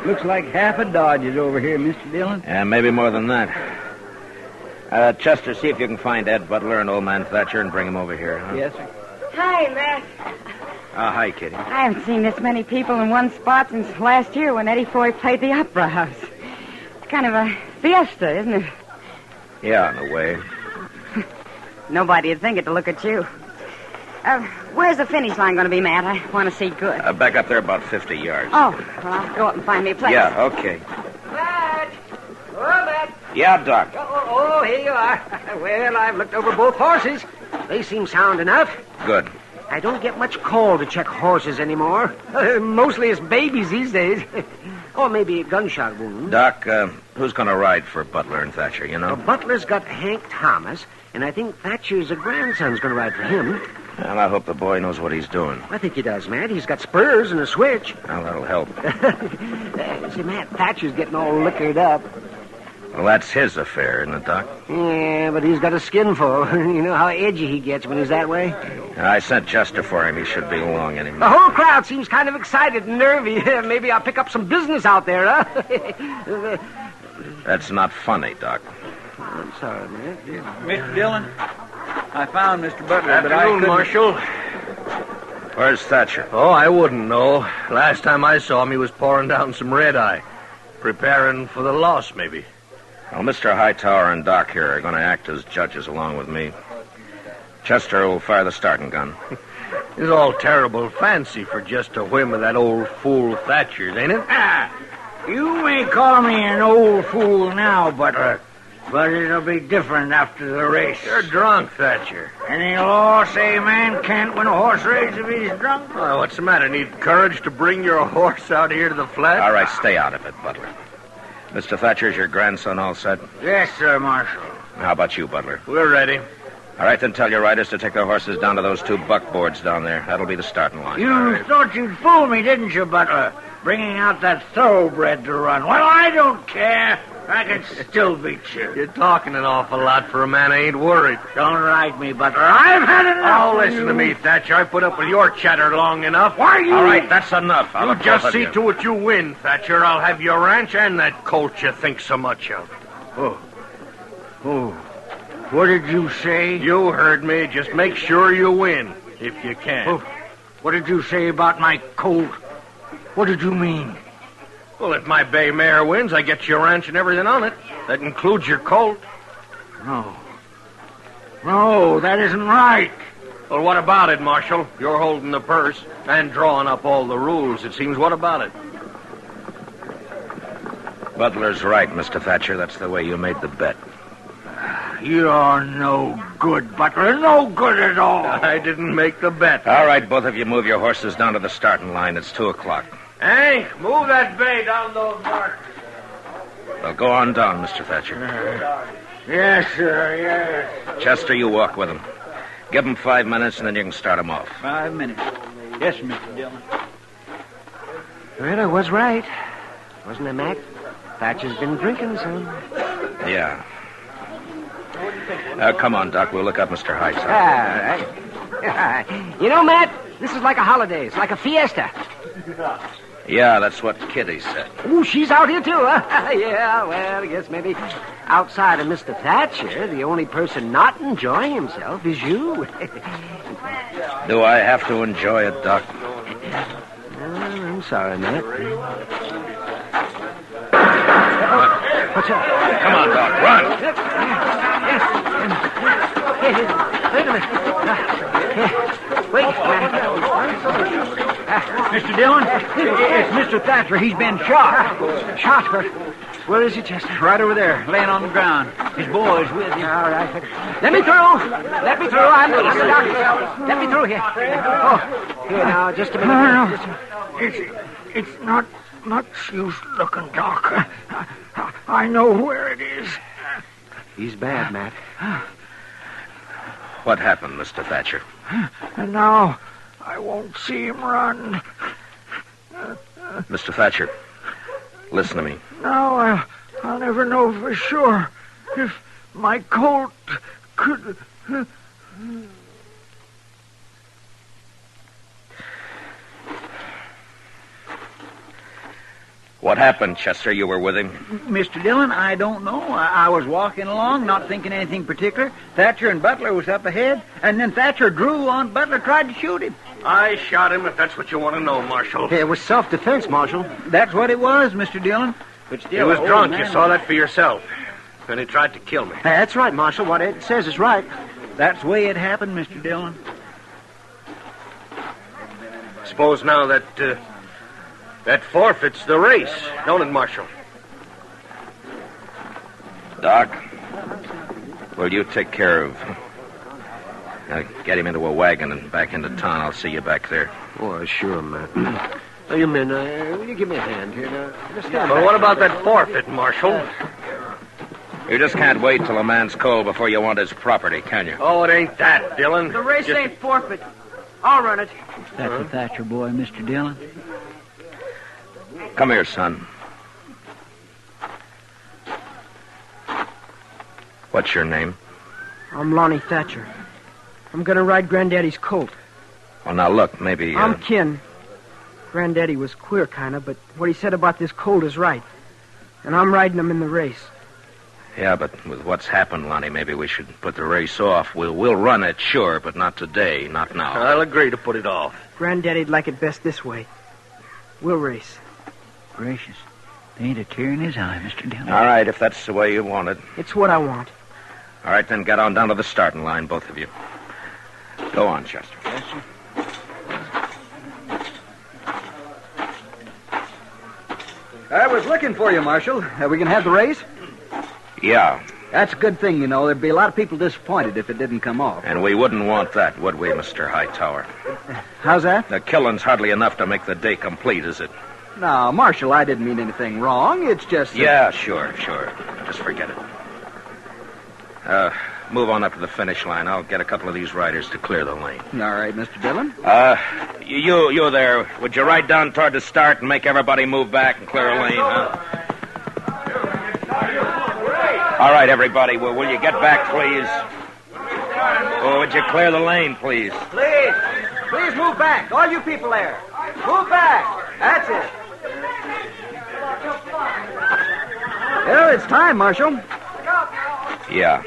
Looks like half a Dodge is over here, Mr. Dillon. Yeah, maybe more than that. Chester, see if you can find Ed Butler and old man Thatcher and bring him over here, huh? Yes, sir. Hi, Matt. Hi, Kitty. I haven't seen this many people in one spot since last year when Eddie Foy played the Opera House. It's kind of a fiesta, isn't it? Yeah, in a way. Nobody'd think it to look at you. Where's the finish line going to be, Matt? I want to see good. Back up there about 50 yards. Oh, well, I'll go up and find me a place. Yeah, okay. Matt! Oh, Matt! Yeah, Doc. Oh, here you are. Well, I've looked over both horses. They seem sound enough. Good. I don't get much call to check horses anymore. Mostly it's babies these days. Or maybe a gunshot wound. Doc, who's going to ride for Butler and Thatcher, you know? Well, Butler's got Hank Thomas, and I think Thatcher's grandson's going to ride for him. Well, I hope the boy knows what he's doing. I think he does, Matt. He's got spurs and a switch. Well, that'll help. See, Matt, Thatcher's getting all liquored up. Well, that's his affair, isn't it, Doc? Yeah, but he's got a skin full. You know how edgy he gets when he's that way? I sent Chester for him. He should be along any The minute. whole crowd seems kind of excited and nervy. Maybe I'll pick up some business out there, huh? That's not funny, Doc. I'm sorry, man. Mr. Dillon, I found Mr. Butler, but I Afternoon, couldn't... Marshal. Where's Thatcher? Oh, I wouldn't know. Last time I saw him, he was pouring down some red-eye. Preparing for the loss, maybe. Well, Mr. Hightower and Doc here are going to act as judges along with me. Chester will fire the starting gun. It's all terrible fancy for just a whim of that old fool Thatcher's, ain't it? You may call me an old fool now, Butler, but it'll be different after the race. You're drunk, Thatcher. Any law say a man can't win a horse race if he's drunk? Oh, what's the matter? Need courage to bring your horse out here to the flat? All right, stay out of it, Butler. Mr. Thatcher's your grandson all set? Yes, sir, Marshal. How about you, Butler? We're ready. All right, then tell your riders to take their horses down to those two buckboards down there. That'll be the starting line. You thought you'd fool me, didn't you, Butler? Bringing out that thoroughbred to run. Well, I don't care. I can still beat you. You're talking an awful lot for a man who ain't worried. Don't ride me, Butler. I've had enough. Oh, listen to me, Thatcher. I put up with your chatter long enough. Why you... All right, that's enough. I'll You have just both of see you. to it you win, Thatcher. I'll have your ranch and that colt you think so much of. Oh, what did you say? You heard me. Just make sure you win, if you can. Oh, what did you say about my colt? What did you mean? Well, if my bay mare wins, I get your ranch and everything on it. That includes your colt. No, that isn't right. Well, what about it, Marshal? You're holding the purse and drawing up all the rules, it seems. What about it? Butler's right, Mr. Thatcher. That's the way you made the bet. You're no good, Butler. No good at all. I didn't make the bet. All right, both of you move your horses down to the starting line. It's 2 o'clock. Hank, move that bay down those markers. Well, go on down, Mr. Thatcher. Yes, sir, yes. Chester, you walk with him. Give him 5 minutes, and then you can start him off. 5 minutes. Yes, Mr. Dillon. Well, I was right. Wasn't I, Mac? Thatcher's been drinking some. Yeah. Come on, Doc. We'll look up Mr. Hightower. All right. You know, Matt, this is like a holiday. It's like a fiesta. Yeah, that's what Kitty said. Ooh, she's out here, too, huh? Yeah, well, I guess maybe outside of Mr. Thatcher, the only person not enjoying himself is you. Do I have to enjoy it, Doc? I'm sorry, Matt. What's up? Come on, Doc. Run. Wait a minute. Wait. Mr. Dillon, it's Mr. Thatcher. He's been shot. Shot? Where is he, Chester? Right over there, laying on the ground. His boy's with him. All right. Let me through. Let me through. I'm the doctor. Let me through here. Oh, here now, just a minute. No. It's not much use looking, Doc. I know where it is. He's bad, Matt. What happened, Mr. Thatcher? And now I won't see him run. Mr. Thatcher, listen to me. Now I'll never know for sure if my colt could... What happened, Chester? You were with him? Mr. Dillon, I don't know. I was walking along, not thinking anything particular. Thatcher and Butler was up ahead, and then Thatcher drew on Butler, tried to shoot him. I shot him, if that's what you want to know, Marshal. It was self-defense, Marshal. That's what it was, Mr. Dillon. But still, He was drunk. You man, saw that for yourself. And he tried to kill me. That's right, Marshal. What Ed says is right. That's the way it happened, Mr. Dillon. Suppose now that forfeits the race, don't it, Marshal? Doc, will you take care of... get him into a wagon and back into town. I'll see you back there. Oh, sure, Matt. You men, will you give me a hand here? Just stand Well, back. what about that forfeit, Marshal? You just can't wait till a man's cold before you want his property, can you? Oh, it ain't that, Dillon. The race ain't forfeit. I'll run it. That's a Thatcher boy, Mr. Dillon. Come here, son. What's your name? I'm Lonnie Thatcher. I'm going to ride Granddaddy's colt. Well, now, look, maybe... I'm kin. Granddaddy was queer, kind of, but what he said about this colt is right. And I'm riding him in the race. Yeah, but with what's happened, Lonnie, maybe we should put the race off. We'll run it, sure, but not today, not now. I'll agree to put it off. Granddaddy'd like it best this way. We'll race. Gracious. There ain't a tear in his eye, Mr. Dillon. All right, if that's the way you want it. It's what I want. All right, then get on down to the starting line, both of you. Go on, Chester. Yes, sir. I was looking for you, Marshal. We can have the race? Yeah, That's a good thing, you know. There'd be a lot of people disappointed if it didn't come off. and we wouldn't want that, would we, Mr. Hightower? How's that? The killing's hardly enough to make the day complete, is it? No, Marshal, I didn't mean anything wrong. It's just... Yeah, sure. Just forget it. Move on up to the finish line. I'll get a couple of these riders to clear the lane. All right, Mr. Dillon. You there, would you ride down toward the start and make everybody move back and clear a lane, huh? All right, everybody, will you get back, please? Oh, would you clear the lane, please? Please move back. All you people there. Move back. That's it. Well, it's time, Marshal. Yeah.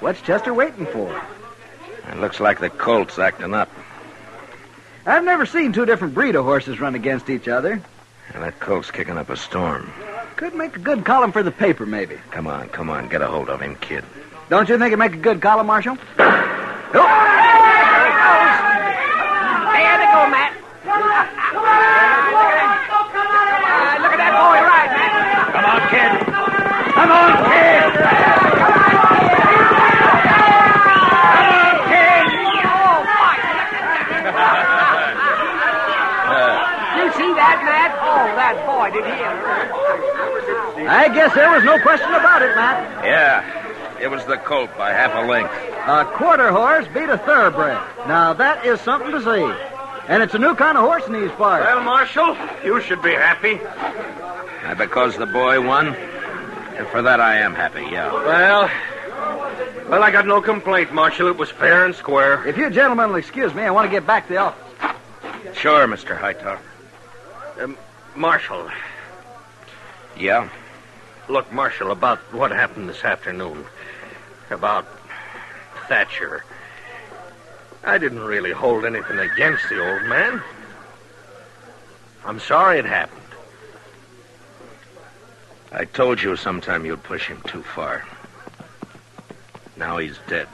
What's Chester waiting for? It looks like the colt's acting up. I've never seen two different breed of horses run against each other. And that colt's kicking up a storm. Could make a good column for the paper, maybe. Come on, get a hold of him, kid. Don't you think it'd make a good column, Marshal? There they go, Matt. Look at that boy ride, Matt. Come on, kid. Come on, kid. You see that, Matt? Oh, that boy, did he ever? I guess there was no question about it, Matt. Yeah, it was the colt by half a length. A quarter horse beat a thoroughbred. Now, that is something to see. And it's a new kind of horse in these parts. Well, Marshal, you should be happy. Because the boy won? And for that I am happy, yeah. Well, I got no complaint, Marshal. It was fair and square. If you gentlemen will excuse me, I want to get back to the office. Sure, Mr. Hightower. Marshal. Yeah? Look, Marshal, about what happened this afternoon. About Thatcher. I didn't really hold anything against the old man. I'm sorry it happened. I told you sometime you'd push him too far. Now he's dead.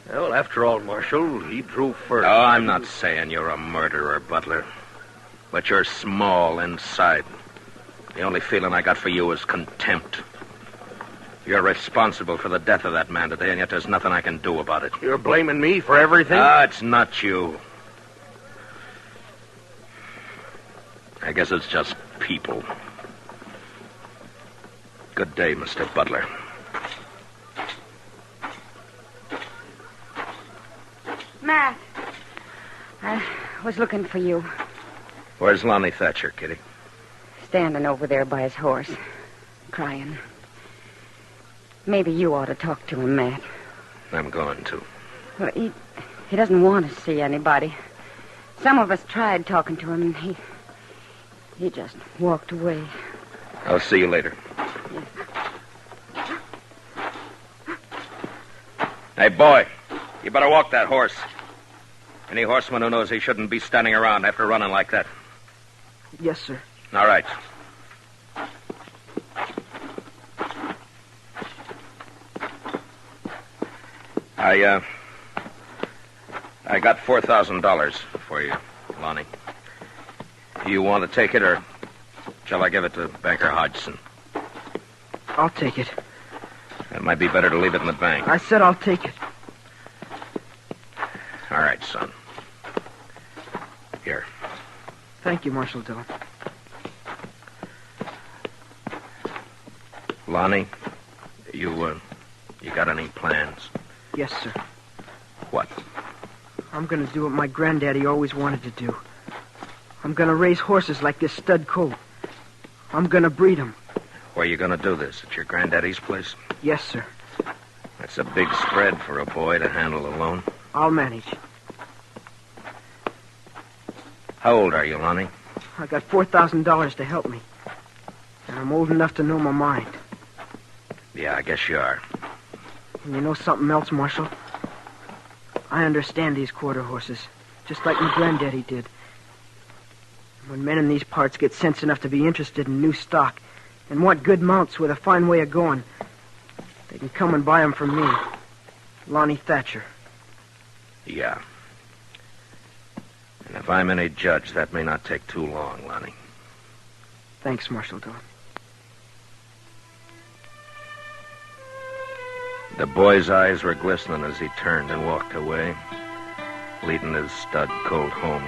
Well, after all, Marshal, he drew first. Oh, I'm not saying you're a murderer, Butler. But you're small inside. The only feeling I got for you is contempt. You're responsible for the death of that man today, and yet there's nothing I can do about it. You're blaming me for everything? It's not you. I guess it's just people. Good day, Mr. Butler. Matt, I was looking for you. Where's Lonnie Thatcher, Kitty? Standing over there by his horse, crying. Maybe you ought to talk to him, Matt. I'm going to. Well, he doesn't want to see anybody. Some of us tried talking to him, and He just walked away. I'll see you later. Hey, boy, you better walk that horse. Any horseman who knows he shouldn't be standing around after running like that. Yes, sir. All right. I got $4,000 for you, Lonnie. You want to take it, or shall I give it to Banker Hodgson? I'll take it. It might be better to leave it in the bank. I said I'll take it. All right, son. Here. Thank you, Marshal Dillon. Lonnie, you got any plans? Yes, sir. What? I'm going to do what my granddaddy always wanted to do. I'm going to raise horses like this stud colt. I'm going to breed them. Where are you going to do this? At your granddaddy's place? Yes, sir. That's a big spread for a boy to handle alone. I'll manage. How old are you, Lonnie? I got $4,000 to help me. And I'm old enough to know my mind. Yeah, I guess you are. And you know something else, Marshal? I understand these quarter horses, just like my granddaddy did. When men in these parts get sense enough to be interested in new stock and want good mounts with a fine way of going, they can come and buy them from me, Lonnie Thatcher. Yeah. And if I'm any judge, that may not take too long, Lonnie. Thanks, Marshal Dillon. The boy's eyes were glistening as he turned and walked away, leading his stud colt home.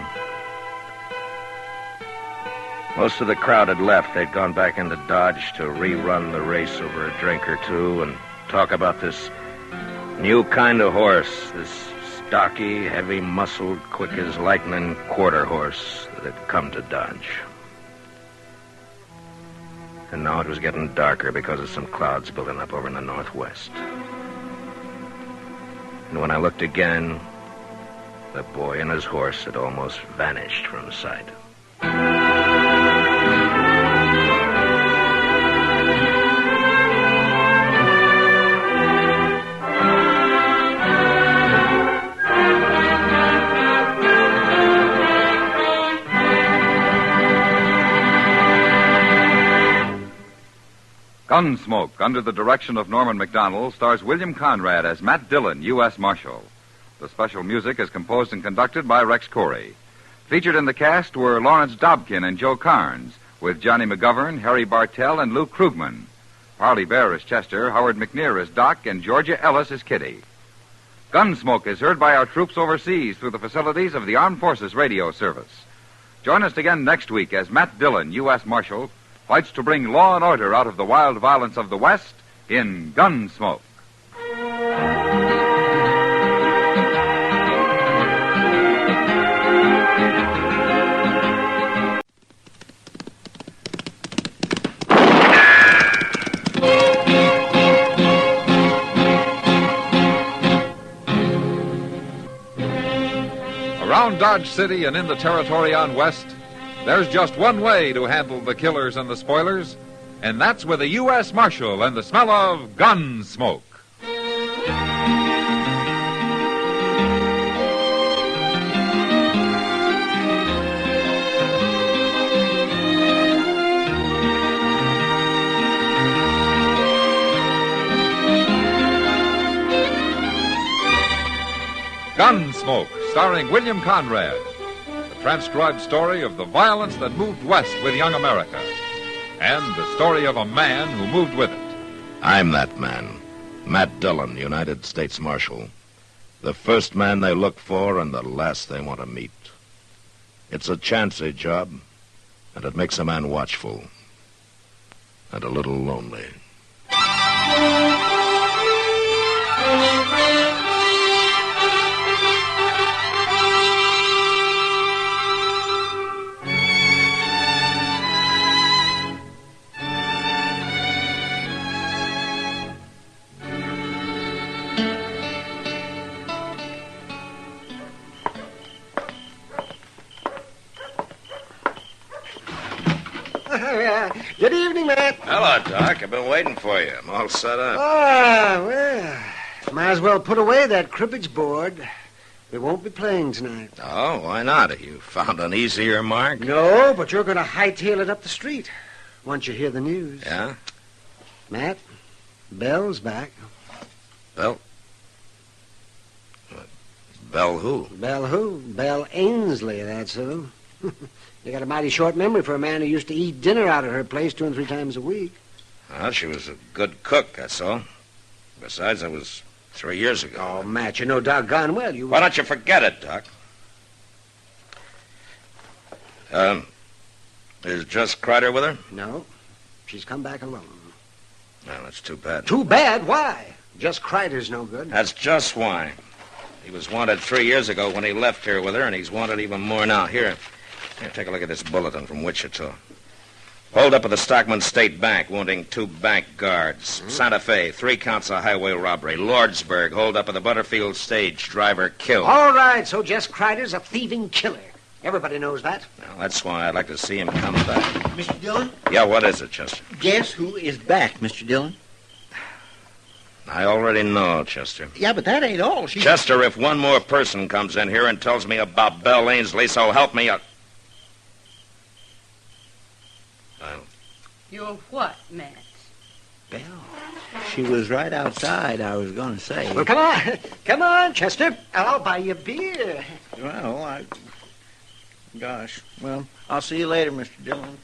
Most of the crowd had left. They'd gone back into Dodge to rerun the race over a drink or two and talk about this new kind of horse, this stocky, heavy-muscled, quick-as-lightning quarter horse that had come to Dodge. And now it was getting darker because of some clouds building up over in the northwest. And when I looked again, the boy and his horse had almost vanished from sight. Gunsmoke, under the direction of Norman Macdonnell, stars William Conrad as Matt Dillon, U.S. Marshal. The special music is composed and conducted by Rex Corey. Featured in the cast were Lawrence Dobkin and Joe Carnes, with Johnny McGovern, Harry Bartell, and Luke Krugman. Parley Bear as Chester, Howard McNear as Doc, and Georgia Ellis as Kitty. Gunsmoke is heard by our troops overseas through the facilities of the Armed Forces Radio Service. Join us again next week as Matt Dillon, U.S. Marshal, fights to bring law and order out of the wild violence of the West in Gunsmoke. Around Dodge City and in the territory on West, there's just one way to handle the killers and the spoilers, and that's with a U.S. Marshal and the smell of gun smoke. Gunsmoke, starring William Conrad. The transcribed story of the violence that moved west with young America. And the story of a man who moved with it. I'm that man, Matt Dillon, United States Marshal. The first man they look for and the last they want to meet. It's a chancy job, and it makes a man watchful and a little lonely. Good evening, Matt. Hello, Doc. I've been waiting for you. I'm all set up. Well, might as well put away that cribbage board. We won't be playing tonight. Oh, why not? You found an easier mark? No, but you're going to hightail it up the street once you hear the news. Yeah? Matt, Belle's back. Belle? Belle who? Belle who? Belle Ainsley, that's who. You got a mighty short memory for a man who used to eat dinner out at her place 2 and 3 times a week. Well, she was a good cook, that's all. Besides, that was 3 years ago. Oh, Matt, you know doggone well you... Why don't you forget it, Doc? Is Jess Kreider with her? No. She's come back alone. Well, that's too bad. Too bad? Why? Jess Kreider's no good. That's just why. He was wanted 3 years ago when he left here with her, and he's wanted even more now. Here, take a look at this bulletin from Wichita. Hold up at the Stockman State Bank, wounding 2 bank guards. Santa Fe, 3 counts of highway robbery. Lordsburg, hold up at the Butterfield stage, driver killed. All right, so Jess Kreider's a thieving killer. Everybody knows that. Well, that's why I'd like to see him come back. Mr. Dillon? Yeah, what is it, Chester? Guess who is back, Mr. Dillon? I already know, Chester. Yeah, but that ain't all. Chester, if one more person comes in here and tells me about Belle Ainsley, so help me... Well... You're what, Matt? Belle. She was right outside, I was going to say. Well, come on. Come on, Chester. I'll buy you a beer. Well, Gosh. Well, I'll see you later, Mr. Dillon.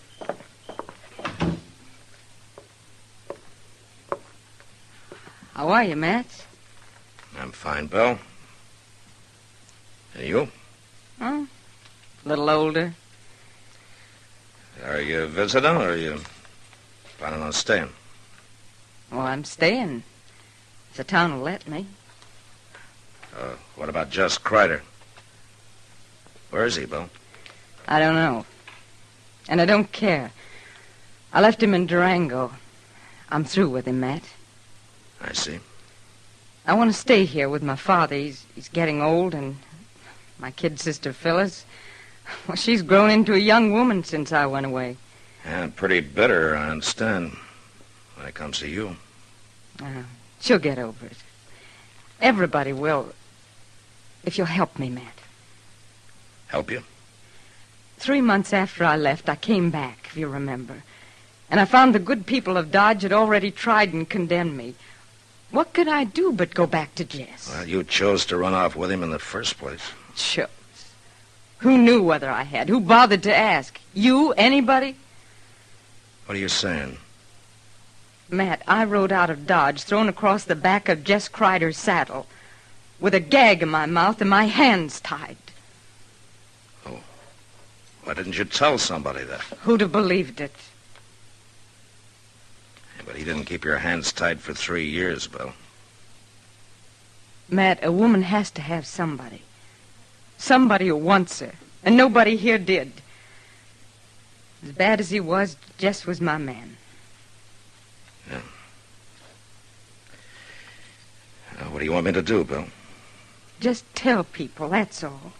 How are you, Matt? I'm fine, Belle. And you? Oh, a little older. Are you visiting, or are you planning on staying? Well, I'm staying. If the town will let me. What about Jess Kreider? Where is he, Belle? I don't know. And I don't care. I left him in Durango. I'm through with him, Matt. I see. I want to stay here with my father. He's getting old, and my kid sister, Phyllis, well, she's grown into a young woman since I went away. And pretty bitter, I understand, when it comes to you. She'll get over it. Everybody will, if you'll help me, Matt. Help you? 3 months after I left, I came back, if you remember. And I found the good people of Dodge had already tried and condemned me. What could I do but go back to Jess? Well, you chose to run off with him in the first place. Chose. Who knew whether I had? Who bothered to ask? You? Anybody? What are you saying? Matt, I rode out of Dodge, thrown across the back of Jess Kreider's saddle, with a gag in my mouth and my hands tied. Oh. Why didn't you tell somebody that? Who'd have believed it? Yeah, but he didn't keep your hands tied for 3 years, Belle. Matt, a woman has to have somebody. Somebody who wants her. And nobody here did. As bad as he was, Jess was my man. Yeah. What do you want me to do, Belle? Just tell people, that's all.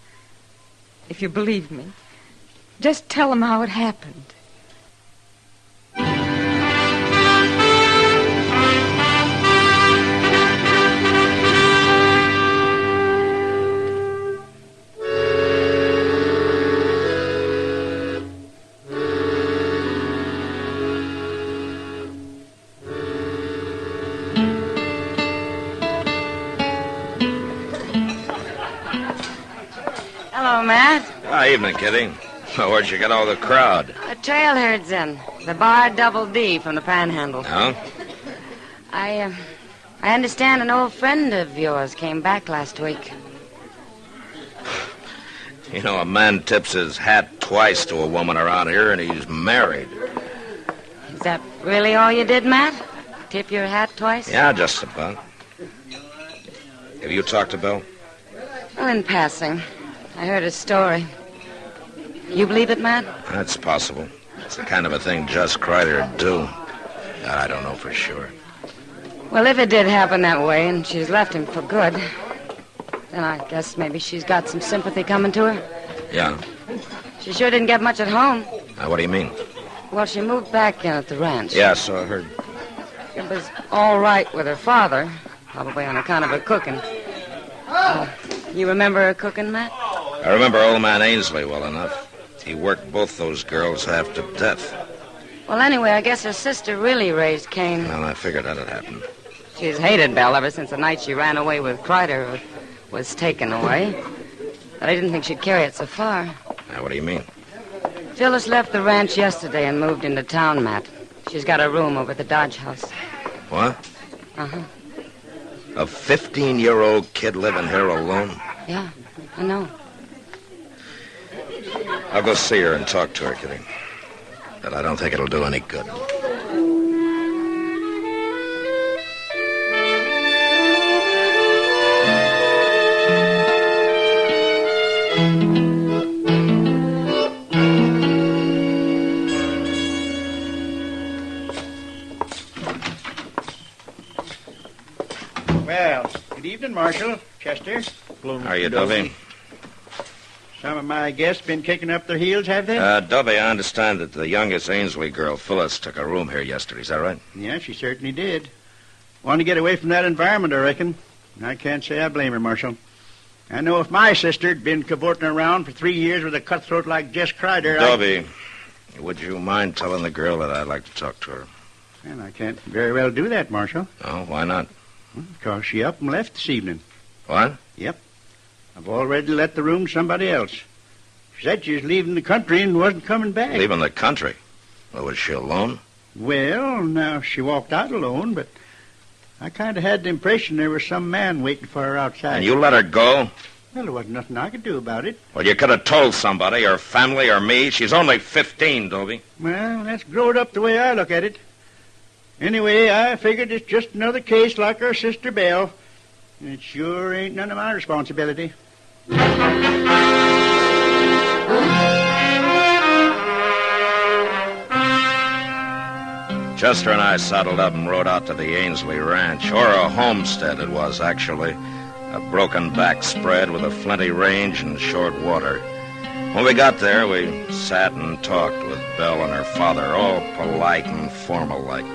If you believe me. Just tell them how it happened. Hello, Matt. Evening, Kitty. Where'd you get all the crowd? The trail herd's in. The bar Double D from the Panhandle. No? I understand an old friend of yours came back last week. You know, a man tips his hat twice to a woman around here, and he's married. Is that really all you did, Matt? Tip your hat twice? Yeah, just about. Have you talked to Belle? Well, in passing. I heard his story. You believe it, Matt? That's possible. It's the kind of a thing Jess Kreider would do. I don't know for sure. Well, if it did happen that way and she's left him for good, then I guess maybe she's got some sympathy coming to her. Yeah. She sure didn't get much at home. What do you mean? Well, she moved back in at the ranch. Yeah, so I heard. It was all right with her father, probably on account of her cooking. You remember her cooking, Matt? I remember old man Ainsley well enough. He worked both those girls half to death. Well, anyway, I guess her sister really raised Cain. Well, I figured that'd happen. She's hated Belle ever since the night she ran away with Kreider was taken away. But I didn't think she'd carry it so far. Now, what do you mean? Phyllis left the ranch yesterday and moved into town, Matt. She's got a room over at the Dodge House. What? Uh-huh. A 15-year-old kid living here alone? Yeah, I know. I'll go see her and talk to her, Kitty. But I don't think it'll do any good. Well, good evening, Marshal. Chester. How are you, Dovey? Some of my guests been kicking up their heels, have they? Dovey, I understand that the youngest Ainsley girl, Phyllis, took a room here yesterday. Is that right? Yeah, she certainly did. Wanted to get away from that environment, I reckon. I can't say I blame her, Marshal. I know if my sister'd been cavorting around for 3 years with a cutthroat like Jess Kreider, Dovey, would you mind telling the girl that I'd like to talk to her? Well, I can't very well do that, Marshal. Oh, why not? Because she up and left this evening. What? Yep. I've already let the room to somebody else. She said she was leaving the country and wasn't coming back. Leaving the country? Well, was she alone? Well, now, she walked out alone, but I kind of had the impression there was some man waiting for her outside. And you let her go? Well, there wasn't nothing I could do about it. Well, you could have told somebody, her family or me. She's only 15, Dovey. Well, that's growed up the way I look at it. Anyway, I figured it's just another case like her sister Belle. And it sure ain't none of my responsibility. Chester and I saddled up and rode out to the Ainsley Ranch, or a homestead it was, actually. A broken back spread with a flinty range and short water. When we got there, we sat and talked with Belle and her father, all polite and formal-like.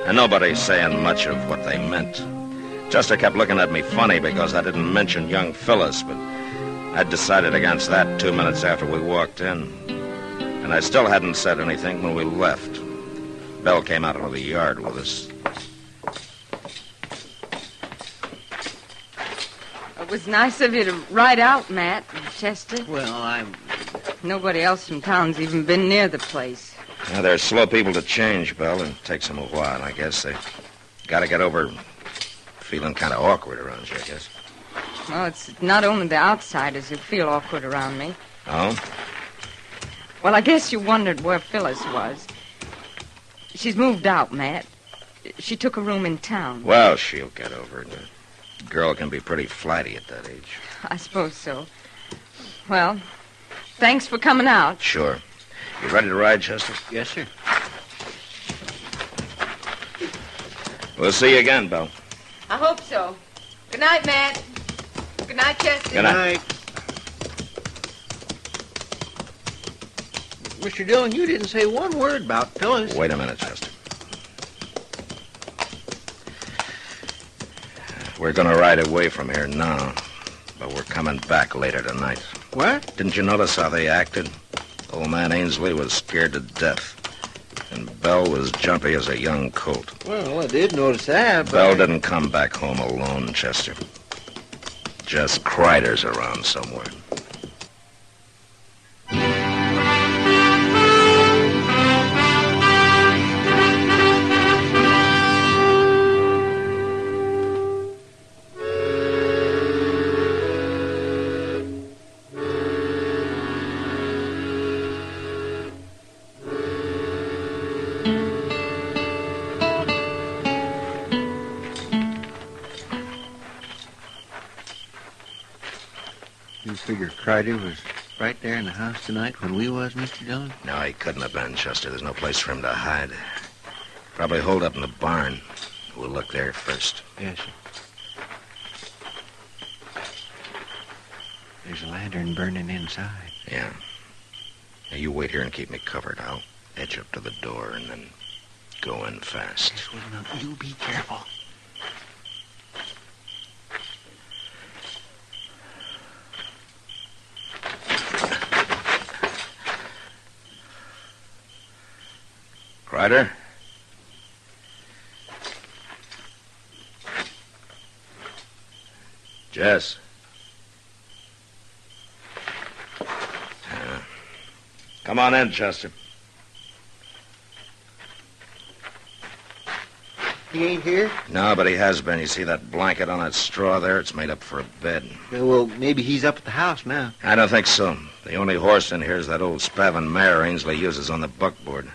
And nobody saying much of what they meant. Chester kept looking at me funny because I didn't mention young Phyllis, but I'd decided against that 2 minutes after we walked in. And I still hadn't said anything when we left. Belle came out into the yard with us. It was nice of you to ride out, Matt and Chester. Well, Nobody else from town's even been near the place. Now, they're slow people to change, Belle. It takes them a while, I guess. They got to get over feeling kind of awkward around you, I guess. Well, it's not only the outsiders who feel awkward around me. Oh? Well, I guess you wondered where Phyllis was. She's moved out, Matt. She took a room in town. Well, she'll get over it. A girl can be pretty flighty at that age. I suppose so. Well, thanks for coming out. Sure. You ready to ride, Chester? yes, sir. We'll see you again, Belle. I hope so. Good night, Matt. Good night, Chester. Good night. Mr. Dillon, you didn't say one word about Phyllis. Wait a minute, Chester. We're going to ride away from here now, but we're coming back later tonight. What? Didn't you notice how they acted? Old man Ainsley was scared to death, and Belle was jumpy as a young colt. Well, I did notice that, but... Belle didn't come back home alone, Chester. Just Kreider's around somewhere. You figure Kreider was right there in the house tonight when we was, Mr. Dillon? No, he couldn't have been, Chester. There's no place for him to hide. Probably holed up in the barn. We'll look there first. Yes, sir. There's a lantern burning inside. Yeah. Now, you wait here and keep me covered, Al. Edge up to the door and then go in fast. Well, now, you be careful. Crider? Jess? Come on in, Chester. He ain't here? No, but he has been. You see that blanket on that straw there? It's made up for a bed. Well, maybe he's up at the house now. I don't think so. The only horse in here is that old spavin mare Ainsley uses on the buckboard.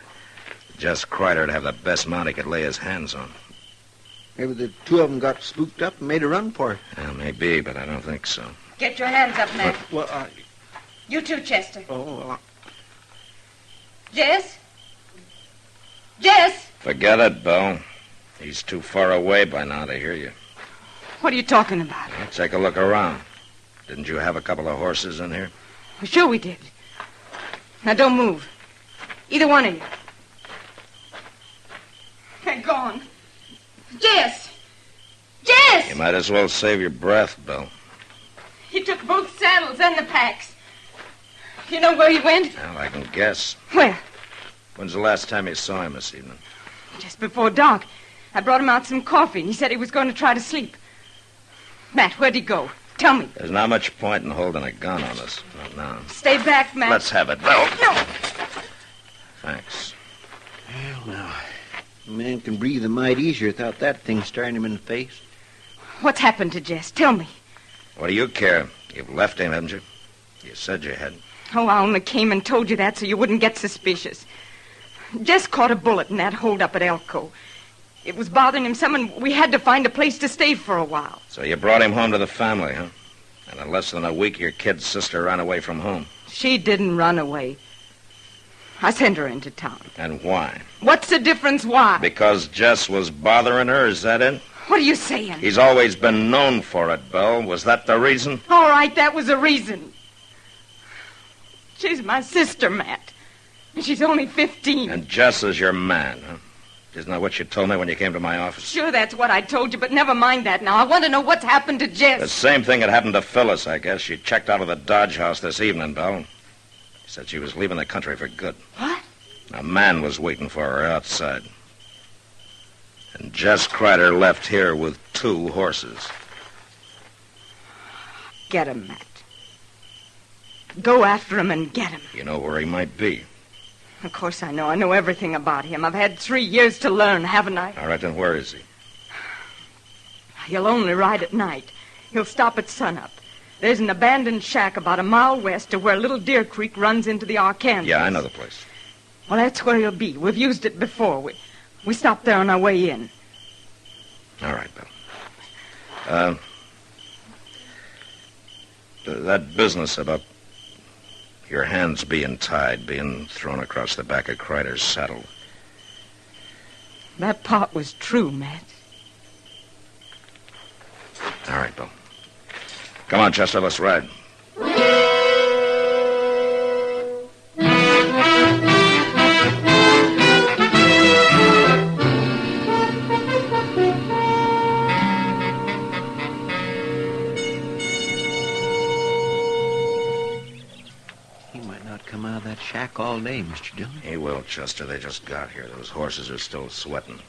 Jess Crider'd have the best mount he could lay his hands on. Maybe the two of them got spooked up and made a run for it. Yeah, maybe, but I don't think so. Get your hands up, Matt. Well, You too, Chester. Oh, Jess? Jess? Forget it, Belle. He's too far away by now to hear you. What are you talking about? Well, take a look around. Didn't you have a couple of horses in here? Well, sure we did. Now, don't move. Either one of you. They're gone. Jess! Jess! You might as well save your breath, Belle. He took both saddles and the packs. You know where he went? Well, I can guess. Where? When's the last time you saw him this evening? Just before dark. I brought him out some coffee, and he said he was going to try to sleep. Matt, where'd he go? Tell me. There's not much point in holding a gun on us. Not now. Stay back, Matt. Let's have it, Belle. No. Thanks. well, now, a man can breathe a mite easier without that thing staring him in the face. What's happened to Jess? Tell me. What do you care? You've left him, haven't you? You said you had. Oh, I only came and told you that so you wouldn't get suspicious. Jess caught a bullet in that hold-up at Elko. It was bothering him some, and we had to find a place to stay for a while. So you brought him home to the family, huh? And in less than a week, your kid's sister ran away from home. She didn't run away. I sent her into town. And why? What's the difference why? Because Jess was bothering her, is that it? What are you saying? He's always been known for it, Belle. Was that the reason? All right, that was the reason. She's my sister, Matt. And she's only 15. And Jess is your man, huh? Isn't that what you told me when you came to my office? Sure, that's what I told you, but never mind that now. I want to know what's happened to Jess. The same thing that happened to Phyllis, I guess. She checked out of the Dodge house this evening, Belle. She said she was leaving the country for good. What? A man was waiting for her outside. And Jess Crider left here with 2 horses. Get him, Matt. Go after him and get him. You know where he might be. Of course I know. I know everything about him. I've had 3 years to learn, haven't I? All right, then where is he? He'll only ride at night. He'll stop at sunup. There's an abandoned shack about a mile west of where Little Deer Creek runs into the Arkansas. Yeah, I know the place. Well, that's where he'll be. We've used it before. We stopped there on our way in. All right, Belle. That business about your hands being tied, being thrown across the back of Crider's saddle. That part was true, Matt. All right, Belle. Come on, Chester, let's ride. Come out of that shack all day, Mr. Dillon. He will, Chester. They just got here. Those horses are still sweating.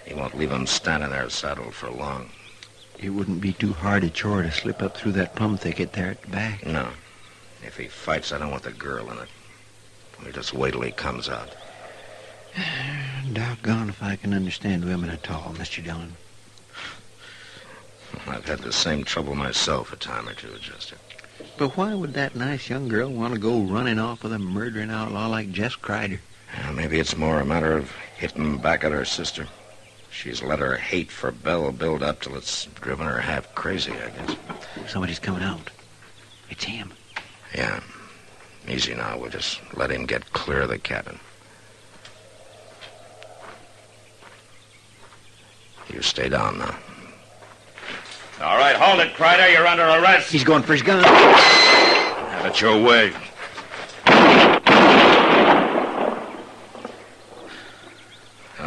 He won't leave them standing there saddled for long. It wouldn't be too hard a chore to slip up through that plum thicket there at the back. No. If he fights, I don't want the girl in it. We just wait till he comes out. Doggone if I can understand women at all, Mr. Dillon. I've had the same trouble myself a time or two, Chester. But why would that nice young girl want to go running off with a murdering outlaw like Jess Crider? Maybe it's more a matter of hitting back at her sister. She's let her hate for Belle build up till it's driven her half crazy, I guess. Somebody's coming out. It's him. Yeah. Easy now. We'll just let him get clear of the cabin. You stay down now. All right, hold it, Crider. You're under arrest. He's going for his gun. Have it your way.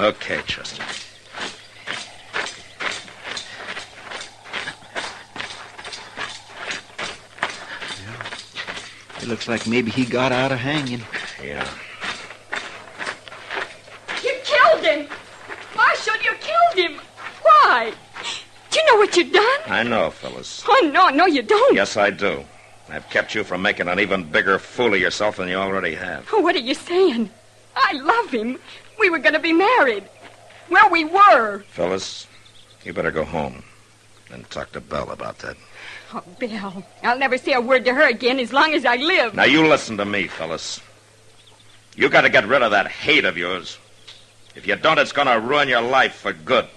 Okay, Chester. It looks like maybe he got out of hanging. Yeah. You killed him! Marshal, you killed him! Why? Do you know what you've done? I know, Phyllis. Oh, no, you don't. Yes, I do. I've kept you from making an even bigger fool of yourself than you already have. Oh, what are you saying? I love him. We were going to be married. Well, we were. Phyllis, you better go home and talk to Belle about that. Oh, Belle, I'll never say a word to her again as long as I live. Now, you listen to me, Phyllis. You got to get rid of that hate of yours. If you don't, it's going to ruin your life for good.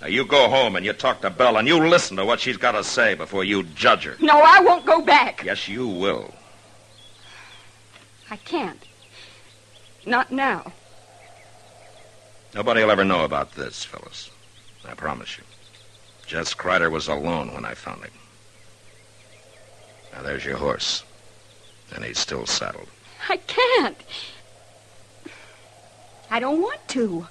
Now, you go home and you talk to Belle and you listen to what she's got to say before you judge her. No, I won't go back. Yes, you will. I can't. Not now. Nobody will ever know about this, Phyllis. I promise you. Jess Kreider was alone when I found him. Now, there's your horse. And he's still saddled. I can't. I don't want to.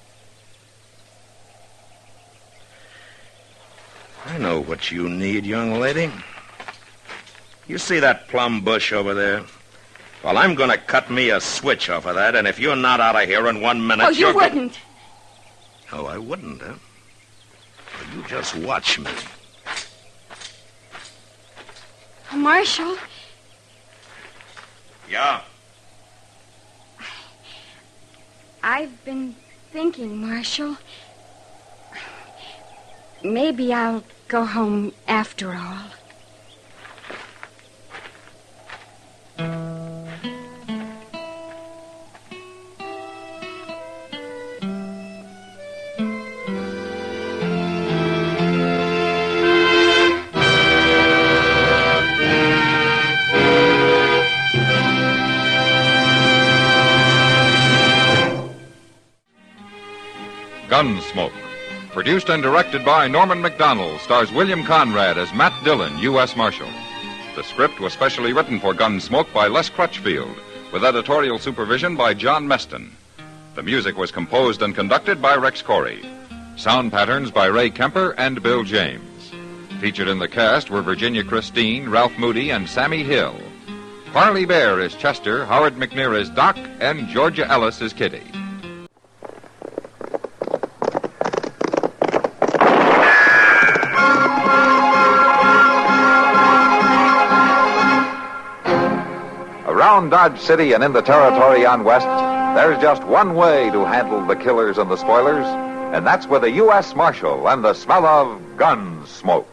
I know what you need, young lady. You see that plum bush over there? Well, I'm going to cut me a switch off of that, and if you're not out of here in 1 minute, Oh, you wouldn't. Oh, I wouldn't, huh? Well, you just watch me. Marshal? Yeah? I've been thinking, Marshal. Maybe I'll go home after all. Gunsmoke. Produced and directed by Norman Macdonnell, stars William Conrad as Matt Dillon, U.S. Marshal. The script was specially written for Gunsmoke by Les Crutchfield, with editorial supervision by John Meston. The music was composed and conducted by Rex Corey. Sound patterns by Ray Kemper and Bill James. Featured in the cast were Virginia Christine, Ralph Moody, and Sammy Hill. Parley Bear is Chester, Howard McNear is Doc, and Georgia Ellis is Kitty. Around Dodge City and in the territory on West, there's just one way to handle the killers and the spoilers, and that's with a U.S. Marshal and the smell of gun smoke.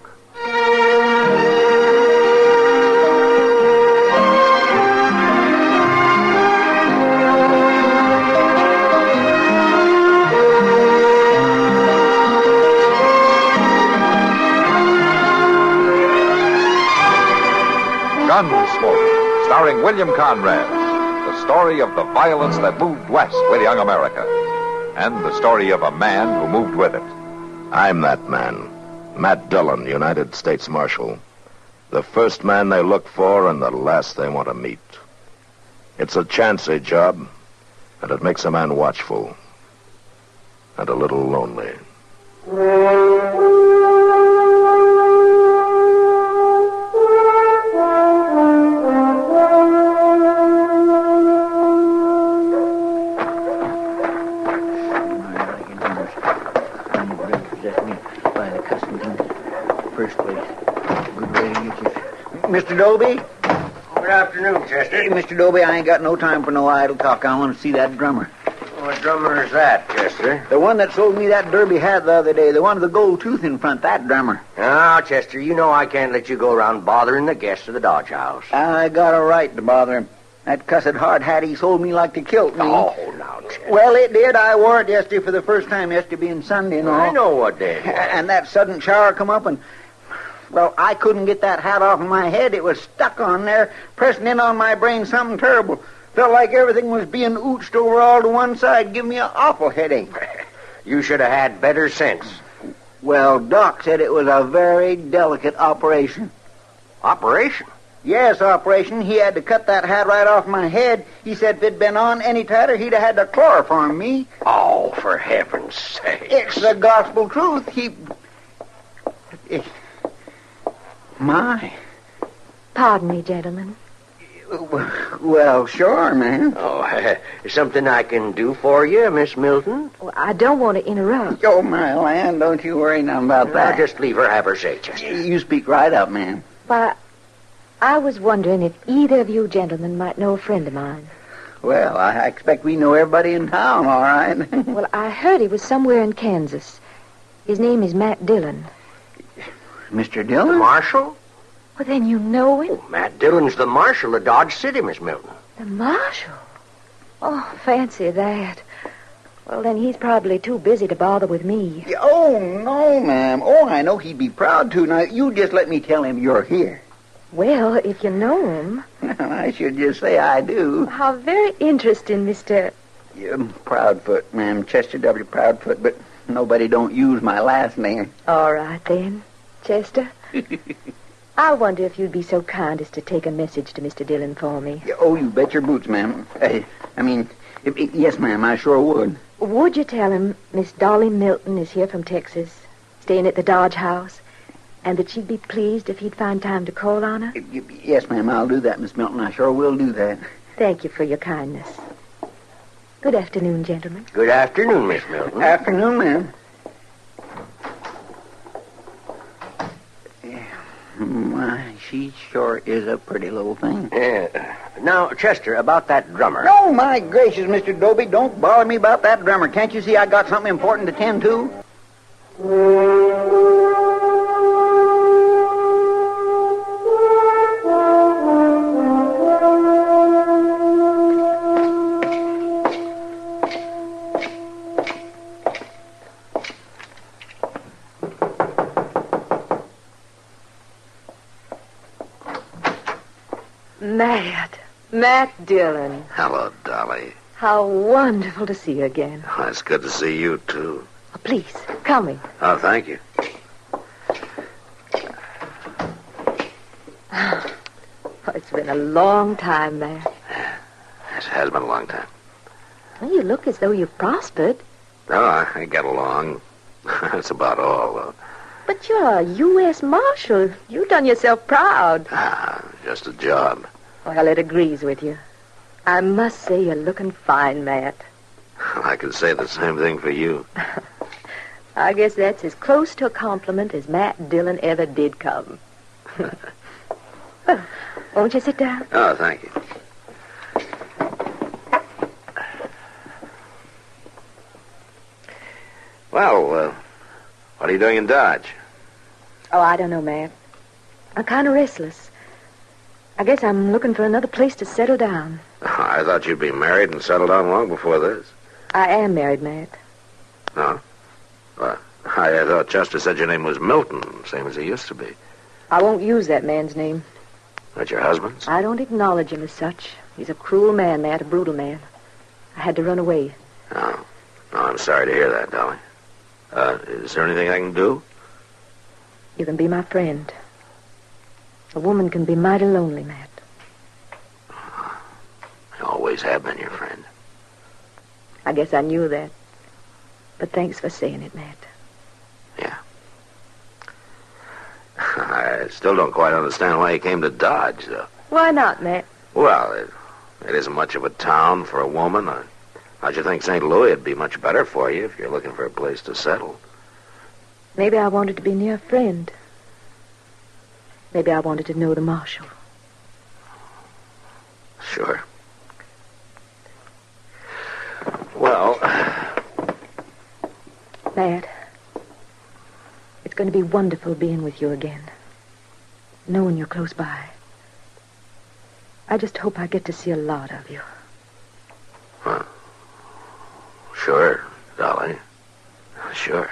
Gunsmoke, starring William Conrad, the story of the violence that moved west with young America, and the story of a man who moved with it. I'm that man, Matt Dillon, United States Marshal. The first man they look for and the last they want to meet. It's a chancy job, and it makes a man watchful and a little lonely. Mr. Doby? Good afternoon, Chester. Hey, Mr. Doby, I ain't got no time for no idle talk. I want to see that drummer. What drummer is that, Chester? The one that sold me that derby hat the other day. The one with the gold tooth in front, that drummer. Now, Chester, you know I can't let you go around bothering the guests of the Dodge House. I got a right to bother him. That cussed hard hat he sold me like to kilt me. Oh, now, Chester. Well, it did. I wore it yesterday for the first time yesterday being Sunday and all. I know what day it was. And that sudden shower come up and... Well, I couldn't get that hat off of my head. It was stuck on there, pressing in on my brain something terrible. Felt like everything was being ooched over all to one side, giving me an awful headache. You should have had better sense. Well, Doc said it was a very delicate operation. Operation? Yes, operation. He had to cut that hat right off my head. He said if it'd been on any tighter, he'd have had to chloroform me. Oh, for heaven's sake. It's the gospel truth. My. Pardon me, gentlemen. Well, sure, ma'am. Oh, something I can do for you, Miss Milton? Well, I don't want to interrupt. Oh, my land, don't you worry none about that. Just leave her have her say, Chester. You speak right up, ma'am. Why, I was wondering if either of you gentlemen might know a friend of mine. Well, I expect we know everybody in town, all right. Well, I heard he was somewhere in Kansas. His name is Matt Dillon. Mr. Dillon? Marshal? Well, then you know him. Oh, Matt Dillon's the marshal of Dodge City, Miss Milton. The marshal? Oh, fancy that. Well, then he's probably too busy to bother with me. Oh, no, ma'am. Oh, I know he'd be proud to. Now, you just let me tell him you're here. Well, if you know him... I should just say I do. How very interesting, Mr... Proudfoot, ma'am. Chester W. Proudfoot, but nobody don't use my last name. All right, then. Chester? I wonder if you'd be so kind as to take a message to Mr. Dillon for me. Oh, you bet your boots, ma'am. Yes, ma'am, I sure would. Would you tell him Miss Dolly Milton is here from Texas, staying at the Dodge House, and that she'd be pleased if he'd find time to call on her? Yes, ma'am, I'll do that, Miss Milton. I sure will do that. Thank you for your kindness. Good afternoon, gentlemen. Good afternoon, Miss Milton. Afternoon, ma'am. My, she sure is a pretty little thing. Yeah. Now, Chester, about that drummer. Oh, my gracious, Mr. Doby, don't bother me about that drummer. Can't you see I got something important to tend to? Matt Dillon. Hello, Dolly. How wonderful to see you again. Oh, it's good to see you, too. Oh, please, come in. Oh, thank you. Oh, it's been a long time, Matt. Yes, it has been a long time. Well, you look as though you've prospered. Oh, I get along. That's about all, though. But you're a U.S. Marshal. You've done yourself proud. Just a job. Well, it agrees with you. I must say you're looking fine, Matt. I can say the same thing for you. I guess that's as close to a compliment as Matt Dillon ever did come. Well, won't you sit down? Oh, thank you. Well, what are you doing in Dodge? Oh, I don't know, Matt. I'm kind of restless. I guess I'm looking for another place to settle down. I thought you'd be married and settled down long before this. I am married, Matt. No? Well, I thought Chester said your name was Milton, same as he used to be. I won't use that man's name. That's your husband's? I don't acknowledge him as such. He's a cruel man, Matt, a brutal man. I had to run away. Oh, I'm sorry to hear that, Dolly. Is there anything I can do? You can be my friend. A woman can be mighty lonely, Matt. I always have been your friend. I guess I knew that. But thanks for saying it, Matt. Yeah. I still don't quite understand why you came to Dodge, though. Why not, Matt? Well, it isn't much of a town for a woman. How'd you think St. Louis would be much better for you if you're looking for a place to settle? Maybe I wanted to be near a friend. Maybe I wanted to know the marshal. Sure. Well... Matt, it's going to be wonderful being with you again. Knowing you're close by. I just hope I get to see a lot of you. Well, sure, Dolly. Sure.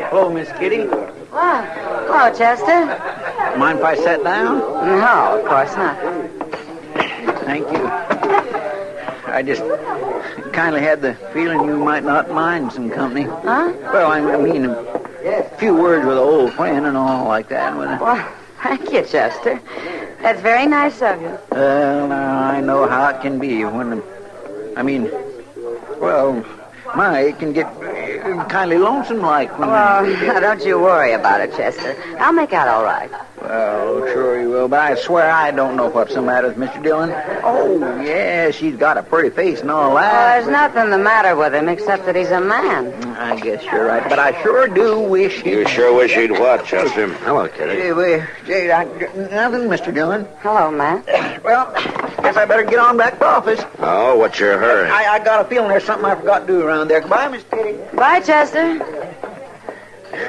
Hello, Miss Kitty. Hello, Chester. Mind if I sit down? No, of course not. Thank you. I just kind of had the feeling you might not mind some company. Huh? Well, I mean, a few words with an old friend and all like that. Well, thank you, Chester. That's very nice of you. Well, now, I know how it can be when... it can get kind of lonesome like when... Well, now don't you worry about it, Chester. I'll make out all right. Well, sure you will, but I swear I don't know what's the matter with Mr. Dillon. Oh, yeah, she's got a pretty face and all that. Well, there's nothing the matter with him except that he's a man. I guess you're right, but I sure do wish he'd... You sure wish he'd what, Chester? Hello, Kitty. Nothing, Mr. Dillon. Hello, Matt. Well, guess I better get on back to office. Oh, what's your hurry? I got a feeling there's something I forgot to do around there. Goodbye, Miss Kitty. Bye, Chester.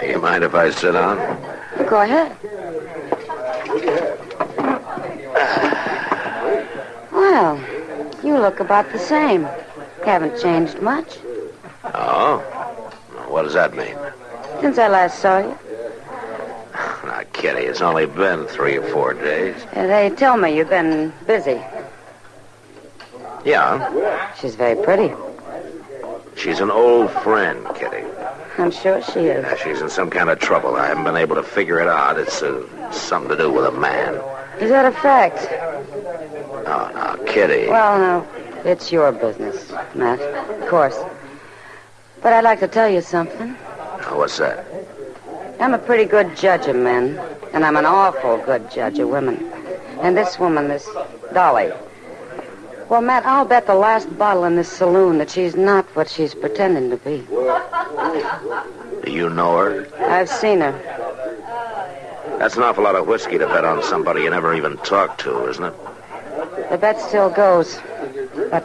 You mind if I sit down? Go ahead. Well, you look about the same. Haven't changed much. Oh? What does that mean? Since I last saw you. Now, Kitty, it's only been 3 or 4 days. They tell me you've been busy. Yeah. She's very pretty. She's an old friend, Kitty. I'm sure she is. Yeah, she's in some kind of trouble. I haven't been able to figure it out. It's something to do with a man. Is that a fact? Oh, now, Kitty. Well, no, it's your business, Matt. Of course. But I'd like to tell you something. What's that? I'm a pretty good judge of men, and I'm an awful good judge of women. And this woman, this Dolly. Well, Matt, I'll bet the last bottle in this saloon that she's not what she's pretending to be. Do you know her? I've seen her. That's an awful lot of whiskey to bet on somebody you never even talked to, isn't it? The bet still goes. But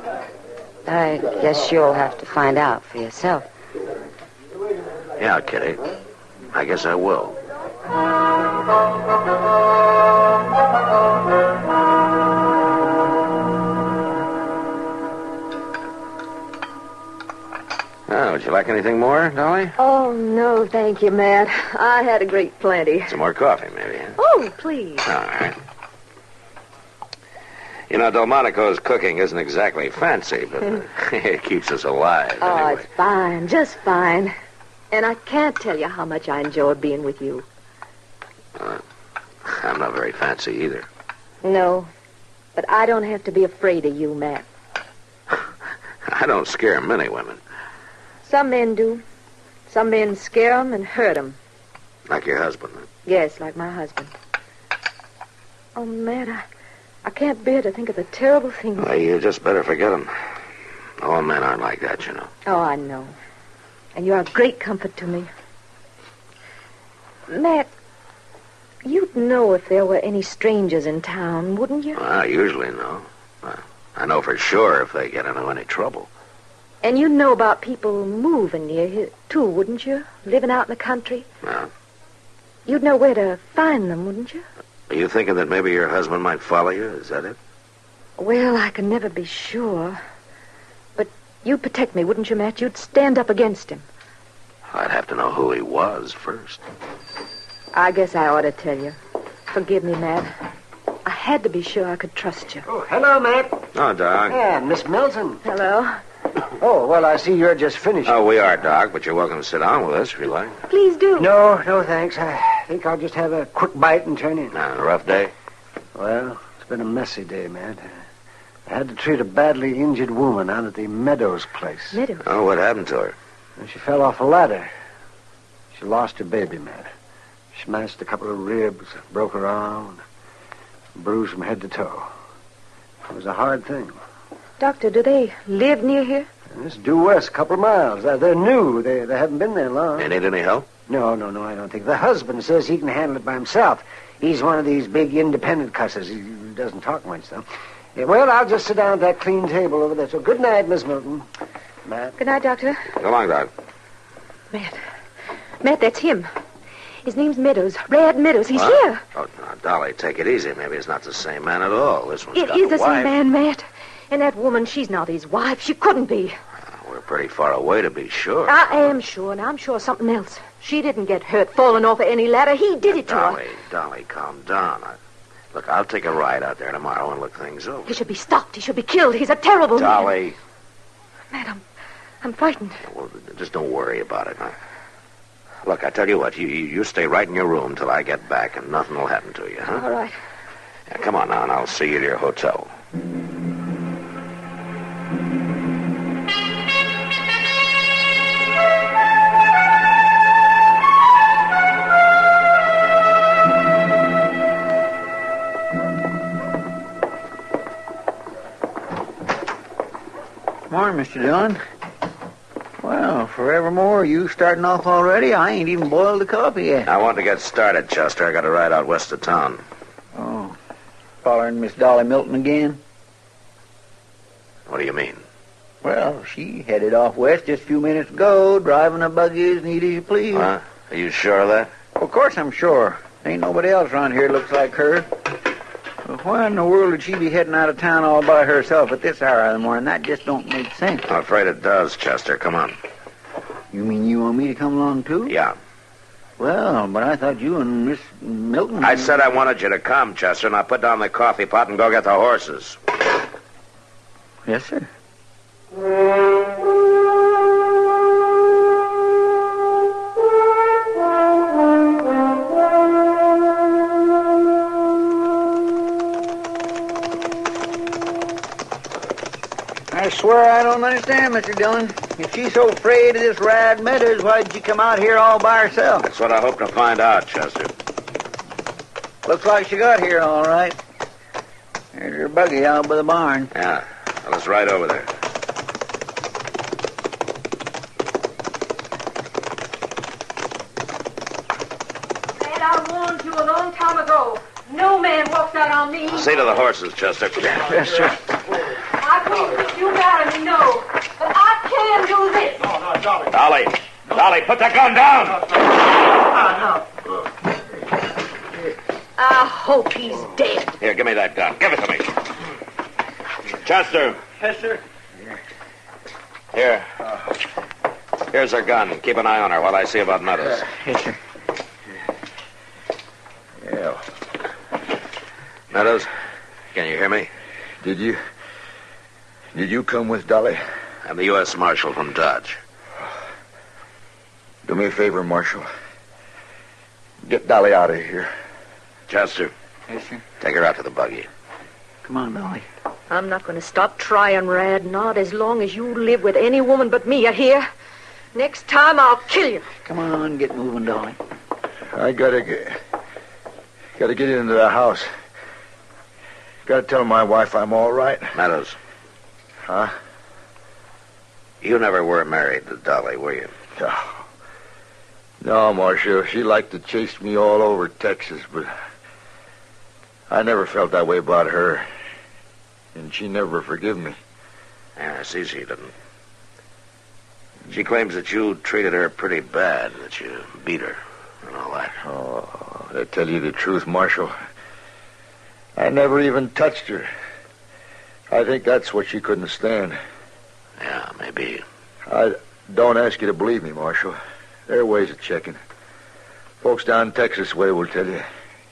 I guess you'll have to find out for yourself. Yeah, Kitty. I guess I will. Oh, would you like anything more, Dolly? Oh, no, thank you, Matt. I had a great plenty. Some more coffee, maybe. Oh, please. All right. You know, Delmonico's cooking isn't exactly fancy, but it keeps us alive. Oh, anyway. it's fine, just fine. And I can't tell you how much I enjoy being with you. I'm not very fancy either. No, but I don't have to be afraid of you, Matt. I don't scare many women. Some men do. Some men scare them and hurt them. Like your husband. Yes, like my husband. Oh, Matt, I can't bear to think of the terrible things. Well, you just better forget them. All men aren't like that, you know. Oh, I know. And you're a great comfort to me. Matt, you'd know if there were any strangers in town, wouldn't you? Well, I usually know. I know for sure if they get into any trouble. And you'd know about people moving near here, too, wouldn't you? Living out in the country. Yeah. You'd know where to find them, wouldn't you? Are you thinking that maybe your husband might follow you? Is that it? Well, I can never be sure. But you'd protect me, wouldn't you, Matt? You'd stand up against him. I'd have to know who he was first. I guess I ought to tell you. Forgive me, Matt. I had to be sure I could trust you. Oh, hello, Matt. Oh, Doc. Yeah, Miss Milton. Hello. Oh, well, I see you're just finished. Oh, we are, Doc, but you're welcome to sit down with us if you like. Please do. No, thanks. I think I'll just have a quick bite and turn in. A rough day? Well, it's been a messy day, Matt. I had to treat a badly injured woman out at the Meadows place. Meadows? Oh, what happened to her? She fell off a ladder. She lost her baby, Matt. Smashed a couple of ribs, broke her arm, bruised from head to toe. It was a hard thing. Doctor, do they live near here? It's due west, a couple of miles. They're new. They haven't been there long. They need any help? No, I don't think. The husband says he can handle it by himself. He's one of these big independent cusses. He doesn't talk much, though. Yeah, well, I'll just sit down at that clean table over there. So good night, Miss Milton. Matt. Good night, Doctor. Go along, Doc. Matt, that's him. His name's Meadows. Red Meadows. He's here. Oh, now, Dolly, take it easy. Maybe it's not the same man at all. This one's It got is a the wife. same man, Matt. And that woman, she's not his wife. She couldn't be. We're pretty far away to be sure. I am sure, and I'm sure something else. She didn't get hurt falling off of any ladder. He did it to her. Dolly, calm down. Look, I'll take a ride out there tomorrow and look things over. He should be stopped. He should be killed. He's a terrible man. Dolly. Madam, I'm frightened. Well, just don't worry about it, huh? Look, I tell you what, you stay right in your room till I get back, and nothing will happen to you, huh? All right. Yeah, come on now, and I'll see you to your hotel. Morning, Mr. Dillon. Well, forevermore, you starting off already? I ain't even boiled the coffee yet. I want to get started, Chester. I got to ride out west of town. Oh, following Miss Dolly Milton again? What do you mean? Well, she headed off west just a few minutes ago, driving a buggy as neat as you please. Huh? Are you sure of that? Of course I'm sure. Ain't nobody else around here looks like her. Well, why in the world would she be heading out of town all by herself at this hour of the morning? That just don't make sense. I'm afraid it does, Chester. Come on. You mean you want me to come along, too? Yeah. Well, but I thought you and Miss Milton... I said I wanted you to come, Chester. Now put down the coffee pot and go get the horses. Yes, sir. I swear I don't understand, Mr. Dillon. If she's so afraid of this Rad Meadows, why'd she come out here all by herself? That's what I hope to find out, Chester. Looks like she got here all right. There's her buggy out by the barn. Yeah. Well, let's ride over there. Dad, I warned you a long time ago. No man walks out on me. See to the horses, Chester. Yes, sir. I couldn't you marry me, no. But I can do this. No, Dolly. Dolly. Dolly, put the gun down. I hope he's dead. Here, give me that gun. Give it to me. Chester. Yes, sir. Here. Here's her gun. Keep an eye on her while I see about Meadows. Yes, sir. Yeah. Meadows, can you hear me? Did you come with Dolly? I'm the U.S. Marshal from Dodge. Do me a favor, Marshal. Get Dolly out of here. Chester. Yes, sir. Take her out to the buggy. Come on, Dolly. I'm not going to stop trying, Rad. Not as long as you live with any woman but me, you hear? Next time, I'll kill you. Come on, get moving, Dolly. I gotta get into the house. Gotta tell my wife I'm all right. Meadows. Huh? You never were married to Dolly, were you? No, Marshal. She liked to chase me all over Texas, but I never felt that way about her. And she never forgive me. Yeah, I see she didn't. She claims that you treated her pretty bad, that you beat her and all that. Oh, to tell you the truth, Marshal, I never even touched her. I think that's what she couldn't stand. Yeah, maybe. I don't ask you to believe me, Marshal. There are ways of checking. Folks down Texas way will tell you.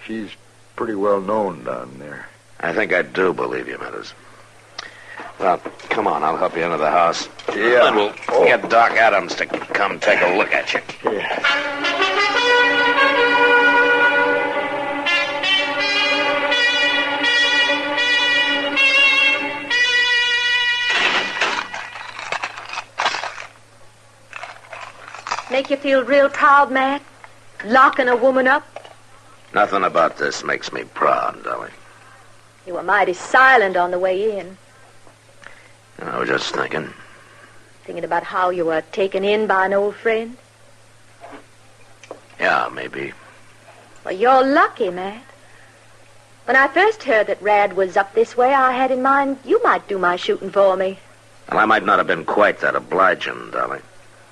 She's pretty well known down there. I think I do believe you, Meadows. Well, come on, I'll help you into the house. Yeah. Then we'll get Doc Adams to come take a look at you. Yeah. Make you feel real proud, Matt? Locking a woman up? Nothing about this makes me proud, Dolly. You were mighty silent on the way in. I was just thinking. Thinking about how you were taken in by an old friend? Yeah, maybe. Well, you're lucky, Matt. When I first heard that Rad was up this way, I had in mind you might do my shooting for me. Well, I might not have been quite that obliging, Dolly.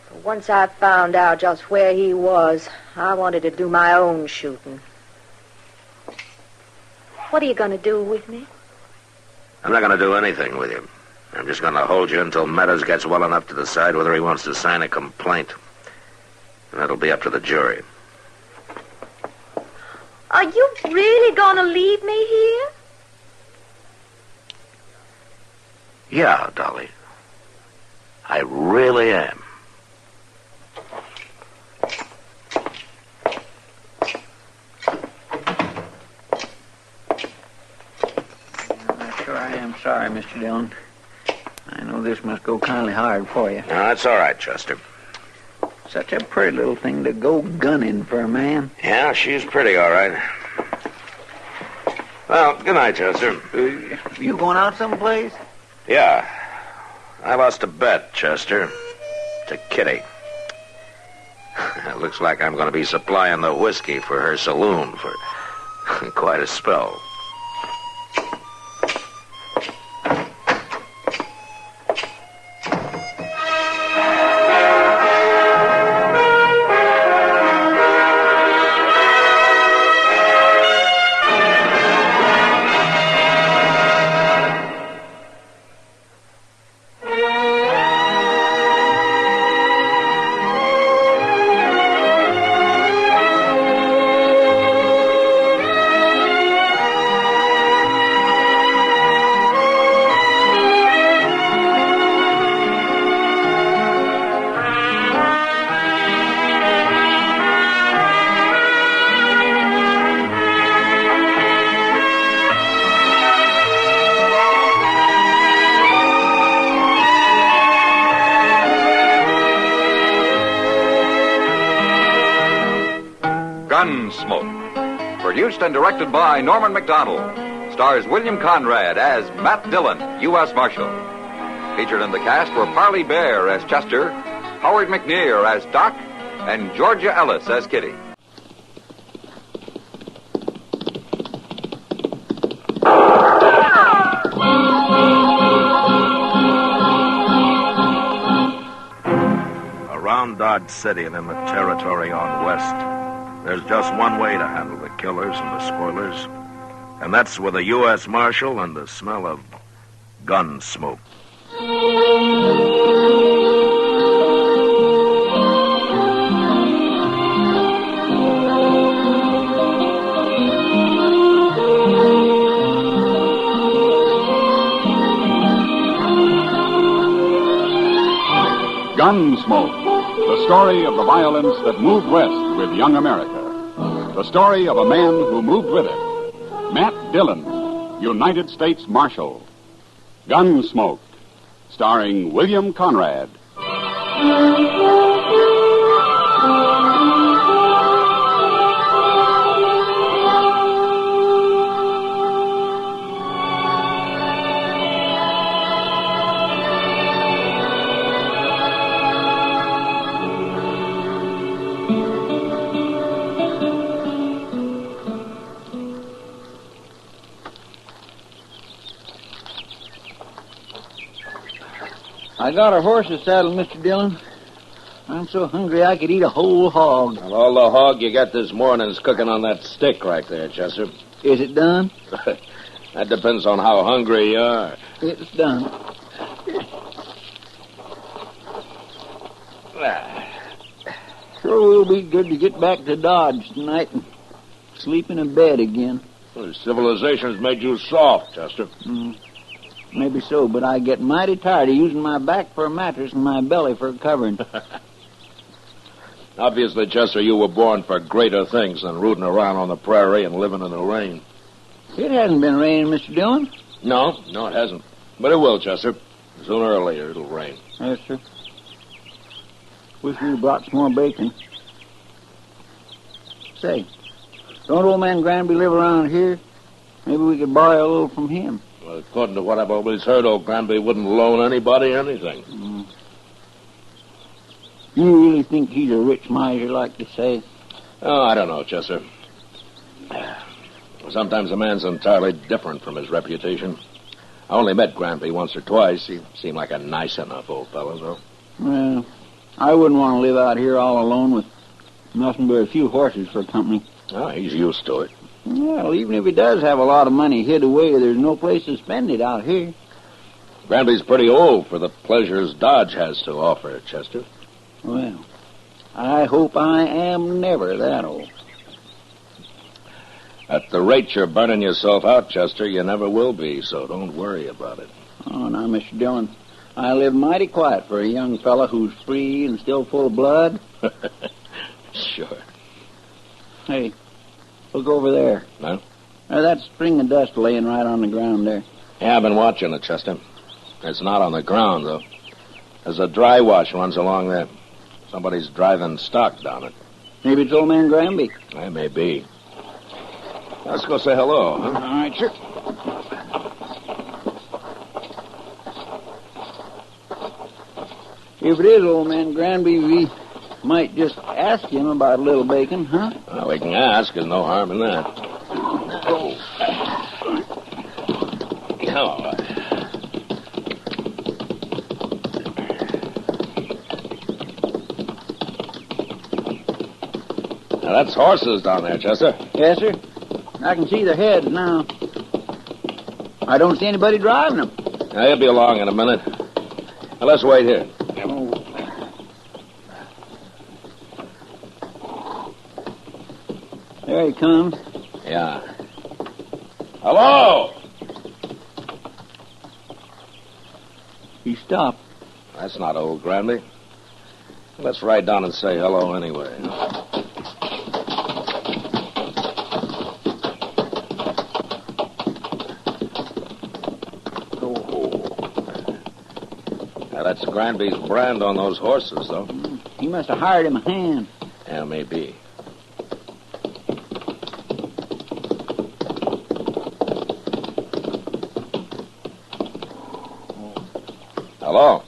But once I found out just where he was, I wanted to do my own shooting. What are you going to do with me? I'm not going to do anything with you. I'm just going to hold you until Meadows gets well enough to decide whether he wants to sign a complaint. And that'll be up to the jury. Are you really going to leave me here? Yeah, Dolly. I really am. Sure, I am sorry, Mr. Dillon. I know this must go kindly hard for you. No, that's all right, Chester. Such a pretty little thing to go gunning for a man. Yeah, she's pretty, all right. Well, good night, Chester. You going out someplace? Yeah. I lost a bet, Chester. To Kitty. It looks like I'm going to be supplying the whiskey for her saloon for quite a spell. Gunsmoke. Produced and directed by Norman McDonald. Stars William Conrad as Matt Dillon, U.S. Marshal. Featured in the cast were Parley Bear as Chester, Howard McNear as Doc, and Georgia Ellis as Kitty. Around Dodge City and in the territory on west, there's just one way to handle the killers and the spoilers, and that's with a U.S. Marshal and the smell of gun smoke. Gunsmoke, the story of the violence that moved west with young America. The story of a man who moved with it. Matt Dillon, United States Marshal. Gunsmoke, starring William Conrad. I got a horse's saddle, Mr. Dillon. I'm so hungry I could eat a whole hog. Well, all the hog you got this morning's cooking on that stick right there, Chester. Is it done? That depends on how hungry you are. It's done. Sure will be good to get back to Dodge tonight and sleep in a bed again. Well, civilization's made you soft, Chester. Maybe so, but I get mighty tired of using my back for a mattress and my belly for a covering. Obviously, Chester, you were born for greater things than rooting around on the prairie and living in the rain. It hasn't been raining, Mr. Dillon. No, it hasn't. But it will, Chester. Sooner or later, it'll rain. Yes, sir. Wish we'd brought some more bacon. Say, don't old man Granby live around here? Maybe we could borrow a little from him. Well, according to what I've always heard, old Granby wouldn't loan anybody anything. You really think he's a rich miser, like they say? Oh, I don't know, Chester. Sometimes a man's entirely different from his reputation. I only met Granby once or twice. He seemed like a nice enough old fellow, though. Well, I wouldn't want to live out here all alone with nothing but a few horses for company. Oh, he's used to it. Well, even if he does have a lot of money hid away, there's no place to spend it out here. Granby's pretty old for the pleasures Dodge has to offer, Chester. Well, I hope I am never that old. At the rate you're burning yourself out, Chester, you never will be, so don't worry about it. Oh, now, Mr. Dillon, I live mighty quiet for a young fella who's free and still full of blood. Sure. Hey, look over there. Huh? That string of dust laying right on the ground there. Yeah, I've been watching it, Chester. It's not on the ground, though. There's a dry wash runs along there. Somebody's driving stock down it. Maybe it's old man Granby. That may be. Let's go say hello, huh? All right, sure. If it is old man Granby, we might just ask him about a little bacon, huh? Well, we can ask. There's no harm in that. Oh. Oh. Now, that's horses down there, Chester. Yes, sir. I can see their heads now. I don't see anybody driving them. Now, he'll be along in a minute. Now, let's wait here. There he comes. Yeah. Hello! He stopped. That's not old Granby. Let's ride down and say hello anyway. Now, that's Granby's brand on those horses, though. He must have hired him a hand. Yeah, maybe. Hello?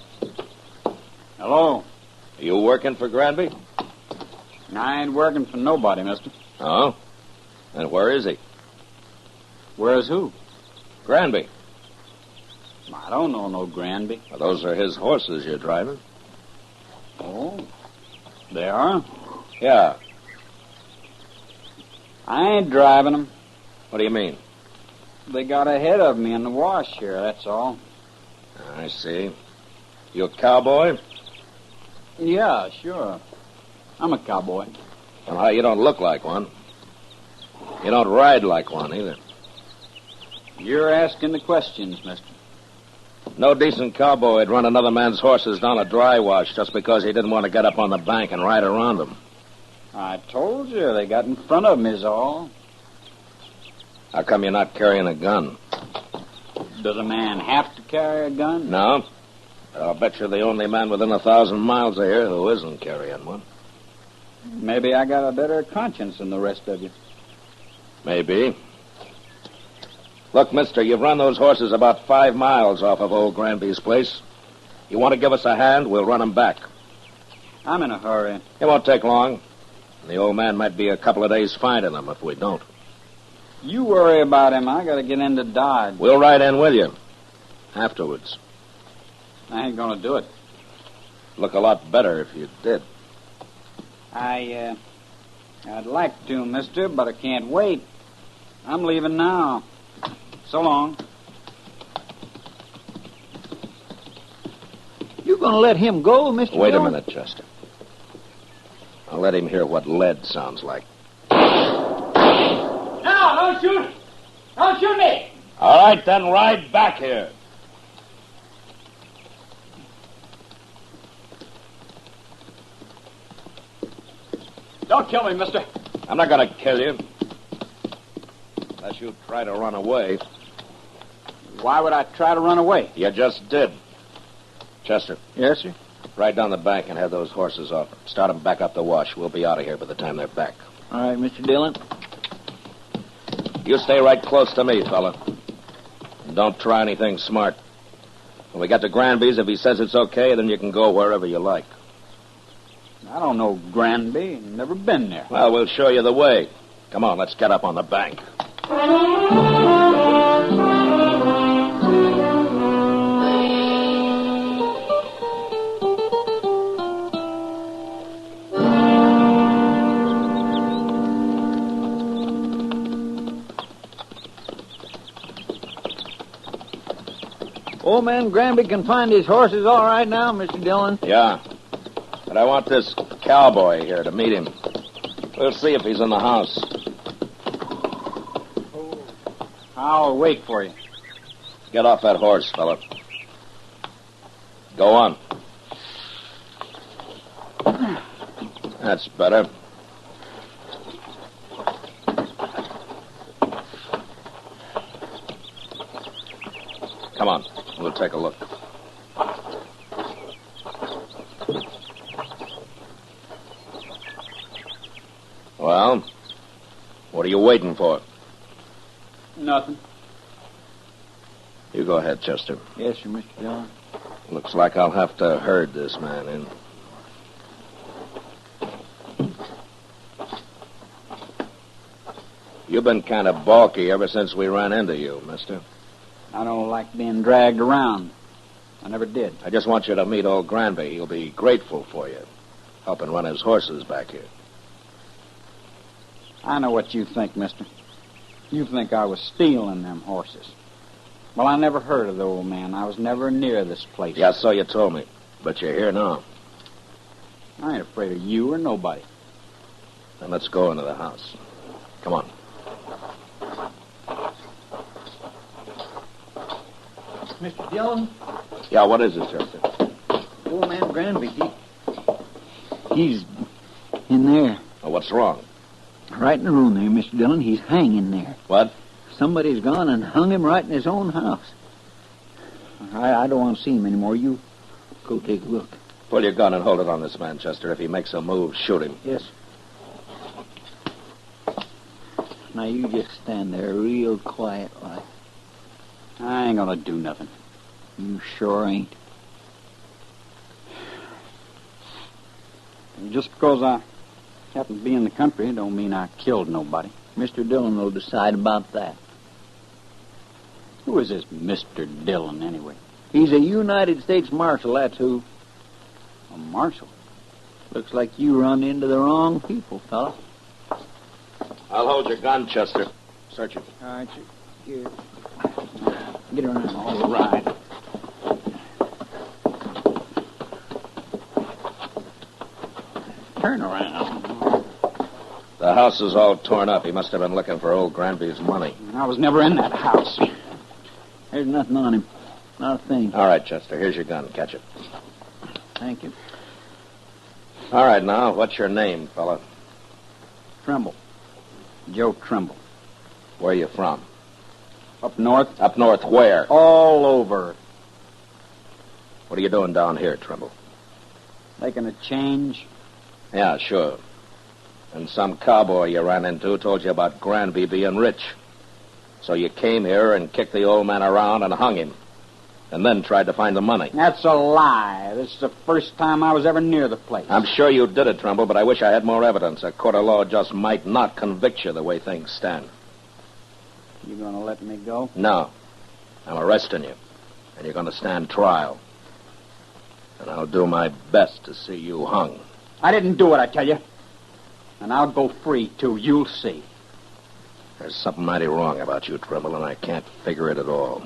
Hello? Are you working for Granby? I ain't working for nobody, mister. Oh? And where is he? Where's who? Granby. I don't know no Granby. Well, those are his horses you're driving. Oh, they are? Yeah. I ain't driving them. What do you mean? They got ahead of me in the wash here, that's all. I see. You a cowboy? Yeah, sure. I'm a cowboy. Well, you don't look like one. You don't ride like one, either. You're asking the questions, mister. No decent cowboy would run another man's horses down a dry wash just because he didn't want to get up on the bank and ride around them. I told you, they got in front of me is all. How come you're not carrying a gun? Does a man have to carry a gun? No. But I'll bet you're the only man within 1,000 miles of here who isn't carrying one. Maybe I got a better conscience than the rest of you. Maybe. Look, mister, you've run those horses about 5 miles off of old Granby's place. You want to give us a hand, we'll run them back. I'm in a hurry. It won't take long. The old man might be a couple of days finding them if we don't. You worry about him. I got to get into Dodge. We'll ride in with you. Afterwards. I ain't going to do it. Look a lot better if you did. I'd like to, mister, but I can't wait. I'm leaving now. So long. You going to let him go, Mr. Wait Bill? a minute, Chester. I'll let him hear what lead sounds like. No, don't shoot. Don't shoot me. All right, then ride back here. Don't kill me, mister. I'm not going to kill you. Unless you try to run away. Why would I try to run away? You just did. Chester. Yes, sir? Ride down the bank and have those horses off. Start them back up the wash. We'll be out of here by the time they're back. All right, Mr. Dillon. You stay right close to me, fella. And don't try anything smart. When we get to Granby's, if he says it's okay, then you can go wherever you like. I don't know Granby. Never been there. Well, we'll show you the way. Come on, let's get up on the bank. Old man Granby can find his horses all right now, Mr. Dillon. Yeah. But I want this cowboy here to meet him. We'll see if he's in the house. I'll wait for you. Get off that horse, fella. Go on. That's better. Come on. We'll take a look. Well, what are you waiting for? Nothing. You go ahead, Chester. Yes, sir, Mr. Dillon. Looks like I'll have to herd this man in. You've been kind of balky ever since we ran into you, mister. I don't like being dragged around. I never did. I just want you to meet old Granby. He'll be grateful for you, helping run his horses back here. I know what you think, mister. You think I was stealing them horses. Well, I never heard of the old man. I was never near this place. Yeah, so you told me. But you're here now. I ain't afraid of you or nobody. Then let's go into the house. Come on. Mr. Dillon? Yeah, what is it, Chester? Old man Granby, he's in there. Oh, what's wrong? Right in the room there, Mr. Dillon. He's hanging there. What? Somebody's gone and hung him right in his own house. I don't want to see him anymore. You go take a look. Pull your gun and hold it on this man, Chester. If he makes a move, shoot him. Yes. Now, you just stand there real quiet like. I ain't gonna do nothing. You sure ain't. And just because I happen to be in the country don't mean I killed nobody. Mr. Dillon will decide about that. Who is this Mr. Dillon, anyway? He's a United States Marshal, that's who. A marshal? Looks like you run into the wrong people, fella. I'll hold your gun, Chester. Search it. All right, here. Get around. All right. Turn around. The house is all torn up. He must have been looking for old Granby's money. I was never in that house. There's nothing on him. Not a thing. All right, Chester. Here's your gun. Catch it. Thank you. All right, now, what's your name, fella? Trimble. Joe Trimble. Where are you from? Up north. Up north where? All over. What are you doing down here, Trimble? Making a change. Yeah, sure. And some cowboy you ran into told you about Granby being rich. So you came here and kicked the old man around and hung him. And then tried to find the money. That's a lie. This is the first time I was ever near the place. I'm sure you did it, Trimble, but I wish I had more evidence. A court of law just might not convict you the way things stand. You gonna let me go? No. I'm arresting you. And you're gonna stand trial. And I'll do my best to see you hung. I didn't do it, I tell you. And I'll go free, too. You'll see. There's something mighty wrong about you, Trimble, and I can't figure it at all.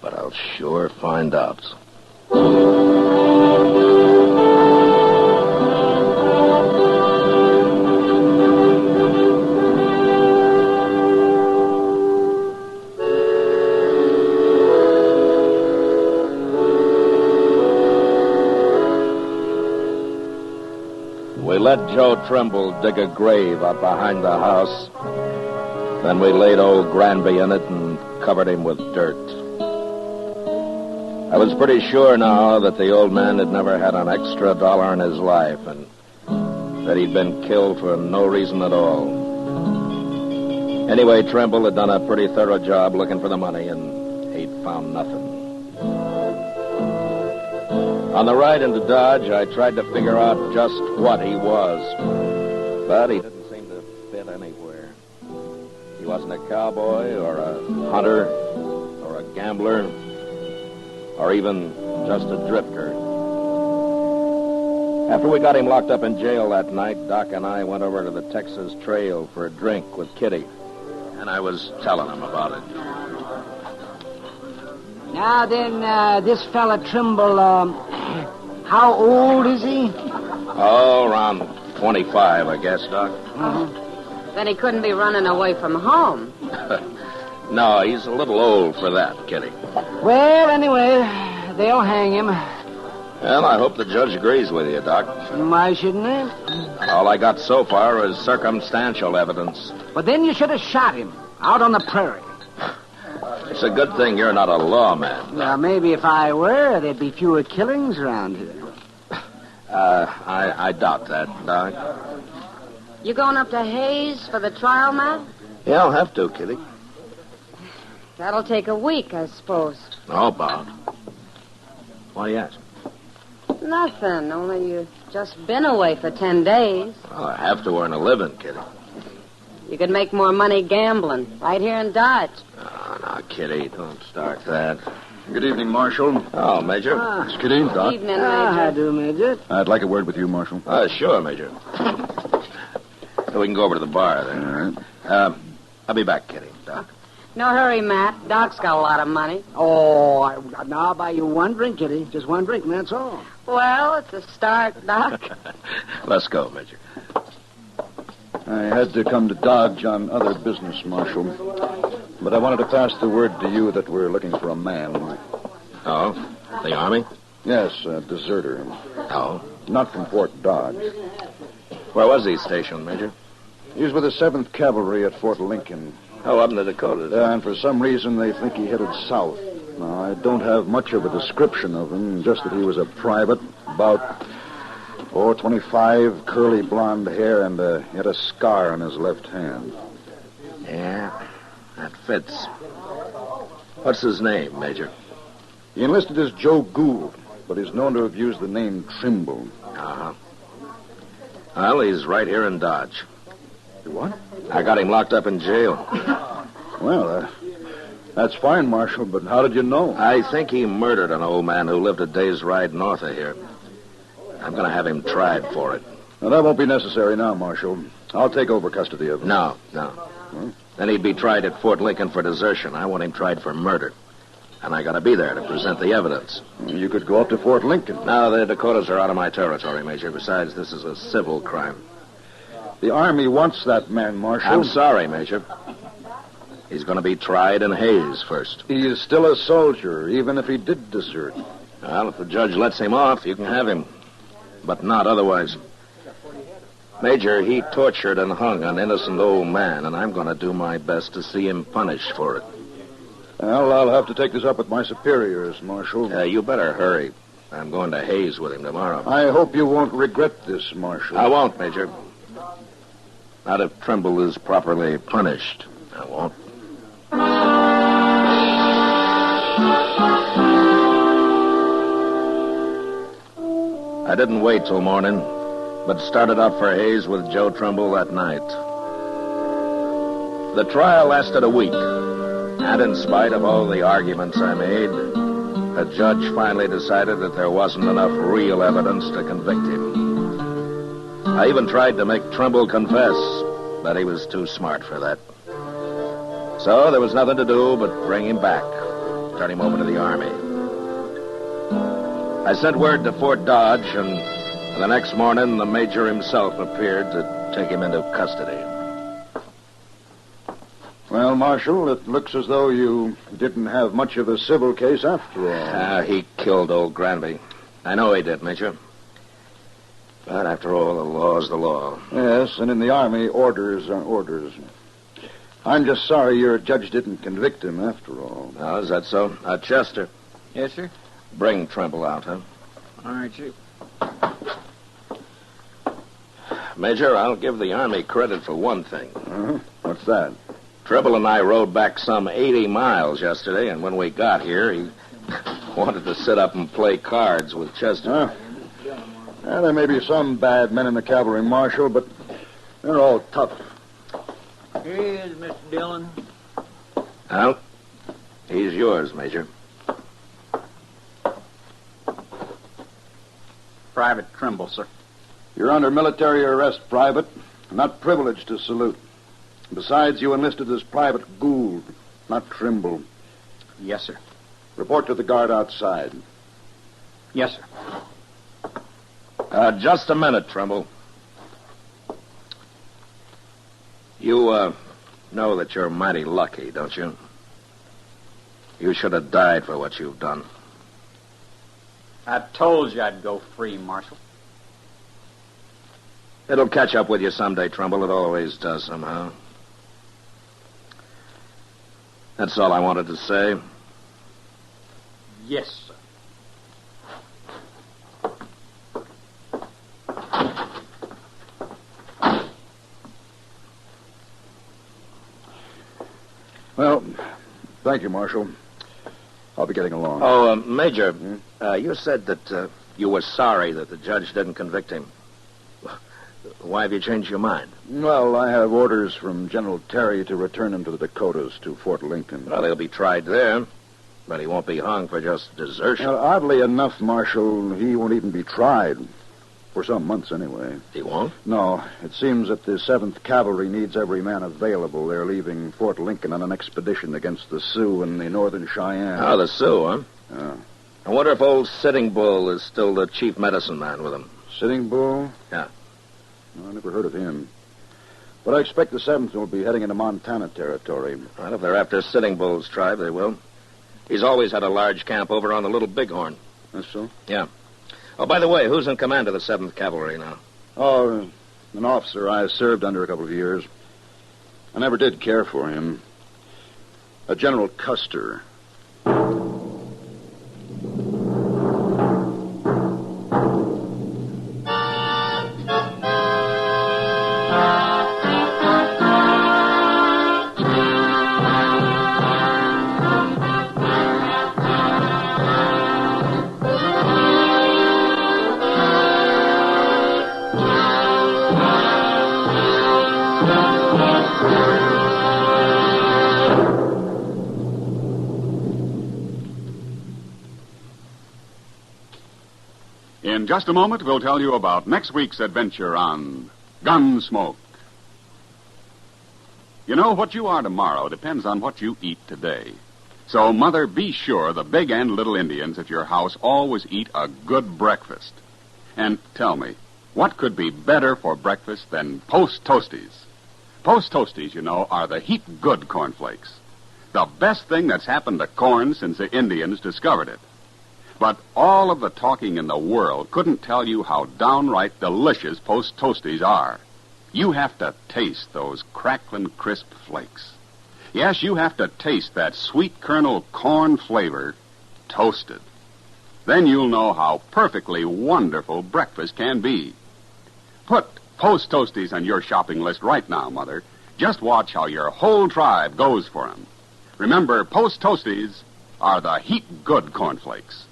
But I'll sure find out. We let Joe Trimble dig a grave out behind the house. Then we laid old Granby in it and covered him with dirt. I was pretty sure now that the old man had never had an extra dollar in his life and that he'd been killed for no reason at all. Anyway, Trimble had done a pretty thorough job looking for the money, and he'd found nothing. On the ride into Dodge, I tried to figure out just what he was, but he didn't seem to fit anywhere. He wasn't a cowboy or a hunter or a gambler or even just a drifter. After we got him locked up in jail that night, Doc and I went over to the Texas Trail for a drink with Kitty, and I was telling him about it. Now then, this fella Trimble, how old is he? Oh, around 25, I guess, Doc. Then he couldn't be running away from home. No, he's a little old for that, Kitty. Well, anyway, they'll hang him. Well, I hope the judge agrees with you, Doc. Why shouldn't they? All I got so far is circumstantial evidence. But then you should have shot him out on the prairie. It's a good thing you're not a lawman. Well, maybe if I were, there'd be fewer killings around here. I doubt that, Doc. You going up to Hayes for the trial, Matt? Yeah, I'll have to, Kitty. That'll take a week, I suppose. Oh, Bob. Why do you ask? Nothing, only you've just been away for 10 days. Well, I have to earn a living, Kitty. You could make more money gambling right here in Dodge. Oh, no, Kitty, don't start that. Good evening, Marshal. Oh, Major. Miss Kitty, Doc. Evening, Major. How do, Major? I'd like a word with you, Marshal. Sure, Major. We can go over to the bar then. All right. I'll be back, Kitty. Doc. No hurry, Matt. Doc's got a lot of money. Oh, now I'll buy you one drink, Kitty. Just one drink, and that's all. Well, it's a start, Doc. Let's go, Major. I had to come to Dodge on other business, Marshal. But I wanted to pass the word to you that we're looking for a man. Oh? The Army? Yes, a deserter. Oh? Not from Fort Dodge. Where was he stationed, Major? He was with the 7th Cavalry at Fort Lincoln. Oh, up in the Dakotas. And for some reason, they think he headed south. Now, I don't have much of a description of him, just that he was a private, about 4'25", curly blonde hair, and he had a scar on his left hand. Yeah, that fits. What's his name, Major? He enlisted as Joe Gould, but he's known to have used the name Trimble. Uh-huh. Well, he's right here in Dodge. What? I got him locked up in jail. Well, that's fine, Marshal, but how did you know? I think he murdered an old man who lived a day's ride north of here. I'm going to have him tried for it. Now, that won't be necessary now, Marshal. I'll take over custody of him. No. Huh? Then he'd be tried at Fort Lincoln for desertion. I want him tried for murder. And I got to be there to present the evidence. You could go up to Fort Lincoln. No, the Dakotas are out of my territory, Major. Besides, this is a civil crime. The Army wants that man, Marshal. I'm sorry, Major. He's going to be tried in Hayes first. He is still a soldier, even if he did desert. Well, if the judge lets him off, you can have him. But not otherwise. Major, he tortured and hung an innocent old man, and I'm going to do my best to see him punished for it. Well, I'll have to take this up with my superiors, Marshal. You better hurry. I'm going to Hayes with him tomorrow. I hope you won't regret this, Marshal. I won't, Major. Not if Trimble is properly punished. I won't. I didn't wait till morning, but started out for Hayes with Joe Trimble that night. The trial lasted a week, and in spite of all the arguments I made, the judge finally decided that there wasn't enough real evidence to convict him. I even tried to make Trimble confess, but he was too smart for that. So there was nothing to do but bring him back, turn him over to the Army. I sent word to Fort Dodge, and the next morning the Major himself appeared to take him into custody. Well, Marshal, it looks as though you didn't have much of a civil case after all. He killed old Granby. I know he did, Major. But after all, the law's the law. Yes, and in the Army, orders are orders. I'm just sorry your judge didn't convict him after all. Oh, is that so? Chester. Yes, sir? Bring Trimble out, huh? All right, Chief. Major, I'll give the Army credit for one thing. Uh-huh. What's that? Trimble and I rode back some 80 miles yesterday, and when we got here, he wanted to sit up and play cards with Chester. Well, there may be some bad men in the cavalry, Marshal, but they're all tough. Here he is, Mr. Dillon. Well, he's yours, Major. Private Trimble, sir. You're under military arrest, Private. Not privileged to salute. Besides, you enlisted as Private Gould, not Trimble. Yes, sir. Report to the guard outside. Yes, sir. Just a minute, Trimble. You, know that you're mighty lucky, don't you? You should have died for what you've done. I told you I'd go free, Marshal. It'll catch up with you someday, Trumbull. It always does somehow. That's all I wanted to say. Yes, sir. Well, thank you, Marshal. I'll be getting along. Oh, Major, you said that you were sorry that the judge didn't convict him. Why have you changed your mind? Well, I have orders from General Terry to return him to the Dakotas, to Fort Lincoln. Well, he'll be tried there, but he won't be hung for just desertion. Well, oddly enough, Marshal, he won't even be tried. For some months, anyway. He won't? No. It seems that the 7th Cavalry needs every man available. They're leaving Fort Lincoln on an expedition against the Sioux and the Northern Cheyenne. Oh, the Sioux, huh? Yeah. I wonder if old Sitting Bull is still the chief medicine man with them. Sitting Bull? Yeah. No, I never heard of him. But I expect the 7th will be heading into Montana territory. Well, if they're after Sitting Bull's tribe, they will. He's always had a large camp over on the Little Bighorn. That's so? Yeah. Oh, by the way, who's in command of the 7th Cavalry now? Oh, an officer I served under a couple of years. I never did care for him. A General Custer. In just a moment, we'll tell you about next week's adventure on Gunsmoke. You know, what you are tomorrow depends on what you eat today. So, Mother, be sure the big and little Indians at your house always eat a good breakfast. And tell me, what could be better for breakfast than Post Toasties? Post Toasties, you know, are the heap good cornflakes. The best thing that's happened to corn since the Indians discovered it. But all of the talking in the world couldn't tell you how downright delicious Post Toasties are. You have to taste those crackling, crisp flakes. Yes, you have to taste that sweet kernel corn flavor toasted. Then you'll know how perfectly wonderful breakfast can be. Put Post Toasties on your shopping list right now, Mother. Just watch how your whole tribe goes for them. Remember, Post Toasties are the heap good cornflakes.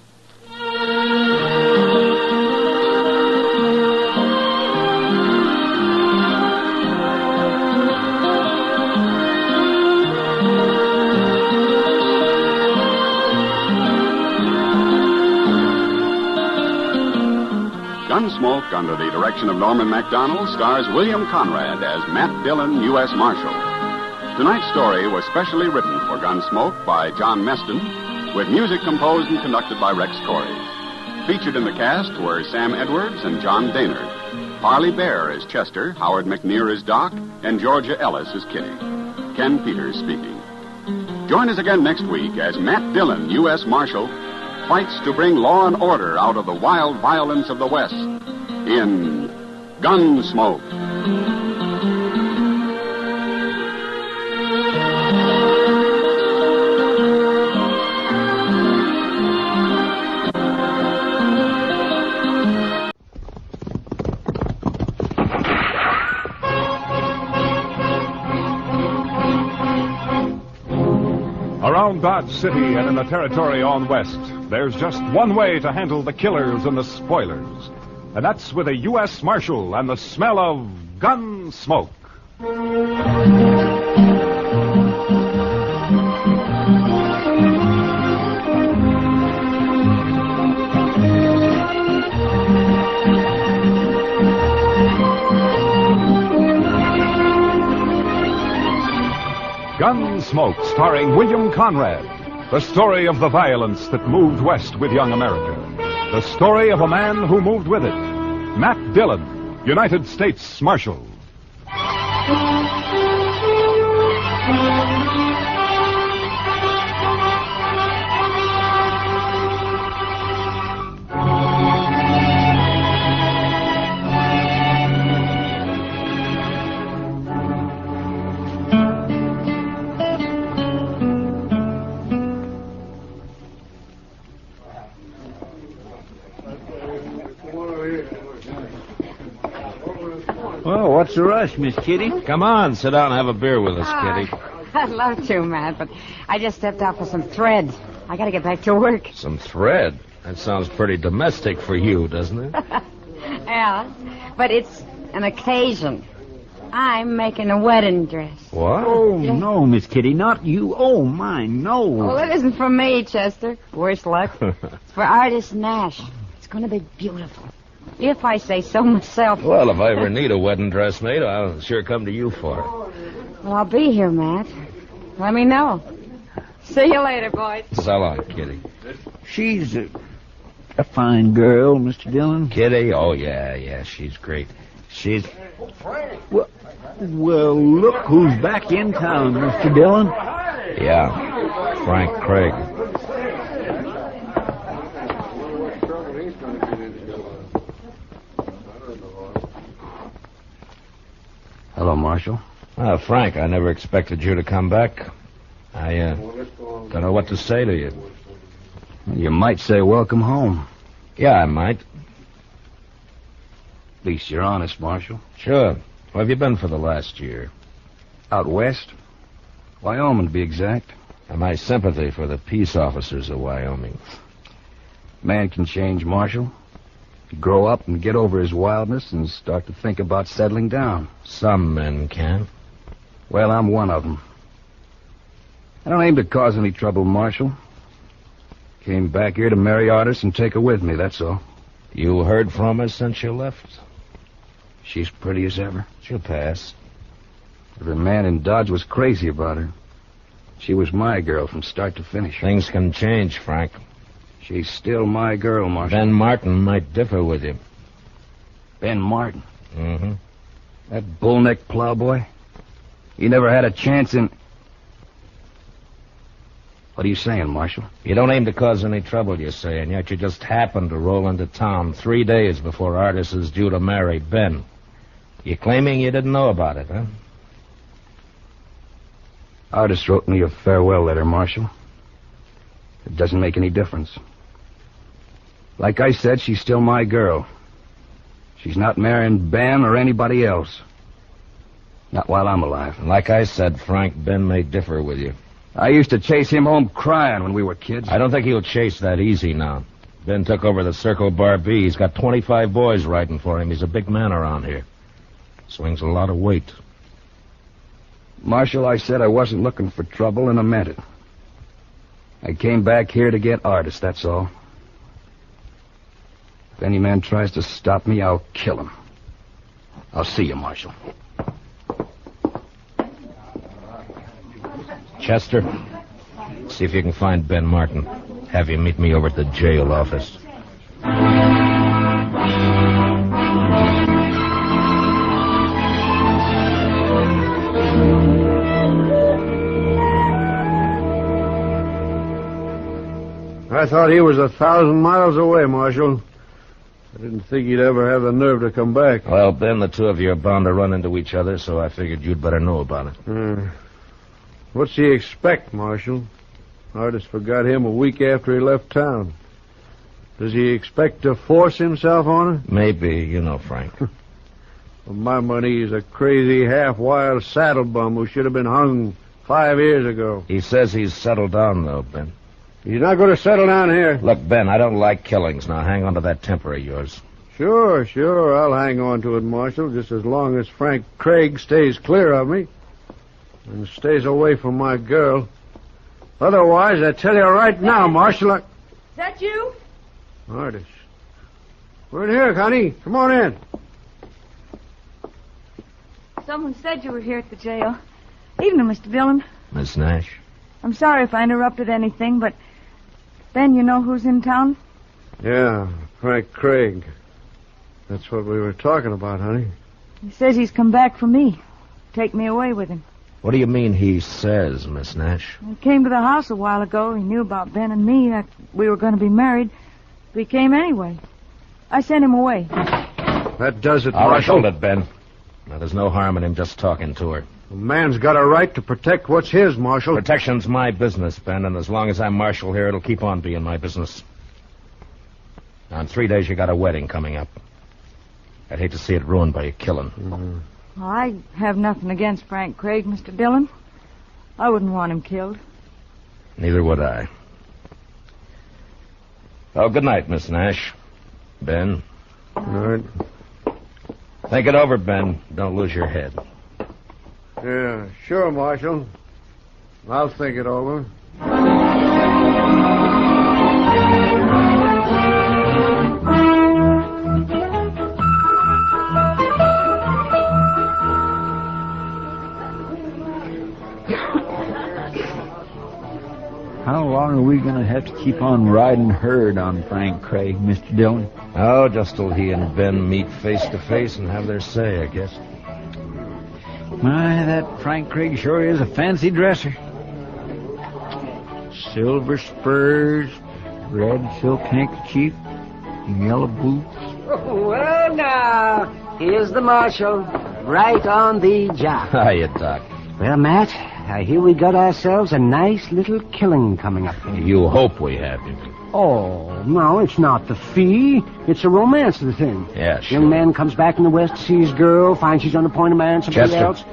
Gunsmoke, under the direction of Norman MacDonald, stars William Conrad as Matt Dillon, U.S. Marshal. Tonight's story was specially written for Gunsmoke by John Meston, with music composed and conducted by Rex Corey. Featured in the cast were Sam Edwards and John Daynard. Parley Bear as Chester, Howard McNear as Doc, and Georgia Ellis as Kitty. Ken Peters speaking. Join us again next week as Matt Dillon, U.S. Marshal, fights to bring law and order out of the wild violence of the West in Gunsmoke. Around Dodge City and in the territory on west, there's just one way to handle the killers and the spoilers. And that's with a U.S. Marshal and the smell of gun smoke. Gunsmoke, starring William Conrad. The story of the violence that moved west with young America. The story of a man who moved with it. Matt Dillon, United States Marshal. Well, what's the rush, Miss Kitty? Come on, sit down and have a beer with us, Kitty. I'd love to, Matt, but I just stepped out for some thread. I gotta get back to work. Some thread? That sounds pretty domestic for you, doesn't it? Yeah, but it's an occasion. I'm making a wedding dress. What? Oh, no, Miss Kitty, not you. Oh, my, no. Well, it isn't for me, Chester. Worse luck. It's for artist Nash. It's going to be beautiful. If I say so myself. Well, if I ever need a wedding dress made, I'll sure come to you for it. Well, I'll be here, Matt. Let me know. See you later, boys. So long, Kitty. She's a fine girl, Mr. Dillon. Kitty? Oh, yeah, she's great. She's... Well, look who's back in town, Mr. Dillon. Yeah, Frank Craig. Hello, Marshal. Frank, I never expected you to come back. I don't know what to say to you. You might say welcome home. Yeah, I might. At least you're honest, Marshal. Sure. Where have you been for the last year? Out west. Wyoming, to be exact. And my sympathy for the peace officers of Wyoming. Man can change, Marshal. Grow up and get over his wildness and start to think about settling down. Some men can. Well, I'm one of them. I don't aim to cause any trouble, Marshal. Came back here to marry Artis and take her with me, that's all. You heard from her since you left? She's pretty as ever. She'll pass. Every man in Dodge was crazy about her. She was my girl from start to finish. Things can change, Frank. She's still my girl, Marshal. Ben Martin might differ with you. Ben Martin? Mm-hmm. That bullneck plowboy? He never had a chance in... What are you saying, Marshal? You don't aim to cause any trouble, you say, and yet you just happened to roll into town 3 days before Artis is due to marry Ben. You claiming you didn't know about it, huh? Artis wrote me a farewell letter, Marshal. It doesn't make any difference. Like I said, she's still my girl. She's not marrying Ben or anybody else. Not while I'm alive. And like I said, Frank, Ben may differ with you. I used to chase him home crying when we were kids. I don't think he'll chase that easy now. Ben took over the Circle Bar B. He's got 25 boys riding for him. He's a big man around here. Swings a lot of weight. Marshal, I said I wasn't looking for trouble, and I meant it. I came back here to get Artis, that's all. If any man tries to stop me, I'll kill him. I'll see you, Marshal. Chester, see if you can find Ben Martin. Have you meet me over at the jail office. I thought he was 1,000 miles away, Marshal. I didn't think he'd ever have the nerve to come back. Well, Ben, the two of you are bound to run into each other, so I figured you'd better know about it. What's he expect, Marshal? Artis forgot him a week after he left town. Does he expect to force himself on her? Maybe, you know, Frank. For my money, he's a crazy, half-wild saddle bum who should have been hung 5 years ago. He says he's settled down, though, Ben. He's not going to settle down here. Look, Ben, I don't like killings. Now, hang on to that temper of yours. Sure. I'll hang on to it, Marshal, just as long as Frank Craig stays clear of me and stays away from my girl. Otherwise, I tell you right now, Marshal, Is that you? Artis. We're in here, honey. Come on in. Someone said you were here at the jail. Evening, Mr. Dillon. Miss Nash? I'm sorry if I interrupted anything, but... Ben, you know who's in town? Yeah, Frank Craig. That's what we were talking about, honey. He says he's come back for me. Take me away with him. What do you mean he says, Miss Nash? He came to the house a while ago. He knew about Ben and me, that we were going to be married. But he came anyway. I sent him away. That does it, All right, Marshal. hold it, Ben. Now, there's no harm in him just talking to her. A man's got a right to protect what's his, Marshal. Protection's my business, Ben, and as long as I'm Marshal here, it'll keep on being my business. Now, in 3 days, you got a wedding coming up. I'd hate to see it ruined by a killing. Mm-hmm. Well, I have nothing against Frank Craig, Mr. Dillon. I wouldn't want him killed. Neither would I. Oh, good night, Miss Nash. Ben. All right. Think it over, Ben. Don't lose your head. Yeah, sure, Marshal. I'll think it over. How long are we going to have to keep on riding herd on Frank Craig, Mr. Dillon? Oh, just till he and Ben meet face to face and have their say, I guess. My, that Frank Craig sure is a fancy dresser. Silver spurs, red silk handkerchief, yellow boots. Well, now, here's the marshal, right on the job. Hiya, Doc. Well, Matt, I hear we got ourselves a nice little killing coming up. You hope we have, you mean? Oh, no, it's not the fee. It's the romance of the thing. Yeah, sure. Young man comes back in the West, sees girl, finds she's on the point of marrying somebody Chester. else.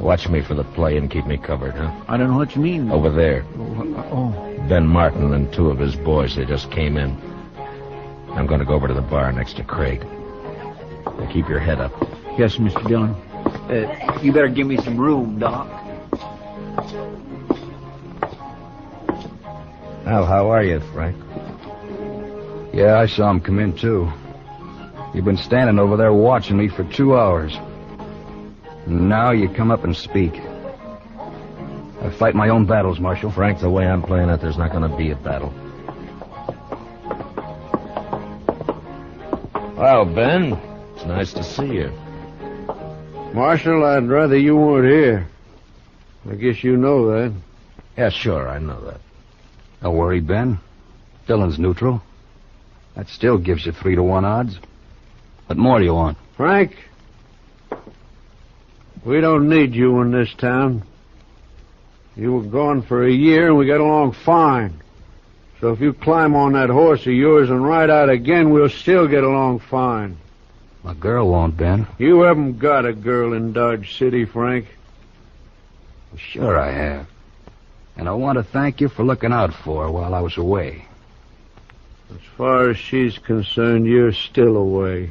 Watch me for the play and keep me covered, huh? I don't know what you mean. Over there. Oh. Ben Martin and two of his boys, they just came in. I'm going to go over to the bar next to Craig. Now keep your head up. Yes, Mr. Dillon. You better give me some room, Doc. Well, how are you, Frank? Yeah, I saw him come in, too. You've been standing over there watching me for 2 hours. Now you come up and speak. I fight my own battles, Marshal. Frank, the way I'm playing it, there's not going to be a battle. Well, Ben, it's nice to see you. Marshal, I'd rather you weren't here. I guess you know that. Yeah, sure, I know that. Don't worry, Ben. Dillon's neutral. That still gives you 3-1 odds. What more do you want? Frank, we don't need you in this town. You were gone for a year and we got along fine. So if you climb on that horse of yours and ride out again, we'll still get along fine. My girl won't, Ben. You haven't got a girl in Dodge City, Frank. Sure I have. And I want to thank you for looking out for her while I was away. As far as she's concerned, you're still away.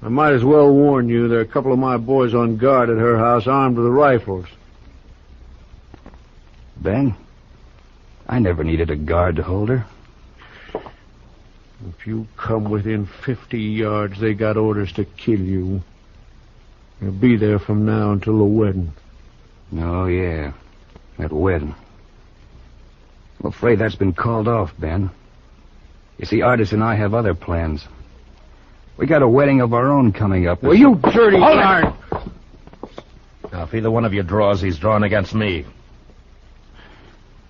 I might as well warn you, there are a couple of my boys on guard at her house armed with rifles. Ben, I never needed a guard to hold her. If you come within 50 yards, they got orders to kill you. You'll be there from now until the wedding. Oh, yeah. That wedding. I'm afraid that's been called off, Ben. You see, Artis and I have other plans. We got a wedding of our own coming up. Well, you dirty darn! Now, if either one of you draws, he's drawing against me.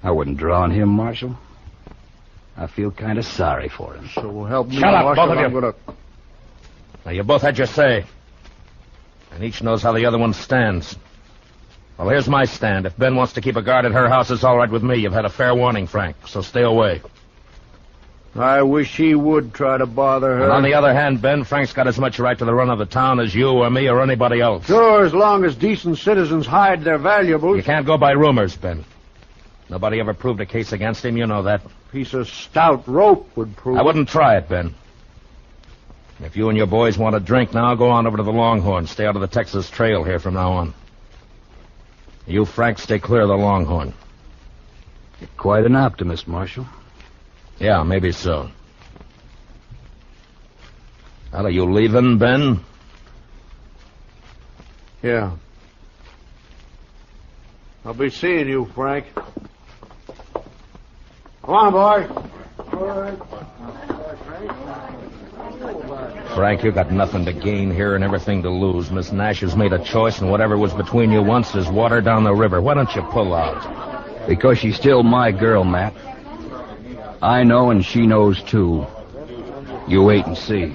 I wouldn't draw on him, Marshal. I feel kind of sorry for him. So help me, Shut up, Marshal, both of you. I'm gonna... Now, you both had your say. And each knows how the other one stands. Well, here's my stand. If Ben wants to keep a guard at her house, it's all right with me. You've had a fair warning, Frank, so stay away. I wish he would try to bother her. And on the other hand, Ben, Frank's got as much right to the run of the town as you or me or anybody else. Sure, as long as decent citizens hide their valuables. You can't go by rumors, Ben. Nobody ever proved a case against him, you know that. Piece of stout rope would prove I wouldn't try it, Ben. If you and your boys want a drink now, go on over to the Longhorn. Stay out of the Texas Trail here from now on. You, Frank, stay clear of the Longhorn. You're quite an optimist, Marshal. Yeah, maybe so. Well, are you leaving, Ben? Yeah. I'll be seeing you, Frank. Come on, boy. All right. Frank, you got nothing to gain here and everything to lose. Miss Nash has made a choice, and whatever was between you once is water down the river. Why don't you pull out? Because she's still my girl, Matt. I know, and she knows, too. You wait and see.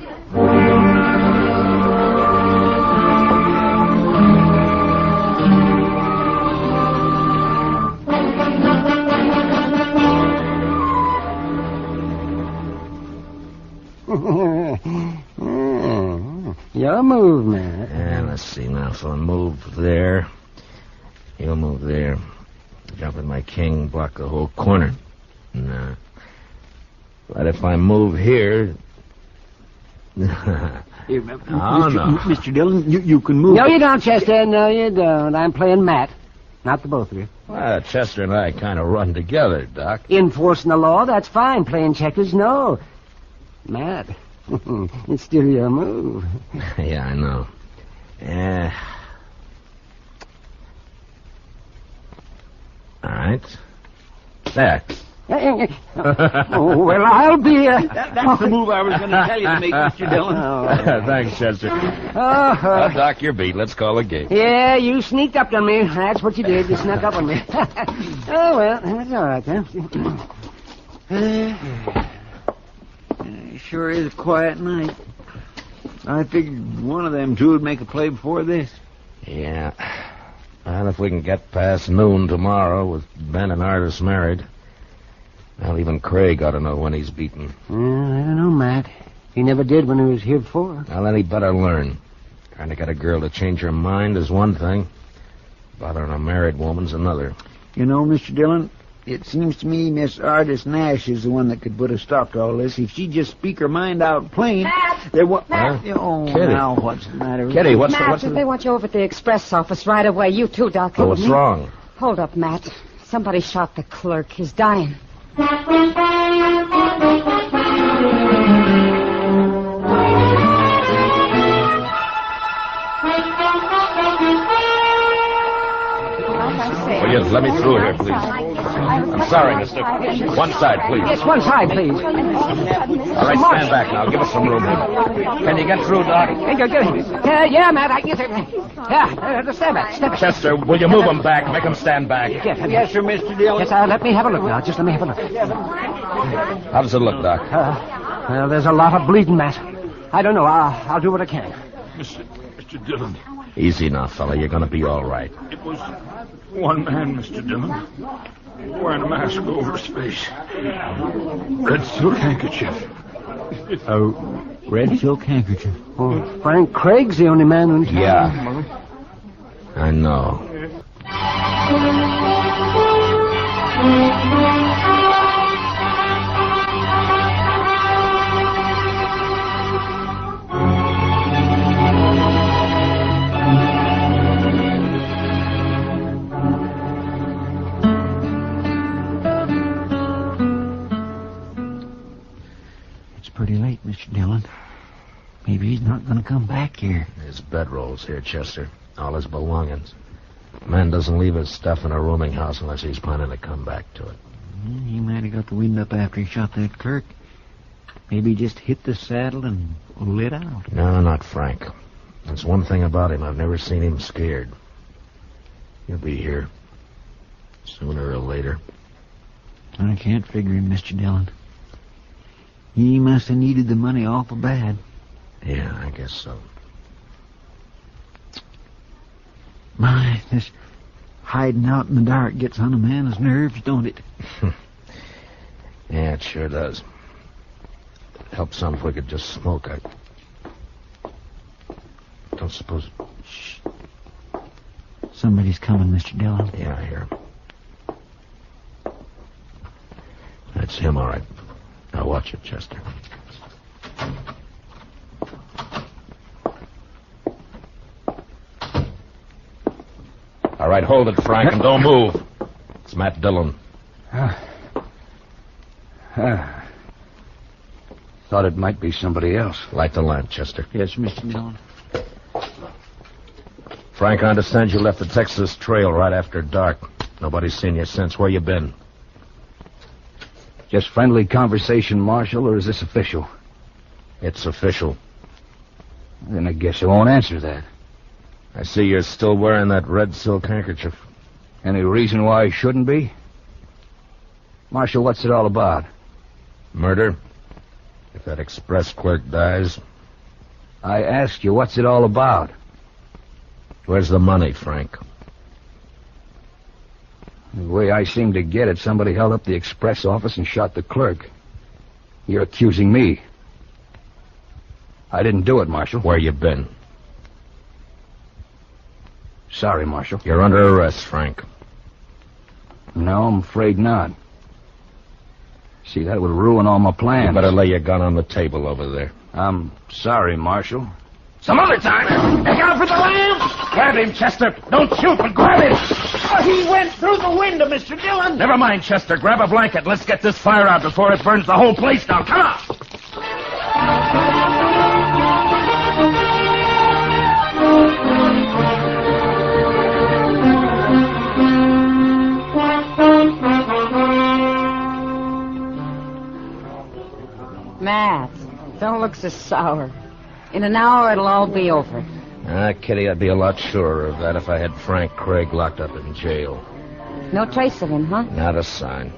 Your move, Matt. And let's see now. So I move there. You'll move there. Jump with my king, block the whole corner. Nah. But if I move here... Mr. Dillon, you can move. No, you don't, Chester. No, you don't. I'm playing Matt. Not the both of you. Well, Chester and I kind of run together, Doc. Enforcing the law, that's fine. Playing checkers, no. Matt, it's still your move. Yeah, I know. All right. There. Oh, well, I'll be... That's the move I was going to tell you to make, Mr. Dillon. Thanks, Chester. Doc, you're beat. Let's call a game. Yeah, you sneaked up on me. That's what you did. You snuck up on me. Oh, well, that's all right, then. It sure is a quiet night. I figured one of them two would make a play before this. Yeah. Well, if we can get past noon tomorrow with Ben and Artis married... Well, even Craig ought to know when he's beaten. I don't know, Matt. He never did when he was here before. Well, then he better learn. Trying to get a girl to change her mind is one thing. Bothering a married woman's another. You know, Mr. Dillon, it seems to me Miss Artis Nash is the one that could put a stop to all this. If she'd just speak her mind out plain... Matt! There wa- Matt! Oh, Kitty. now what's the matter? Kitty, what's Matt, the... they want you over at the express office right away. You too, Doc. Oh, what's wrong? Hold up, Matt. Somebody shot the clerk. He's dying. Will you let me through here, please? I'm sorry, mister. One side, please. Yes, one side, please. All right, stand back now. Give us some room here. Can you get through, Doc? Yeah, Matt, I can get it. Yeah, stand back. Chester, will you move him back? Make him stand back. Yes, sir, Mr. Dillon. Yes, let me have a look now. Just let me have a look. How does it look, Doc? Well, there's a lot of bleeding, Matt. I don't know. I'll do what I can. Mr. Dillon. Easy now, fella. You're going to be all right. It was one man, Mr. Dillon. Wearing a mask over his face. Red silk handkerchief. A red silk handkerchief? Oh, Frank Craig's the only man who's... Yeah. I know. Pretty late, Mr. Dillon. Maybe he's not going to come back here. His bedroll's here, Chester. All his belongings. Man doesn't leave his stuff in a rooming house unless he's planning to come back to it. He might have got the wind up after he shot that clerk. Maybe he just hit the saddle and lit out. No, not Frank. That's one thing about him. I've never seen him scared. He'll be here. Sooner or later. I can't figure him, Mr. Dillon. He must have needed the money awful bad. Yeah, I guess so. My, this hiding out in the dark gets on a man's nerves, don't it? Yeah, it sure does. It'd help some if we could just smoke. I don't suppose... Shh. Somebody's coming, Mr. Dillon. Yeah, I hear him. That's him, all right. Now watch it, Chester. All right, hold it, Frank, and don't move. It's Matt Dillon. Thought it might be somebody else. Light the lamp, Chester. Yes, Mr. Dillon. Frank, I understand you left the Texas Trail right after dark. Nobody's seen you since. Where you been? Just friendly conversation, Marshal, or is this official? It's official. Then I guess I won't answer that. I see you're still wearing that red silk handkerchief. Any reason why I shouldn't be? Marshal, what's it all about? Murder. If that express clerk dies. I asked you, what's it all about? Where's the money, Frank? The way I seem to get it, somebody held up the express office and shot the clerk. You're accusing me. I didn't do it, Marshal. Where you been? Sorry, Marshal. You're under arrest, Frank. No, I'm afraid not. See, that would ruin all my plans. You better lay your gun on the table over there. I'm sorry, Marshal. Some other time. Look out for the lamp! Grab him, Chester. Don't shoot, but grab him. Oh, he went through the window, Mr. Dillon. Never mind, Chester. Grab a blanket. Let's get this fire out before it burns the whole place down. Come on. Matt, don't look so sour. In an hour, it'll all be over. Kitty, I'd be a lot surer of that if I had Frank Craig locked up in jail. No trace of him, huh? Not a sign.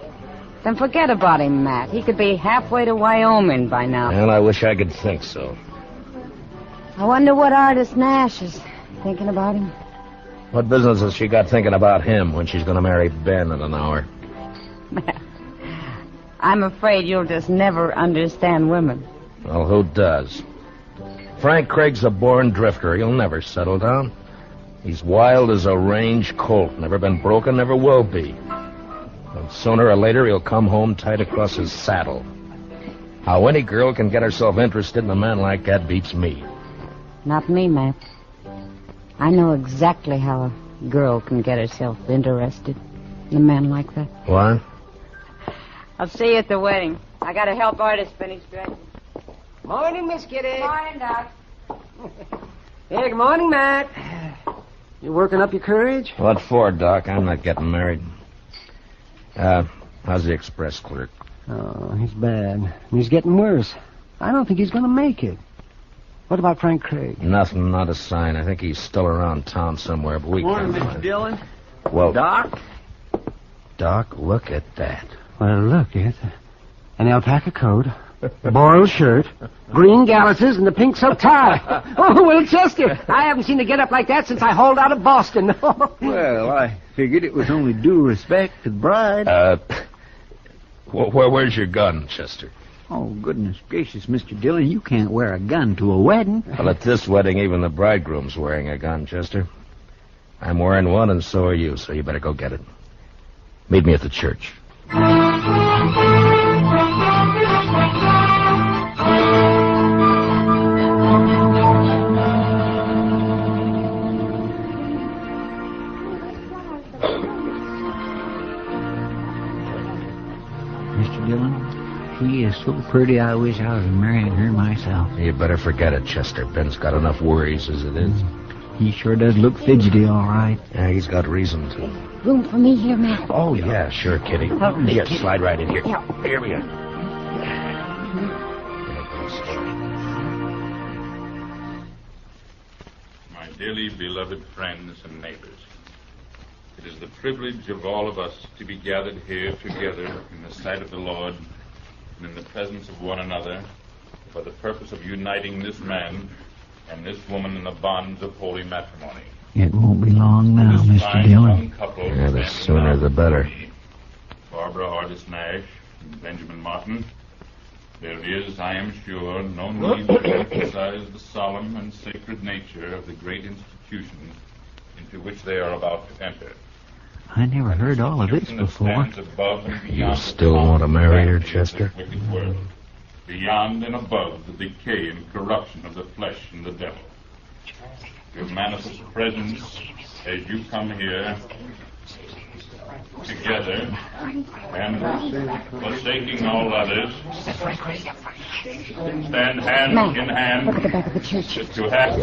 Then forget about him, Matt. He could be halfway to Wyoming by now. Well, I wish I could think so. I wonder what artist Nash is thinking about him. What business has she got thinking about him when she's going to marry Ben in an hour? I'm afraid you'll just never understand women. Well, who does? Frank Craig's a born drifter. He'll never settle down. He's wild as a range colt. Never been broken, never will be. And sooner or later, he'll come home tight across his saddle. How any girl can get herself interested in a man like that beats me. Not me, Matt. I know exactly how a girl can get herself interested in a man like that. What? I'll see you at the wedding. I gotta help artist finish dressing. Morning, Miss Kitty. Morning, Doc. Hey, good morning, Matt. You working up your courage? What for, Doc? I'm not getting married. How's the express clerk? Oh, he's bad. He's getting worse. I don't think he's going to make it. What about Frank Craig? Nothing, not a sign. I think he's still around town somewhere, but we Morning, can't Mr. find Dillon. him. Well, Doc? Doc, look at that. Well, look, it's an alpaca coat, a boiled shirt, green galluses, and a pink silk tie. Oh, well, Chester, I haven't seen a get-up like that since I hauled out of Boston. Well, I figured it was only due respect to the bride. Where's your gun, Chester? Oh, goodness gracious, Mr. Dillon, you can't wear a gun to a wedding. Well, at this wedding, even the bridegroom's wearing a gun, Chester. I'm wearing one, and so are you, so you better go get it. Meet me at the church. Mr. Dillon, she is so pretty, I wish I was marrying her myself. You better forget it, Chester. Ben's got enough worries as it is. He sure does look fidgety, all right. Yeah, he's got reason to. Room for me here, Matt? Oh, yeah, sure, Kitty. Here, slide right in here. Yeah. Here we are. My dearly beloved friends and neighbors, it is the privilege of all of us to be gathered here together in the sight of the Lord and in the presence of one another for the purpose of uniting this man and this woman in the bonds of holy matrimony. It won't be long now, This Mr. fine Dillon. young couple Yeah, the standing sooner around the better. me, Barbara Artis Nash and Benjamin Martin. There is, I am sure, no need to emphasize the solemn and sacred nature of the great institution into which they are about to enter. I never heard all of this before. Stands above and beyond You still want to marry her, the Chester? wicked world, beyond and above the decay and corruption of the flesh and the devil. Your manifest presence as you come here together and forsaking all others, stand hand Matt, in hand look at the back of the church. to have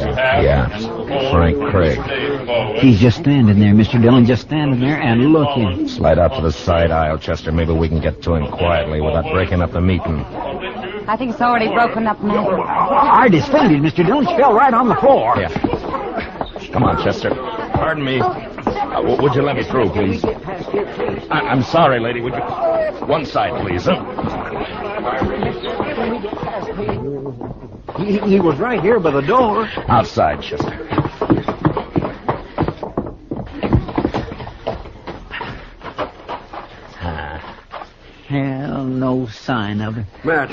Yeah, and hold Frank from Craig. this day forward. He's just standing there, Mr. Dillon, just standing there and looking. Slide out to the side aisle, Chester. Maybe we can get to him quietly without breaking up the meeting. I think it's already broken up, Matt. I defended Mr. Dillon. She fell right on the floor. Yeah. Come on, Chester. Pardon me. Would you let me through, please? I'm sorry, lady. Would you... One side, please. He was right here by the door. Outside, Chester. Hell, no sign of her. Matt,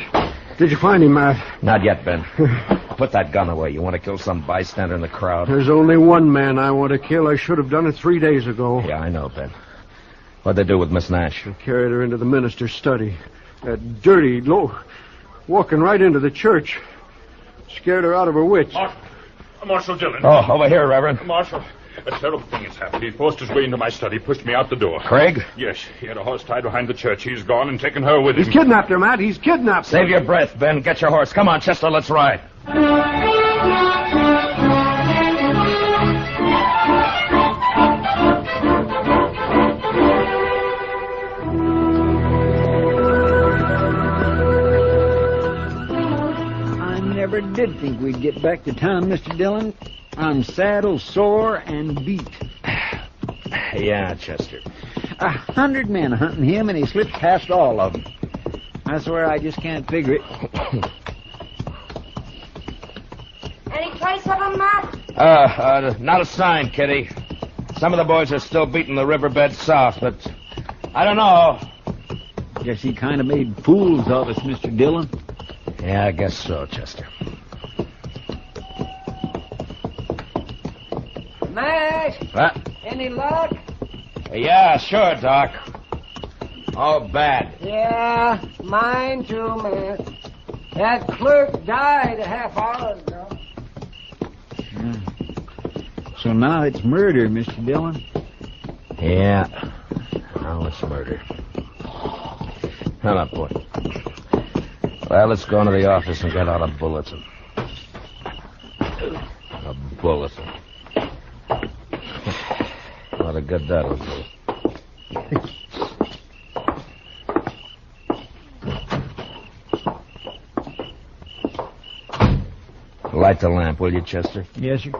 Did you find him, Matt? Not yet, Ben. Put that gun away. You want to kill some bystander in the crowd? There's only one man I want to kill. I should have done it 3 days ago. Yeah, I know, Ben. What'd they do with Miss Nash? They carried her into the minister's study. That dirty, low... walking right into the church. Scared her out of her wits. Marshal Dillon. Oh, over here, Reverend. Marshal, a terrible thing has happened. He forced his way into my study, pushed me out the door. Craig? Yes, he had a horse tied behind the church. He's gone and taken her with him. He's kidnapped her, Matt. He's kidnapped her. Save your breath, Ben. Get your horse. Come on, Chester, let's ride. Never did think we'd get back to town, Mr. Dillon. I'm saddle sore and beat. Yeah, Chester. 100 men hunting him, and he slipped past all of them. I swear I just can't figure it. Any trace of him, Matt? Not a sign, Kitty. Some of the boys are still beating the riverbed south, but I don't know. Guess he kind of made fools of us, Mr. Dillon. Yeah, I guess so, Chester. Mash! What? Any luck? Yeah, sure, Doc. Oh, bad. Yeah, mine too, man. That clerk died a half hour ago. So now it's murder, Mr. Dillon? Yeah. Now it's murder. Come on, boy. Well, let's go into the office and get out a bulletin. A bulletin. What a good that'll do. Light the lamp, will you, Chester? Yes, sir.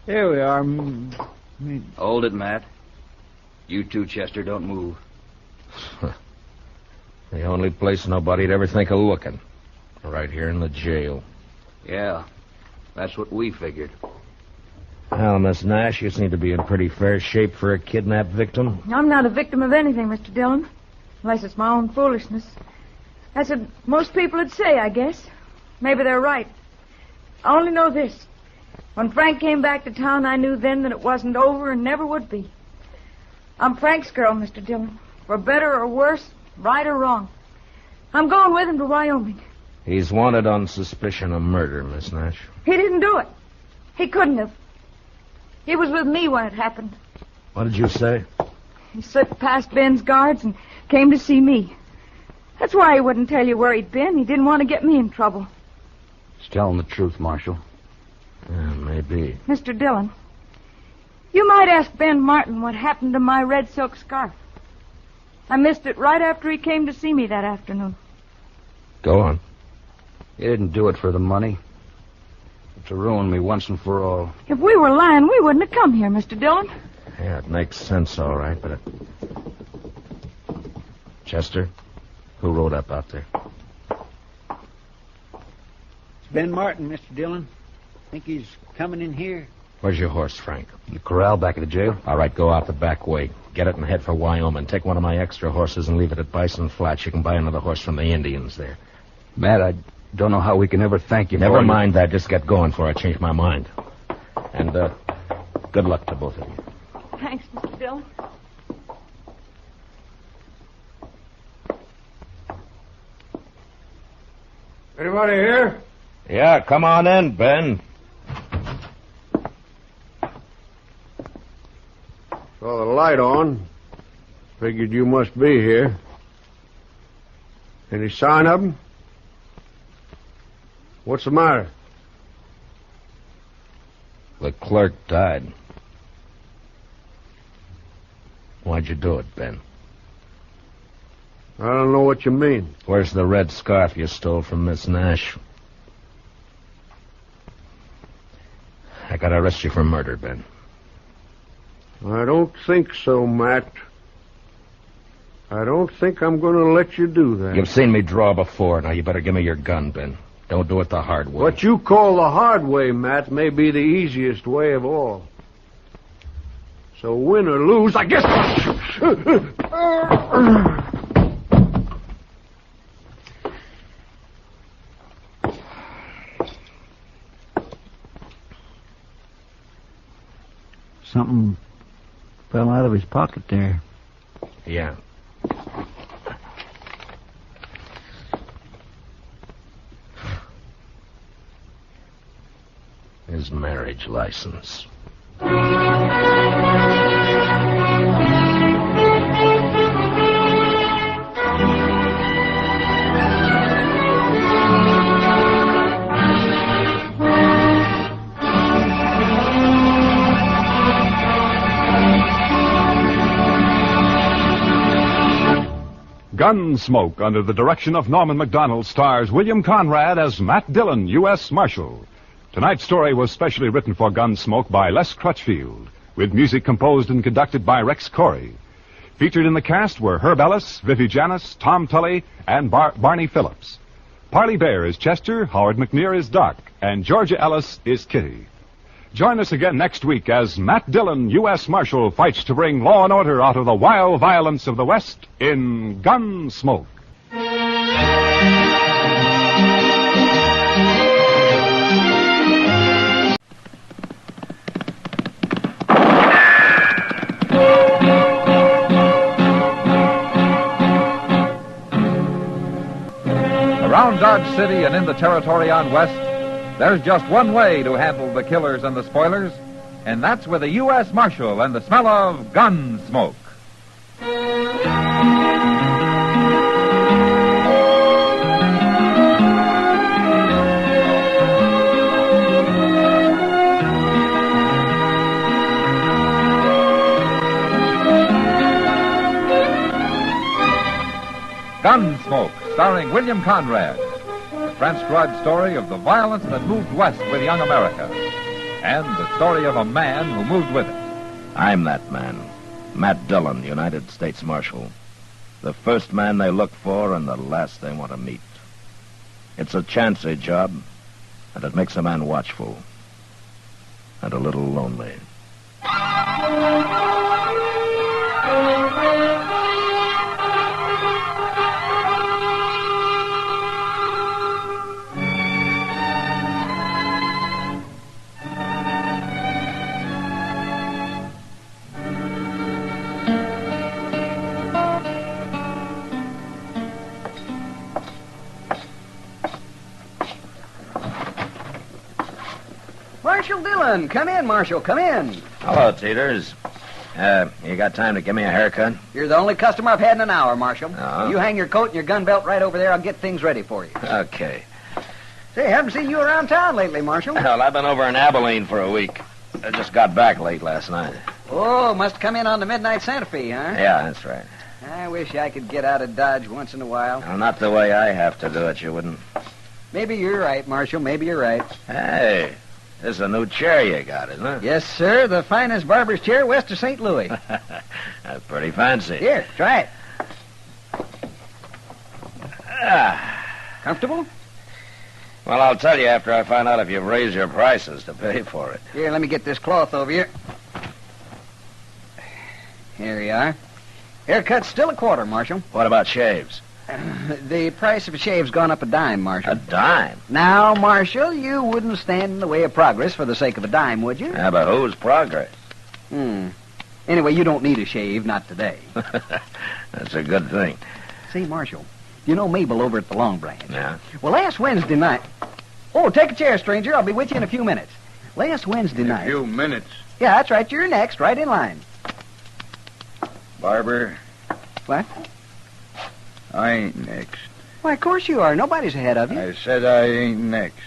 There we are. Hold it, Matt. You too, Chester, don't move. The only place nobody'd ever think of looking. Right here in the jail. Yeah, that's what we figured. Well, Miss Nash, you seem to be in pretty fair shape for a kidnapped victim. I'm not a victim of anything, Mr. Dillon. Unless it's my own foolishness. That's what most people would say, I guess. Maybe they're right. I only know this. When Frank came back to town, I knew then that it wasn't over and never would be. I'm Frank's girl, Mr. Dillon. For better or worse, right or wrong. I'm going with him to Wyoming. He's wanted on suspicion of murder, Miss Nash. He didn't do it. He couldn't have. He was with me when it happened. What did you say? He slipped past Ben's guards and came to see me. That's why he wouldn't tell you where he'd been. He didn't want to get me in trouble. He's telling the truth, Marshal. Yeah, maybe. Mr. Dillon, you might ask Ben Martin what happened to my red silk scarf. I missed it right after he came to see me that afternoon. Go on. He didn't do it for the money. But to ruin me once and for all. If we were lying, we wouldn't have come here, Mr. Dillon. Yeah, it makes sense, all right, but Chester, who rode up out there? It's Ben Martin, Mr. Dillon. Think he's coming in here? Where's your horse, Frank? In the corral back at the jail. All right, go out the back way. Get it and head for Wyoming. Take one of my extra horses and leave it at Bison Flats. You can buy another horse from the Indians there. Matt, I don't know how we can ever thank you for it. Never mind that. Just get going before I change my mind. And, good luck to both of you. Thanks, Mr. Dillon. Anybody here? Yeah, come on in, Ben. Saw the light on. Figured you must be here. Any sign of him? What's the matter? The clerk died. Why'd you do it, Ben? I don't know what you mean. Where's the red scarf you stole from Miss Nash? I gotta arrest you for murder, Ben. I don't think so, Matt. I don't think I'm going to let you do that. You've seen me draw before. Now you better give me your gun, Ben. Don't do it the hard way. What you call the hard way, Matt, may be the easiest way of all. So win or lose, I guess... Something fell out of his pocket there. Yeah. His marriage license. Gunsmoke, under the direction of Norman Macdonald, stars William Conrad as Matt Dillon, U.S. Marshal. Tonight's story was specially written for Gunsmoke by Les Crutchfield, with music composed and conducted by Rex Corey. Featured in the cast were Herb Ellis, Vivi Janis, Tom Tully, and Barney Phillips. Parley Bear is Chester, Howard McNear is Doc, and Georgia Ellis is Kitty. Join us again next week as Matt Dillon, U.S. Marshal, fights to bring law and order out of the wild violence of the West in Gunsmoke. Around Dodge City and in the territory on West, there's just one way to handle the killers and the spoilers, and that's with a U.S. Marshal and the smell of Gunsmoke. Gunsmoke, starring William Conrad. The transcribed story of the violence that moved west with young America. And the story of a man who moved with it. I'm that man. Matt Dillon, United States Marshal. The first man they look for and the last they want to meet. It's a chancy job, and it makes a man watchful. And a little lonely. Marshal Dillon, come in, Marshal, come in. Hello, Teeters. You got time to give me a haircut? You're the only customer I've had in an hour, Marshal. Oh. You hang your coat and your gun belt right over there. I'll get things ready for you. Okay. Say, haven't seen you around town lately, Marshal. Well, I've been over in Abilene for a week. I just got back late last night. Oh, must have come in on the midnight Santa Fe, huh? Yeah, that's right. I wish I could get out of Dodge once in a while. Well, not the way I have to do it, you wouldn't. Maybe you're right, Marshal. Maybe you're right. Hey, this is a new chair you got, isn't it? Yes, sir. The finest barber's chair west of St. Louis. That's pretty fancy. Here, try it. Comfortable? Well, I'll tell you after I find out if you've raised your prices to pay for it. Here, let me get this cloth over you. Here you are. Haircut's still $25, Marshal. What about shaves? The price of a shave's gone up a dime, Marshal. A dime? Now, Marshal, you wouldn't stand in the way of progress for the sake of a dime, would you? Yeah, but whose progress? Anyway, you don't need a shave, not today. That's a good thing. Say, Marshal, you know Mabel over at the Long Branch? Yeah? Well, last Wednesday night... Oh, take a chair, stranger. I'll be with you in a few minutes. Last Wednesday night... A few minutes? Yeah, that's right. You're next, right in line. Barber? What? I ain't next. Why, of course you are. Nobody's ahead of you. I said I ain't next.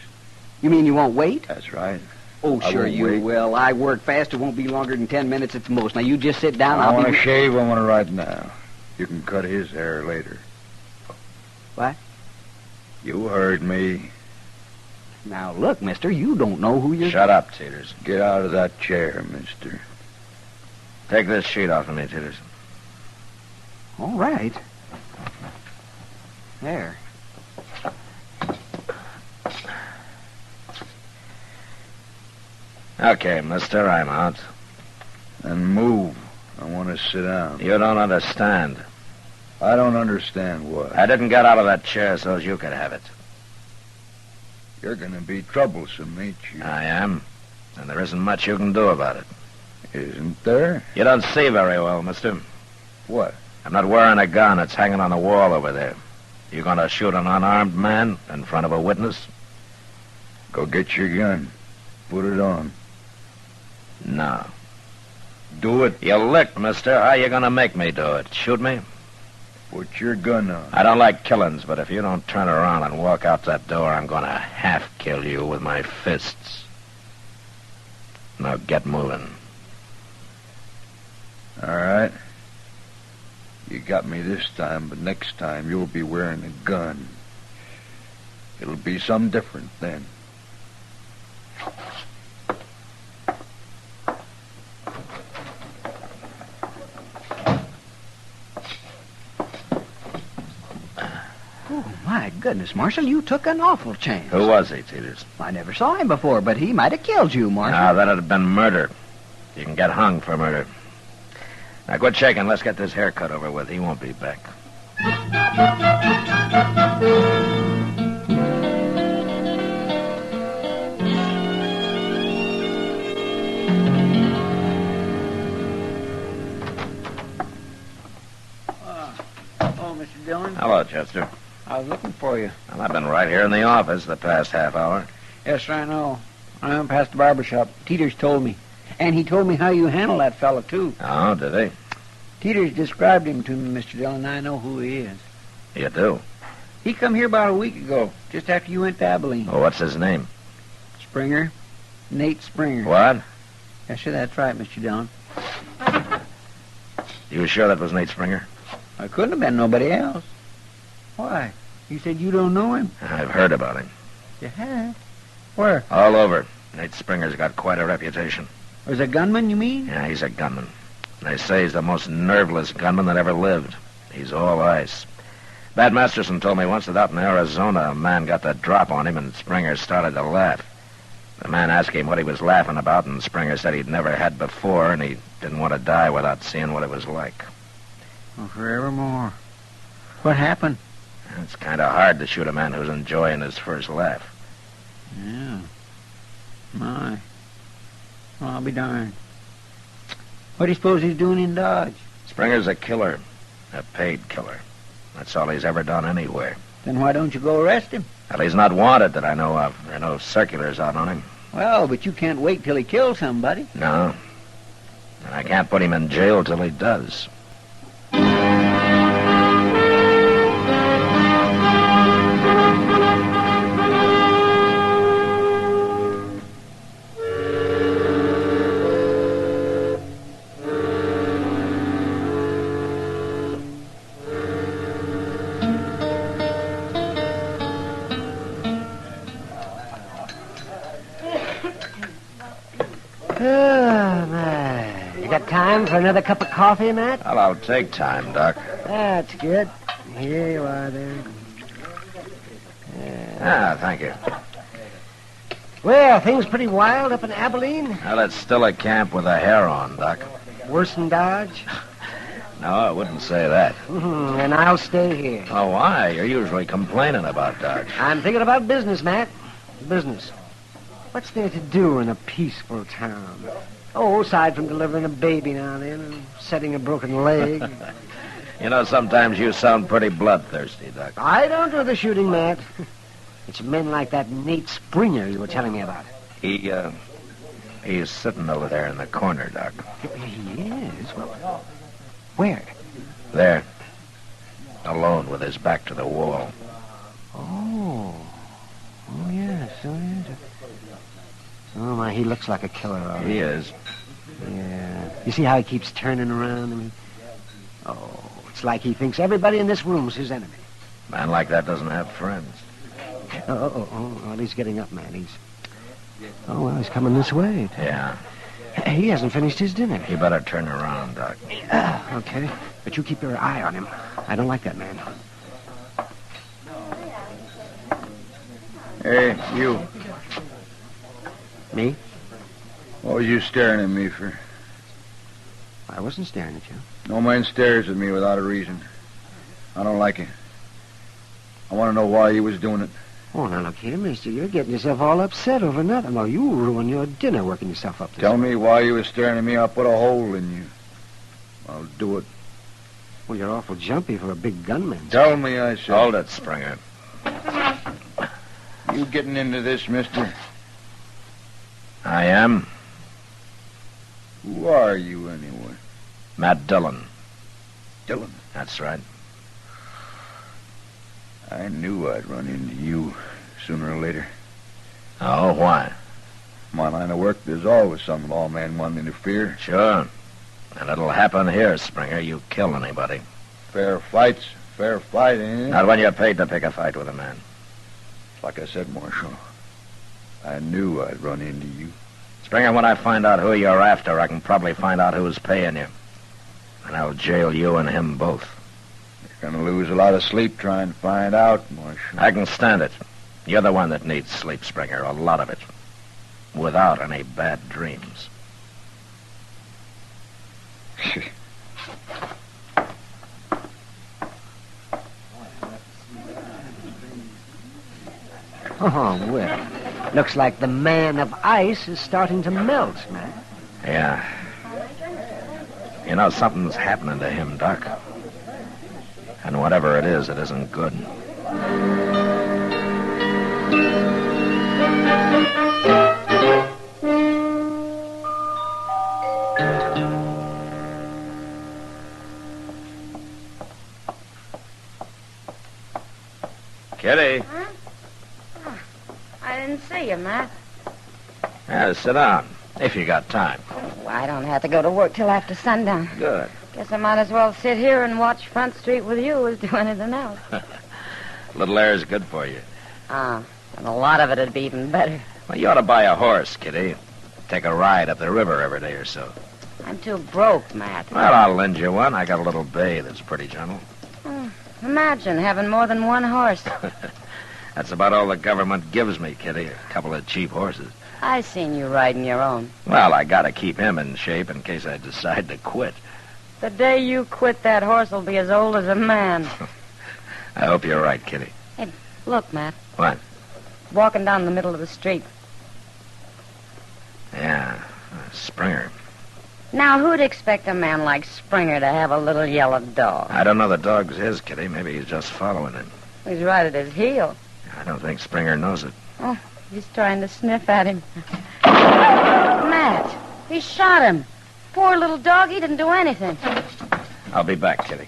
You mean you won't wait? That's right. Oh, I sure won't you wait. will. I work fast. It won't be longer than 10 minutes at the most. Now, you just sit down. I want be... to shave. I want to right now. You can cut his hair later. What? You heard me. Now, look, mister, you don't know who you're... Shut up, Teeters. Get out of that chair, mister. Take this sheet off of me, Teeters. All right. There. Okay, mister, I'm out. Then move. I want to sit down. You don't understand. I don't understand what. I didn't get out of that chair so as you could have it. You're going to be troublesome, ain't you? I am. And there isn't much you can do about it. Isn't there? You don't see very well, mister. What? I'm not wearing a gun. It's hanging on the wall over there. You going to shoot an unarmed man in front of a witness? Go get your gun. Put it on. No. Do it. You licked, mister. How you going to make me do it? Shoot me? Put your gun on. I don't like killings, but if you don't turn around and walk out that door, I'm going to half-kill you with my fists. Now get moving. All right. You got me this time, but next time you'll be wearing a gun. It'll be some different then. Oh, my goodness, Marshal, you took an awful chance. Who was he, Teeters? I never saw him before, but he might have killed you, Marshal. No, that'd have been murder. You can get hung for murder. Now, quit shaking. Let's get this haircut over with. He won't be back. Mr. Dillon. Hello, Chester. I was looking for you. Well, I've been right here in the office the past half hour. Yes, I know. I went past the barber shop. Teeters told me. And he told me how you handle that fella, too. Oh, did he? Teeters described him to me, Mr. Dillon, and I know who he is. You do? He come here about a week ago, just after you went to Abilene. Oh, what's his name? Springer. Nate Springer. What? Yes, sir, that's right, Mr. Dillon. You sure that was Nate Springer? I couldn't have been nobody else. Why? You said you don't know him? I've heard about him. You have? Where? All over. Nate Springer's got quite a reputation. As a gunman, you mean? Yeah, he's a gunman. They say he's the most nerveless gunman that ever lived. He's all ice. Bat Masterson told me once that out in Arizona, a man got the drop on him and Springer started to laugh. The man asked him what he was laughing about, and Springer said he'd never had before, and he didn't want to die without seeing what it was like. Oh, forevermore. What happened? It's kind of hard to shoot a man who's enjoying his first laugh. Yeah. My. Well, I'll be darned. What do you suppose he's doing in Dodge? Springer's a killer. A paid killer. That's all he's ever done anywhere. Then why don't you go arrest him? Well, he's not wanted that I know of. There are no circulars out on him. Well, but you can't wait till he kills somebody. No. And I can't put him in jail till he does. Time for another cup of coffee, Matt? Well, I'll take time, Doc. That's good. Here you are, there. Thank you. Well, things pretty wild up in Abilene? Well, it's still a camp with a hair on, Doc. Worse than Dodge? No, I wouldn't say that. And I'll stay here. Oh, why? You're usually complaining about Dodge. I'm thinking about business, Matt. Business. What's there to do in a peaceful town? Oh, aside from delivering a baby now and then and setting a broken leg. You know, sometimes you sound pretty bloodthirsty, Doc. I don't do the shooting, Matt. It's men like that Nate Springer you were telling me about. He's sitting over there in the corner, Doc. He is? Well, where? There. Alone with his back to the wall. Oh, yes. Oh, my, he looks like a killer, all right. He is. Yeah. You see how he keeps turning around? I mean, it's like he thinks everybody in this room's his enemy. Man like that doesn't have friends. Well, he's getting up, man. He's coming this way. Yeah. He hasn't finished his dinner. He better turn around, Doc. Okay. But you keep your eye on him. I don't like that man. Hey, you. Me? What was you staring at me for? I wasn't staring at you. No man stares at me without a reason. I don't like it. I want to know why you was doing it. Oh, now look here, mister. You're getting yourself all upset over nothing. Well, you ruin your dinner working yourself up this Tell way. me why you was staring at me. I'll put a hole in you. I'll do it. Well, you're awful jumpy for a big gunman. Tell me, I said. Hold it, Springer. You getting into this, mister? I am. Who are you, anyway? Matt Dillon. Dillon? That's right. I knew I'd run into you sooner or later. Oh, why? My line of work, there's always some lawman wanting to interfere. Sure. And it'll happen here, Springer. You kill anybody. Fair fight, ain't it? Not when you're paid to pick a fight with a man. Like I said, Marshal, I knew I'd run into you. Springer, when I find out who you're after, I can probably find out who's paying you. And I'll jail you and him both. You're going to lose a lot of sleep trying to find out, Marshal. I can stand it. You're the one that needs sleep, Springer, a lot of it. Without any bad dreams. Oh, well. Looks like the man of ice is starting to melt, man. Yeah. You know, something's happening to him, Doc. And whatever it isn't good. Kitty. Huh? Oh, I didn't see you, Matt. Yeah, sit down, if you got time. Oh, I don't have to go to work till after sundown. Good. Guess I might as well sit here and watch Front Street with you as do anything else. Little air's good for you. Ah, and a lot of it'd be even better. Well, you ought to buy a horse, Kitty. Take a ride up the river every day or so. I'm too broke, Matt. Well, I'll lend you one. I got a little bay that's pretty gentle. Imagine having more than one horse. That's about all the government gives me, Kitty. A couple of cheap horses. I seen you riding your own. Well, I gotta keep him in shape in case I decide to quit. The day you quit, that horse will be as old as a man. I hope you're right, Kitty. Hey, look, Matt. What? Walking down the middle of the street. Yeah, Springer. Now, who'd expect a man like Springer to have a little yellow dog? I don't know the dog's his, Kitty. Maybe he's just following him. He's right at his heel. I don't think Springer knows it. Oh, he's trying to sniff at him. Matt, he shot him. Poor little dog, he didn't do anything. I'll be back, Kitty.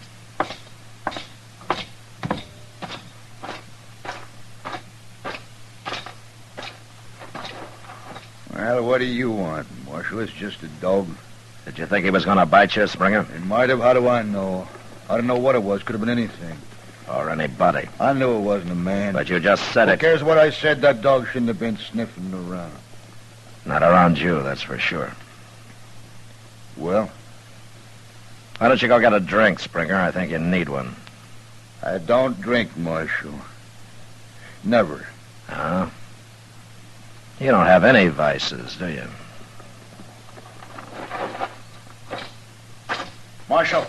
Well, what do you want, Marshal? It's just a dog. Did you think he was going to bite you, Springer? It might have. How do I know? I don't know what it was. Could have been anything. Or anybody. I knew it wasn't a man. But you just said Who it. cares what I said? That dog shouldn't have been sniffing around. Not around you, that's for sure. Well? Why don't you go get a drink, Springer? I think you need one. I don't drink, Marshal. Never. Huh? You don't have any vices, do you? Marshal.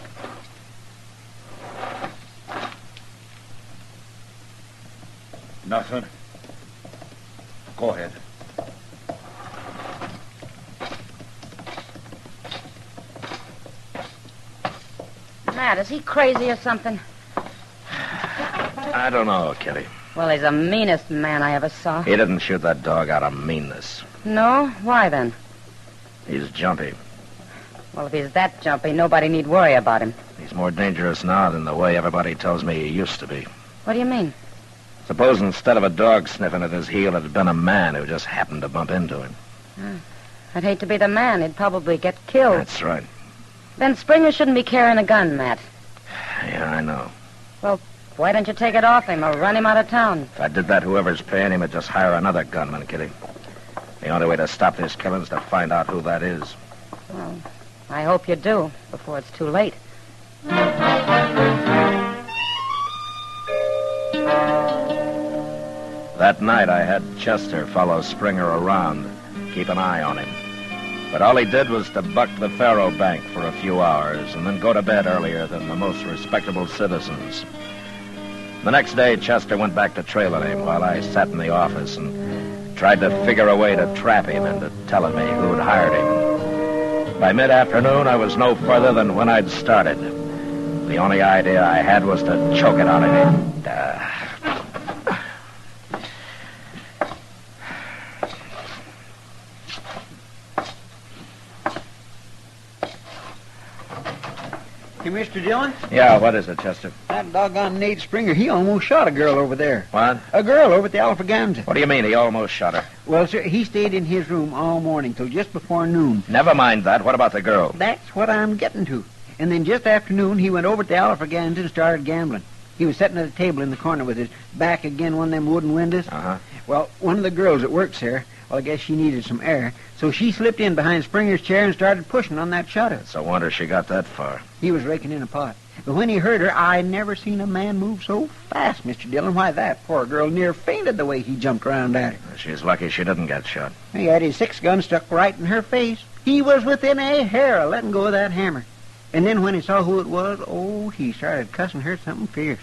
Nothing. Go ahead. Matt, is he crazy or something? I don't know, Kitty. Well, he's the meanest man I ever saw. He didn't shoot that dog out of meanness. No? Why then? He's jumpy. Well, if he's that jumpy, nobody need worry about him. He's more dangerous now than the way everybody tells me he used to be. What do you mean? Suppose instead of a dog sniffing at his heel, it had been a man who just happened to bump into him. I'd hate to be the man. He'd probably get killed. That's right. Then Springer shouldn't be carrying a gun, Matt. Yeah, I know. Well, why don't you take it off him or run him out of town? If I did that, whoever's paying him would just hire another gunman, Kitty. The only way to stop this killing is to find out who that is. Well, I hope you do, before it's too late. That night, I had Chester follow Springer around, keep an eye on him. But all he did was to buck the faro bank for a few hours and then go to bed earlier than the most respectable citizens. The next day, Chester went back to trailing him while I sat in the office and tried to figure a way to trap him into telling me who'd hired him. By mid-afternoon, I was no further than when I'd started. The only idea I had was to choke it out of him. Hey, Mr. Dillon? Yeah, what is it, Chester? That doggone Nate Springer, he almost shot a girl over there. What? A girl over at the Alphaganza. What do you mean he almost shot her? Well, sir, he stayed in his room all morning till just before noon. Never mind that. What about the girl? That's what I'm getting to. And then just after noon, he went over to the Alphaganza and started gambling. He was sitting at a table in the corner with his back against one of them wooden windows. Uh-huh. Well, one of the girls that works there, well, I guess she needed some air, so she slipped in behind Springer's chair and started pushing on that shutter. It's a wonder she got that far. He was raking in a pot. But when he heard her, I never seen a man move so fast, Mr. Dillon. Why, that poor girl near fainted the way he jumped around at her. She's lucky she didn't get shot. He had his 6-gun stuck right in her face. He was within a hair of letting go of that hammer. And then when he saw who it was, oh, he started cussing her something fierce.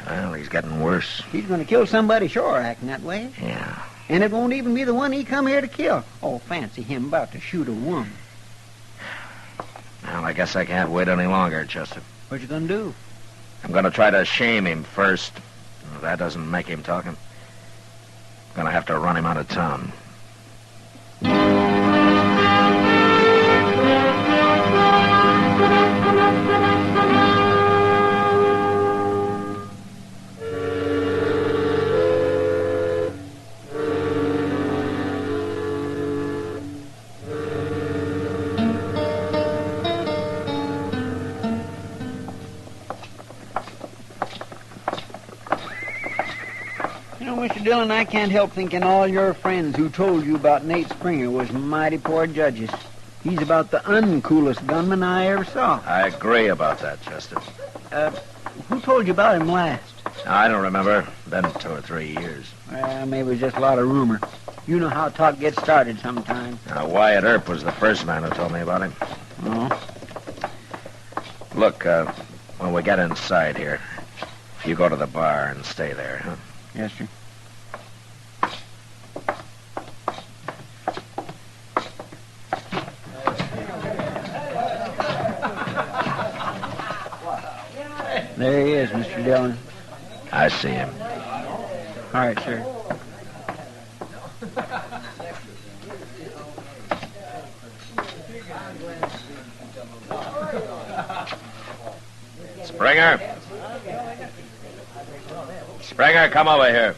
Well, he's getting worse. He's going to kill somebody, sure, acting that way. Yeah. And it won't even be the one he come here to kill. Oh, fancy him about to shoot a woman. Well, I guess I can't wait any longer, Chester. What you going to do? I'm going to try to shame him first. If that doesn't make him talk, I'm going to have to run him out of town. Mr. Dillon, I can't help thinking all your friends who told you about Nate Springer was mighty poor judges. He's about the uncoolest gunman I ever saw. I agree about that, Chester. Who told you about him last? I don't remember. Been 2 or 3 years. Maybe it was just a lot of rumor. You know how talk gets started sometimes. Wyatt Earp was the first man who told me about him. Oh? Look, when we get inside here, you go to the bar and stay there, huh? Yes, sir. There he is, Mr. Dillon. I see him. All right, sir. Springer? Springer, come over here.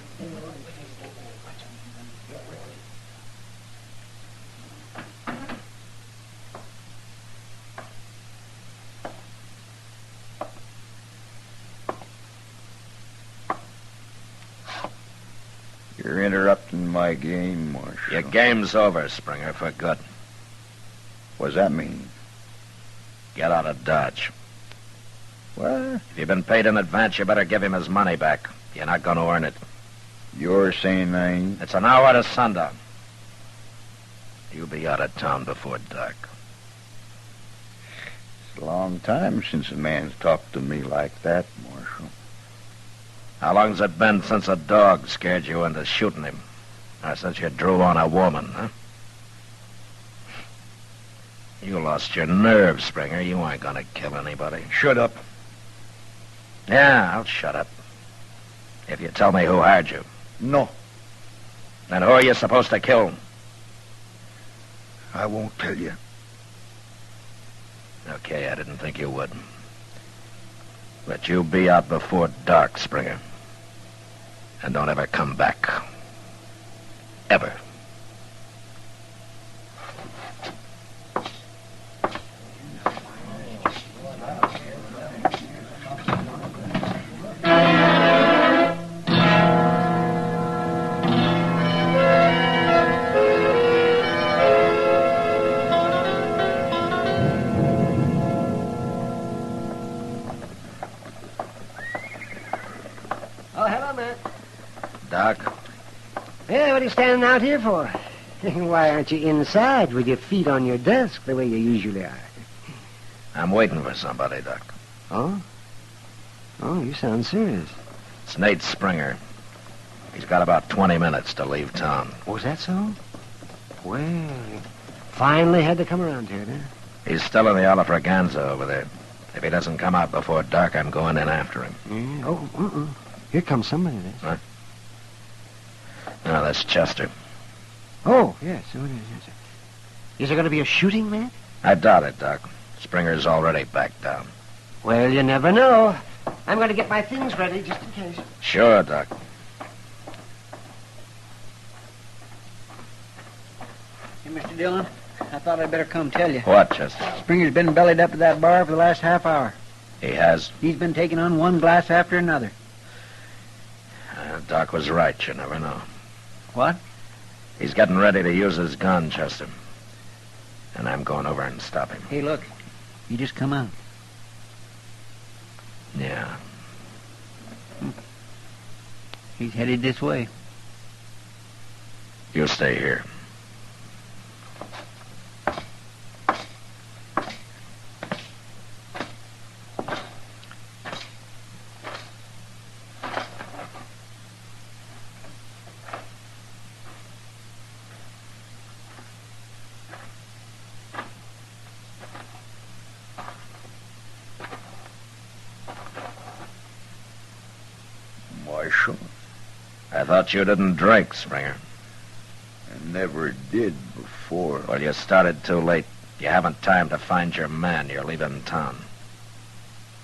You're interrupting my game, Marshal. Your game's over, Springer, for good. What does that mean? Get out of Dodge. What? If you've been paid in advance, you better give him his money back. You're not going to earn it. You're saying I ain't? It's an hour to sundown. You'll be out of town before dark. It's a long time since a man's talked to me like that, Marshal. How long's it been since a dog scared you into shooting him? Or since you drew on a woman, huh? You lost your nerve, Springer. You ain't gonna kill anybody. Shut up. Yeah, I'll shut up. If you tell me who hired you. No. Then who are you supposed to kill? I won't tell you. Okay, I didn't think you would. But you'll be out before dark, Springer. And don't ever come back. Ever. standing out here for? Why aren't you inside with your feet on your desk the way you usually are? I'm waiting for somebody, Doc. Oh? Oh, you sound serious. It's Nate Springer. He's got about 20 minutes to leave town. Oh, is that so? Well, you finally had to come around here, huh? He's still in the Alafraganza over there. If he doesn't come out before dark, I'm going in after him. Yeah. Oh, here comes somebody there. What? No, that's Chester. Oh, yes. So it is. Yes, sir. Is there going to be a shooting, man? I doubt it, Doc. Springer's already backed down. Well, you never know. I'm going to get my things ready just in case. Sure, Doc. Hey, Mr. Dillon, I thought I'd better come tell you. What, Chester? Springer's been bellied up at that bar for the last half hour. He has? He's been taking on one glass after another. Doc was right. You never know. What? He's getting ready to use his gun, Chester. And I'm going over and stop him. Hey, look. He just come out. Yeah. He's headed this way. You stay here. Marshal? I thought you didn't drink, Springer. I never did before. Well, you started too late. You haven't time to find your man. You're leaving town.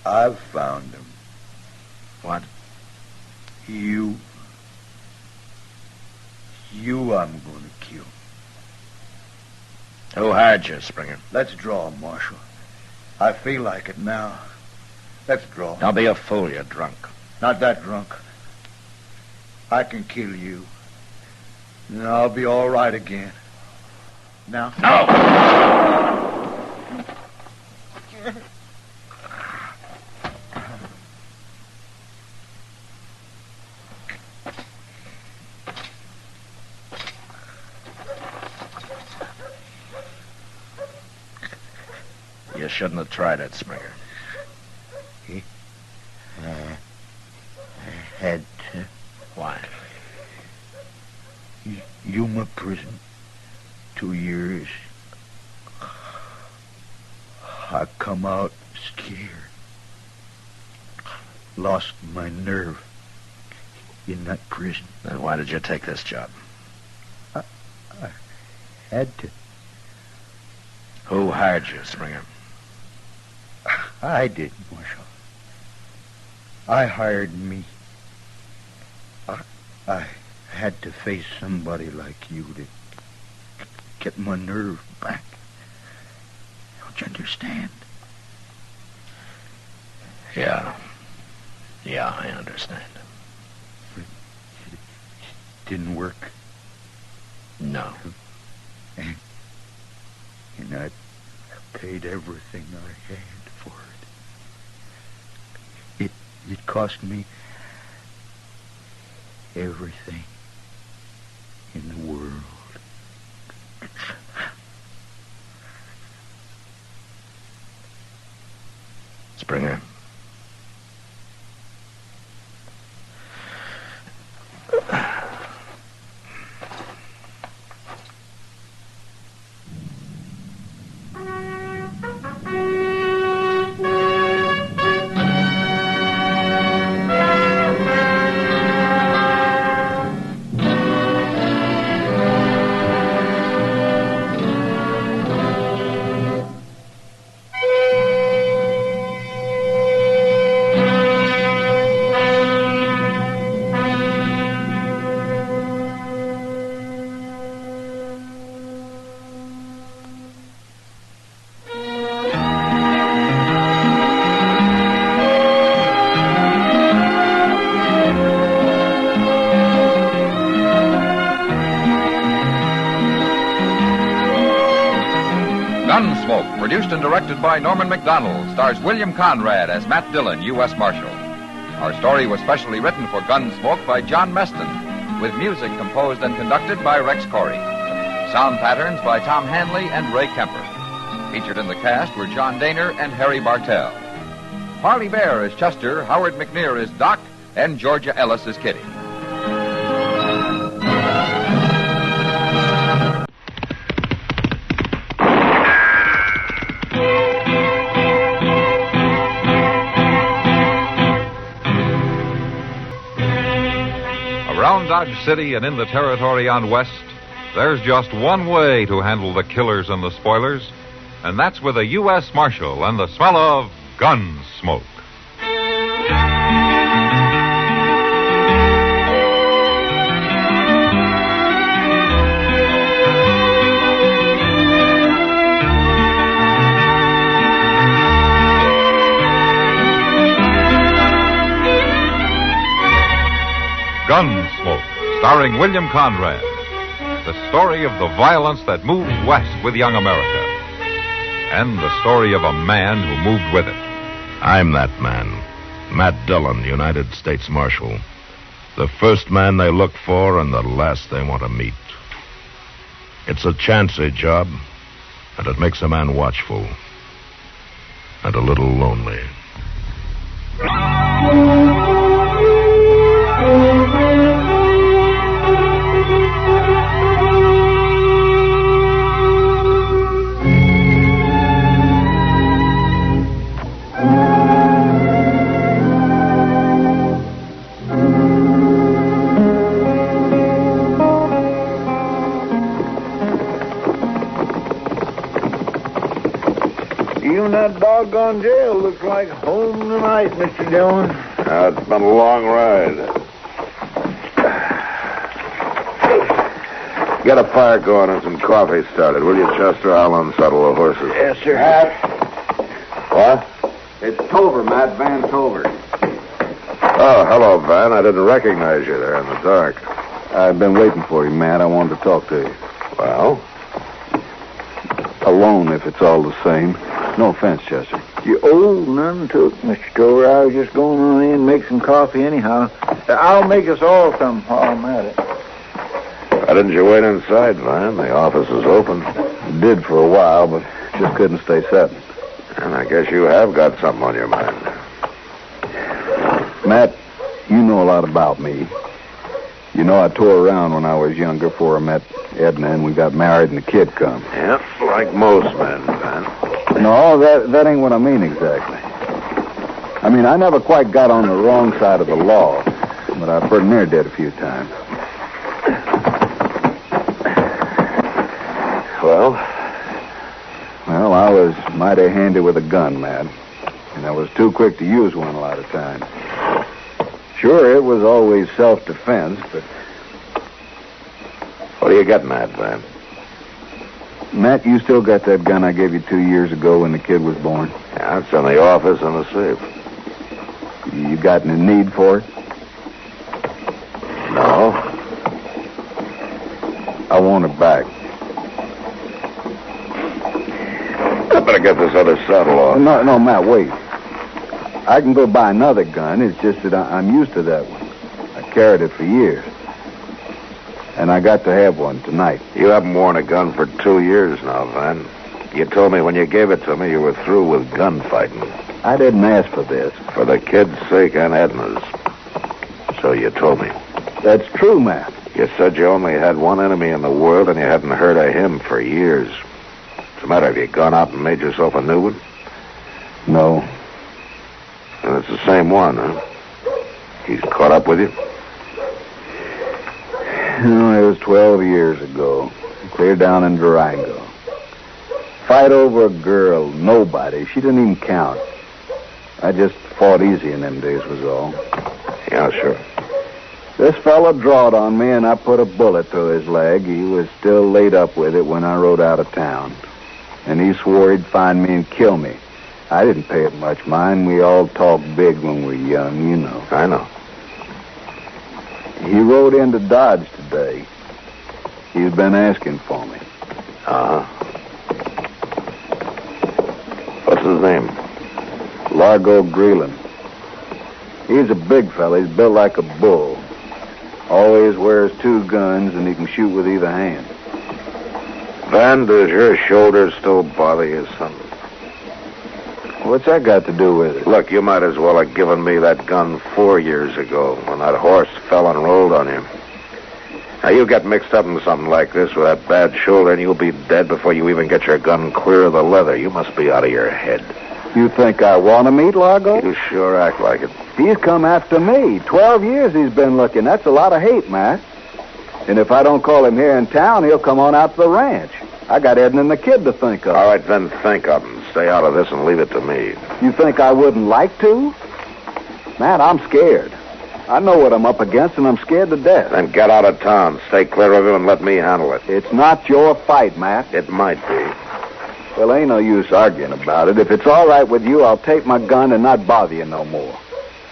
I've found him. What? You I'm going to kill. Who hired you, Springer? Let's draw, Marshal. I feel like it now. Let's draw. Don't be a fool. You're drunk. Not that drunk. I can kill you. And I'll be all right again. Now. No! You shouldn't have tried it, Springer. I had to. Why? Yuma prison. 2 years. I come out scared. Lost my nerve in that prison. Then why did you take this job? I had to. Who hired you, Springer? I did, Marshal. I hired me. I had to face somebody like you to get my nerve back. Don't you understand? Yeah. Yeah, I understand. It didn't work. No. And I paid everything I had for it. It cost me everything in the world. Springer. Gunsmoke, produced and directed by Norman Macdonald, stars William Conrad as Matt Dillon, U.S. Marshal. Our story was specially written for Gunsmoke by John Meston. with music composed and conducted by Rex Corey. Sound patterns by Tom Hanley and Ray Kemper. Featured in the cast were John Daner and Harry Bartell. Parley Bear is Chester, Howard McNear is Doc, and Georgia Ellis is Kitty. Around Dodge City and in the territory on West, there's just one way to handle the killers and the spoilers, and that's with a U.S. Marshal and the smell of Gunsmoke. Gunsmoke, starring William Conrad. The story of the violence that moved west with young America. And the story of a man who moved with it. I'm that man. Matt Dillon, United States Marshal. The first man they look for and the last they want to meet. It's a chancy job, and it makes a man watchful. And a little lonely. That doggone jail looks like home tonight, Mr. Dillon. It's been a long ride. Get a fire going and some coffee started, will you, Chester? I'll unsaddle the horses. Yes, sir. What? It's Tover, Matt, Van Tover. Oh, hello, Van. I didn't recognize you there in the dark. I've been waiting for you, Matt. I wanted to talk to you. Well? Alone, if it's all the same. No offense, Chester. You old none took, Mr. Tover. I was just going on in and make some coffee anyhow. I'll make us all some while I'm at it. Why didn't you wait inside, Van? The office is open. Did for a while, but just couldn't stay set. And I guess you have got something on your mind. Matt, you know a lot about me. You know I tore around when I was younger before I met Edna and we got married and the kid come. Yep, like most men, Van. No, that ain't what I mean exactly. I mean, I never quite got on the wrong side of the law, but I pretty near did a few times. Well? Well, I was mighty handy with a gun, Matt. And I was too quick to use one a lot of times. Sure, it was always self-defense, but... What are you getting at, Van? Matt, you still got that gun I gave you 2 years ago when the kid was born? Yeah, it's in the office in the safe. You got any need for it? No. I want it back. I better get this other saddle off. No, Matt, wait. I can go buy another gun. It's just that I'm used to that one. I carried it for years. And I got to have one tonight. You haven't worn a gun for 2 years now, Van. You told me when you gave it to me you were through with gunfighting. I didn't ask for this. For the kid's sake and Edna's. So you told me. That's true, Matt. You said you only had one enemy in the world and you hadn't heard of him for years. What's the matter? Have you gone out and made yourself a new one? No. And it's the same one, huh? He's caught up with you? No, it was 12 years ago. Clear down in Durango. Fight over a girl, nobody. She didn't even count. I just fought easy in them days was all. Yeah, sure. This fella drawed on me and I put a bullet through his leg. He was still laid up with it when I rode out of town. And he swore he'd find me and kill me. I didn't pay it much mind. We all talk big when we're young, you know. I know. He rode into Dodge today. He's been asking for me. Uh-huh. What's his name? Largo Greeland. He's a big fella. He's built like a bull. Always wears two guns, and he can shoot with either hand. Van, does your shoulder still bother you, son? What's that got to do with it? Look, you might as well have given me that gun 4 years ago when that horse fell and rolled on you. Now, you get mixed up in something like this with that bad shoulder, and you'll be dead before you even get your gun clear of the leather. You must be out of your head. You think I want to meet Largo? You sure act like it. He's come after me. 12 years he's been looking. That's a lot of hate, Matt. And if I don't call him here in town, he'll come on out to the ranch. I got Ed and the kid to think of. All right, then think of him. Stay out of this and leave it to me. You think I wouldn't like to? Matt, I'm scared. I know what I'm up against, and I'm scared to death. Then get out of town. Stay clear of him and let me handle it. It's not your fight, Matt. It might be. Well, ain't no use arguing about it. If it's all right with you, I'll take my gun and not bother you no more.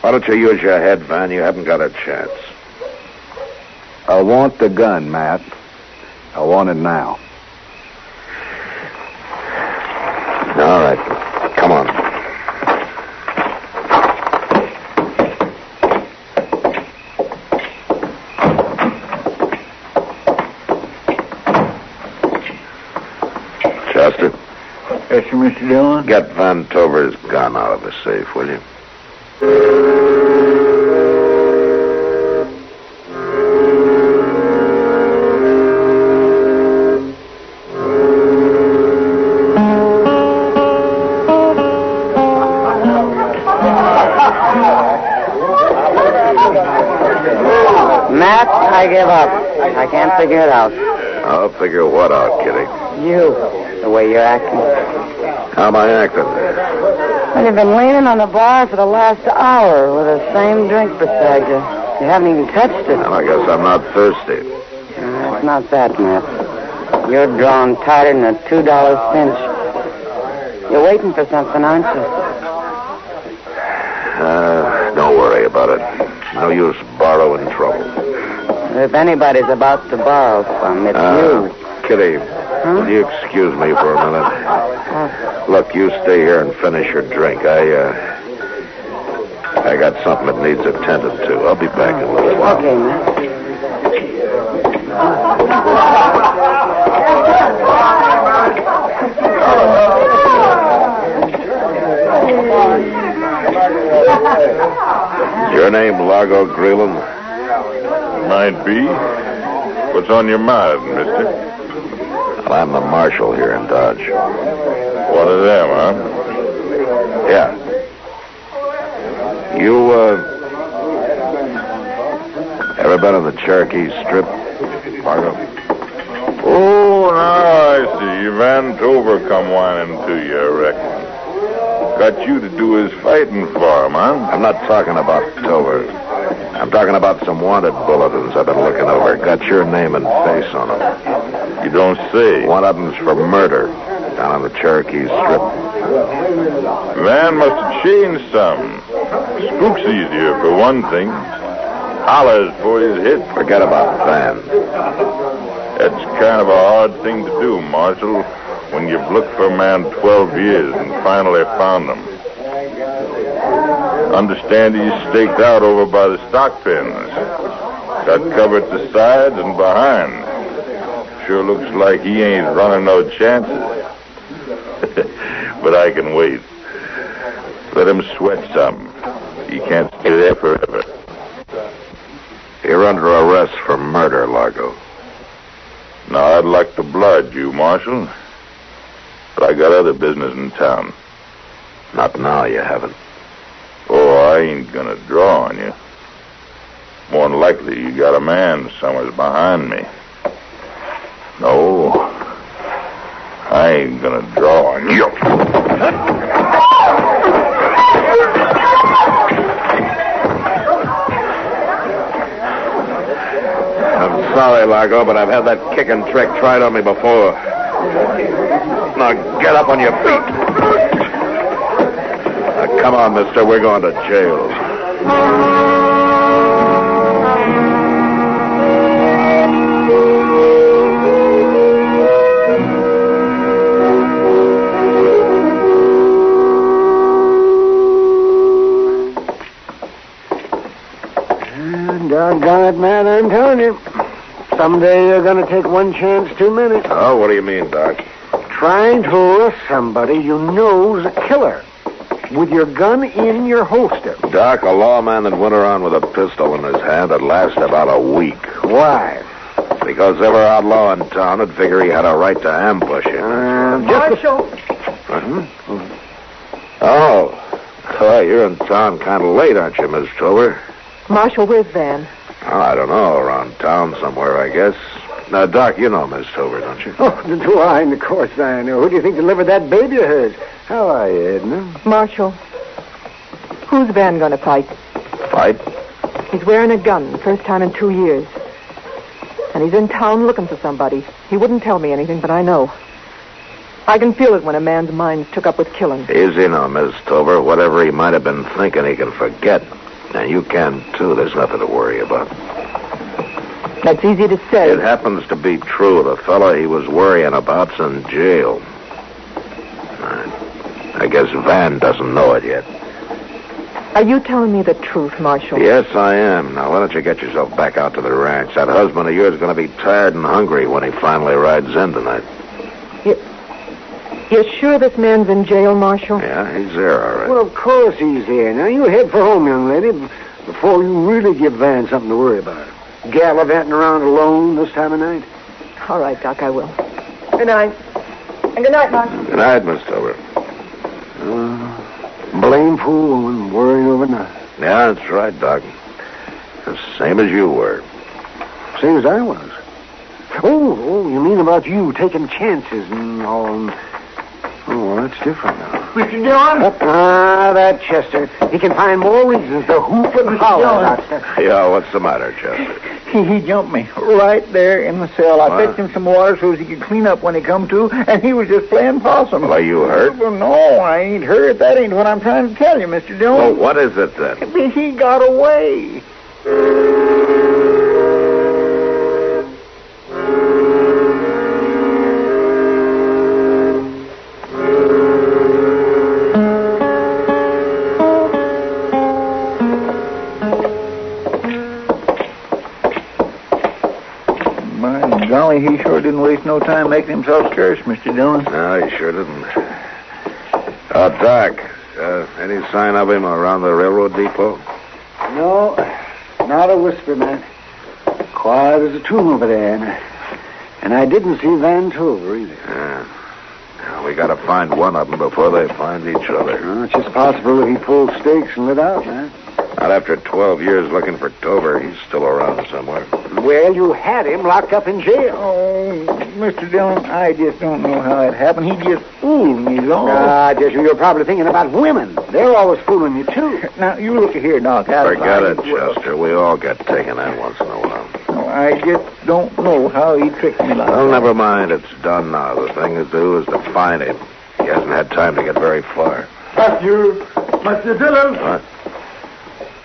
Why don't you use your head, Van? You haven't got a chance. I want the gun, Matt. I want it now. All right. Come on. Chester? Yes, sir, Mr. Dillon? Get Van Tover's gun out of the safe, will you? Matt, I give up. I can't figure it out. I'll figure what out, Kitty? You, the way you're acting. How am I acting? Well, you've been leaning on the bar for the last hour with the same drink beside you. You haven't even touched it. Well, I guess I'm not thirsty. It's not that, Matt. You're drawn tighter than a $2 cinch. You're waiting for something, aren't you? Don't worry about it. No use borrowing trouble. If anybody's about to borrow some, it's you. Kitty, will you excuse me for a minute? Look, you stay here and finish your drink. I got something that needs attended to. I'll be back in a little while. Okay, Matt. Your name Largo Greeland? Might be. What's on your mind, mister? Well, I'm the marshal here in Dodge. One of them, huh? Yeah. You, ever been on the Cherokee Strip, Largo? Oh, now I see. Van Tover come whining to you, I reckon. Got you to do his fighting for him, huh? I'm not talking about Tover. I'm talking about some wanted bulletins I've been looking over. Got your name and face on them. You don't say. One of them's for murder down on the Cherokee Strip. Van must have changed some. Spook's easier, for one thing. Hollers for his hit. Forget about Van. That's kind of a hard thing to do, Marshal, when you've looked for a man 12 years and finally found him. Understand he's staked out over by the stock pens. Got covered to sides and behind. Sure looks like he ain't running no chances. But I can wait. Let him sweat some. He can't stay there forever. You're under arrest for murder, Largo. Now, I'd like to blood you, Marshal. But I got other business in town. Not now, you haven't. Oh, I ain't gonna draw on you. More than likely, you got a man somewhere's behind me. No, I ain't gonna draw on you. I'm sorry, Largo, but I've had that kicking trick tried on me before. Now get up on your feet. Now, come on, mister. We're going to jail. Doggone that, man, I'm telling you. Someday you're going to take one chance too many. Oh, what do you mean, Doc? Trying to arrest somebody you know's a killer with your gun in your holster. Doc, a lawman that went around with a pistol in his hand would last about a week. Why? Because every outlaw in town would figure he had a right to ambush him. Marshal! Oh, you're in town kind of late, aren't you, Miss Tover? Marshal, where's Van? Oh, I don't know, around town somewhere, I guess. Now, Doc, you know Miss Tover, don't you? Oh, do I? Of course I know. Who do you think delivered that baby of hers? How are you, Edna? Marshal, who's Van going to fight? Fight? He's wearing a gun, first time in 2 years. And he's in town looking for somebody. He wouldn't tell me anything, but I know. I can feel it when a man's mind's took up with killing. Easy now, Miss Tover. Whatever he might have been thinking, he can forget. And you can, too. There's nothing to worry about. That's easy to say. It happens to be true. The fellow he was worrying about's in jail. I guess Van doesn't know it yet. Are you telling me the truth, Marshal? Yes, I am. Now, why don't you get yourself back out to the ranch? That husband of yours is going to be tired and hungry when he finally rides in tonight. You're sure this man's in jail, Marshal? Yeah, he's there, all right. Well, of course he's there. Now, you head for home, young lady, before you really give Van something to worry about. Gallivanting around alone this time of night. All right, Doc, I will. Good night. And good night, Marshal. Good night, Miss Tover. Blameful woman worrying over nothing. Yeah, that's right, Doc. The same as you were. Same as I was. Oh, you mean about you taking chances and all. Oh, well, that's different now. Mr. Dillon? That Chester. He can find more reasons to hoop and holler. Yeah, what's the matter, Chester? He jumped me right there in the cell. I fetched him some water so he could clean up when he come to, and he was just playing possum. Well, are you hurt? Well, no, I ain't hurt. That ain't what I'm trying to tell you, Mr. Dillon. Well, what is it then? He got away. Golly, he sure didn't waste no time making himself scarce, Mr. Dillon. No, he sure didn't. Doc, any sign of him around the railroad depot? No, not a whisper, man. Quiet as a tomb over there. And I didn't see Van Tover either. Yeah, we gotta find one of them before they find each other. It's just possible that he pulled stakes and lit out, man. Not after 12 years looking for Tover. He's still around somewhere. Well, you had him locked up in jail. Oh, Mr. Dillon, I just don't know how it happened. He just fooled me, though. Just you're probably thinking about women. They're always fooling you, too. Now, you look here, Doc. Forget it, Chester. We all get taken in once in a while. Oh, I just don't know how he tricked me like that. Well, never mind. It's done now. The thing to do is to find him. He hasn't had time to get very far. Mr. Dillon. What?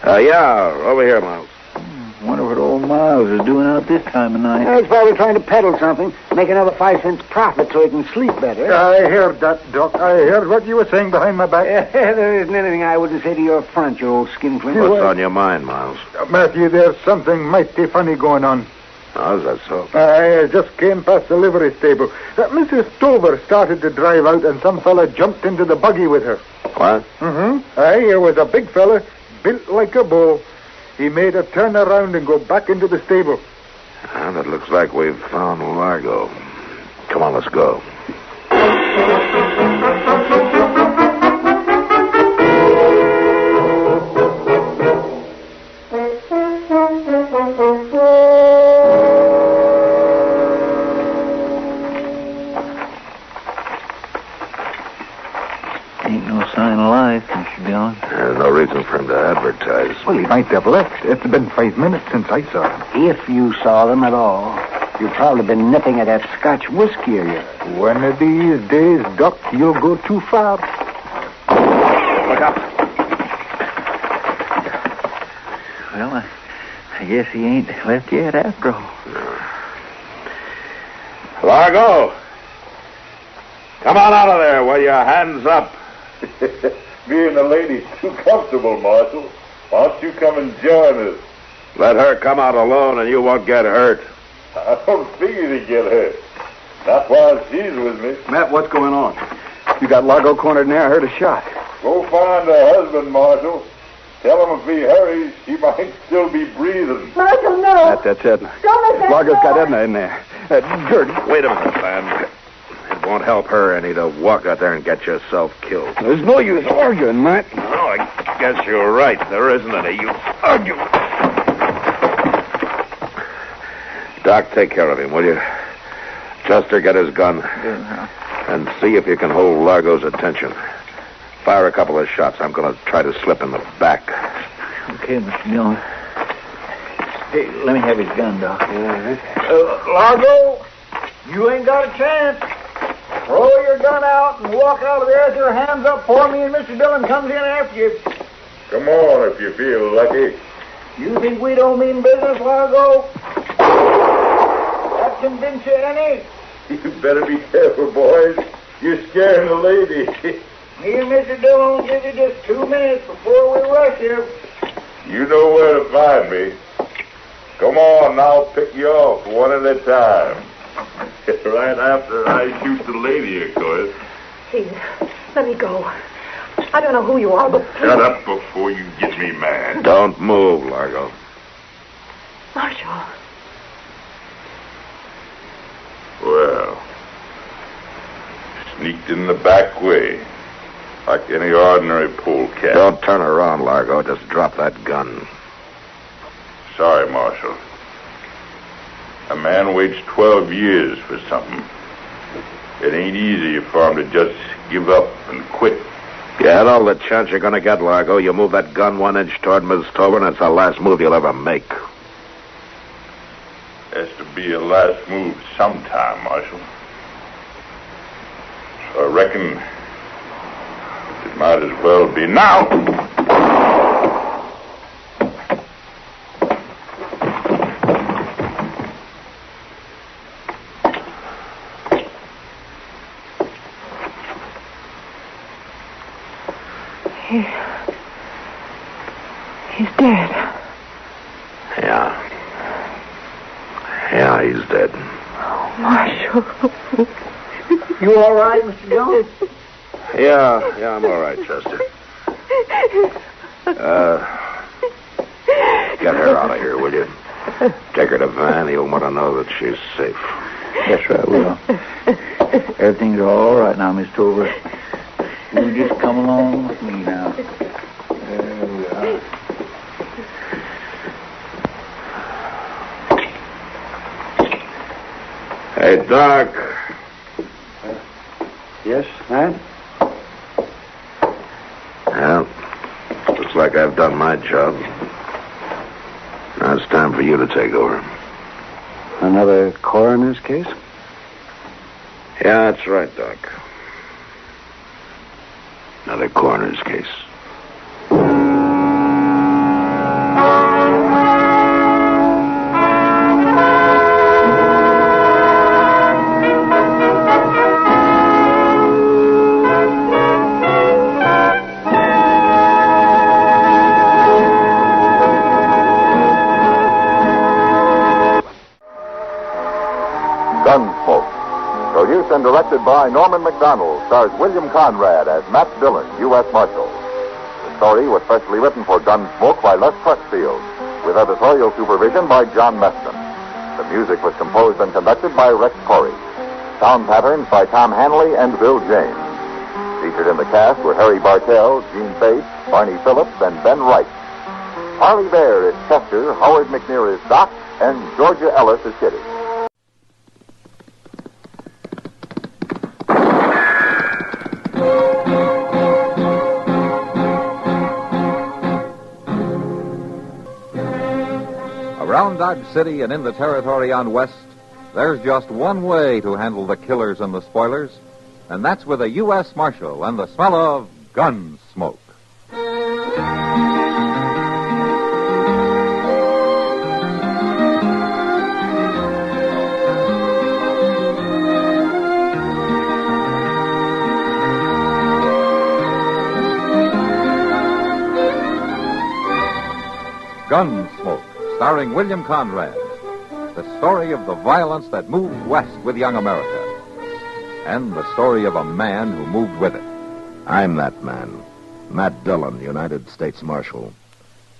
Yeah, over here, Miles. I wonder what old Miles is doing out this time of night. He's probably trying to peddle something, make another 5 cents profit so he can sleep better. I heard that, Doc. I heard what you were saying behind my back. There isn't anything I wouldn't say to your front, you old skinflint. What's on your mind, Miles? Matthew, there's something mighty funny going on. How's that so? I just came past the livery stable. Mrs. Tover started to drive out, and some fella jumped into the buggy with her. What? Mm-hmm. There was a big fella, built like a bull. He made her turn around and go back into the stable. That looks like we've found Largo. Come on, let's go. Ain't no sign of life, Mr. Dillon. There's no reason for him to advertise. Well, he might have left. It's been 5 minutes since I saw him. If you saw them at all, you've probably been nipping at that Scotch whiskey of yours. One of these days, Doc, you'll go too far. Look up. Well, I guess he ain't left yet after all. Largo! Come on out of there with your hands up. Me and the lady's too comfortable, Marshal. Why don't you come and join us? Let her come out alone and you won't get hurt. I don't figure to get hurt. Not while she's with me. Matt, what's going on? You got Largo cornered in there. I heard a shot. Go find her husband, Marshal. Tell him if he hurries, she might still be breathing. Marshal, no. That's Edna. Don't let that Largo's go. got Edna in there. Gertie. Wait a minute, man. It won't help her any to walk out there and get yourself killed. There's no use arguing, Matt. No, I guess you're right. There isn't any use arguing. Doc, take care of him, will you? Chester, get his gun. And see if you can hold Largo's attention. Fire a couple of shots. I'm going to try to slip in the back. Okay, Mr. Dillon. Hey, let me have his gun, Doc. Largo, you ain't got a chance. Throw your gun out and walk out of there with your hands up for me, and Mr. Dillon comes in after you. Come on if you feel lucky. You think we don't mean business, Largo? That convince you any? You better be careful, boys. You're scaring the lady. Me and Mr. Dillon will give you just 2 minutes before we rush you. You know where to find me. Come on, I'll pick you off one at a time. Right after I shoot the lady, of course. Please, let me go. I don't know who you are, but... Shut up before you get me mad. Don't move, Largo. Marshal. Well, sneaked in the back way, like any ordinary polecat. Don't turn around, Largo. Just drop that gun. Sorry, Marshal. A man waits 12 years for something. It ain't easy for him to just give up and quit. Get all the chance you're going to get, Largo. You move that gun 1 inch toward Miss Tober, and it's the last move you'll ever make. Has to be a last move sometime, Marshal. So I reckon it might as well be now. He's dead. Yeah, he's dead. Oh, Marshal. You all right, Mr. Dillon? Yeah, I'm all right, Chester. Get her out of here, will you? Take her to Van. He'll want to know that she's safe. That's right, will. Everything's all right now, Miss Tover. You just come along with me now. There we are. Hey, Doc. Yes, Matt? Well, looks like I've done my job. Now it's time for you to take over. Another coroner's case? Yeah, that's right, Doc. Another coroner's case. Gunsmoke. Produced and directed by Norman McDonald, stars William Conrad as Matt Dillon, U.S. Marshal. The story was specially written for Gunsmoke by Les Crutchfield, with editorial supervision by John Meston. The music was composed and conducted by Rex Corey. Sound patterns by Tom Hanley and Bill James. Featured in the cast were Harry Bartell, Gene Bates, Barney Phillips, and Ben Wright. Harley Bear is Chester, Howard McNear is Doc, and Georgia Ellis is Kitty. Around Dodge City and in the territory on West, there's just one way to handle the killers and the spoilers, and that's with a U.S. Marshal and the smell of gun smoke. Gunsmoke, starring William Conrad. The story of the violence that moved west with young America. And the story of a man who moved with it. I'm that man. Matt Dillon, United States Marshal.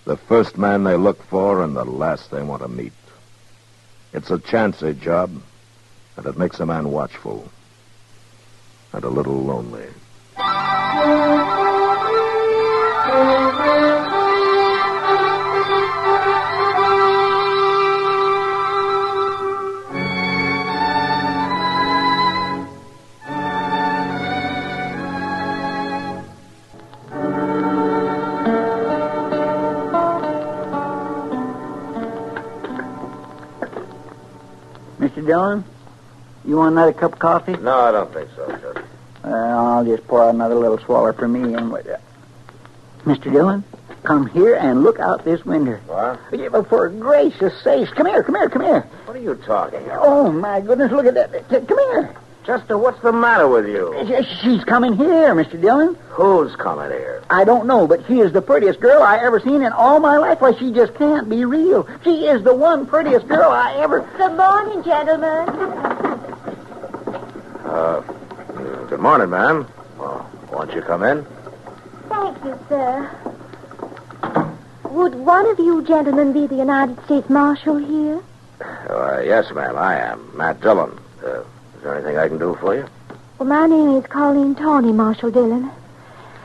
The first man they look for and the last they want to meet. It's a chancy job, and it makes a man watchful. And a little lonely. Mr. Dillon, you want another cup of coffee? No, I don't think so, Judge. I'll just pour out another little swaller for me. And Mr. Dillon, come here and look out this window. What? Yeah, but for gracious sakes, come here. What are you talking about? Oh, my goodness, look at that. Come here. Chester, what's the matter with you? She's coming here, Mr. Dillon. Who's coming here? I don't know, but she is the prettiest girl I ever seen in all my life. Why, she just can't be real. She is the one prettiest girl I ever... Good morning, gentlemen. Good morning, ma'am. Well, won't you come in? Thank you, sir. Would one of you gentlemen be the United States Marshal here? Yes, ma'am, I am. Matt Dillon. Is there anything I can do for you? Well, my name is Colleen Tawney, Marshal Dillon.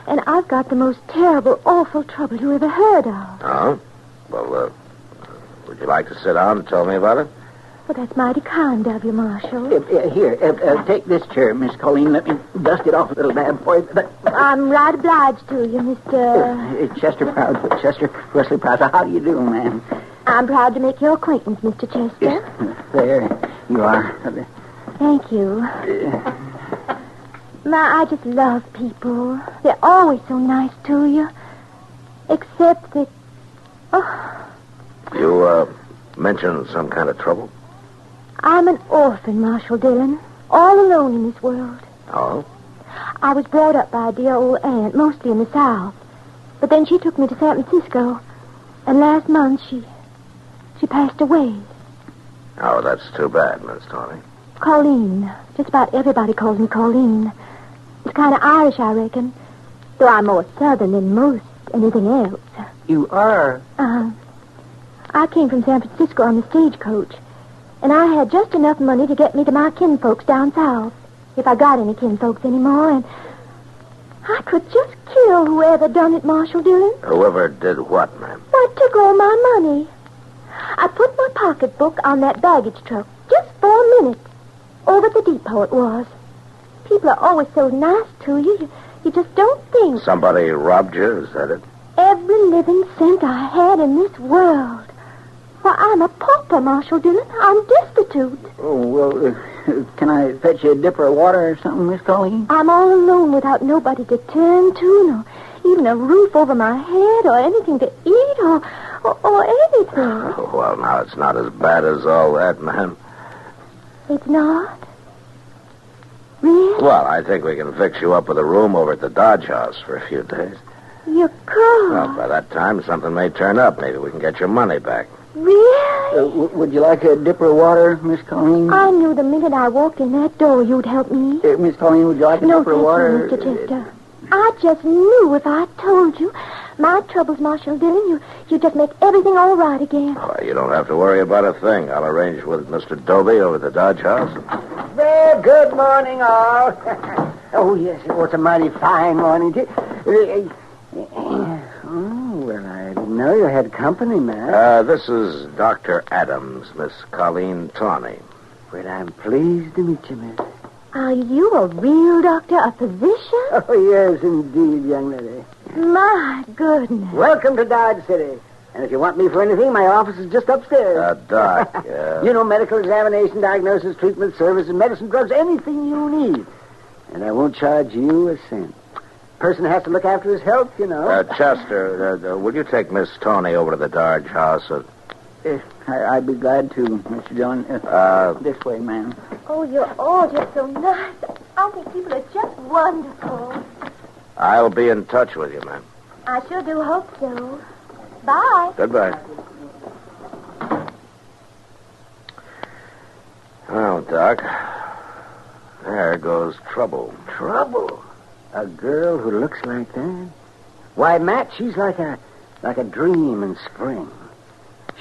And I've got the most terrible, awful trouble you ever heard of. Oh? Well, would you like to sit down and tell me about it? Well, that's mighty kind of you, Marshal. Here, take this chair, Miss Colleen. Let me dust it off a little dab for you. I'm right obliged to you, Mr... Chester Wesley Proud. How do you do, ma'am? I'm proud to make your acquaintance, Mr. Chester. There you are. Thank you. I just love people. They're always so nice to you. Except that... Oh. You, mentioned some kind of trouble? I'm an orphan, Marshal Dillon. All alone in this world. Oh? I was brought up by a dear old aunt, mostly in the South. But then she took me to San Francisco. And last month, she passed away. Oh, that's too bad, Miss Tawney. Colleen. Just about everybody calls me Colleen. It's kind of Irish, I reckon. Though I'm more Southern than most anything else. You are? I came from San Francisco on the stagecoach. And I had just enough money to get me to my kinfolks down south. If I got any kinfolks anymore. And I could just kill whoever done it, Marshal Dillon. Whoever did what, ma'am? What took all my money? I put my pocketbook on that baggage truck just for a minute. Over at the depot it was. People are always so nice to you. You just don't think. Somebody robbed you, is that it? Every living cent I had in this world. Why, I'm a pauper, Marshal Dillon. I'm destitute. Oh, well, can I fetch you a dipper of water or something, Miss Colleen? I'm all alone without nobody to turn to, no, even a roof over my head or anything to eat or anything. Oh, well, now, it's not as bad as all that, ma'am. It's not? Really? Well, I think we can fix you up with a room over at the Dodge House for a few days. You could? Well, by that time, something may turn up. Maybe we can get your money back. Really? Would you like a dipper of water, Miss Colleen? I knew the minute I walked in that door you'd help me. Miss Colleen, would you like a dipper of water? No, thank you, Mr. Chester. I just knew if I told you my troubles, Marshal Dillon, you'd just make everything all right again. Oh, you don't have to worry about a thing. I'll arrange with Mr. Doby over at the Dodge House. Well, good morning, all. Oh, yes, it was a mighty fine morning, too. Oh, well, I didn't know you had company, man. This is Dr. Adams, Miss Colleen Tawney. Well, I'm pleased to meet you, miss. Are you a real doctor, a physician? Oh, yes, indeed, young lady. My goodness. Welcome to Dodge City. And if you want me for anything, my office is just upstairs. Doc, You know, medical examination, diagnosis, treatment, services, medicine, drugs, anything you need. And I won't charge you a cent. Person has to look after his health, you know. Chester, will you take Miss Tawney over to the Dodge House? I'd be glad to, Mr. Dillon. This way, ma'am. Oh, you're all just so nice. I think people are just wonderful. I'll be in touch with you, ma'am. I sure do hope so. Bye. Goodbye. Well, Doc, there goes trouble. Trouble? A girl who looks like that? Why, Matt, she's like a dream in spring.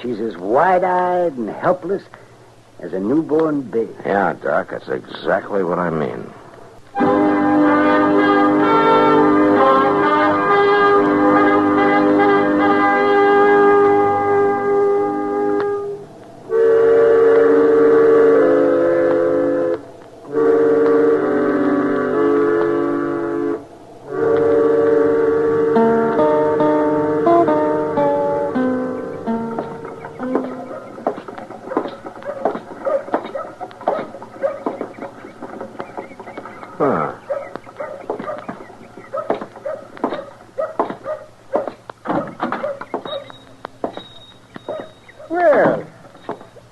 She's as wide-eyed and helpless as a newborn baby. Yeah, Doc, that's exactly what I mean.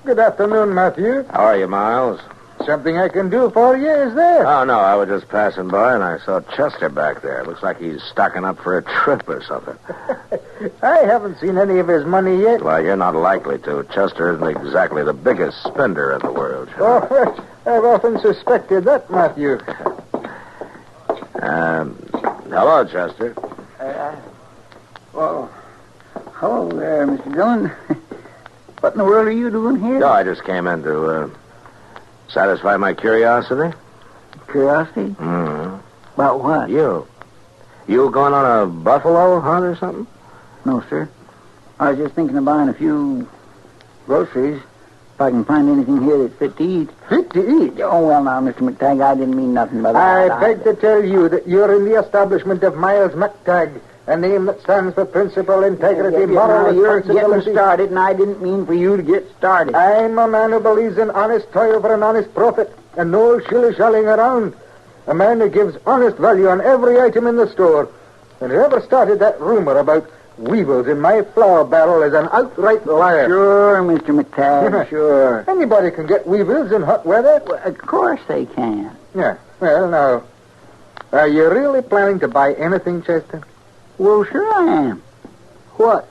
Good afternoon, Matthew. How are you, Miles? Something I can do for you, is there? Oh, no, I was just passing by and I saw Chester back there. Looks like he's stocking up for a trip or something. I haven't seen any of his money yet. Well, you're not likely to. Chester isn't exactly the biggest spender in the world. Oh, I've often suspected that, Matthew. Hello, Chester. Well, hello there, Mr. Dillon. What in the world are you doing here? No, I just came in to satisfy my curiosity. Curiosity? Mm-hmm. About what? You going on a buffalo hunt or something? No, sir. I was just thinking of buying a few groceries if I can find anything here that's fit to eat. Fit to eat? Oh, well, now, Mr. McTagg, I didn't mean nothing by that. I beg to tell you that you're in the establishment of Miles McTagg, a name that stands for principle, integrity, moral responsibility. You're getting started, and I didn't mean for you to get started. I'm a man who believes in honest toil for an honest profit, and no shilly-shallying around. A man who gives honest value on every item in the store. And whoever started that rumor about weevils in my flour barrel is an outright liar. Sure, Mr. McTagg, sure. Anybody can get weevils in hot weather. Well, of course they can. Yeah, well, now, are you really planning to buy anything, Chester? Well, sure I am. What?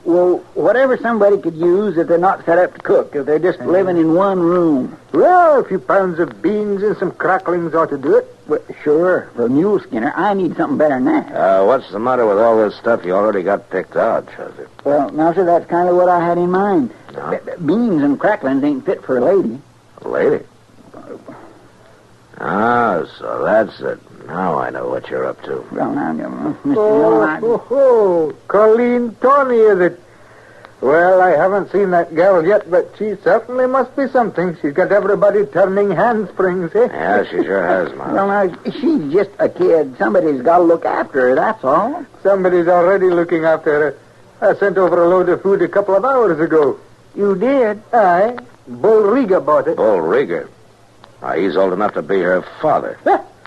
Well, whatever somebody could use if they're not set up to cook, if they're just living in one room. Well, a few pounds of beans and some cracklings ought to do it. Well, sure, for a mule skinner. I need something better than that. What's the matter with all this stuff you already got picked out, Chester? Well, now, sir, that's kind of what I had in mind. No? Beans and cracklings ain't fit for a lady. A lady? Ah, so that's it. Now I know what you're up to. Well, now, Mr. Oh, Colleen Tony, is it? Well, I haven't seen that girl yet, but she certainly must be something. She's got everybody turning handsprings, eh? Yeah, she sure has, Mom. Well, now, she's just a kid. Somebody's got to look after her, that's all. Somebody's already looking after her. I sent over a load of food a couple of hours ago. You did? Aye. Bull Rieger bought it. Bull Rieger? He's old enough to be her father.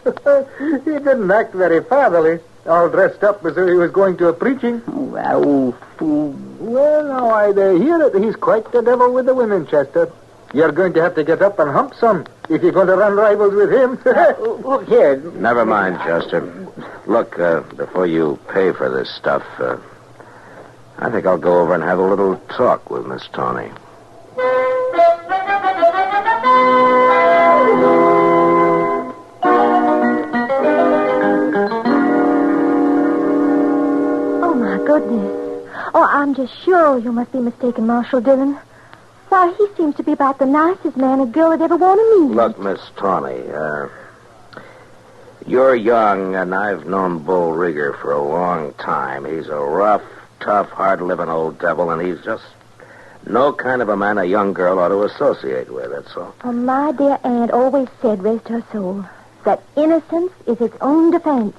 He didn't act very fatherly, all dressed up as though he was going to a preaching. Oh, that old fool. Well, now, I hear that he's quite the devil with the women, Chester. You're going to have to get up and hump some if you're going to run rivals with him. Look here. Never mind, Chester. Look, before you pay for this stuff, I think I'll go over and have a little talk with Miss Tony. Goodness. Oh, I'm just sure you must be mistaken, Marshal Dillon. Why, he seems to be about the nicest man a girl would ever want to meet. Look, Miss Tawny, you're young, and I've known Bull Rieger for a long time. He's a rough, tough, hard-living old devil, and he's just no kind of a man a young girl ought to associate with, that's all. Oh, my dear aunt always said, rest her soul, that innocence is its own defense.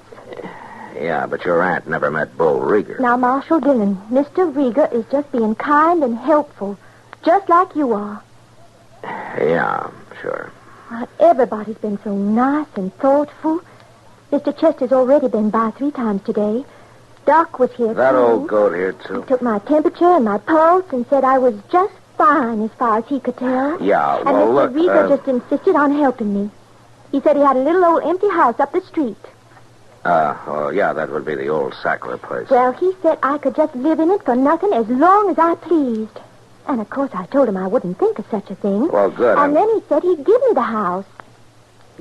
Yeah, but your aunt never met Bull Rieger. Now, Marshal Dillon, Mr. Rieger is just being kind and helpful, just like you are. Yeah, sure. Everybody's been so nice and thoughtful. Mr. Chester's already been by 3 times today. Doc was here, that too. Old goat here, too? He took my temperature and my pulse and said I was just fine as far as he could tell. Yeah, well, and look... Mr. Rieger just insisted on helping me. He said he had a little old empty house up the street. Oh, yeah, that would be the old Sackler place. Well, he said I could just live in it for nothing as long as I pleased. And, of course, I told him I wouldn't think of such a thing. Well, good. And then he said he'd give me the house.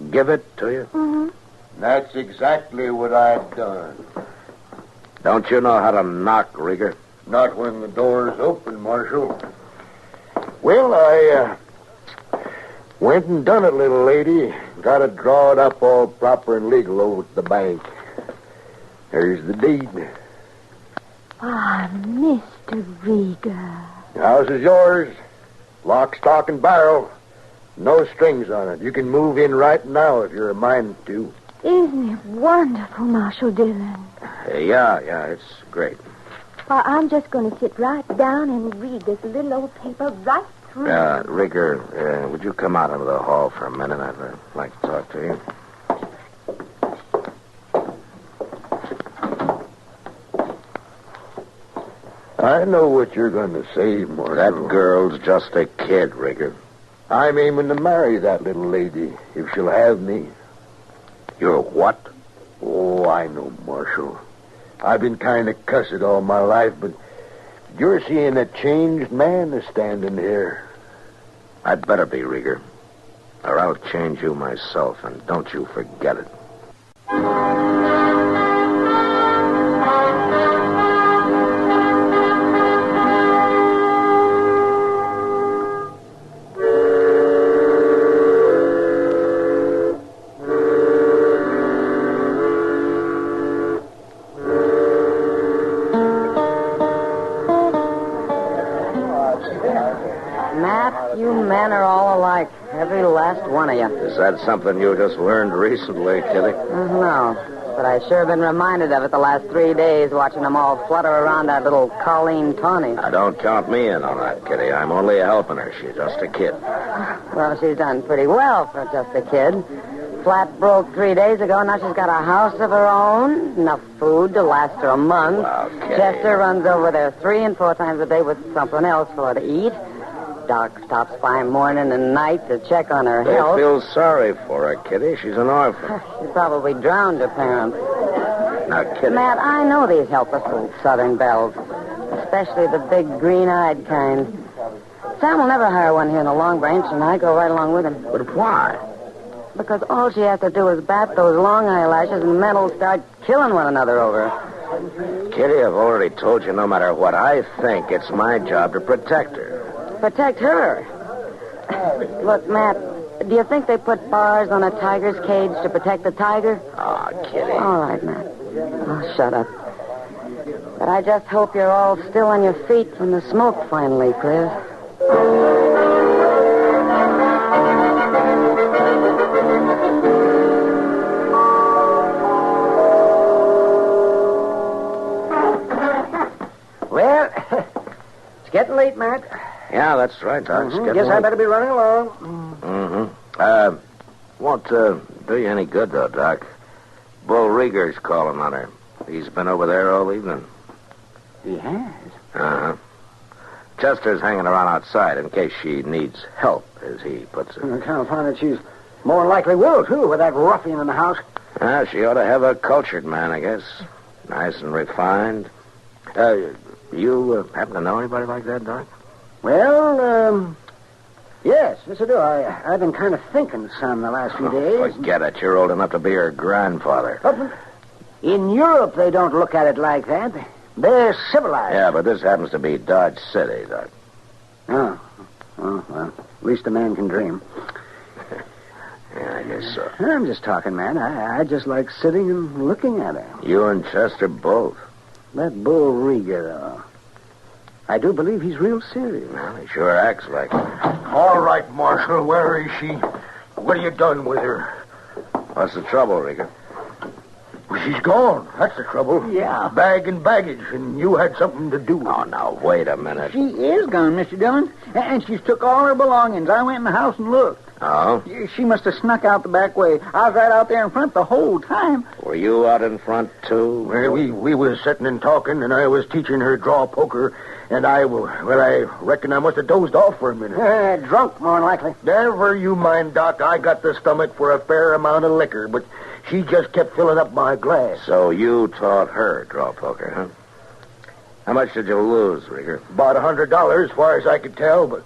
Give it to you? Mm-hmm. That's exactly what I'd done. Don't you know how to knock, Rieger? Not when the door's open, Marshal. Well, I went and done it, little lady. Got it drawed up all proper and legal over at the bank. There's the deed. Ah, Mr. Rieger. The house is yours. Lock, stock, and barrel. No strings on it. You can move in right now if you're a mind to. Isn't it wonderful, Marshal Dillon? Yeah, it's great. Well, I'm just going to sit right down and read this little old paper right through. Rieger, would you come out into the hall for a minute? I'd like to talk to you. I know what you're going to say, Marshal. That girl's just a kid, Rieger. I'm aiming to marry that little lady, if she'll have me. You're what? Oh, I know, Marshal. I've been kind of cussed all my life, but you're seeing a changed man is standing here. I'd better be, Rieger, or I'll change you myself, and don't you forget it. Every last one of you. Is that something you just learned recently, Kitty? No, but I sure been reminded of it the last 3 days, watching them all flutter around that little Colleen Tawny. Now, don't count me in on that, Kitty. I'm only helping her. She's just a kid. Well, she's done pretty well for just a kid. Flat broke 3 days ago. Now she's got a house of her own, enough food to last her a month. Well, Kitty. Chester runs over there 3 and 4 times a day with something else for her to eat. Doc stops by morning and night to check on her health. I feel sorry for her, Kitty. She's an orphan. She probably drowned her parents. Now, Kitty. Matt, I know these helpless little southern belles, especially the big green-eyed kind. Sam will never hire one here in the Long Branch, and I go right along with him. But why? Because all she has to do is bat those long eyelashes, and the men will start killing one another over her. Kitty, I've already told you no matter what I think, it's my job to protect her. Protect her. Look, Matt, do you think they put bars on a tiger's cage to protect the tiger? Oh, Kitty. All right, Matt. Oh, shut up. But I just hope you're all still on your feet when the smoke finally clears. Well, it's getting late, Matt. Yeah, that's right, Doc. Guess I better be running along. Won't do you any good, though, Doc. Bull Rieger's calling on her. He's been over there all evening. He has? Uh-huh. Chester's hanging around outside in case she needs help, as he puts it. I kind of find that she's more than likely will, too, with that ruffian in the house. She ought to have a cultured man, I guess. Nice and refined. You happen to know anybody like that, Doc? Well, yes, I do. I've been kind of thinking some the last few days. Forget it. You're old enough to be her grandfather. In Europe, they don't look at it like that. They're civilized. Yeah, but this happens to be Dodge City, Doc. Oh, well, at least a man can dream. Yeah, I guess so. I'm just talking, man. I just like sitting and looking at her. You and Chester both. That Bull Rieger, though. I do believe he's real serious. Well, he sure acts like it. All right, Marshal, where is she? What have you done with her? What's the trouble, Rieger? Well, she's gone. That's the trouble. Yeah. Bag and baggage, and you had something to do with it. Oh, now, wait a minute. She is gone, Mr. Dillon, and she's took all her belongings. I went in the house and looked. Oh? She must have snuck out the back way. I was right out there in front the whole time. Were you out in front, too? Well, we was sitting and talking, and I was teaching her draw poker, and I reckon I must have dozed off for a minute. Drunk, more than likely. Never you mind, Doc. I got the stomach for a fair amount of liquor, but she just kept filling up my glass. So you taught her draw poker, huh? How much did you lose, Rieger? About $100, as far as I could tell, but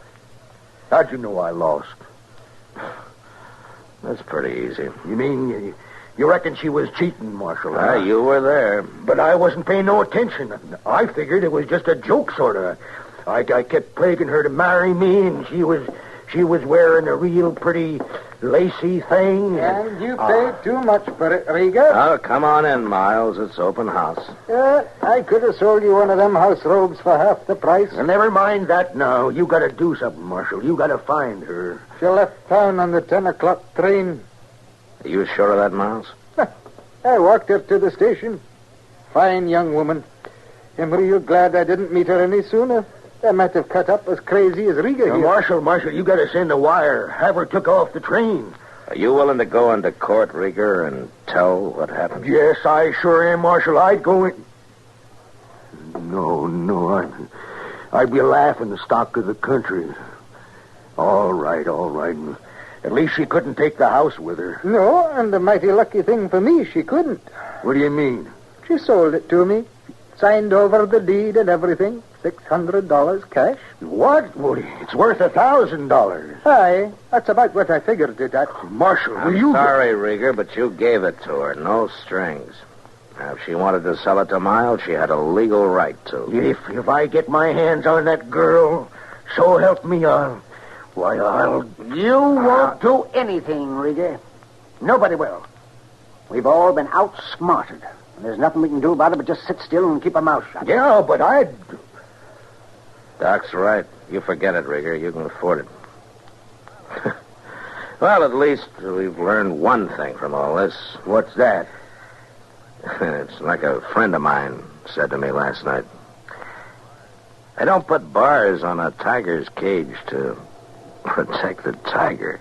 how'd you know I lost? That's pretty easy. You mean you reckon she was cheating, Marshal? Ah, you were there. But I wasn't paying no attention. I figured it was just a joke, sort of. I kept plaguing her to marry me, and she was wearing a real pretty lacy thing. And you paid too much for it, Rieger. Oh, come on in, Miles. It's open house. I could have sold you one of them house robes for half the price. Well, never mind that now. You got to do something, Marshal. You got to find her. She left town on the 10 o'clock train. Are you sure of that, Miles? I walked her to the station. Fine young woman. I'm real glad I didn't meet her any sooner. I might have cut up as crazy as Rieger here. Marshal, you got to send a wire. Have her took off the train. Are you willing to go into court, Rieger, and tell what happened? Yes, I sure am, Marshal. I'd go in... No, I'd be laughing the stock of the country. All right. At least she couldn't take the house with her. No, and a mighty lucky thing for me, she couldn't. What do you mean? She sold it to me. Signed over the deed and everything. $600 cash. What? Well, it's worth $1,000. Aye, that's about what I figured it at. Marshal, I'm sorry, Rieger, but you gave it to her. No strings. Now, if she wanted to sell it to Miles, she had a legal right to. If I get my hands on that girl, so help me, I'll... You won't do anything, Rieger. Nobody will. We've all been outsmarted. And there's nothing we can do about it but just sit still and keep our mouth shut. Yeah, but I'd... Doc's right. You forget it, Rieger. You can afford it. Well, at least we've learned one thing from all this. What's that? It's like a friend of mine said to me last night. I don't put bars on a tiger's cage to protect the tiger.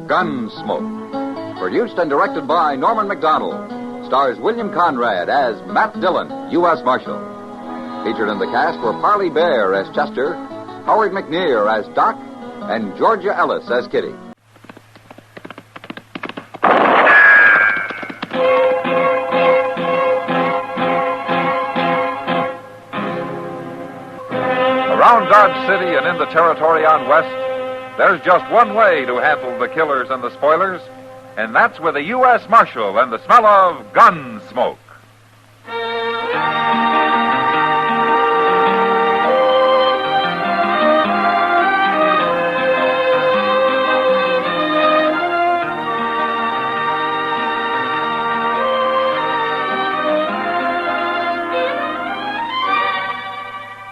Gunsmoke. Produced and directed by Norman McDonald. Stars William Conrad as Matt Dillon, U.S. Marshal. Featured in the cast were Parley Bear as Chester, Howard McNear as Doc, and Georgia Ellis as Kitty. Around Dodge City and in the territory on West, there's just one way to handle the killers and the spoilers, and that's with a U.S. Marshal and the smell of Gunsmoke.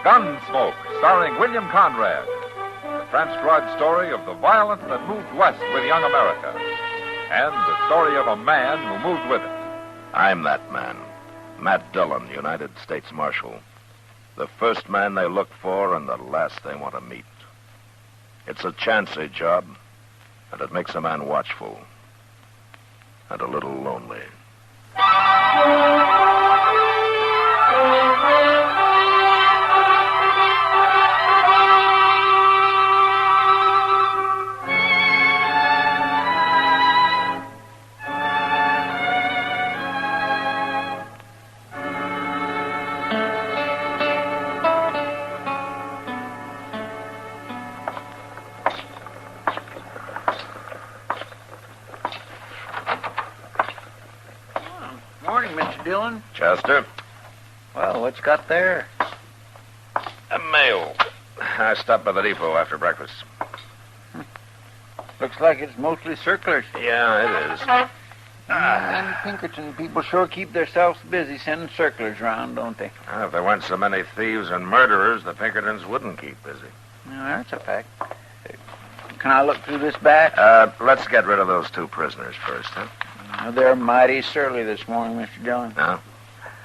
Gunsmoke, starring William Conrad. The transcribed story of the violence that moved west with young America. And the story of a man who moved with it. I'm that man. Matt Dillon, United States Marshal. The first man they look for and the last they want to meet. It's a chancy job, and it makes a man watchful. And a little lonely. Morning, Mr. Dillon. Chester? Well, what you got there? A mail. I stopped by the depot after breakfast. Looks like it's mostly circlers. Yeah, it is. And Pinkerton people sure keep themselves busy sending circlers around, don't they? Well, if there weren't so many thieves and murderers, the Pinkertons wouldn't keep busy. Well, that's a fact. Can I look through this batch? Let's get rid of those 2 prisoners first, huh? They're mighty surly this morning, Mr. Dillon. No?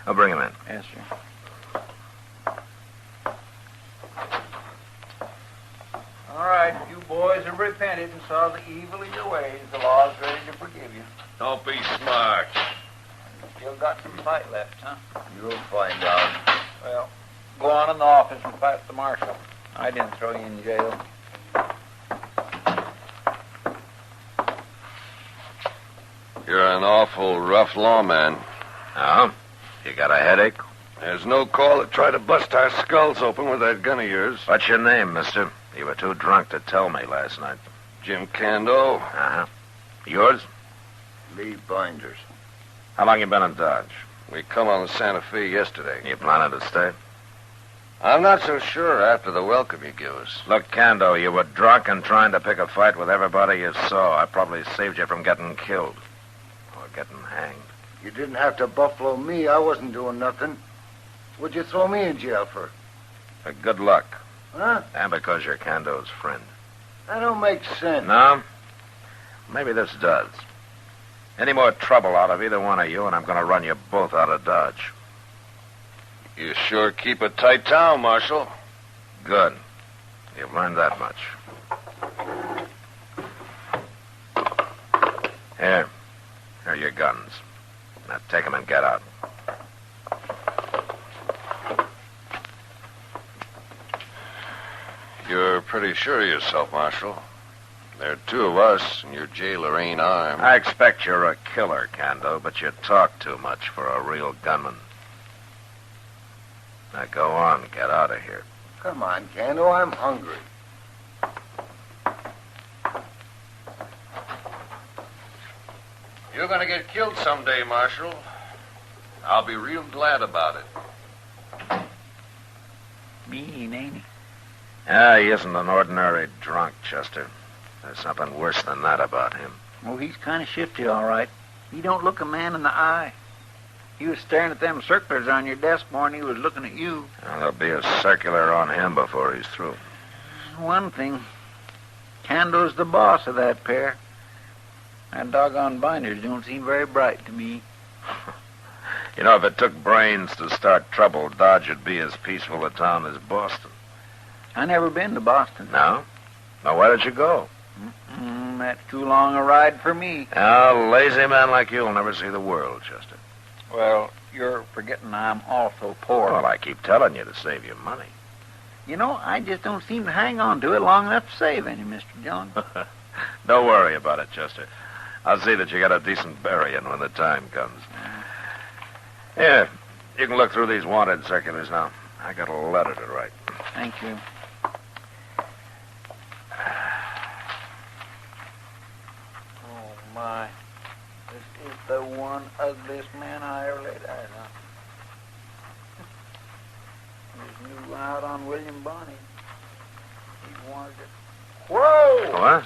I'll bring them in. Yes, sir. All right, you boys have repented and saw the evil of your ways. The law's ready to forgive you. Don't be smart. Still got some fight left, huh? You'll find out. Well, go on in the office and fight the marshal. I didn't throw you in jail. You're an awful rough lawman. Oh? You got a headache? There's no call to try to bust our skulls open with that gun of yours. What's your name, mister? You were too drunk to tell me last night. Jim Cando. Uh-huh. Yours? Lee Binders. How long you been in Dodge? We come on the Santa Fe yesterday. You planning to stay? I'm not so sure after the welcome you give us. Look, Cando, you were drunk and trying to pick a fight with everybody you saw. I probably saved you from getting killed. Or getting hanged. You didn't have to buffalo me. I wasn't doing nothing. What'd you throw me in jail for? Good luck. Huh? And because you're Cando's friend. That don't make sense. No? Maybe this does. Any more trouble out of either one of you, and I'm going to run you both out of Dodge. You sure keep a tight town, Marshal. Good. You've learned that much. Here. Here are your guns. Now take them and get out. You're pretty sure of yourself, Marshal. There are 2 of us, and your jailer ain't armed. I expect you're a killer, Cando, but you talk too much for a real gunman. Now go on, get out of here. Come on, Cando, I'm hungry. You're going to get killed someday, Marshal. I'll be real glad about it. Mean, ain't he? He isn't an ordinary drunk, Chester. There's something worse than that about him. Oh, he's kind of shifty, all right. He don't look a man in the eye. He was staring at them circulars on your desk more than he was looking at you. Well, there'll be a circular on him before he's through. One thing, Cando's the boss of that pair. That doggone Binders don't seem very bright to me. You know, if it took brains to start trouble, Dodge would be as peaceful a town as Boston. I never been to Boston. No? Now, where did you go? That's too long a ride for me. A lazy man like you will never see the world, Chester. Well, you're forgetting I'm also poor. Well, I keep telling you to save your money. You know, I just don't seem to hang on to it long enough to save any, Mr. Dillon. Don't worry about it, Chester. I'll see that you get a decent burying when the time comes. Here, you can look through these wanted circulars now. I got a letter to write. Thank you. Oh, my. This is the one ugliest man I ever laid eyes on. This new out on William Bonney. He wanted it. Whoa! What?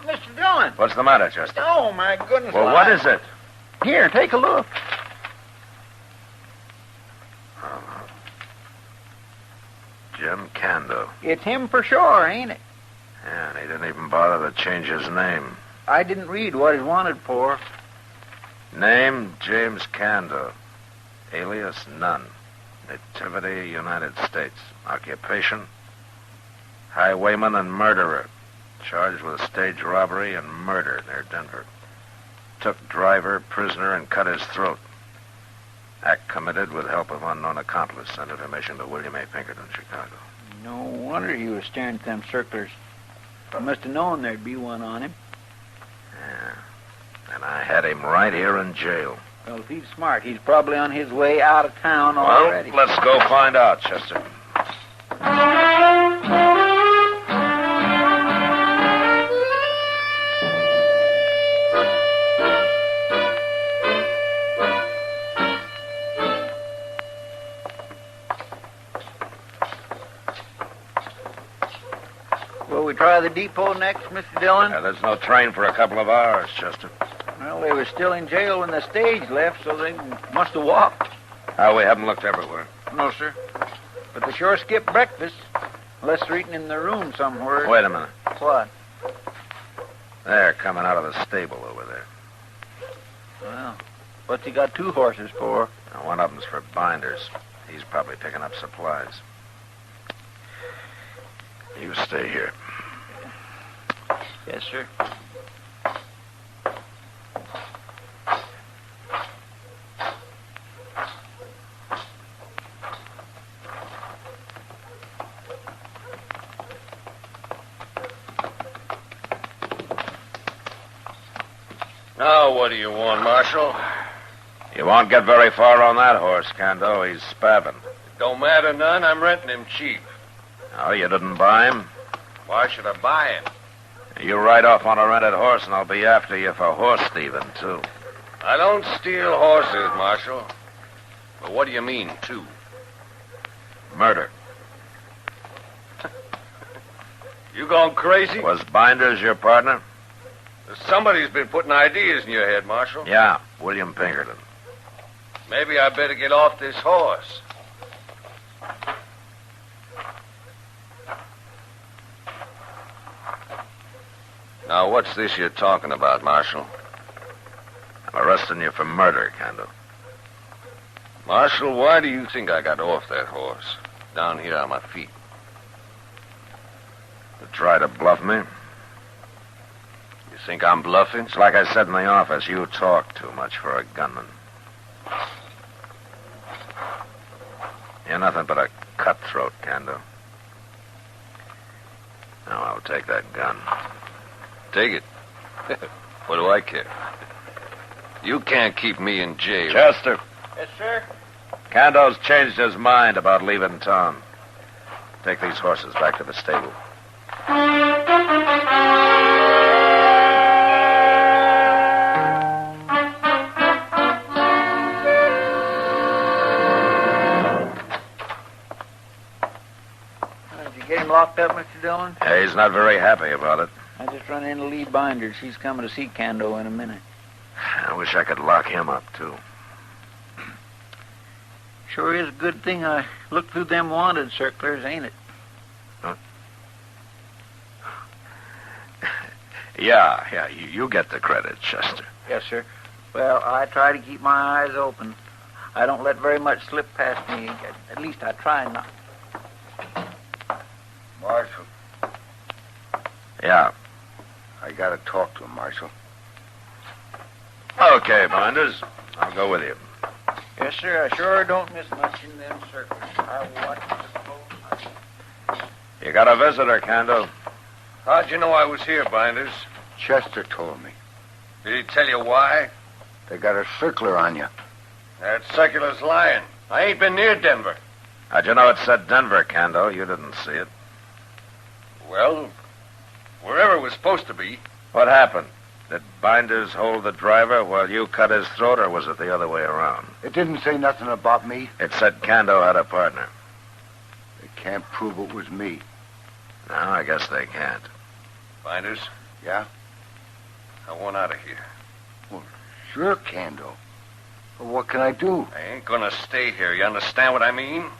Mr. Dillon! What's the matter, Chester? Oh, my goodness. Well, what is it? Here, take a look. Jim Cando. It's him for sure, ain't it? Yeah, and he didn't even bother to change his name. I didn't read what he's wanted for. Name, James Cando. Alias, none. Nativity, United States. Occupation, highwayman and murderer. Charged with stage robbery and murder near Denver. Took driver, prisoner, and cut his throat. Act committed with help of unknown accomplice. Sent information to William A. Pinkerton, Chicago. No wonder he was staring at them circulars. I must have known there'd be one on him. Yeah. And I had him right here in jail. Well, if he's smart, he's probably on his way out of town already. Well, let's go find out, Chester. Will we try the depot next, Mr. Dillon? There's no train for a couple of hours, Chester. Well, they were still in jail when the stage left, so they must have walked. We haven't looked everywhere. No, sir. But they sure skipped breakfast. Unless they're eating in their room somewhere. Wait a minute. What? They're coming out of the stable over there. Well, what's he got 2 horses for? Now, one of them's for Binders. He's probably picking up supplies. You stay here. Yes, sir. Now, what do you want, Marshal? You won't get very far on that horse, Kando. He's spavined. Don't matter none. I'm renting him cheap. Oh, you didn't buy him? Why should I buy him? You ride off on a rented horse, and I'll be after you for horse thieving, too. I don't steal horses, Marshal. But what do you mean, too? Murder. You gone crazy? Was Binders your partner? Somebody's been putting ideas in your head, Marshal. Yeah, William Pinkerton. Maybe I better get off this horse. Now, what's this you're talking about, Marshal? I'm arresting you for murder, Kando. Marshal, why do you think I got off that horse? Down here on my feet. To try to bluff me? You think I'm bluffing? It's like I said in the office. You talk too much for a gunman. You're nothing but a cutthroat, Kando. Now I'll take that gun. Take it. What do I care? You can't keep me in jail. Chester. Yes, sir? Kando's changed his mind about leaving town. Take these horses back to the stable. Did you get him locked up, Mr. Dillon? Yeah, he's not very happy about it. I just run into Lee Binders. She's coming to see Kando in a minute. I wish I could lock him up, too. Sure is a good thing I looked through them wanted circulars, ain't it? Huh? Yeah, you get the credit, Chester. Yes, sir. Well, I try to keep my eyes open. I don't let very much slip past me. At least I try not. Marshal. Yeah. I gotta talk to him, Marshal. Okay, Binders. I'll go with you. Yes, sir. I sure don't miss much in them circles. I watch the close. You got a visitor, Kando. How'd you know I was here, Binders? Chester told me. Did he tell you why? They got a circular on you. That circular's lying. I ain't been near Denver. How'd you know it said Denver, Kando? You didn't see it. Well, wherever it was supposed to be. What happened? Did Binders hold the driver while you cut his throat, or was it the other way around? It didn't say nothing about me. It said Kando had a partner. They can't prove it was me. No, I guess they can't. Binders? Yeah? I want out of here. Well, sure, Kando. But what can I do? I ain't gonna stay here. You understand what I mean?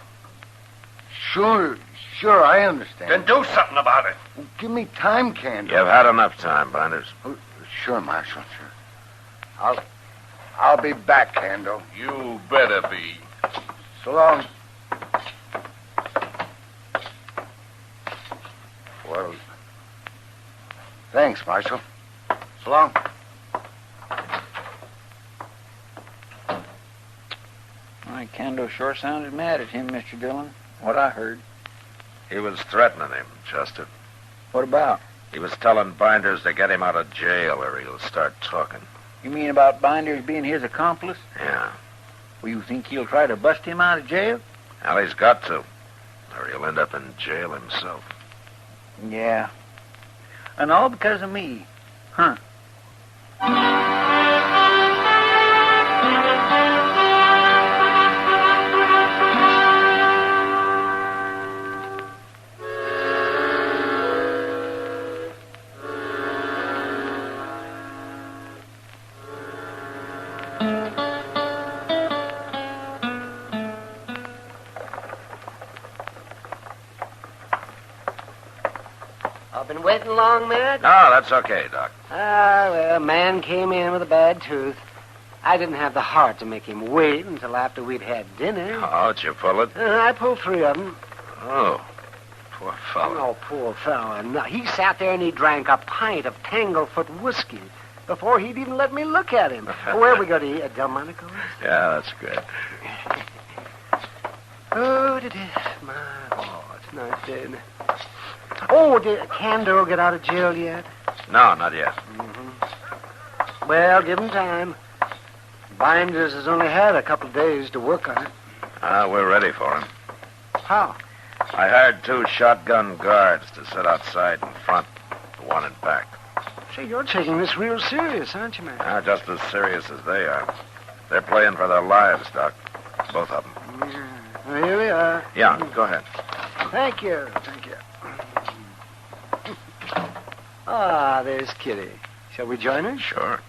Sure, I understand. Then do something about it. Well, give me time, Kando. You've had enough time, Binders. Oh, sure, Marshal, sure. I'll be back, Kando. You better be. So long. Well, thanks, Marshal. So long. My Kando sure sounded mad at him, Mr. Dillon. What I heard. He was threatening him, Chester. What about? He was telling Binders to get him out of jail or he'll start talking. You mean about Binders being his accomplice? Yeah. Well, you think he'll try to bust him out of jail? Well, he's got to. Or he'll end up in jail himself. Yeah. And all because of me. Huh. I've been waiting long, Matt? No, that's okay, Doc. Well, a man came in with a bad tooth. I didn't have the heart to make him wait until after we'd had dinner. Oh, did you pull it? I pulled 3 of them. Oh, poor fellow. Oh, poor fella. No, he sat there and he drank a pint of Tanglefoot whiskey before he'd even let me look at him. Where are we going to eat? At Delmonico's? Yeah, that's good. Oh, it is. It's a nice day, isn't it? Oh, did Hinka-Do get out of jail yet? No, not yet. Mm-hmm. Well, give him time. Binders has only had a couple of days to work on it. We're ready for him. How? I hired 2 shotgun guards to sit outside in front, the one in back. Say, you're taking this real serious, aren't you, man? Just as serious as they are. They're playing for their lives, Doc. Both of them. Well, here we are. Yeah, go ahead. Thank you. There's Kitty. Shall we join her? Sure.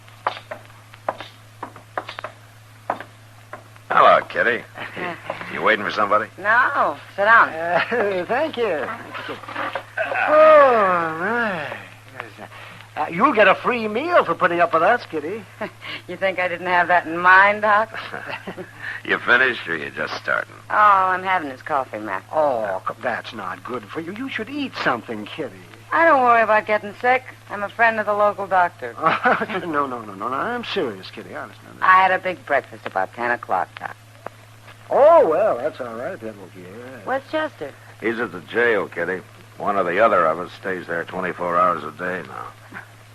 Hello, Kitty. You waiting for somebody? No. Sit down. Thank you. Oh, my. You'll get a free meal for putting up with us, Kitty. You think I didn't have that in mind, Doc? You finished or you just starting? Oh, I'm having this coffee, Matt. Oh, that's not good for you. You should eat something, Kitty. I don't worry about getting sick. I'm a friend of the local doctor. No. I'm serious, Kitty. Honest. No. I had a big breakfast about 10 o'clock, Doc. Oh, well, that's all right. That will be all right. Where's Chester? He's at the jail, Kitty. One or the other of us stays there 24 hours a day now.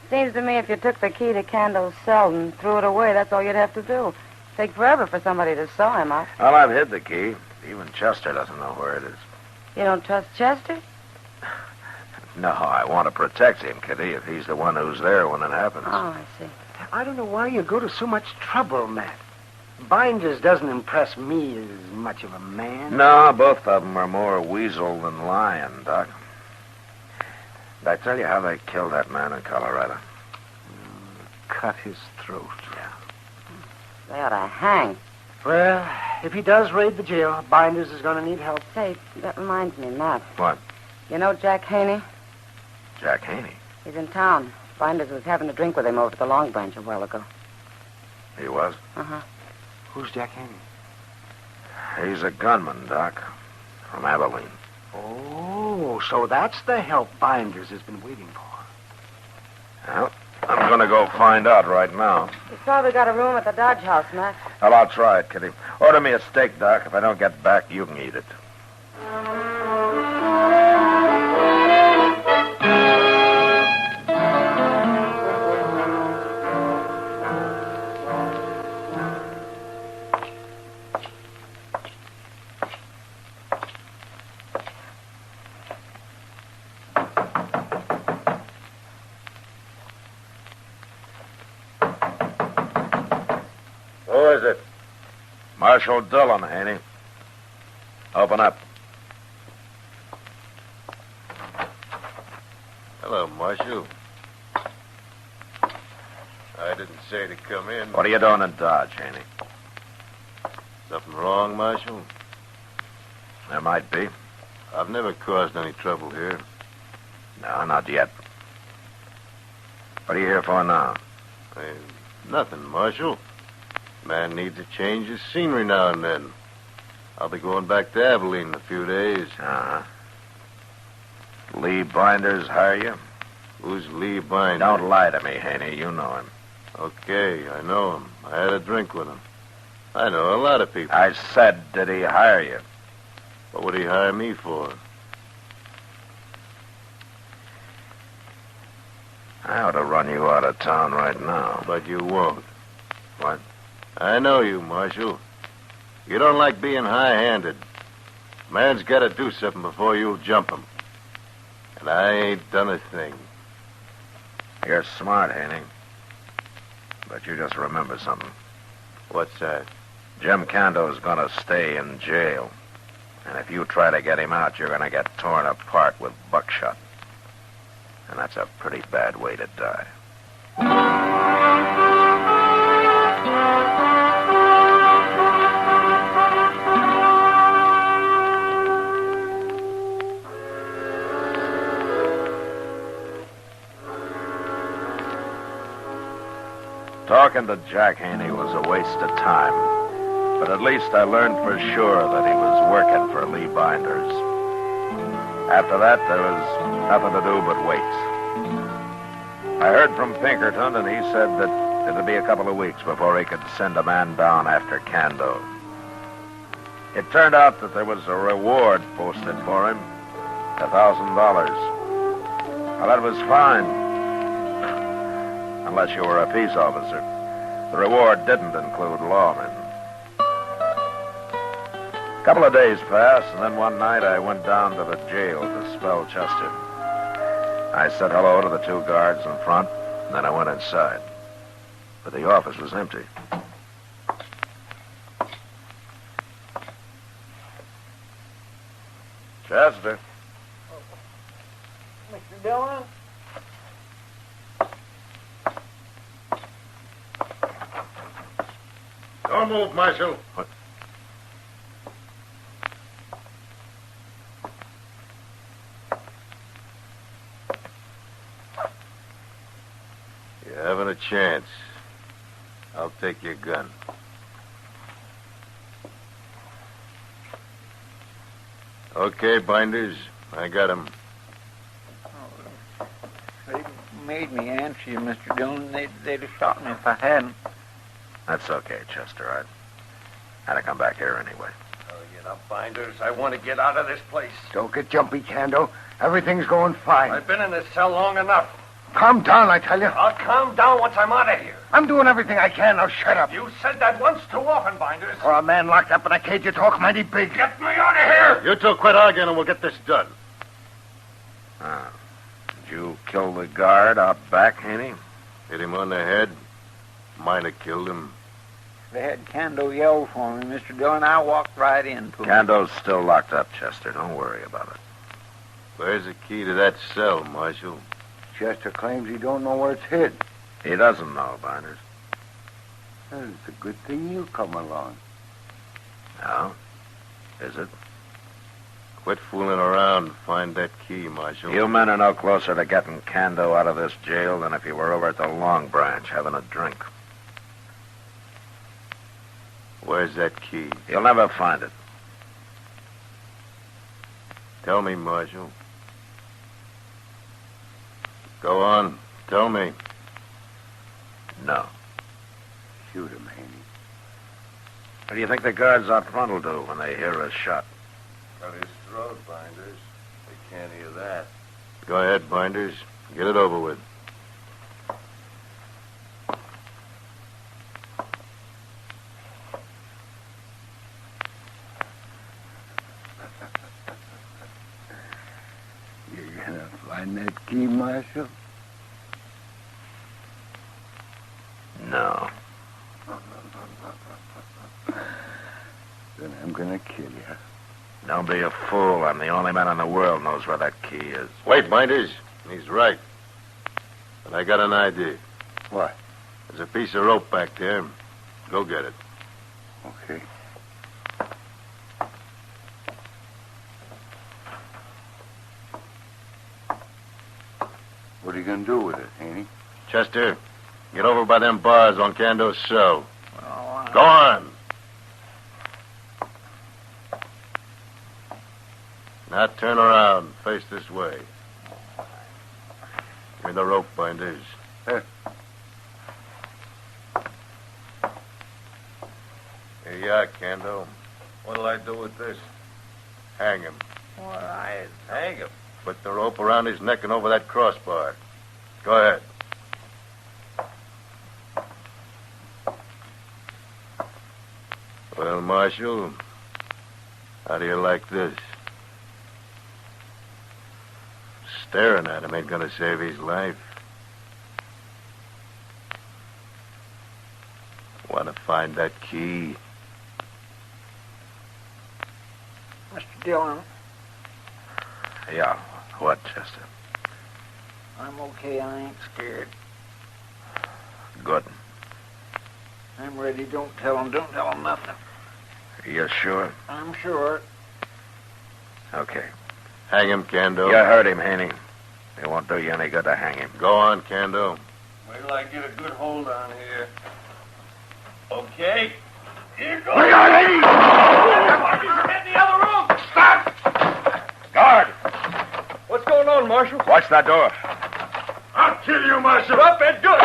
Seems to me if you took the key to Candle's cell and threw it away, that's all you'd have to do. Take forever for somebody to saw him up. Well, I've hid the key. Even Chester doesn't know where it is. You don't trust Chester? No, I want to protect him, Kitty, if he's the one who's there when it happens. Oh, I see. I don't know why you go to so much trouble, Matt. Binders doesn't impress me as much of a man. No, both of them are more weasel than lion, Doc. Did I tell you how they killed that man in Colorado? Cut his throat. Yeah. They ought to hang. Well, if he does raid the jail, Binders is going to need help. Say, that reminds me, Matt. What? You know Jack Haney? Jack Haney? He's in town. Binders was having a drink with him over at the Long Branch a while ago. He was? Uh-huh. Who's Jack Haney? He's a gunman, Doc. From Abilene. Oh, so that's the help Binders has been waiting for. Well, I'm going to go find out right now. He's probably got a room at the Dodge House, Matt. Well, I'll try it, Kitty. Order me a steak, Doc. If I don't get back, you can eat it. Who is it? Marshal Dillon, Haney. Open up. Hello, Marshal. I didn't say to come in. What are you doing in Dodge, Haney? Something wrong, Marshal? There might be. I've never caused any trouble here. No, not yet. What are you here for now? Nothing, Marshal. Man needs a change of scenery now and then. I'll be going back to Abilene in a few days. Uh-huh. Lee Binders hire you? Who's Lee Binders? Don't lie to me, Haney. You know him. Okay, I know him. I had a drink with him. I know a lot of people. I said, did he hire you? What would he hire me for? I ought to run you out of town right now. But you won't. What? I know you, Marshal. You don't like being high-handed. Man's got to do something before you'll jump him. And I ain't done a thing. You're smart, Haney. But you just remember something. What's that? Jim Hinka-Do's going to stay in jail. And if you try to get him out, you're going to get torn apart with buckshot. And that's a pretty bad way to die. Talking to Jack Haney was a waste of time. But at least I learned for sure that he was working for Lee Binders. After that, there was nothing to do but wait. I heard from Pinkerton, and he said that it'd be a couple of weeks before he could send a man down after Hinka-Do. It turned out that there was a reward posted for him, $1,000. Well, that was fine, unless you were a peace officer. The reward didn't include lawmen. A couple of days passed, and then one night I went down to the jail to spell Custer. I said hello to the two guards in front, and then I went inside. But the office was empty. Custer. Mr. Dillon? Don't move, Marshal. What? You haven't a chance. I'll take your gun. Okay, Binders. I got him. They made me answer you, Mr. Dillon. They'd have shot me if I hadn't. That's okay, Custer. I had to come back here anyway. Get up, Binders. I want to get out of this place. Don't get jumpy, Hinka-Do. Everything's going fine. I've been in this cell long enough. Calm down, I tell you. I'll calm down once I'm out of here. I'm doing everything I can. Now shut up. You said that once too often, Binders. For a man locked up in a cage, you talk mighty big. Get me out of here! You two quit arguing and we'll get this done. Did you kill the guard out back, Haney? Hit him on the head. Might have killed him. They had Hinka-Do yell for me, Mr. Dillon. I walked right into him. Hinka-Do's still locked up, Custer. Don't worry about it. Where's the key to that cell, Marshal? Chester claims he don't know where it's hid. He doesn't know, Binders. Well, it's a good thing you come along. No? Is it? Quit fooling around and find that key, Marshal. You men are no closer to getting Hinka-Do out of this jail than if you were over at the Long Branch having a drink. Where's that key? You'll never find it. Tell me, Marshal. Go on. Tell me. No. Shoot him, Haney. What do you think the guards out front will do when they hear a shot? Cut his throat, Binders. They can't hear that. Go ahead, Binders. Get it over with. You're gonna find that key, Marshal? No. Then I'm gonna kill you. Don't be a fool. I'm the only man in the world knows where that key is. Wait, Binders. He's right. But I got an idea. What? There's a piece of rope back there. Go get it. Okay. What are you gonna do with it, Haney? Chester, get over by them bars on Hinka-Do's cell. Go on. Now turn around. Face this way. Give me the rope, Binders. Here. Here you are, Hinka-Do. What'll I do with this? Hang him. Well, I... Hang him. Put the rope around his neck and over that crossbar. Go ahead. Well, Marshal, how do you like this? Staring at him ain't gonna save his life. Want to find that key? Mr. Dillon, Yeah. What, Chester? I'm okay. I ain't scared. Good. I'm ready. Don't tell him nothing. You sure? I'm sure. Okay. Hang him, Hinka-Do. You heard him, Haney. It won't do you any good to hang him. Go on, Hinka-Do. Wait till I get a good hold on here. Okay. Here goes. Hey! Get in the other room. Stop! Guard! What's going on, Marshal? Watch that door. I'll kill you, Marshal. Shut up and do it.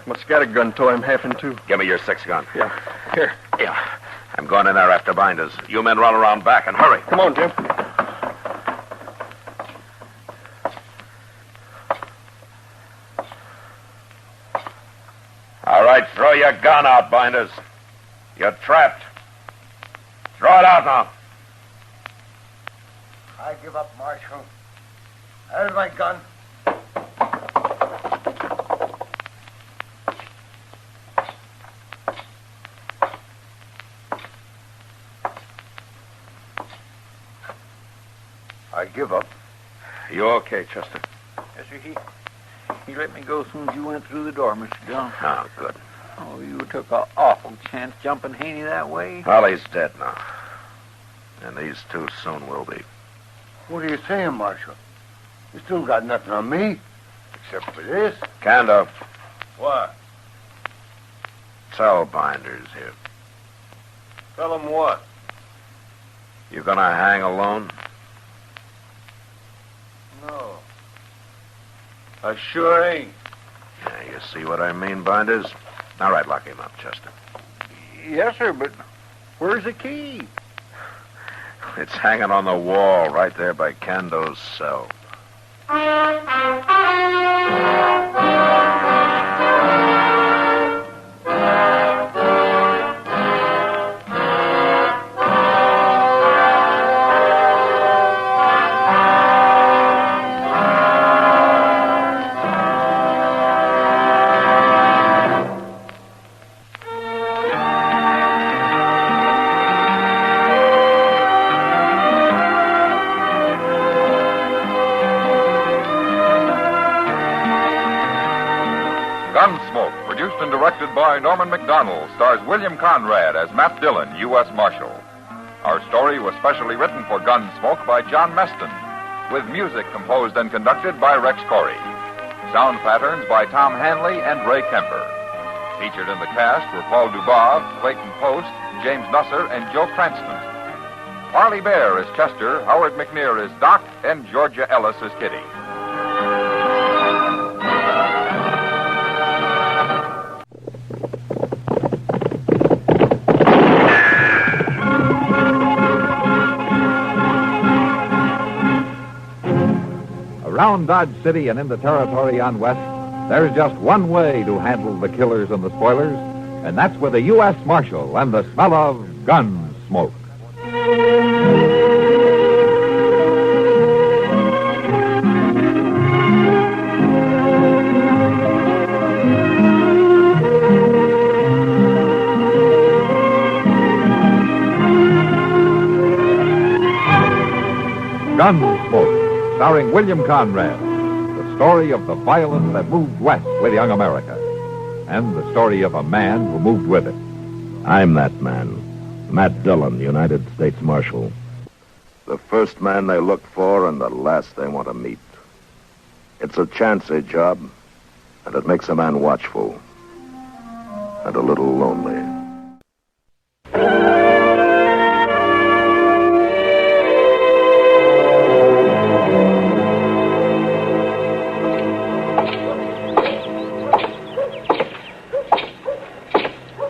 My scattergun tore him half in two. Give me your 6-gun. Yeah. Here. Yeah. I'm going in there after binders. You men run around back and hurry. Come on, Jim. All right, throw your gun out, binders. You're trapped. Throw it out now. I give up, Marshal. There's my gun. I give up. You okay, Chester? Yes, sir. He let me go as soon as you went through the door, Mr. Dillon. Oh, good. Oh, you took an awful chance jumping Haney that way. Well, he's dead now. And these two soon will be. What are you saying, Marshal? You still got nothing on me, except for this. Kando, What? tell binders here. Tell him what? You gonna hang alone? No. I sure ain't. Yeah, you see what I mean, binders? All right, lock him up, Chester. Yes, sir, but where's the key? It's hanging on the wall right there by Kando's cell. Gunsmoke, produced and directed by Norman McDonald, stars William Conrad as Matt Dillon, U.S. Marshal. Our story was specially written for Gunsmoke by John Meston, with music composed and conducted by Rex Corey. Sound patterns by Tom Hanley and Ray Kemper. Featured in the cast were Paul Dubov, Clayton Post, James Nusser, and Joe Cranston. Parley Bear is Chester, Howard McNear is Doc, and Georgia Ellis is Kitty. Around Dodge City and in the territory on West, there's just one way to handle the killers and the spoilers, and that's with a U.S. Marshal and the smell of gun smoke. Gunsmoke, starring William Conrad, the story of the violence that moved west with young America, and the story of a man who moved with it. I'm that man, Matt Dillon, United States Marshal. The first man they look for and the last they want to meet. It's a chancy job, and it makes a man watchful and a little lonely.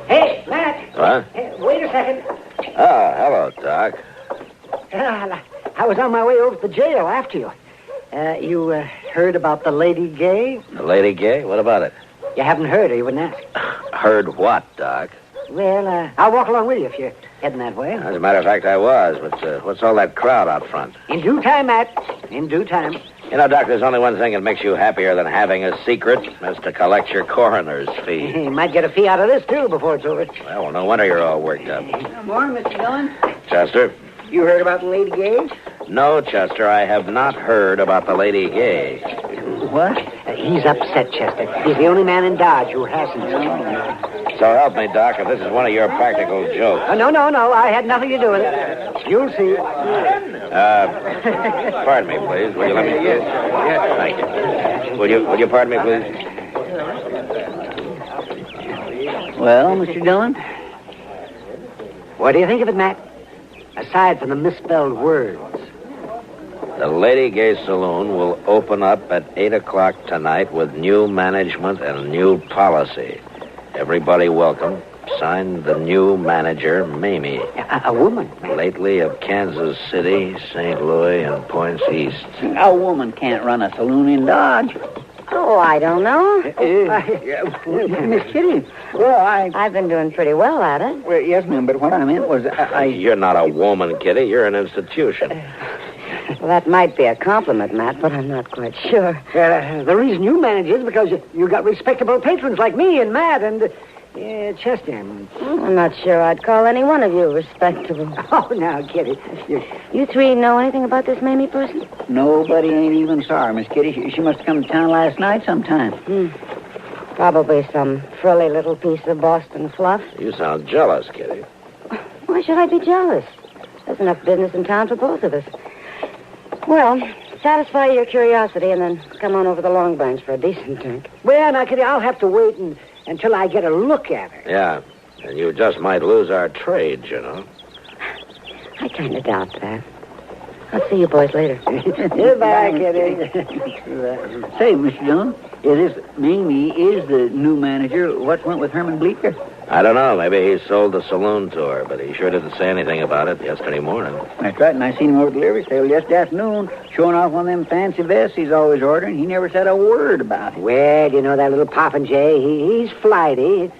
Hey, Matt. What? Wait a second. Ah, hello, Doc. I was on my way over to the jail after you. You heard about the Lady Gay? The Lady Gay? What about it? You haven't heard her, you wouldn't ask. Heard what, Doc? Well, I'll walk along with you if you're heading that way. As a matter of fact, I was, but what's all that crowd out front? In due time, Matt. In due time. You know, Doc, there's only one thing that makes you happier than having a secret, is to collect your coroner's fee. You might get a fee out of this, too, before it's over. Well, no wonder you're all worked up. Good morning, Mr. Dillon. Chester? You heard about the Lady Gay? No, Chester, I have not heard about the Lady Gay. What? He's upset, Chester. He's the only man in Dodge who hasn't. So help me, Doc, if this is one of your practical jokes. No. I had nothing to do with it. You'll see. Pardon me, please. Will you let me... Yes, thank you. Will you pardon me, please? Well, Mr. Dillon? What do you think of it, Matt? Aside from the misspelled words. The Lady Gay Saloon will open up at 8 o'clock tonight with new management and new policy. Everybody welcome. Signed, the new manager, Mamie. A woman? Lately of Kansas City, St. Louis, and Points East. A woman can't run a saloon in Dodge. Oh, I don't know. Miss Kitty, well, I've been doing pretty well at it. Well, yes, ma'am, but what I meant was You're not a woman, Kitty. You're an institution. Well, that might be a compliment, Matt, but I'm not quite sure. The reason you manage is because you got respectable patrons like me and Matt and Chester. I'm not sure I'd call any one of you respectable. Oh, now, Kitty. You three know anything about this Mamie person? Nobody ain't even saw her, Miss Kitty. She must have come to town last night sometime. Probably some frilly little piece of Boston fluff. You sound jealous, Kitty. Why should I be jealous? There's enough business in town for both of us. Well, satisfy your curiosity and then come on over the Long Branch for a decent drink. Well, now, Kitty, I'll have to wait until I get a look at her. Yeah, and you just might lose our trade, you know. I kind of doubt that. I'll see you boys later. Goodbye, Kitty. Say, Mr. Dillon, this Mamie is the new manager. What went with Herman Bleecker? I don't know. Maybe he sold the saloon to her, but he sure didn't say anything about it yesterday morning. That's right, and I seen him over at the livery stable yesterday afternoon, showing off one of them fancy vests he's always ordering. He never said a word about it. Well, you know that little popinjay, he's flighty.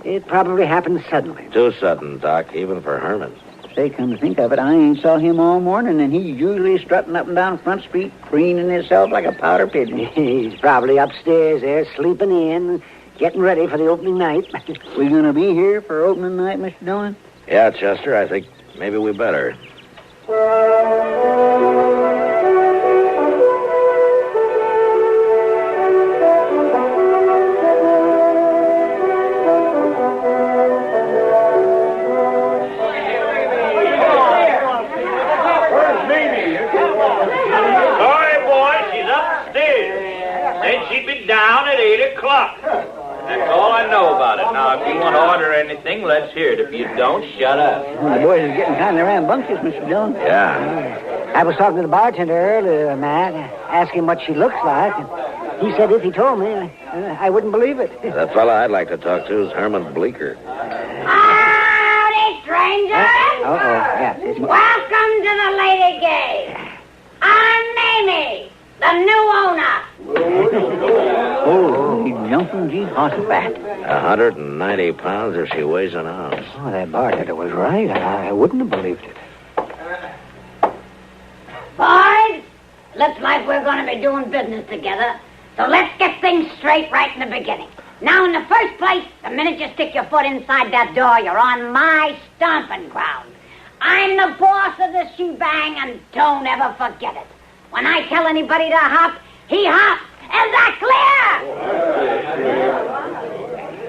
It probably happened suddenly. Too sudden, Doc, even for Herman. Say, come to think of it, I ain't saw him all morning, and he's usually strutting up and down Front Street, preening himself like a powder pigeon. He's probably upstairs there, sleeping in, getting ready for the opening night. We gonna be here for opening night, Mr. Dillon? Yeah, Chester, I think maybe we better. Down at 8 o'clock. That's all I know about it. Now, if you want to order anything, let's hear it. If you don't, shut up. Well, the boys are getting kind of rambunctious, Mr. Dillon. Yeah. I was talking to the bartender earlier, Matt, asking what she looks like. And he said if he told me, I wouldn't believe it. The fella I'd like to talk to is Herman Bleecker. Howdy, stranger. Yeah. Welcome to the Lady Gay. I'm Mamie, the new owner. Oh, jumping Jehoshaphat. 190 pounds if she weighs an ounce. Oh, that bartender was right. I wouldn't have believed it. Boys, looks like we're going to be doing business together. So let's get things straight right in the beginning. Now, in the first place, the minute you stick your foot inside that door, you're on my stomping ground. I'm the boss of the shebang, and don't ever forget it. When I tell anybody to hop, he hops. Is that clear?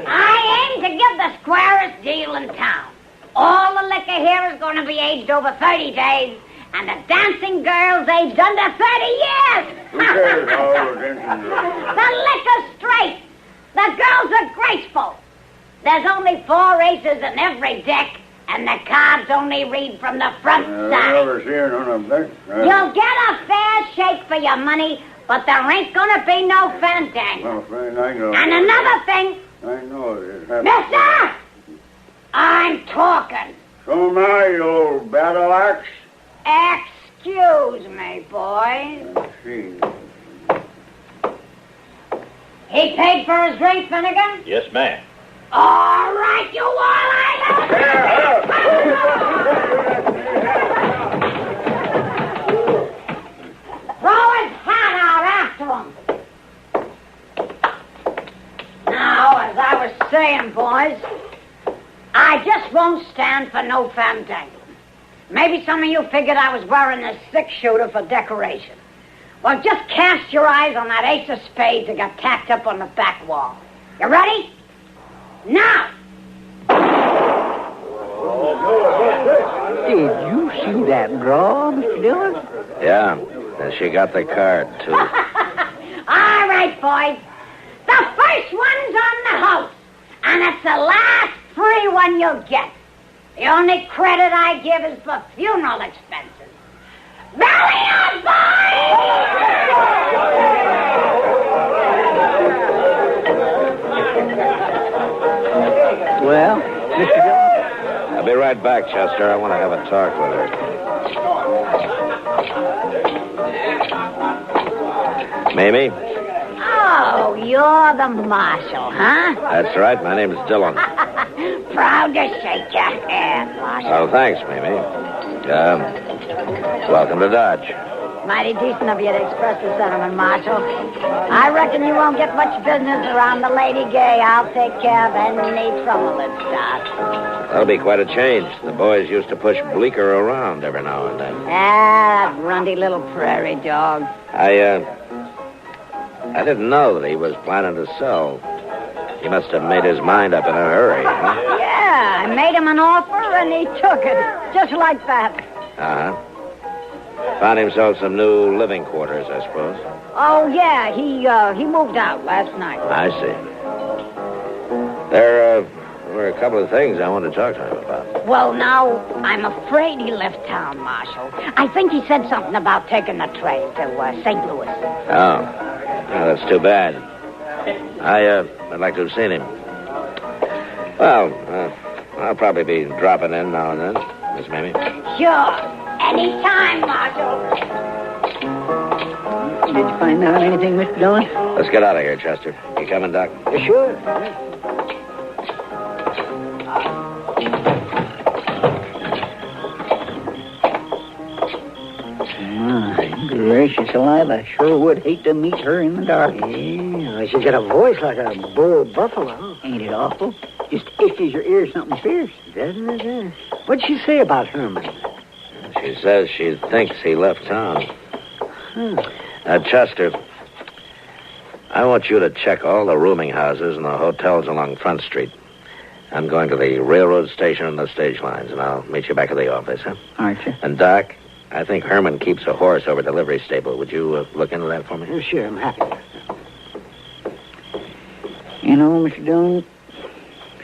I aim to give the squarest deal in town. All the liquor here is going to be aged over 30 days, and the dancing girls aged under 30 years. The liquor's straight. The girls are graceful. There's only 4 aces in every deck, and the cards only read from the front side. You'll get a fair shake for your money, but there ain't gonna be no fandango. And another thing... I know it. Mister! I'm talking. So now, you old battle axe. Excuse me, boys. He paid for his drink, Finnegan? Yes, ma'am. All right, you Throw his hat out after him. Now, as I was saying, boys, I just won't stand for no fandango. Maybe some of you figured I was wearing a 6-shooter for decoration. Well, just cast your eyes on that ace of spades that got tacked up on the back wall. You ready? Now, Did you see that draw, Mr. Dillon? Yeah, and she got the card, too. All right, boys. The first one's on the house, and it's the last free one you'll get. The only credit I give is for funeral expenses. Belly up, Well, Mr. Dillon? I'll be right back, Chester. I want to have a talk with her. Mamie? Oh, you're the marshal, huh? That's right. My name's Dillon. Proud to shake your hand, Marshal. Oh, thanks, Mamie. Welcome to Dodge. Mighty decent of you to express the sentiment, Marshal. I reckon you won't get much business around the Lady Gay. I'll take care of any trouble that starts. That'll be quite a change. The boys used to push Bleecker around every now and then. Ah, that runty little prairie dog. I didn't know that he was planning to sell. He must have made his mind up in a hurry, huh? Yeah, I made him an offer and he took it. Just like that. Uh-huh. Found himself some new living quarters, I suppose. Oh, yeah, he moved out last night. I see. There were a couple of things I wanted to talk to him about. Well, now, I'm afraid he left town, Marshal. I think he said something about taking the train to St. Louis. Oh, that's too bad. I'd like to have seen him. Well, I'll probably be dropping in now and then, Miss Mamie. Sure. Anytime, Marshal. Did you find out anything, Mr. Dillon? Let's get out of here, Chester. You coming, Doc? Sure. My gracious alive, I sure would hate to meet her in the dark. Yeah, she's got a voice like a bull buffalo. Ain't it awful? Just itches your ear something fierce. Doesn't it? What'd she say about Herman? She says she thinks he left town. Chester, I want you to check all the rooming houses and the hotels along Front Street. I'm going to the railroad station and the stage lines, and I'll meet you back at the office, huh? All right, sir. And, Doc, I think Herman keeps a horse over at the livery stable. Would you look into that for me? Sure, I'm happy. You know, Mr. Dillon,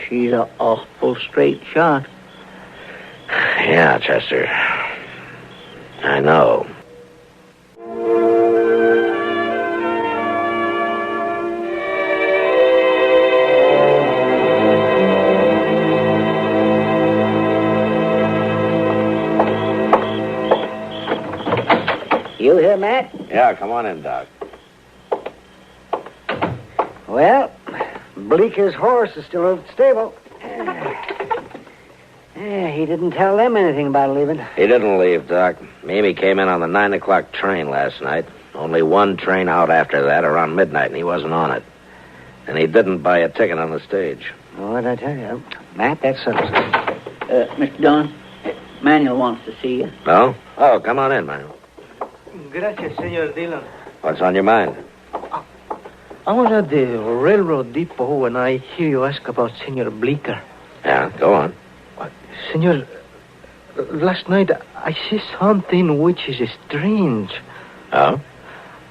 she's an awful straight shot. Yeah, Chester. I know. You here, Matt? Yeah, come on in, Doc. Well, Bleeker's horse is still over at the stable. He didn't tell them anything about leaving. He didn't leave, Doc. Mamie came in on the 9 o'clock train last night. Only one train out after that, around midnight, and he wasn't on it. And he didn't buy a ticket on the stage. What'd I tell you? Matt, that settles it. Mr. Dillon, Manuel wants to see you. No? Oh, come on in, Manuel. Gracias, Senor Dillon. What's on your mind? I was at the railroad depot when I hear you ask about Senor Bleecker. Yeah, go on. Senor, last night I see something which is strange. Oh?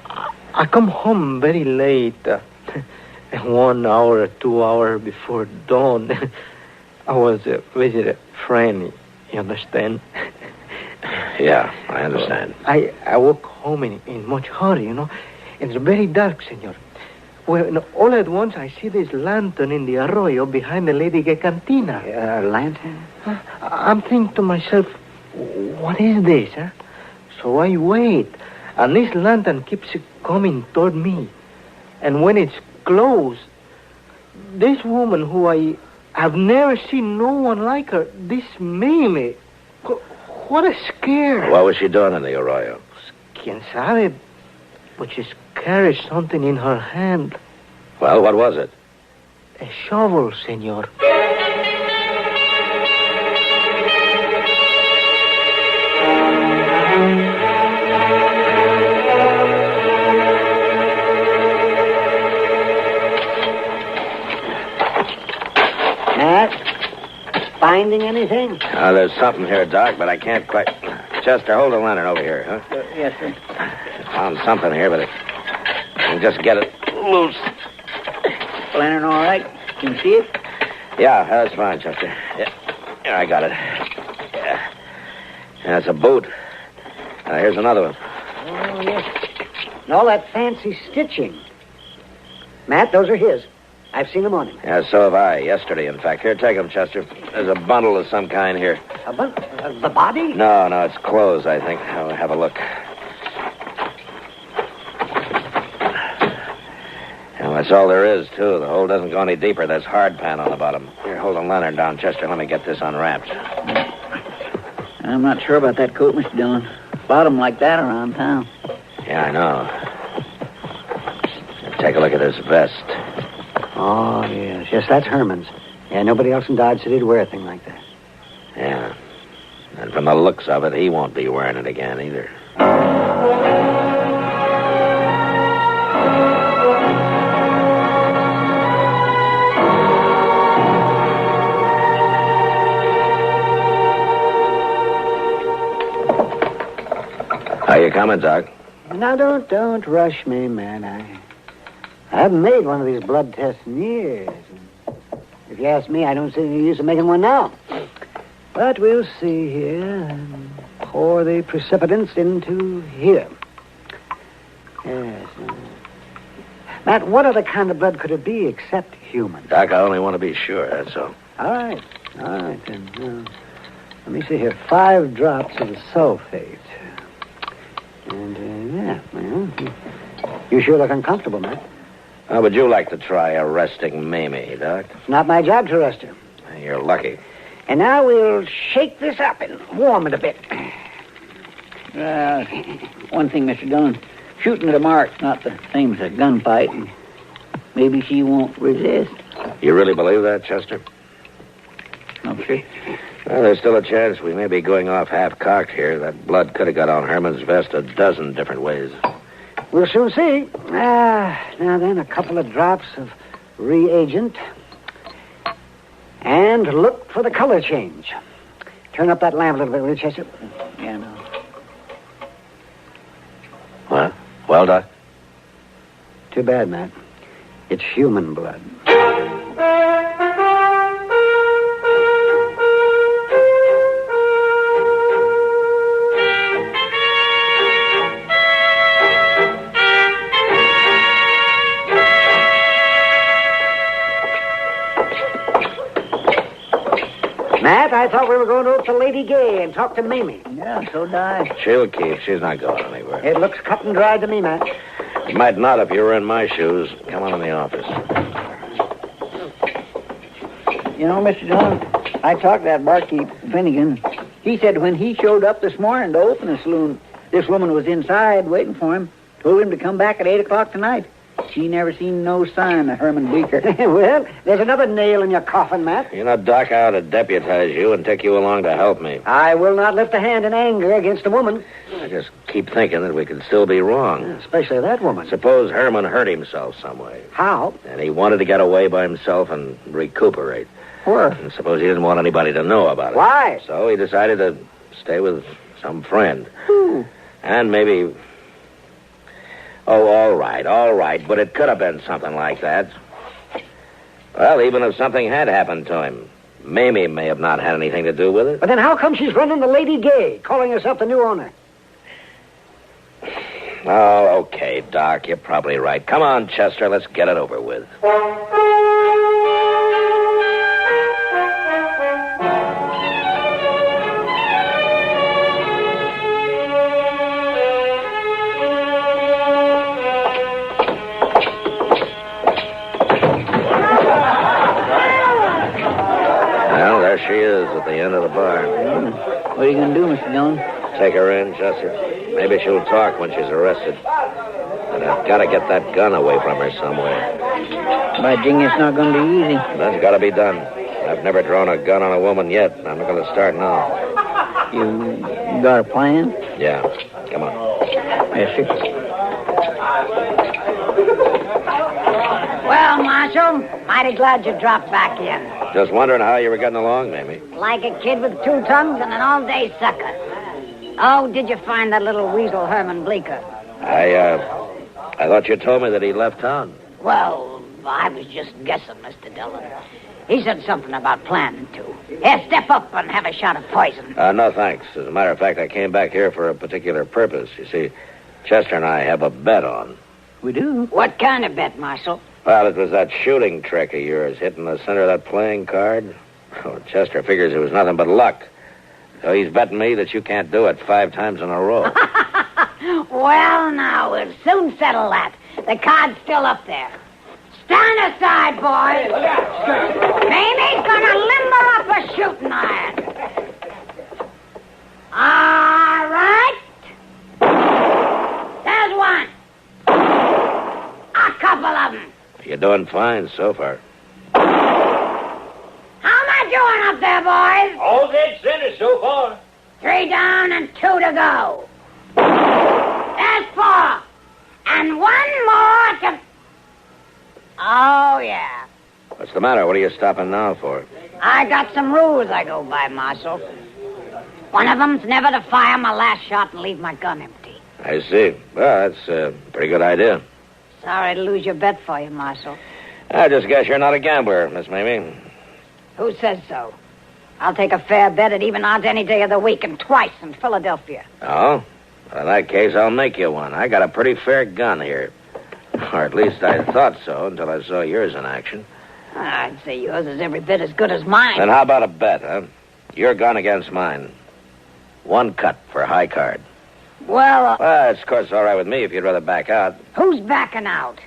I come home very late. 1 hour or 2 hours before dawn. I was visit a friend, you understand? Yeah, I understand. I walk home in much hurry, you know. It's very dark, senor. Well, all at once I see this lantern in the arroyo behind the Lady Gay Cantina. Lantern? I'm thinking to myself, what is this, huh? So I wait, and this lantern keeps coming toward me. And when it's close, this woman who I have never seen no one like her, this Mamie, what a scare. What was she doing in the arroyo? Quien sabe, but she carries something in her hand. Well, what was it? A shovel, senor. Matt, find finding anything? There's something here, Doc, but I can't quite... Chester, hold the lantern over here, huh? Yes, sir. Found something here, but I can just get it loose. Lantern all right? Can you see it? Yeah, that's fine, Chester. Yeah, I got it. Yeah. That's a boot. Here's another one. Oh, yes. And all that fancy stitching. Matt, those are his. I've seen them on him. Yeah, so have I. Yesterday, in fact. Here, take them, Chester. There's a bundle of some kind here. A bundle? The body? No, it's clothes, I think. I'll have a look. Well, that's all there is, too. The hole doesn't go any deeper. There's hard pan on the bottom. Here, hold the lantern down, Chester. Let me get this unwrapped. I'm not sure about that coat, Mr. Dillon. Bottom like that around town. Yeah, I know. Take a look at this vest. Oh, yes. Yes, that's Herman's. Yeah, nobody else in Dodge City'd wear a thing like that. Yeah. And from the looks of it, he won't be wearing it again, either. How you coming, Doc? Now, don't rush me, man. I haven't made one of these blood tests in years. If you ask me, I don't see any use of making one now. But we'll see here. Pour the precipitants into here. Yes. Matt, what other kind of blood could it be except human? Doc, I only want to be sure, that's all. All right, then. Let me see here. 5 drops of the sulfate. And, well, you sure look uncomfortable, Matt. How would you like to try arresting Mamie, Doc? It's not my job to arrest her. You're lucky. And now we'll shake this up and warm it a bit. One thing, Mr. Dillon. Shooting at a mark's not the same as a gunfight. Maybe she won't resist. You really believe that, Chester? I'm sure. Well, there's still a chance we may be going off half-cocked here. That blood could have got on Herman's vest a dozen different ways. We'll soon see. Now then, a couple of drops of reagent. And look for the color change. Turn up that lamp a little bit, will you, Chester? Yeah, no. What? Well, Doc? Too bad, Matt. It's human blood. Matt, I thought we were going to the Lady Gay and talk to Mamie. Yeah, so did I. She'll keep. She's not going anywhere. It looks cut and dried to me, Matt. It might not if you were in my shoes. Come on in the office. You know, Mr. Dillon, I talked to that barkeep, Finnegan. He said when he showed up this morning to open the saloon, this woman was inside waiting for him. Told him to come back at 8 o'clock tonight. She never seen no sign of Herman Bleeker. Well, there's another nail in your coffin, Matt. You know, Doc, I ought to deputize you and take you along to help me. I will not lift a hand in anger against a woman. I just keep thinking that we could still be wrong. Especially that woman. Suppose Herman hurt himself some way. How? And he wanted to get away by himself and recuperate. Where? And suppose he didn't want anybody to know about it. Why? So he decided to stay with some friend. Who? And maybe... Oh, all right. But it could have been something like that. Well, even if something had happened to him, Mamie may have not had anything to do with it. But then how come she's running the Lady Gay, calling herself the new owner? Oh, okay, Doc. You're probably right. Come on, Chester. Let's get it over with. She is at the end of the bar. What are you going to do, Mr. Dillon? Take her in, Chester. Maybe she'll talk when she's arrested. But I've got to get that gun away from her somewhere. By jing, it's not going to be easy. That's got to be done. I've never drawn a gun on a woman yet. I'm not going to start now. You got a plan? Yeah. Come on. Yes, sir. Well, Marshal, mighty glad you dropped back in. Just wondering how you were getting along, Mamie. Like a kid with two tongues and an all-day sucker. Oh, did you find that little weasel Herman Bleecker? I thought you told me that he left town. Well, I was just guessing, Mr. Dillon. He said something about planning to. Here, step up and have a shot of poison. No, thanks. As a matter of fact, I came back here for a particular purpose. You see, Chester and I have a bet on. We do? What kind of bet, Marshal? Well, it was that shooting trick of yours hitting the center of that playing card. Oh, Chester figures it was nothing but luck. So he's betting me that you can't do it 5 times in a row. Well, now, we'll soon settle that. The card's still up there. Stand aside, boys. Mamie's gonna limber up a shooting iron. All right. There's one. A couple of them. You're doing fine so far. How am I doing up there, boys? All dead center so far. 3 down and 2 to go. There's 4. And 1 more to... Oh, yeah. What's the matter? What are you stopping now for? I got some rules I go by, Marshal. One of them's never to fire my last shot and leave my gun empty. I see. Well, that's a pretty good idea. Sorry to lose your bet for you, Marshal. I just guess you're not a gambler, Miss Mamie. Who says so? I'll take a fair bet at even odds any day of the week and twice in Philadelphia. Oh? Well, in that case, I'll make you one. I got a pretty fair gun here. Or at least I thought so until I saw yours in action. I'd say yours is every bit as good as mine. Then how about a bet, huh? Your gun against mine. 1 cut for a high card. Well, Well, it's, of course, all right with me if you'd rather back out. who's backing out?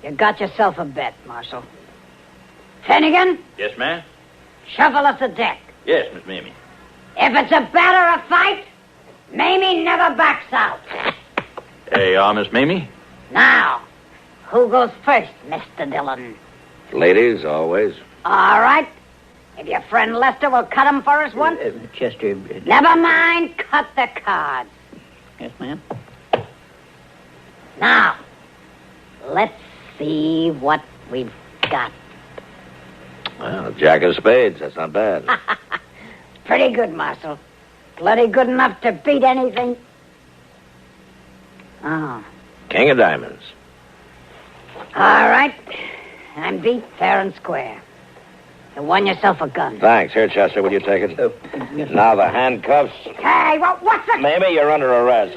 You got yourself a bet, Marshal. Finnegan, Yes, ma'am? shuffle us a deck. Yes, Miss Mamie. If it's a bet or a fight, Mamie never backs out. There you are, Miss Mamie. Now, who goes first, Mr. Dillon? Ladies, always. All right. If your friend Lester will cut 'em for us once. Chester. Never mind, cut the cards. Yes, ma'am. Now, let's see what we've got. Well, Jack of Spades. That's not bad. Pretty good, Marshal. Bloody good enough to beat anything. Oh. King of Diamonds. All right. I'm beat fair and square. You won yourself a gun. Thanks. Here, Chester, will you take it? Now the handcuffs. Hey, what's the... Mamie, you're under arrest.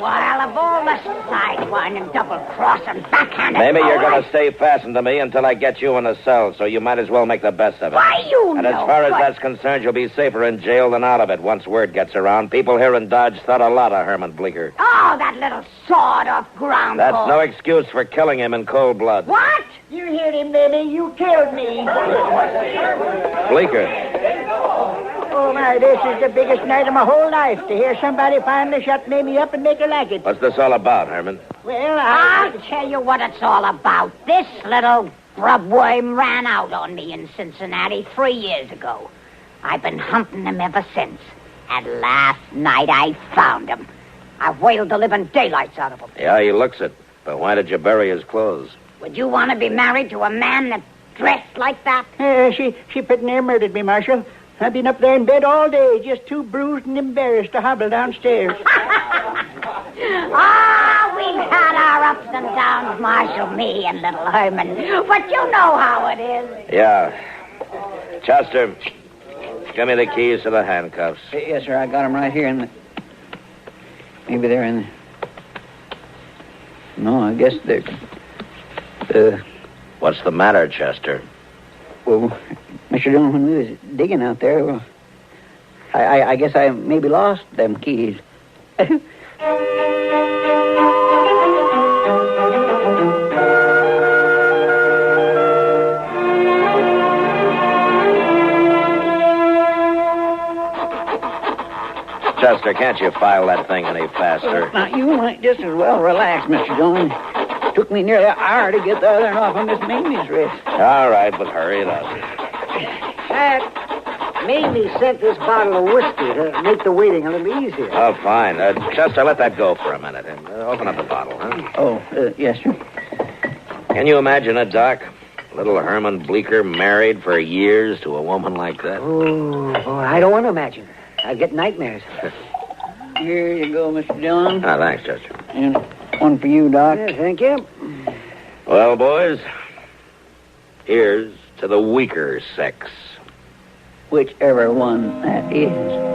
While of all the sidewinding, double-crossing, backhanded... Mamie, you're bull, going to stay fastened to me until I get you in a cell, so you might as well make the best of it. Why, you And know... as far as but- that's concerned, you'll be safer in jail than out of it once word gets around. People here in Dodge thought a lot of Herman Bleecker. Oh, that little sawed-off ground That's ball. no excuse for killing him in cold blood. What? You heard him, Mamie. You killed me. Bleecker. Oh, my, this is the biggest night of my whole life, to hear somebody finally shut Mamie up and make her like it. What's this all about, Herman? Well, I'll tell you what it's all about. This little grubworm ran out on me in Cincinnati 3 years ago. I've been hunting him ever since. And last night I found him. I whaled the living daylights out of him. Yeah, he looks it. But why did you bury his clothes? Would you want to be married to a man that dressed like that? she pretty near murdered me, Marshal. I've been up there in bed all day, just too bruised and embarrassed to hobble downstairs. Ah, we've had our ups and downs, Marshal, me and little Herman. But you know how it is. Yeah. Chester, give me the keys to the handcuffs. Yes, sir. I got them right here in the... Maybe they're in the... No, I guess they're... What's the matter, Chester? Well, Mr. Dillon, when we was digging out there, well, I guess I maybe lost them keys. Chester, can't you file that thing any faster? Now, you might just as well relax, Mr. Dillon. Took me nearly an hour to get the other one off of Miss Mamie's wrist. All right, but hurry it up. Mamie sent this bottle of whiskey to make the waiting a little easier. Oh, fine. Chester, let that go for a minute. And open up the bottle, huh? Oh, yes, sir. Can you imagine it, Doc? Little Herman Bleecker married for years to a woman like that? Oh, I don't want to imagine. I'd get nightmares. Here you go, Mr. Dillon. Thanks, Chester. And one for you, Doc. Yeah, thank you. Well, boys, here's to the weaker sex. Whichever one that is.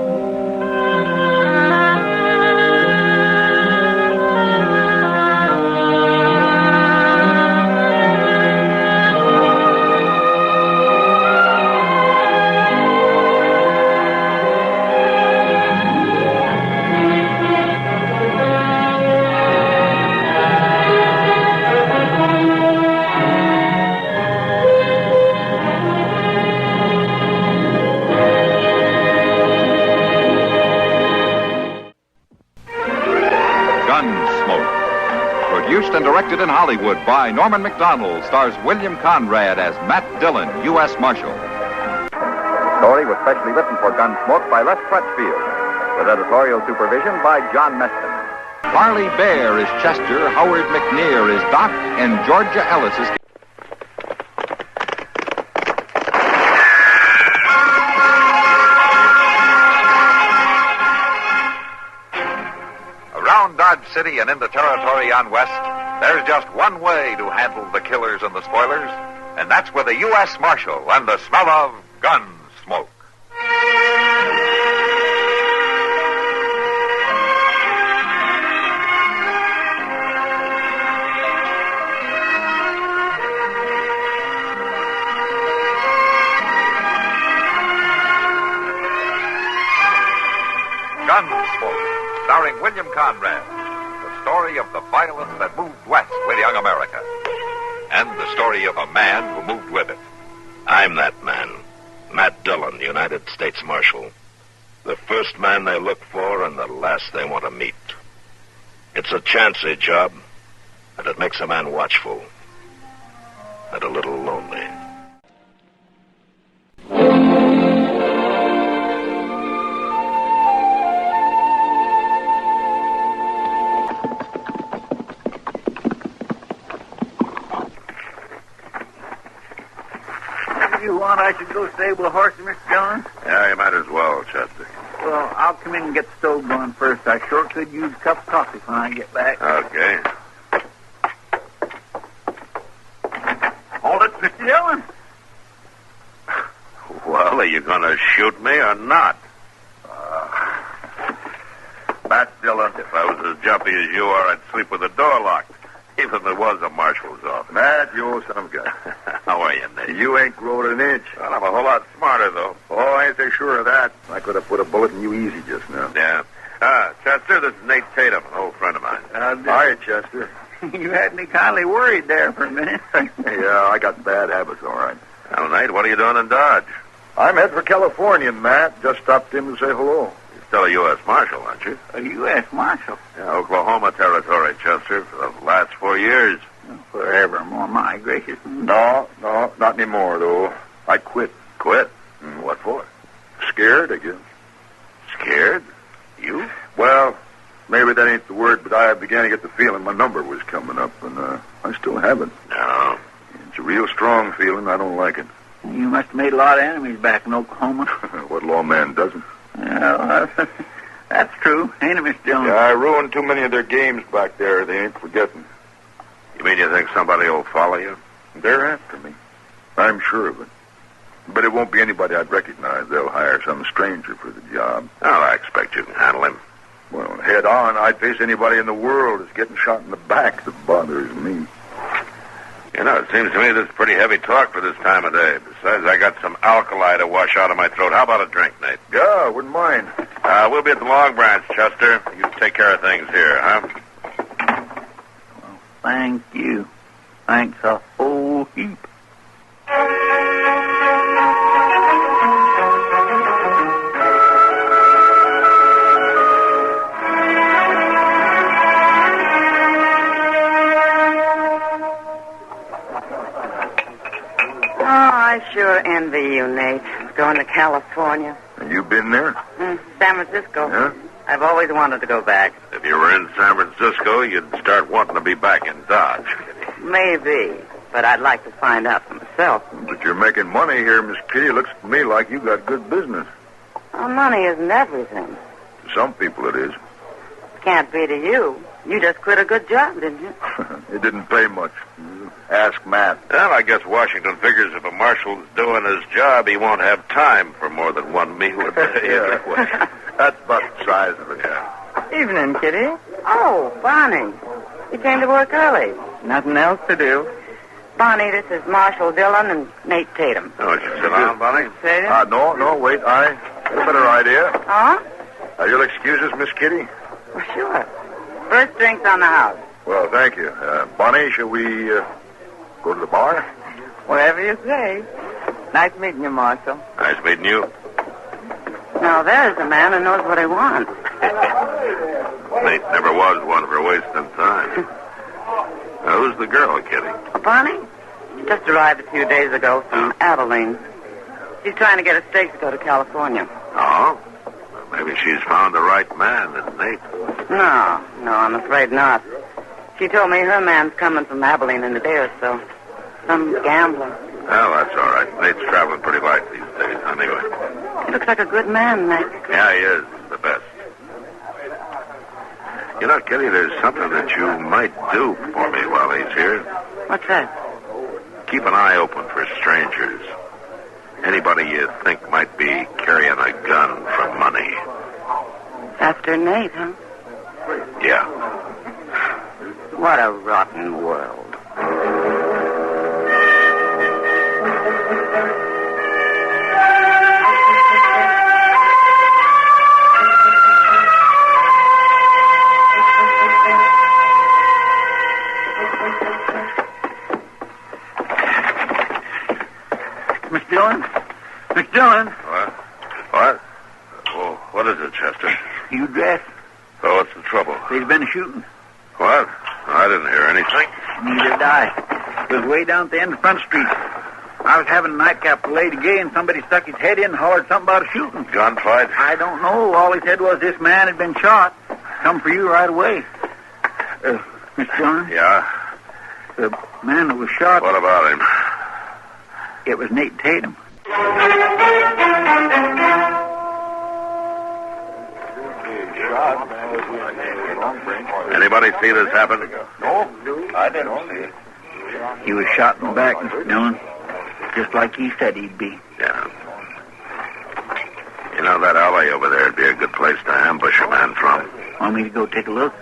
Produced and directed in Hollywood by Norman Macdonald, stars William Conrad as Matt Dillon, U.S. Marshal. The story was specially written for Gunsmoke by Les Crutchfield, with editorial supervision by John Meston. Farley Bear is Chester, Howard McNear is Doc, and Georgia Ellis is... Around Dodge City and in the territory on West, there's just one way to handle the killers and the spoilers, and that's with a U.S. Marshal and the smell of gun smoke. Gunsmoke, starring William Conrad, the story of the violence that moved west with young America, and the story of a man who moved with it. I'm that man, Matt Dillon, United States Marshal. The first man they look for and the last they want to meet. It's a chancy job, and it makes a man watchful and a little lonely. You want I should go stable the horses, Mr. Dillon? Yeah, you might as well, Chester. Well, I'll come in and get the stove going first. I sure could use a cup of coffee when I get back. Okay. Hold it, Mr. Dillon. Well, are you going to shoot me or not? Matt Dillon, if I was as jumpy as you are, I'd sleep with the door locked, even if there was a marshal's office. Matt, you're some guy. How are you, Nate? You ain't grown an inch. Well, I'm a whole lot smarter, though. Oh, I ain't so sure of that. I could have put a bullet in you easy just now. Yeah. Chester, this is Nate Tatum, an old friend of mine. Hi, Chester. You had me kindly worried there for a minute. Yeah, I got bad habits, all right. Well, Nate, what are you doing in Dodge? I'm heading for California, Matt. Just stopped in to say hello. You're still a U.S. Marshal, aren't you? A U.S. Marshal? Yeah, Oklahoma Territory, Chester, for the last 4 years. Forevermore, my gracious. No, not anymore, though. I quit. Quit? What for? Scared, I guess. Scared? You? Well, maybe that ain't the word, but I began to get the feeling my number was coming up, and I still have it. No. It's a real strong feeling. I don't like it. You must have made a lot of enemies back in Oklahoma. What lawman doesn't? Yeah, that's true, ain't it, Mr. Dillon? Yeah, I ruined too many of their games back there. They ain't forgetting. You mean you think somebody will follow you? They're after me. I'm sure of it. But it won't be anybody I'd recognize. They'll hire some stranger for the job. Well, I expect you can handle him. Well, head on, I'd face anybody in the world that's getting shot in the back that bothers me. You know, it seems to me this is pretty heavy talk for this time of day. Besides, I got some alkali to wash out of my throat. How about a drink, Nate? Yeah, I wouldn't mind. We'll be at the Long Branch, Chester. You take care of things here, huh? Well, thank you. Thanks a whole heap. I sure envy you, Nate. Going to California. You been there? San Francisco. Yeah? I've always wanted to go back. If you were in San Francisco, you'd start wanting to be back in Dodge. Maybe, but I'd like to find out for myself. But you're making money here, Miss Kitty. Looks to me like you got good business. Well, money isn't everything. To some people it is. Can't be to you. You just quit a good job, didn't you? It didn't pay much. Ask Matt. Well, I guess Washington figures if a marshal's doing his job, he won't have time for more than one meal a day. Yeah. That's about the size of it. Yeah. Evening, Kitty. Oh, Bonnie. You came to work early. Nothing else to do. Bonnie, this is Marshal Dillon and Nate Tatum. Oh, you sit down, Bonnie? Tatum? No, wait. I got a better idea. Huh? You'll excuse us, Miss Kitty? Well, sure. First drinks on the house. Well, thank you. Bonnie, shall we go to the bar? Whatever you say. Nice meeting you, Marshal. Nice meeting you. Now, there's a man who knows what he wants. Nate never was one for wasting time. Who's the girl, Kitty? Bonnie? Just arrived a few days ago from Abilene. She's trying to get a stake to go to California. Oh? Well, maybe she's found the right man in Nate. No, I'm afraid not. She told me her man's coming from Abilene in a day or so. Some gambler. Well, that's all right. Nate's traveling pretty light these days, anyway. He looks like a good man, Nate. Yeah, he is. The best. You know, Kitty, there's something that you might do for me while he's here. What's that? Keep an eye open for strangers. Anybody you think might be carrying a gun for money. After Nate, huh? Yeah. What a rotten world. Miss Dillon? Miss Dillon? What? Oh, what is it, Chester? You dressed? Oh, what's the trouble? There's been a shooting. What? I didn't hear anything. Neither did I. It was way down at the end of Front Street. I was having a nightcap for Lady Gay, and somebody stuck his head in and hollered something about a shooting. Gunfight? I don't know. All he said was this man had been shot. Come for you right away. Miss Dillon? Yeah? The man that was shot... What about him? It was Nate Tatum. Anybody see this happen? No, I didn't see it. He was shot in the back, Mr. Dillon. Just like he said he'd be. Yeah. You know, that alley over there would be a good place to ambush a man from. Want me to go take a look?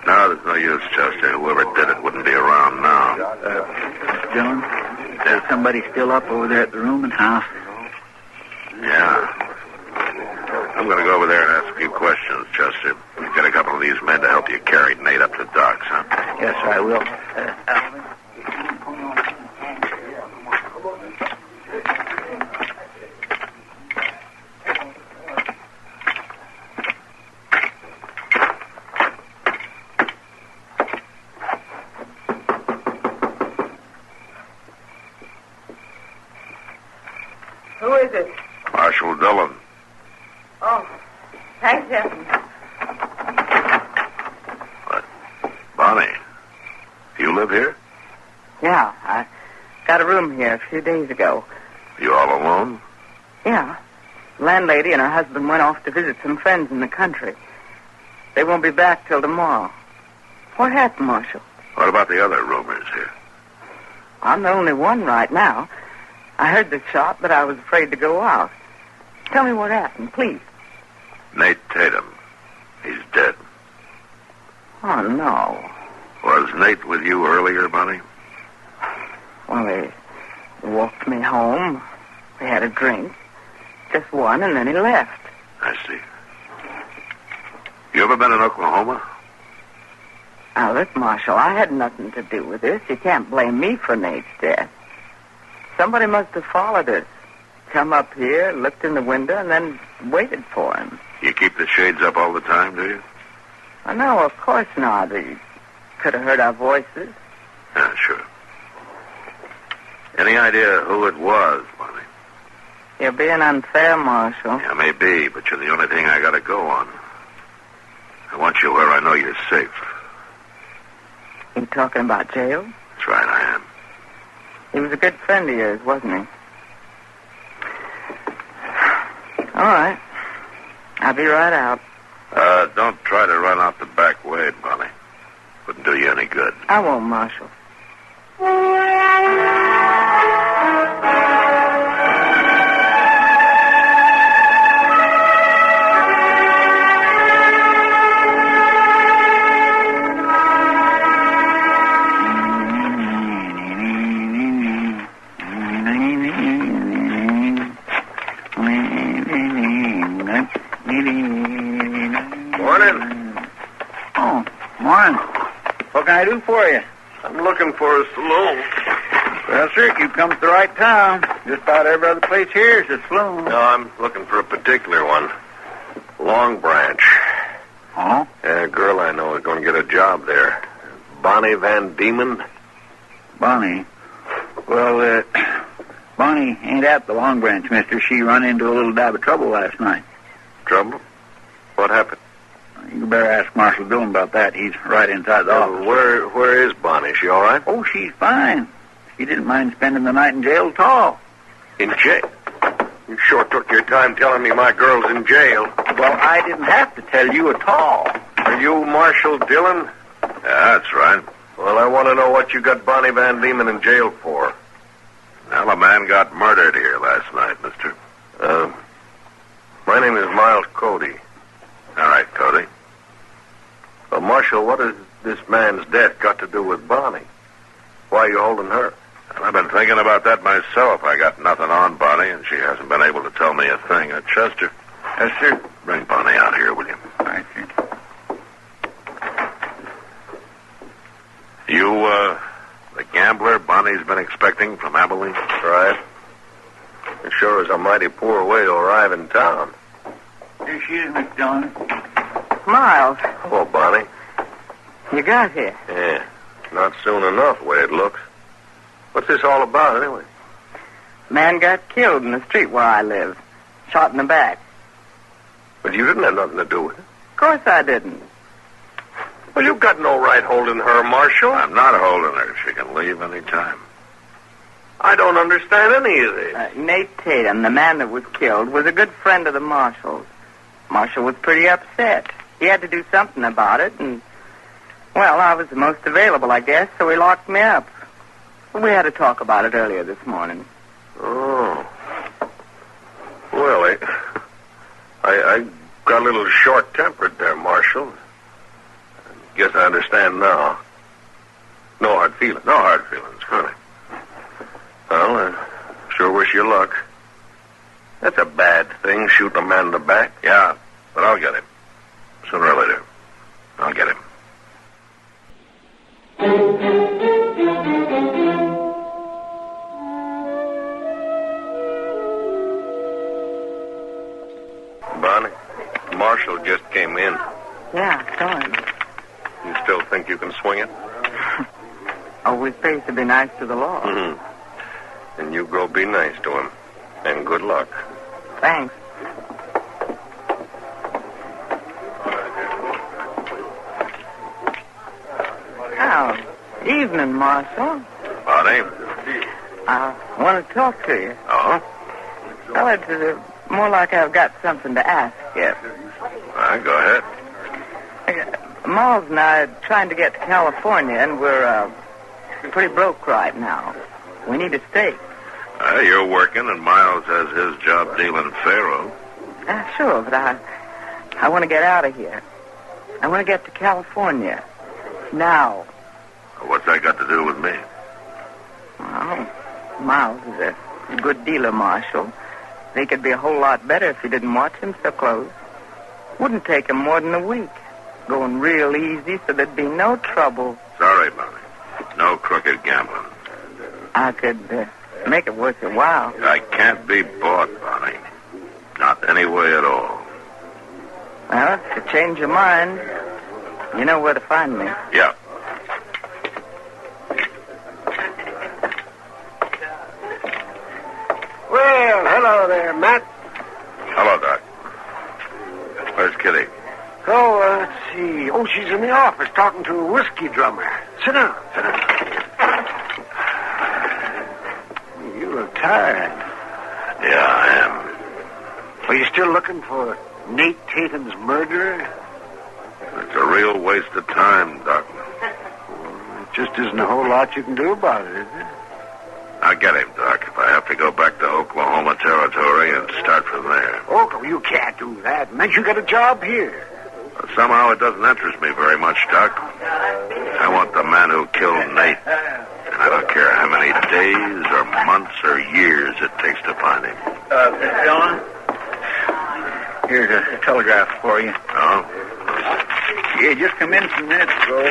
No, there's no use, Chester. Whoever did it wouldn't be around now. Mr. Dillon, there's somebody still up over there at the room and house. Yeah. I'm going to go over there and ask a few questions, Chester. Get a couple of these men to help you carry Nate up to docks, huh? Yes, I will. Who is it? Marshal Dillon. Oh, thanks, Jeff. Bonnie, you live here? Yeah, I got a room here a few days ago. You all alone? Yeah. Landlady and her husband went off to visit some friends in the country. They won't be back till tomorrow. What happened, Marshal? What about the other roomers here? I'm the only one right now. I heard the shot, but I was afraid to go out. Tell me what happened, please. Nate Tatum. He's dead. Oh, no. Was Nate with you earlier, Bonnie? Well, he walked me home. We had a drink. Just one, and then he left. I see. You ever been in Oklahoma? Now, look, Marshal, I had nothing to do with this. You can't blame me for Nate's death. Somebody must have followed us. Come up here, looked in the window, and then waited for him. You keep the shades up all the time, do you? No, of course not. He could have heard our voices. Yeah, sure. Any idea who it was, Bonnie? You're being unfair, Marshal. Yeah, maybe, but you're the only thing I gotta go on. I want you where I know you're safe. You talking about jail? That's right, I am. He was a good friend of yours, wasn't he? All right. I'll be right out. Don't try to run out the back way, Bonnie. Wouldn't do you any good. I won't, Marshal. What can I do for you? I'm looking for a saloon. Well, sir, you've come to the right town. Just about every other place here is a saloon. No, I'm looking for a particular one. Long Branch. Oh? Yeah, a girl I know is going to get a job there. Bonnie Van Diemen. Bonnie? Well, Bonnie ain't at the Long Branch, mister. She run into a little dab of trouble last night. Trouble? What happened? You better ask Marshal Dillon about that. He's right inside the office. Where is Bonnie? Is she all right? Oh, she's fine. She didn't mind spending the night in jail at all. In jail? You sure took your time telling me my girl's in jail. Well, I didn't have to tell you at all. Are you Marshal Dillon? Yeah, that's right. Well, I want to know what you got Bonnie Van Diemen in jail for. Well, a man got murdered here last night, mister. My name is Miles Cody. All right, Cody. Well, Marshal, what has this man's death got to do with Bonnie? Why are you holding her? Well, I've been thinking about that myself. I got nothing on Bonnie, and she hasn't been able to tell me a thing. Chester. Yes, sir. Bring Bonnie out here, will you? All right, sir. You, the gambler Bonnie's been expecting from Abilene? Right. It sure is a mighty poor way to arrive in town. Here she is, Miss Dillon. Miles, Hello, Bonnie. you got here. Yeah. Not soon enough, the way it looks. What's this all about, anyway? Man got killed in the street where I live. Shot in the back. But you didn't have nothing to do with it. Of course I didn't. Well, you've got no right holding her, Marshal. I'm not holding her. She can leave any time. I don't understand any of this. Nate Tatum, the man that was killed, was a good friend of the Marshal's. Marshal was pretty upset. He had to do something about it, and, well, I was the most available, I guess, so he locked me up. We had a talk about it earlier this morning. Oh. Well, I got a little short-tempered there, Marshal. Guess I understand now. No hard feelings. No hard feelings, really. Well, I sure wish you luck. That's a bad thing, shooting a man in the back. Yeah, but I'll get him. Sooner or later. I'll get him. Bonnie, Marshal just came in. Yeah, I saw him. You still think you can swing it? Always pays to be nice to the law. Mm-hmm. And you go be nice to him. And good luck. Thanks. Oh, evening, Marshal. Bonnie? I want to talk to you. Oh? Well, it's more like I've got something to ask you. All right, go ahead. Miles and I are trying to get to California, and we're pretty broke right now. We need a stake. You're working, and Miles has his job dealing faro. Sure, but I want to get out of here. I want to get to California. Now. What's that got to do with me? Well, Miles is a good dealer, Marshal. He could be a whole lot better if he didn't watch him so close. Wouldn't take him more than a week. Going real easy so there'd be no trouble. Sorry, Bonnie. No crooked gambling. I could make it worth your while. I can't be bought, Bonnie. Not any way at all. Well, if you change your mind, you know where to find me. Yeah. Well, hello there, Matt. Hello, Doc. Where's Kitty? Oh, let's see. Oh, she's in the office talking to a whiskey drummer. Sit down, sit down. tired. Yeah, I am. Are you still looking for Nate Tatum's murderer? It's a real waste of time, Doc. It just isn't a whole lot you can do about it, is it? I'll get him, Doc, if I have to go back to Oklahoma Territory and start from there. Oh, you can't do that. It means you got a job here. But somehow it doesn't interest me very much, Doc. I want the man who killed Nate. And I don't care how many days or months or years it takes to find him. Dillon? Here's a telegraph for you. Oh? Yeah, just come in some minutes ago.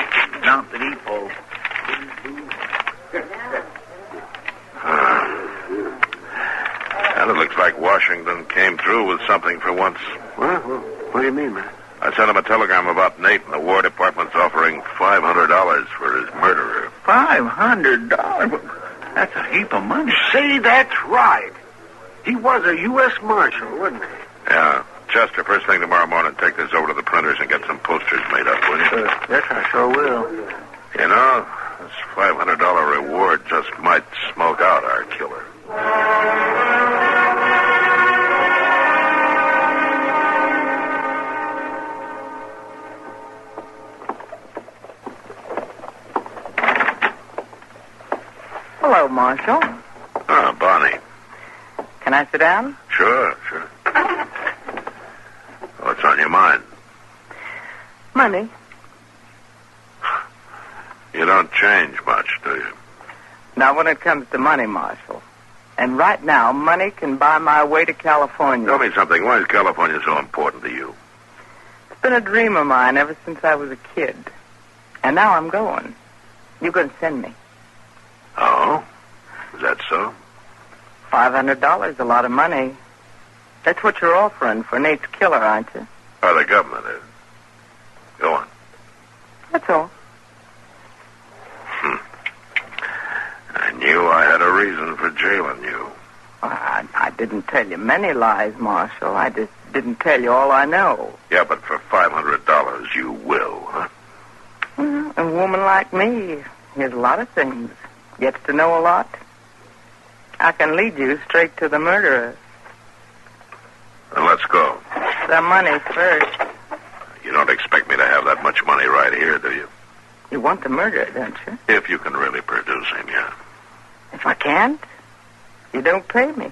Down at the depot. And it looks like Washington came through with something for once. What do you mean, man? I sent him a telegram about Nate, and the War Department's offering $500 for his murderer. $500? That's a heap of money. Say that's right. He was a U.S. Marshal, wasn't he? Yeah. Chester, first thing tomorrow morning, take this over to the printers and get some posters made up, will you? Yes, I sure will. You know, this $500 reward just might smoke out our killer. Hello, Marshal. Oh, Bonnie. Can I sit down? Sure. What's on your mind? Money. You don't change much, do you? Not when it comes to money, Marshal. And right now, money can buy my way to California. Tell me something. Why is California so important to you? It's been a dream of mine ever since I was a kid. And now I'm going. You're going to send me. Oh? Is that so? $500 a lot of money. That's what you're offering for Nate's killer, aren't you? Or the government is. Go on. That's all. I knew I had a reason for jailing you. I didn't tell you many lies, Marshal. I just didn't tell you all I know. Yeah, but for $500 you will, huh? Well, a woman like me hears a lot of things. Gets to know a lot. I can lead you straight to the murderer. Then let's go. The money first. You don't expect me to have that much money right here, do you? You want the murderer, don't you? If you can really produce him, yeah. If I can't, you don't pay me.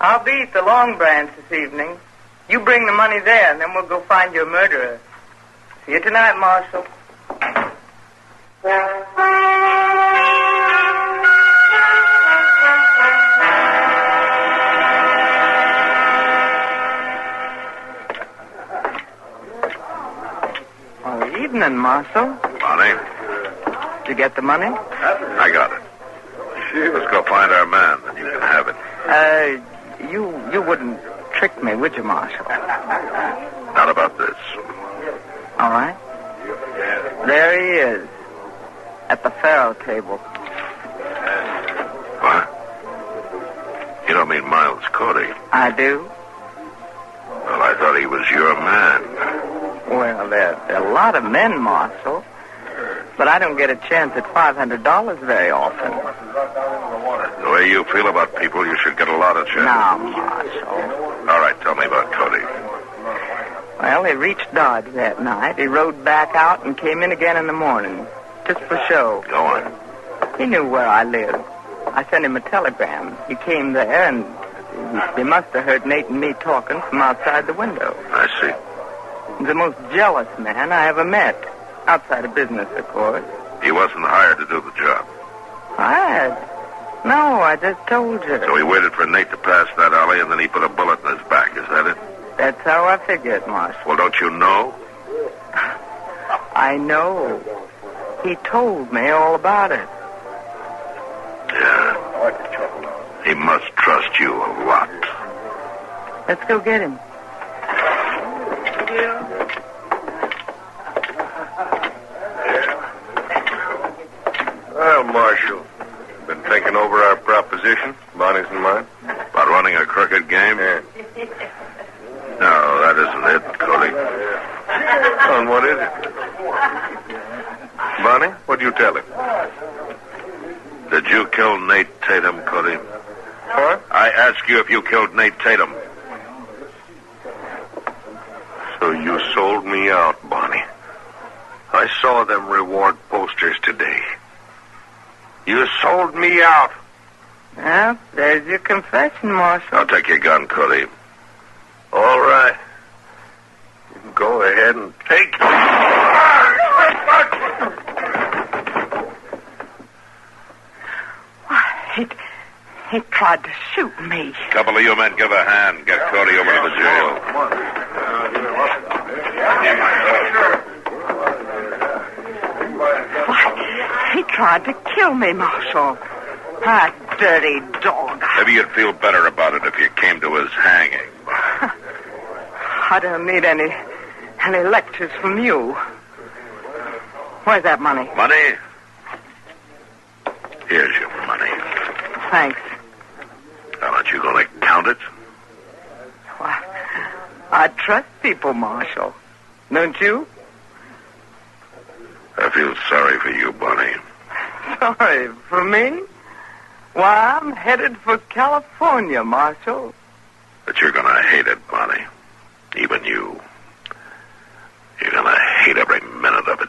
I'll be at the Long Branch this evening. You bring the money there, and then we'll go find your murderer. See you tonight, Marshal. Well, evening, Marshal. Bonnie? Did you get the money? I got it. Let's go find our man, and you can have it. You wouldn't trick me, would you, Marshal? Not about this. All right. There he is. At the faro table. What? You don't mean Miles Cody? I do. Well, I thought he was your man. Well, there are a lot of men, Marshal. But I don't get a chance at $500 very often. The way you feel about people, you should get a lot of chances. Now, Marshal. All right, tell me about Cody. Well, he reached Dodge that night. He rode back out and came in again in the morning. Just for show. Go on. He knew where I lived. I sent him a telegram. He came there, and he must have heard Nate and me talking from outside the window. I see. The most jealous man I ever met. Outside of business, of course. He wasn't hired to do the job. Hired? No, I just told you. So he waited for Nate to pass that alley, and then he put a bullet in his back. Is that it? That's how I figured, Marshal. Well, don't you know? I know. He told me all about it. Yeah. He must trust you a lot. Let's go get him. Well, Marshal, been thinking over our proposition, Bonnie's and mine? About running a crooked game? Yeah. No, that isn't it, Cody. Well, and what is it? Bonnie, what'd you tell him? Did you kill Nate Tatum, Colleen? Huh? I ask you if you killed Nate Tatum. So you sold me out, Bonnie. I saw them reward posters today. You sold me out. Well, there's your confession, Marshal. I'll take your gun, Colleen. All right. You can go ahead and take it. He tried to shoot me. Couple of you men give a hand. Get Cody over to the jail. Why, he tried to kill me, Marshal. That dirty dog. Maybe you'd feel better about it if you came to his hanging. I don't need any lectures from you. Where's that money? Money? Here's your money. Thanks. Now, aren't you going to count it? Why, I trust people, Marshal. Don't you? I feel sorry for you, Bonnie. Sorry for me? Why, I'm headed for California, Marshal. But you're going to hate it, Bonnie. Even you. You're going to hate every minute of it.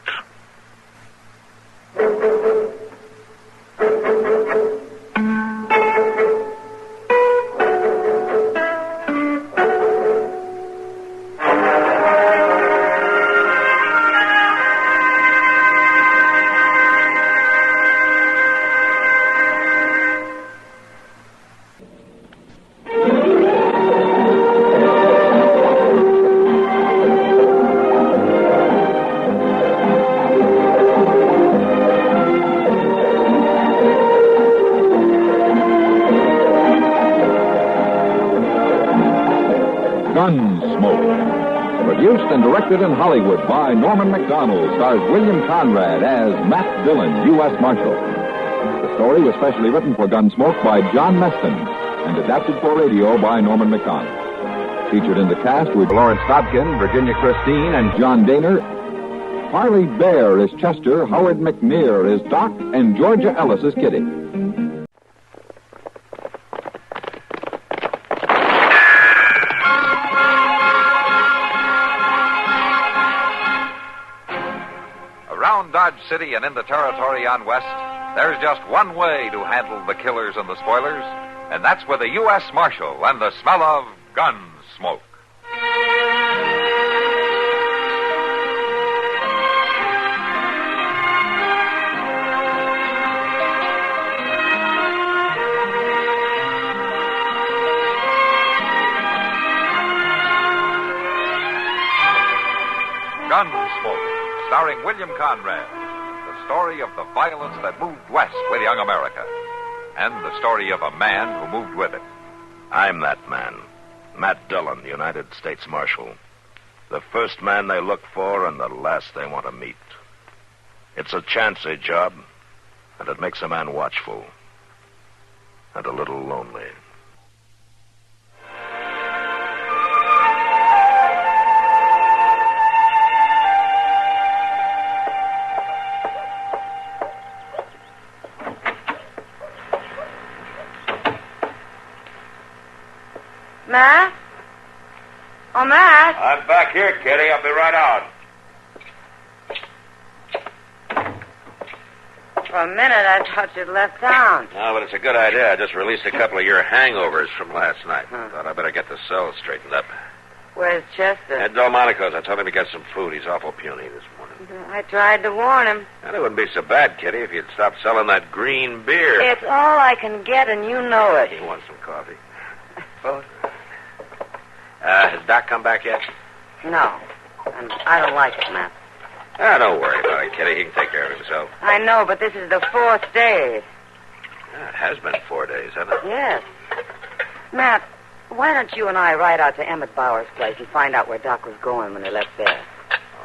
Gunsmoke. Produced and directed in Hollywood by Norman Macdonald, stars William Conrad as Matt Dillon, U.S. Marshal. The story was specially written for Gunsmoke by John Meston and adapted for radio by Norman Macdonald. Featured in the cast were Lawrence Dobkin, Virginia Christine, and John Daner. Harley Bear is Chester, Howard McNear is Doc, and Georgia Ellis is Kitty. Around Dodge City and in the territory on West, there's just one way to handle the killers and the spoilers, and that's with a U.S. Marshal and the smell of Gunsmoke. Gunsmoke, starring William Conrad. The story of the violence that moved west with young America. And the story of a man who moved with it. I'm that man. Matt Dillon, United States Marshal. The first man they look for and the last they want to meet. It's a chancy job, and it makes a man watchful. And a little lonely. Matt? Oh, Matt? I'm back here, Kitty. I'll be right out. For a minute, I thought you'd left town. No, but it's a good idea. I just released a couple of your hangovers from last night. Thought I better get the cell straightened up. Where's Chester? At Delmonico's. I told him to get some food. He's awful puny this morning. I tried to warn him. And it wouldn't be so bad, Kitty, if you'd stop selling that green beer. It's all I can get, and you know it. You want some coffee? Has Doc come back yet? No. And I don't like it, Matt. Don't worry about it, Kitty. He can take care of himself. I know, but this is the fourth day. It has been 4 days, hasn't it? Yes. Matt, why don't you and I ride out to Emmett Bauer's place and find out where Doc was going when they left there?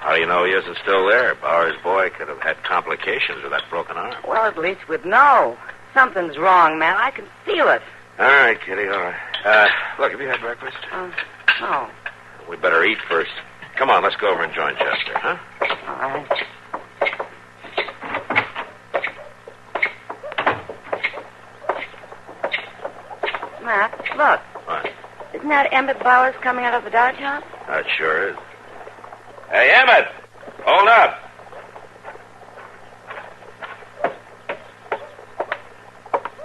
How do you know he isn't still there? Bauer's boy could have had complications with that broken arm. Well, at least we'd know. Something's wrong, Matt. I can feel it. All right, Kitty, all right. Look, have you had breakfast? No. We better eat first. Come on, let's go over and join Chester, huh? All right. look. What? Isn't that Emmett Bowers coming out of the Dodge house? That sure is. Hey, Emmett! Hold up!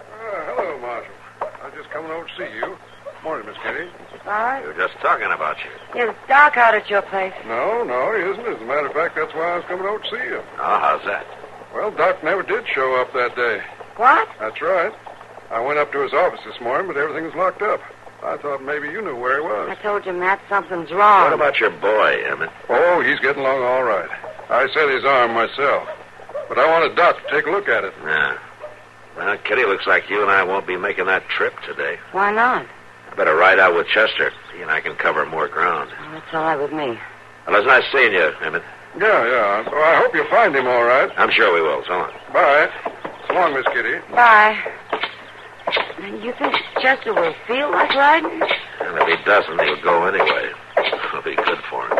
Hello, Marshal. I was just coming over to see you. Morning, Miss Kitty. Bowers? We were just talking about you. Is Doc out at your place? No, he isn't. As a matter of fact, that's why I was coming over to see you. Oh, how's that? Well, Doc never did show up that day. What? That's right. I went up to his office this morning, but everything was locked up. I thought maybe you knew where he was. I told you, Matt, something's wrong. What about your boy, Emmett? Oh, he's getting along all right. I set his arm myself. But I wanted Doc to take a look at it. Yeah. Well, Kitty, looks like you and I won't be making that trip today. Why not? I better ride out with Chester. He and I can cover more ground. Well, that's all right with me. Well, it's nice seeing you, Emmett. Yeah. Well, I hope you'll find him all right. I'm sure we will. So long. Bye. So long, Miss Kitty. Bye. You think Chester will feel like riding? And if he doesn't, he'll go anyway. It'll be good for him.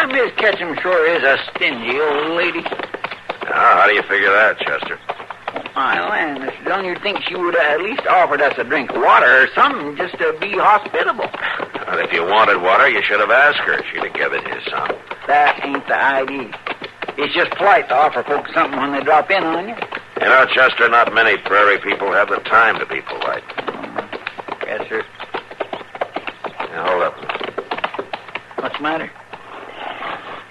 Miss Ketchum sure is a stingy old lady. Now, how do you figure that, Chester? My land, Mr. Dillon, you'd think she would have at least offered us a drink of water or something just to be hospitable. Well, if you wanted water, you should have asked her. She'd have given you some. That ain't the idea. It's just polite to offer folks something when they drop in on you. You know, Chester, not many prairie people have the time to be polite. Yes, sir. Now, hold up. What's the matter?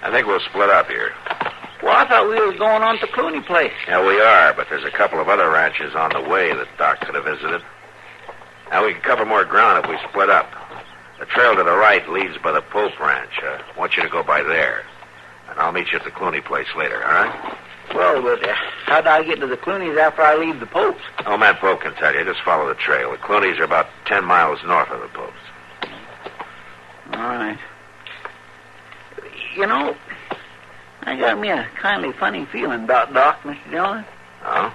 I think we'll split up here. Well, I thought we was going on to Clooney place. Yeah, we are, but there's a couple of other ranches on the way that Doc could have visited. Now, we can cover more ground if we split up. The trail to the right leads by the Pope Ranch. I want you to go by there. And I'll meet you at the Clooney place later, all right? Well, but how do I get to the Clooney's after I leave the Popes? Oh, Matt Pope can tell you. Just follow the trail. The Clooney's are about 10 miles north of the Popes. All right. You know, I got me a kindly funny feeling about Doc, Mr. Dillon. Oh?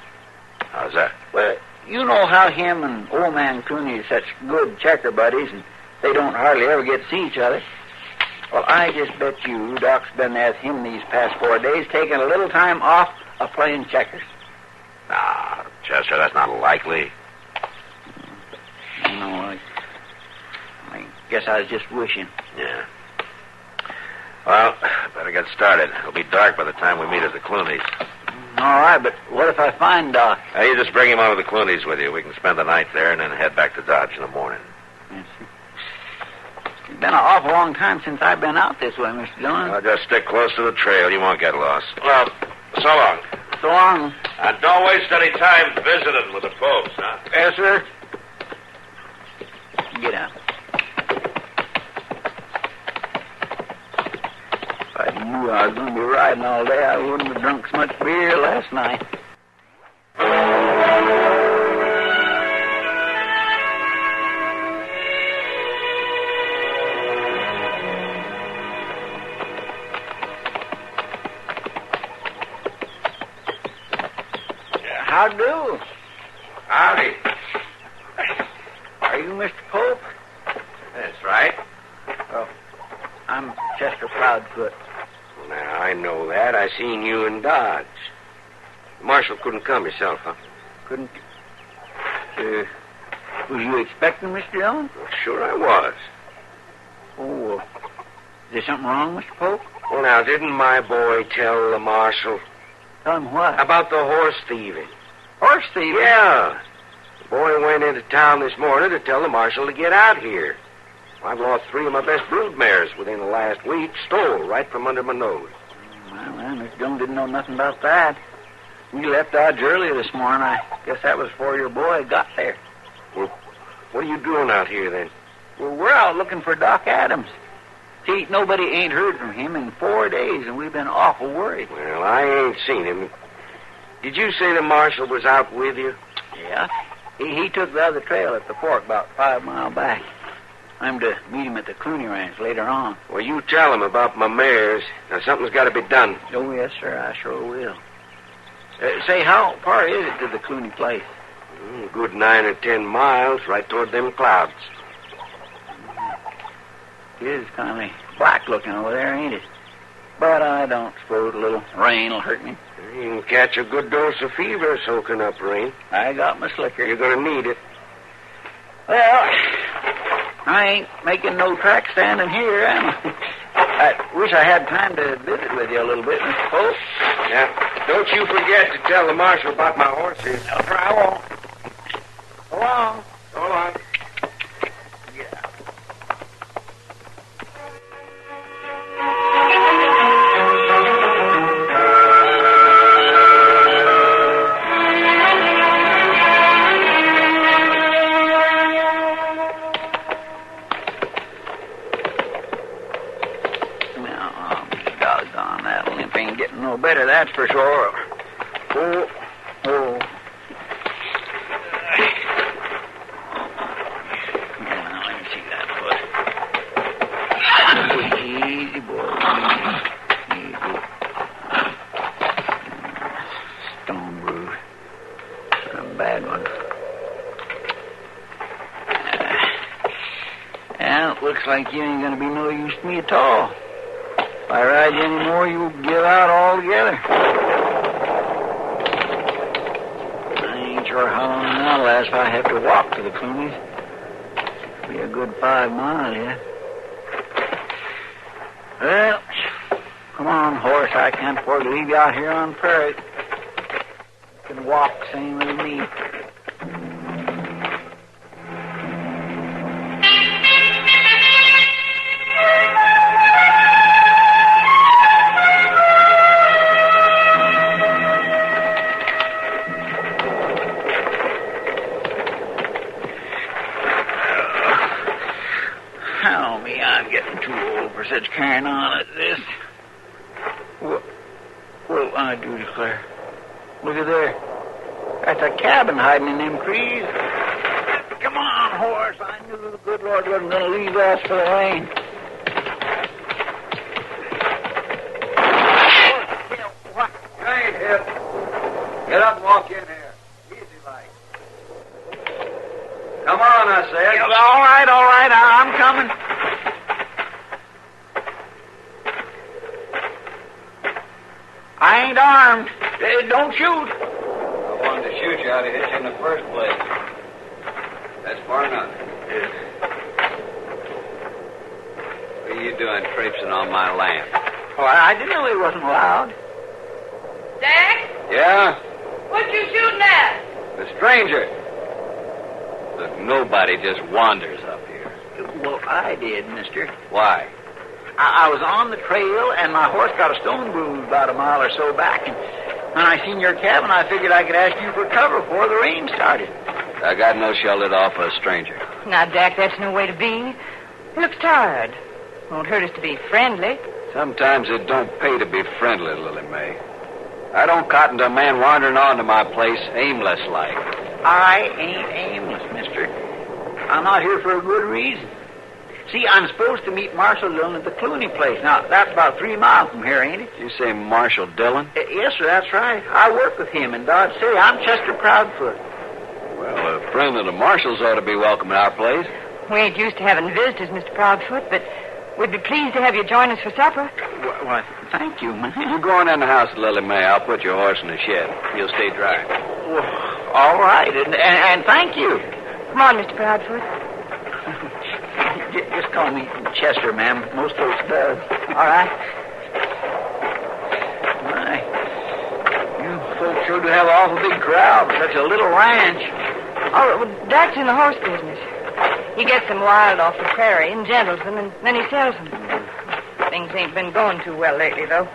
How's that? Well, you know how him and old man Clooney are such good checker buddies, and they don't hardly ever get to see each other. Well, I just bet you Doc's been there with him these past 4 days, taking a little time off of playing checkers. Ah, Chester, that's not likely. No, I guess I was just wishing. Yeah. Well, better get started. It'll be dark by the time we meet at the Clooney's. All right, but what if I find Doc? You just bring him on to the Clooney's with you. We can spend the night there and then head back to Dodge in the morning. Yes, sir. It's been an awful long time since I've been out this way, Mr. Dillon. I'll just stick close to the trail. You won't get lost. Well, so long. So long. And don't waste any time visiting with the Popes, huh? Yes, sir. Get out. If I knew I was going to be riding all day, I wouldn't have drunk so much beer last night. How do? Howdy. Are you Mr. Pope? That's right. Oh, I'm Chester Proudfoot. Now, I know that. I seen you in Dodge. The marshal couldn't come yourself, huh? Couldn't? Was you expecting Mr. Dillon? Well, sure I was. Oh, is there something wrong, Mr. Pope? Well, now, didn't my boy tell the marshal? Tell him what? About the horse thieving. Horse thieving? Yeah. The boy went into town this morning to tell the marshal to get out here. I've lost 3 of my best brood mares within the last week, stole right from under my nose. Well, Mr. Dillon didn't know nothing about that. We left Dodge earlier this morning. I guess that was before your boy got there. Well, what are you doing out here, then? Well, we're out looking for Doc Adams. See, nobody ain't heard from him in 4 days, and we've been awful worried. Well, I ain't seen him. Did you say the marshal was out with you? Yeah. He took the other trail at the fork about 5 miles back. I'm to meet him at the Clooney Ranch later on. Well, you tell him about my mares. Now, something's got to be done. Oh, yes, sir. I sure will. Say, how far is it to the Clooney place? A good 9 or 10 miles, right toward them clouds. is kind of black looking over there, ain't it? But I don't suppose a little rain will hurt me. You can catch a good dose of fever soaking up rain. I got my slicker. You're going to need it. Well, I ain't making no track standing here, am I? I wish I had time to visit with you a little bit, Mr. Pope. Yeah. Don't you forget to tell the marshal about my horses. I won't. Go on. Go on. No better, that's for sure. Oh. Now, let me see that foot. Easy, boy. Easy. Stone bruise. A bad one. Yeah, it looks like you ain't going to be no use to me at all. If I ride you anymore, you'll give out altogether. I ain't sure how long that'll last if I have to walk to the Clooney's. Be a good 5 miles yet. Well, come on, horse. I can't afford to leave you out here on the prairie. You can walk same as me. Such carrying on at this. Well, I do declare. Look at there. That's a cabin hiding in them trees. Come on, horse. I knew the good Lord wasn't going to leave us for the rain. You ain't hit. Get up and walk in here. Easy like. Come on, I said. Yeah, all right. I'm coming. I ain't armed. Don't shoot. I wanted to shoot you. I'd have hit you in the first place. That's far enough. What are you doing traipsing on my land? Oh, I didn't know he wasn't allowed. Jack? Yeah? What you shooting at? The stranger. Look, nobody just wanders up here. Well, I did, mister. Why? I was on the trail, and my horse got a stone bruise about a mile or so back. And when I seen your cabin, I figured I could ask you for cover before the rain started. I got no shelter off a stranger. Now, Jack, that's no way to be. He looks tired. Won't hurt us to be friendly. Sometimes it don't pay to be friendly, Lily May. I don't cotton to a man wandering onto my place aimless like. I ain't aimless, mister. I'm out here for a good reason. See, I'm supposed to meet Marshal Dillon at the Clooney place. Now, that's about 3 miles from here, ain't it? You say Marshal Dillon? Yes, sir, that's right. I work with him in Dodge City. I'm Chester Proudfoot. Well, a friend of the Marshal's ought to be welcome at our place. We ain't used to having visitors, Mr. Proudfoot, but we'd be pleased to have you join us for supper. Well, thank you, man. You go on in the house, Lily May. I'll put your horse in the shed. You'll stay dry. Well, all right, and thank you. Come on, Mr. Proudfoot. Just call me Chester, ma'am. Most folks does. All right. My, you folks sure do have an awful big crowd for such a little ranch. Oh, well, Dad's in the horse business. He gets them wild off the prairie and gentles them, and then he sells them. Things ain't been going too well lately, though.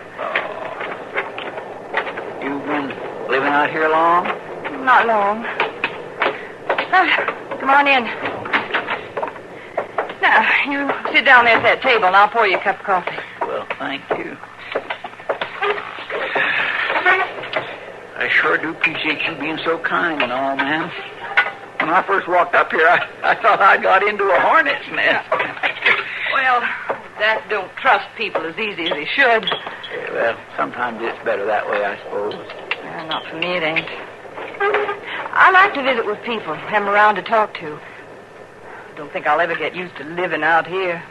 You've been living out here long? Not long. Come on in. Now, you sit down there at that table, and I'll pour you a cup of coffee. Well, thank you. I sure do appreciate you being so kind and all, ma'am. When I first walked up here, I thought I got into a hornet's nest. Well, Dad don't trust people as easy as he should. Yeah, well, sometimes it's better that way, I suppose. Well, not for me, it ain't. I like to visit with people, have them around to talk to. Don't think I'll ever get used to living out here.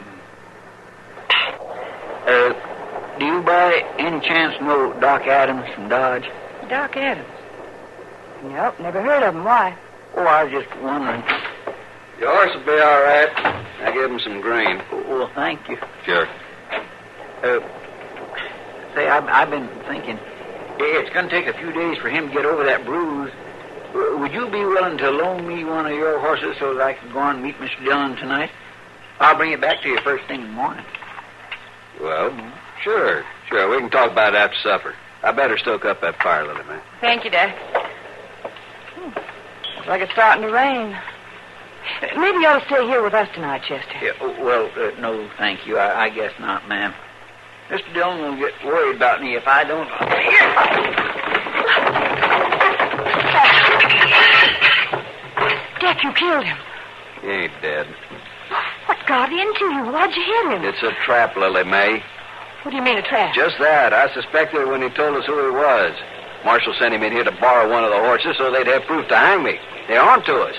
Do you by any chance know Doc Adams from Dodge? Doc Adams? Nope, never heard of him. Why? Oh, I was just wondering. Your horse will be all right. I give him some grain. Well, thank you. Sure. Say, I've been thinking, it's going to take a few days for him to get over that bruise. Would you be willing to loan me one of your horses so that I could go on and meet Mr. Dillon tonight? I'll bring it back to you first thing in the morning. Well, sure. We can talk about it after supper. I better stoke up that fire, Lily, man. Thank you, Dad. Looks like it's starting to rain. Maybe you ought to stay here with us tonight, Chester. Yeah, well, no, thank you. I guess not, ma'am. Mr. Dillon will get worried about me if I don't. Dick, you killed him. He ain't dead. What got into you? Why'd you hit him? It's a trap, Lily May. What do you mean, a trap? Just that. I suspected it when he told us who he was. Marshal sent him in here to borrow one of the horses so they'd have proof to hang me. They're on to us.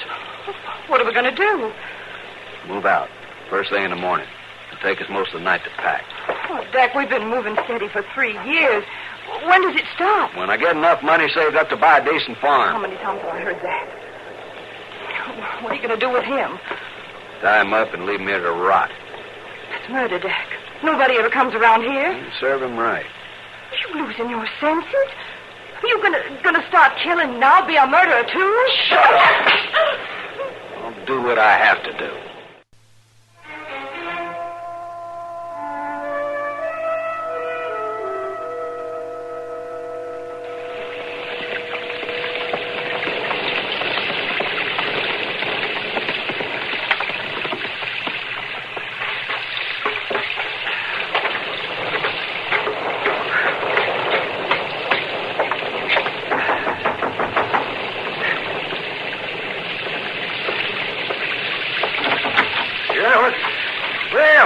What are we going to do? Move out. First thing in the morning. It'll take us most of the night to pack. Oh, Dak, we've been moving steady for 3 years. When does it stop? When I get enough money saved up to buy a decent farm. How many times have I heard that? What are you going to do with him? Tie him up and leave him here to rot. That's murder, Dak. Nobody ever comes around here. Serve him right. You losing your senses? You gonna start killing now? Be a murderer, too? Shut up! I'll do what I have to do.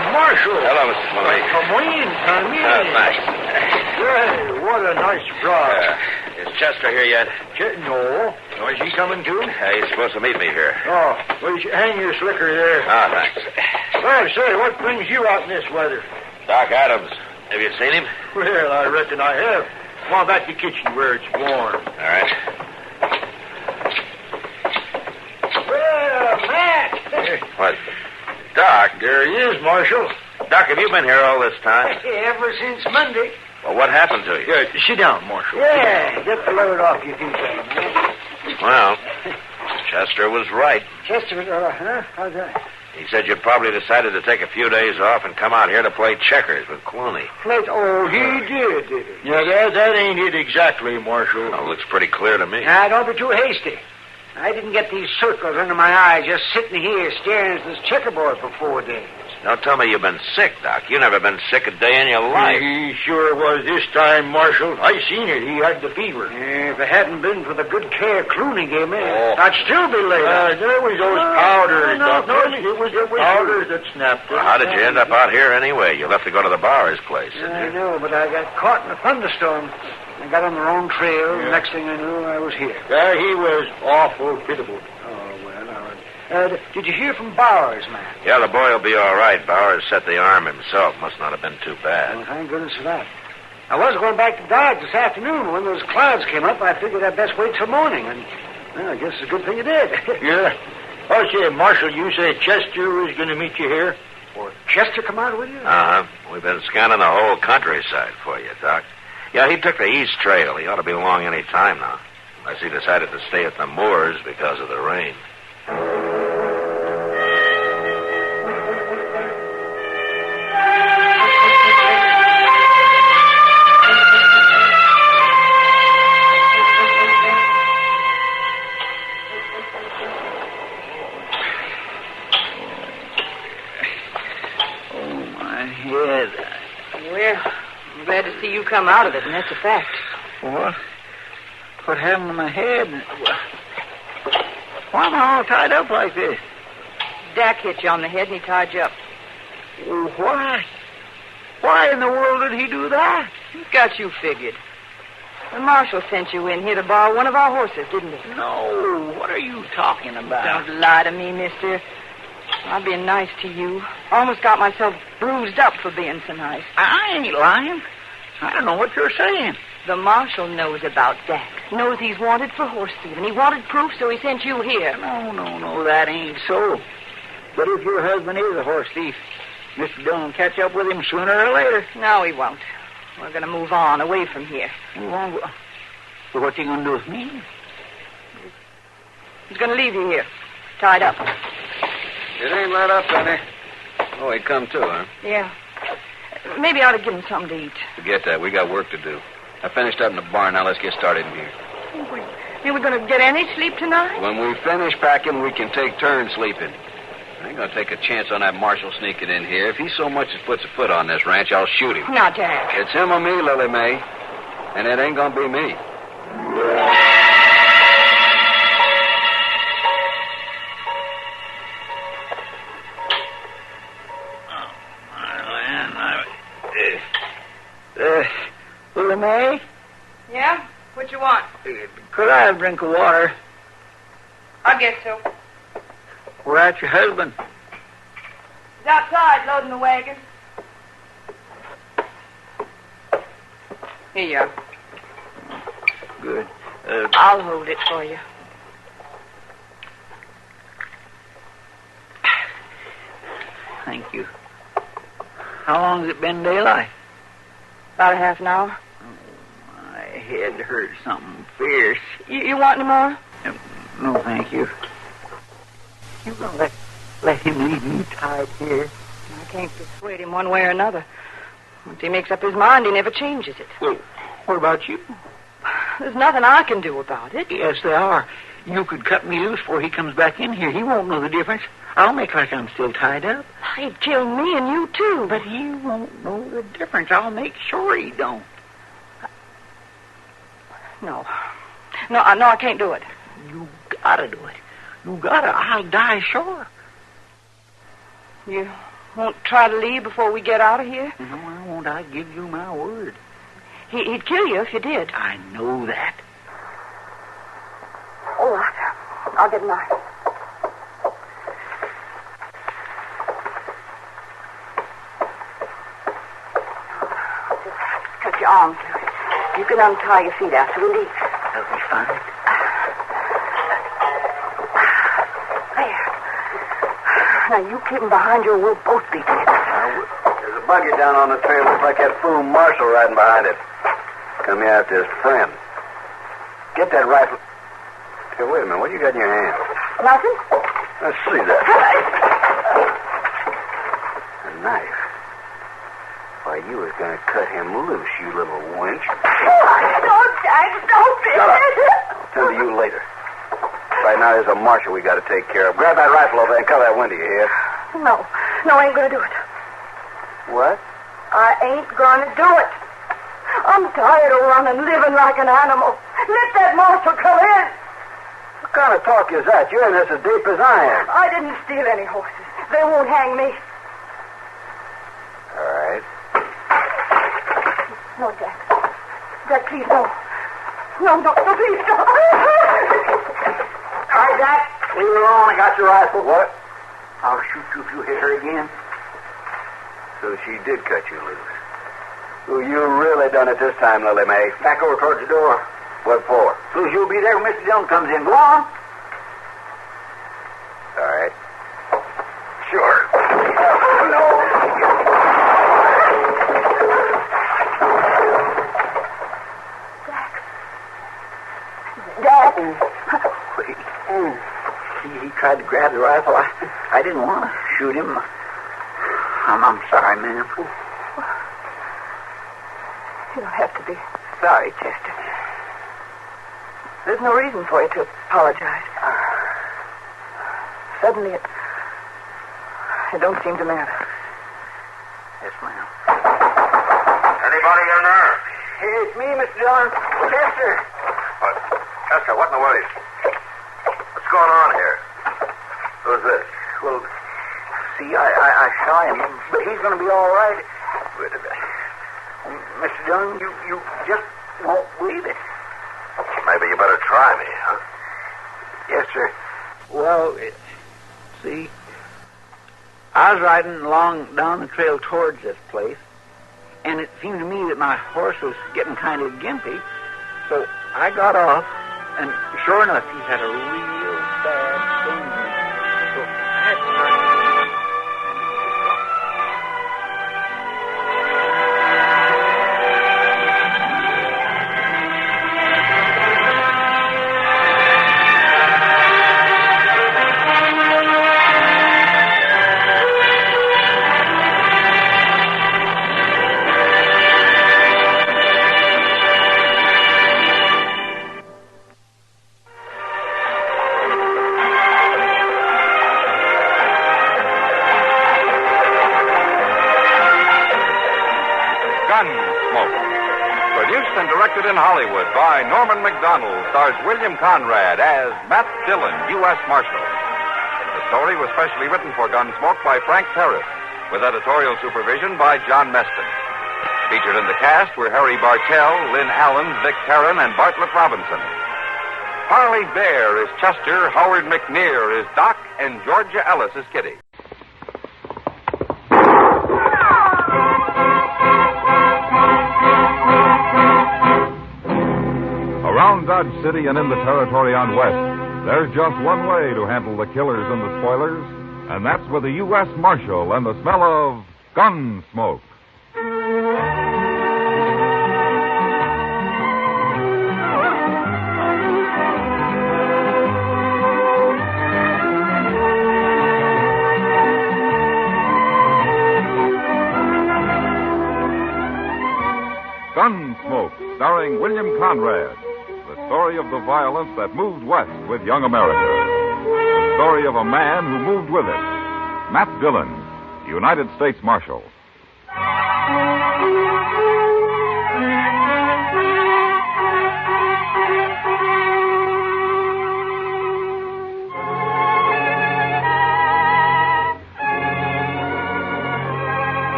Marshal. Hello, Mr. Maloney. Come in. Thanks. Hey, what a nice surprise. Is Chester here yet? No. Oh, is he coming too? He's supposed to meet me here. Oh, well, you should hang your slicker there. Ah, thanks. Well, say, what brings you out in this weather? Doc Adams. Have you seen him? Well, I reckon I have. Come on back to the kitchen where it's warm. All right. Well, Matt. What? Doc. There he is, Marshal. Doc, have you been here all this time? Ever since Monday. Well, what happened to you? Sit down, Marshal. Yeah, get the load off your feet there, man. Well, Chester was right. Chester, huh? How's that? He said you probably decided to take a few days off and come out here to play checkers with Clooney. Oh, he did he? Yeah, that ain't it exactly, Marshal. Well, looks pretty clear to me. Now, don't be too hasty. I didn't get these circles under my eyes just sitting here staring at this checkerboard for 4 days. Don't tell me you've been sick, Doc. You never been sick a day in your life. He sure was this time, Marshal. I seen it. He had the fever. If it hadn't been for the good care Clooney gave me, I'd still be laid up. There was those powders, Doctor. It was powders that snapped it. Well, how did you end up out here anyway? You left to go to the Bower's place, didn't you? I know, but I got caught in a thunderstorm. I got on the wrong trail. Yeah. Next thing I knew, I was here. Yeah, he was awful pitiable. Oh, well, all right. Did you hear from Bowers, man? Yeah, the boy will be all right. Bowers set the arm himself. Must not have been too bad. Well, thank goodness for that. I was going back to Dodge this afternoon. When those clouds came up, I figured I'd best wait till morning. And, well, I guess it's a good thing you did. Yeah. Oh, say, Marshal, you say Chester was going to meet you here? Or Chester come out with you? Uh-huh. We've been scanning the whole countryside for you, Doc. Yeah, he took the east trail. He ought to be along any time now. Unless he decided to stay at the moors because of the rain. Oh, my head. Well, I'm glad to see you come out of it, and that's a fact. What? What happened to my head? Why am I all tied up like this? Dak hit you on the head and he tied you up. Why? Why in the world did he do that? He's got you figured. The marshal sent you in here to borrow one of our horses, didn't he? No. What are you talking about? Don't lie to me, mister. I'm being nice to you. Almost got myself bruised up for being so nice. I ain't lying. I don't know what you're saying. The marshal knows about Dak. Knows he's wanted for horse thieving. He wanted proof, so he sent you here. No, that ain't so. But if your husband is a horse thief, Mr. Dillon will catch up with him sooner or later. No, he won't. We're going to move on, away from here. Move on? So what's he going to do with me? He's going to leave you here, tied up. It ain't let up, Sonny. Oh, he come too, huh? Yeah. Maybe I ought to give him something to eat. Forget that. We got work to do. I finished up in the barn. Now let's get started in here. Think we're going to get any sleep tonight? When we finish packing, we can take turns sleeping. I ain't going to take a chance on that marshal sneaking in here. If he so much as puts a foot on this ranch, I'll shoot him. Not Jack. It's him or me, Lily Mae. And it ain't going to be me. Lily Mae? Yeah? What you want? Could I have a drink of water? I guess so. Where's your husband? He's outside loading the wagon. Here you are. Good. I'll hold it for you. Thank you. How long has it been daylight? About a half an hour. My head hurts something fierce. You want any more? No, thank you. You gonna let him leave me tied here? I can't persuade him one way or another. Once he makes up his mind, he never changes it. Well, what about you? There's nothing I can do about it. Yes, there are. You could cut me loose before he comes back in here. He won't know the difference. I'll make like I'm still tied up. He'd kill me and you, too. But he won't know the difference. I'll make sure he don't. No, I can't do it. You gotta do it. You gotta. I'll die sure. You won't try to leave before we get out of here? No, I won't. I give you my word. He'd kill you if you did. I know that. All right. I'll get a knife. Just cut your arms loose. You can untie your feet after we leave. That'll be fine. There. Now, you keep him behind you or we'll both be dead. There's a buggy down on the trail. Looks like that fool Marshal riding behind it. Come here after his friend. Get that rifle. Hey, wait a minute. What do you got in your hand? Nothing? Let's see that. A knife. Why, you was going to cut him loose, you little wench. Don't, Jack. Don't be. Shut up. I'll tend to you later. Right now, there's a marshal we got to take care of. Grab that rifle over there and cover that window, you hear? No, I ain't going to do it. What? I ain't going to do it. I'm tired of running, living like an animal. Let that marshal come in. What kind of talk is that? You're in this as deep as I am. I didn't steal any horses. They won't hang me. All right. No, Jack. Jack, please, no. No, please, no. All right, Jack. Leave her alone. I got your rifle. What? I'll shoot you if you hit her again. So she did cut you loose. Well, you really done it this time, Lily Mae. Back over towards the door. What for? So you'll be there when Mr. Dillon comes in. Go on. All right. Sure. Jack. Wait. He tried to grab the rifle. I didn't want to shoot him. I'm sorry, ma'am. You don't have to be sorry, Chester. There's no reason for you to apologize. Suddenly, it don't seem to matter. Yes, ma'am. Anybody in there? Hey, it's me, Mr. Dillon. Chester. What? Custer, what in the world? What's going on here? Who's this? Well, see, I saw him, but he's going to be all right. Mr. Dillon, you just won't believe it. Maybe you better try me, huh? Yes, sir. Well, see, I was riding along down the trail towards this place, and it seemed to me that my horse was getting kind of gimpy. So I got off, and sure enough, he had a real bad thing. So I had to start. Gunsmoke. Produced and directed in Hollywood by Norman Macdonald, stars William Conrad as Matt Dillon, U.S. Marshal. The story was specially written for Gunsmoke by Frank Paris, with editorial supervision by John Meston. Featured in the cast were Harry Bartell, Lynn Allen, Vic Perrin, and Bartlett Robinson. Harley Bear is Chester, Howard McNear is Doc, and Georgia Ellis is Kitty. Around Dodge City and in the territory on West, there's just one way to handle the killers and the spoilers, and that's with a U.S. Marshal and the smell of Gunsmoke. Gunsmoke, starring William Conrad. The story of the violence that moved west with young America. The story of a man who moved with it. Matt Dillon, United States Marshal.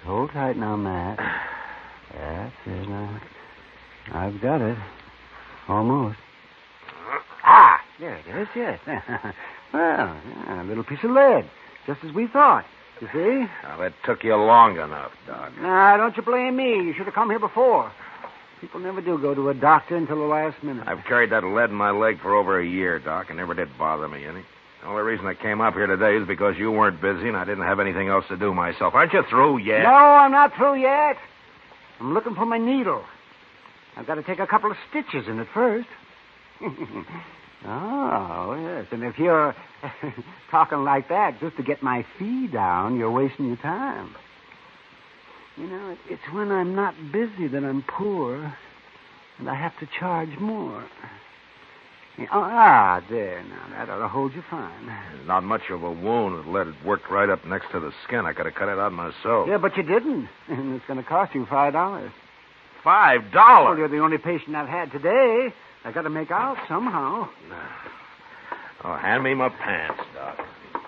Hold tight now, Matt. That's it. I've got it. Almost. Ah, there it is, yes. Well, a little piece of lead, just as we thought. You see? Well, it took you long enough, Doc. Nah, don't you blame me. You should have come here before. People never do go to a doctor until the last minute. I've carried that lead in my leg for over a year, Doc, and never did bother me any. The only reason I came up here today is because you weren't busy and I didn't have anything else to do myself. Aren't you through yet? No, I'm not through yet. I'm looking for my needle. I've got to take a couple of stitches in it first. Oh, yes. And if you're talking like that just to get my fee down, you're wasting your time. You know, it's when I'm not busy that I'm poor, and I have to charge more. There now. That ought to hold you fine. Not much of a wound. The lead had worked right up next to the skin. I could have cut it out myself. Yeah, but you didn't. And it's going to cost you $5. $5? Well, you're the only patient I've had today. I got to make out somehow. Oh, hand me my pants, Doc.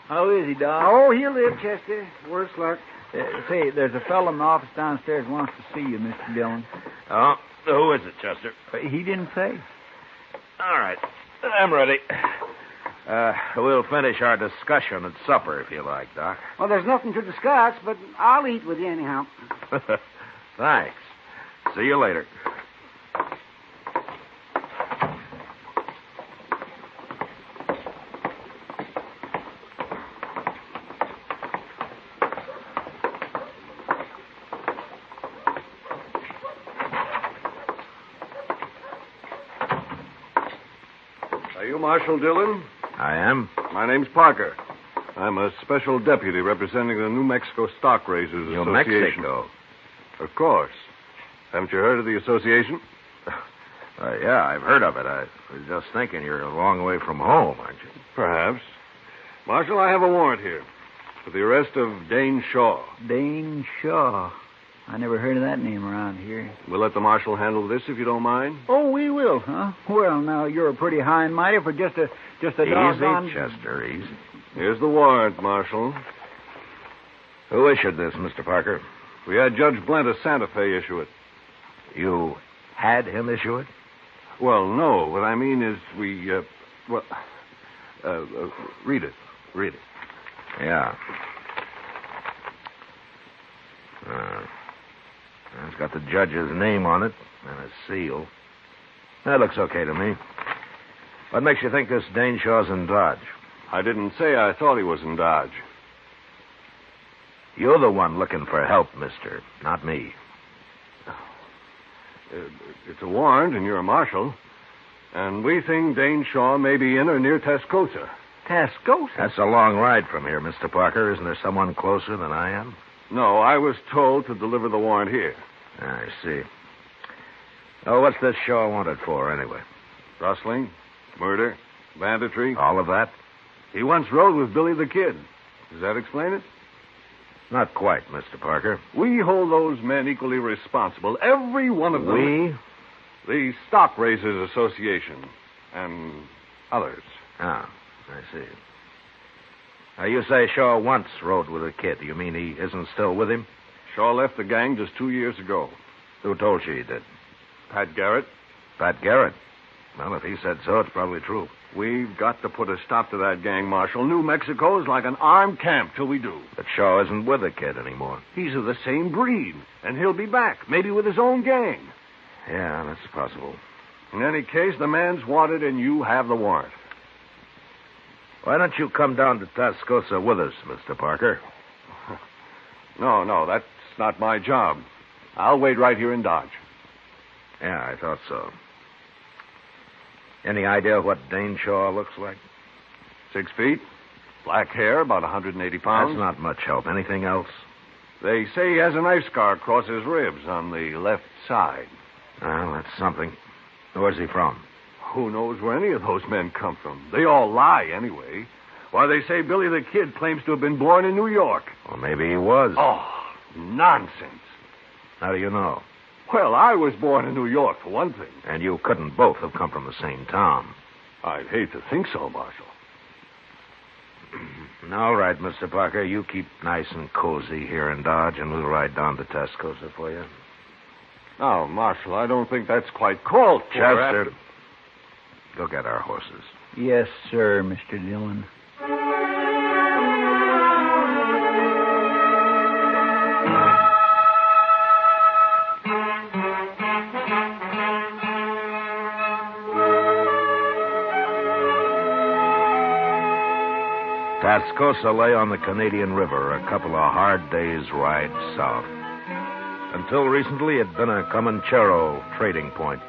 How is he, Doc? Oh, he'll live, Chester. Worse luck. Say, there's a fellow in the office downstairs wants to see you, Mr. Dillon. Oh, who is it, Chester? He didn't say. All right. I'm ready. We'll finish our discussion at supper, if you like, Doc. Well, there's nothing to discuss, but I'll eat with you anyhow. Thanks. See you later. Are you Marshal Dillon? I am. My name's Parker. I'm a special deputy representing the New Mexico Stock Raisers New Association. Mexico? Of course. Haven't you heard of the association? Yeah, I've heard of it. I was just thinking you're a long way from home, aren't you? Perhaps. Marshal, I have a warrant here for the arrest of Dane Shaw. Dane Shaw. I never heard of that name around here. We'll let the marshal handle this if you don't mind. Oh, we will, huh? Well, now, you're a pretty high and mighty for just a doggone... Easy, Chester, easy. Here's the warrant, Marshal. Who issued this, Mr. Parker? We had Judge Blent of Santa Fe issue it. You had him issue it? Well, no. What I mean is we, read it. Read it. Yeah. It's got the judge's name on it and a seal. That looks okay to me. What makes you think this Dane Shaw's in Dodge? I didn't say I thought he was in Dodge. You're the one looking for help, mister, not me. It's a warrant, and you're a marshal. And we think Dane Shaw may be in or near Tascosa. Tascosa? That's a long ride from here, Mr. Parker. Isn't there someone closer than I am? No, I was told to deliver the warrant here. I see. Oh, what's this Shaw wanted for, anyway? Rustling, murder, banditry. All of that? He once rode with Billy the Kid. Does that explain it? Not quite, Mr. Parker. We hold those men equally responsible. Every one of them. We? The Stock Raisers Association. And others. Ah, I see. Now, you say Shaw once rode with a kid. You mean he isn't still with him? Shaw left the gang just 2 years ago. Who told you he did? Pat Garrett. Pat Garrett? Well, if he said so, it's probably true. We've got to put a stop to that gang, Marshal. New Mexico's like an armed camp till we do. But Shaw isn't with the kid anymore. He's of the same breed, and he'll be back, maybe with his own gang. Yeah, that's possible. In any case, the man's wanted, and you have the warrant. Why don't you come down to Tascosa with us, Mr. Parker? No, that's not my job. I'll wait right here in Dodge. Yeah, I thought so. Any idea what Dane Shaw looks like? 6 feet, black hair, about 180 pounds. That's not much help. Anything else? They say he has a knife scar across his ribs on the left side. Well, that's something. Where's he from? Who knows where any of those men come from? They all lie, anyway. Why, they say Billy the Kid claims to have been born in New York. Well, maybe he was. Oh, nonsense. How do you know? Well, I was born in New York, for one thing. And you couldn't both have come from the same town. I'd hate to think so, Marshal. All right, Mr. Parker, you keep nice and cozy here in Dodge, and we'll ride down to Tascosa for you. Now, Marshal, I don't think that's quite called for. Chester, go get our horses. Yes, sir, Mr. Dillon. Tascosa lay on the Canadian River, a couple of hard days' ride south. Until recently, it had been a Comanchero trading point.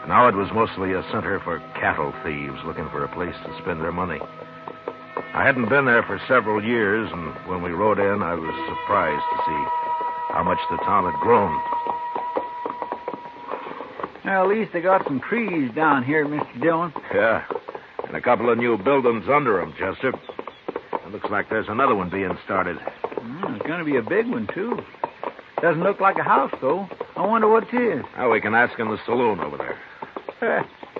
Now it was mostly a center for cattle thieves looking for a place to spend their money. I hadn't been there for several years, and when we rode in, I was surprised to see how much the town had grown. Well, at least they got some trees down here, Mr. Dillon. Yeah, and a couple of new buildings under them, Chester. It looks like there's another one being started. It's going to be a big one, too. Doesn't look like a house, though. I wonder what it is. Oh, we can ask in the saloon over there.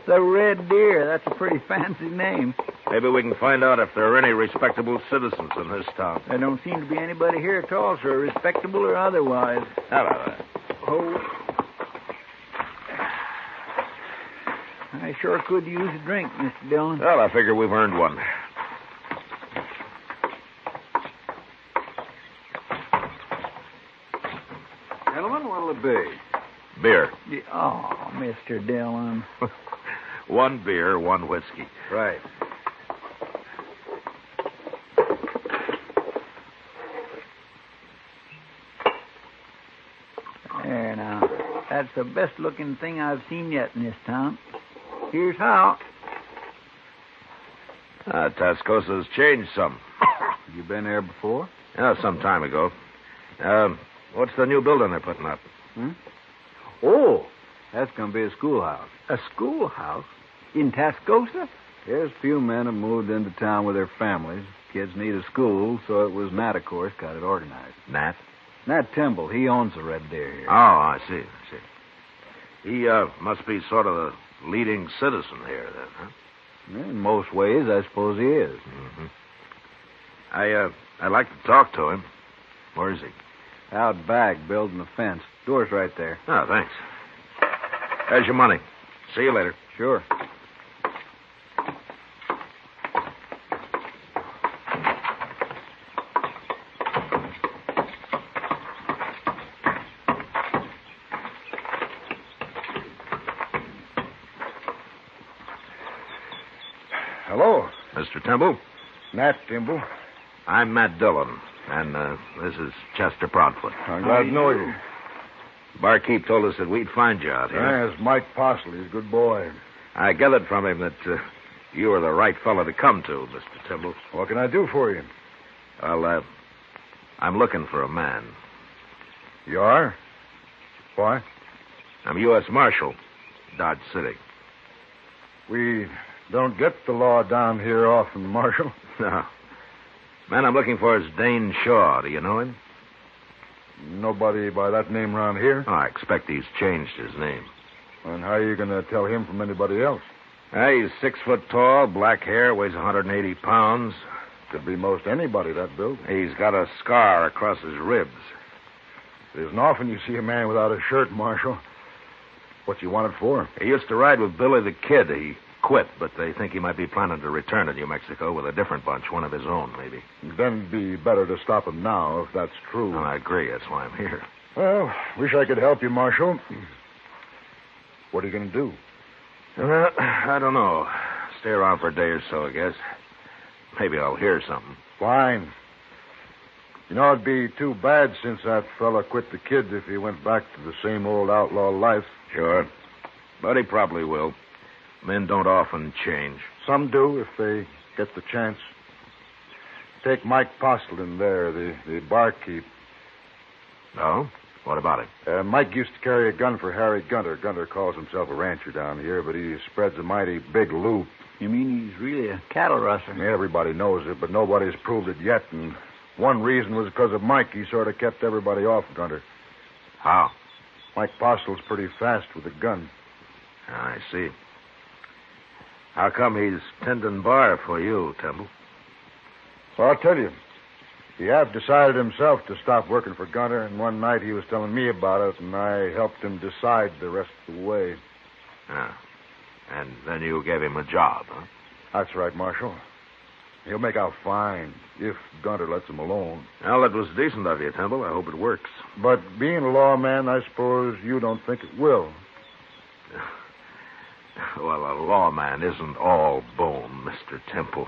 The Red Deer. That's a pretty fancy name. Maybe we can find out if there are any respectable citizens in this town. There don't seem to be anybody here at all, sir, respectable or otherwise. Hello. Oh. I sure could use a drink, Mr. Dillon. Well, I figure we've earned one. Gentlemen, what'll it be? Beer. Oh, Mr. Dillon. One beer, one whiskey. Right. There now. That's the best-looking thing I've seen yet in this town. Here's how. Tascosa's changed some. You been there before? Yeah, some time ago. What's the new building they're putting up? Oh, that's going to be a schoolhouse. A schoolhouse? In Tascosa? Yes, a few men have moved into town with their families. Kids need a school, so it was Nat, of course, got it organized. Nat? Nat Timble. He owns the Red Deer here. Oh, I see. He must be sort of the leading citizen here, then, huh? In most ways, I suppose he is. Mm-hmm. I'd like to talk to him. Where is he? Out back, building the fence. Door's right there. Oh, thanks. There's your money. See you later. Sure. Hello. Mr. Temple? Nat Timble. I'm Matt Dillon, and this is Chester Proudfoot. I'm glad to know you. Barkeep told us that we'd find you out here. Yes, Mike Postle. He's a good boy. I gathered from him that you were the right fellow to come to, Mr. Temple. What can I do for you? Well, I'm looking for a man. You are? Why? I'm U.S. Marshal, Dodge City. We don't get the law down here often, Marshal. No. Man I'm looking for is Dane Shaw. Do you know him? Nobody by that name around here? Oh, I expect he's changed his name. And how are you going to tell him from anybody else? He's 6 foot tall, black hair, weighs 180 pounds. Could be most anybody that build. He's got a scar across his ribs. It isn't often you see a man without a shirt, Marshal. What you want it for? He used to ride with Billy the Kid. He quit, but they think he might be planning to return to New Mexico with a different bunch, one of his own, maybe. Then it'd be better to stop him now, if that's true. Oh, I agree. That's why I'm here. Well, wish I could help you, Marshal. What are you going to do? I don't know. Stay around for a day or so, I guess. Maybe I'll hear something. Fine. You know, it'd be too bad since that fella quit the Kid if he went back to the same old outlaw life. Sure. But he probably will. Men don't often change. Some do if they get the chance. Take Mike Postle in there, the barkeep. Oh? What about it? Mike used to carry a gun for Harry Gunter. Gunter calls himself a rancher down here, but he spreads a mighty big loop. You mean he's really a cattle rustler? Yeah, everybody knows it, but nobody's proved it yet, and one reason was because of Mike. He sort of kept everybody off Gunter. How? Mike Postle's pretty fast with a gun. I see. How come he's tending bar for you, Temple? Well, I'll tell you. He half decided himself to stop working for Gunter, and one night he was telling me about it, and I helped him decide the rest of the way. Ah. And then you gave him a job, huh? That's right, Marshal. He'll make out fine if Gunter lets him alone. Well, that was decent of you, Temple. I hope it works. But being a lawman, I suppose you don't think it will. Well, a lawman isn't all bone, Mr. Temple.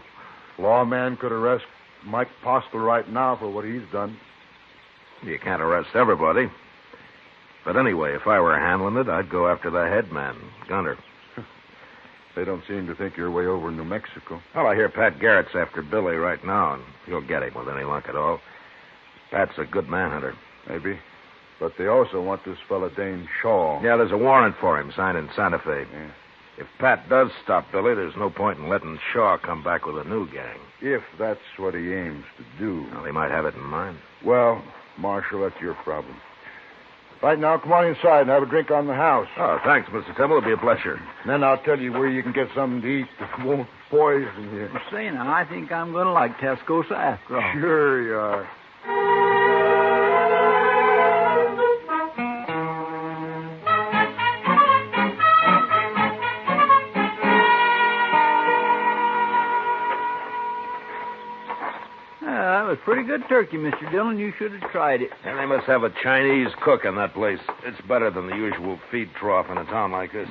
Lawman could arrest Mike Postle right now for what he's done. You can't arrest everybody. But anyway, if I were handling it, I'd go after the head man, Gunter. They don't seem to think you're way over in New Mexico. Well, I hear Pat Garrett's after Billy right now, and he'll get him with any luck at all. Pat's a good manhunter. Maybe. But they also want this fella Dane Shaw. Yeah, there's a warrant for him signed in Santa Fe. Yeah. If Pat does stop Billy, there's no point in letting Shaw come back with a new gang. If that's what he aims to do. Well, he might have it in mind. Well, Marshal, that's your problem. Right now, come on inside and have a drink on the house. Oh, thanks, Mr. Temple. It'll be a pleasure. And then I'll tell you where you can get something to eat that won't poison you. Say now, I think I'm going to like Tascosa after all. Sure you are. That was pretty good turkey, Mr. Dillon. You should have tried it. And they must have a Chinese cook in that place. It's better than the usual feed trough in a town like this.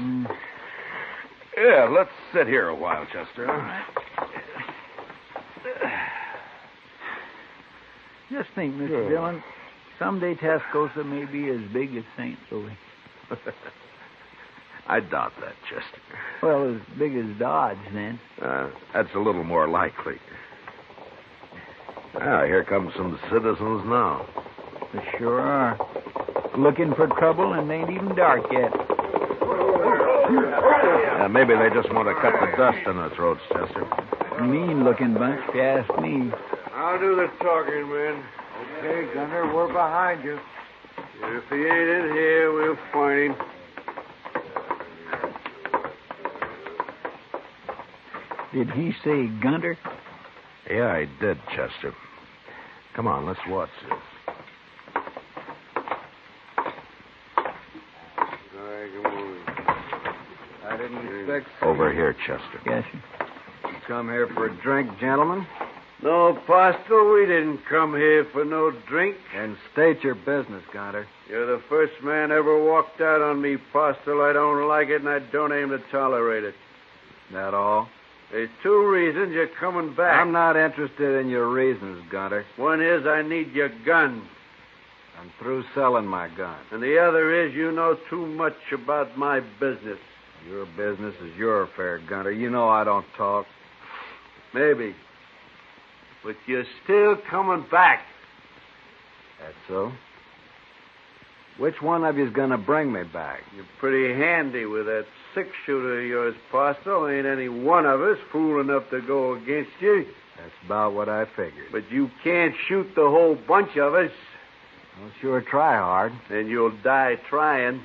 Yeah, let's sit here a while, Chester. All right. Just think, Mr. Dillon, someday Tascosa may be as big as St. Louis. I doubt that, Chester. Well, as big as Dodge, then. That's a little more likely. Ah, here come some citizens now. They sure are. Looking for trouble, and it ain't even dark yet. Maybe they just want to cut the dust in their throats, Chester. Mean-looking bunch, if you ask me. I'll do the talking, man. Okay, Gunner, we're behind you. If he ain't in here, we'll find him. Did he say Gunter? Yeah, I did, Chester. Come on, let's watch this. All right, come on. here, Chester. Yes, sir. You come here for a drink, gentlemen? No, Postle, we didn't come here for no drink. And state your business, Gunter. You're the first man ever walked out on me, Postle. I don't like it, and I don't aim to tolerate it. That all? There's two reasons you're coming back. I'm not interested in your reasons, Gunter. One is I need your gun. I'm through selling my gun. And the other is you know too much about my business. Your business is your affair, Gunter. You know I don't talk. Maybe. But you're still coming back. That's so? Which one of you's gonna bring me back? You're pretty handy with that six-shooter of yours, Postle. Ain't any one of us fool enough to go against you. That's about what I figured. But you can't shoot the whole bunch of us. Well, sure try hard. Then you'll die trying.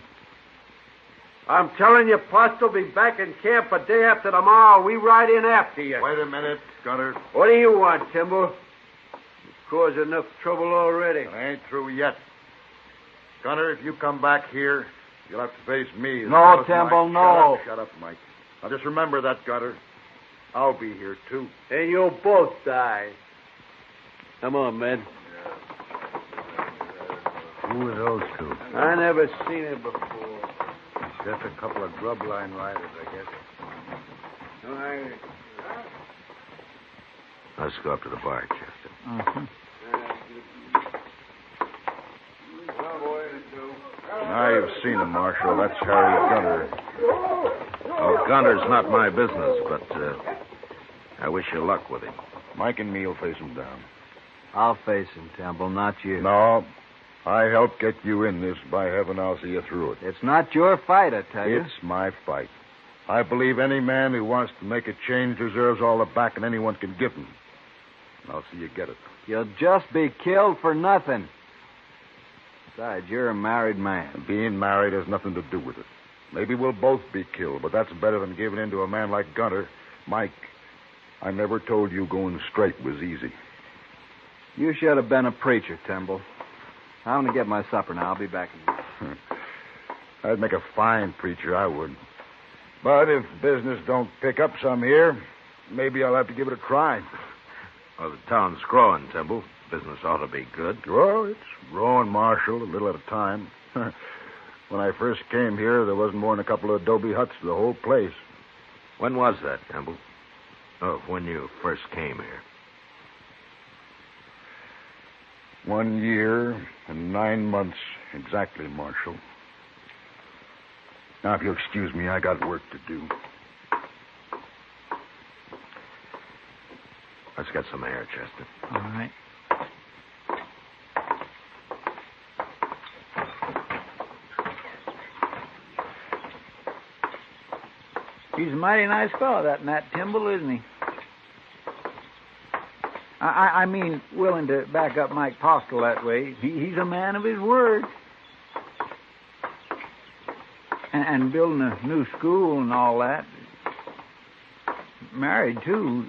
I'm telling you, Postle, be back in camp a day after tomorrow. We ride in after you. Wait a minute, Gunter. What do you want, Timbo? You've caused enough trouble already. I ain't through yet. Gunter, if you come back here, you'll have to face me. No, Timbo, no. Shut up, Mike. Now, just remember that, Gunter. I'll be here, too. And you'll both die. Come on, men. Who are those two? I never seen it before. Just a couple of grub line riders, I guess. Let's go up to the bar, Chester. Now you've seen him, Marshal. That's Harry Gunter. Oh, Gunter's not my business, but I wish you luck with him. Mike and me will face him down. I'll face him, Temple, not you. No. I helped get you in this. By heaven, I'll see you through it. It's not your fight, I tell you. It's my fight. I believe any man who wants to make a change deserves all the backing anyone can give him. I'll see you get it. You'll just be killed for nothing. Besides, you're a married man. And being married has nothing to do with it. Maybe we'll both be killed, but that's better than giving in to a man like Gunter. Mike, I never told you going straight was easy. You should have been a preacher, Temple. I'm going to get my supper now. I'll be back in a minute. I'd make a fine preacher, I would. But if business don't pick up some here, maybe I'll have to give it a try. Well, the town's growing, Temple. Business ought to be good. Well, it's growing, Marshal, a little at a time. When I first came here, there wasn't more than a couple of adobe huts to the whole place. When was that, Temple? Oh, when you first came here. 1 year and 9 months exactly, Marshal. Now, if you'll excuse me, I got work to do. Let's get some air, Chester. All right. He's a mighty nice fellow, that Matt Timble, isn't he? I mean, willing to back up Mike Postle that way. He's a man of his word. And building a new school and all that. Married, too.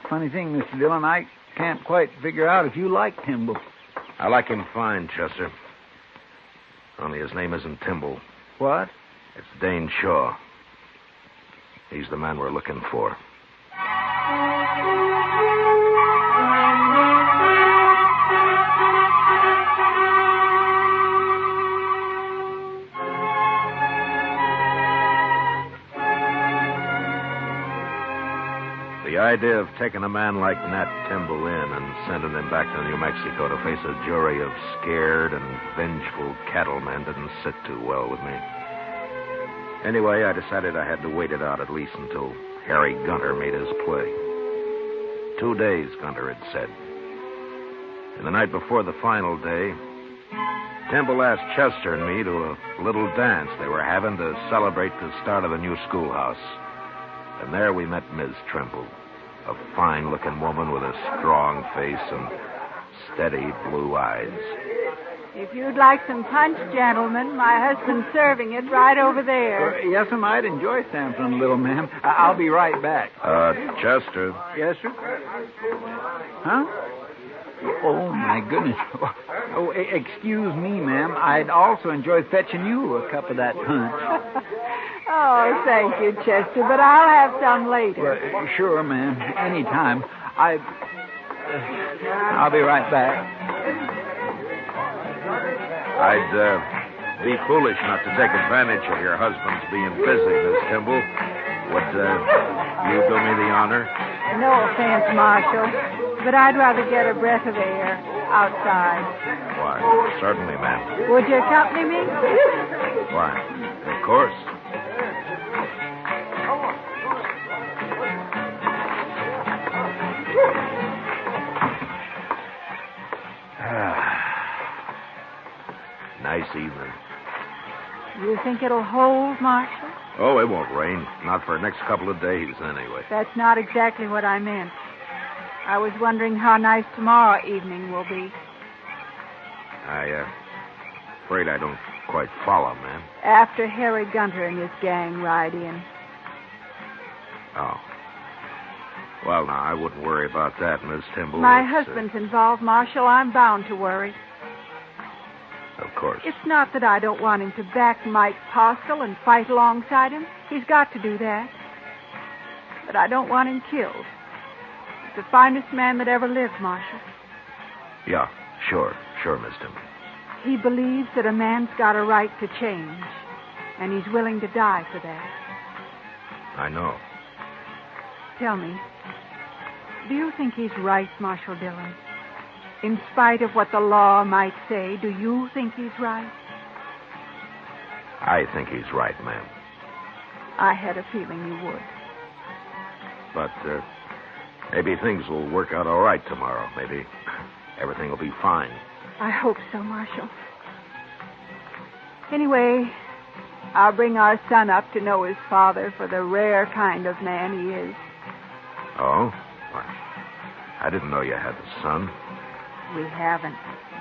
Funny thing, Mr. Dillon, I can't quite figure out if you like Timble. I like him fine, Chester. Only his name isn't Timble. What? It's Dane Shaw. He's the man we're looking for. The idea of taking a man like Nat Timble in and sending him back to New Mexico to face a jury of scared and vengeful cattlemen didn't sit too well with me. Anyway, I decided I had to wait it out at least until Harry Gunter made his play. 2 days, Gunter had said. And the night before the final day, Timble asked Chester and me to a little dance they were having to celebrate the start of the new schoolhouse. And there we met Miss Trimble, a fine-looking woman with a strong face and steady blue eyes. If you'd like some punch, gentlemen, my husband's serving it right over there. Yes, I might enjoy something a little, ma'am. I'll be right back. Chester. Yes, sir? Huh? Oh, my goodness. Oh, excuse me, ma'am. I'd also enjoy fetching you a cup of that punch. Oh, thank you, Chester, but I'll have some later. Well, sure, ma'am. Any time. I'll be right back. I'd be foolish not to take advantage of your husband's being busy, Miss Timble. Would you do me the honor? No offense, Marshal, but I'd rather get a breath of air outside. Why, certainly, ma'am. Would you accompany me? Why, of course. Nice evening. You think it'll hold, Marshal? Oh, it won't rain. Not for the next couple of days, anyway. That's not exactly what I meant. I was wondering how nice tomorrow evening will be. Afraid I don't quite follow, ma'am. After Harry Gunter and his gang ride in. Oh. Well, now, I wouldn't worry about that, Miss Timble. My husband's involved, Marshal. I'm bound to worry. Of course. It's not that I don't want him to back Mike Postle and fight alongside him. He's got to do that. But I don't want him killed. He's the finest man that ever lived, Marshal. Yeah, sure, Miss Timble. He believes that a man's got a right to change, and he's willing to die for that. I know. Tell me, do you think he's right, Marshal Dillon? In spite of what the law might say, do you think he's right? I think he's right, ma'am. I had a feeling you would. But maybe things will work out all right tomorrow. Maybe everything will be fine. I hope so, Marshal. Anyway, I'll bring our son up to know his father for the rare kind of man he is. Oh? Well, I didn't know you had a son. We haven't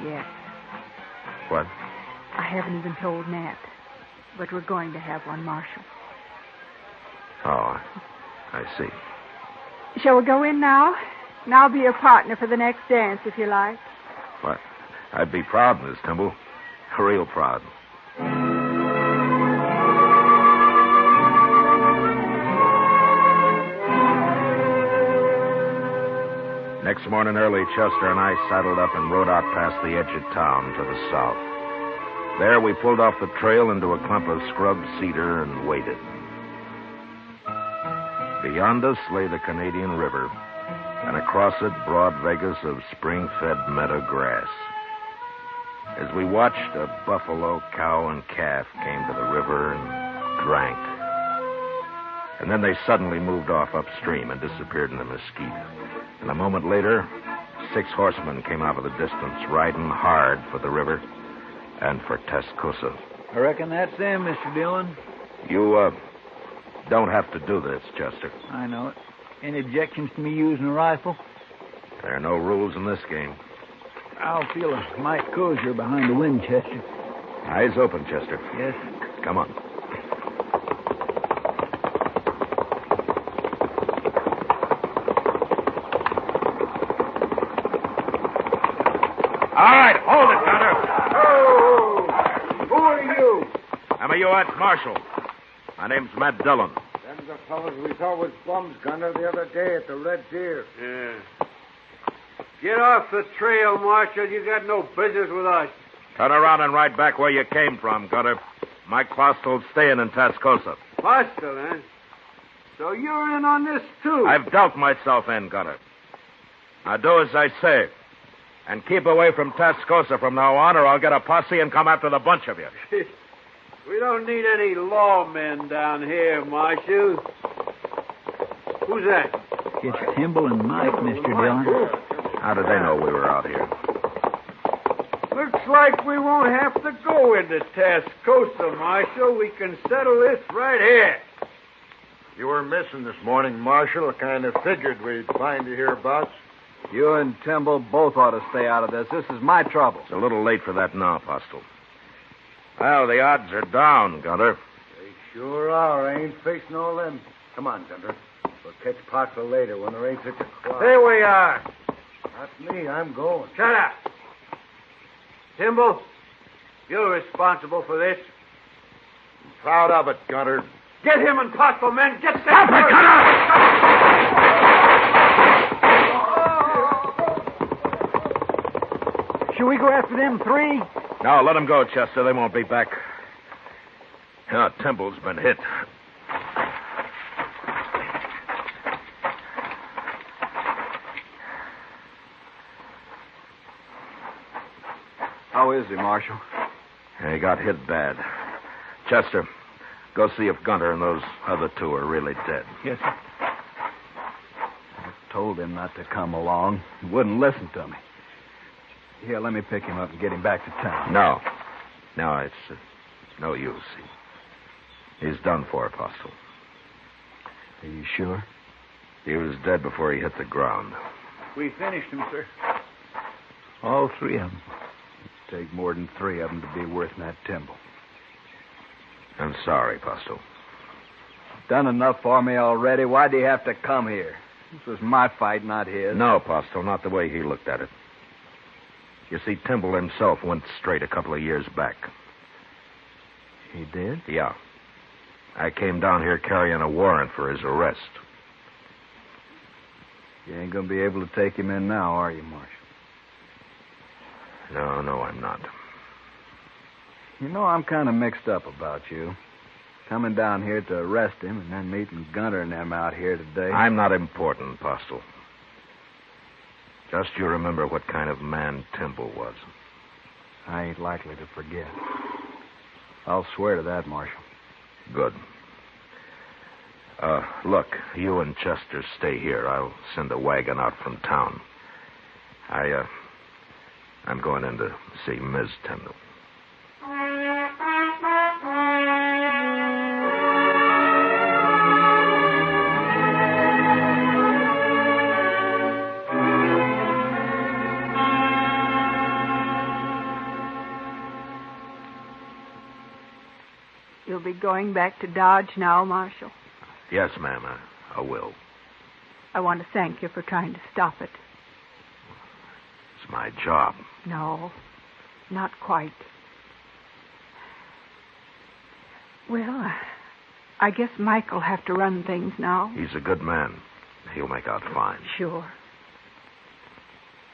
yet. What? I haven't even told Nat. But we're going to have one, Marshal. Oh, I see. Shall we go in now? And I'll be your partner for the next dance, if you like. What? I'd be proud, Miss Timble. Real proud. Next morning early, Chester and I saddled up and rode out past the edge of town to the south. There we pulled off the trail into a clump of scrub cedar and waited. Beyond us lay the Canadian River, and across it broad Vegas of spring-fed meadow grass. As we watched, a buffalo, cow, and calf came to the river and drank. And then they suddenly moved off upstream and disappeared in the mesquite. And a moment later, 6 horsemen came out of the distance, riding hard for the river and for Tascosa. I reckon that's them, Mr. Dillon. You, don't have to do this, Chester. I know it. Any objections to me using a rifle? There are no rules in this game. I'll feel a mite cozier behind the Winchester. Eyes open, Chester. Yes. Come on. All right, hold it, Gunter. Oh! Who are you? I'm a U.S. Marshal. My name's Matt Dillon. Them the fellows we saw with bums, Gunner, the other day at the Red Deer. Yeah. Get off the trail, Marshal. You got no business with us. Turn around and ride back where you came from, Gunter. Mike Postle's staying in Tascosa. Postle, eh? So you're in on this, too? I've dealt myself in, Gunter. Now do as I say. And keep away from Tascosa from now on, or I'll get a posse and come after the bunch of you. We don't need any lawmen down here, Marshal. Who's that? It's Timble and Mike, Mr. Dillon. How did they know we were out here? Looks like we won't have to go into Tascosa, Marshal. We can settle this right here. You were missing this morning, Marshal. I kind of figured we'd find you hereabouts. You and Timble both ought to stay out of this. This is my trouble. It's a little late for that now, Postle. Well, the odds are down, Gunter. They sure are. I ain't facing all them. Come on, Gunter. We'll catch Postle later when there ain't such a crowd. Here we are. Not me. I'm going. Shut up. Timble, you're responsible for this. I'm proud of it, Gunter. Get him and Postle, men. Get Stop it, Should we go after them three? No, let them go, Chester. They won't be back. Temple's been hit. How is he, Marshal? He got hit bad. Chester, go see if Gunter and those other two are really dead. Yes, sir. I told him not to come along. He wouldn't listen to me. Here, let me pick him up and get him back to town. No, it's no use. He's done for, Apostle. Are you sure? He was dead before he hit the ground. We finished him, sir. All three of them. It'd take more than three of them to be worth that Temple. I'm sorry, Apostle. Done enough for me already. Why'd he have to come here? This was my fight, not his. No, Apostle, not the way he looked at it. You see, Temple himself went straight a couple of years back. He did? Yeah. I came down here carrying a warrant for his arrest. You ain't going to be able to take him in now, are you, Marshal? No, I'm not. You know, I'm kind of mixed up about you. Coming down here to arrest him and then meeting Gunter and them out here today. I'm not important, Apostle. Just you remember what kind of man Temple was. I ain't likely to forget. I'll swear to that, Marshal. Good. Look, you and Chester stay here. I'll send a wagon out from town. I'm going in to see Ms. Temple. You'll be going back to Dodge now, Marshal? Yes, ma'am, I will. I want to thank you for trying to stop it. It's my job. No, not quite. Well, I guess Mike'll have to run things now. He's a good man. He'll make out fine. Sure.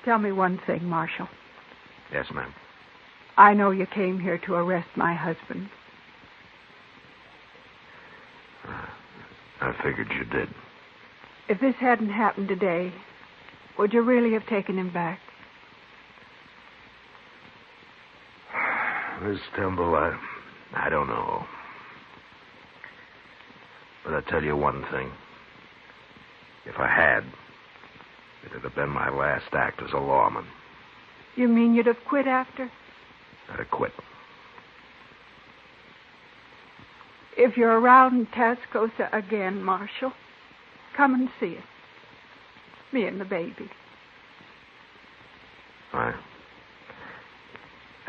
Tell me one thing, Marshal. Yes, ma'am. I know you came here to arrest my husband. I figured you did. If this hadn't happened today, would you really have taken him back? Miss Temple, I don't know. But I'll tell you one thing. If I had, it'd have been my last act as a lawman. You mean you'd have quit after? I'd have quit. If you're around Tascosa again, Marshal, come and see us. Me and the baby. I'd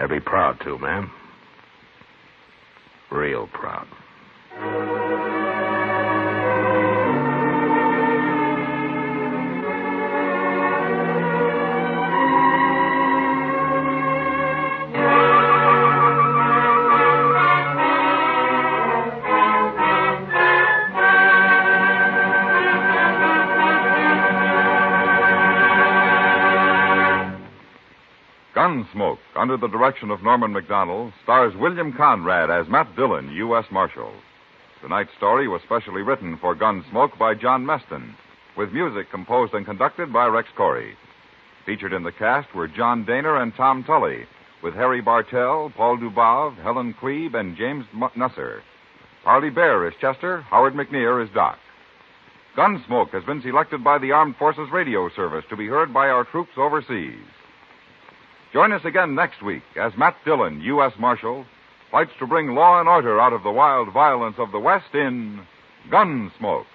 be proud to, ma'am. Real proud. Gunsmoke, under the direction of Norman Macdonnell, stars William Conrad as Matt Dillon, U.S. Marshal. Tonight's story was specially written for Gunsmoke by John Meston, with music composed and conducted by Rex Corey. Featured in the cast were John Daner and Tom Tully, with Harry Bartell, Paul Dubov, Helen Queeb, and James Nusser. Harley Bear is Chester, Howard McNear is Doc. Gunsmoke has been selected by the Armed Forces Radio Service to be heard by our troops overseas. Join us again next week as Matt Dillon, U.S. Marshal, fights to bring law and order out of the wild violence of the West in Gunsmoke.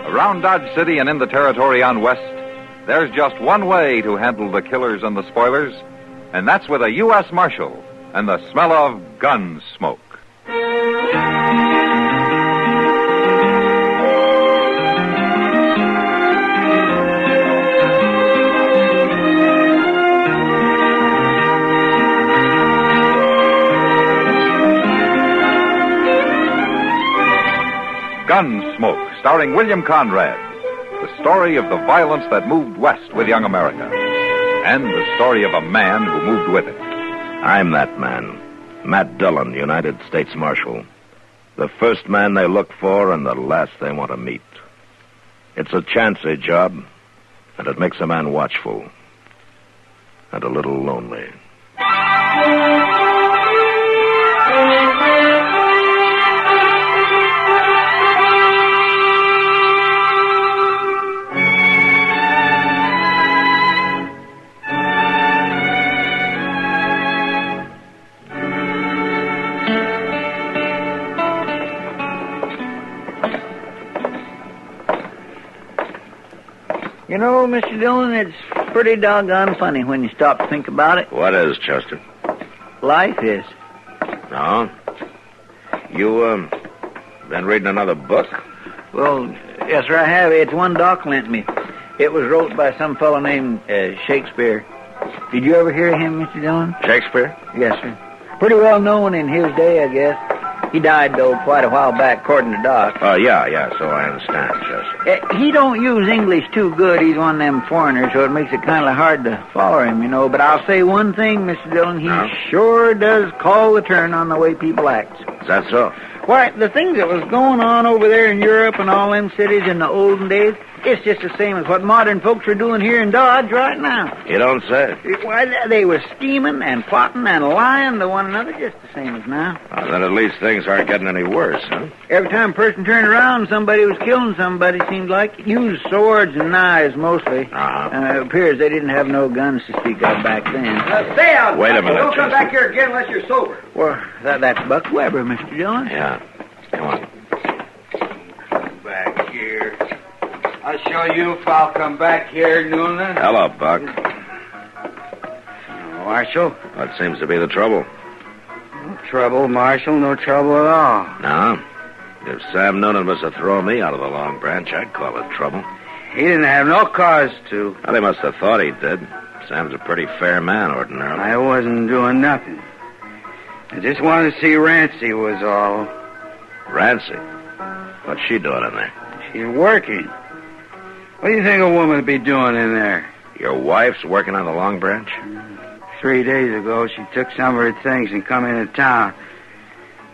Around Dodge City and in the territory on West, there's just one way to handle the killers and the spoilers, and that's with a U.S. Marshal and the smell of gun smoke. Gunsmoke, starring William Conrad. The story of the violence that moved west with young America. And the story of a man who moved with it. I'm that man. Matt Dillon, United States Marshal. The first man they look for and the last they want to meet. It's a chancy job, and it makes a man watchful. And a little lonely. You know, Mr. Dillon, it's pretty doggone funny when you stop to think about it. What is, Chester? Life is. No? You, been reading another book? Well, yes, sir, I have. It's one Doc lent me. It was wrote by some fellow named Shakespeare. Did you ever hear of him, Mr. Dillon? Shakespeare? Yes, sir. Pretty well known in his day, I guess. He died, though, quite a while back, according to Doc. Oh, yeah, so I understand, Chester. He don't use English too good. He's one of them foreigners, so it makes it kind of hard to follow him, you know. But I'll say one thing, Mr. Dillon, he sure does call the turn on the way people act. Is that so? Why, the things that was going on over there in Europe and all them cities in the olden days, it's just the same as what modern folks are doing here in Dodge right now. You don't say. Why, they were scheming and plotting and lying to one another just the same as now. Well, then at least things aren't getting any worse, huh? Every time a person turned around, somebody was killing somebody, seemed like. Used swords and knives, mostly. It appears they didn't have no guns to speak of back then. Stay out. Wait a minute, Don't come Chester. back here again unless you're sober. Well, that's Buck Weber, Mr. Dillon. Yeah. Come on. Back here. I'll show you if I'll come back here, Noonan. Hello, Buck. Marshal? What seems to be the trouble? No trouble, Marshal. No trouble at all. No? If Sam Noonan was to throw me out of the Long Branch, I'd call it trouble. He didn't have no cause to. Well, they must have thought he did. Sam's a pretty fair man, ordinarily. I wasn't doing nothing. I just wanted to see Rancy was all. Rancy? What's she doing in there? She's working. What do you think a woman would be doing in there? Your wife's working on the Long Branch? 3 days ago, she took some of her things and come into town.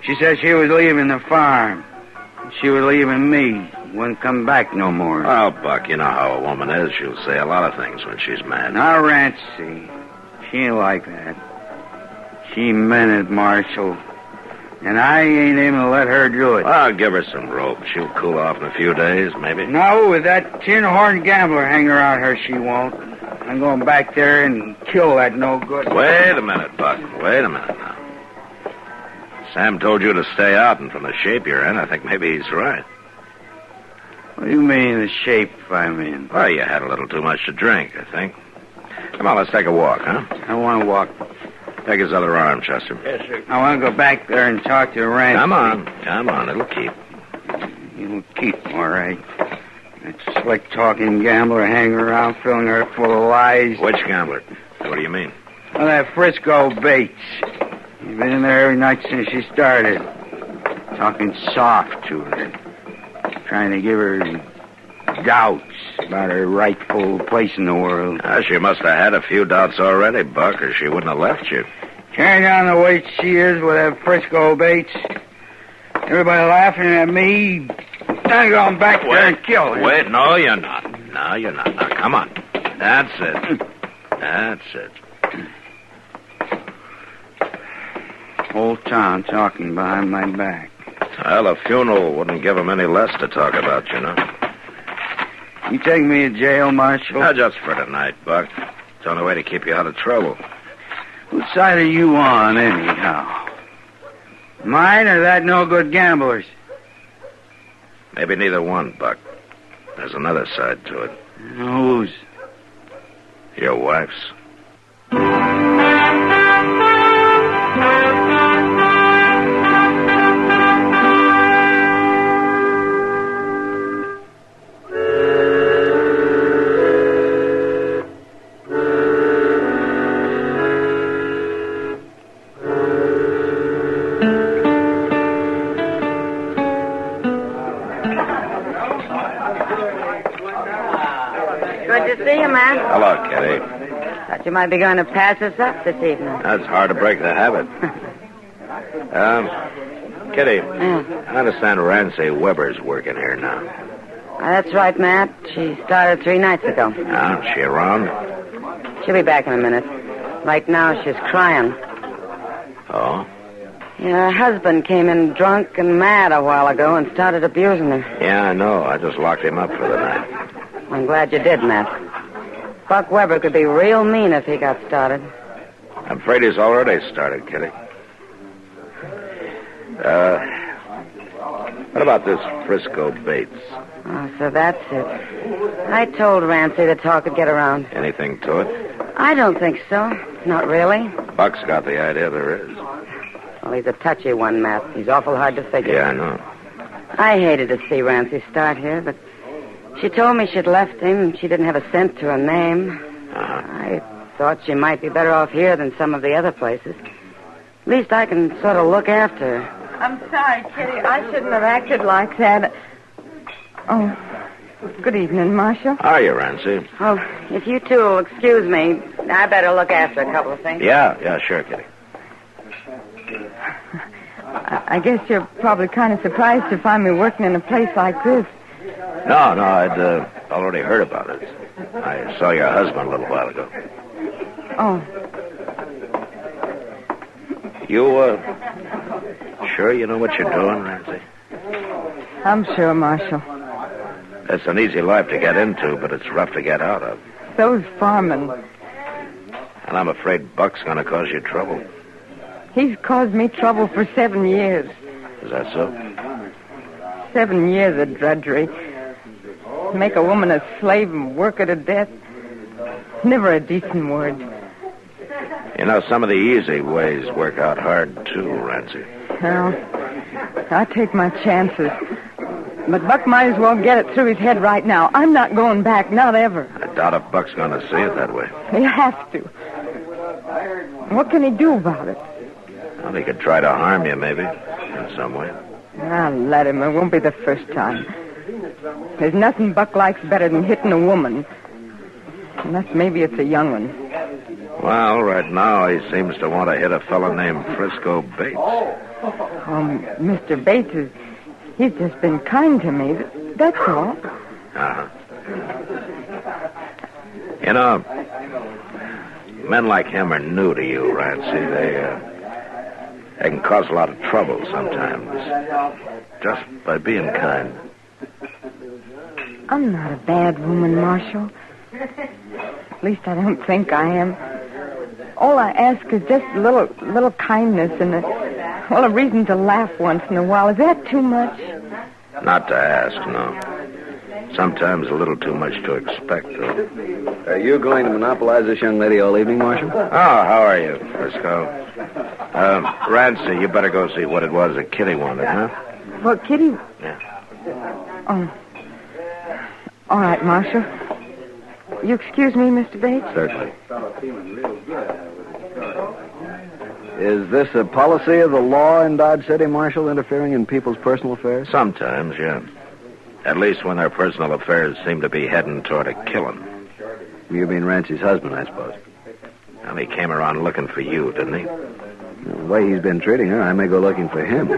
She said she was leaving the farm. She was leaving me. Wouldn't come back no more. Oh, Buck, you know how a woman is. She'll say a lot of things when she's mad. Now, Rancy, she ain't like that. She meant it, Marshal. And I ain't aiming to let her do it. I'll give her some rope. She'll cool off in a few days, maybe. No, with that tin-horn gambler hanging around her, she won't. I'm going back there and kill that no good. Wait a minute, Buck. Wait a minute now. Sam told you to stay out, and from the shape you're in, I think maybe he's right. What do you mean, the shape I'm in? Well, you had a little too much to drink, I think. Come on, let's take a walk, huh? I want to walk. Take his other arm, Chester. Yes, sir. I want to go back there and talk to Rancy. Come on. It'll keep. It'll keep, all right. That slick-talking gambler hanging around, filling her full of lies. Which gambler? What do you mean? Well, that Frisco Bates. He's been in there every night since she started. Talking soft to her. Trying to give her doubts about her rightful place in the world. She must have had a few doubts already, Buck, or she wouldn't have left you. Carrying on the way she is with that Frisco Bates. Everybody laughing at me. I'm going back there and kill him. Wait, no, you're not. No, you're not. Now, come on. That's it. That's it. Whole town talking behind my back. Well, a funeral wouldn't give him any less to talk about, you know. You take me to jail, Marshal? Not just for tonight, Buck. It's the only way to keep you out of trouble. Whose side are you on, anyhow? Mine or that no-good gambler's? Maybe neither one, Buck. There's another side to it. Whose? Your wife's. Good to see you, man. Hello, Kitty. Thought you might be going to pass us up this evening. That's hard to break the habit. Kitty, I understand Rancy Weber's working here now. That's right, Matt. She started 3 nights ago. Oh, is she around? She'll be back in a minute. Right now, she's crying. Oh? Yeah, her husband came in drunk and mad a while ago and started abusing her. Yeah, I know. I just locked him up for the night. I'm glad you did, Matt. Buck Weber could be real mean if he got started. I'm afraid he's already started, Kitty. What about this Frisco Bates? Oh, so that's it. I told Rancy the talk would get around. Anything to it? I don't think so. Not really. Buck's got the idea there is. Well, he's a touchy one, Matt. He's awful hard to figure. Yeah, I know. I hated to see Rancy start here, but she told me she'd left him. She didn't have a cent to her name. I thought she might be better off here than some of the other places. At least I can sort of look after her. I'm sorry, Kitty. I shouldn't have acted like that. Oh, good evening, Marshal. How are you, Rancy? Oh, if you two will excuse me, I better look after a couple of things. Yeah, sure, Kitty. I guess you're probably kind of surprised to find me working in a place like this. No, I'd already heard about it. I saw your husband a little while ago. Oh. You, sure you know what you're doing, Rancy? I'm sure, Marshal. It's an easy life to get into, but it's rough to get out of. Those farming. And I'm afraid Buck's going to cause you trouble. He's caused me trouble for 7 years. Is that so? 7 years of drudgery. Make a woman a slave and work her to death. Never a decent word. You know, some of the easy ways work out hard, too, Rancy. Well, I take my chances. But Buck might as well get it through his head right now. I'm not going back, not ever. I doubt if Buck's going to see it that way. He has to. What can he do about it? Well, he could try to harm you, maybe, in some way. I'll let him. It won't be the first time. There's nothing Buck likes better than hitting a woman. Unless maybe it's a young one. Well, right now he seems to want to hit a fellow named Frisco Bates. Mr. Bates he's just been kind to me. That's all. Uh-huh. You know, men like him are new to you, Rancy. They can cause a lot of trouble sometimes. Just by being kind. I'm not a bad woman, Marshal. At least I don't think I am. All I ask is just a little kindness and a reason to laugh once in a while. Is that too much? Not to ask, no. Sometimes a little too much to expect, though. Are you going to monopolize this young lady all evening, Marshal? Oh, how are you, Frisco? Rancy, you better go see what it was that Kitty wanted, huh? Well, Kitty... Yeah. Oh. All right, Marshal. You excuse me, Mr. Bates? Certainly. Is this a policy of the law in Dodge City, Marshal, interfering in people's personal affairs? Sometimes, yeah. At least when their personal affairs seem to be heading toward a killing. You mean Rancy's husband, I suppose. Well, he came around looking for you, didn't he? The way he's been treating her, I may go looking for him.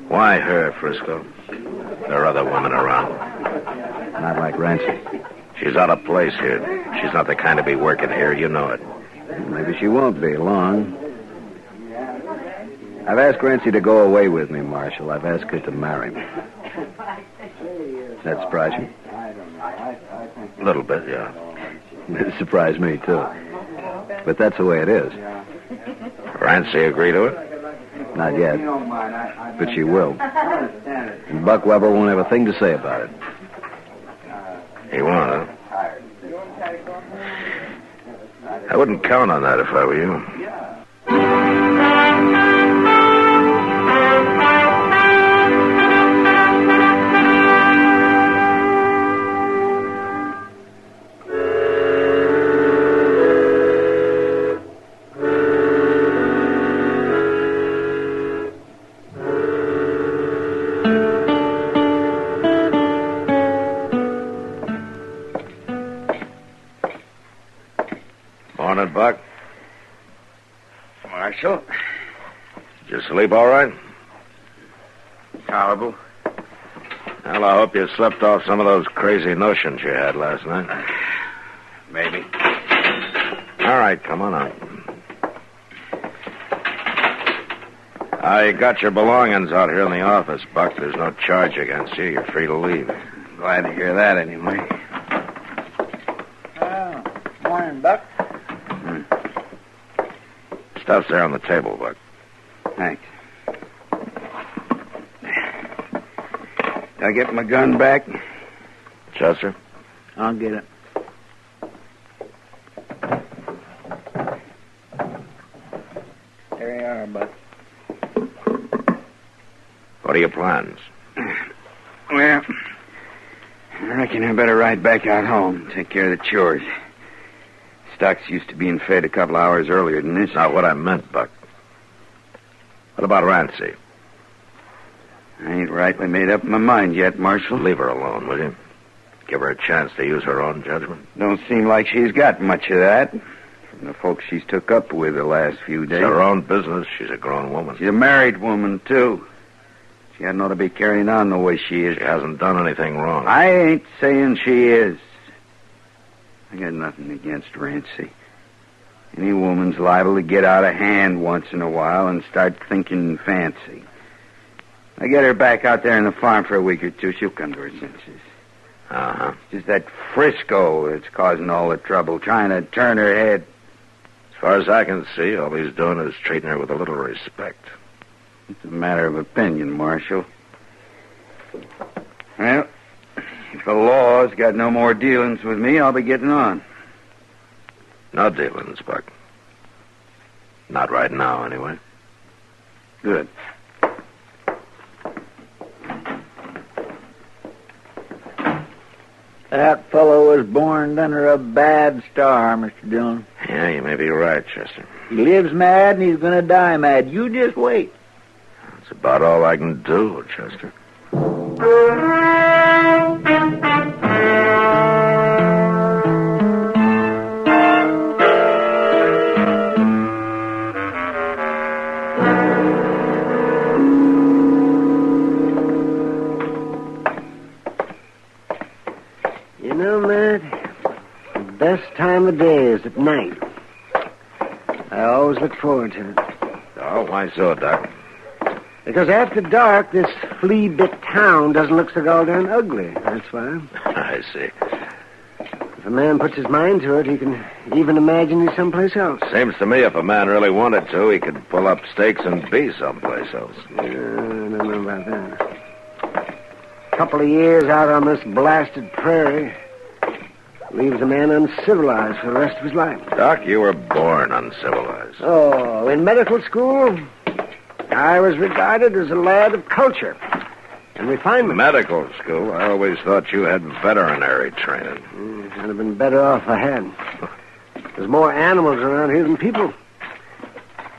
Why her, Frisco? There are other women around. Not like Rancy. She's out of place here. She's not the kind to be working here, you know it. Maybe she won't be long. I've asked Rancy to go away with me, Marshal. I've asked her to marry me. That surprise you? A little bit, yeah. It surprised me, too. But that's the way it is. Rancy agree to it? Not yet. But she will. And Buck Weber won't have a thing to say about it. He won't, huh? I wouldn't count on that if I were you. Morning, Buck. Marshal. Did you sleep all right? Tolerable. Well, I hope you slept off some of those crazy notions you had last night. Maybe. All right, come on out. I got your belongings out here in the office, Buck. There's no charge against you. You're free to leave. Glad to hear that, anyway. Morning, Buck. Stuff's there on the table, Buck. Thanks. I get my gun back? Chester? I'll get it. There you are, Buck. What are your plans? Well, I reckon I better ride back out home, take care of the chores. Stock's used to being fed a couple hours earlier than this. Not what I meant, Buck. What about Rancy? I ain't rightly made up my mind yet, Marshal. Leave her alone, will you? Give her a chance to use her own judgment. Don't seem like she's got much of that. From the folks she's took up with the last few days. It's her own business. She's a grown woman. She's a married woman, too. She hadn't ought to be carrying on the way she is. She hasn't done anything wrong. I ain't saying she is. I got nothing against Rancy. Any woman's liable to get out of hand once in a while and start thinking fancy. I get her back out there in the farm for a week or two, she'll come to her senses. Uh-huh. It's just that Frisco that's causing all the trouble, trying to turn her head. As far as I can see, all he's doing is treating her with a little respect. It's a matter of opinion, Marshal. Well, if the law's got no more dealings with me, I'll be getting on. No dealings, Buck. Not right now, anyway. Good. That fellow was born under a bad star, Mr. Dillon. Yeah, you may be right, Chester. He lives mad and he's going to die mad. You just wait. That's about all I can do, Chester. You know, Matt, the best time of day is at night. I always look forward to it. Oh, why so, Doc? Because after dark, this flea-bit town doesn't look so goddamn ugly. That's why. I see. If a man puts his mind to it, he can even imagine he's someplace else. Seems to me if a man really wanted to, he could pull up stakes and be someplace else. I don't know about that. A couple of years out on this blasted prairie leaves a man uncivilized for the rest of his life. Doc, you were born uncivilized. Oh, in medical school, I was regarded as a lad of culture and refinement. Medical school? I always thought you had veterinary training. I'd have been better off if I had. There's more animals around here than people.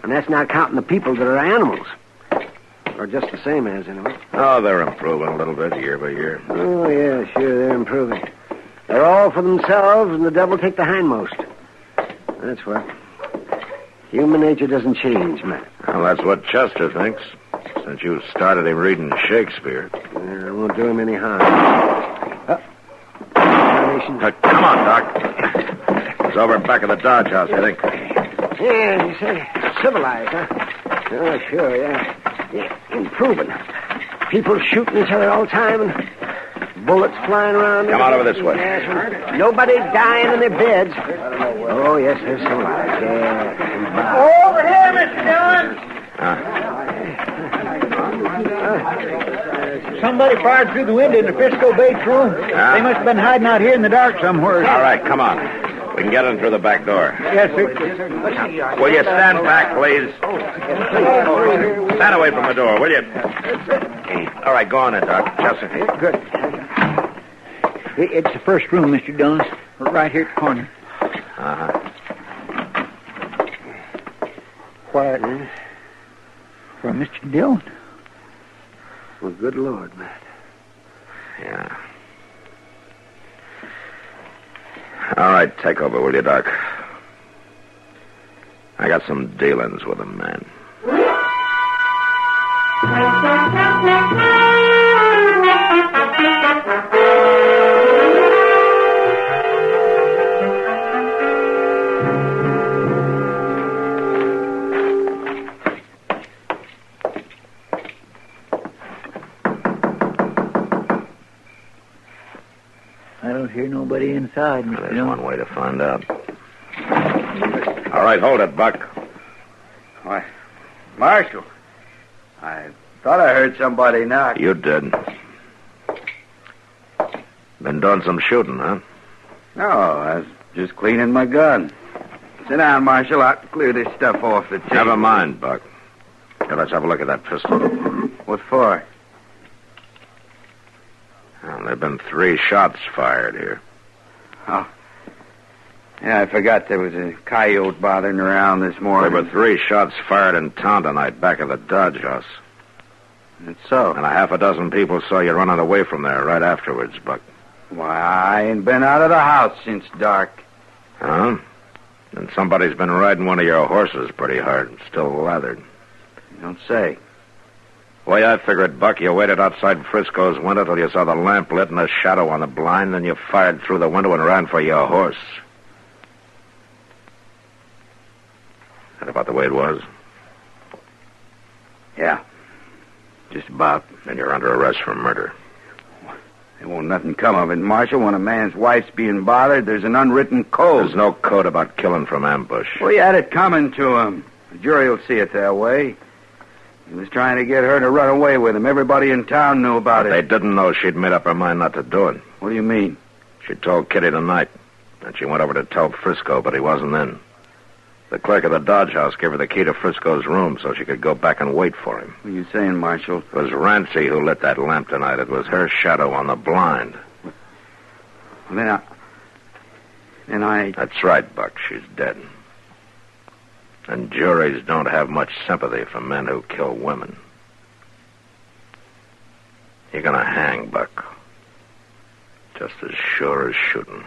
And that's not counting the people that are animals. Or just the same as, anyway. Oh, they're improving a little bit year by year. Oh, yeah, sure, they're improving. They're all for themselves, and the devil take the hindmost. That's what. Human nature doesn't change, Matt. Well, that's what Chester thinks. Since you started him reading Shakespeare. Yeah, it won't do him any harm. Come on, Doc. It's over back of the Dodge House, I think. Yeah, you say civilized, huh? Oh, sure, yeah. Yeah, improving. People shooting each other all the time and bullets flying around. Come on over this way. Yes, nobody dying in their beds. Oh, yes, they're civilized. Yeah. Over here, Mr. Somebody fired through the window in the Frisco Bates room. They must have been hiding out here in the dark somewhere. All right, come on. We can get in through the back door. Yes, sir. Will you stand back, please? Stand away from the door, will you? All right, go on in, Doc. Chester. Good. It's the first room, Mr. Dillon. Right here at the corner. Uh-huh. Quiet, huh? For Mr. Dillon. Well, good Lord, Matt. Yeah. All right, take over, will you, Doc? I got some dealings with a man. I don't hear nobody inside, Mr. There's Dillon. one way to find out. All right, hold it, Buck. Why, Marshal, I thought I heard somebody knock. You did. Been doing some shooting, huh? No, I was just cleaning my gun. Sit down, Marshal. I'll clear this stuff off the table. Never mind, Buck. Here, let's have a look at that pistol. What for? Well, there have been 3 shots fired here. Oh. Yeah, I forgot there was a coyote bothering around this morning. There were 3 shots fired in town tonight back of the Dodge House. That's so. And a half a dozen people saw you running away from there right afterwards, Buck. Why, I ain't been out of the house since dark. Huh? And somebody's been riding one of your horses pretty hard, still lathered. You don't say. The way I figured, Buck, you waited outside Frisco's window till you saw the lamp lit and a shadow on the blind, then you fired through the window and ran for your horse. That about the way it was? Yeah. Just about. And you're under arrest for murder. There won't nothing come of it, Marshal. When a man's wife's being bothered, there's an unwritten code. There's no code about killing from ambush. Well, you had it coming to him. The jury will see it that way. He was trying to get her to run away with him. Everybody in town knew about it. They didn't know she'd made up her mind not to do it. What do you mean? She told Kitty tonight, and she went over to tell Frisco, but he wasn't in. The clerk of the Dodge House gave her the key to Frisco's room so she could go back and wait for him. What are you saying, Marshal? It was Rancy who lit that lamp tonight. It was her shadow on the blind. Well, then I... That's right, Buck. She's dead. And juries don't have much sympathy for men who kill women. You're gonna hang, Buck. Just as sure as shooting.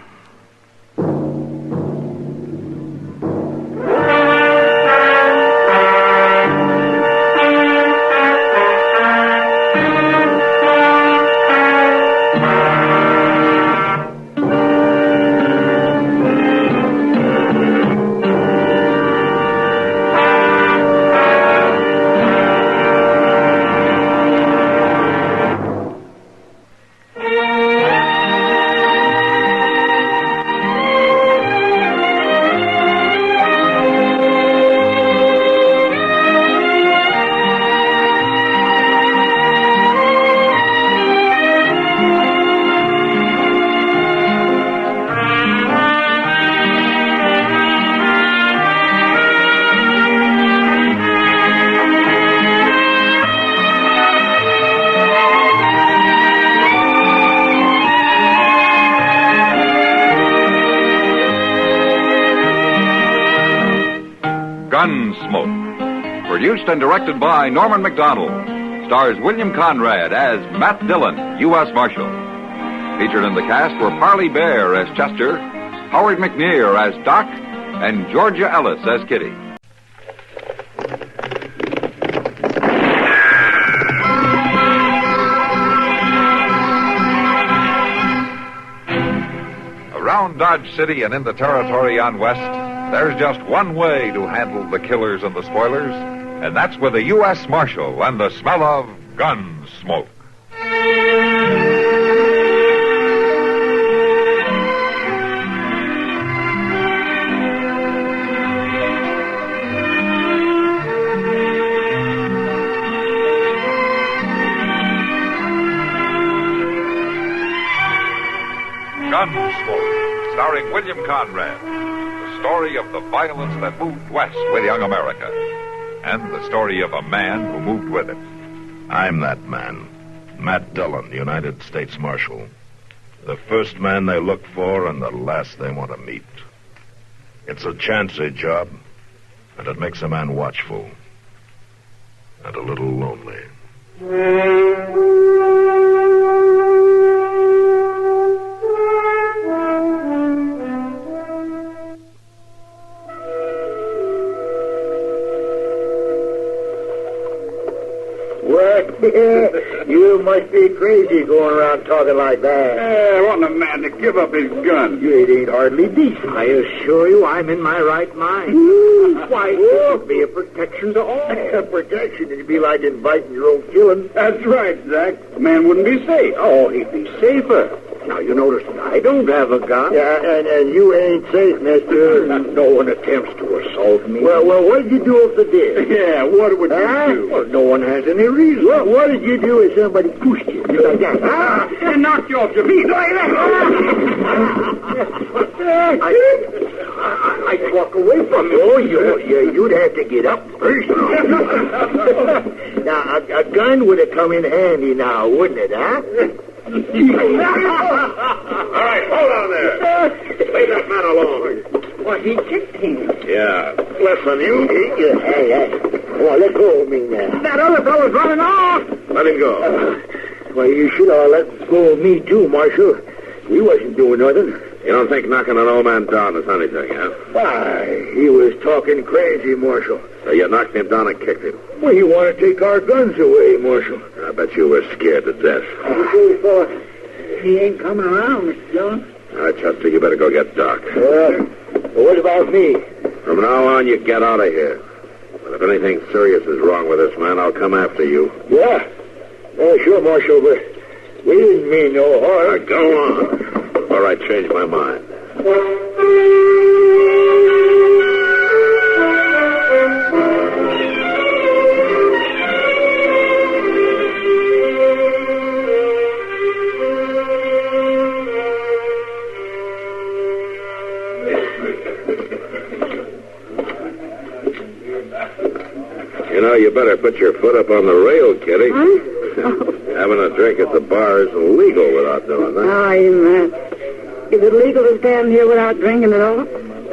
Gunsmoke. Produced and directed by Norman McDonald. Stars William Conrad as Matt Dillon, U.S. Marshal. Featured in the cast were Parley Bear as Chester, Howard McNear as Doc, and Georgia Ellis as Kitty. Around Dodge City and in the territory on West, there's just one way to handle the killers and the spoilers, and that's with a U.S. Marshal and the smell of gun smoke. Gunsmoke, starring William Conrad. The story of the violence that moved west with young America. And the story of a man who moved with it. I'm that man. Matt Dillon, United States Marshal. The first man they look for and the last they want to meet. It's a chancy job, and it makes a man watchful. And a little lonely. You must be crazy going around talking like that. I want a man to give up his gun. It ain't hardly decent. I assure you I'm in my right mind. Why, it would be a protection to all. A protection? It'd be like inviting your own killing. That's right, Zach. The man wouldn't be safe. Oh, he'd be safer. Now, you notice I don't have a gun. Yeah, and you ain't safe, mister. No one attempts to assault me. Well, what'd you do if they did? Yeah, what would you do? Well, no one has any reason. Well, what did you do if somebody pushed you? Like that? And knocked you off your feet. I'd walk away from you. Oh, you'd have to get up first. Now, a gun would have come in handy now, wouldn't it, huh? All right, hold on there. Leave that man alone. Well, he kicked him. Yeah. Listen, you. Hey. Well, let go of me now. That other fellow's running off. Let him go. Well, you should have let go of me, too, Marshal. We wasn't doing nothing. You don't think knocking an old man down is anything, huh? Why, he was talking crazy, Marshal. So you knocked him down and kicked him? Well, he wanted to take our guns away, Marshal. I bet you were scared to death. We thought he ain't coming around, Mr. Dillon. All right, Chester, you better go get Doc. What about me? From now on, you get out of here. But if anything serious is wrong with this man, I'll come after you. Yeah. Sure, Marshal, but we didn't mean no harm. Go on. All right, change my mind. You know, you better put your foot up on the rail, Kitty. Huh? Having a drink at the bar is illegal without doing that. Oh, you Is it legal to stand here without drinking at all?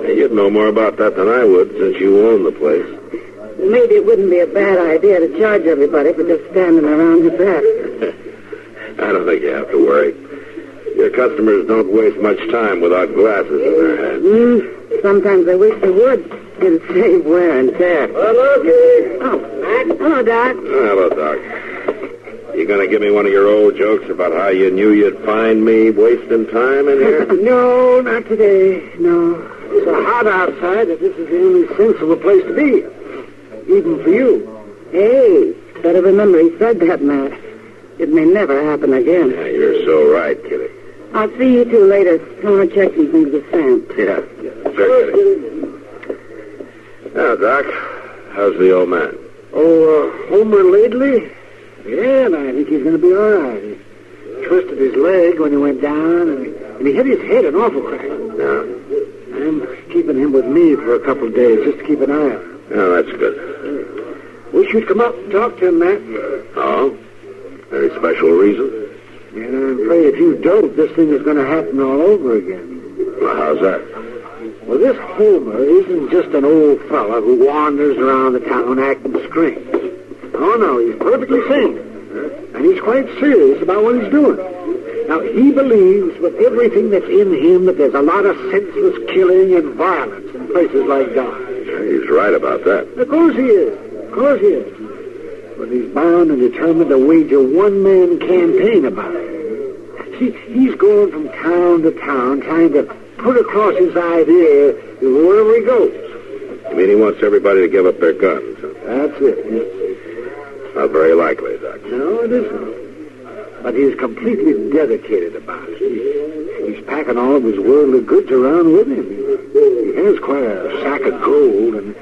Hey, you'd know more about that than I would, since you own the place. Maybe it wouldn't be a bad idea to charge everybody for just standing around your back. I don't think you have to worry. Your customers don't waste much time without glasses in their hands. Sometimes I wish they would. It'd save wear and tear. Hello, Kitty. Oh, hello, Doc. Hello, Doc. You gonna give me one of your old jokes about how you knew you'd find me wasting time in here? No, not today. No. It's so hot outside that this is the only sensible place to be. Even for you. Hey, better remember he said that, Matt. It may never happen again. Yeah, you're so right, Kitty. I'll see you two later. I want to check some things with Sam. Yeah, sure, Kitty. Now, Doc, how's the old man? Homer lately? Yeah, I think he's going to be all right. He twisted his leg when he went down, and he hit his head an awful crack. Yeah. I'm keeping him with me for a couple of days just to keep an eye on him. Oh, that's good. We should come up and talk to him, Matt. Oh? Any special reason? Yeah, I'm afraid if you don't, this thing is going to happen all over again. Well, how's that? Well, this Homer isn't just an old fella who wanders around the town acting strange. Oh, no, he's perfectly sane. And he's quite serious about what he's doing. Now, he believes with everything that's in him that there's a lot of senseless killing and violence in places like Dodge. Yeah, he's right about that. Of course he is. Of course he is. But he's bound and determined to wage a one-man campaign about it. See, he's going from town to town trying to put across his idea wherever he goes. You mean he wants everybody to give up their guns? Huh? That's it. Not very likely, Doc. No, it isn't. But he's completely dedicated about it. He's packing all of his worldly goods around with him. He has quite a sack of gold, and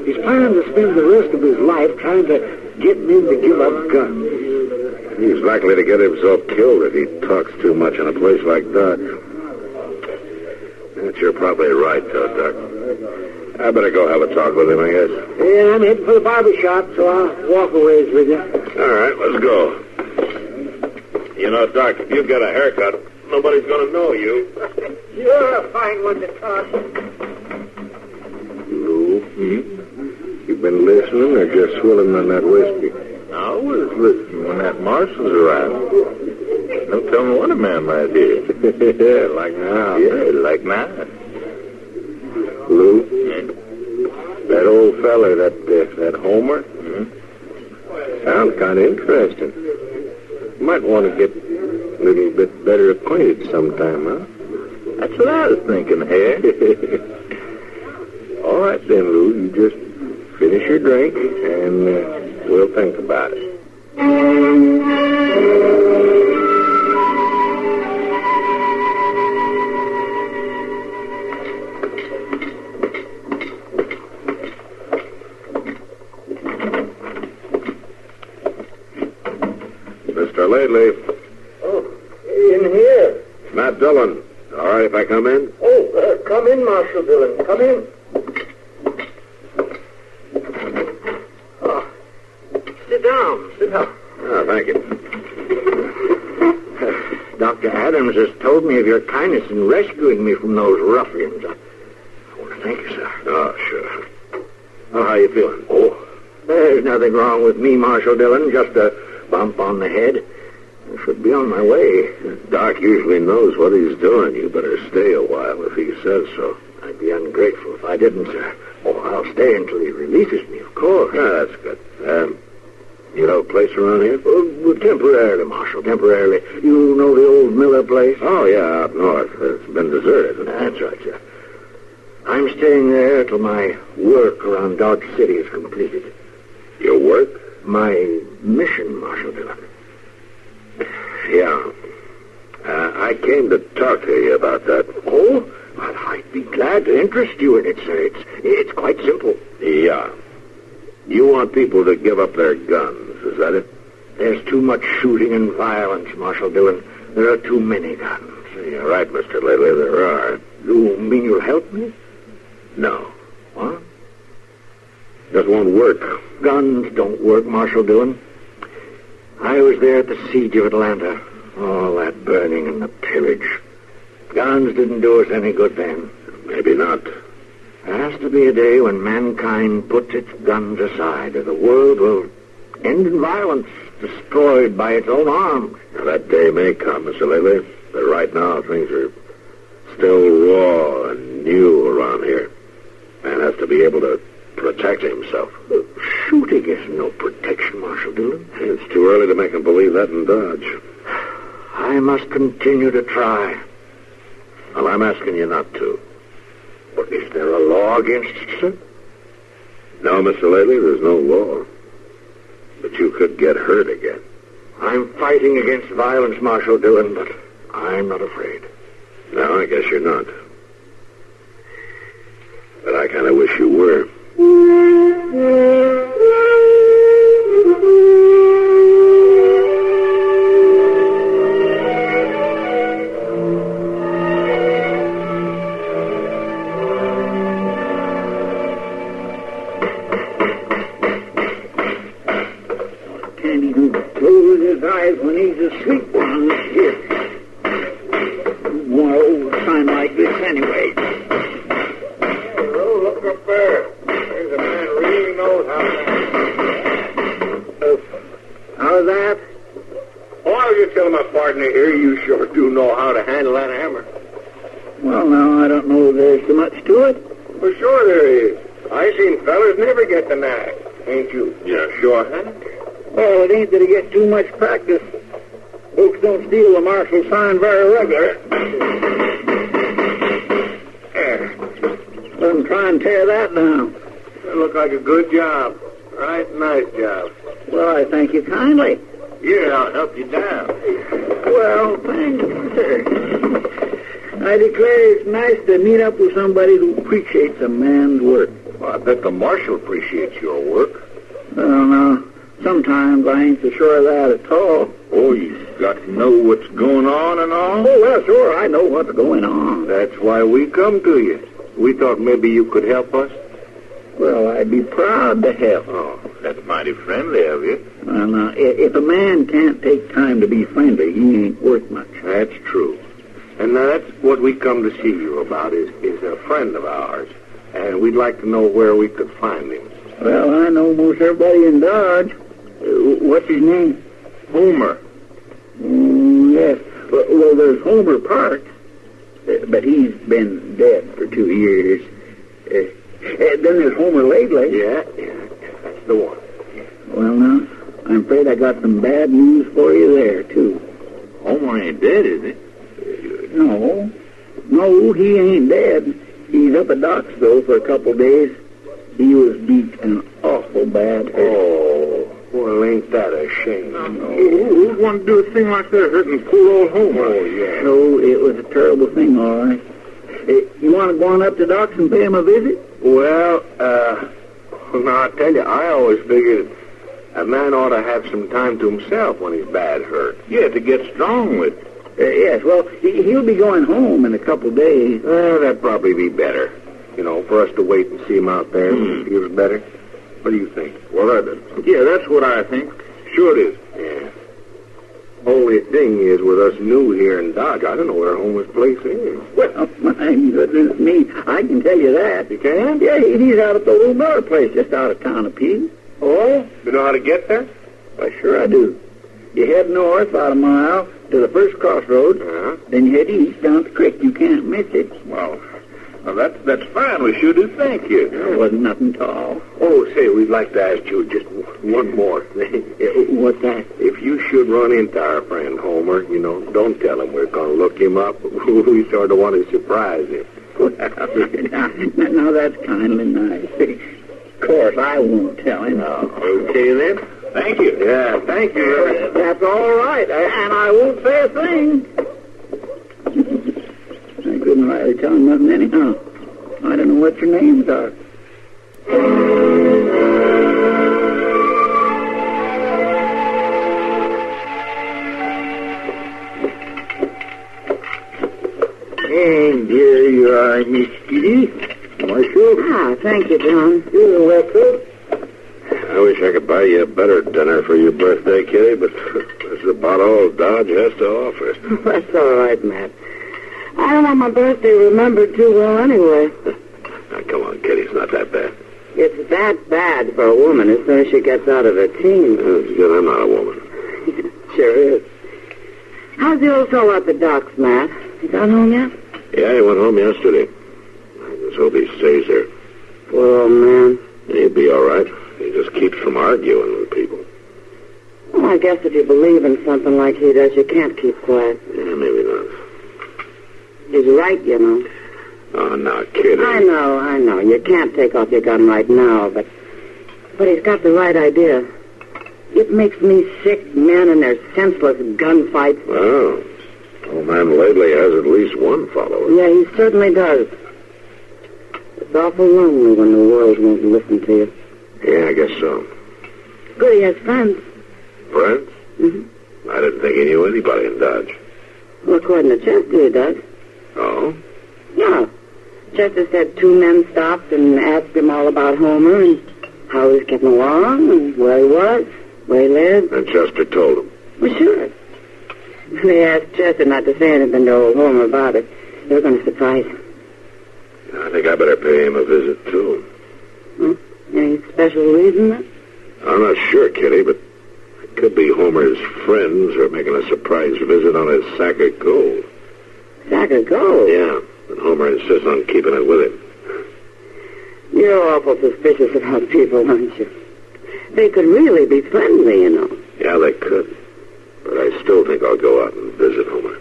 he's planning to spend the rest of his life trying to get men to give up guns. He's likely to get himself killed if he talks too much in a place like that. You're probably right, Toad Duck. I better go have a talk with him, I guess. Yeah, I'm heading for the barber shop, so I'll walk a ways with you. All right, let's go. You know, Doc, if you get a haircut, nobody's going to know you. You're a fine one to talk. Lou, you've been listening or just swilling on that whiskey? I was listening when that marshal's around. Don't tell me what a man might hear. Like now. Yeah, like now. Lou, that old feller, that Homer, sounds kind of interesting. You might want to get a little bit better acquainted sometime, huh? That's what I was thinking, Harry. All right, then, Lou, you just finish your drink, and we'll think about it. Mr. Lately. Oh, in here. Matt Dillon. All right if I come in? Oh, come in, Marshal Dillon. Come in. Oh, sit down. Sit down. Oh, thank you. Dr. Adams has told me of your kindness in rescuing me from those ruffians. I want to thank you, sir. Oh, sure. Oh, how you feeling? Oh, there's nothing wrong with me, Marshal Dillon. Just a bump on the head. I should be on my way. Doc usually knows what he's doing. You better stay a while if he says so. I'd be ungrateful if I didn't, sir. Oh, I'll stay until he releases me, of course. Yeah, that's good. You know a place around here? Well, temporarily, Marshal, temporarily. You know the old Miller place? Oh, yeah, up north. It's been deserted. That's right, sir. I'm staying there till my work around Dodge City is completed. Your work? My mission, Marshal Dillon. Yeah. I came to talk to you about that. Oh? Well, I'd be glad to interest you in it, sir. It's quite simple. Yeah. You want people to give up their guns, is that it? There's too much shooting and violence, Marshal Dillon. There are too many guns. You're right, Mr. Lately, there are. You mean you'll help me? No. What? Just won't work. Guns don't work, Marshal Dillon. I was there at the siege of Atlanta. All that burning and the pillage. Guns didn't do us any good then. Maybe not. There has to be a day when mankind puts its guns aside, or the world will end in violence, destroyed by its own arms. Now, that day may come, Mr. Lately, but right now things are still raw and new around here. Man has to be able to protect himself. Shooting is no protection, Marshal Dillon. It's too early to make him believe that in Dodge. I must continue to try. Well, I'm asking you not to. But is there a law against it, sir? No, Mr. Lately, there's no law. But you could get hurt again. I'm fighting against violence, Marshal Dillon, but I'm not afraid. No, I guess you're not. But I kind of wish you were. Can't even close his eyes when he's asleep on this here. One old time like this anyway. Oh, look up there. There's a man who really knows how to... How's that? Why you tell my partner here you sure do know how to handle that hammer? Well, now, I don't know if there's so much to it. For sure there is. I seen fellas never get the knack. Ain't you? Yeah, sure, huh? Well, it ain't that he gets too much practice. Folks don't steal the marshal's sign very regular. There. Let him try and tear that down. That looked like a good job. Right, nice job. Well, I thank you kindly. Yeah, I'll help you down. Well, thank you, sir. I declare it's nice to meet up with somebody who appreciates a man's work. Well, I bet the marshal appreciates your work. Well, now, sometimes I ain't so sure of that at all. Oh, he's got to know what's going on and all? Oh, well, sure, I know what's going on. That's why we come to you. We thought maybe you could help us. Well, I'd be proud to help. Oh, that's mighty friendly of you. Well, now, if a man can't take time to be friendly, he ain't worth much. That's true. And now that's what we come to see you about, is a friend of ours. And we'd like to know where we could find him. Well, I know most everybody in Dodge. What's his name? Homer. Yes. Well, there's Homer Parks, but he's been dead for 2 years. Then there's Homer Lately. Yeah, that's the one. Well, now, I'm afraid I got some bad news for you there, too. Homer ain't dead, is he? No, he ain't dead. He's up at Doc's, though, for a couple days. He was beat an awful bad hurt. Oh, well, ain't that a shame? Who'd want to do a thing like that, hurting poor old Homer? Oh, yeah. No, it was a terrible thing, all right. You want to go on up to Doc's and pay him a visit? Well, now, I tell you, I always figured a man ought to have some time to himself when he's bad hurt. Yeah, to get strong with. Yes, well, he'll be going home in a couple days. Well, that'd probably be better. You know, for us to wait and see him out there when he feels better. What do you think? Well, that's what I think. Sure it is. Yeah. Only thing is, with us new here in Dodge, I don't know where Homer's place is. Well, my goodness me, I can tell you that. You can? Yeah, he's out at the old Miller place just out of town a piece. Oh? You know how to get there? Why, sure I do. You head north about a mile to the first crossroads, then you head east down the creek. You can't miss it. Well, that's fine. We sure do thank you. There wasn't nothing at all. Oh, say, we'd like to ask you just one more thing. What's that? If you should run into our friend Homer, you know, don't tell him we're going to look him up. We sort of want to surprise him. Now, that's kindly nice. Of course, I won't tell him. Okay, then. Thank you. Yeah, thank you. That's all right, and I won't say a thing. I couldn't rightly tell him nothing anyhow. I don't know what your names are. And here you are, Miss Kitty. Marshal. Thank you, John. You're welcome. I wish I could buy you a better dinner for your birthday, Kitty, but this is about all Dodge has to offer. That's all right, Matt. I don't want my birthday remembered too well anyway. Now, come on, Kitty, it's not that bad. It's that bad for a woman as soon as she gets out of her teens. That's good. I'm not a woman. Sure is. How's the old fellow up at Doc's, Matt? He got home yet? Yeah, he went home yesterday. I just hope he stays there. Poor old man. He'll be all right. He just keeps from arguing with people. Well, I guess if you believe in something like he does, you can't keep quiet. Yeah, maybe not. He's right, you know. Oh, now, Kitty. I know. You can't take off your gun right now, but he's got the right idea. It makes me sick, men and their senseless gunfights. Well, old man lately has at least one follower. Yeah, he certainly does. It's awful lonely when the world won't listen to you. Yeah, I guess so. Good, he has friends. Friends? Mm-hmm. I didn't think he knew anybody in Dodge. Well, according to Chester, he does. Oh? Yeah. Chester said 2 men stopped and asked him all about Homer and how he was getting along and where he was, where he lived. And Chester told him. Well, sure. They asked Chester not to say anything to old Homer about it. They were going to surprise him. I think I better pay him a visit, too. Any special reason, then? I'm not sure, Kitty, but it could be Homer's friends are making a surprise visit on his sack of gold. Sack of gold? Yeah, and Homer insists on keeping it with him. You're awful suspicious about people, aren't you? They could really be friendly, you know. Yeah, they could. But I still think I'll go out and visit Homer.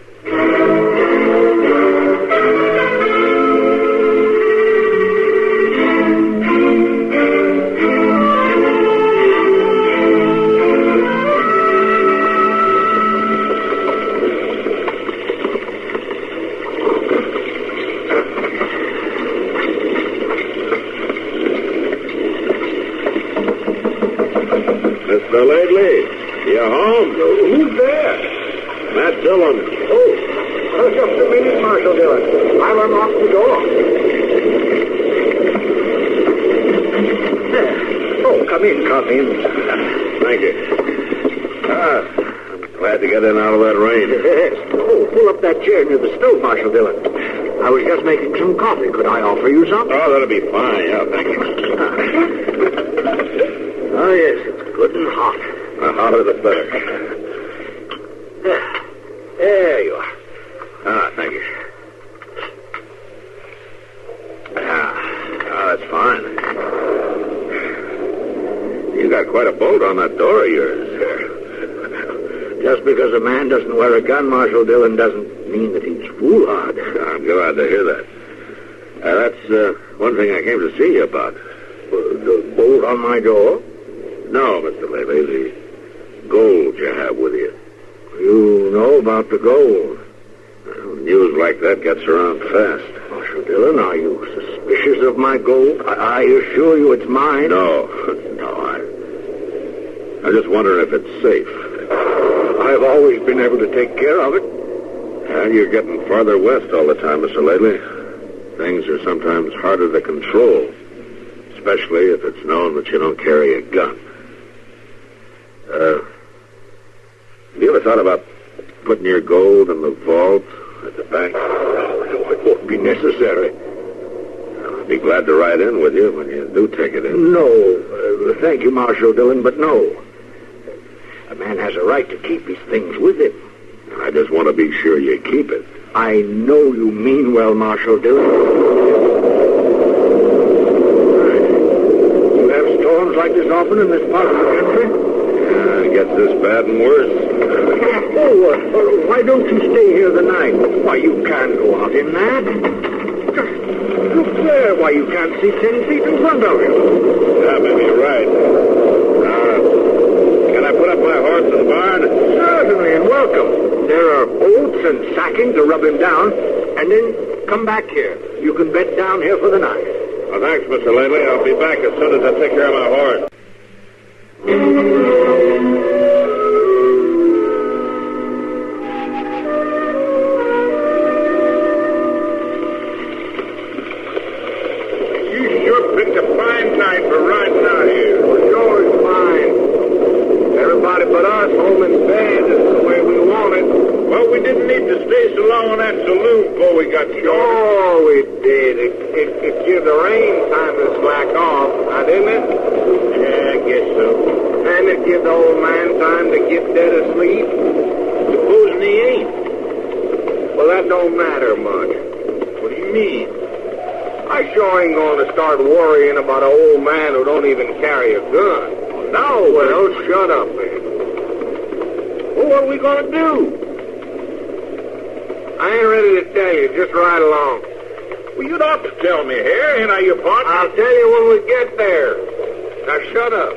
Mr. Lately, you home? Who's there? Matt Dillon. Oh, just a minute, Marshal Dillon. I'll unlock the door. Oh, come in. Thank you. I'm glad to get in out of that rain. Yes. Oh, pull up that chair near the stove, Marshal Dillon. I was just making some coffee. Could I offer you some? Oh, that'll be fine. Yeah, thank you. Oh, yes, it's good and hot. The hotter the better. There you are. Thank you. That's fine. You got quite a bolt on that door of yours. Just because a man doesn't wear a gun, Marshal Dillon, doesn't mean that he's foolhardy. I'm glad to hear that. That's one thing I came to see you about. The bolt on my door? No, Mr. Lely, the gold you have with you. You know about the gold? Well, news like that gets around fast. Marshal Dillon, are you suspicious of my gold? I assure you it's mine. No, I'm just wondering if it's safe. I've always been able to take care of it. And you're getting farther west all the time, Mr. Lately. Things are sometimes harder to control, especially if it's known that you don't carry a gun. Have you ever thought about putting your gold in the vault at the bank? No, it won't be necessary. I'll be glad to ride in with you when you do take it in. No, thank you, Marshal Dillon, but no. A man has a right to keep his things with him. I just want to be sure you keep it. I know you mean well, Marshal Dillon. You have storms like this often in this part of the country? Yeah, it gets this bad and worse. Why don't you stay here the night? Why, you can't go out in that. Just look there. Why, you can't see 10 feet in front of you. Yeah, maybe you're right. Can I put up my horse in the barn? Certainly, and welcome. There are oats and sacking to rub him down, and then come back here. You can bed down here for the night. Well, thanks, Mr. Lately. I'll be back as soon as I take care of my horse. You sure picked a fine night for riding out here. Well, sure is fine. Everybody but us home in bed is the way we want it. Well, we didn't need to stay so long in that saloon before we got started. Oh, we did. It gave the rain time to slack off, now didn't it? Yeah, I guess so. And it give the old man time to get dead asleep. Supposing he ain't. Well, that don't matter much. What do you mean? I sure ain't going to start worrying about an old man who don't even carry a gun. No, well, shut up, man. Well, what are we going to do? I ain't ready to tell you. Just ride along. Well, you'd ought to tell me here. Ain't I your partner? I'll tell you when we get there. Now, shut up.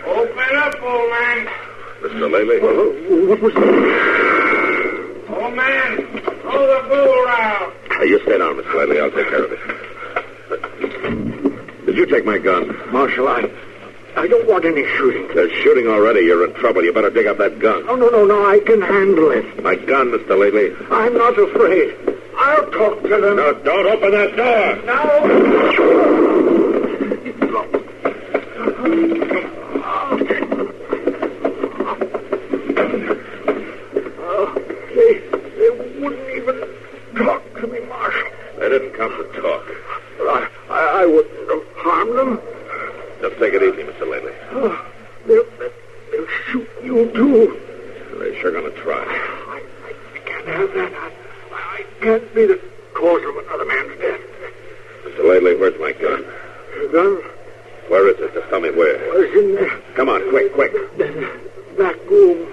Open up, old man. Mr. Lately? What was that? Old man, throw the bull around. You stay down, Mr. Lately. I'll take care of it. Did you take my gun? Marshal, I don't want any shooting. There's shooting already. You're in trouble. You better dig up that gun. Oh, no. I can handle it. My gun, Mr. Lately. I'm not afraid. I'll talk to them. No, don't open that door. They wouldn't even talk to me, Marshal. They didn't come to talk. But I wouldn't have harmed them. Just take it easy, Mr. Lately. They'll shoot you, too. They're sure going to try. I can't have that. I can't be the cause of another man's death. Mr. Lately, where's my gun? Your gun? Where is it? Just tell me where. It's in there. Come on, quick. Back room.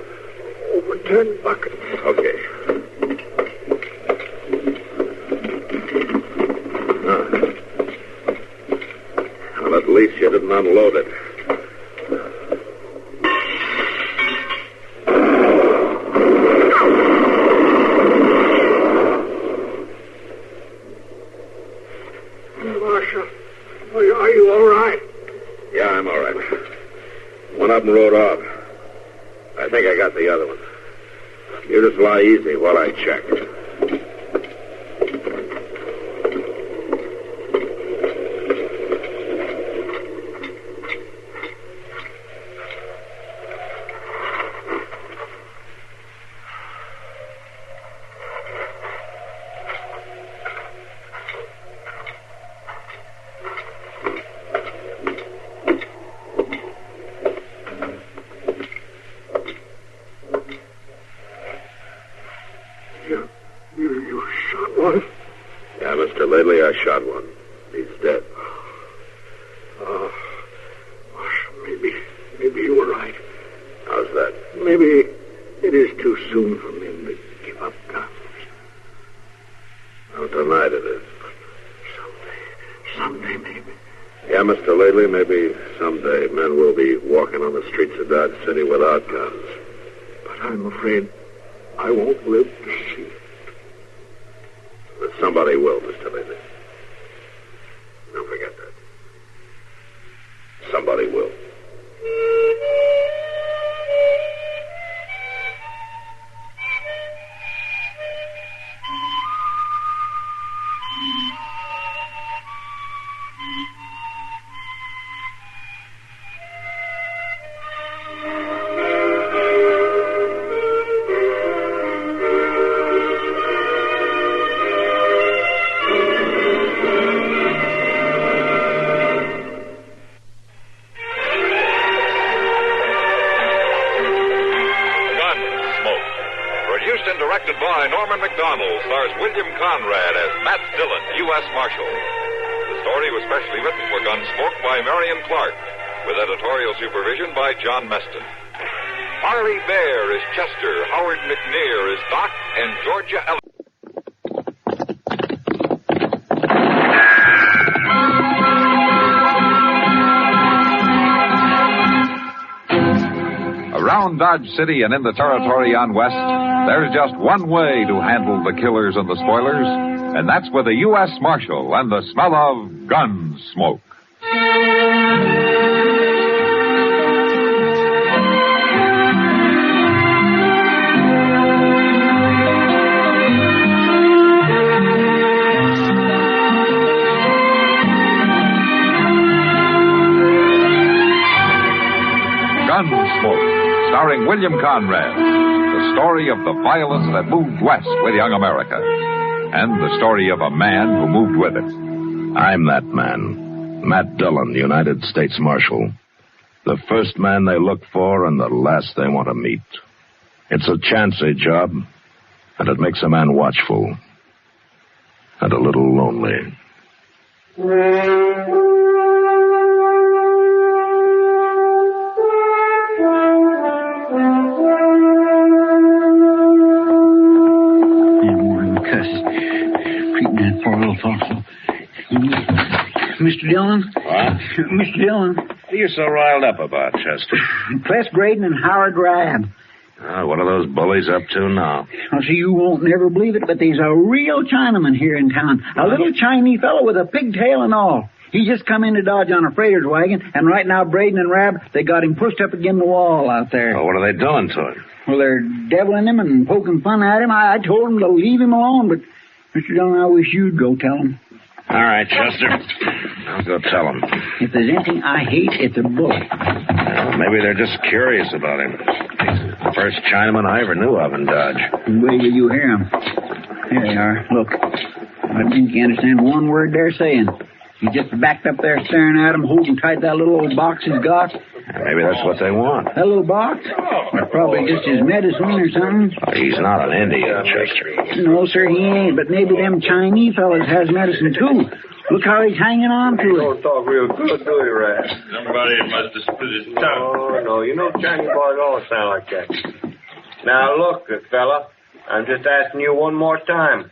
Over 10 buckets. Okay. least you didn't unload it. Marshal, are you all right? Yeah, I'm all right. One of them rode off. I think I got the other one. You just lie easy while I check. Lately, I shot one. He's dead. Maybe you were right. How's that? Maybe it is too soon for men to give up guns. Well, tonight it is. Someday, maybe. Yeah, Mr. Lately, maybe someday men will be walking on the streets of Dodge City without guns. But I'm afraid I won't live to see it. But somebody will, Mr. Lately. Don't forget that. Somebody will. Stars William Conrad as Matt Dillon, U.S. Marshal. The story was specially written for Gunsmoke by Marion Clark, with editorial supervision by John Meston. Harley Bear is Chester, Howard McNear is Doc, and Georgia Ellen. Around Dodge City and in the territory on West, there's just one way to handle the killers and the spoilers, and that's with a U.S. Marshal and the smell of gun smoke. Gunsmoke, starring William Conrad. The story of the violence that moved west with young America. And the story of a man who moved with it. I'm that man. Matt Dillon, United States Marshal. The first man they look for and the last they want to meet. It's a chancy job, and it makes a man watchful. And a little lonely. Mr. Dillon? What? Mr. Dillon. What are you so riled up about, Chester? Press Graydon and Howard Rab. What are those bullies up to now? Well, see, you won't never believe it, but there's a real Chinaman here in town. A little Chinese fellow with a pigtail and all. He just come into Dodge on a freighter's wagon, and right now Braden and Rab, they got him pushed up against the wall out there. Oh, what are they doing to him? Well, they're deviling him and poking fun at him. I told them to leave him alone, but, Mr. Dillon, I wish you'd go tell him. All right, Chester. I'll go tell them. If there's anything I hate, it's a bullet. Well, maybe they're just curious about him. He's the first Chinaman I ever knew of in Dodge. Wait till you hear him. Here they are. Look. I think you understand one word they're saying. He just backed up there staring at him, holding tight that little old box he's got. Maybe that's what they want. That little box? That's probably just his medicine or something. Oh, he's not an Indian, Chester. No, sir, he ain't. But maybe them Chinese fellas has medicine, too. Look how he's hanging on to it. Don't talk real good, do you, Rat? Somebody must have split his tongue. Oh, no. You know Chinese boys always sound like that. Now, look, good fella. I'm just asking you one more time.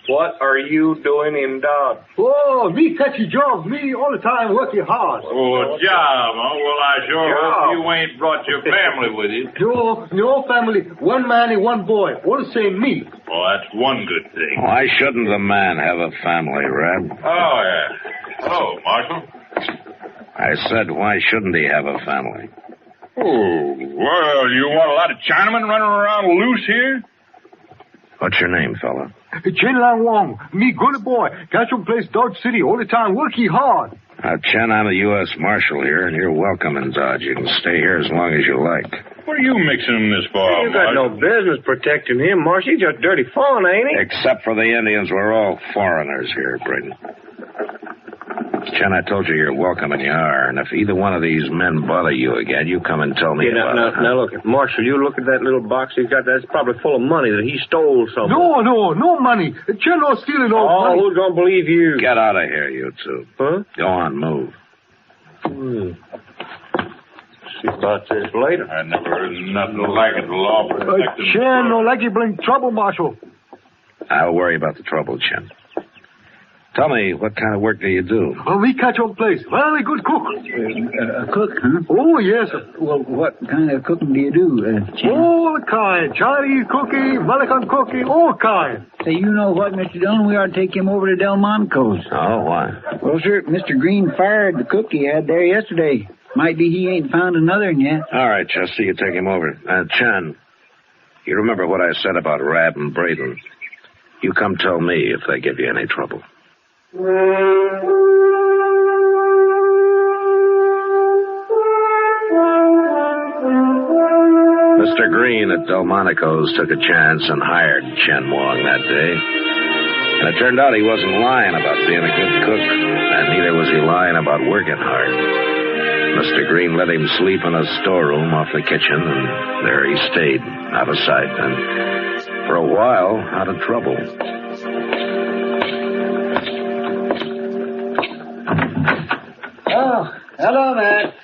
What are you doing in Dodge? Oh, me catchy jobs. Me all the time working hard. Oh, job, huh? Well, I sure hope you ain't brought your family with you. No family. One man and one boy. All the same me. Well, that's one good thing. Why shouldn't the man have a family, Reb? Oh, yeah. Hello, Marshal. I said, why shouldn't he have a family? Oh, well, you want a lot of Chinamen running around loose here? What's your name, fella? Chen Lang Wong. Me good boy. Catch him place Dodge City all the time working hard. Chen, I'm the U.S. Marshal here, and you're welcome in Dodge. You can stay here as long as you like. What are you mixing in this for, You got no business protecting him, Marshal. He's just dirty fawn, ain't he? Except for the Indians, we're all foreigners here, Braden. Chen, I told you you're welcome, and you are. And if either one of these men bother you again, you come and tell me about it. Now, look, Marshal, you look at that little box he's got. That's probably full of money that he stole somewhere. No money. Chen no stealing no money. Oh, who's gonna believe you? Get out of here, you two. Huh? Go on, move. See about this later. I never heard nothing like it. The law protecting... Chen no like you bring trouble, Marshal. I'll worry about the trouble, Chen. Tell me, what kind of work do you do? Oh, we catch on place. Very good cook. A cook, huh? Oh, yes. Well, what kind of cooking do you do, Chen? All kind. Chinese cookie, American cookie, all kind. Say, you know what, Mr. Dillon? We ought to take him over to Delmonico's. Oh, why? Well, sir, Mr. Green fired the cook he had there yesterday. Might be he ain't found another one yet. All right, Chester, you take him over. Chen, you remember what I said about Rab and Braden. You come tell me if they give you any trouble. Mr. Green at Delmonico's took a chance and hired Chen Wong that day. And it turned out he wasn't lying about being a good cook, and neither was he lying about working hard. Mr. Green let him sleep in a storeroom off the kitchen, and there he stayed, out of sight, and for a while, out of trouble. Oh, hello, Matt.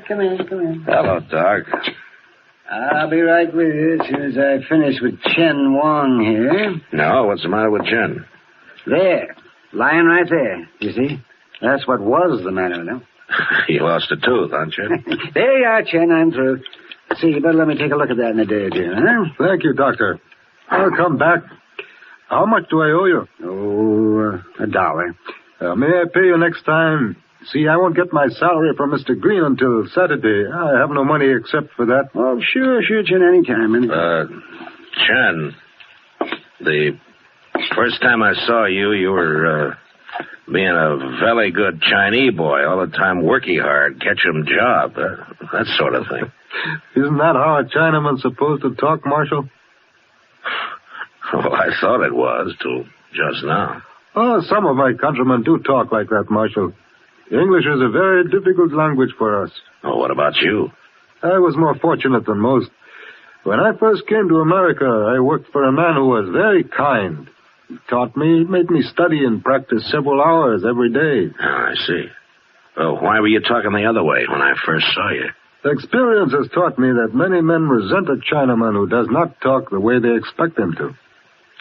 Come in. Hello, Doc. I'll be right with you as soon as I finish with Chen Wong here. No, what's the matter with Chen? There, lying right there, you see? That's what was the matter with him. You lost a tooth, huh, Chen? There you are, Chen. I'm through. See, you better let me take a look at that in a day or two, huh? Thank you, Doctor. I'll come back. How much do I owe you? Oh, $1. May I pay you next time? See, I won't get my salary from Mr. Green until Saturday. I have no money except for that. Oh, sure, Chen, anytime. Chen, the first time I saw you, you were being a very good Chinese boy, all the time working hard, catch 'em job, that sort of thing. Isn't that how a Chinaman's supposed to talk, Marshal? Well, I thought it was, till just now. Oh, some of my countrymen do talk like that, Marshal. English is a very difficult language for us. Oh, what about you? I was more fortunate than most. When I first came to America, I worked for a man who was very kind. He taught me, made me study and practice several hours every day. Oh, I see. Well, why were you talking the other way when I first saw you? Experience has taught me that many men resent a Chinaman who does not talk the way they expect him to.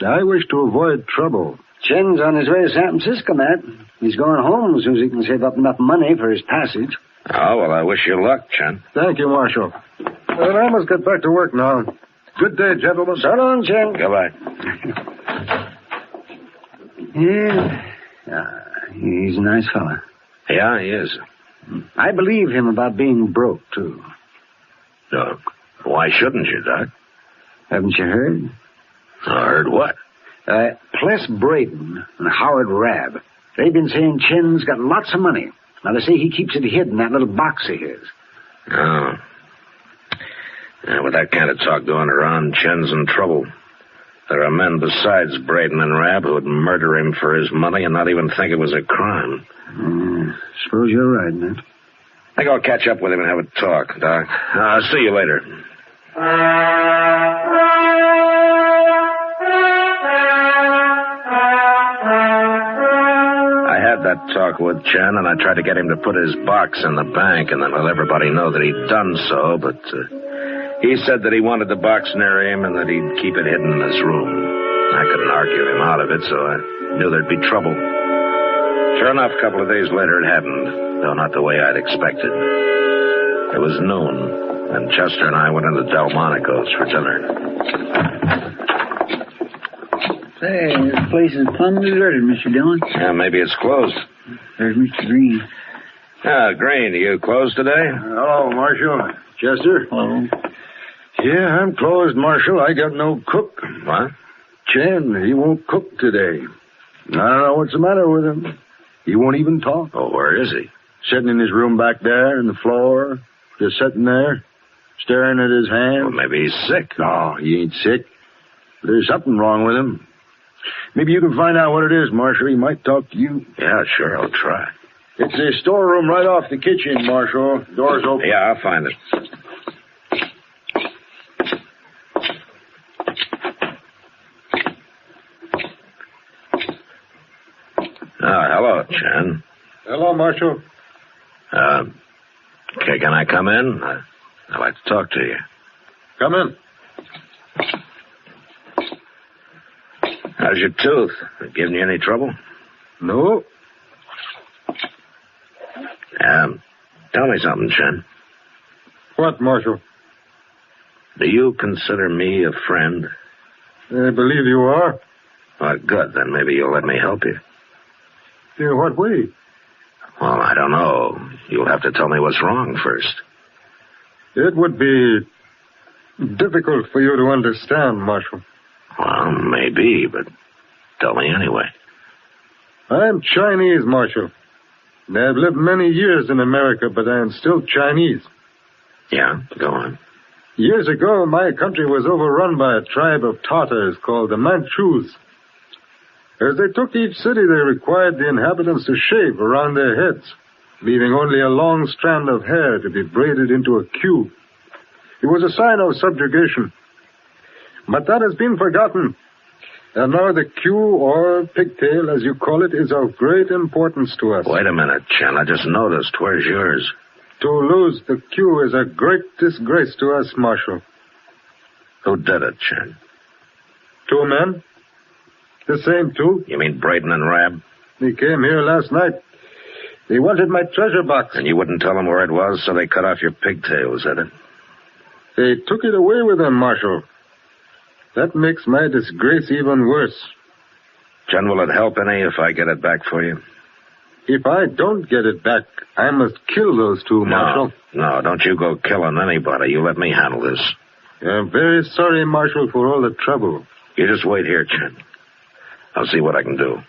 I wish to avoid trouble. Chen's on his way to San Francisco, Matt. He's going home as soon as he can save up enough money for his passage. Oh, well, I wish you luck, Chen. Thank you, Marshal. Well, I must get back to work now. Good day, gentlemen. So long, Chen. Goodbye. Yeah. He's a nice fella. Yeah, he is. I believe him about being broke, too. Doc, why shouldn't you, Doc? Haven't you heard? Heard what? Pless Braden and Howard Rabb. They've been saying Chen's got lots of money. Now, they say he keeps it hidden in that little box of his. Oh. Yeah, with that kind of talk going around, Chen's in trouble. There are men besides Braden and Rabb who would murder him for his money and not even think it was a crime. Suppose you're right, Matt. I think I'll catch up with him and have a talk, Doc. I'll see you later. I had that talk with Chen, and I tried to get him to put his box in the bank and then let everybody know that he'd done so, but he said that he wanted the box near him and that he'd keep it hidden in his room. I couldn't argue him out of it, so I knew there'd be trouble. Sure enough, a couple of days later it happened, though not the way I'd expected. It was noon, and Chester and I went into Delmonico's for dinner. Say, this place is plumb deserted, Mr. Dillon. Yeah, maybe it's closed. There's Mr. Green. Green, are you closed today? Hello, Marshal. Chester? Hello. Yeah, I'm closed, Marshal. I got no cook. What? Chen, he won't cook today. I don't know what's the matter with him. He won't even talk. Oh, where is he? Sitting in his room back there on the floor, just sitting there, staring at his hand. Well, maybe he's sick. No, he ain't sick. There's something wrong with him. Maybe you can find out what it is, Marshal. He might talk to you. Yeah, sure, I'll try. It's a storeroom right off the kitchen, Marshal. Door's open. Yeah, I'll find it. Hello, Chen. Hello, Marshal. Okay, can I come in? I'd like to talk to you. Come in. How's your tooth? Giving you any trouble? No. Tell me something, Chen. What, Marshal? Do you consider me a friend? I believe you are. Well, good. Then maybe you'll let me help you. In what way? Well, I don't know. You'll have to tell me what's wrong first. It would be difficult for you to understand, Marshal. Well, maybe, but tell me anyway. I'm Chinese, Marshal. I've lived many years in America, but I am still Chinese. Yeah, go on. Years ago, my country was overrun by a tribe of Tatars called the Manchus. As they took each city, they required the inhabitants to shave around their heads, leaving only a long strand of hair to be braided into a queue. It was a sign of subjugation. But that has been forgotten. And now the queue, or pigtail, as you call it, is of great importance to us. Wait a minute, Chen. I just noticed. Where's yours? To lose the queue is a great disgrace to us, Marshal. Who did it, Chen? 2 men. The same 2. You mean Braden and Rab? They came here last night. They wanted my treasure box. And you wouldn't tell them where it was, so they cut off your pigtail, is that it? They took it away with them, Marshal. That makes my disgrace even worse. Chen, will it help any if I get it back for you? If I don't get it back, I must kill those 2, Marshal. No, don't you go killing anybody. You let me handle this. I'm very sorry, Marshal, for all the trouble. You just wait here, Chen. I'll see what I can do.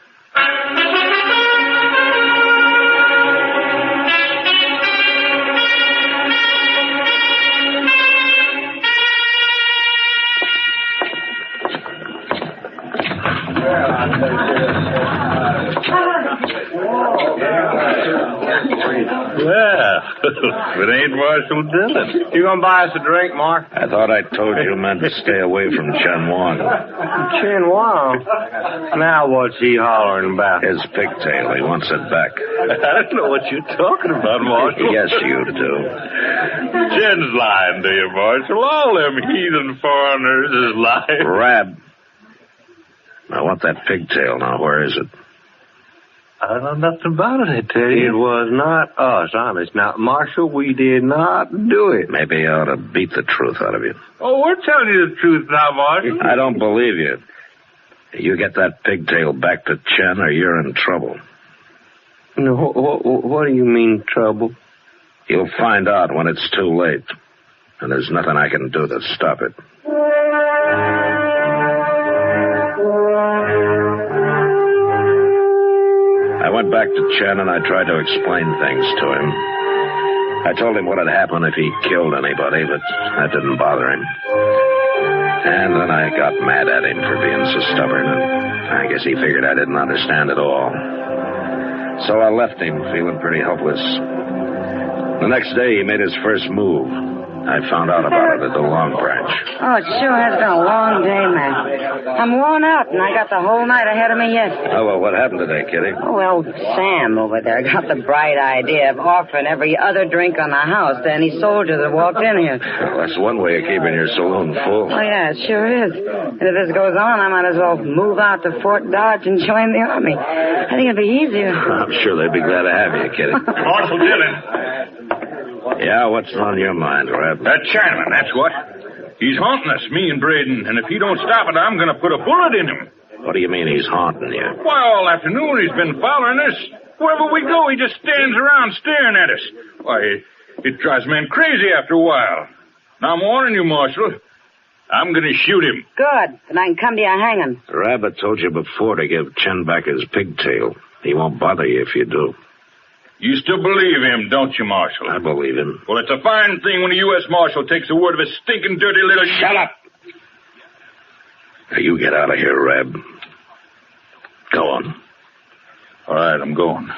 Well, if it ain't Marshal Dillon. You gonna buy us a drink, Mark? I thought I told you men to stay away from Chen Wang. Chen Wang? Now what's he hollering about? His pigtail. He wants it back. I don't know what you're talking about, Marshal. Yes, you do. Chen's lying to you, Marshal. All them heathen foreigners is lying. Rab. I want that pigtail now. Where is it? I don't know nothing about it, I tell you. It was not us, honest. Now, Marshal, we did not do it. Maybe I ought to beat the truth out of you. Oh, we're telling you the truth now, Marshal. I don't believe you. You get that pigtail back to Chen or you're in trouble. No, what do you mean, trouble? You'll find out when it's too late. And there's nothing I can do to stop it. I went back to Chen and I tried to explain things to him. I told him what had happened if he killed anybody, but that didn't bother him. And then I got mad at him for being so stubborn, and I guess he figured I didn't understand at all. So I left him feeling pretty helpless. The next day he made his first move. I found out about it at the Long Branch. Oh, it sure has been a long day, Matt. I'm worn out, and I got the whole night ahead of me yet. Oh, well, what happened today, Kitty? Oh, well, Sam over there got the bright idea of offering every other drink on the house to any soldier that walked in here. Well, that's one way of keeping your saloon full. Oh, yeah, it sure is. And if this goes on, I might as well move out to Fort Dodge and join the Army. I think it'd be easier. I'm sure they'd be glad to have you, Kitty. Marshal Dillon. Yeah, what's on your mind, Reb? That Chinaman, that's what. He's haunting us, me and Braden, and if he don't stop it, I'm going to put a bullet in him. What do you mean he's haunting you? Why, all afternoon he's been following us. Wherever we go, he just stands around staring at us. Why, it drives men crazy after a while. Now, I'm warning you, Marshal. I'm going to shoot him. Good. Then I can come to you hanging. Reb, I told you before to give Chen back his pigtail. He won't bother you if you do. You still believe him, don't you, Marshal? I believe him. Well, it's a fine thing when a U.S. Marshal takes the word of a stinking, dirty little... Shut up! Now, you get out of here, Reb. Go on. All right, I'm going.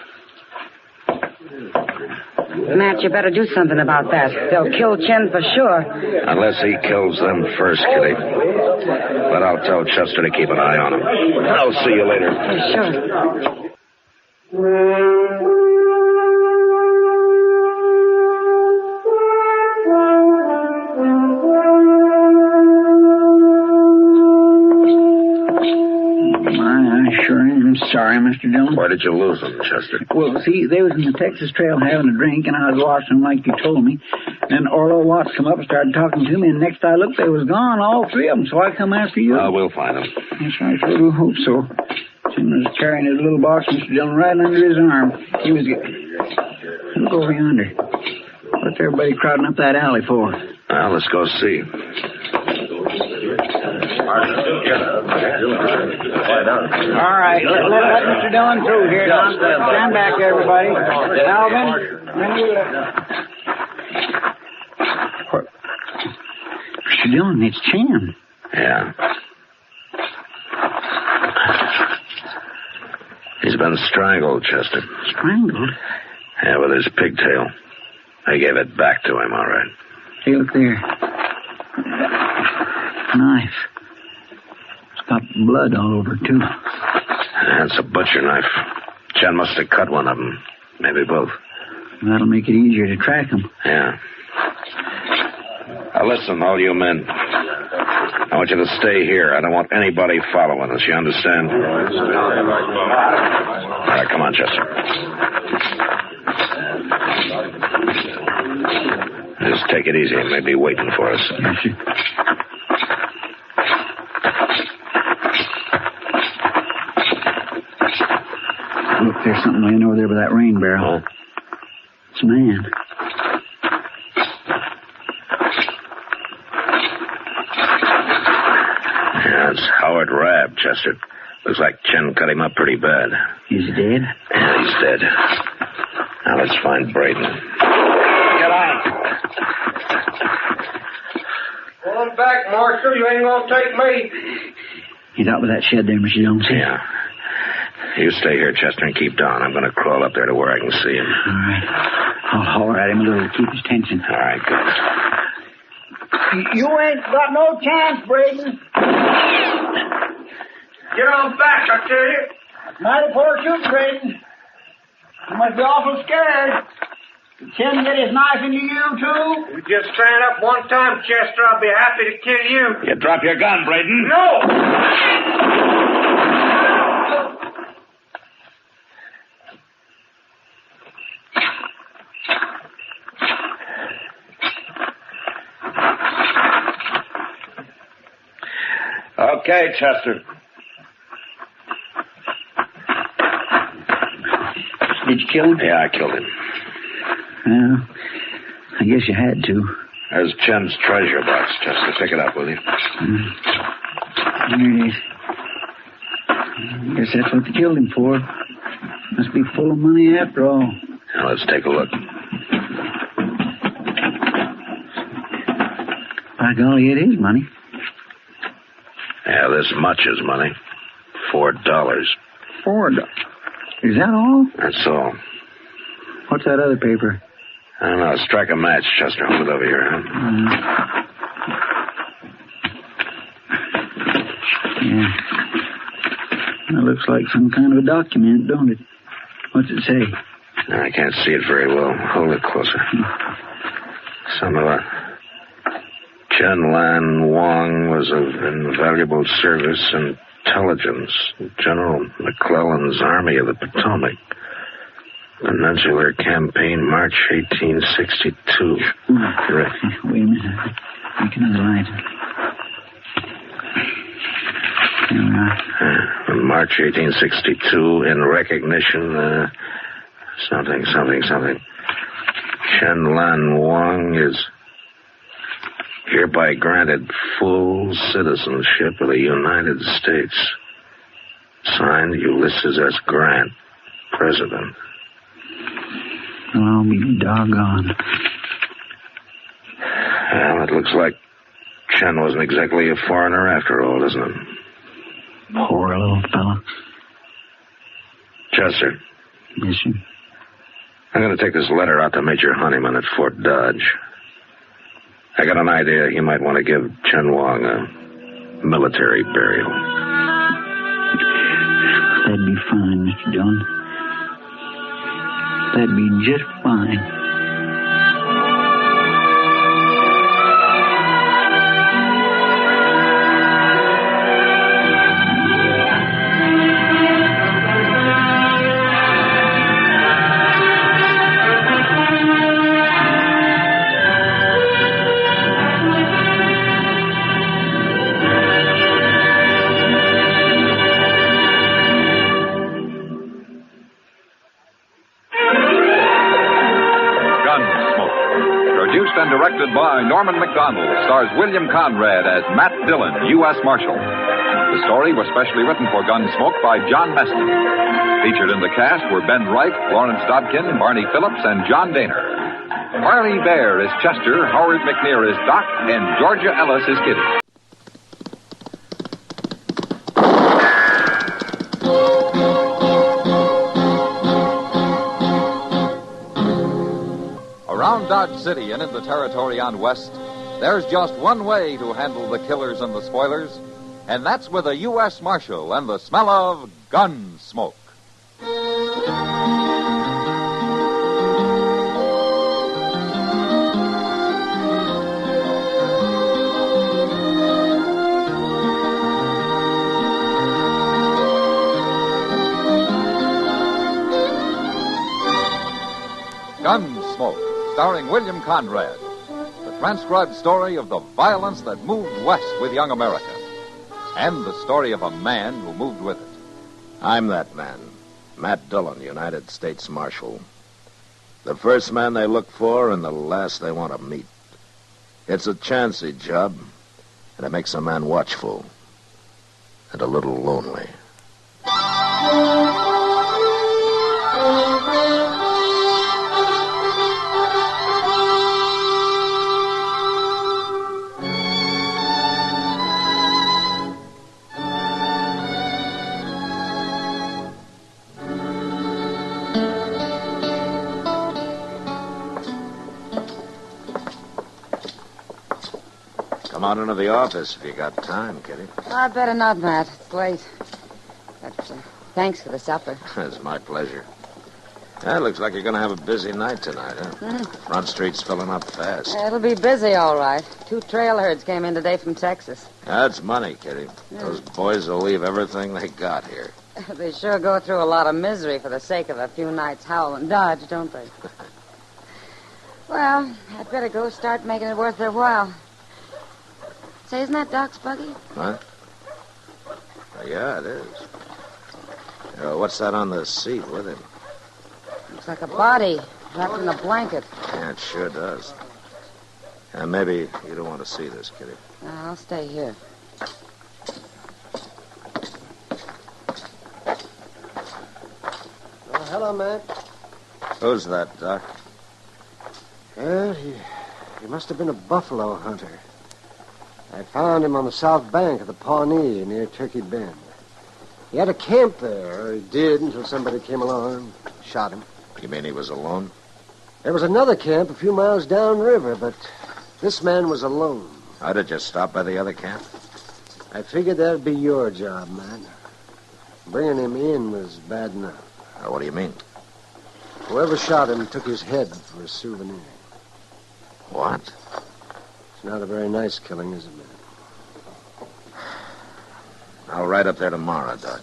Matt, you better do something about that. They'll kill Chen for sure. Unless he kills them first, Kitty. But I'll tell Custer to keep an eye on him. I'll see you later. Yeah, sure. Sorry, Mr. Dillon. Why did you lose them, Chester? Well, see, they was in the Texas Trail having a drink, and I was watching them like you told me. Then Orlo Watts come up and started talking to me, and next I looked, they was gone, all three of them, so I come after you. We'll find them. Yes, I sure do hope so. Jim was carrying his little box, Mr. Dillon, right under his arm. He was Look over yonder. What's everybody crowding up that alley for? Well, let's go see. All right, let Mr. Dillon through here, Don. Stand back, everybody. Alvin, Mr. Dillon, it's Chen. Yeah. He's been strangled, Chester. Strangled? Yeah, with his pigtail. They gave it back to him, all right. Hey, look there. Knife. It's got blood all over, too. Yeah, it's a butcher knife. Chen must have cut one of them. Maybe both. That'll make it easier to track them. Yeah. Now, listen, all you men. I want you to stay here. I don't want anybody following us. You understand? All right, come on, Chester. Just take it easy. He may be waiting for us. Yes, sir. Look, there's something laying over there by that rain barrel. It's a man. Yeah, it's Howard Rabb, Chester. Looks like Chen cut him up pretty bad. He's dead? Yeah, he's dead. Now let's find Braden. Get out. Going back, Marshal. You ain't gonna take me. He's out by that shed there, Mr. Jones. Yeah. You stay here, Chester, and keep down. I'm going to crawl up there to where I can see him. All right. I'll holler at him a little to keep his tension. All right, good. You ain't got no chance, Braden. Get on back, I tell you. Mighty poor shooting, Braden. You must be awful scared. Did Chen get his knife into you, too? You just stand up one time, Chester. I'll be happy to kill you. You drop your gun, Braden. No! Okay, Chester. Did you kill him? Yeah, I killed him. Well, I guess you had to. There's Chen's treasure box, Chester. Pick it up, will you? There it is. I guess that's what they killed him for. Must be full of money after all. Now, let's take a look. By golly, it is money. Yeah, this much is money. $4. $4? Is that all? That's all. What's that other paper? I don't know. Strike a match, Chester. Hold it over here, huh? Yeah. That looks like some kind of a document, don't it? What's it say? I can't see it very well. Hold it closer. Something about Chen Lan Wang was of invaluable service and intelligence. General McClellan's Army of the Potomac. Peninsular Campaign, March 1862. Right. Wait a minute. Make another light. There we are. March 1862, in recognition, something. Chen Lan Wang is hereby granted full citizenship of the United States. Signed, Ulysses S. Grant, President. Well, I'll be doggone. Well, it looks like Chen wasn't exactly a foreigner after all, doesn't it? Poor little fella. Chester. Yes, sir. I'm going to take this letter out to Major Honeyman at Fort Dodge. I got an idea he might want to give Chen Wang a military burial. That'd be fine, Mr. Dillon. That'd be just fine. And directed by Norman Macdonald, stars William Conrad as Matt Dillon, U.S. Marshal. The story was specially written for Gunsmoke by John Meston. Featured in the cast were Ben Wright, Lawrence Dobkin, Barney Phillips, and John Daner. Harley Bear is Chester, Howard McNear is Doc, and Georgia Ellis is Kitty. Around Dodge City and in the territory on West, there's just one way to handle the killers and the spoilers, and that's with a U.S. Marshal and the smell of gun smoke. Gunsmoke, starring William Conrad, the transcribed story of the violence that moved west with young America, and the story of a man who moved with it. I'm that man, Matt Dillon, United States Marshal. The first man they look for and the last they want to meet. It's a chancy job, and it makes a man watchful and a little lonely. Come on into the office if you got time, Kitty. I'd better not, Matt. It's late. But thanks for the supper. It's my pleasure. It looks like you're going to have a busy night tonight, huh? Front Street's filling up fast. It'll be busy, all right. 2 trail herds came in today from Texas. That's money, Kitty. Those boys will leave everything they got here. They sure go through a lot of misery for the sake of a few nights howl and dodge, don't they? Well, I'd better go start making it worth their while. Say, isn't that Doc's buggy? What? Yeah, it is. What's that on the seat with him? Looks like a body wrapped in a blanket. Yeah, it sure does. And maybe you don't want to see this, Kitty. I'll stay here. Well, hello, Matt. Who's that, Doc? Well, he must have been a buffalo hunter. I found him on the south bank of the Pawnee near Turkey Bend. He had a camp there, or he did until somebody came along and shot him. You mean he was alone? There was another camp a few miles downriver, but this man was alone. How did you stop by the other camp? I figured that'd be your job, Matt. Bringing him in was bad enough. What do you mean? Whoever shot him took his head for a souvenir. What? It's not a very nice killing, is it, man? I'll ride up there tomorrow, Doc.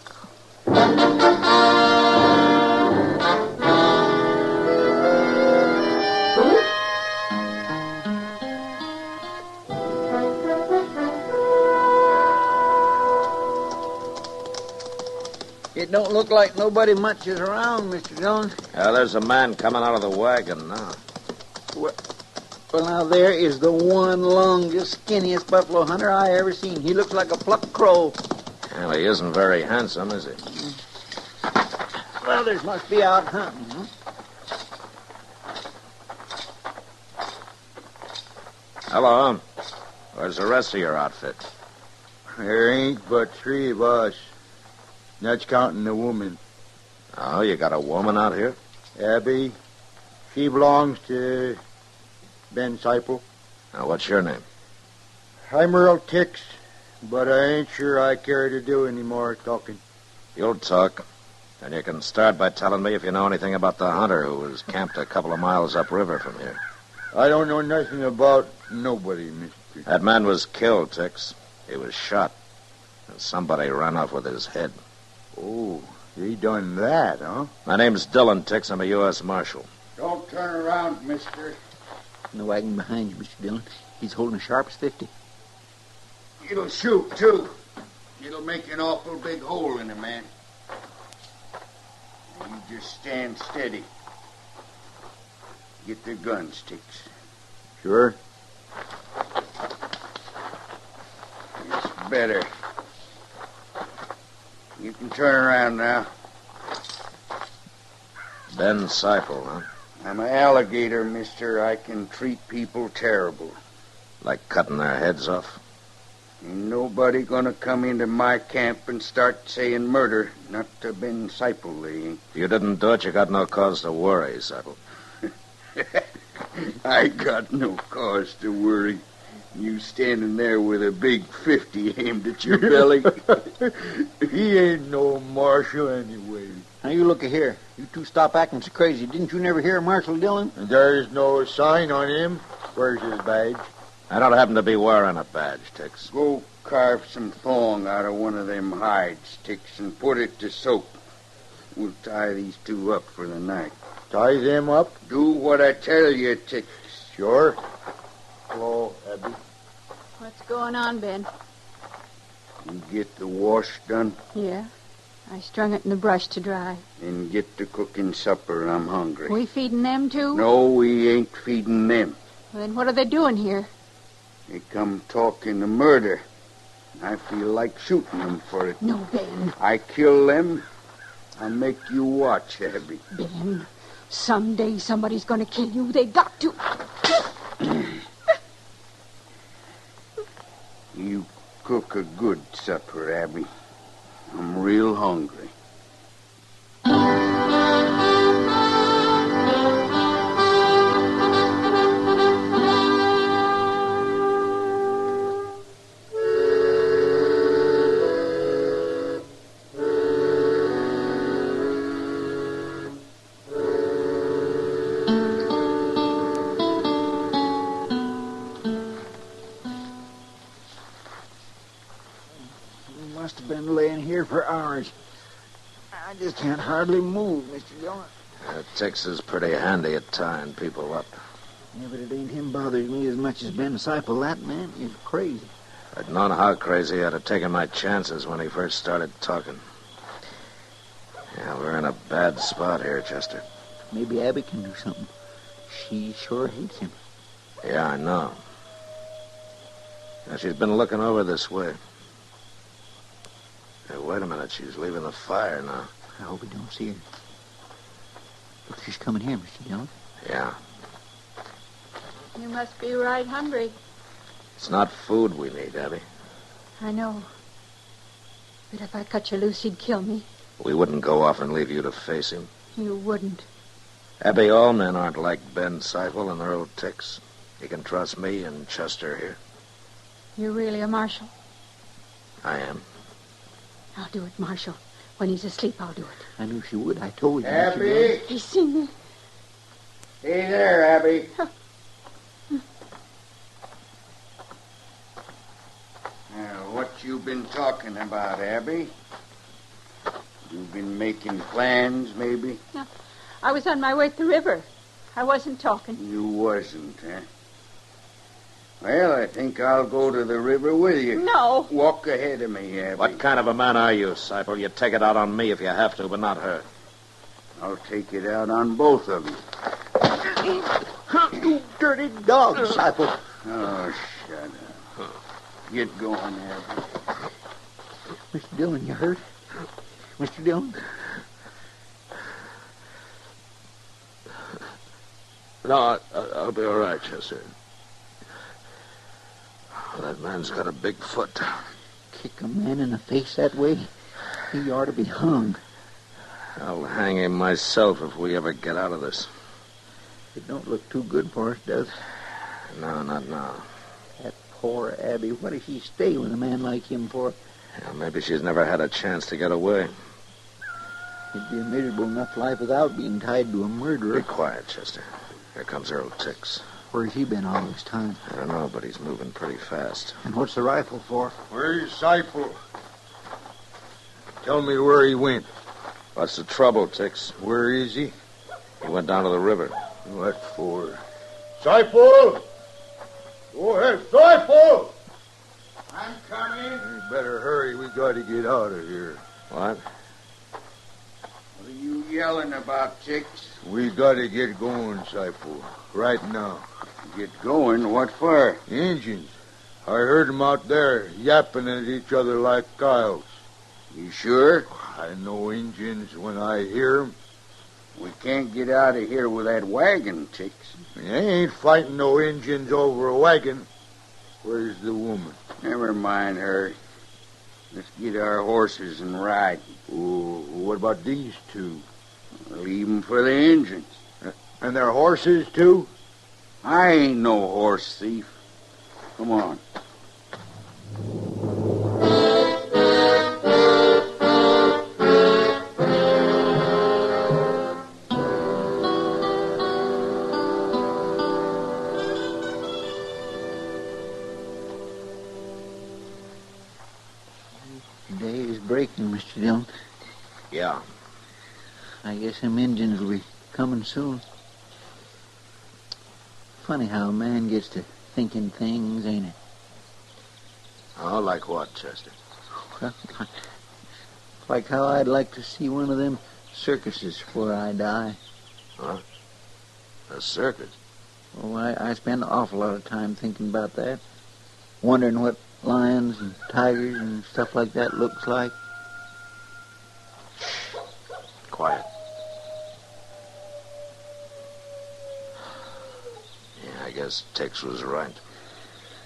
It don't look like nobody much is around, Mr. Dillon. There's a man coming out of the wagon now. Well, now, there is the one longest, skinniest buffalo hunter I ever seen. He looks like a plucked crow. Well, he isn't very handsome, is he? Well, there must be out hunting, huh? Hello. Where's the rest of your outfit? There ain't but 3 of us. That's counting the woman. Oh, you got a woman out here? Abby. She belongs to Ben Seipel. Now, what's your name? I'm Earl Tix, but I ain't sure I care to do any more talking. You'll talk. And you can start by telling me if you know anything about the hunter who was camped a couple of miles upriver from here. I don't know nothing about nobody, mister. That man was killed, Tix. He was shot. And somebody ran off with his head. Oh, he done that, huh? My name's Dillon, Tix. I'm a U.S. Marshal. Don't turn around, mister. In the wagon behind you, Mr. Dillon. He's holding as sharp as 50. It'll shoot, too. It'll make an awful big hole in a man. You just stand steady. Get the gun sticks. Sure. It's better. You can turn around now. Ben Seipel, huh? I'm an alligator, mister. I can treat people terrible. Like cutting their heads off? Ain't nobody gonna come into my camp and start saying murder. Not to Ben Seipel, they ain't. If you didn't do it, you got no cause to worry, Seipel. I got no cause to worry. You standing there with a big 50 aimed at your belly. He ain't no marshal anyway. Now, you look here. You two stop acting so crazy. Didn't you never hear of Marshal Dillon? There's no sign on him. Where's his badge? I don't happen to be wearing a badge, Tix. Go carve some thong out of one of them hides, Tix, and put it to soak. We'll tie these two up for the night. Tie them up? Do what I tell you, Tix. Sure. Hello, Abby. What's going on, Ben? You get the wash done? Yeah. I strung it in the brush to dry. And get to cooking supper. I'm hungry. We feeding them, too? No, we ain't feeding them. Well, then what are they doing here? They come talking of murder. I feel like shooting them for it. No, Ben. I kill them. I'll make you watch, Abby. Ben, someday somebody's going to kill you. They got to. You cook a good supper, Abby. I'm real hungry. Must have been laying here for hours. I just can't hardly move, Mr. Dillon. Tix is pretty handy at tying people up. Yeah, but it ain't him bothers me as much as Ben Seipel. That man is crazy. I'd known how crazy I'd have taken my chances when he first started talking. Yeah, we're in a bad spot here, Chester. Maybe Abby can do something. She sure hates him. Yeah, I know. Now, she's been looking over this way. Hey, wait a minute. She's leaving the fire now. I hope we don't see her. Look, she's coming here, Mr. Dillon. Yeah. You must be right hungry. It's not food we need, Abby. I know. But if I cut you loose, he'd kill me. We wouldn't go off and leave you to face him. You wouldn't. Abby, all men aren't like Ben Seifel and their old ticks. You can trust me and Custer here. You're really a marshal? I am. I'll do it, Marshal. When he's asleep, I'll do it. I knew she would. I told you. Abby? He's seen me. Hey there, Abby. Now, what you been talking about, Abby? You been making plans, maybe? No, I was on my way to the river. I wasn't talking. You wasn't, huh? Well, I think I'll go to the river with you. No. Walk ahead of me, Abby. What kind of a man are you, Seifel? You take it out on me if you have to, but not her. I'll take it out on both of you. You dirty dog, Seifel. Oh, shut up. Get going, Abby. Mr. Dillon, you hurt? Mr. Dillon? No, I'll be all right, Chester. That man's got a big foot. Kick a man in the face that way? He ought to be hung. I'll hang him myself if we ever get out of this. It don't look too good for us, does it? No, not now. That poor Abby. What does she stay with a man like him for? Yeah, maybe she's never had a chance to get away. It'd be a miserable enough life without being tied to a murderer. Be quiet, Chester. Here comes Earl Tix. Where's he been all this time? I don't know, but he's moving pretty fast. And what's the rifle for? Where's Seifel? Tell me where he went. What's the trouble, Tix? Where is he? He went down to the river. What for? Seifel! Go ahead, Seifel! I'm coming. You better hurry. We got to get out of here. What? What are you yelling about, Tix? We got to get going, Seifel. Right now. Get going? What for? Injuns. I heard them out there yapping at each other like coyotes. You sure? I know Injuns when I hear them. We can't get out of here with that wagon, Tix. You ain't fighting no Injuns over a wagon. Where's the woman? Never mind her. Let's get our horses and ride. Oh, what about these two? Leave them for the Injuns. And their horses, too? I ain't no horse thief. Come on. Day is breaking, Mr. Dillon. Yeah. I guess them Injuns will be coming soon. Funny how a man gets to thinking things, ain't it? Oh, like what, Chester? Well, like how I'd like to see one of them circuses before I die. Huh? A circus? Oh, I spend an awful lot of time thinking about that. Wondering what lions and tigers and stuff like that looks like. Quiet. Yeah, I guess Tex was right.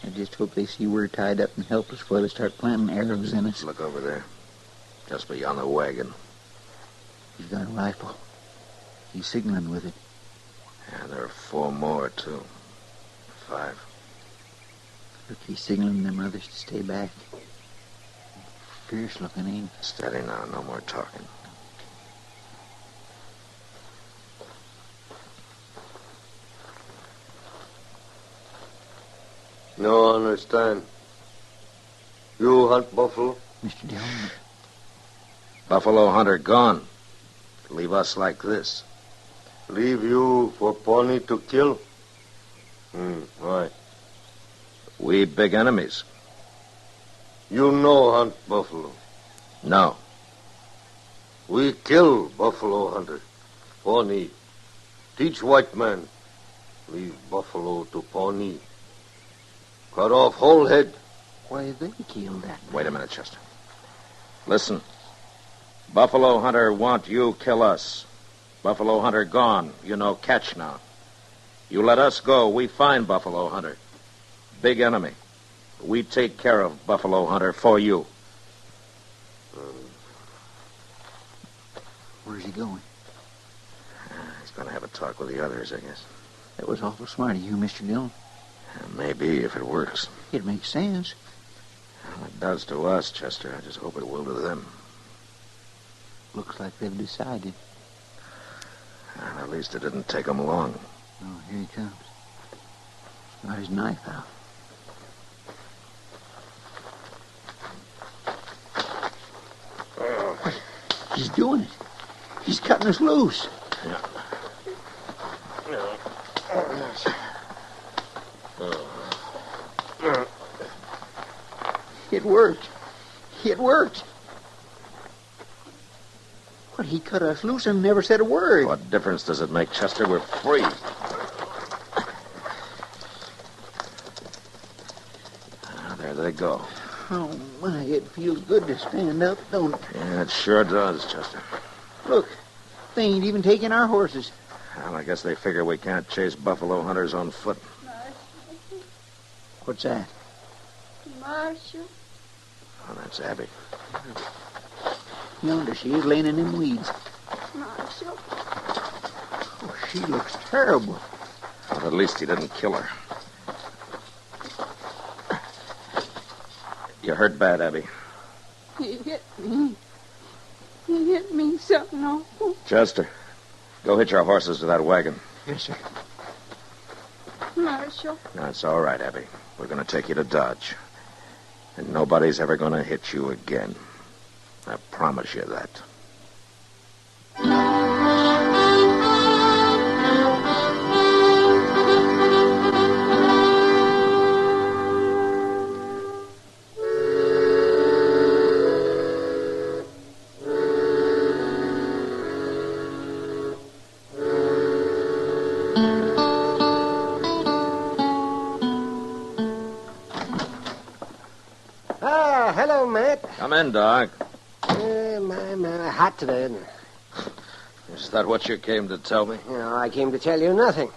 I just hope they see we're tied up and helpless before they start planting arrows in us. Look over there. Just beyond the wagon. He's got a rifle. He's signaling with it. Yeah, there are 4 more, too. 5. Look, he's signaling them others to stay back. Fierce looking, ain't he? Steady now, no more talking. No understand. You hunt buffalo? Mr. Dillon. Buffalo hunter gone. Leave us like this. Leave you for Pawnee to kill? Why? We big enemies. You know hunt buffalo? No. We kill buffalo hunter. Pawnee. Teach white man. Leave buffalo to Pawnee. Cut off whole head. Why they killed that man? Wait a minute, Chester. Listen. Buffalo hunter want you kill us. Buffalo hunter gone. You know catch now. You let us go, we find Buffalo hunter. Big enemy. We take care of Buffalo hunter for you. Where's he going? He's Gonna have a talk with the others, I guess. That was awful smart of you, Mr. Dillon. Maybe, if it works. It makes sense. Well, it does to us, Chester. I just hope it will to them. Looks like they've decided. And at least it didn't take them long. Oh, here he comes. He's got his knife out. He's doing it. He's cutting us loose. Yeah. It worked. It worked. But he cut us loose and never said a word. What difference does it make, Chester? We're free. There they go. Oh, my, it feels good to stand up, don't it? Yeah, it sure does, Chester. Look, they ain't even taking our horses. Well, I guess they figure we can't chase buffalo hunters on foot. What's that? Marshal. Oh, that's Abby. Yonder she is, laying in them weeds. Marshal. Oh, she looks terrible. Well, at least he didn't kill her. You hurt bad, Abby. He hit me. He hit me something awful. Chester, go hitch our horses to that wagon. Yes, sir. Marshal. That's all right, Abby. We're going to take you to Dodge. And nobody's ever going to hit you again. I promise you that. Hello, Matt. Come in, Doc. My, hot today, isn't it? Is that what you came to tell me? No, I came to tell you nothing.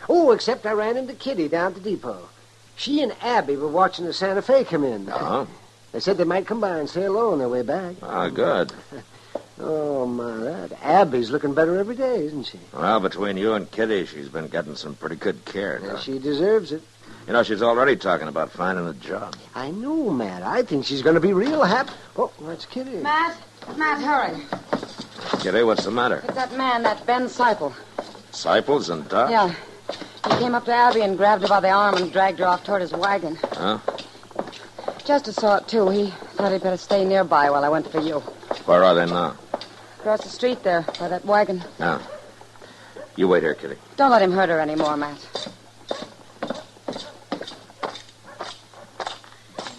Oh, except I ran into Kitty down at the depot. She and Abby were watching the Santa Fe come in. Uh-huh. They said they might come by and say hello on their way back. Ah, good. Oh, my, that Abby's looking better every day, isn't she? Well, between you and Kitty, she's been getting some pretty good care. Yeah, she deserves it. You know, she's already talking about finding a job. I know, Matt. I think she's going to be real happy. Oh, that's Kitty. Matt, hurry. Kitty, what's the matter? It's that man, that Ben Seipel. Seipels and Doc? Yeah. He came up to Abby and grabbed her by the arm and dragged her off toward his wagon. Huh? Chester saw it, too. He thought he'd better stay nearby while I went for you. Where are they now? Across the street there, by that wagon. Now, you wait here, Kitty. Don't let him hurt her anymore, Matt.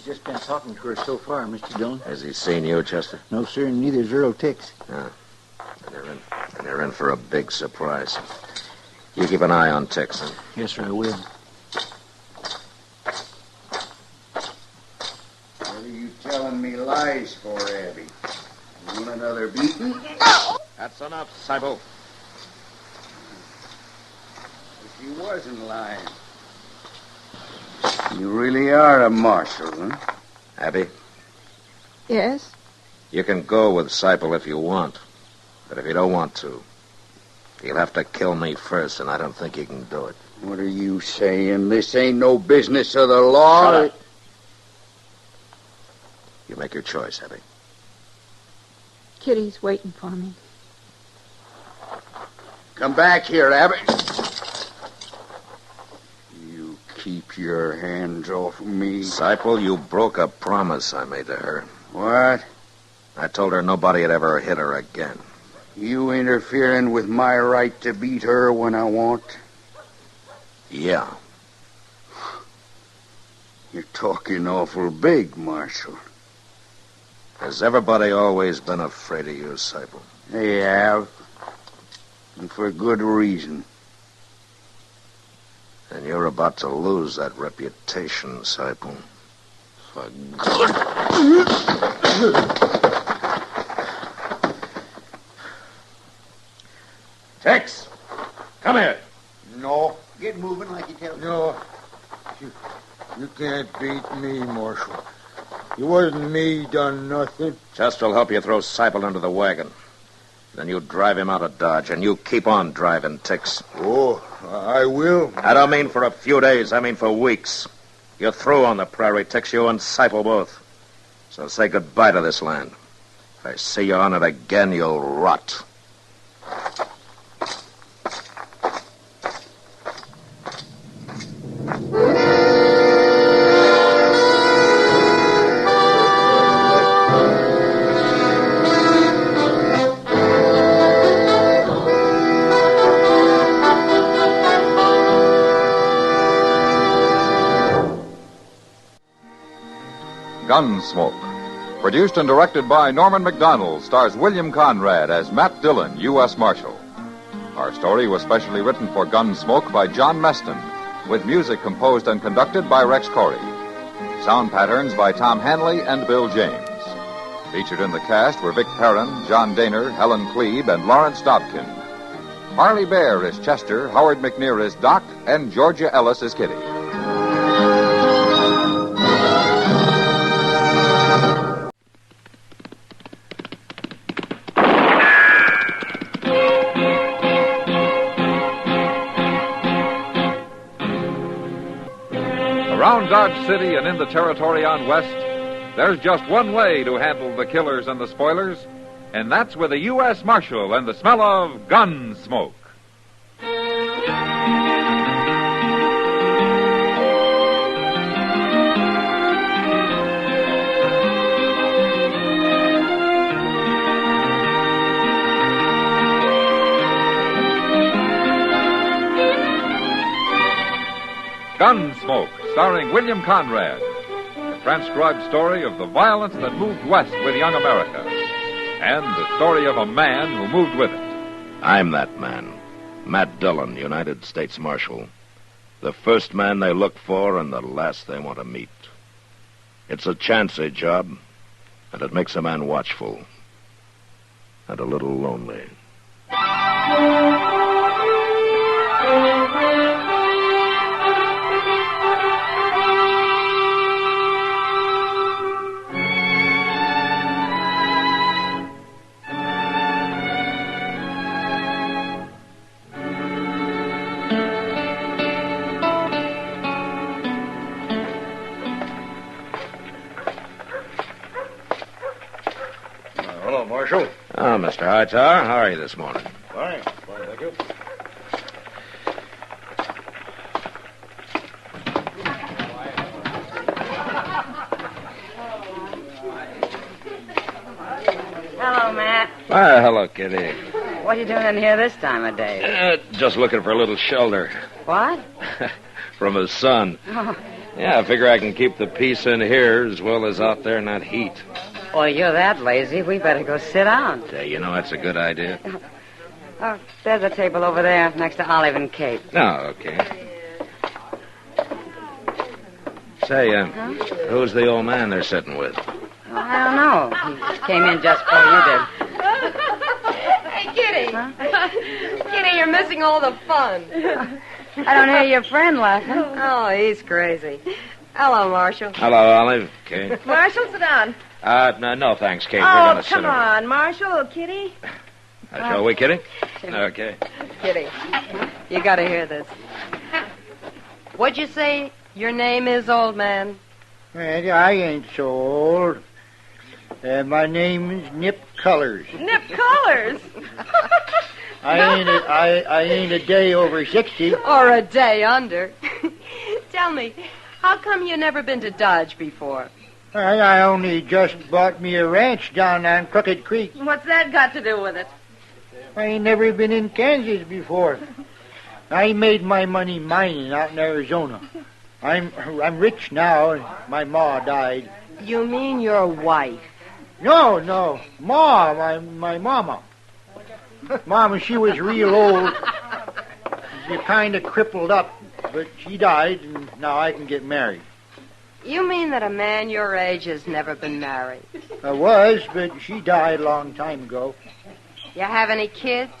Just been talking to her so far, Mr. Dillon. Has he seen you, Chester? No, sir, and neither's Earl Tix. And they're in for a big surprise. You keep an eye on Tix, then. Yes, sir, I will. What are you telling me lies for, Abby? You want another beating? That's enough, Seipel. If you wasn't lying. You really are a marshal, huh? Abby, Yes? you can go with Seipel if you want. But if you don't want to, you'll have to kill me first, and I don't think you can do it. What are you saying? This ain't no business of the law. Shut up. You make your choice, Abby. Kitty's waiting for me. Come back here, Abby. You keep your hands off me. Seipel, you broke a promise I made to her. What? I told her nobody had ever hit her again. You interfering with my right to beat her when I want? Yeah. You're talking awful big, Marshal. Has everybody always been afraid of you, Seipel? They have. And for good reason. And you're about to lose that reputation, Seipel. For good. Tex! Come here. No. Get moving like you tell me. No. You can't beat me, Marshal. It wasn't me done nothing. Chester'll help you throw Seipel into the wagon. Then you drive him out of Dodge, and you keep on driving, Tix. Oh, I will. I don't mean for a few days. I mean for weeks. You're through on the prairie, Tix. You and Seifel both. So say goodbye to this land. If I see you on it again, you'll rot. Gunsmoke. Produced and directed by Norman Macdonald, stars William Conrad as Matt Dillon, U.S. Marshal. Our story was specially written for Gunsmoke by John Meston, with music composed and conducted by Rex Corey. Sound patterns by Tom Hanley and Bill James. Featured in the cast were Vic Perrin, John Daner, Helen Klebe, and Lawrence Dobkin. Harley Bear is Chester, Howard McNear is Doc, and Georgia Ellis is Kitty. Around Dodge City and in the territory on West, there's just one way to handle the killers and the spoilers, and that's with a U.S. Marshal and the smell of gun smoke. Gunsmoke, starring William Conrad. A transcribed story of the violence that moved west with young America. And the story of a man who moved with it. I'm that man. Matt Dillon, United States Marshal. The first man they look for and the last they want to meet. It's a chancy job, and it makes a man watchful. And a little lonely. Hello, Marshal. Oh, Mr. Hightower, how are you this morning? Fine. Fine, thank you. Hello, Matt. Why, hello, Kitty. What are you doing in here this time of day? Just looking for a little shelter. What? From the sun. Oh. Yeah, I figure I can keep the peace in here as well as out there in that heat. Well, you're that lazy. We better go sit down. You know, that's a good idea. Oh, there's a table over there next to Olive and Kate. Oh, okay. Say, who's the old man they're sitting with? Oh, I don't know. He came in just before you did. Hey, Kitty. Huh? Kitty, you're missing all the fun. I don't hear your friend laughing. Oh, he's crazy. Hello, Marshal. Hello, Olive. Kate. Marshal, sit down. No, thanks, Kate. We're Oh, going to sit come on, Marshal. Kitty. Shall we, Kitty? Okay. Kitty, you got to hear this. What'd you say your name is, old man? Well, I ain't so old. My name is Nip Colors. Nip Colors? I ain't a day over 60. Or a day under. Tell me, how come you never been to Dodge before? I only just bought me a ranch down on Crooked Creek. What's that got to do with it? I ain't never been in Kansas before. I made my money mining out in Arizona. I'm rich now, and my ma died. You mean your wife? No. Ma, my mama. Mama, she was real old. She kind of crippled up, but she died, and now I can get married. You mean that a man your age has never been married? I was, but she died a long time ago. You have any kids?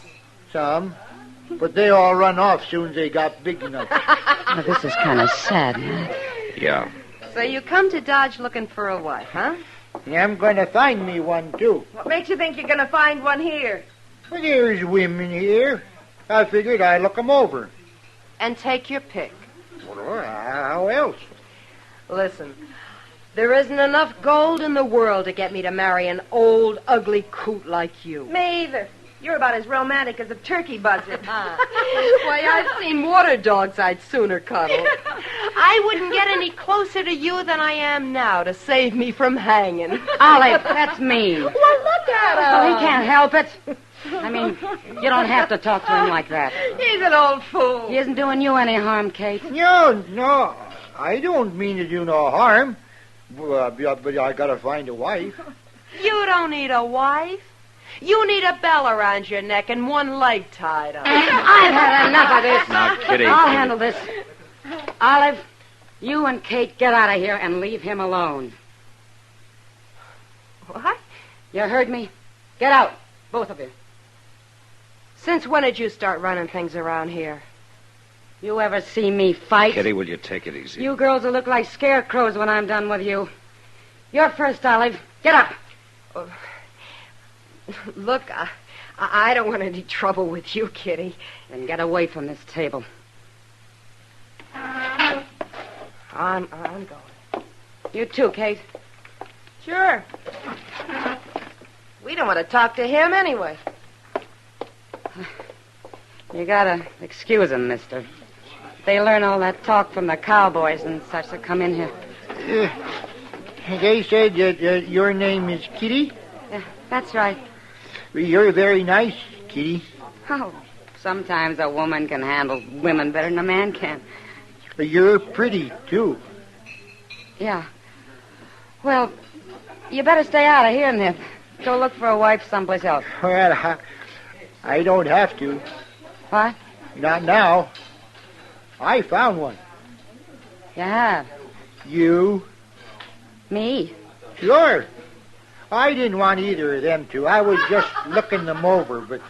Some. But they all run off soon as they got big enough. Oh, this is kind of sad, Matt. Yeah. So you come to Dodge looking for a wife, huh? Yeah, I'm going to find me one, too. What makes you think you're going to find one here? Well, there's women here. I figured I'd look 'em over. And take your pick. Well, how else? Listen, there isn't enough gold in the world to get me to marry an old, ugly coot like you. Me either. You're about as romantic as a turkey buzzard. Why, I've seen water dogs I'd sooner cuddle. I wouldn't get any closer to you than I am now to save me from hanging. Olive, that's mean. Well, look at him. Oh, he can't help it. I mean, you don't have to talk to him like that. He's an old fool. He isn't doing you any harm, Kate. No. I don't mean to do no harm. But I gotta find a wife. You don't need a wife. You need a bell around your neck and one leg tied up. I've had enough of this. Now, Kitty. I'll handle this. Olive, you and Kate get out of here and leave him alone. What? You heard me? Get out, both of you. Since when did you start running things around here? You ever see me fight? Kitty, will you take it easy? You girls will look like scarecrows when I'm done with you. You're first, Olive. Get up. Look, I don't want any trouble with you, Kitty. Then get away from this table. I'm going. You too, Kate. Sure. We don't want to talk to him anyway. You gotta excuse them, mister. They learn all that talk from the cowboys and such that come in here. They said that your name is Kitty? Yeah, that's right. You're very nice, Kitty. Oh, sometimes a woman can handle women better than a man can. You're pretty, too. Yeah. Well, you better stay out of here, Nip. Go look for a wife someplace else. Well, I don't have to. What? Not now. I found one. You have? You? Me? Sure. I didn't want either of them to. I was just looking them over, but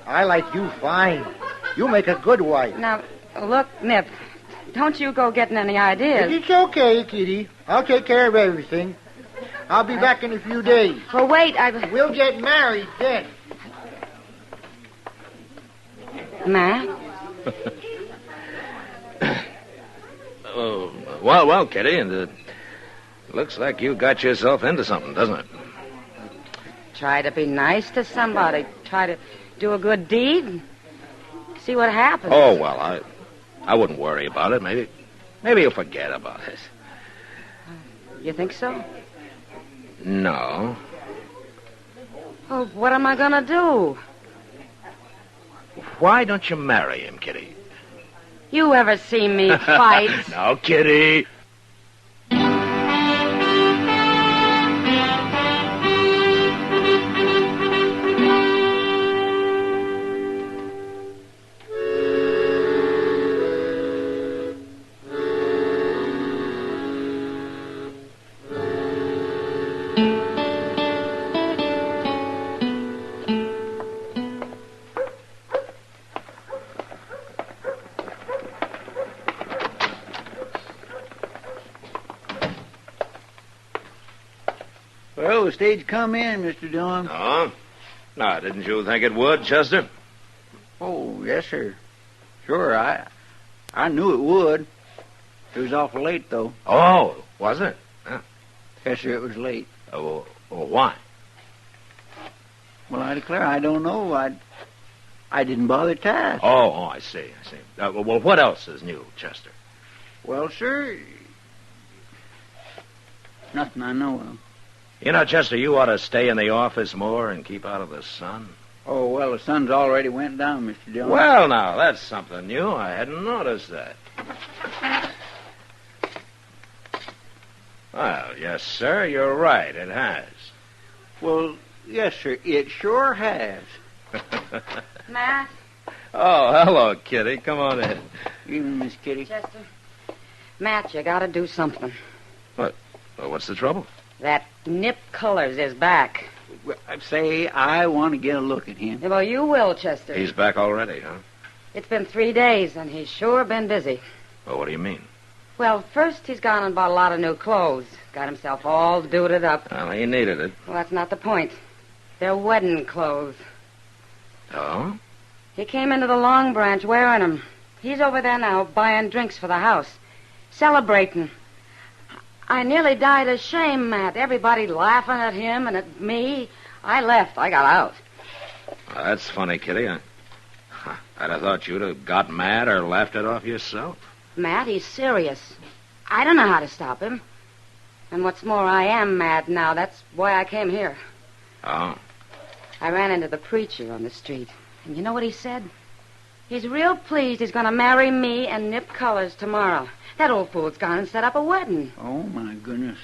I like you fine. You make a good wife. Now, look, Nip, don't you go getting any ideas. It's okay, Kitty. I'll take care of everything. I'll be back in a few days. Well, wait, We'll get married then. Matt? Oh, well, Kitty, and it looks like you got yourself into something, doesn't it? Try to be nice to somebody. Try to do a good deed. See what happens. Oh, well, I wouldn't worry about it. Maybe you'll forget about it. You think so? No. Oh, what am I going to do? Why don't you marry him, Kitty? You ever see me fight? Now, Kitty. Well, the stage come in, Mr. Dillon. Oh? Now, didn't you think it would, Chester? Oh, yes, sir. Sure, I knew it would. It was awful late, though. Oh, was it? Huh. Yes, sir, it was late. Oh, why? Well, I declare, I don't know. I didn't bother to ask. Oh, I see. Well, what else is new, Chester? Well, sir, nothing I know of. You know, Chester, you ought to stay in the office more and keep out of the sun. Oh, well, the sun's already went down, Mr. Dillon. Well, now, that's something new. I hadn't noticed that. Well, yes, sir, you're right. It has. Well, yes, sir, it sure has. Matt? Oh, hello, Kitty. Come on in. Evening, Miss Kitty. Chester? Matt, you gotta do something. What? Well, what's the trouble? That Nip Colors is back. Well, I'd say I want to get a look at him. Well, you will, Chester. He's back already, huh? It's been 3 days, and he's sure been busy. Well, what do you mean? Well, first he's gone and bought a lot of new clothes. Got himself all duded up. Well, he needed it. Well, that's not the point. They're wedding clothes. Oh? He came into the Long Branch wearing them. He's over there now buying drinks for the house. Celebrating. I nearly died of shame, Matt. Everybody laughing at him and at me. I left. I got out. Well, that's funny, Kitty. I'd have thought you'd have got mad or laughed it off yourself. Matt, he's serious. I don't know how to stop him. And what's more, I am mad now. That's why I came here. Oh? I ran into the preacher on the street. And you know what he said? He's real pleased he's going to marry me and nip colors tomorrow. That old fool's gone and set up a wedding. Oh, my goodness.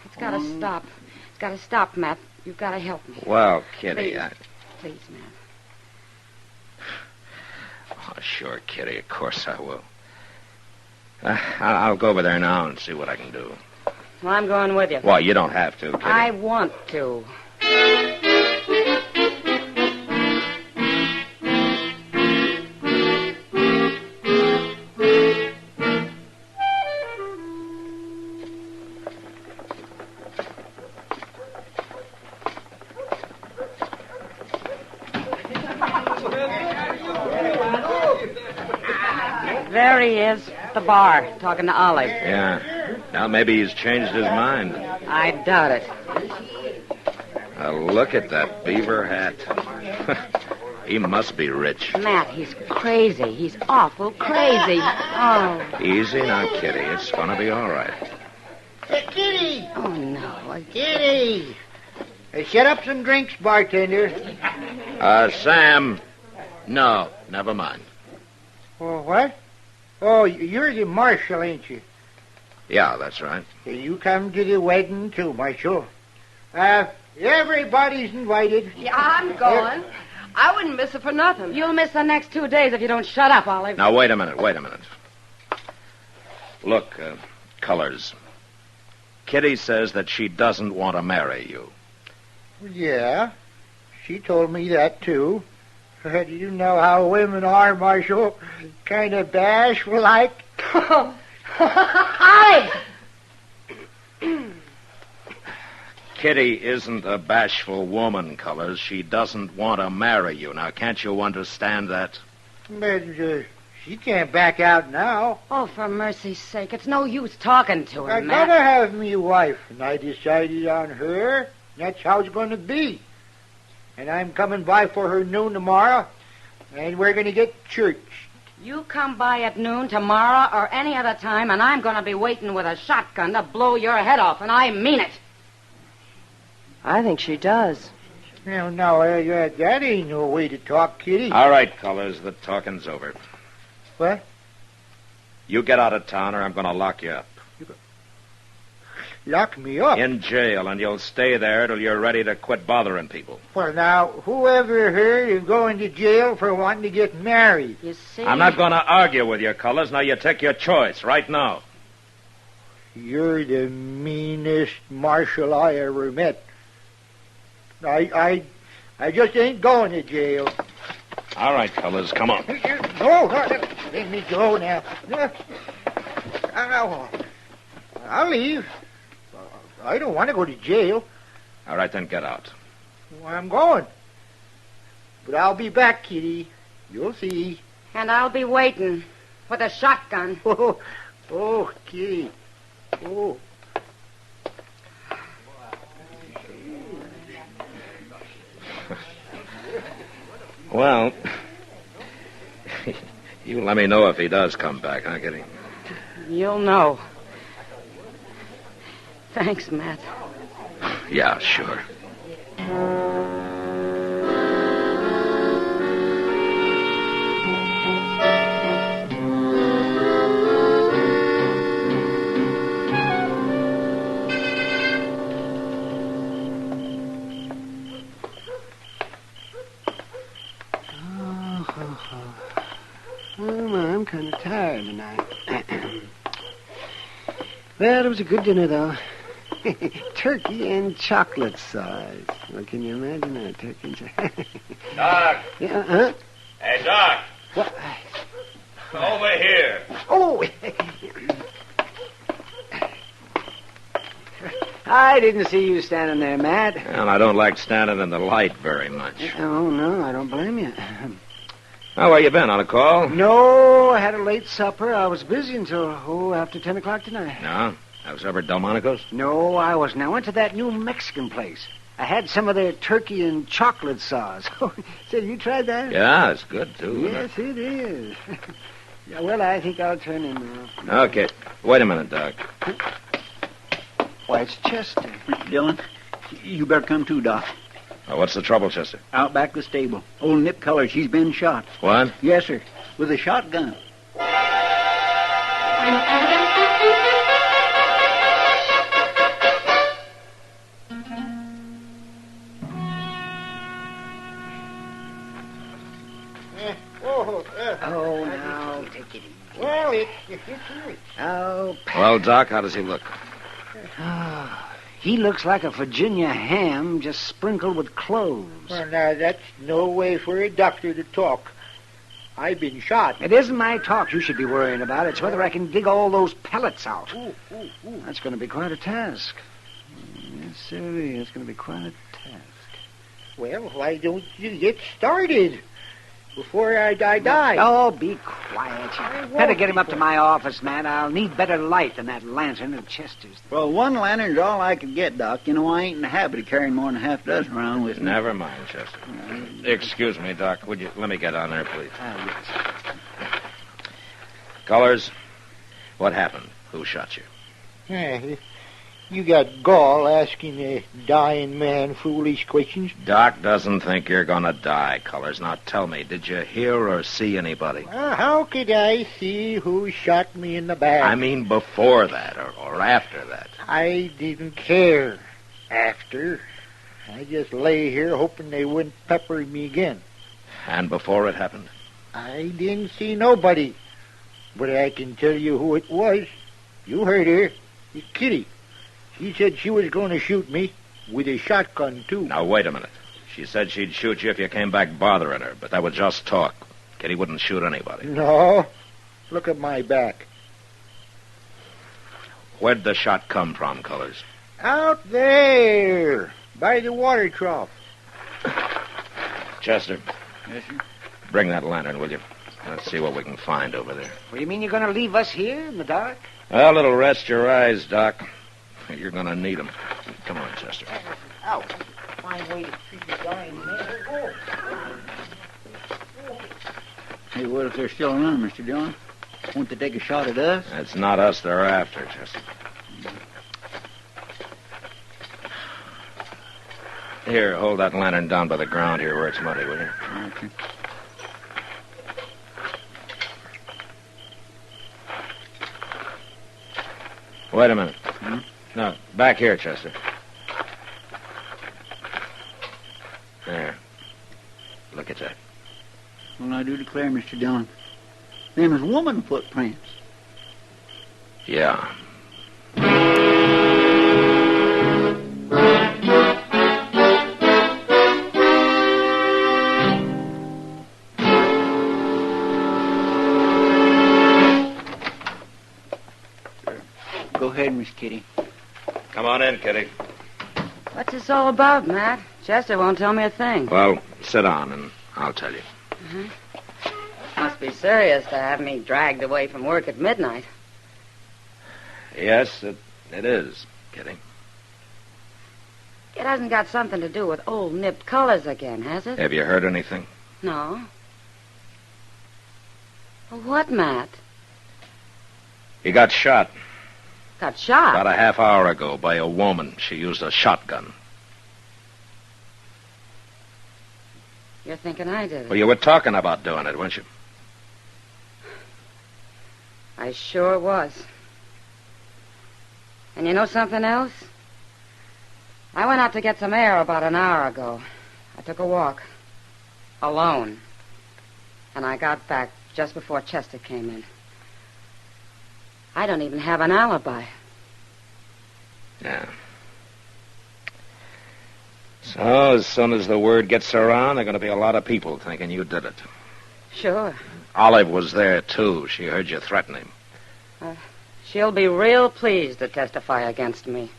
It's got to stop. It's got to stop, Matt. You've got to help me. Well, Kitty, Please. Please, Matt. Oh, sure, Kitty. Of course I will. I'll go over there now and see what I can do. Well, I'm going with you. Well, you don't have to, Kitty. I want to. There he is, at the bar, talking to Olive. Yeah. Now maybe he's changed his mind. I doubt it. Look at that beaver hat. He must be rich. Matt, he's crazy. He's awful crazy. Oh. Easy now, Kitty. It's going to be all right. Hey, Kitty! Oh, no. Kitty! Hey, set up some drinks, bartender. Sam. No, never mind. Oh, what? Oh, you're the marshal, ain't you? Yeah, that's right. You come to the wedding, too, Marshal. Everybody's invited. Yeah, I'm going. I wouldn't miss it for nothing. You'll miss the next 2 days if you don't shut up, Olive. Now, wait a minute. Look, Colors. Kitty says that she doesn't want to marry you. Yeah, she told me that, too. You know how women are, Marshal. Kind of bashful like. Olive! Kitty isn't a bashful woman, Colors. She doesn't want to marry you. Now, can't you understand that? But she can't back out now. Oh, for mercy's sake, it's no use talking to her, I Matt. gotta have me wife, and I decided on her. That's how it's going to be. And I'm coming by for her noon tomorrow, and we're going to get church. You come by at noon tomorrow or any other time, and I'm going to be waiting with a shotgun to blow your head off, and I mean it. I think she does. No, that ain't no way to talk, Kitty. All right, Colors, the talking's over. What? You get out of town or I'm going to lock you up. Lock me up? In jail, and you'll stay there till you're ready to quit bothering people. Well, now, whoever heard of going to jail for wanting to get married? You see? I'm not going to argue with you, Colors. Now you take your choice right now. You're the meanest marshal I ever met. I just ain't going to jail. All right, Colors, come on. No, let me go now. I'll leave. I don't want to go to jail. All right, then get out. Well, I'm going. But I'll be back, Kitty. You'll see. And I'll be waiting with a shotgun. Oh, Kitty. Oh. Well, you let me know if he does come back, huh, Kitty? You'll know. Thanks, Matt. Yeah, sure. I'm kind of tired tonight. Well, it was a good dinner, though. Turkey and chocolate sauce. Well, can you imagine that? Turkey and chocolate. Doc. Yeah, huh? Hey, Doc. What? Over here. Oh! I didn't see you standing there, Matt. And I don't like standing in the light very much. Oh, no, I don't blame you. Oh, where you been? On a call? No, I had a late supper. I was busy until, after 10 o'clock tonight. No? That was over at Delmonico's? No, I wasn't. I went to that new Mexican place. I had some of their turkey and chocolate sauce. Said, you tried that? Yeah, it's good, too. Yes, it is. Yeah, well, I think I'll turn in now. Okay. Wait a minute, Doc. Why, it's Chester. Mr. Dillon, you better come too, Doc. What's the trouble, Chester? Out back the stable. Old Nip Color, she's been shot. What? Yes, sir. With a shotgun. Oh, now, take it easy. Well, it's Oh, Well, Doc, how does he look? he looks like a Virginia ham just sprinkled with cloves. Well, now, that's no way for a doctor to talk. I've been shot. It isn't my talk you should be worrying about. It's whether I can dig all those pellets out. That's going to be quite a task. Yes, sir. It's going to be quite a task. Well, why don't you get started before I die? Oh, be quiet. Better get him up to my office, man. I'll need better light than that lantern at Chester's. Well, one lantern's all I could get, Doc. You know, I ain't in the habit of carrying more than a half dozen around with me. Never mind, Chester. Excuse me, Doc. Would you let me get on there, please? Yes. Colors, what happened? Who shot you? You got gall asking a dying man foolish questions. Doc doesn't think you're gonna die, Colors. Now tell me, did you hear or see anybody? How could I see who shot me in the back? I mean before that or after that. I didn't care after. I just lay here hoping they wouldn't pepper me again. And before it happened? I didn't see nobody. But I can tell you who it was. You heard her. Kitty. She said she was going to shoot me with a shotgun, too. Now, wait a minute. She said she'd shoot you if you came back bothering her, but that was just talk. Kitty wouldn't shoot anybody. No. Look at my back. Where'd the shot come from, Colors? Out there, by the water trough. Chester. Yes, sir? Bring that lantern, will you? Let's see what we can find over there. Well, you mean you're going to leave us here in the dark? Well, it'll rest your eyes, Doc. You're going to need them. Come on, Chester. Ow. Fine way to treat a dying man. Hey, what if they're still around, Mr. Dillon? Won't they take a shot at us? It's not us they're after, Chester. Here, hold that lantern down by the ground here where it's muddy, will you? Okay. Wait a minute. No, back here, Chester. There. Look at that. Well, I do declare, Mr. Dillon, them is woman footprints. Yeah. Go ahead, Miss Kitty. Come on in, Kitty. What's this all about, Matt? Chester won't tell me a thing. Well, sit down and I'll tell you. Must be serious to have me dragged away from work at midnight. Yes, it is, Kitty. It hasn't got something to do with old nipped colors again, has it? Have you heard anything? No. Well, what, Matt? He got shot Got shot? about a half hour ago by a woman. She used a shotgun. You're thinking I did it. Well, you were talking about doing it, weren't you? I sure was. And you know something else? I went out to get some air about an hour ago. I took a walk. Alone. And I got back just before Chester came in. I don't even have an alibi. Yeah. So, as soon as the word gets around, there are going to be a lot of people thinking you did it. Sure. Olive was there, too. She heard you threaten him. She'll be real pleased to testify against me.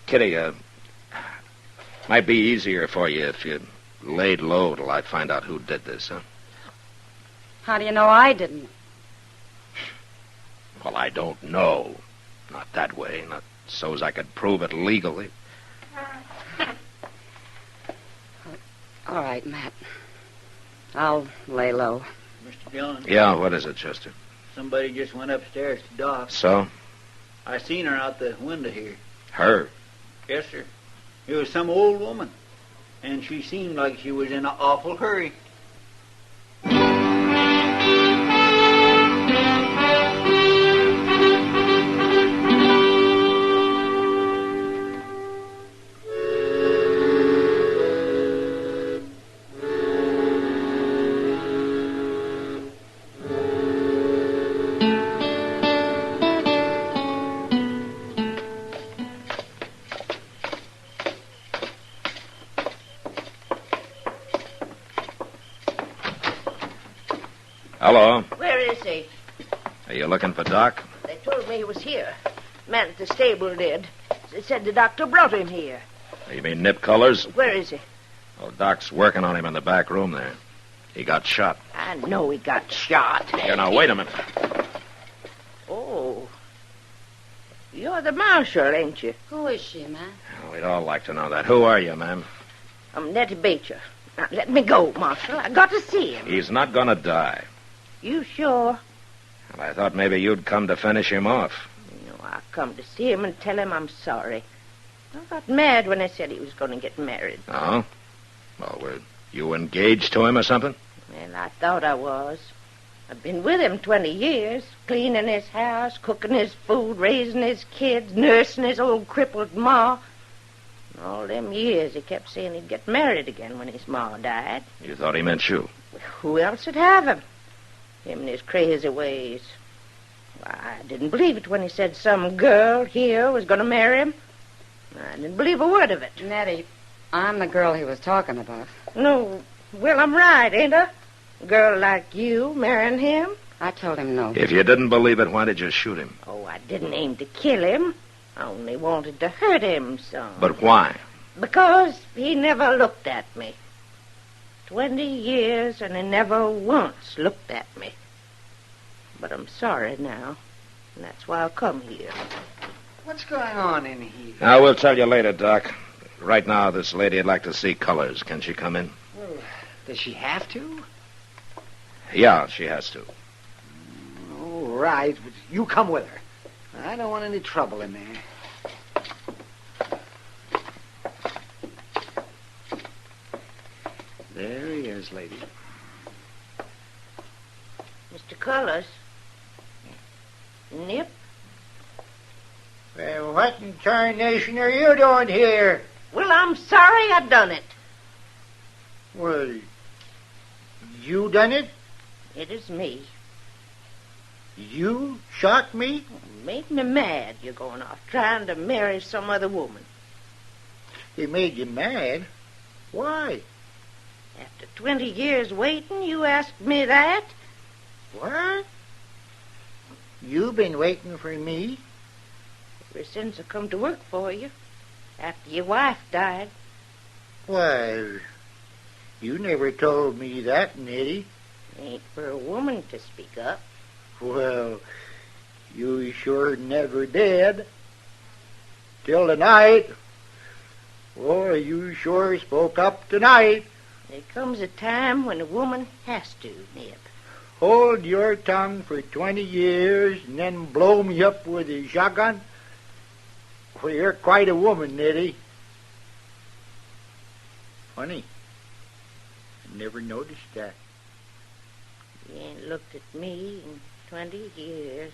Kitty, might be easier for you if you laid low till I find out who did this, huh? How do you know I didn't? Well, I don't know. Not that way. Not so's I could prove it legally. All right, Matt. I'll lay low. Mr. Dillon? Yeah, what is it, Chester? Somebody just went upstairs to Doc. So? I seen her out the window here. Her? Yes, sir. It was some old woman. And she seemed like she was in an awful hurry. Hello. Where is he? Are you looking for Doc? They told me he was here. Man at the stable did. They said the doctor brought him here. You mean Nip Colors? Where is he? Well, Doc's working on him in the back room there. He got shot. I know he got shot. Here, now, wait a minute. Oh. You're the marshal, ain't you? Who is she, man? Oh, we'd all like to know that. Who are you, ma'am? I'm Nettie Beecher. Now, let me go, Marshal. I got to see him. He's not gonna die. You sure? Well, I thought maybe you'd come to finish him off. No, I come to see him and tell him I'm sorry. I got mad when they said he was going to get married. Oh? Well, were you engaged to him or something? Well, I thought I was. I've been with him 20 years, cleaning his house, cooking his food, raising his kids, nursing his old crippled ma. All them years he kept saying he'd get married again when his ma died. You thought he meant you? Well, who else would have him? Him and his crazy ways. Well, I didn't believe it when he said some girl here was going to marry him. I didn't believe a word of it. Nettie, I'm the girl he was talking about. No, well, I'm right, ain't I? A girl like you marrying him? I told him no. If you didn't believe it, why did you shoot him? Oh, I didn't aim to kill him. I only wanted to hurt him some. But why? Because he never looked at me. 20 years, and he never once looked at me. But I'm sorry now, and that's why I come here. What's going on in here? Now, we'll tell you later, Doc. Right now, this lady would like to see Colors. Can she come in? Well, does she have to? Yeah, she has to. All right, but you come with her. I don't want any trouble in there. There he is, lady. Mr. Colors? Nip? Well, what in tarnation are you doing here? Well, I'm sorry I done it. Well, you done it? It is me. You shot me? Made me mad, you're going off trying to marry some other woman. He made you mad? Why? After 20 years waiting, you asked me that? What? You been waiting for me? Ever since I come to work for you, after your wife died. Why, you never told me that, Nettie. Ain't for a woman to speak up. Well, you sure never did. Till tonight. Boy, you sure spoke up tonight. There comes a time when a woman has to, Nip. Hold your tongue for 20 years and then blow me up with a shotgun? Well, you're quite a woman, Nettie. Funny. I never noticed that. You ain't looked at me in 20 years.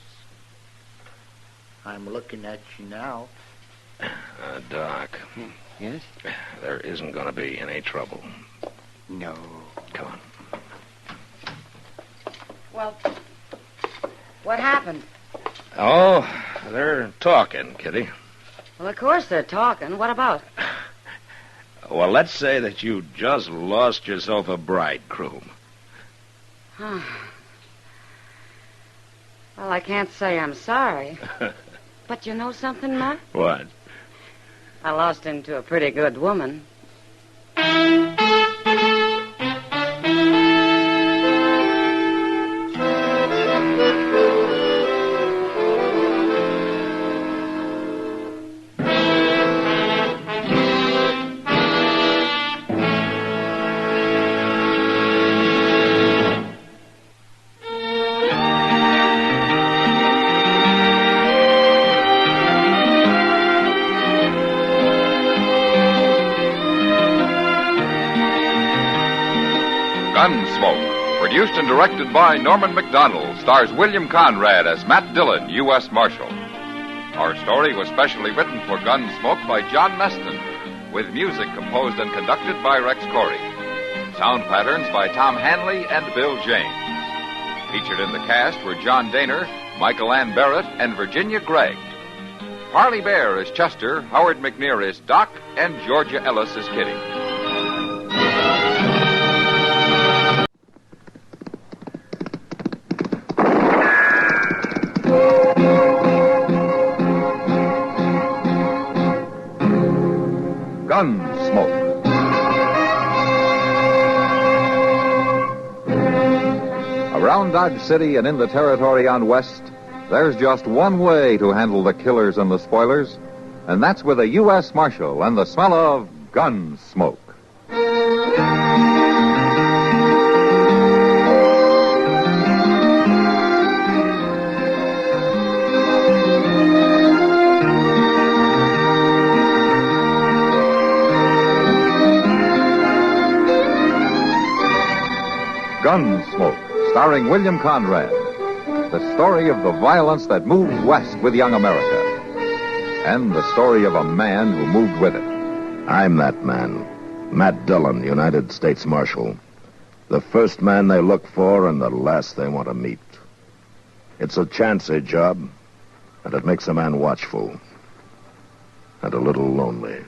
I'm looking at you now. Doc. Yes? There isn't going to be any trouble. No. Come on. Well, what happened? Oh, they're talking, Kitty. Well, of course they're talking. What about? Well, let's say that you just lost yourself a bridegroom. Well, I can't say I'm sorry. But you know something, Matt? What? I lost him to a pretty good woman. Gunsmoke, produced and directed by Norman Macdonald, stars William Conrad as Matt Dillon, U.S. Marshal. Our story was specially written for Gunsmoke by John Meston, with music composed and conducted by Rex Corey. Sound patterns by Tom Hanley and Bill James. Featured in the cast were John Daner, Michael Ann Barrett, and Virginia Gregg. Parley Bear is Chester, Howard McNear is Doc, and Georgia Ellis is Kitty. Gunsmoke. Around Dodge City and in the territory on West, there's just one way to handle the killers and the spoilers, and that's with a U.S. Marshal and the smell of gun smoke. Gunsmoke, starring William Conrad. The story of the violence that moved west with young America. And the story of a man who moved with it. I'm that man. Matt Dillon, United States Marshal. The first man they look for and the last they want to meet. It's a chancy job, and it makes a man watchful. And a little lonely.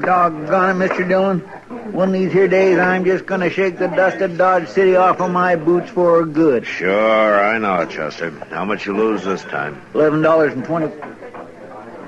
Doggone it, Mr. Dillon. One of these here days, I'm just going to shake the dust of Dodge City off of my boots for good. Sure, I know, Chester. How much you lose this time? $11.20.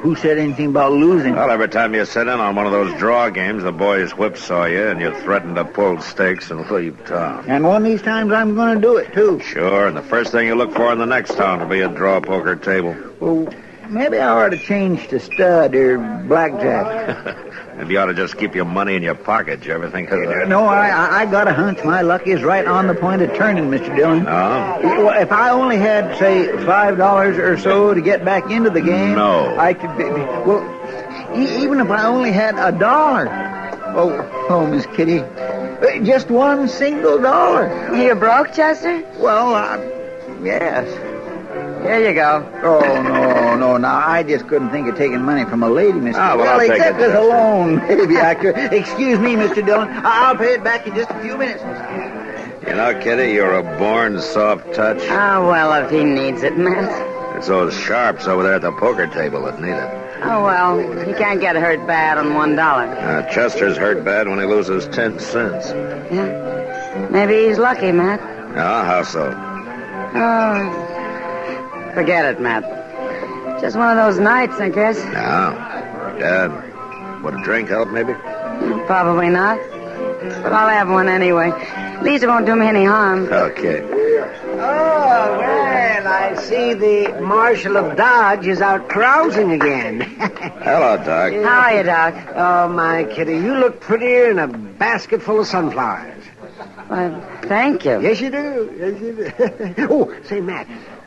Who said anything about losing? Well, every time you sit in on one of those draw games, the boys whipsaw you and you threaten to pull stakes and leave town. And one of these times, I'm going to do it, too. Sure, and the first thing you look for in the next town will be a draw poker table. Well, maybe I ought to change to stud or blackjack. Maybe you ought to just keep your money in your pocket. You ever think of that? No, I got a hunch my luck is right on the point of turning, Mr. Dillon. No? Well, if I only had, say, $5 or so to get back into the game... No. I could be... Well, even if I only had $1... Oh, Miss Kitty. Just one single dollar. You broke, Chester? Well, yes. Here you go. Oh, no. Now, I just couldn't think of taking money from a lady, Mr. Ah, well, I'll take except it, as a loan, maybe I could. Excuse me, Mr. Dillon. I'll pay it back in just a few minutes. You know, Kitty, you're a born soft touch. Oh, well, if he needs it, Matt. It's those sharps over there at the poker table that need it. Oh, well, he can't get hurt bad on $1. Chester's hurt bad when he loses 10 cents. Yeah? Maybe he's lucky, Matt. Ah, how so? Oh... Forget it, Matt. Just one of those nights, I guess. Dad, would a drink help, maybe? Probably not. But I'll have one anyway. At least it won't do me any harm. Okay. Oh, well, I see the Marshal of Dodge is out carousing again. Hello, Doc. How are you, Doc? Oh, my kitty, you look prettier in a basket full of sunflowers. Well, thank you. Yes, you do. Oh, say, Matt,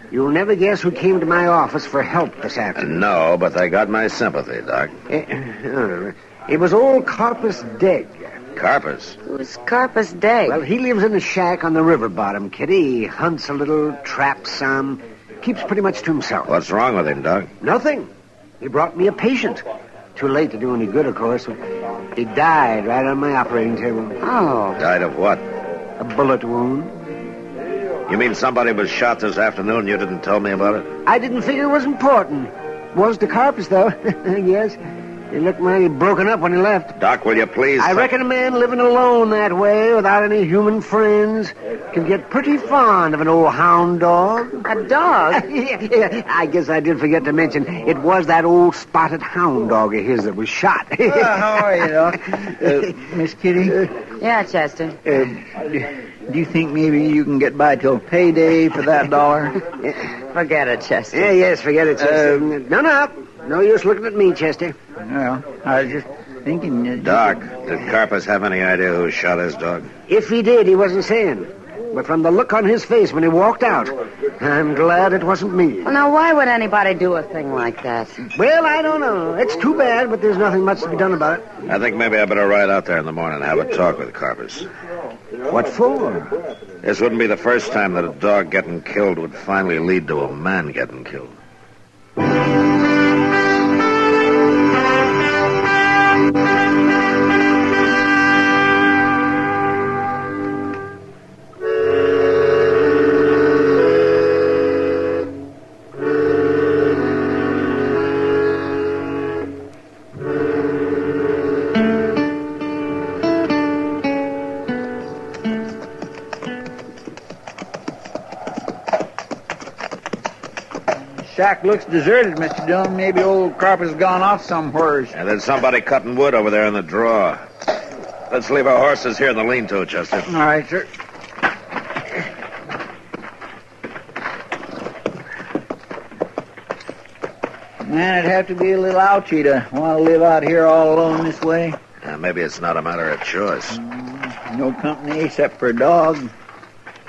you'll never guess who came to my office for help this afternoon. No, but they got my sympathy, Doc. It was old Carpus Degg. Carpus? Who's Carpus Degg? Well, he lives in a shack on the river bottom, Kitty. He hunts a little, traps some, keeps pretty much to himself. What's wrong with him, Doc? Nothing. He brought me a patient. Too late to do any good, of course. He died right on my operating table. Oh. Died of what? A bullet wound. You mean somebody was shot this afternoon and you didn't tell me about it? I didn't figure it was important. Was to Carpus, though. Yes. He looked mighty broken up when he left. Doc, will you please... I reckon a man living alone that way, without any human friends, can get pretty fond of an old hound dog. A dog? Yeah, I guess I did forget to mention, it was that old spotted hound dog of his that was shot. How are you, Doc? Miss Kitty? Yeah, Chester. Do you think maybe you can get by till payday for that $1? Forget it, Chester. Yes, forget it, Chester. No use looking at me, Chester. Well, I was just thinking... Doc, did Carpus have any idea who shot his dog? If he did, he wasn't saying. But from the look on his face when he walked out, I'm glad it wasn't me. Well, now, why would anybody do a thing like that? Well, I don't know. It's too bad, but there's nothing much to be done about it. I think maybe I better ride out there in the morning and have a talk with Carpus. What for? This wouldn't be the first time that a dog getting killed would finally lead to a man getting killed. Shack looks deserted, Mr. Dillon. Maybe old Carpus has gone off somewhere. And there's somebody cutting wood over there in the draw. Let's leave our horses here in the lean-to, Chester. All right, sir. Man, it'd have to be a little ouchy to want to live out here all alone this way. Maybe it's not a matter of choice. No company except for a dog.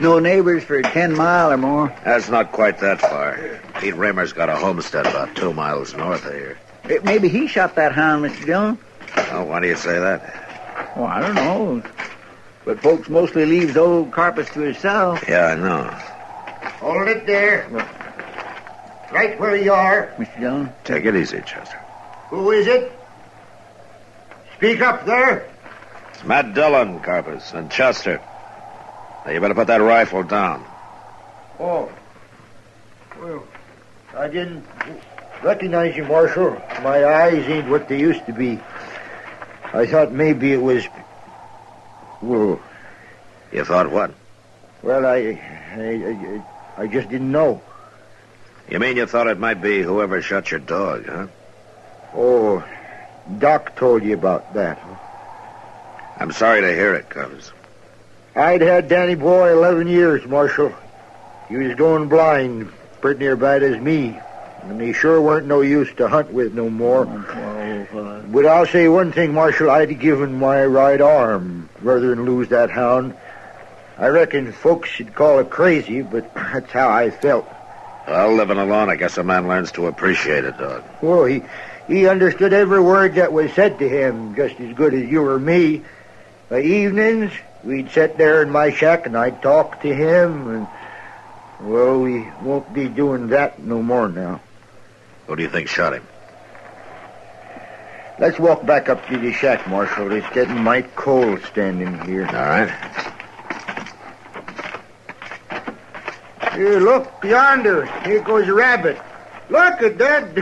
No neighbors for 10 miles or more. That's not quite that far. Pete Raymer's got a homestead about 2 miles north of here. Maybe he shot that hound, Mr. Dillon. Oh, why do you say that? Oh, I don't know. But folks mostly leaves old Carpus to himself. Yeah, I know. Hold it there. Right where you are. Mr. Dillon? Take it easy, Chester. Who is it? Speak up there. It's Matt Dillon, Carpus, and Chester. Now, you better put that rifle down. Oh. Well, I didn't recognize you, Marshal. My eyes ain't what they used to be. I thought maybe it was... Well... You thought what? Well, I just didn't know. You mean you thought it might be whoever shot your dog, huh? Oh, Doc told you about that, huh? I'm sorry to hear it, Carpus. I'd had Danny Boy 11 years, Marshal. He was going blind, pretty near bad as me. And he sure weren't no use to hunt with no more. But I'll say one thing, Marshal, I'd given my right arm rather than lose that hound. I reckon folks should call it crazy, but that's how I felt. Well, living alone, I guess a man learns to appreciate a dog. Well, he understood every word that was said to him, just as good as you or me. By evenings, we'd sit there in my shack and I'd talk to him, and, well, we won't be doing that no more now. Who do you think shot him? Let's walk back up to the shack, Marshal. It's getting mighty cold standing here. All right. Here, look, yonder. Here goes a rabbit. Look at that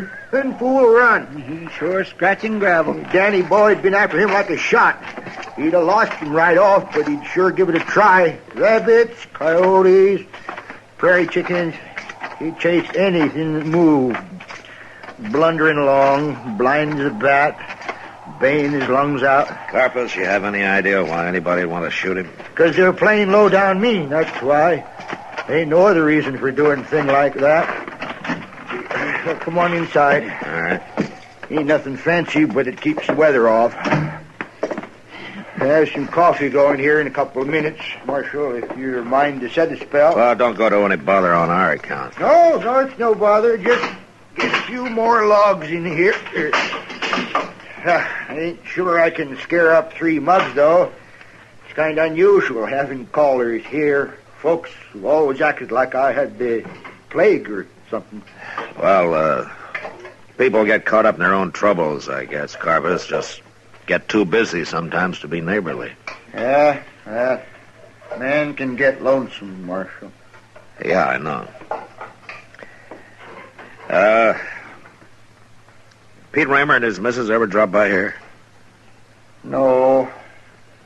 fool run. He's sure scratching gravel. Danny Boyd'd been after him like a shot. He'd have lost him right off, but he'd sure give it a try. Rabbits, coyotes, prairie chickens. He'd chase anything that moved. Blundering along, blind as a bat, baying his lungs out. Carpus, you have any idea why anybody would want to shoot him? 'Cause they're plain low down mean, that's why. Ain't no other reason for doing a thing like that. Well, come on inside. All right. Ain't nothing fancy, but it keeps the weather off. Have some coffee going here in a couple of minutes, Marshal, if you're mind to set a spell. Well, don't go to any bother on our account. No, it's no bother. Just get a few more logs in here. I ain't sure I can scare up 3 mugs, though. It's kind of unusual having callers here. Folks who always acted like I had the plague or something. Well, people get caught up in their own troubles, I guess, Carpus. Just get too busy sometimes to be neighborly. Yeah, man can get lonesome, Marshal. Yeah, I know. Pete Raymer and his missus ever drop by here? No,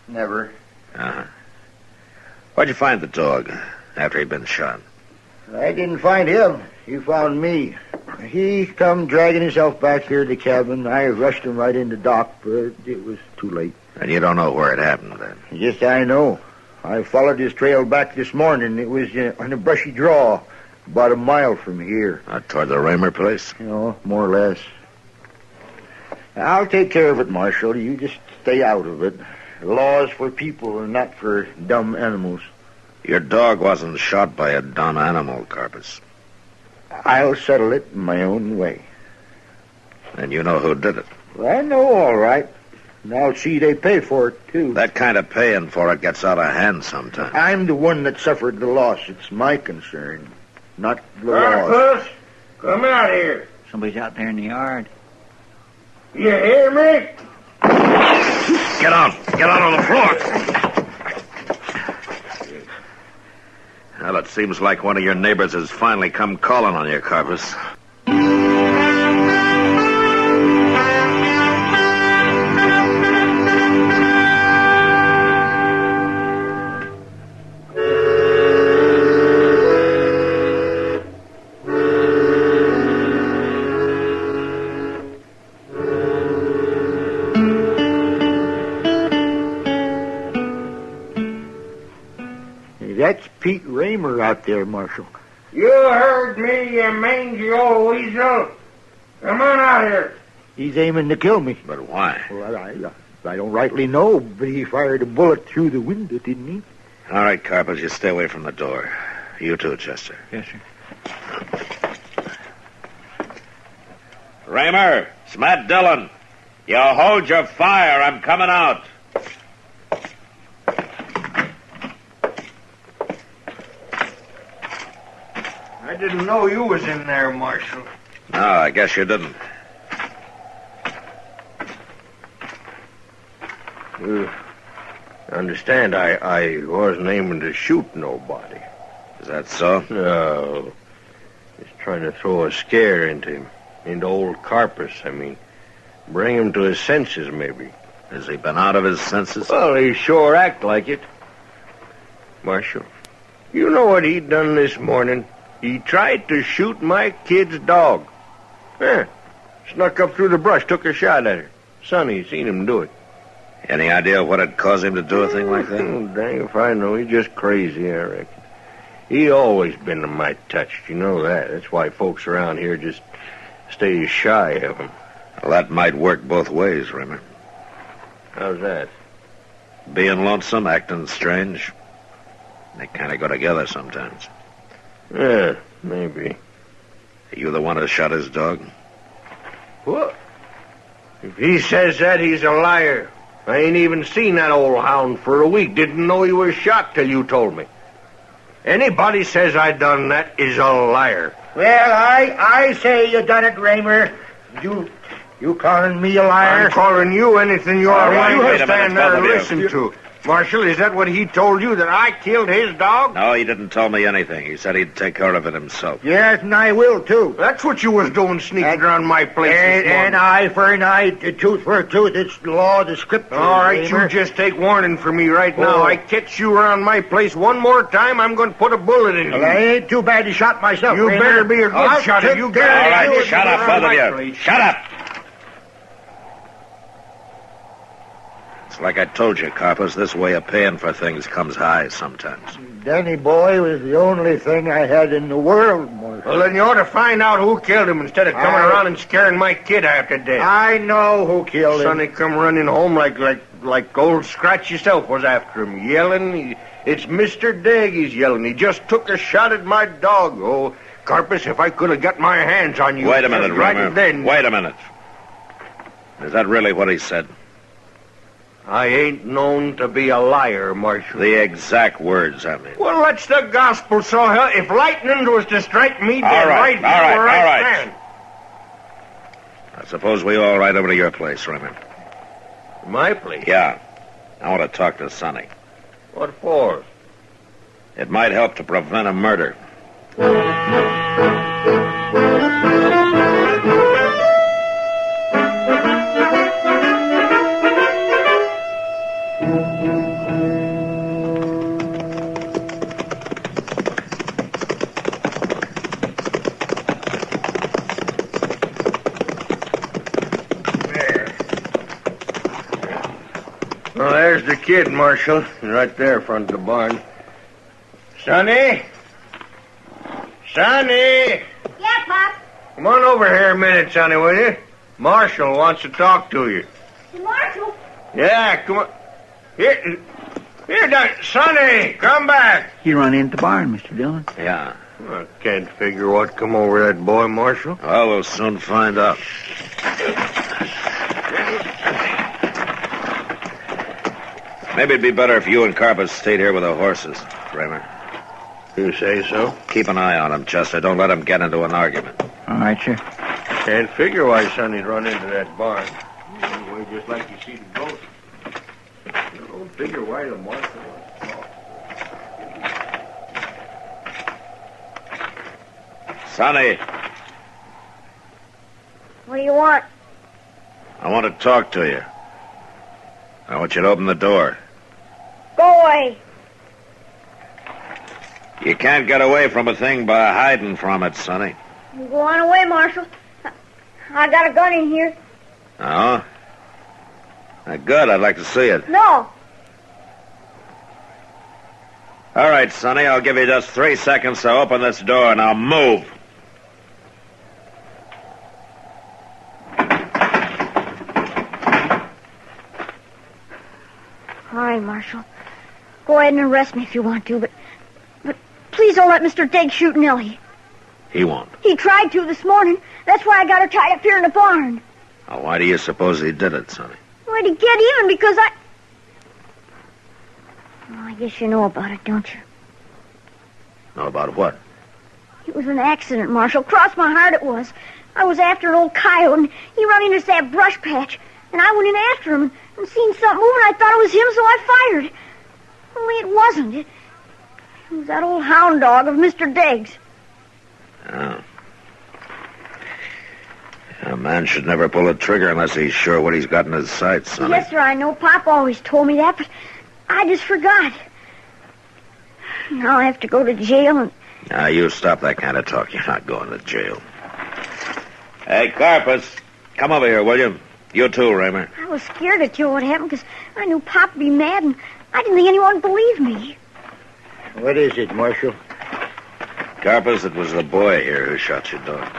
never. Uh-huh. Where'd you find the dog after he'd been shot? I didn't find him. He found me. He come dragging himself back here to the cabin. I rushed him right into dock, but it was too late. And you don't know where it happened, then? Yes, I know. I followed his trail back this morning. It was on a brushy draw, about a mile from here. Toward the Raymer place? You know, more or less. I'll take care of it, Marshal. You just stay out of it. Laws for people and not for dumb animals. Your dog wasn't shot by a dumb animal, Carpus. I'll settle it in my own way. And you know who did it? Well, I know, all right. And I'll see they pay for it, too. That kind of paying for it gets out of hand sometimes. I'm the one that suffered the loss. It's my concern, not the loss. Carpus, come out here. Somebody's out there in the yard. You hear me? Get out on the floor. Well, it seems like one of your neighbors has finally come calling on you, Carpus. That's Pete Raymer out there, Marshal. You heard me, you mangy old weasel. Come on out here. He's aiming to kill me. But why? Well, I don't rightly know, but he fired a bullet through the window, didn't he? All right, Carpus, you stay away from the door. You too, Chester. Yes, sir. Raymer, it's Matt Dillon. You hold your fire. I'm coming out. I didn't know you was in there, Marshal. No, I guess you didn't. Understand, I wasn't aiming to shoot nobody. Is that so? No. Just trying to throw a scare into him. Into old Carpus, I mean. Bring him to his senses, maybe. Has he been out of his senses? Well, he sure act like it. Marshal, you know what he done this morning? He tried to shoot my kid's dog. Yeah. Snuck up through the brush, took a shot at her. Sonny seen him do it. Any idea what had caused him to do a thing like that? Oh, dang if I know. He's just crazy, I reckon. He always been to my touch. You know that. That's why folks around here just stay shy of him. Well, that might work both ways, Raymer. How's that? Being lonesome, acting strange. They kind of go together sometimes. Yeah, maybe. Are you the one who shot his dog? What? If he says that, he's a liar. I ain't even seen that old hound for a week. Didn't know he was shot till you told me. Anybody says I done that is a liar. Well, I say you done it, Raymer. You calling me a liar? I'm calling you anything you're right, willing wait to a minute, stand there and both of listen you. to. Marshal, is that what he told you, that I killed his dog? No, he didn't tell me anything. He said he'd take care of it himself. Yes, and I will, too. That's what you was doing, sneaking around my place this morning. An eye for an eye, a tooth for a tooth. It's the law of the scripture. All right, Raymer. you just take warning from me right now. Oh. I catch you around my place one more time, I'm going to put a bullet in you. Well, I ain't too bad to shot myself, You Raymer. better be a good I'll shot. take You care got of All you right, shut up, both of you. place. Shut up. It's like I told you, Carpus, this way of paying for things comes high sometimes. Danny boy was the only thing I had in the world, Marshal. Well, then you ought to find out who killed him instead of coming around and scaring my kid after death. I know who killed him. Sonny come running home like old Scratch yourself was after him, yelling. It's Mr. Dag he's yelling. He just took a shot at my dog. Oh, Carpus, if I could have got my hands on you. Wait a minute, right Raymer. then. Wait a minute. Is that really what he said? I ain't known to be a liar, Marshal. The exact words, I mean. Well, that's the gospel, so hell, if lightning was to strike me dead right here where I stand. I suppose we all ride over to your place, Raymond. My place? Yeah. I want to talk to Sonny. What for? It might help to prevent a murder. Well, there's the kid, Marshal. Right there in front of the barn. Sonny? Sonny! Yeah, Pop? Come on over here a minute, Sonny, will you? Marshal wants to talk to you. Marshal? Yeah, come on. Here, Sonny, come back. He run into the barn, Mr. Dillon. Yeah. I can't figure what come over that boy, Marshal. Well, we'll soon find out. Maybe it'd be better if you and Carpus stayed here with the horses, Kramer. You say so? Keep an eye on him, Chester. Don't let him get into an argument. All right, sir. Can't figure why Sonny'd run into that barn. Anyway, just like you see the ghost. I don't figure why the Marshal wants to talk. Sonny, What do you want? I want to talk to you. I want you to open the door. Go away. You can't get away from a thing by hiding from it, Sonny. Go on away, Marshal. I got a gun in here. Oh? Good. I'd like to see it. No. All right, Sonny. I'll give you just 3 seconds to open this door. Now move. All right, Marshal. Go ahead and arrest me if you want to, but please don't let Mr. Diggs shoot Nellie. He won't. He tried to this morning. That's why I got her tied up here in the barn. Now, why do you suppose he did it, Sonny? Why, to get even because I... Well, I guess you know about it, don't you? Know about what? It was an accident, Marshal. Cross my heart it was. I was after an old coyote, and he run into that brush patch. And I went in after him and seen something moving. I thought it was him, so I fired. Only it wasn't. It was that old hound dog of Mr. Diggs. Oh. A man should never pull a trigger unless he's sure what he's got in his sights, Sonny. Yes, sir, I know. Pop always told me that, but I just forgot. Now I have to go to jail and... Now, you stop that kind of talk. You're not going to jail. Hey, Carpus, come over here, will you? You too, Raymer. I was scared to tell what happened because I knew Pop would be mad, and I didn't think anyone would believe me. What is it, Marshal? Carpus, it was the boy here who shot your dog.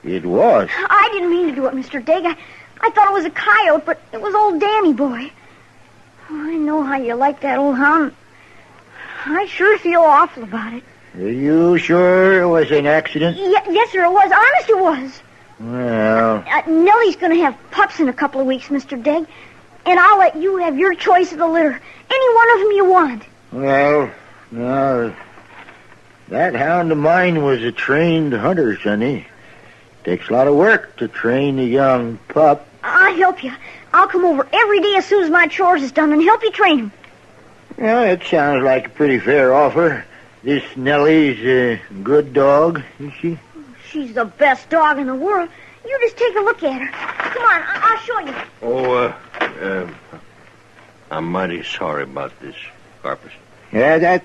It was? I didn't mean to do it, Mr. Digg. I thought it was a coyote, but it was old Danny boy. Oh, I know how you like that old hound. I sure feel awful about it. Are you sure it was an accident? Yes, sir, it was. Honest, it was. Well... Nellie's going to have pups in a couple of weeks, Mr. Digg. And I'll let you have your choice of the litter. Any one of them you want. Well, now, that hound of mine was a trained hunter, Sonny. Takes a lot of work to train a young pup. I'll help you. I'll come over every day as soon as my chores is done and help you train him. Well, it sounds like a pretty fair offer. This Nellie's a good dog, is she? She's the best dog in the world. You just take a look at her. Come on, I'll show you. Oh, I'm mighty sorry about this, Carpus. Yeah,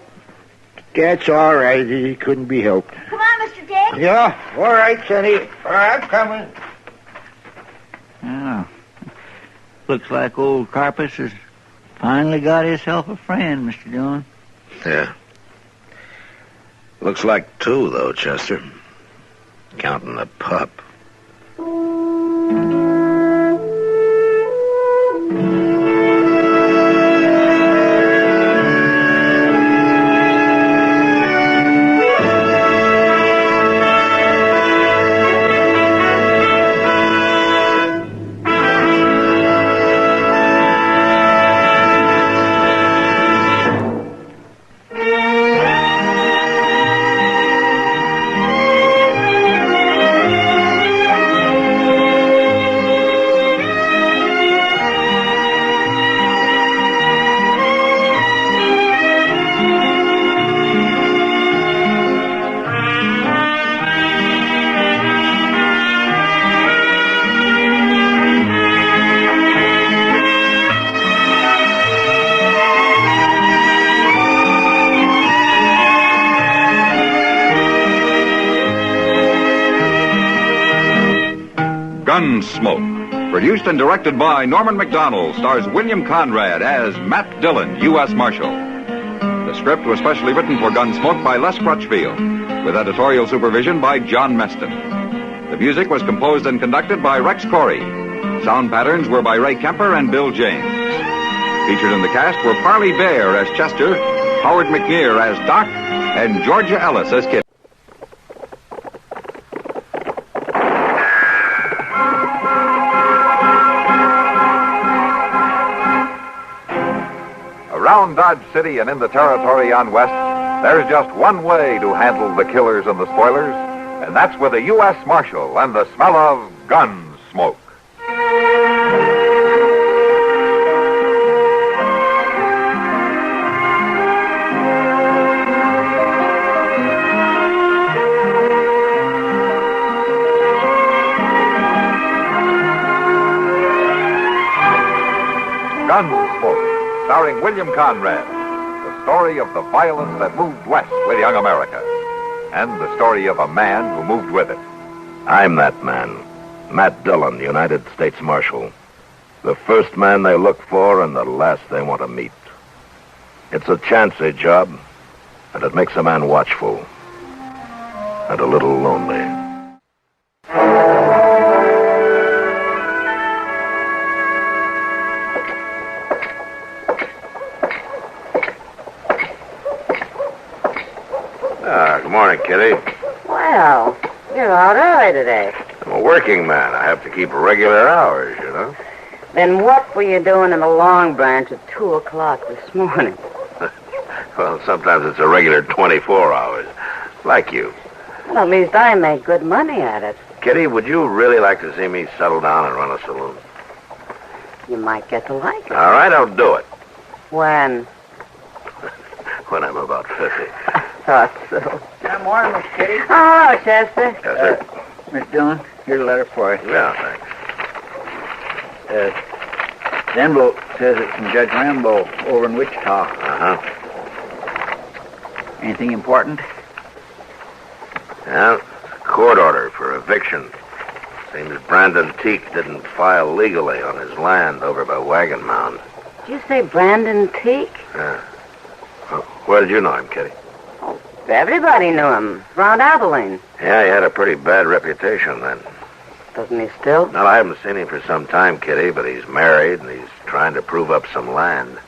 that's all right. It couldn't be helped. Come on, Mr. Diggs. Yeah, all right, Sonny. I'm coming. Oh. Looks like old Carpus has finally got himself a friend, Mr. Dillon. Yeah. Looks like two, though, Chester. Counting the pup. Gunsmoke. Produced and directed by Norman Macdonald, stars William Conrad as Matt Dillon, U.S. Marshal. The script was specially written for Gunsmoke by Les Crutchfield, with editorial supervision by John Meston. The music was composed and conducted by Rex Corey. Sound patterns were by Ray Kemper and Bill James. Featured in the cast were Parley Bear as Chester, Howard McNear as Doc, and Georgia Ellis as Kitty. Around Dodge City and in the territory on West, there's just one way to handle the killers and the spoilers, and that's with a U.S. Marshal and the smell of gun smoke. Gunsmoke, starring William Conrad, the story of the violence that moved west with young America, and the story of a man who moved with it. I'm that man, Matt Dillon, United States Marshal. The first man they look for and the last they want to meet. It's a chancy job, and it makes a man watchful and a little lonely. Good morning, Kitty. Well, you're out early today. I'm a working man. I have to keep regular hours, you know. Then what were you doing in the Long Branch at 2 o'clock this morning? Well, sometimes it's a regular 24 hours. Like you. Well, at least I make good money at it. Kitty, would you really like to see me settle down and run a saloon? You might get to like it. All right, I'll do it. When? When I'm about 50. Thought so. Good morning, Miss Kitty. Oh, hello, Chester. Yes, sir. Miss Dillon, here's a letter for you. Yeah, thanks. The envelope says it's from Judge Rambo over in Wichita. Uh-huh. Anything important? Yeah, court order for eviction. Seems Brandon Teak didn't file legally on his land over by Wagon Mound. Did you say Brandon Teak? Yeah. Where did you know him, Kitty? Oh, everybody knew him. Around Abilene. Yeah, he had a pretty bad reputation then. Doesn't he still? Well, I haven't seen him for some time, Kitty, but he's married and he's trying to prove up some land.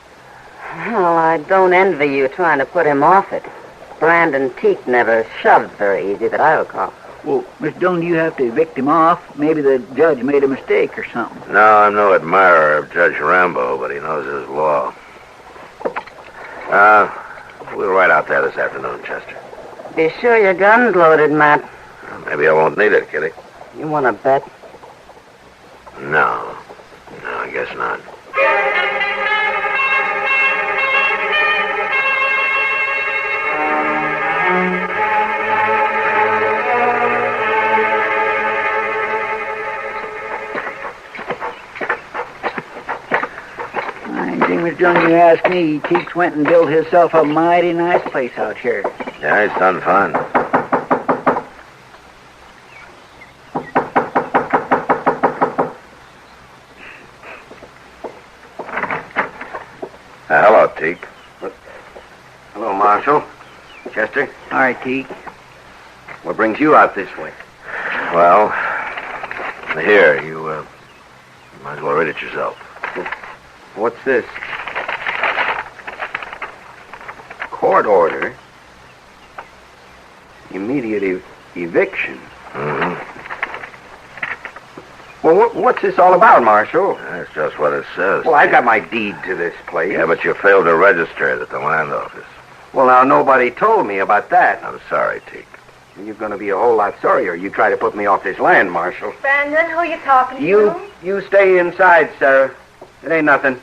Well, I don't envy you trying to put him off it. Brandon Teak never shoved very easy that I recall. Well, Miss Dillon, you have to evict him off. Maybe the judge made a mistake or something. No, I'm no admirer of Judge Rambo, but he knows his law. We'll ride out there this afternoon, Chester. Be sure your gun's loaded, Matt. Maybe I won't need it, Kitty. You want to bet? No, I guess not. Miss Dillon, you asked me. Teeks went and built himself a mighty nice place out here. Yeah, he's done fine. Hello, Teak. Hello, Marshal. Chester? All right, Teak. What brings you out this way? Well, here, you might as well read it yourself. What's this? Court order. Immediate eviction. Mm-hmm. Well, what's this all about, Marshal? That's just what it says. Well, I've got my deed to this place. Yeah, but you failed to register it at the land office. Well, now, nobody told me about that. I'm sorry, Teak. You're going to be a whole lot sorrier. You try to put me off this land, Marshal. Brandon, who are you talking to? You stay inside, Sarah. It ain't nothing.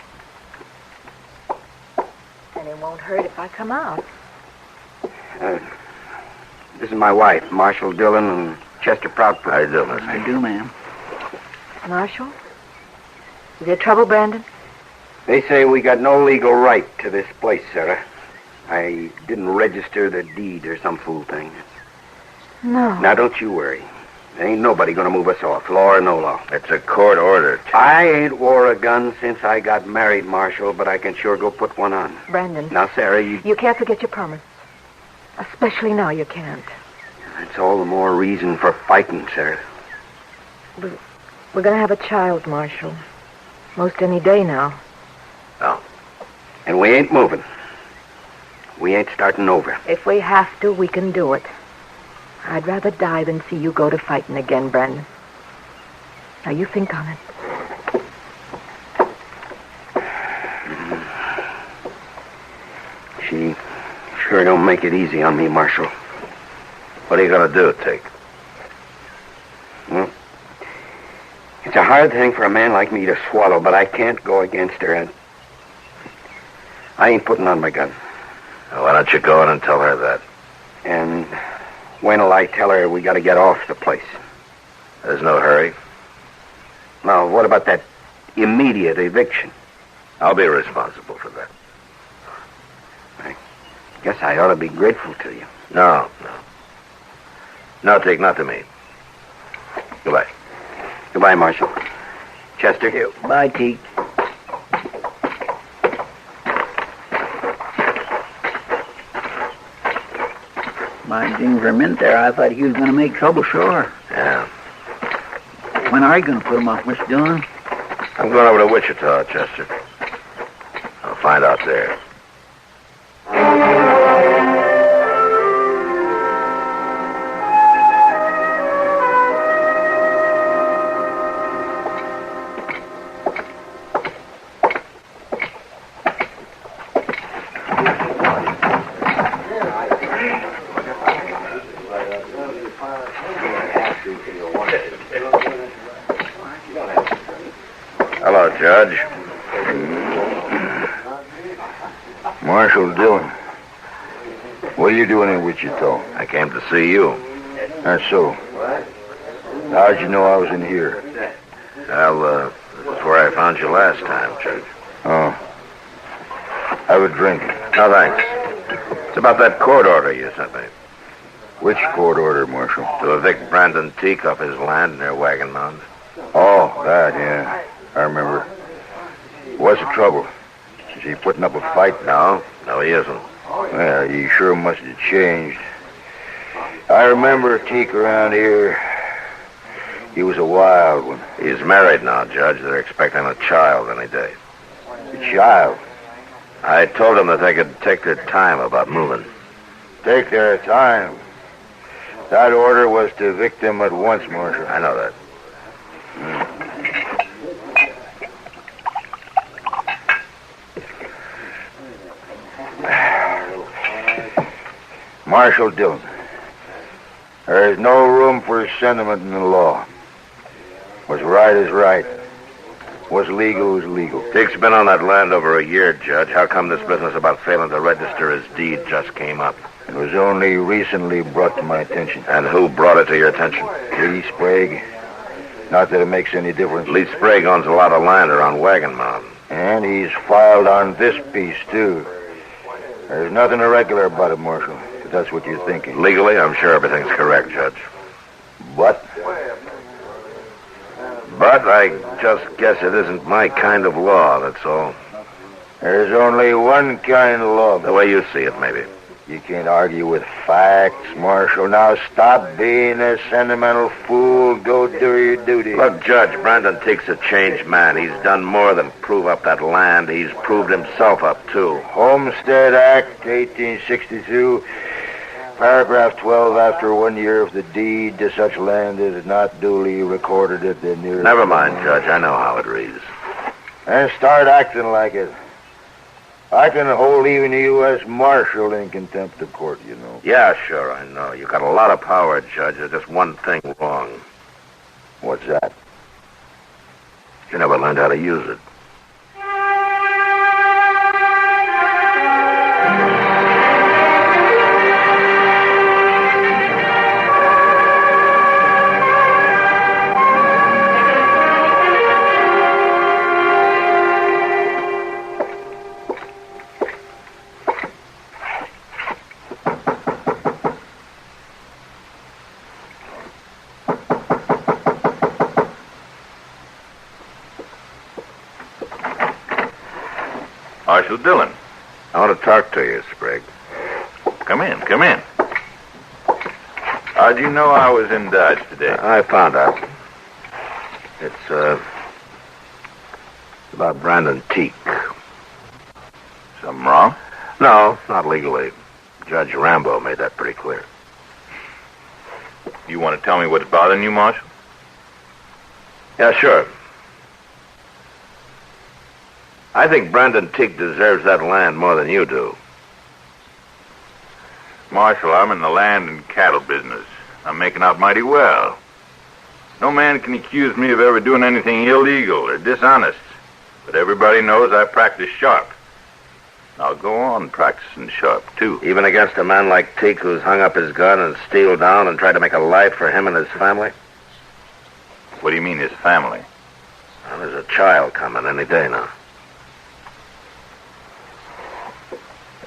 And it won't hurt if I come out. This is my wife, Marshal Dillon and Chester Proudfoot. How you do, Miss? I do, ma'am. Marshal? Is there trouble, Brandon? They say we got no legal right to this place, Sarah. I didn't register the deed or some fool thing. No. Now, don't you worry. Ain't nobody gonna move us off, law or no law. It's a court order. I ain't wore a gun since I got married, Marshal, but I can sure go put one on. Brandon. Now, Sarah, You can't forget your promise. Especially now you can't. That's all the more reason for fighting, Sarah. We're going to have a child, Marshal. Most any day now. No. And we ain't moving. We ain't starting over. If we have to, we can do it. I'd rather die than see you go to fighting again, Brandon. Now, you think on it. She sure don't make it easy on me, Marshal. What are you going to do, Tick? Well, it's a hard thing for a man like me to swallow, but I can't go against her, and I ain't putting on my gun. Well, why don't you go in and tell her that? And when'll I tell her we got to get off the place? There's no hurry. Now, what about that immediate eviction? I'll be responsible for that. I guess I ought to be grateful to you. No. No, Tick, not to me. Goodbye. Goodbye, Marshal. Chester. Here. Bye, Teak. My ding, for a minute there, I thought he was going to make trouble, sure. Yeah. When are you going to put him off, Mr. Dillon? I'm going over to Wichita, Chester. I'll find out there. Hello, Judge. Marshal Dillon. What are you doing in Wichita? I came to see you. That's so. How'd you know I was in here? Well, that's where I found you last time, Judge. Oh. Have a drink. No, thanks. It's about that court order you sent me. Which court order, Marshal? To evict Brandon Teak off his land near Wagon Mound. Oh, that, yeah. I remember. What's the trouble? Is he putting up a fight? No, he isn't. Well, he sure must have changed. I remember Teak around here. He was a wild one. He's married now, Judge. They're expecting a child any day. A child? I told them that they could take their time about moving. Take their time? That order was to evict them at once, Marshal. I know that. Marshal Dillon, there is no room for sentiment in the law. What's right is right. What's legal is legal. Teak's been on that land over a year, Judge. How come this business about failing to register his deed just came up? It was only recently brought to my attention. And who brought it to your attention? Lee Sprague. Not that it makes any difference. Lee Sprague owns a lot of land around Wagon Mound. And he's filed on this piece, too. There's nothing irregular about it, Marshal, if that's what you're thinking. Legally, I'm sure everything's correct, Judge. But I just guess it isn't my kind of law, that's all. There's only one kind of law. The way you see it, maybe. You can't argue with facts, Marshal. Now stop being a sentimental fool. Go do your duty. Look, Judge, Brandon Teak's a changed man. He's done more than prove up that land. He's proved himself up, too. Homestead Act, 1862, paragraph 12, after 1 year of the deed to such land is not duly recorded at the nearest... Never mind, Judge. I know how it reads. And start acting like it. I can hold even a U.S. Marshal in contempt of court, you know. Yeah, sure, I know. You got a lot of power, Judge. There's just one thing wrong. What's that? You never learned how to use it. Marshal Dillon. I want to talk to you, Sprague. Come in. How'd you know I was in Dodge today? I found out. It's about Brandon Teak. Something wrong? No, not legally. Judge Rambo made that pretty clear. You want to tell me what's bothering you, Marshal? Yeah, sure. I think Brandon Teak deserves that land more than you do. Marshal, I'm in the land and cattle business. I'm making out mighty well. No man can accuse me of ever doing anything illegal or dishonest. But everybody knows I practice sharp. I'll go on practicing sharp, too. Even against a man like Teak who's hung up his gun and steeled down and tried to make a life for him and his family? What do you mean, his family? Well, there's a child coming any day now.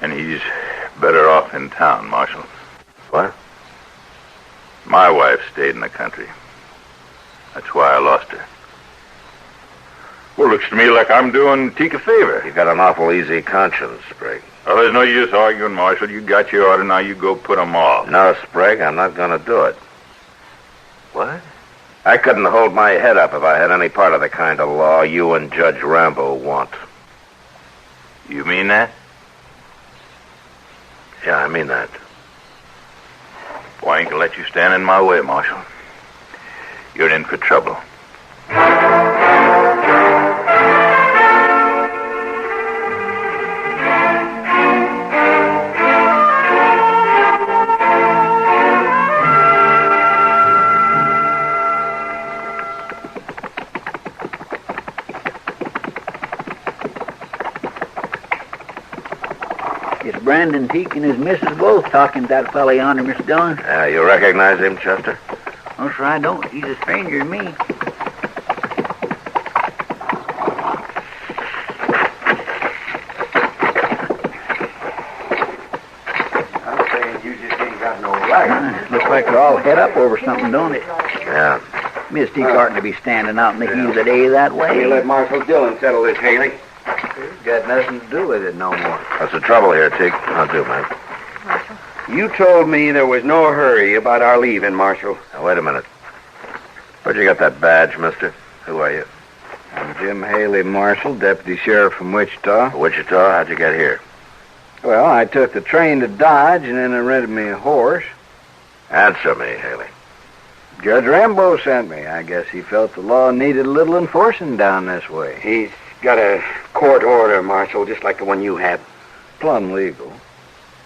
And he's better off in town, Marshal. What? My wife stayed in the country. That's why I lost her. Well, looks to me like I'm doing Teak a favor. You got an awful easy conscience, Sprague. Well, there's no use arguing, Marshal. You got your order, now you go put 'em off. No, Sprague, I'm not going to do it. What? I couldn't hold my head up if I had any part of the kind of law you and Judge Rambo want. You mean that? Yeah, I mean that. Well, I ain't gonna let you stand in my way, Marshal. You're in for trouble. It's Brandon Teak and his missus both talking to that fella yonder, Mr. Dillon. You recognize him, Chester? Oh, sure I don't. He's a stranger to me. I'm saying you just ain't got no right. Looks like they're all head up over something, don't it? Yeah. Miss Teak oughtn't to be standing out in the heat of the day that way. You let Marshal Dillon settle this, Haley. Got nothing to do with it no more. What's the trouble here, Teak? I'll do, man. You told me there was no hurry about our leaving, Marshal. Now, wait a minute. Where'd you get that badge, mister? Who are you? I'm Jim Haley, Marshal, Deputy Sheriff from Wichita. Wichita? How'd you get here? Well, I took the train to Dodge, and then I rented me a horse. Answer me, Haley. Judge Rambo sent me. I guess he felt the law needed a little enforcing down this way. He's got a court order, Marshal, just like the one you have. Plumb legal.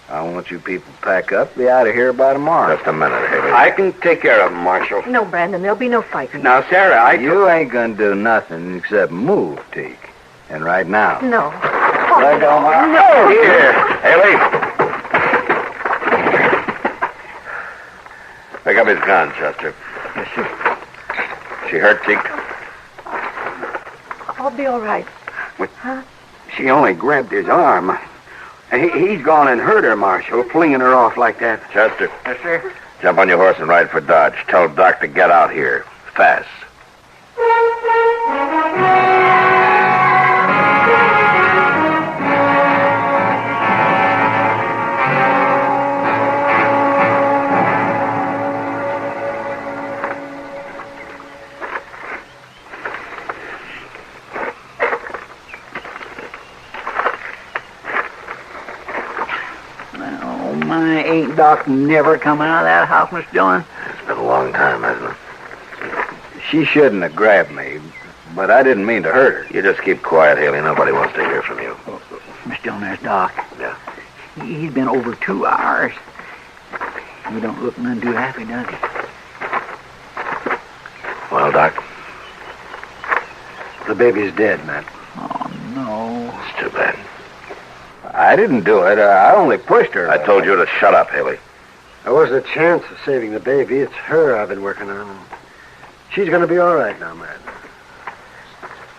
I want you people to pack up. Be out of here by tomorrow. Just a minute, Haley. I can take care of him, Marshal. No, Brandon, there'll be no fighting. Now, Sarah, You ain't gonna do nothing except move, Teak. And right now. No. Let go, Marshal. No. Here, Haley. Pick up his gun, Chester. Yes, sir. She hurt, Teak? I'll be all right. Huh? She only grabbed his arm. He's gone and hurt her, Marshal, flinging her off like that. Chester. Yes, sir. Jump on your horse and ride for Dodge. Tell Doc to get out here. Fast. Ain't Doc never coming out of that house, Mr. Dillon? It's been a long time, hasn't it? She shouldn't have grabbed me, but I didn't mean to hurt her. You just keep quiet, Haley. Nobody wants to hear from you. Mr. Dillon, there's Doc. Yeah. He's been over 2 hours. He don't look none too happy, does he? Well, Doc? The baby's dead, Matt. Oh, no. It's too bad. I didn't do it. I only pushed her. I told you to shut up, Haley. There wasn't a chance of saving the baby. It's her I've been working on. She's going to be all right now, Matt.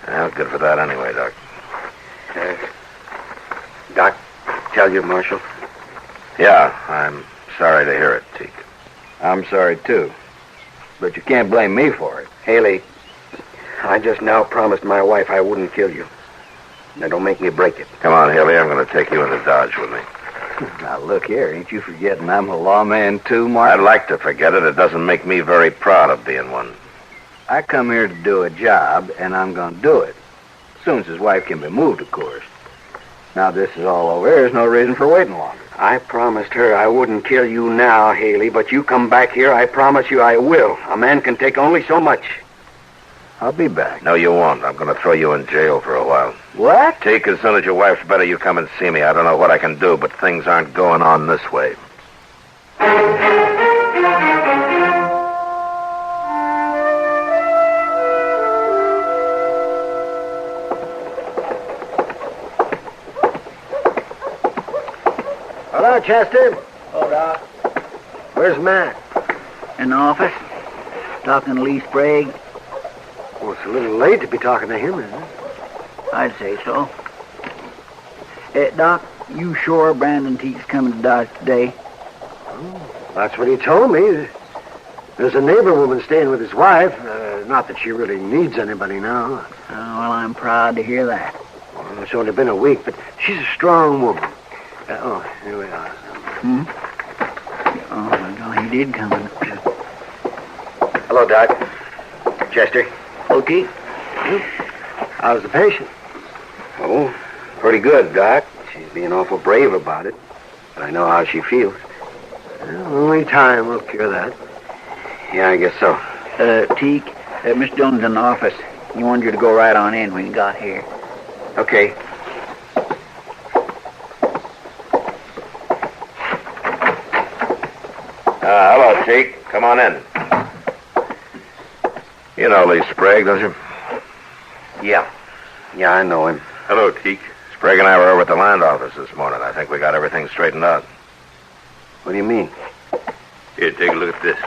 Well, good for that anyway, Doc. Doc, tell you, Marshal? Yeah, I'm sorry to hear it, Teak. I'm sorry, too. But you can't blame me for it. Haley, I just now promised my wife I wouldn't kill you. Now, don't make me break it. Come on, Haley. I'm going to take you into Dodge with me. Now, look here. Ain't you forgetting I'm a lawman, too, Mark? I'd like to forget it. It doesn't make me very proud of being one. I come here to do a job, and I'm going to do it. As soon as his wife can be moved, of course. Now this is all over. There's no reason for waiting longer. I promised her I wouldn't kill you now, Haley, but you come back here, I promise you I will. A man can take only so much. I'll be back. No, you won't. I'm going to throw you in jail for a while. What? Teak, as soon as your wife's better, you come and see me. I don't know what I can do, but things aren't going on this way. Hello, Chester. Oh, Doc. Where's Matt? In the office, talking to Lee Sprague. Well, it's a little late to be talking to him, isn't it? I'd say so. Doc, you sure Brandon Teague's coming to Dodge today? Oh, that's what he told me. There's a neighbor woman staying with his wife. Not that she really needs anybody now. Oh, well, I'm proud to hear that. Well, it's only been a week, but she's a strong woman. Here we are. Hmm? Oh, my God, he did come in. Hello, Doc. Chester. Okay. How's the patient? Oh, pretty good, Doc. She's being awful brave about it. But I know how she feels. Well, only time will cure that. Yeah, I guess so. Teak, Miss Dillon's in the office. He wanted you to go right on in when you got here. Okay. Hello, Teak. Come on in. You know Lee Sprague, don't you? Yeah. Yeah, I know him. Hello, Teak. Sprague and I were over at the land office this morning. I think we got everything straightened out. What do you mean? Here, take a look at this.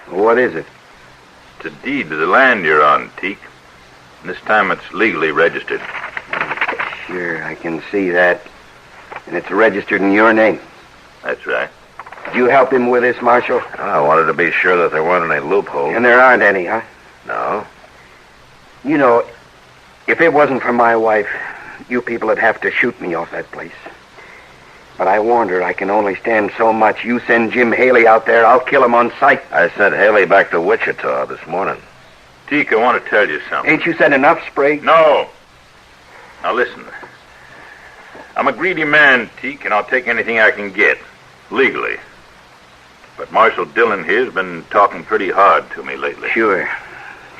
What is it? It's a deed to the land you're on, Teak. And this time it's legally registered. Sure, I can see that. And it's registered in your name. That's right. Did you help him with this, Marshal? I wanted to be sure that there weren't any loopholes. And there aren't any, huh? No. You know, if it wasn't for my wife, you people would have to shoot me off that place. But I warned her I can only stand so much. You send Jim Haley out there, I'll kill him on sight. I sent Haley back to Wichita this morning. Teak, I want to tell you something. Ain't you said enough, Sprague? No. Now listen. I'm a greedy man, Teak, and I'll take anything I can get, legally. But Marshal Dillon here's been talking pretty hard to me lately. Sure.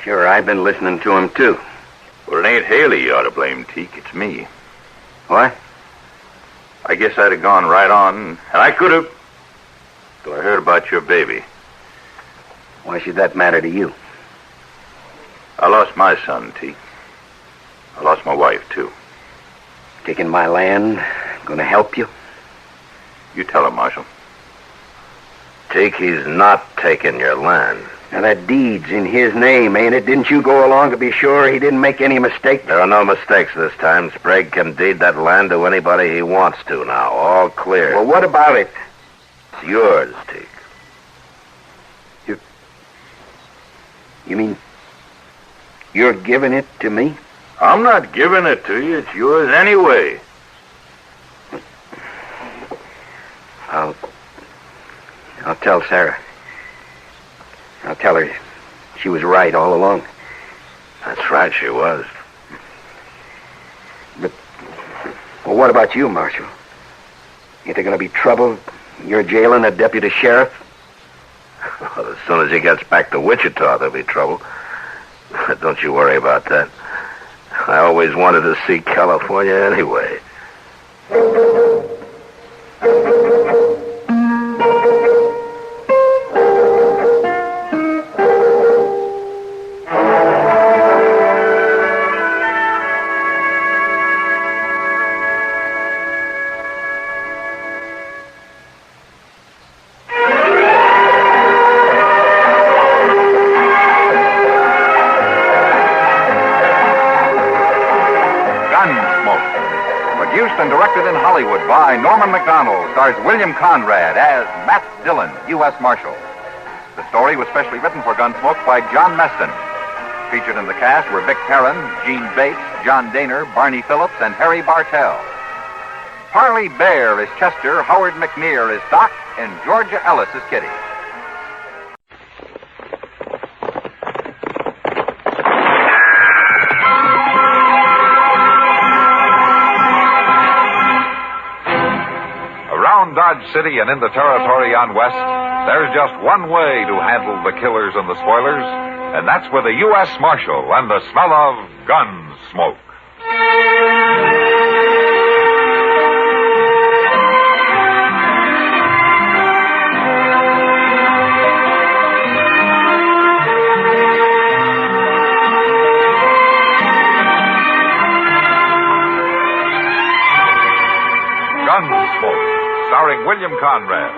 Sure, I've been listening to him, too. Well, it ain't Haley you ought to blame, Teak. It's me. What? I guess I'd have gone right on, and I could have, till I heard about your baby. Why should that matter to you? I lost my son, Teak. I lost my wife, too. Taking my land, gonna help you? You tell him, Marshal. Teak, he's not taking your land. Now, that deed's in his name, ain't it? Didn't you go along to be sure he didn't make any mistake? There are no mistakes this time. Sprague can deed that land to anybody he wants to now. All clear. Well, what about it? It's yours, Teak. You mean you're giving it to me? I'm not giving it to you. It's yours anyway. I'll tell Sarah. I'll tell her she was right all along. That's right, she was. But, well, what about you, Marshal? Ain't there going to be trouble? You're jailing a deputy sheriff? Well, as soon as he gets back to Wichita, there'll be trouble. Don't you worry about that. I always wanted to see California anyway. By Norman McDonald, stars William Conrad as Matt Dillon, U.S. Marshal. The story was specially written for Gunsmoke by John Meston. Featured in the cast were Vic Perrin, Gene Bates, John Daner, Barney Phillips, and Harry Bartell. Parley Bear is Chester, Howard McNear is Doc, and Georgia Ellis is Kitty. Around Dodge City and in the territory on West, there's just one way to handle the killers and the spoilers, and that's with a U.S. Marshal and the smell of Gunsmoke. Gunsmoke, starring William Conrad,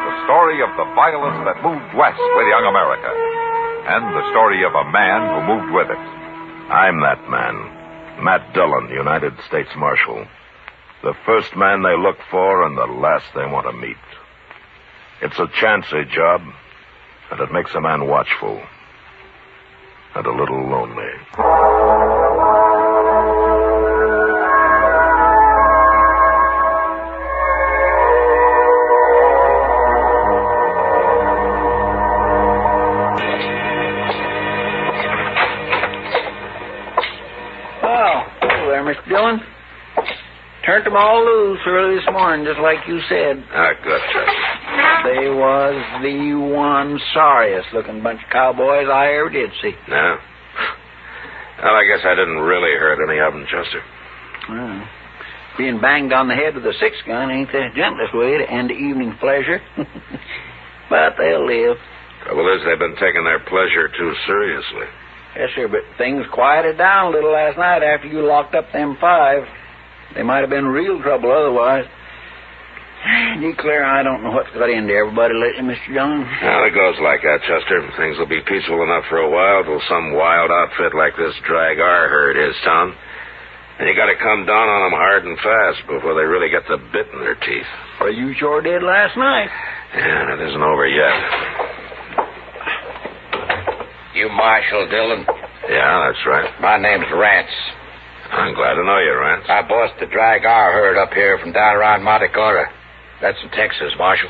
the story of the violence that moved west with young America, and the story of a man who moved with it. I'm that man, Matt Dillon, United States Marshal. The first man they look for and the last they want to meet. It's a chancy job, and it makes a man watchful and a little lonely. Mr. Dillon. Turned them all loose early this morning, just like you said. Good, Chester. They was the one sorriest-looking bunch of cowboys I ever did see. No? Well, I guess I didn't really hurt any of them, Chester. Well, being banged on the head with a 6-gun ain't the gentlest way to end the evening's pleasure. But they'll live. Trouble is, they've been taking their pleasure too seriously. Yes, sir, but things quieted down a little last night after you locked up them 5. They might have been real trouble otherwise. Declare, I don't know what's got into everybody lately, Mr. Dillon. Well, it goes like that, Chester. Things will be peaceful enough for a while till some wild outfit like this drag our herd his town. And you got to come down on them hard and fast before they really get the bit in their teeth. Well, you sure did last night. Yeah, and it isn't over yet. You Marshal Dillon? Yeah, that's right. My name's Rance. I'm glad to know you, Rance. I bossed the drag our herd up here from down around Monte Carlo. That's in Texas, Marshal.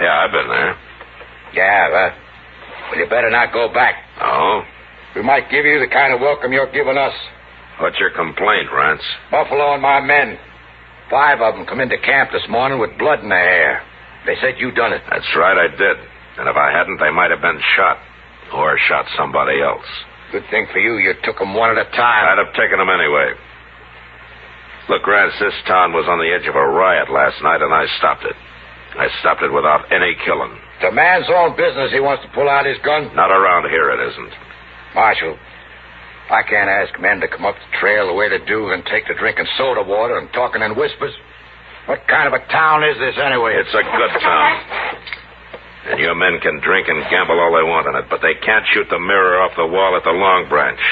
Yeah, I've been there. Yeah, well, you better not go back. Oh? We might give you the kind of welcome you're giving us. What's your complaint, Rance? Buffalo and my men. 5 of them come into camp this morning with blood in their hair. They said you done it. That's right, I did. And if I hadn't, they might have been shot. Or shot somebody else. Good thing for you took them one at a time. I'd have taken them anyway. Look, Rance, this town was on the edge of a riot last night, and I stopped it. I stopped it without any killing. It's a man's own business he wants to pull out his gun. Not around here, it isn't. Marshal, I can't ask men to come up the trail the way they do and take to drinking soda water and talking in whispers. What kind of a town is this, anyway? It's a good town. And your men can drink and gamble all they want in it, but they can't shoot the mirror off the wall at the Long Branch.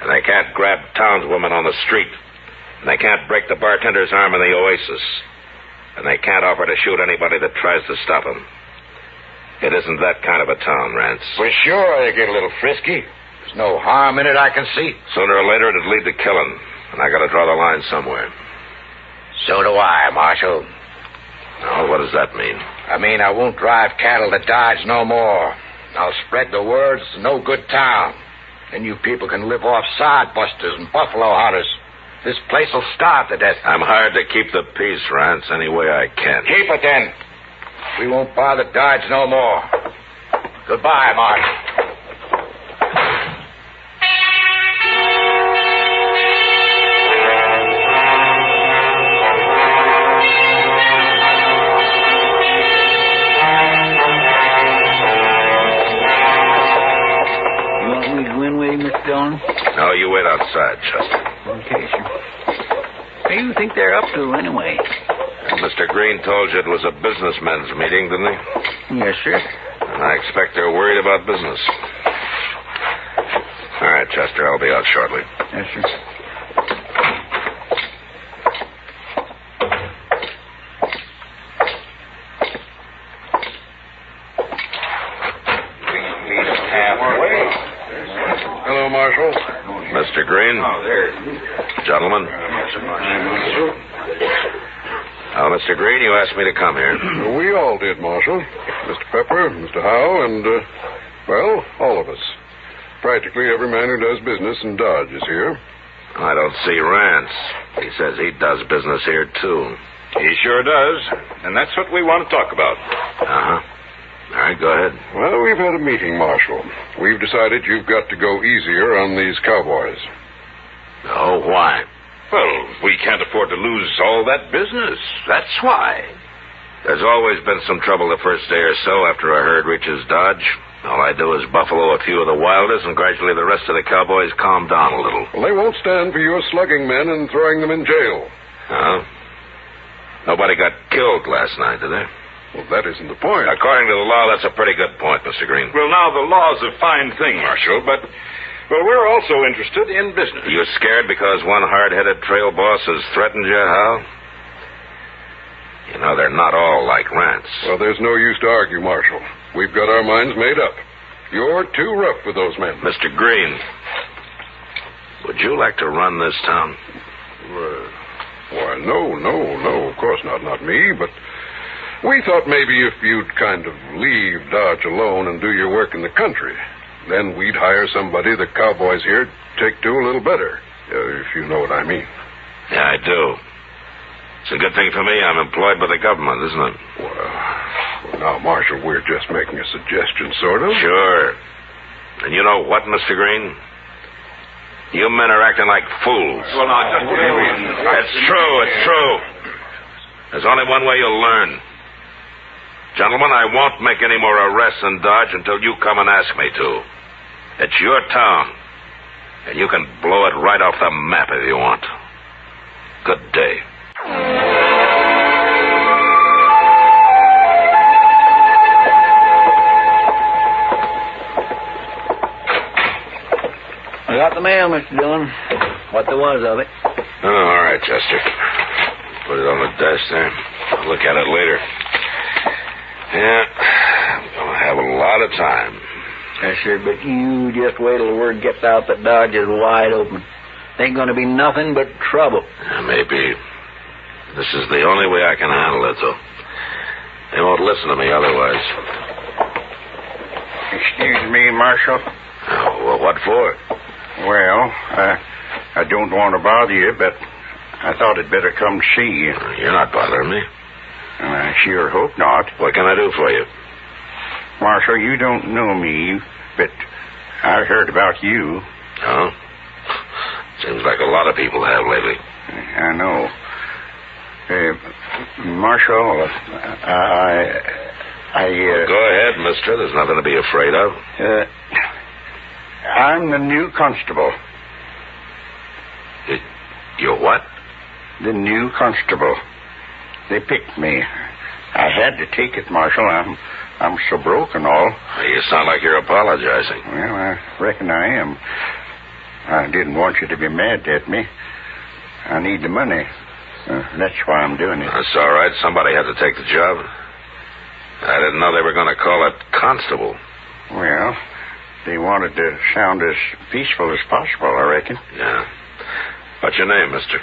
And they can't grab townswomen on the street. And they can't break the bartender's arm in the Oasis. And they can't offer to shoot anybody that tries to stop them. It isn't that kind of a town, Rance. For sure, they get a little frisky. There's no harm in it I can see. Sooner or later, it'd lead to killing. And I gotta draw the line somewhere. So do I, Marshal. Oh, what does that mean? I mean, I won't drive cattle to Dodge no more. I'll spread the word it's a no good town. Then you people can live off sodbusters and buffalo hunters. This place will starve to death. I'm hired to keep the peace, Rance, any way I can. Keep it, then. We won't bother Dodge no more. Goodbye, Marshal. No, you wait outside, Chester. Okay, sir. What do you think they're up to, anyway? Mr. Green told you it was a businessmen's meeting, didn't he? Yes, sir. And I expect they're worried about business. All right, Chester, I'll be out shortly. Yes, sir. Green. Oh, there. Gentlemen. Mr. Green, you asked me to come here. We all did, Marshal. Mr. Pepper, Mr. Howe, and, well, all of us. Practically every man who does business in Dodge is here. I don't see Rance. He says he does business here, too. He sure does. And that's what we want to talk about. Uh-huh. All right, go ahead. Well, we've had a meeting, Marshal. We've decided you've got to go easier on these cowboys. Oh, why? Well, we can't afford to lose all that business. That's why. There's always been some trouble the first day or so after a herd reaches Dodge. All I do is buffalo a few of the wildest, and gradually the rest of the cowboys calm down a little. Well, they won't stand for your slugging men and throwing them in jail. Huh? Nobody got killed last night, did they? Well, that isn't the point. According to the law, that's a pretty good point, Mr. Green. Well, now, the law's a fine thing, Marshal, but, well, we're also interested in business. You scared because one hard-headed trail boss has threatened you, Hal? You know, they're not all like Rance. Well, there's no use to argue, Marshal. We've got our minds made up. You're too rough with those men. Mr. Green, would you like to run this town? Why, no, of course not me, but we thought maybe if you'd kind of leave Dodge alone and do your work in the country, then we'd hire somebody the cowboys here take to a little better, if you know what I mean. Yeah, I do. It's a good thing for me I'm employed by the government, isn't it? Well, now, Marshal, we're just making a suggestion, sort of. Sure. And you know what, Mr. Green? You men are acting like fools. Well, now, just... It's true. There's only one way you'll learn. Gentlemen, I won't make any more arrests in Dodge until you come and ask me to. It's your town, and you can blow it right off the map if you want. Good day. I got the mail, Mr. Dillon. What there was of it. Oh, all right, Chester. Put it on the desk there. I'll look at it later. Yeah, I'm going to have a lot of time. Yes, sir, but you just wait till the word gets out that Dodge is wide open. Ain't going to be nothing but trouble. Yeah, maybe. This is the only way I can handle it, though. They won't listen to me otherwise. Excuse me, Marshal. Oh, well, what for? Well, I don't want to bother you, but I thought I'd better come see you. You're not bothering me. I sure hope not. What can I do for you? Marshal, you don't know me, but I heard about you. Oh? Seems like a lot of people have lately. I know. Marshal, Go ahead, mister. There's nothing to be afraid of. I'm the new constable. You're what? The new constable. They picked me. I had to take it, Marshal. I'm so broke and all. You sound like you're apologizing. Well, I reckon I am. I didn't want you to be mad at me. I need the money. That's why I'm doing it. That's all right. Somebody had to take the job. I didn't know they were going to call it constable. Well, they wanted to sound as peaceful as possible, I reckon. Yeah. What's your name, mister?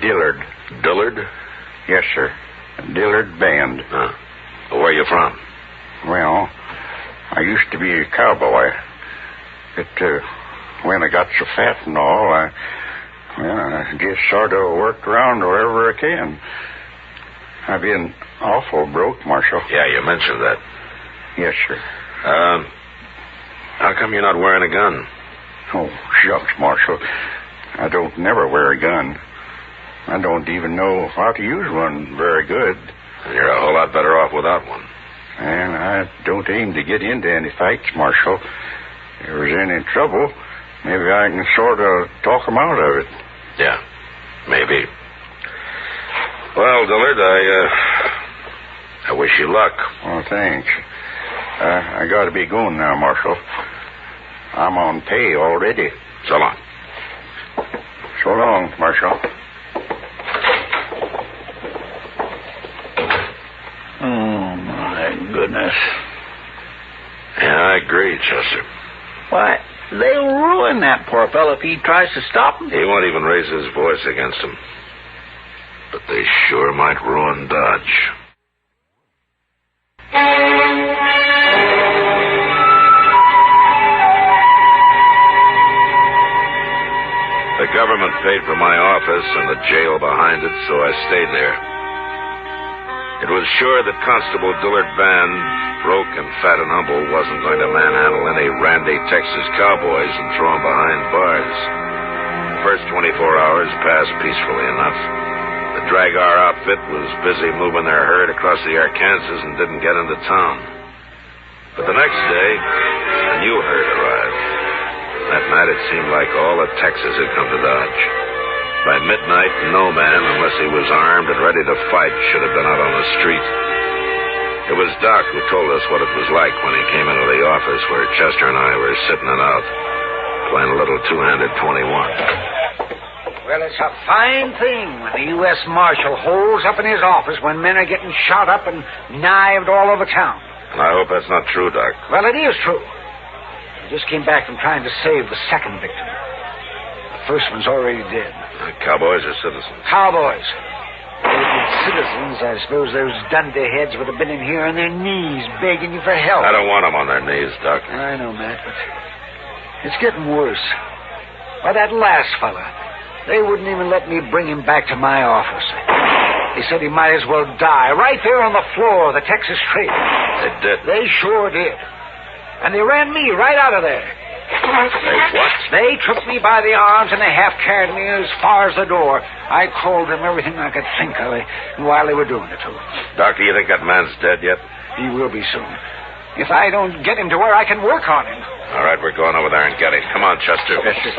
Dillard. Dillard? Yes, sir. Dillard Band. Huh. Where are you from? Well, I used to be a cowboy. But when I got so fat and all, I just sort of worked around wherever I can. I've been awful broke, Marshal. Yeah, you mentioned that. Yes, sir. How come you're not wearing a gun? Oh, shucks, Marshal. I don't never wear a gun. I don't even know how to use one very good. You're a whole lot better off without one. And I don't aim to get into any fights, Marshal. If there's any trouble, maybe I can sort of talk them out of it. Yeah, maybe. Well, Dillard, I wish you luck. Oh, thanks. I got to be going now, Marshal. I'm on pay already. So long. So long, Marshal. Oh, my goodness. Yeah, I agree, Chester. Why, They'll ruin that poor fellow if he tries to stop them. He won't even raise his voice against them. But they sure might ruin Dodge. The government paid for my office and the jail behind it, so I stayed there. It was sure that Constable Dillard Van, broke and fat and humble, wasn't going to manhandle any randy Texas cowboys and throw them behind bars. The first 24 hours passed peacefully enough. The Dragar outfit was busy moving their herd across the Arkansas and didn't get into town. But the next day, a new herd arrived. That night it seemed like all of Texas had come to Dodge. By midnight, no man, unless he was armed and ready to fight, should have been out on the street. It was Doc who told us what it was like when he came into the office where Chester and I were sitting it out, playing a little two-handed 21. Well, it's a fine thing when the U.S. Marshal holds up in his office when men are getting shot up and knifed all over town. I hope that's not true, Doc. Well, it is true. I just came back from trying to save the second victim. The first one's already dead. Cowboys or citizens? Cowboys. Citizens, I suppose those dunderheads would have been in here on their knees begging you for help. I don't want them on their knees, Doc. I know, Matt, but it's getting worse. Why, that last fella, they wouldn't even let me bring him back to my office. They said he might as well die right there on the floor of the Texas trail. They did? They sure did. And they ran me right out of there. They what? They took me by the arms and they half carried me as far as the door. I called them everything I could think of while they were doing it to him. Doctor, you think that man's dead yet? He will be soon. If I don't get him to where I can work on him. All right, we're going over there and get him. Come on, Chester. Yes, sir.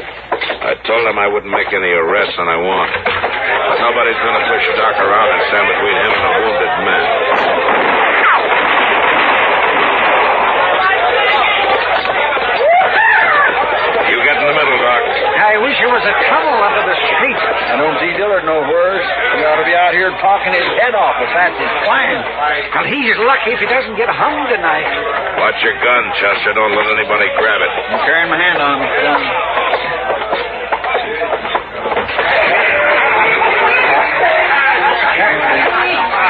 I told him I wouldn't make any arrests, and I won't. But nobody's going to push Doc around and stand between him and a wounded man. I wish there was a tunnel under the street. I don't see Dillard nowhere. He ought to be out here talking his head off if that's his plan. Well, he's lucky if he doesn't get hung tonight. Watch your gun, Chester. Don't let anybody grab it. I'm carrying my hand on the gun.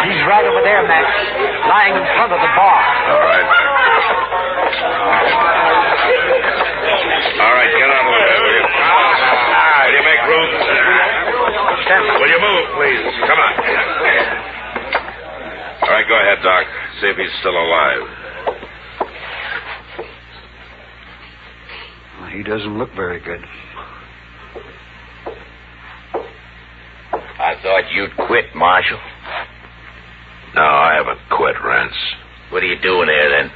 He's right over there, Max, lying in front of the bar. All right. All right, get out of the way, will you? Will you make room? Will you move, please? Come on. All right, go ahead, Doc. See if he's still alive. Well, he doesn't look very good. I thought you'd quit, Marshal. No, I haven't quit, Rance. What are you doing there, then?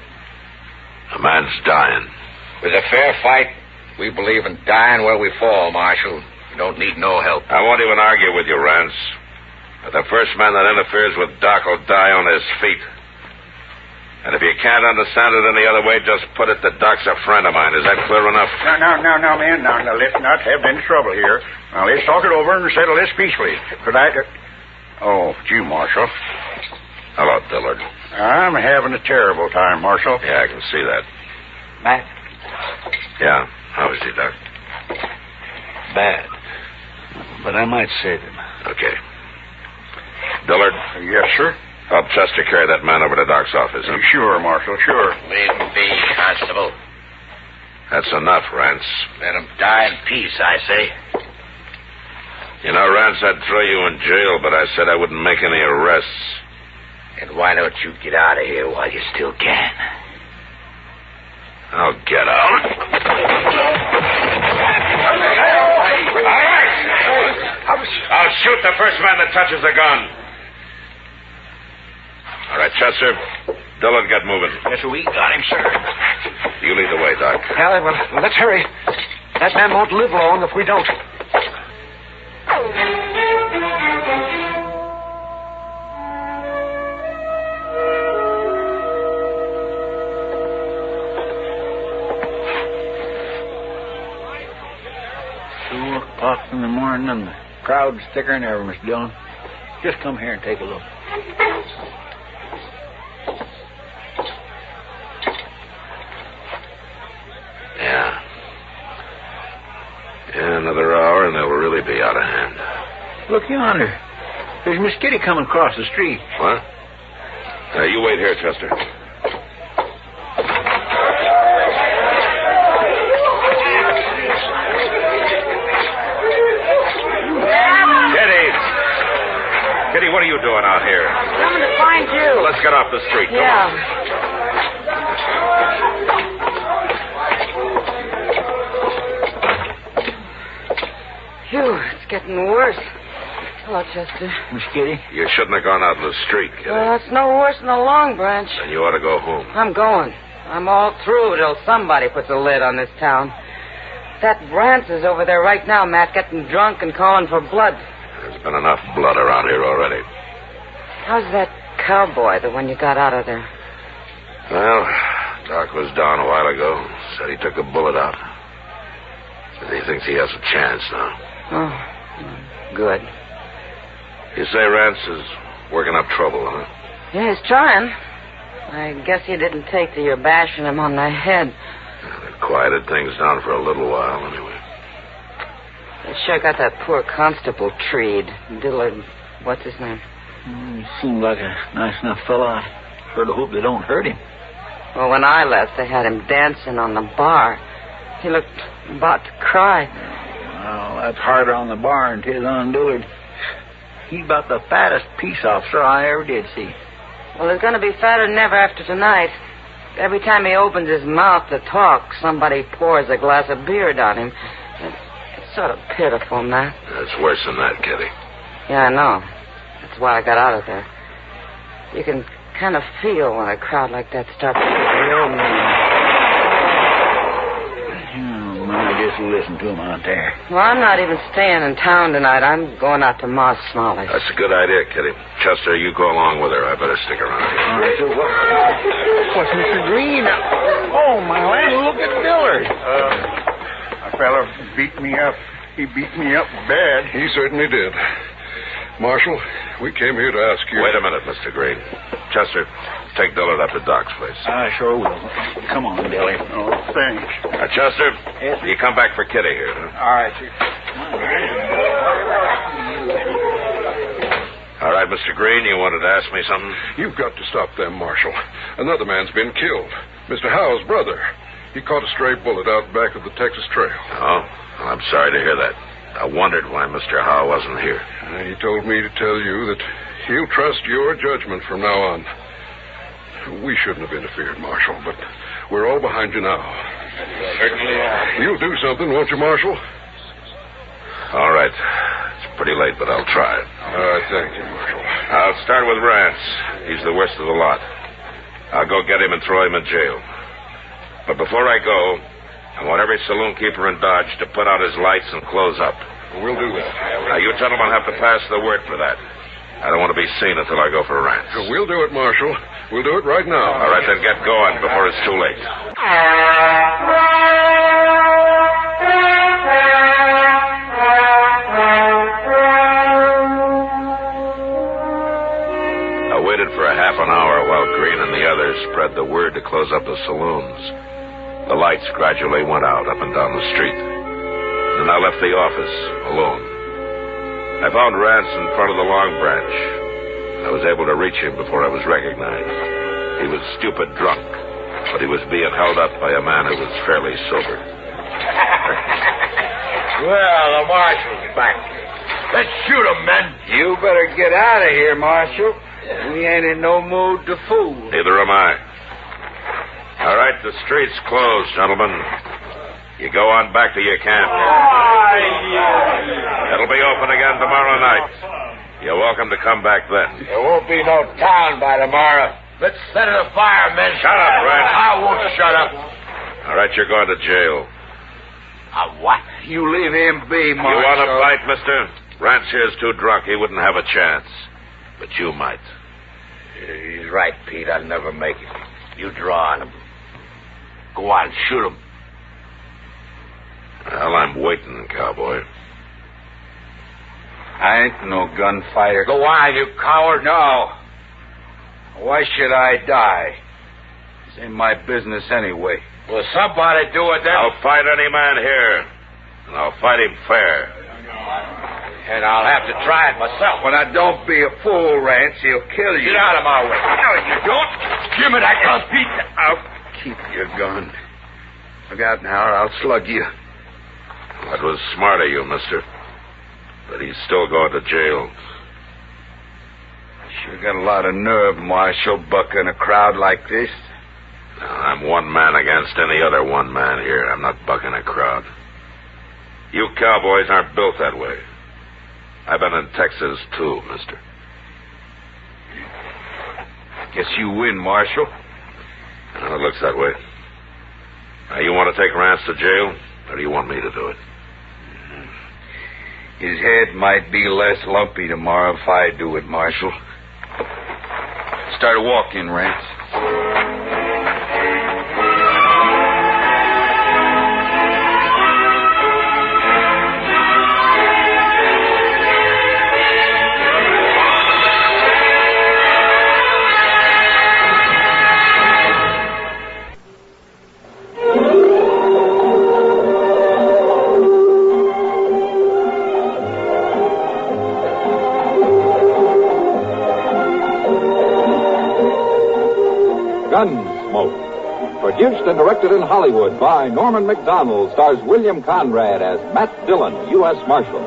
A man's dying. With a fair fight, we believe in dying where we fall, Marshal. You don't need no help. I won't even argue with you, Rance. But the first man that interferes with Doc will die on his feet. And if you can't understand it any other way, just put it that Doc's a friend of mine. Is that clear enough? Now, man. Now, let's not have any trouble here. Now, let's talk it over and settle this peacefully. Could I... Oh, it's you, Marshal. Hello, Dillard. I'm having a terrible time, Marshal. Yeah, I can see that. Matt? Yeah. How is he, Doc? Bad. But I might save him. Okay. Dillard? Yes, sir? Help Chester carry that man over to Doc's office. Huh? Sure, Marshal, sure. Leave him be, Constable. That's enough, Rance. Let him die in peace, I say. You know, Rance, I'd throw you in jail, but I said I wouldn't make any arrests. And why don't you get out of here while you still can? I'll get out. All right. I'll shoot the first man that touches a gun. All right, Chester. Dillard, get moving. Yes, we got him, sir. You lead the way, Doc. Well, let's hurry. That man won't live long if we don't. O'clock in the morning and the crowd's thicker than ever, Mr. Dillon. Just come here and take a look. Yeah. Yeah, another hour and they'll really be out of hand. Look yonder. There's Miss Kitty coming across the street. What? You wait here, Chester. Kitty, what are you doing out here? Coming to find you. Let's get off the street. Come yeah. on. Phew, it's getting worse. Hello, Chester. Miss Kitty? You shouldn't have gone out in the street, Kitty. Well, it's no worse than a Long Branch. Then you ought to go home. I'm going. I'm all through till somebody puts a lid on this town. That Brance is over there right now, Matt, getting drunk and calling for blood. There's been enough blood around here already. How's that cowboy, the one you got out of there? Well, Doc was down a while ago. Said he took a bullet out. Said he thinks he has a chance now. Oh, good. You say Rance is working up trouble, huh? Yeah, he's trying. I guess he didn't take to your bashing him on the head. They quieted things down for a little while, anyway. They sure got that poor constable treed. Dillon, what's his name? He seemed like a nice enough fellow. I sure to hope they don't hurt him. Well, when I left, they had him dancing on the bar. He looked about to cry. Well, that's harder on the bar than 'tis on Dillard. He's about the fattest peace officer I ever did see. Well, he's going to be fatter than ever after tonight. Every time he opens his mouth to talk, somebody pours a glass of beer down him. It's sort of pitiful, Matt. It's worse than that, Kitty. Yeah, I know. That's why I got out of there. You can kind of feel when a crowd like that starts to get real mean. I just listen to him out there. Well, I'm not even staying in town tonight. I'm going out to Ma Smalley's. That's a good idea, Kitty. Chester, you go along with her. I better stick around here. All right, so what's Mr. Green? Oh, my land, look at Dillard. A fella beat me up. He beat me up bad. He certainly did. Marshal, we came here to ask you... Wait a minute, Mr. Green. Chester, take Dillard up to Doc's place. I sure will. Come on, Dilly. Oh, thanks. Chester, yes, you come back for Kitty here, huh? All right, sir. All right, Mr. Green, you wanted to ask me something? You've got to stop them, Marshal. Another man's been killed. Mr. Howe's brother. He caught a stray bullet out back of the Texas Trail. Oh? Well, I'm sorry to hear that. I wondered why Mr. Howe wasn't here. He told me to tell you that he'll trust your judgment from now on. We shouldn't have interfered, Marshal, but we're all behind you now. Certainly are. You'll do something, won't you, Marshal? All right. It's pretty late, but I'll try it. Thank you, Marshal. I'll start with Rance. He's the worst of the lot. I'll go get him and throw him in jail. But before I go, I want every saloon keeper in Dodge to put out his lights and close up. We'll do that. Now, you gentlemen have to pass the word for that. I don't want to be seen until I go for Rance. We'll do it, Marshal. We'll do it right now. All right, then get going before it's too late. I waited for a half an hour while Green and the others spread the word to close up the saloons. The lights gradually went out up and down the street. Then I left the office alone. I found Rance in front of the Long Branch. I was able to reach him before I was recognized. He was stupid drunk, but he was being held up by a man who was fairly sober. Well, the marshal's back. Let's shoot him, men. You better get out of here, Marshal. We ain't in no mood to fool. Neither am I. All right, the street's closed, gentlemen. You go on back to your camp. It'll be open again tomorrow night. You're welcome to come back then. There won't be no town by tomorrow. Let's set it afire, men. Shut up, Rance. I won't shut up. All right, you're going to jail. What? You leave him be, Marshal. You want to fight, mister? Rance here's too drunk. He wouldn't have a chance. But you might. He's right, Pete. I'll never make it. You draw on him. Go on, shoot him. Well, I'm waiting, cowboy. I ain't no gunfighter. Go on, you coward. No. Why should I die? This ain't my business anyway. Will somebody do it then? I'll fight any man here. And I'll fight him fair. And I'll have to try it myself. Well, now, don't be a fool, Rance. He'll kill you. Get out of my way. No, you don't. Give me that gun, Pete. I'll keep your gun. Look out now, or I'll slug you. That was smart of you, mister. But he's still going to jail. Sure got a lot of nerve, Marshal, bucking a crowd like this. Now, I'm one man against any other one man here. I'm not bucking a crowd. You cowboys aren't built that way. I've been in Texas, too, mister. Guess you win, Marshal. Well, it looks that way. Now, you want to take Rance to jail, or do you want me to do it? His head might be less lumpy tomorrow if I do it, Marshal. Start walking, Rance. Gunsmoke. Produced and directed in Hollywood by Norman Macdonald, stars William Conrad as Matt Dillon, U.S. Marshal.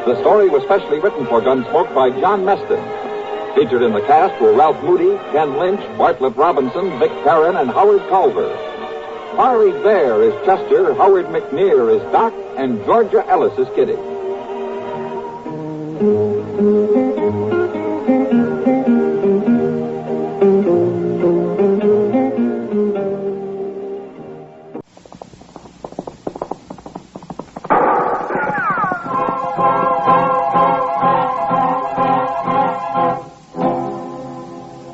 The story was specially written for Gunsmoke by John Meston. Featured in the cast were Ralph Moody, Ken Lynch, Bartlett Robinson, Vic Perrin, and Howard Culver. Harley Bear is Custer, Howard McNear is Doc, and Georgia Ellis is Kitty.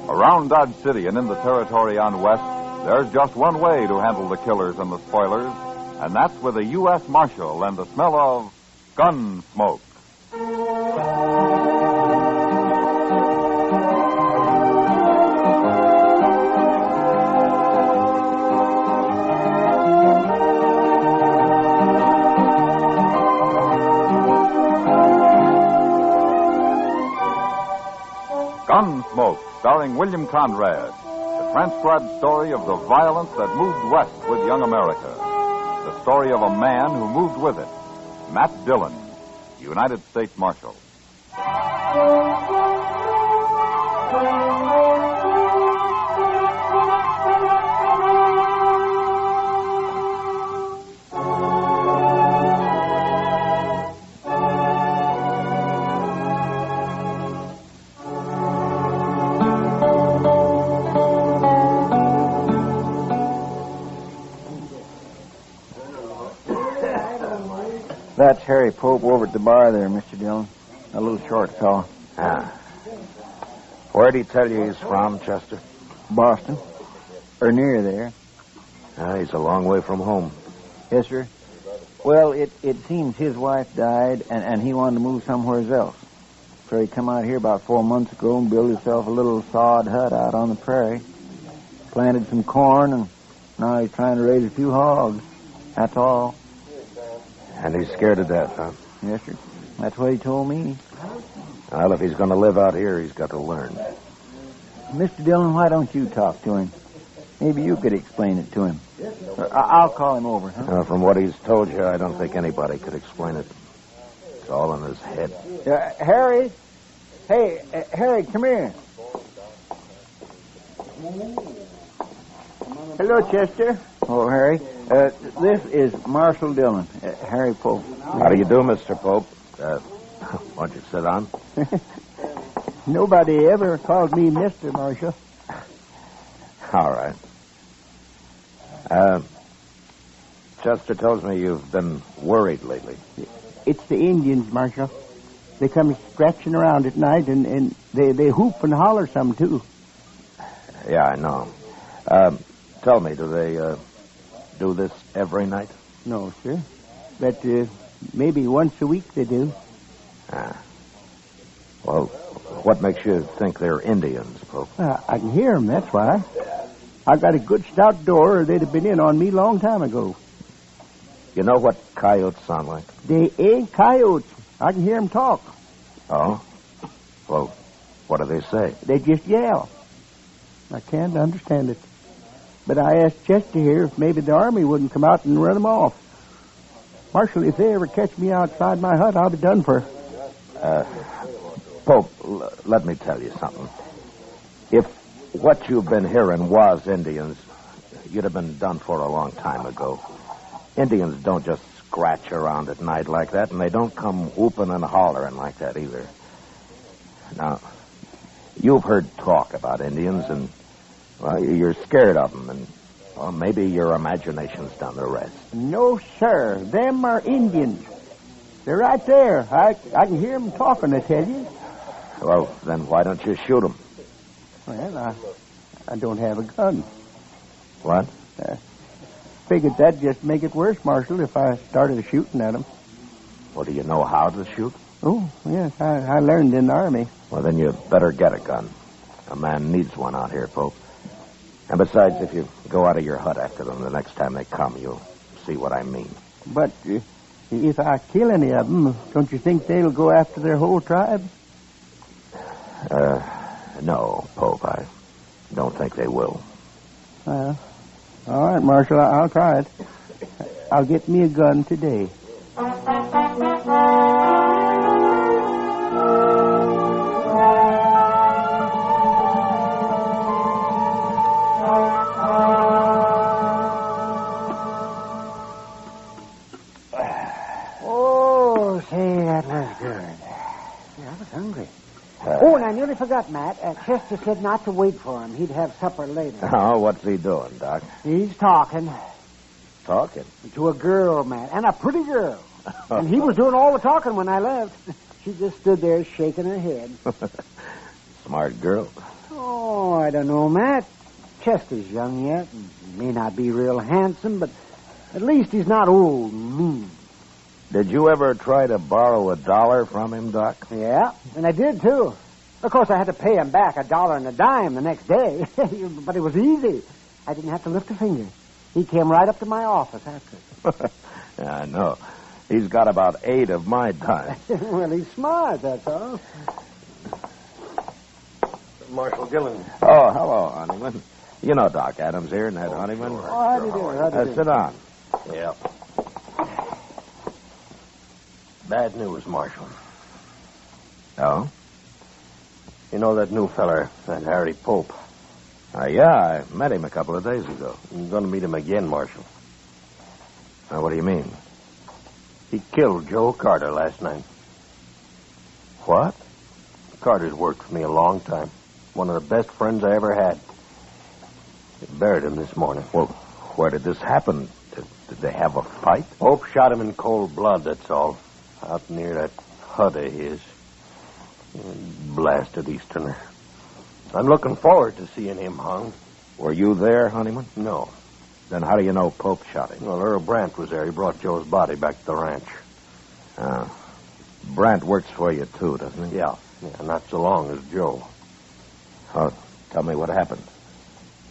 Around Dodge City and in the territory on West, there's just one way to handle the killers and the spoilers, and that's with a U.S. Marshal and the smell of Gunsmoke. Gunsmoke, starring William Conrad, the transcribed story of the violence that moved west with young America. The story of a man who moved with it, Matt Dillon, United States Marshal. That's Harry Pope over at the bar there, Mr. Dillon. A little short fellow. Ah. Where'd he tell you he's from, Chester? Boston. Or near there. He's a long way from home. Yes, sir. Well, it seems his wife died, and he wanted to move somewhere else. So he come out here about 4 months ago and built himself a little sod hut out on the prairie. Planted some corn, and now he's trying to raise a few hogs. That's all. And he's scared to death, huh? Yes, sir. That's what he told me. Well, if he's going to live out here, he's got to learn. Mr. Dillon, why don't you talk to him? Maybe you could explain it to him. I'll call him over, huh? From what he's told you, I don't think anybody could explain it. It's all in his head. Harry? Hey, Harry, come here. Hello, Chester. Oh, Harry. This is Marshal Dillon, Harry Pope. How do you do, Mr. Pope? Why don't you sit down? Nobody ever called me Mr. Marshal. All right. Chester tells me you've been worried lately. It's the Indians, Marshal. They come scratching around at night, and they hoop and holler some, too. Yeah, I know. Tell me, do they do this every night? No, sir. But maybe once a week they do. Well, what makes you think they're Indians, Pope? I can hear them, that's why. I got a good stout door, or they'd have been in on me long time ago. You know what coyotes sound like? They ain't coyotes. I can hear them talk. Oh? Well, what do they say? They just yell. I can't understand it. But I asked Chester here if maybe the army wouldn't come out and run them off. Marshal, if they ever catch me outside my hut, I'll be done for. Pope, let me tell you something. If what you've been hearing was Indians, you'd have been done for a long time ago. Indians don't just scratch around at night like that, and they don't come whooping and hollering like that either. Now, you've heard talk about Indians, and, well, you're scared of them, and, well, maybe your imagination's done the rest. No, sir. Them are Indians. They're right there. I can hear them talking, I tell you. Well, then why don't you shoot them? Well, I don't have a gun. What? Figured that'd just make it worse, Marshal, if I started shooting at them. Well, do you know how to shoot? Oh, yes, I learned in the Army. Well, then you better get a gun. A man needs one out here, Pope. And besides, if you go out of your hut after them the next time they come, you'll see what I mean. But if I kill any of them, don't you think they'll go after their whole tribe? No, Pope, I don't think they will. All right, Marshal, I'll try it. I'll get me a gun today. Oh, say, that was good. I was hungry. Oh, and I nearly forgot, Matt. Chester said not to wait for him. He'd have supper later. Oh, what's he doing, Doc? He's talking. Talking? To a girl, Matt, and a pretty girl. And he was doing all the talking when I left. She just stood there shaking her head. Smart girl. Oh, I don't know, Matt. Chester's young yet, and may not be real handsome, but at least he's not old and mean. Did you ever try to borrow $1 from him, Doc? Yeah, and I did, too. Of course, I had to pay him back $1 and a dime the next day. But it was easy. I didn't have to lift a finger. He came right up to my office after. Yeah, I know. He's got about 8 of my time. Well, he's smart, that's all. Marshal Dillon. Oh, hello, Honeyman. You know Doc Adams here, Ned Honeyman. Oh, how do you do? How do you do? Sit down. Yeah. Bad news, Marshal. Oh? You know that new feller, that Harry Pope? Yeah, I met him a couple of days ago. I'm going to meet him again, Marshal. What do you mean? He killed Joe Carter last night. What? Carter's worked for me a long time. One of the best friends I ever had. They buried him this morning. Well, where did this happen? Did they have a fight? Pope shot him in cold blood, that's all. Out near that hut of his. Blasted Easterner. I'm looking forward to seeing him hung. Were you there, Honeyman? No. Then how do you know Pope shot him? Well, Earl Brandt was there. He brought Joe's body back to the ranch. Brandt works for you, too, doesn't he? Yeah, not so long as Joe. Oh, tell me what happened.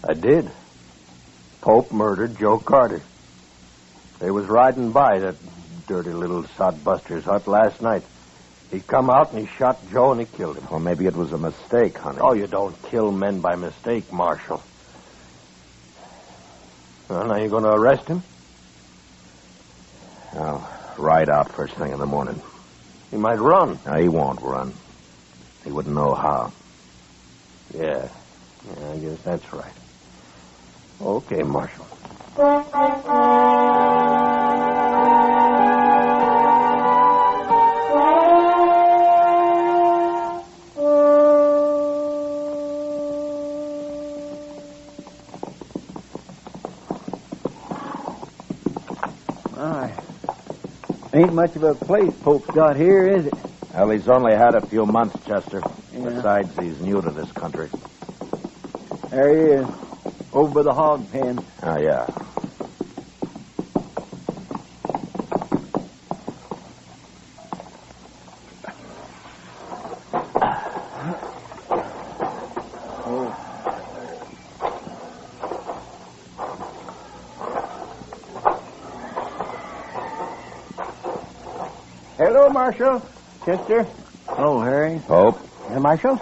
I did. Pope murdered Joe Carter. They was riding by that dirty little sodbuster's hut last night. He come out and he shot Joe and he killed him. Well, maybe it was a mistake, honey. Oh, you don't kill men by mistake, Marshal. Well, now you going to arrest him? I'll ride out first thing in the morning. He might run. No, he won't run. He wouldn't know how. Yeah, I guess that's right. Okay, Marshal. Ain't much of a place Pope's got here, is it? Well, he's only had a few months, Chester. Yeah. Besides, he's new to this country. There he is, over by the hog pen. Oh, yeah. Hello, Marshal. Chester. Hello, Harry. Pope. Marshal,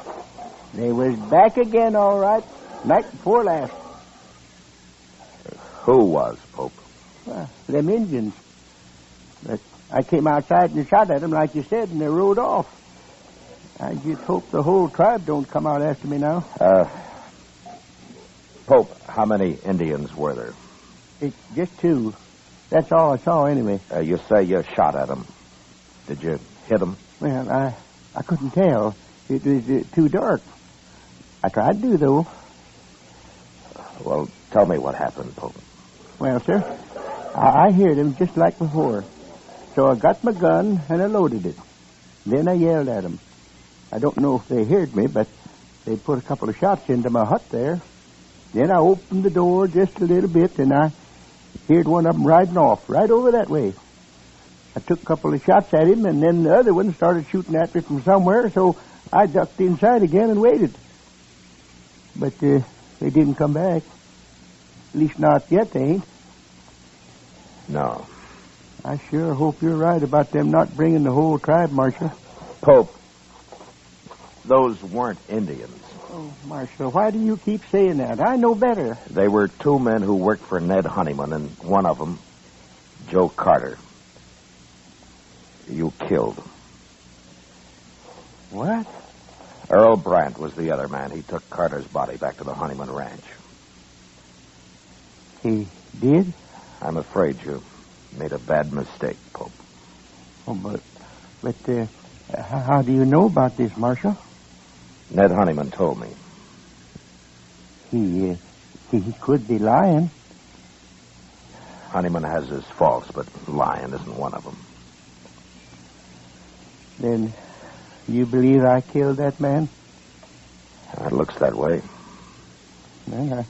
they was back again, all right. Night before last. Who was, Pope? Them Indians. But I came outside and shot at them, like you said, and they rode off. I just hope the whole tribe don't come out after me now. Pope, how many Indians were there? It's just 2. That's all I saw, anyway. You say you shot at them. Did you hit them? Well, I couldn't tell. It was too dark. I tried to, though. Well, tell me what happened, Pope. Well, sir, I heard him just like before. So I got my gun and I loaded it. Then I yelled at them. I don't know if they heard me, but they put a couple of shots into my hut there. Then I opened the door just a little bit, and I heard one of them riding off right over that way. I took a couple of shots at him, and then the other one started shooting at me from somewhere, so I ducked inside again and waited. But they didn't come back. At least not yet, they ain't. No. I sure hope you're right about them not bringing the whole tribe, Marshal. Pope, those weren't Indians. Oh, Marshal, why do you keep saying that? I know better. They were 2 men who worked for Ned Honeyman, and one of them, Joe Carter. You killed him. What? Earl Brandt was the other man. He took Carter's body back to the Honeyman Ranch. He did? I'm afraid you made a bad mistake, Pope. Oh, but how do you know about this, Marshal? Ned Honeyman told me. He could be lying. Honeyman has his faults, but lying isn't one of them. Then you believe I killed that man? It looks that way. Well,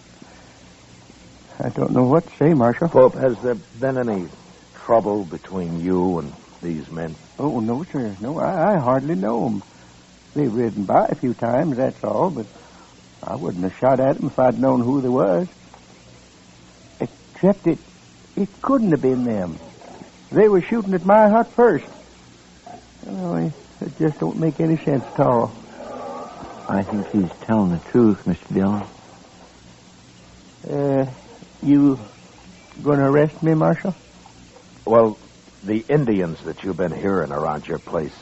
I don't know what to say, Marshal. Pope, has there been any trouble between you and these men? Oh, no, sir. No, I hardly know them. They've ridden by a few times, that's all, but I wouldn't have shot at them if I'd known who they was. Except it couldn't have been them. They were shooting at my hut first. Oh, it just don't make any sense at all. I think he's telling the truth, Mr. Dillon. You going to arrest me, Marshal? Well, the Indians that you've been hearing around your place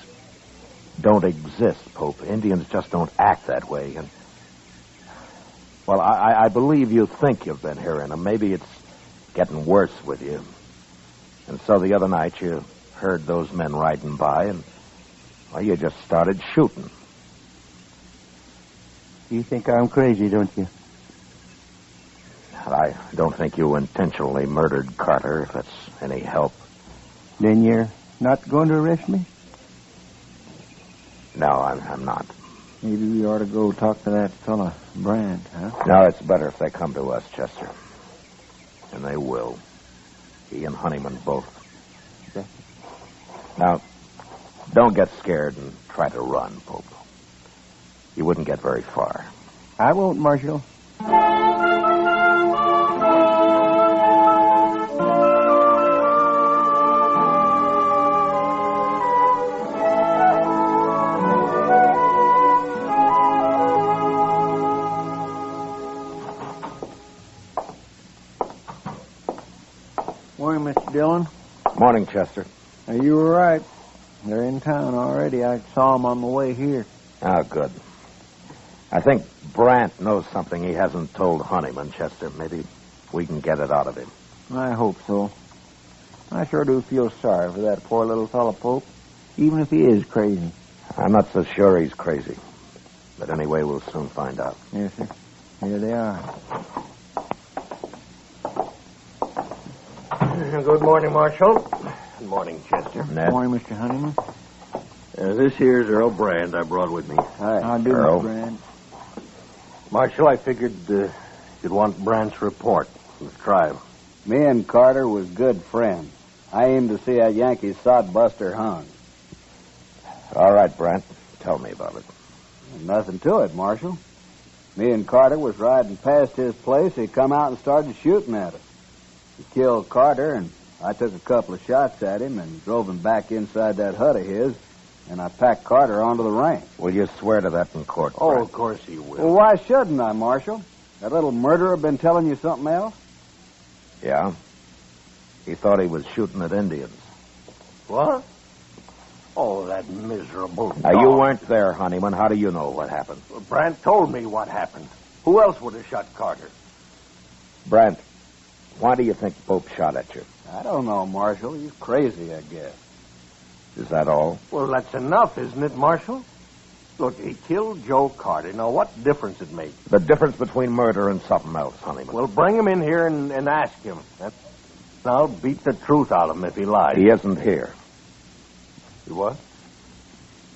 don't exist, Pope. Indians just don't act that way. And, well, I believe you think you've been hearing them. Maybe it's getting worse with you. And so the other night you heard those men riding by and, well, you just started shooting. You think I'm crazy, don't you? I don't think you intentionally murdered Carter, if that's any help. Then you're not going to arrest me? No, I'm not. Maybe we ought to go talk to that fella, Brandt, huh? No, it's better if they come to us, Chester. And they will. He and Honeyman both. Okay. Now, don't get scared and try to run, Pope. You wouldn't get very far. I won't, Marshal. Morning, Mr. Dillon. Morning, Chester. You were right. They're in town already. I saw them on the way here. Oh, good. I think Brandt knows something he hasn't told Honeyman, Chester. Maybe we can get it out of him. I hope so. I sure do feel sorry for that poor little fellow, Pope, even if he is crazy. I'm not so sure he's crazy. But anyway, we'll soon find out. Yes, sir. Here they are. Good morning, Marshal. Good morning, Chester. Ned. Morning, Mr. Honeyman. This here's Earl Brand I brought with me. Hi. How do, Earl. Mr. Brand? Marshal, I figured you'd want Brandt's report from the tribe. Me and Carter was good friends. I aimed to see that Yankee sodbuster hung. All right, Brandt. Tell me about it. Nothing to it, Marshal. Me and Carter was riding past his place. He come out and started shooting at us. He killed Carter, and I took a couple of shots at him and drove him back inside that hut of his, and I packed Carter onto the ranch. Will you swear to that in court? Oh, Brent? of course he will. Well, why shouldn't I, Marshal? That little murderer been telling you something else? Yeah. He thought he was shooting at Indians. What? Oh, that miserable dog. Now, you weren't there, Honeyman. How do you know what happened? Well, Brandt told me what happened. Who else would have shot Carter? Brent, why do you think Pope shot at you? I don't know, Marshal. He's crazy, I guess. Is that all? Well, that's enough, isn't it, Marshal? Look, he killed Joe Carter. Now, what difference it makes? The difference between murder and something else, Honeyman. Well, bring him in here and ask him. I'll beat the truth out of him if he lies. He isn't here. You what?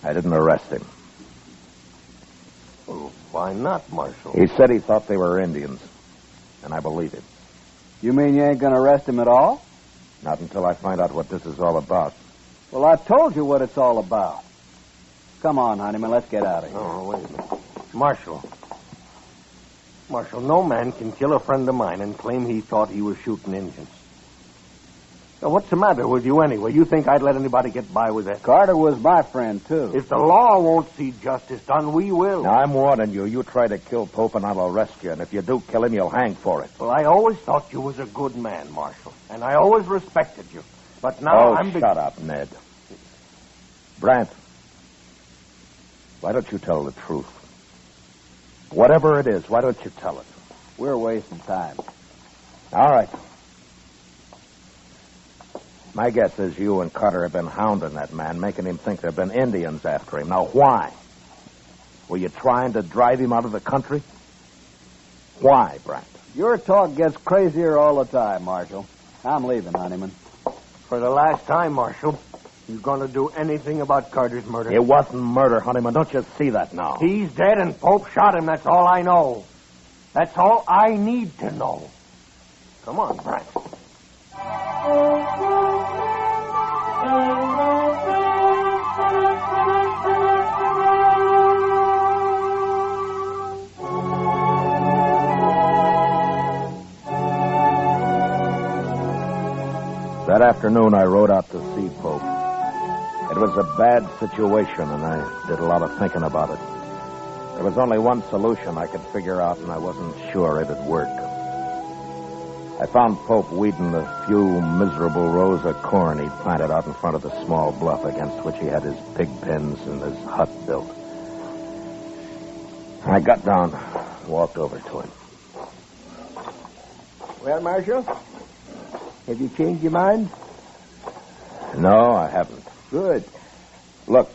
I didn't arrest him. Well, why not, Marshal? He said he thought they were Indians, and I believe him. You mean you ain't going to arrest him at all? Not until I find out what this is all about. Well, I told you what it's all about. Come on, Honeyman, let's get out of here. Oh, wait a minute. Marshal, no man can kill a friend of mine and claim he thought he was shooting Indians. Now, what's the matter with you anyway? You think I'd let anybody get by with that? Carter was my friend, too. If the law won't see justice done, we will. Now, I'm warning you. You try to kill Pope and I'll arrest you. And if you do kill him, you'll hang for it. Well, I always thought you was a good man, Marshal. And I always respected you. But now I'm... shut up, Ned. Brant, why don't you tell the truth? Whatever it is, why don't you tell it? We're wasting time. All right. My guess is you and Carter have been hounding that man, making him think there have been Indians after him. Now, why? Were you trying to drive him out of the country? Why, Brant? Your talk gets crazier all the time, Marshal. I'm leaving, Honeyman. For the last time, Marshal, you going to do anything about Carter's murder? It wasn't murder, Honeyman. Don't you see that now? He's dead and Pope shot him. That's all I know. That's all I need to know. Come on, Brant. That afternoon, I rode out to see Pope. It was a bad situation, and I did a lot of thinking about it. There was only one solution I could figure out, and I wasn't sure it'd work. I found Pope weeding the few miserable rows of corn he'd planted out in front of the small bluff against which he had his pig pens and his hut built. I got down and walked over to him. Well, Marshal, have you changed your mind? No, I haven't. Good. Look,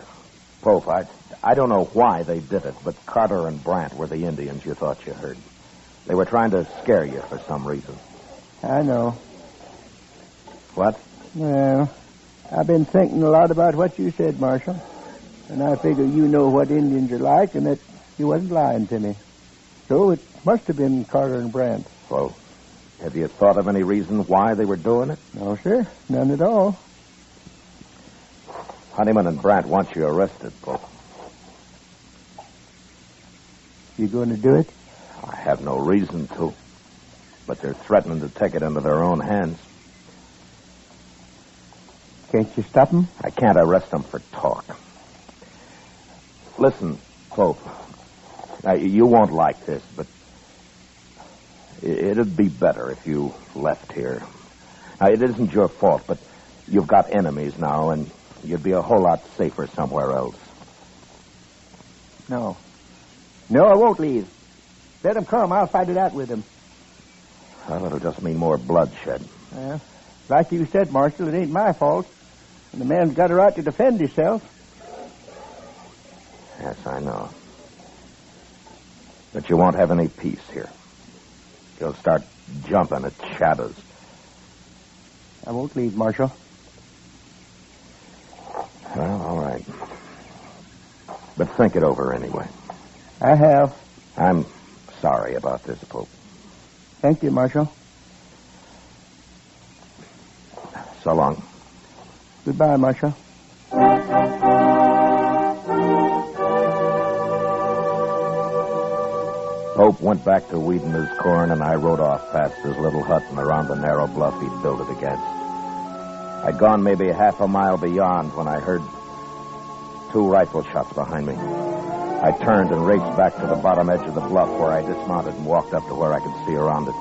Pope, I don't know why they did it, but Carter and Brant were the Indians you thought you heard. They were trying to scare you for some reason. I know. What? Well, I've been thinking a lot about what you said, Marshal. And I figure you know what Indians are like and that you wasn't lying to me. So it must have been Carter and Brant. Well, have you thought of any reason why they were doing it? No, sir. None at all. Honeyman and Brant want you arrested, Pope. You going to do it? I have no reason to. But they're threatening to take it into their own hands. Can't you stop them? I can't arrest them for talk. Listen, Pope. Now, you won't like this, but it'd be better if you left here. Now, it isn't your fault, but you've got enemies now, and you'd be a whole lot safer somewhere else. No. No, I won't leave. Let them come. I'll fight it out with them. Well, it'll just mean more bloodshed. Well, like you said, Marshal, it ain't my fault. And the man's got a right to defend himself. Yes, I know. But you won't have any peace here. You'll start jumping at shadows. I won't leave, Marshal. Well, all right. But think it over anyway. I have. I'm sorry about this, Pope. Thank you, Marshal. So long. Goodbye, Marshal. Pope went back to weeding his corn, and I rode off past his little hut and around the narrow bluff he'd built it against. I'd gone maybe half a mile beyond when I heard 2 rifle shots behind me. I turned and raced back to the bottom edge of the bluff where I dismounted and walked up to where I could see around it.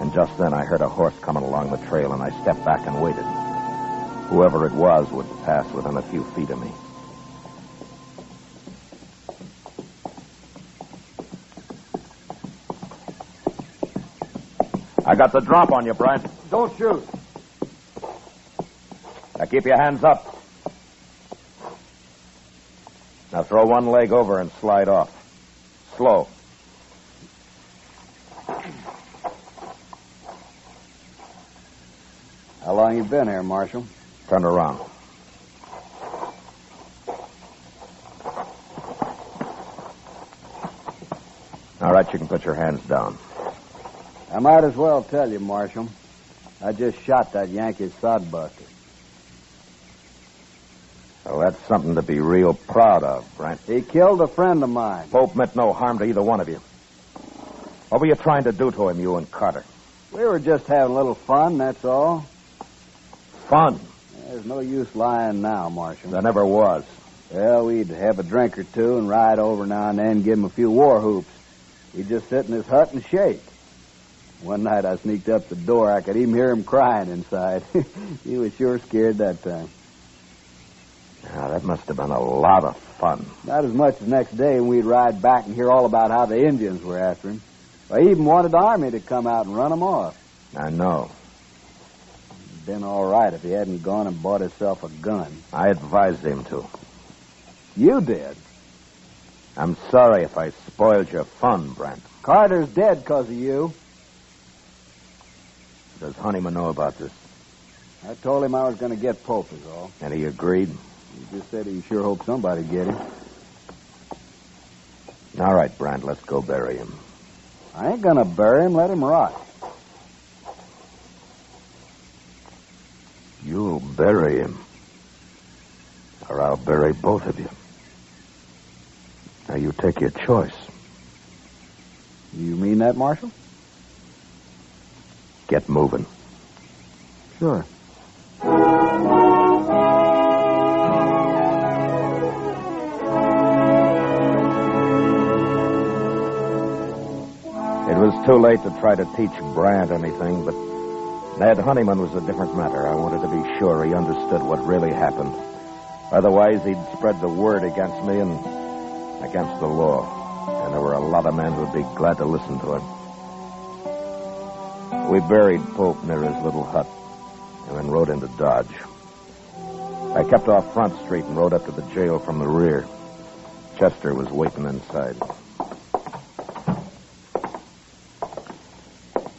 And just then I heard a horse coming along the trail, and I stepped back and waited. Whoever it was would pass within a few feet of me. I got the drop on you, Brent. Don't shoot. Now keep your hands up. Now throw one leg over and slide off. Slow. How long you been here, Marshal? Turn around. All right, you can put your hands down. I might as well tell you, Marshal. I just shot that Yankee sodbuster. Well, that's something to be real proud of, Brent. He killed a friend of mine. Pope meant no harm to either one of you. What were you trying to do to him, you and Carter? We were just having a little fun, that's all. Fun? There's no use lying now, Marshal. There never was. Well, we'd have a drink or two and ride over now and then, give him a few war whoops. He'd just sit in his hut and shake. One night I sneaked up the door. I could even hear him crying inside. He was sure scared that time. Now, that must have been a lot of fun. Not as much as next day when we'd ride back and hear all about how the Indians were after him. I even wanted the army to come out and run him off. I know. It'd been all right if he hadn't gone and bought himself a gun. I advised him to. You did? I'm sorry if I spoiled your fun, Brent. Carter's dead because of you. Does Honeyman know about this? I told him I was going to get Pope, is all. And he agreed? He just said he sure hoped somebody'd get him. All right, Brent, let's go bury him. I ain't going to bury him. Let him rot. You'll bury him. Or I'll bury both of you. Now, you take your choice. You mean that, Marshal? Get moving. Sure. It was too late to try to teach Brant anything, but Ned Honeyman was a different matter. I wanted to be sure he understood what really happened. Otherwise, he'd spread the word against me and against the law. And there were a lot of men who'd be glad to listen to him. We buried Pope near his little hut and then rode into Dodge. I kept off Front Street and rode up to the jail from the rear. Chester was waiting inside.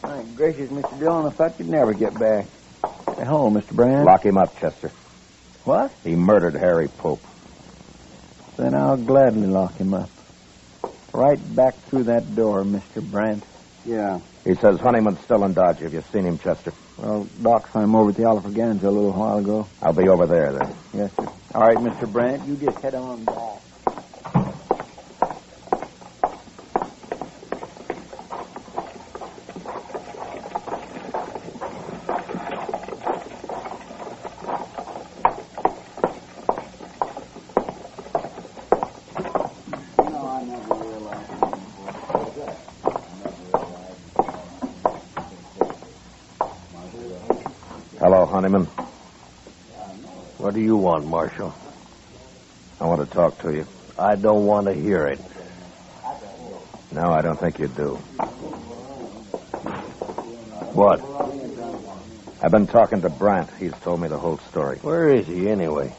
My gracious, Mr. Dillon, I thought you'd never get back. Say hello, Mr. Brand. Lock him up, Chester. What? He murdered Harry Pope. Then I'll gladly lock him up. Right back through that door, Mr. Brandt. Yeah. He says Honeyman's still in Dodge. Have you seen him, Chester? Well, Doc saw him over at the Alfraganza a little while ago. I'll be over there, then. Yes, sir. All right, Mr. Brandt, you just head on back. Hello, Honeyman. What do you want, Marshal? I want to talk to you. I don't want to hear it. No, I don't think you do. What? I've been talking to Brant. He's told me the whole story. Where is he, anyway?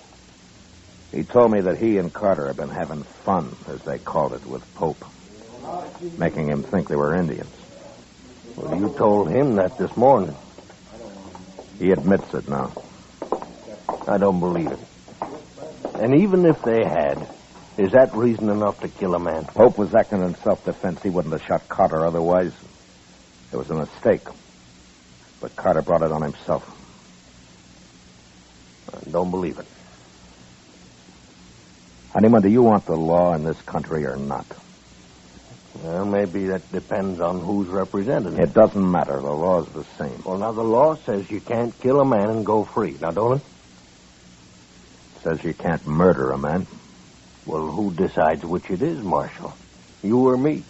He told me that he and Carter have been having fun, as they called it, with Pope. Making him think they were Indians. Well, you told him that this morning. He admits it now. I don't believe it. And even if they had, is that reason enough to kill a man? Pope was acting in self-defense. He wouldn't have shot Carter otherwise. It was a mistake. But Carter brought it on himself. I don't believe it. Honeyman, do you want the law in this country or not? Well, maybe that depends on who's represented. It doesn't matter. The law's the same. Well, now, the law says you can't kill a man and go free. Now, don't it? It says you can't murder a man. Well, who decides which it is, Marshal? You or me?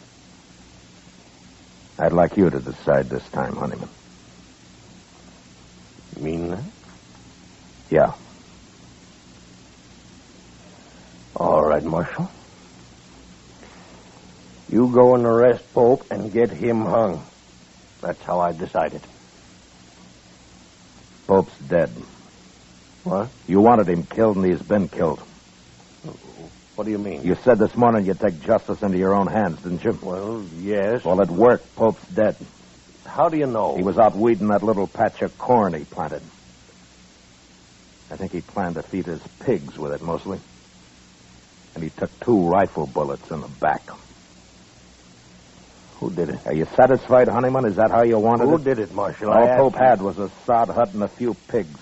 I'd like you to decide this time, Honeyman. You mean that? Yeah. All right, Marshal. You go and arrest Pope and get him hung. That's how I decided. Pope's dead. What? You wanted him killed, and he's been killed. What do you mean? You said this morning you'd take justice into your own hands, didn't you? Well, yes. Well, it worked. Pope's dead. How do you know? He was out weeding that little patch of corn he planted. I think he planned to feed his pigs with it, mostly. And he took 2 rifle bullets in the back. Who did it? Are you satisfied, Honeyman? Is that how you wanted it? Who did it, Marshal? All Pope had was a sod hut and a few pigs.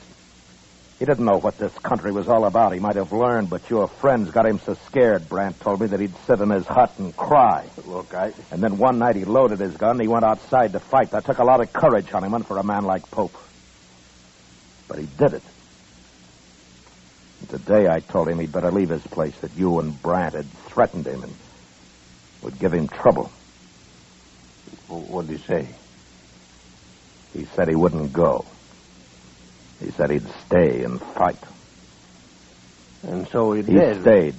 He didn't know what this country was all about. He might have learned, but your friends got him so scared, Brant told me, that he'd sit in his hut and cry. Look, And then one night he loaded his gun and he went outside to fight. That took a lot of courage, Honeyman, for a man like Pope. But he did it. And today I told him he'd better leave his place, that you and Brant had threatened him and would give him trouble. What did he say? He said he wouldn't go. He said he'd stay and fight. And so he He did. stayed.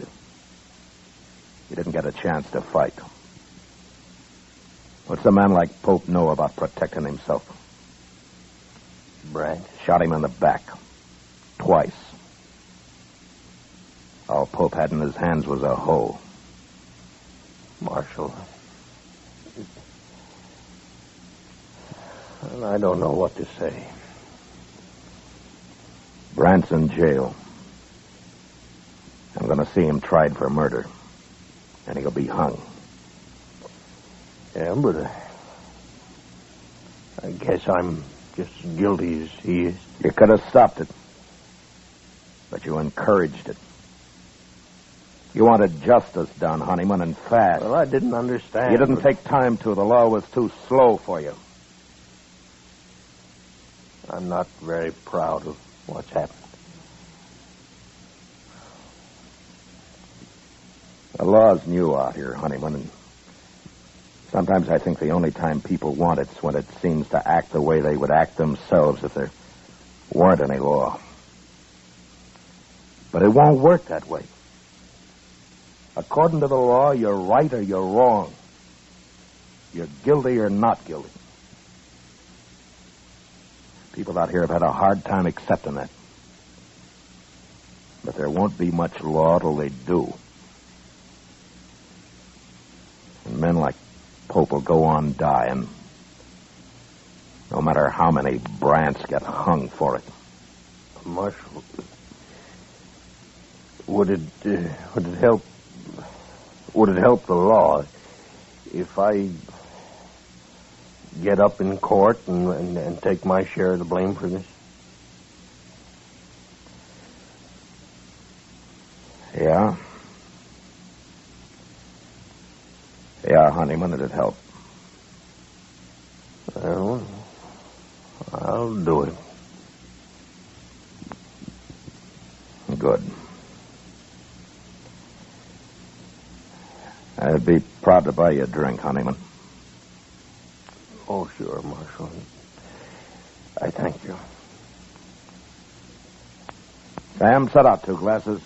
He didn't get a chance to fight. What's a man like Pope know about protecting himself? Brant shot him in the back. Twice. All Pope had in his hands was a hoe. Marshal, I don't know what to say. Brant's in jail. I'm going to see him tried for murder. And he'll be hung. Yeah, but I guess I'm just as guilty as he is. You could have stopped it. But you encouraged it. You wanted justice done, Honeyman, and fast. Well, I didn't understand. You didn't take time to. The law was too slow for you. I'm not very proud of what's happened. The law's new out here, Honeyman, and sometimes I think the only time people want it's when it seems to act the way they would act themselves if there weren't any law. But it won't work that way. According to the law, you're right or you're wrong. You're guilty or not guilty. People out here have had a hard time accepting that. But there won't be much law till they do. And men like Pope will go on dying, no matter how many Brants get hung for it. Marshal, would it help the law if I get up in court and take my share of the blame for this? Yeah. Yeah, Honeyman, it'd help. Well, I'll do it. Good. I'd be proud to buy you a drink, Honeyman. Oh, sure, Marshal. I thank you. Sam, set out 2 glasses.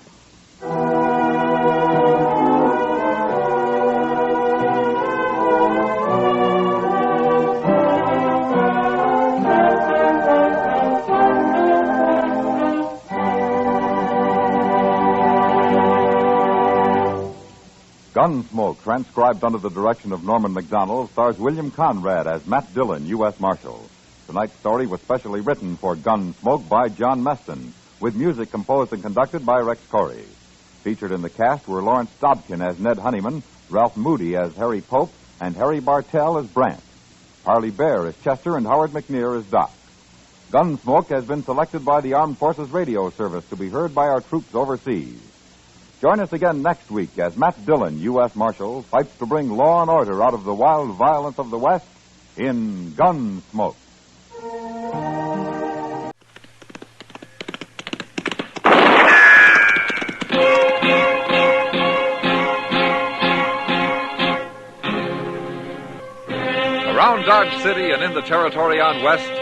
Gunsmoke, transcribed under the direction of Norman Macdonald, stars William Conrad as Matt Dillon, U.S. Marshal. Tonight's story was specially written for Gunsmoke by John Meston, with music composed and conducted by Rex Corey. Featured in the cast were Lawrence Dobkin as Ned Honeyman, Ralph Moody as Harry Pope, and Harry Bartell as Brant. Harley Bear as Chester, and Howard McNear as Doc. Gunsmoke has been selected by the Armed Forces Radio Service to be heard by our troops overseas. Join us again next week as Matt Dillon, U.S. Marshal, fights to bring law and order out of the wild violence of the West in Gunsmoke. Around Dodge City and in the territory on West,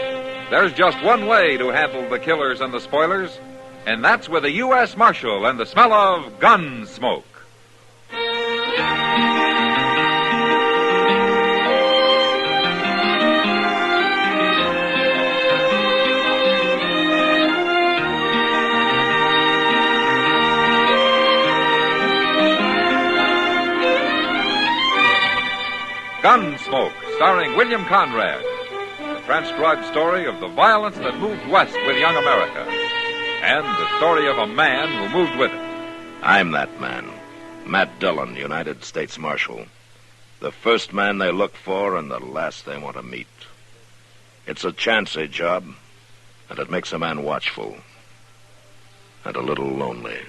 there's just one way to handle the killers and the spoilers, and that's with a U.S. Marshal and the smell of gun smoke. Gunsmoke, starring William Conrad. The transcribed story of the violence that moved west with young America. And the story of a man who moved with it. I'm that man. Matt Dillon, United States Marshal. The first man they look for and the last they want to meet. It's a chancy job, and it makes a man watchful. And a little lonely.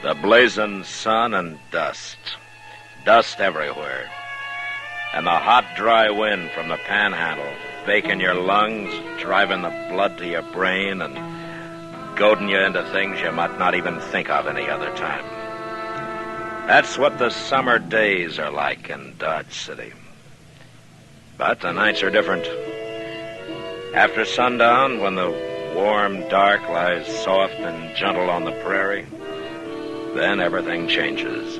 The blazing sun and dust. Dust everywhere. And the hot, dry wind from the panhandle, baking your lungs, driving the blood to your brain, and goading you into things you might not even think of any other time. That's what the summer days are like in Dodge City. But the nights are different. After sundown, when the warm dark lies soft and gentle on the prairie, then everything changes.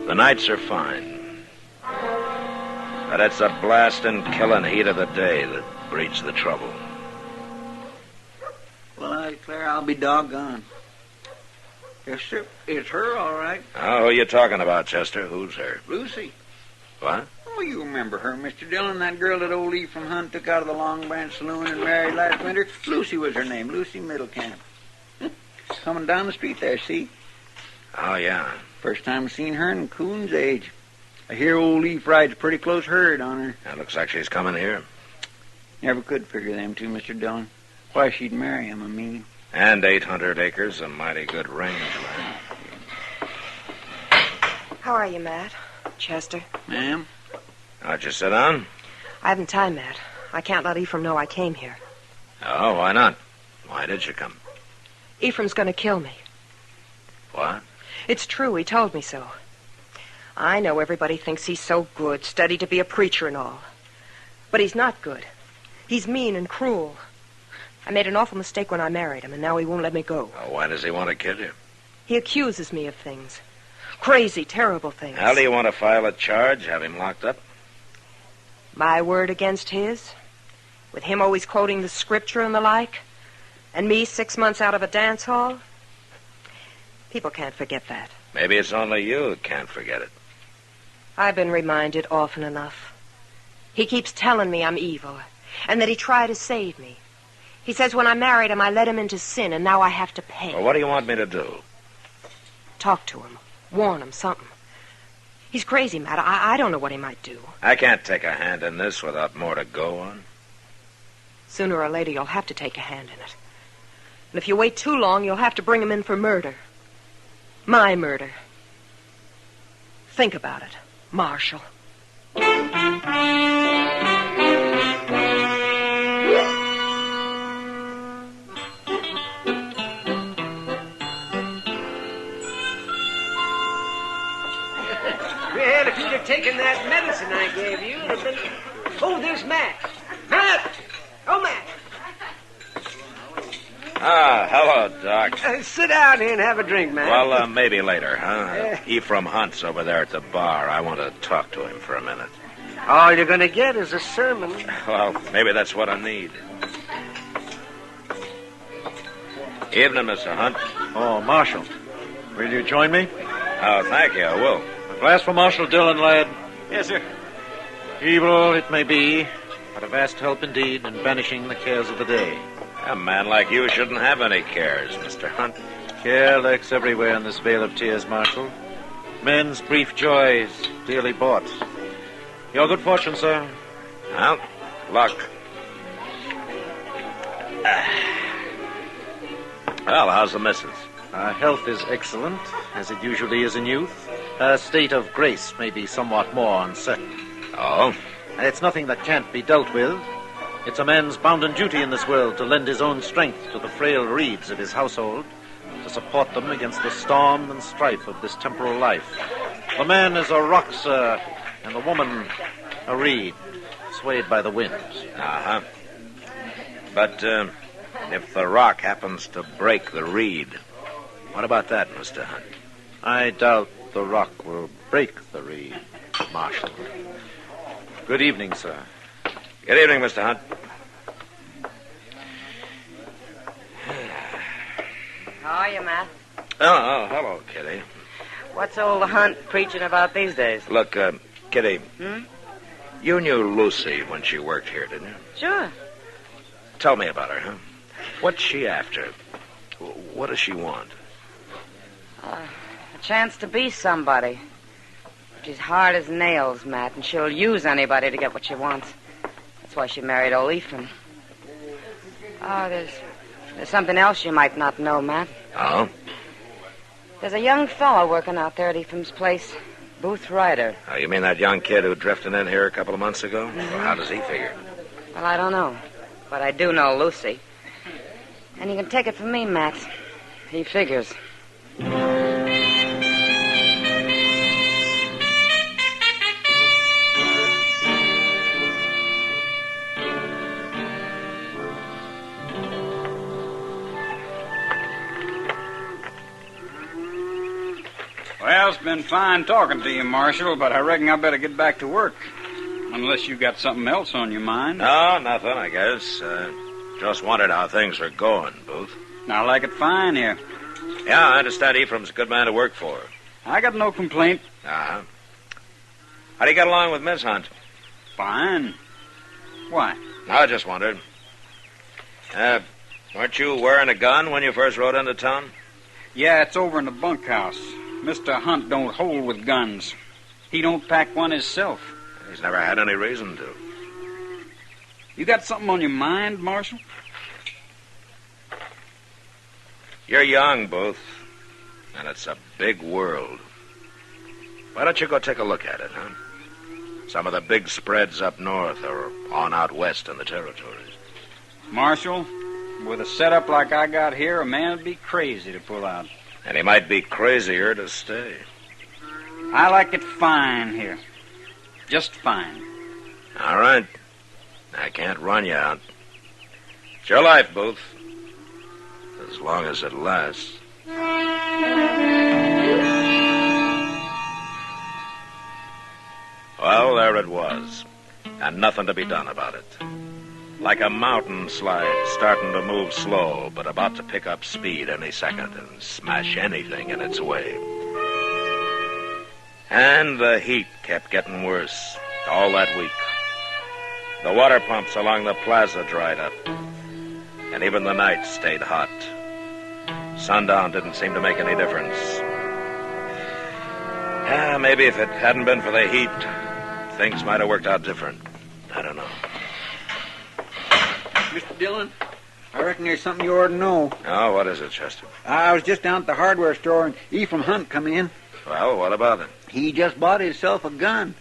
The nights are fine. But it's the blasting, killing heat of the day that breeds the trouble. Well, I declare I'll be doggone. Yes, sir. It's her, all right. Oh, who are you talking about, Chester? Who's her? Lucy. What? Oh, you remember her, Mr. Dillon, that girl that old Ephraim Hunt took out of the Long Branch Saloon and married last winter? Lucy was her name, Lucy Middlecamp. Coming down the street there, see? Oh, yeah. First time seen her in Coon's age. I hear old Eve rides a pretty close herd on her. That looks like she's coming here. Never could figure them two, Mr. Dillon. Why she'd marry him, I mean. And 800 acres, a mighty good range, man. How are you, Matt? Chester? Ma'am? How'd you sit down? I haven't time, Matt. I can't let Ephraim know I came here. Oh, why not? Why did you come? Ephraim's going to kill me. What? It's true. He told me so. I know everybody thinks he's so good, studied to be a preacher and all. But he's not good. He's mean and cruel. I made an awful mistake when I married him, and now he won't let me go. Oh, why does he want to kill you? He accuses me of things. Crazy, terrible things. How do you want to file a charge, have him locked up? My word against his? With him always quoting the scripture and the like? And me 6 months out of a dance hall? People can't forget that. Maybe it's only you who can't forget it. I've been reminded often enough. He keeps telling me I'm evil, and that he tried to save me. He says when I married him, I led him into sin, and now I have to pay. Well, what do you want me to do? Talk to him. Warn him something. He's crazy, Matt. I don't know what he might do. I can't take a hand in this without more to go on. Sooner or later, you'll have to take a hand in it. And if you wait too long, you'll have to bring him in for murder. My murder. Think about it, Marshal. Well, if you'd have taken that medicine I gave you, it would have been... Oh, there's Matt. Matt! Oh, Matt! Ah, hello, Doc. Sit down here and have a drink, Matt. Well, maybe later, huh? Ephraim Hunt's over there at the bar. I want to talk to him for a minute. All you're going to get is a sermon. Well, maybe that's what I need. Evening, Mr. Hunt. Oh, Marshal. Will you join me? Oh, thank you. I will. A glass for Marshal Dillon, lad. Yes, sir. Evil it may be, but a vast help indeed in banishing the cares of the day. A man like you shouldn't have any cares, Mr. Hunt. Care lurks everywhere in this vale of tears, Marshal. Men's brief joys, dearly bought. Your good fortune, sir. Well, luck. Well, how's the missus? Her health is excellent, as it usually is in youth. Her state of grace may be somewhat more uncertain. Oh? It's nothing that can't be dealt with. It's a man's bounden duty in this world to lend his own strength to the frail reeds of his household, to support them against the storm and strife of this temporal life. The man is a rock, sir, and the woman a reed, swayed by the wind. Uh-huh. But, if the rock happens to break the reed, what about that, Mr. Hunt? I doubt the rock will break the reed, Marshal. Good evening, sir. Good evening, Mr. Hunt. How are you, Matt? Oh, hello, Kitty. What's old Hunt preaching about these days? Look, Kitty, you knew Lucy when she worked here, didn't you? Sure. Tell me about her, huh? What's she after? What does she want? A chance to be somebody. She's hard as nails, Matt, and she'll use anybody to get what she wants. That's why she married old Ephraim. Oh, there's something else you might not know, Matt. Oh? There's a young fellow working out there at Ephraim's place. Booth Ryder. Oh, you mean that young kid who drifted in here a couple of months ago? Well, how does he figure? Well, I don't know. But I do know Lucy. And you can take it from me, Matt. He figures. Well, it's been fine talking to you, Marshal, but I reckon I better get back to work. Unless you got something else on your mind. No, nothing, I guess. Just wondered how things are going, Booth. I like it fine here. Yeah, I understand Ephraim's a good man to work for. I got no complaint. Uh-huh. How do you get along with Miss Hunt? Fine. Why? I just wondered. Weren't you wearing a gun when you first rode into town? Yeah, it's over in the bunkhouse. Mr. Hunt don't hold with guns. He don't pack one himself. He's never had any reason to. You got something on your mind, Marshal? You're young, Booth. And it's a big world. Why don't you go take a look at it, huh? Some of the big spreads up north or on out west in the territories. Marshal, with a setup like I got here, a man would be crazy to pull out. And he might be crazier to stay. I like it fine here. Just fine. All right. I can't run you out. It's your life, Booth. As long as it lasts. Well, there it was. And nothing to be done about it. Like a mountain slide starting to move slow, but about to pick up speed any second and smash anything in its way. And the heat kept getting worse all that week. The water pumps along the plaza dried up. And even the night stayed hot. Sundown didn't seem to make any difference. Maybe if it hadn't been for the heat, things might have worked out different. I don't know. Mr. Dillon, I reckon there's something you ought to know. Oh, what is it, Chester? I was just down at the hardware store and Ephraim Hunt come in. Well, what about it? He just bought himself a gun.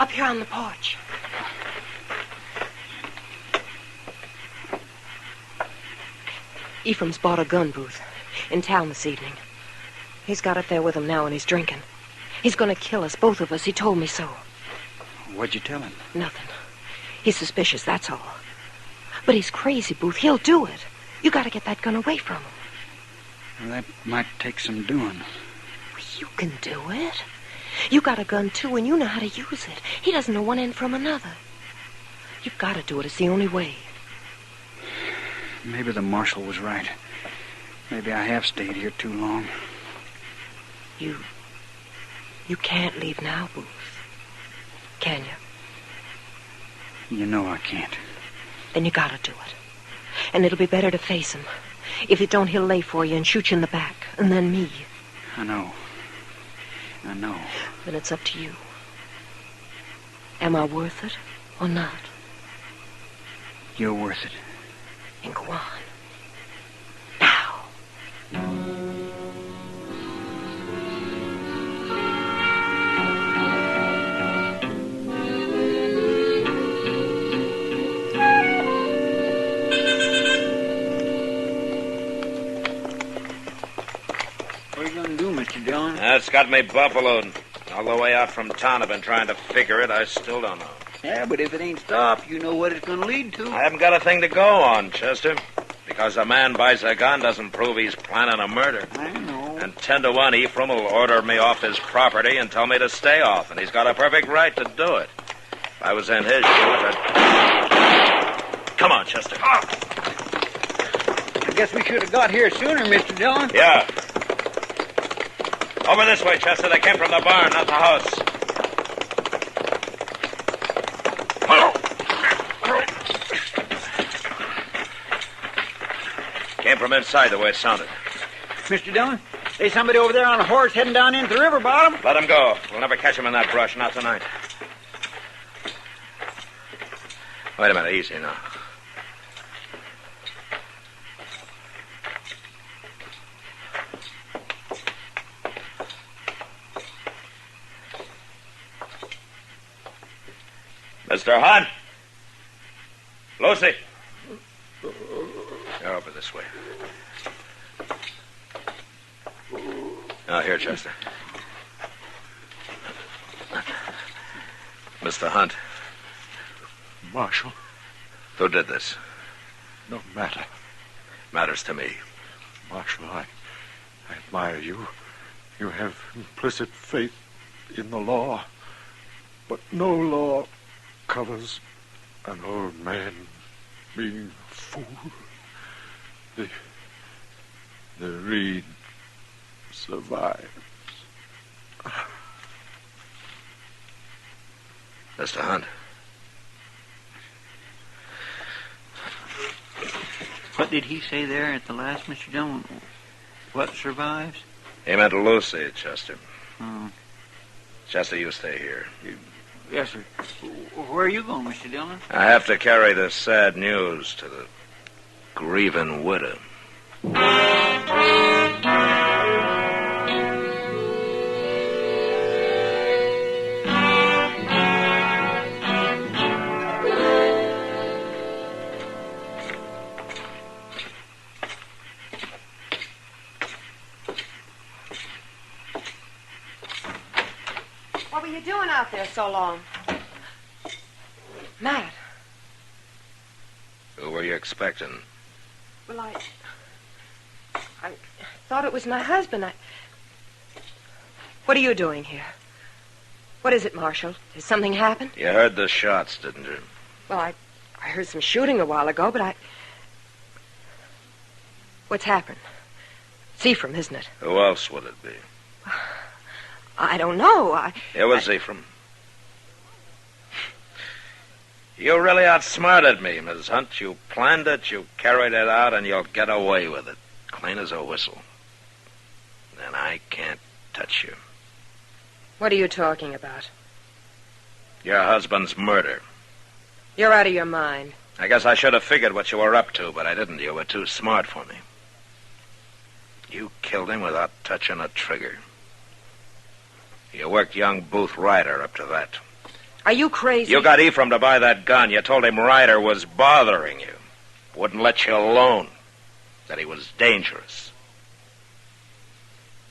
Up here on the porch. Ephraim's bought a gun, Booth, in town this evening. He's got it there with him now and he's drinking. He's going to kill us, both of us. He told me so. What'd you tell him? Nothing. He's suspicious, that's all. But he's crazy, Booth. He'll do it. You got to get that gun away from him. Well, that might take some doing. You can do it. You got a gun, too, and you know how to use it. He doesn't know one end from another. You've got to do it. It's the only way. Maybe the marshal was right. Maybe I have stayed here too long. You can't leave now, Booth. Can you? You know I can't. Then you gotta do it. And it'll be better to face him. If you don't, he'll lay for you and shoot you in the back. And then me. I know. Then it's up to you. Am I worth it or not? You're worth it. Then go on. What are you going to do, Mr. Dillon? That's got me buffaloed. All the way out from town, I've been trying to figure it. I still don't know. Yeah, but if it ain't stopped, you know what it's going to lead to. I haven't got a thing to go on, Chester. Because a man buys a gun doesn't prove he's planning a murder. I know. And 10 to 1, Ephraim will order me off his property and tell me to stay off. And he's got a perfect right to do it. If I was in his shoes, I'd... Come on, Chester. I guess we should have got here sooner, Mr. Dillon. Yeah. Over this way, Chester. They came from the barn, not the house. Came from inside the way it sounded. Mr. Dillon, there's somebody over there on a horse heading down into the river bottom. Let him go. We'll never catch him in that brush, not tonight. Wait a minute, easy now. Mr. Hunt! Lucy! Over this way. Now, here, Chester. Mr. Hunt. Marshal. Who did this? No matter. Matters to me. Marshal, I admire you. You have implicit faith in the law. But no law covers an old man being a fool. The reed survives. Mr. Hunt. What did he say there at the last, Mr. Dillon? What survives? He meant Lucy, Chester. Oh. Chester, you stay here. Yes, sir. Where are you going, Mr. Dillon? I have to carry this sad news to the grieving widow. What were you doing out there so long? Matt. Who were you expecting? Well, I thought it was my husband. What are you doing here? What is it, Marshal? Did something happen? You heard the shots, didn't you? Well, I heard some shooting a while ago, but What's happened? It's Ephraim, isn't it? Who else would it be? I don't know. It was Ephraim. You really outsmarted me, Miss Hunt. You planned it, you carried it out, and you'll get away with it. Clean as a whistle. And I can't touch you. What are you talking about? Your husband's murder. You're out of your mind. I guess I should have figured what you were up to, but I didn't. You were too smart for me. You killed him without touching a trigger. You worked young Booth Ryder up to that. Are you crazy? You got Ephraim to buy that gun. You told him Ryder was bothering you. Wouldn't let you alone. That he was dangerous.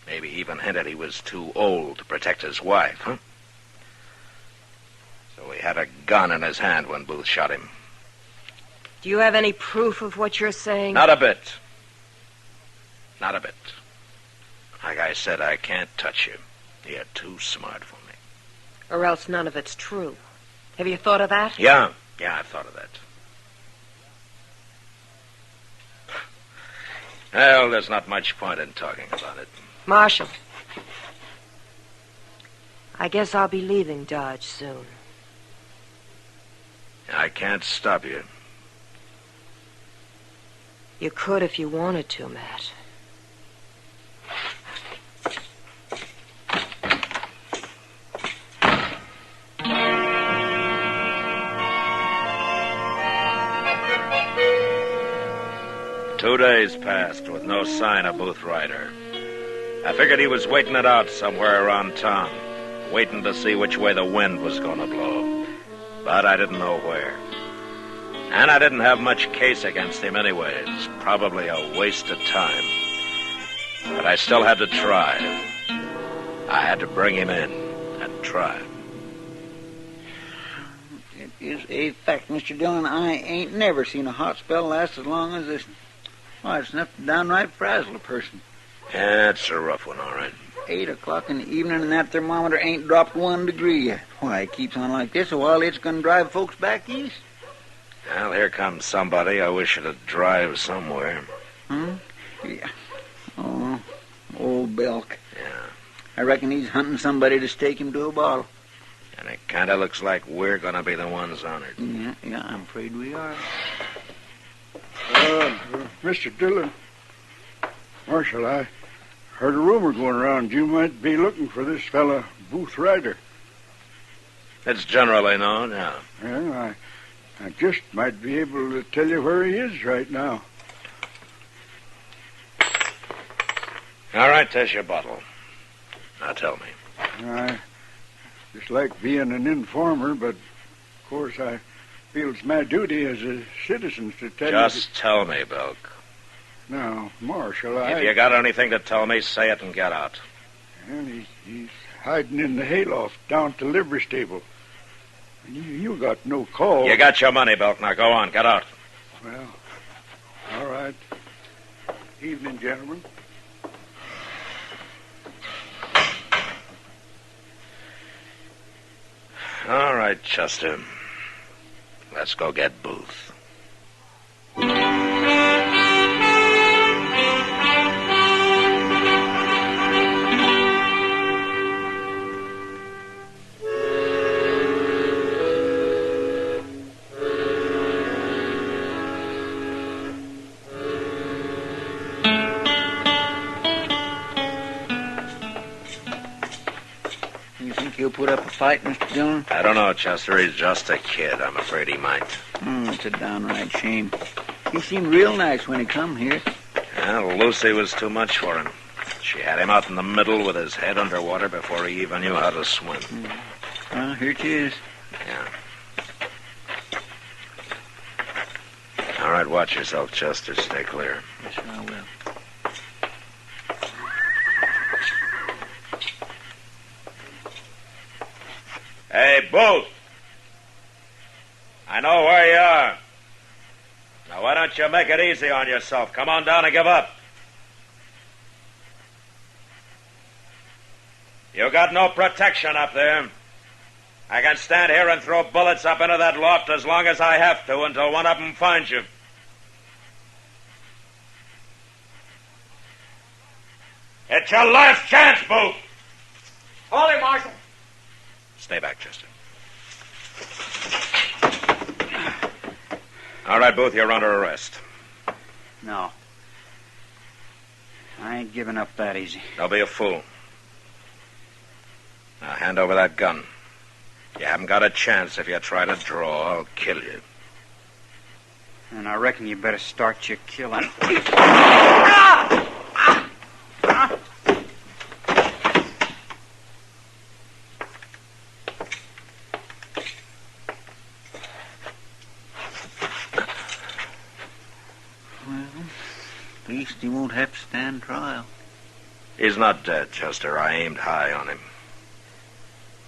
Maybe even hinted he was too old to protect his wife, huh? So he had a gun in his hand when Booth shot him. Do you have any proof of what you're saying? Not a bit. Not a bit. Like I said, I can't touch you. You're too smart for me. Or else none of it's true. Have you thought of that? Yeah, I've thought of that. Well, there's not much point in talking about it. Marshal, I guess I'll be leaving Dodge soon. I can't stop you. You could if you wanted to, Matt. Two days passed with no sign of Booth Ryder. I figured he was waiting it out somewhere around town, waiting to see which way the wind was going to blow. But I didn't know where. And I didn't have much case against him anyways. Probably a waste of time. But I still had to try. I had to bring him in and try. It is a fact, Mr. Dillon. I ain't never seen a hot spell last as long as this. Why, it's enough to downright frazzle a person. Yeah, it's a rough one, all right. 8 o'clock in the evening and that thermometer ain't dropped 1 degree. Why, it keeps on like this a while. It's going to drive folks back east. Well, here comes somebody I wish it'd drive somewhere. Yeah. Oh, old Belk. Yeah. I reckon he's hunting somebody to stake him to a bottle. And it kind of looks like we're going to be the ones on it. Yeah, I'm afraid we are. Mr. Dillon. Marshal, I heard a rumor going around you might be looking for this fella, Booth Ryder. It's generally known, yeah. Well, I just might be able to tell you where he is right now. All right, there's your bottle. Now tell me. I just like being an informer, but of course I feel it's my duty as a citizen to tell you. Just tell me, Belk. Now, Marshal, If you got anything to tell me, say it and get out. Well, he's hiding in the hayloft down at the livery stable. You got no call. You got your money, Belk. Now go on, get out. Well, all right. Evening, gentlemen. All right, Custer. Let's go get Booth. You think he'll put up a fight, Mr. Dillon? I don't know, Chester. He's just a kid. I'm afraid he might. It's a downright shame. He seemed real nice when he come here. Well, Lucy was too much for him. She had him out in the middle with his head underwater before he even knew how to swim. Well, here it is. Yeah. All right, watch yourself, Chester. Stay clear. Yes, sir, I will. Hey, Booth! I know where you are. Now, why don't you make it easy on yourself? Come on down and give up. You got no protection up there. I can stand here and throw bullets up into that loft as long as I have to until one of them finds you. It's your last chance, Booth! Hold him, Marshal. Stay back, Chester. All right, Booth, you're under arrest. No. I ain't giving up that easy. Don't be a fool. Now, hand over that gun. You haven't got a chance. If you try to draw, I'll kill you. And I reckon you better start your killing. At least he won't have to stand trial. He's not dead, Chester. I aimed high on him.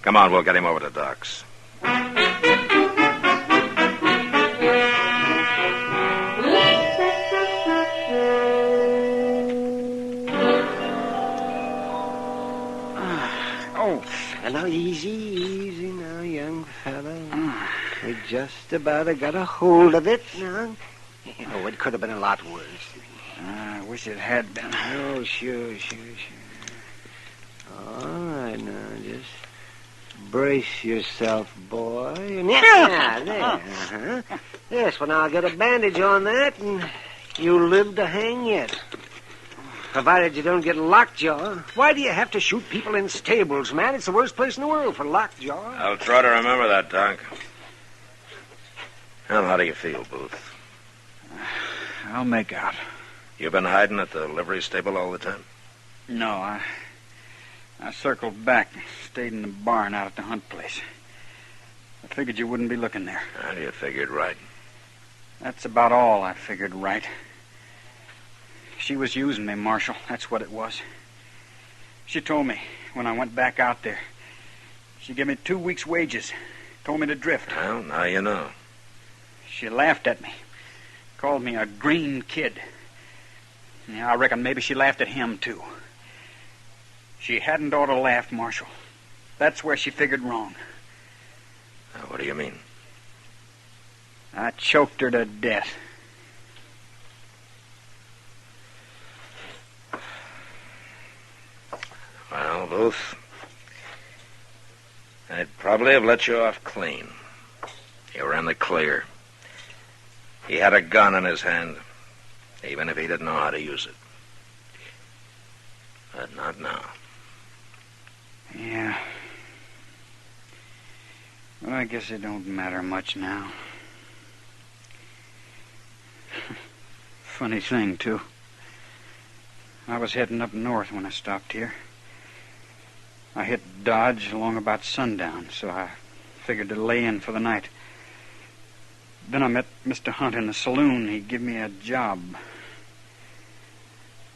Come on, we'll get him over to Doc's. just about got a hold of it. No, it could have been a lot worse. I wish it had been. Oh, sure. All right, now, just brace yourself, boy. Yeah, there. Uh-huh. Yes, well, now I'll get a bandage on that, and you'll live to hang yet. Provided you don't get lockjaw. Why do you have to shoot people in stables, man? It's the worst place in the world for lockjaw. I'll try to remember that, Doc. Well, how do you feel, Booth? I'll make out. You been hiding at the livery stable all the time? No, I circled back and stayed in the barn out at the hunt place. I figured you wouldn't be looking there. Well, you figured right. That's about all I figured right. She was using me, Marshal. That's what it was. She told me when I went back out there. She gave me 2 weeks' wages. Told me to drift. Well, now you know. She laughed at me. Called me a green kid. Yeah, I reckon maybe she laughed at him, too. She hadn't ought to laugh, Marshal. That's where she figured wrong. What do you mean? I choked her to death. Well, Booth, I'd probably have let you off clean. You were in the clear. He had a gun in his hand, even if he didn't know how to use it. But not now. Yeah. Well, I guess it don't matter much now. Funny thing, too. I was heading up north when I stopped here. I hit Dodge along about sundown, so I figured to lay in for the night. Then I met Mr. Hunt in the saloon. He gave me a job.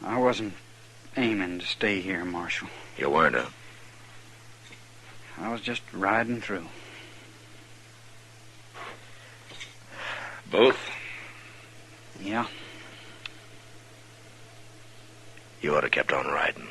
I wasn't aiming to stay here, Marshal. You weren't, huh? I was just riding through. Booth? Yeah? You ought to kept on riding.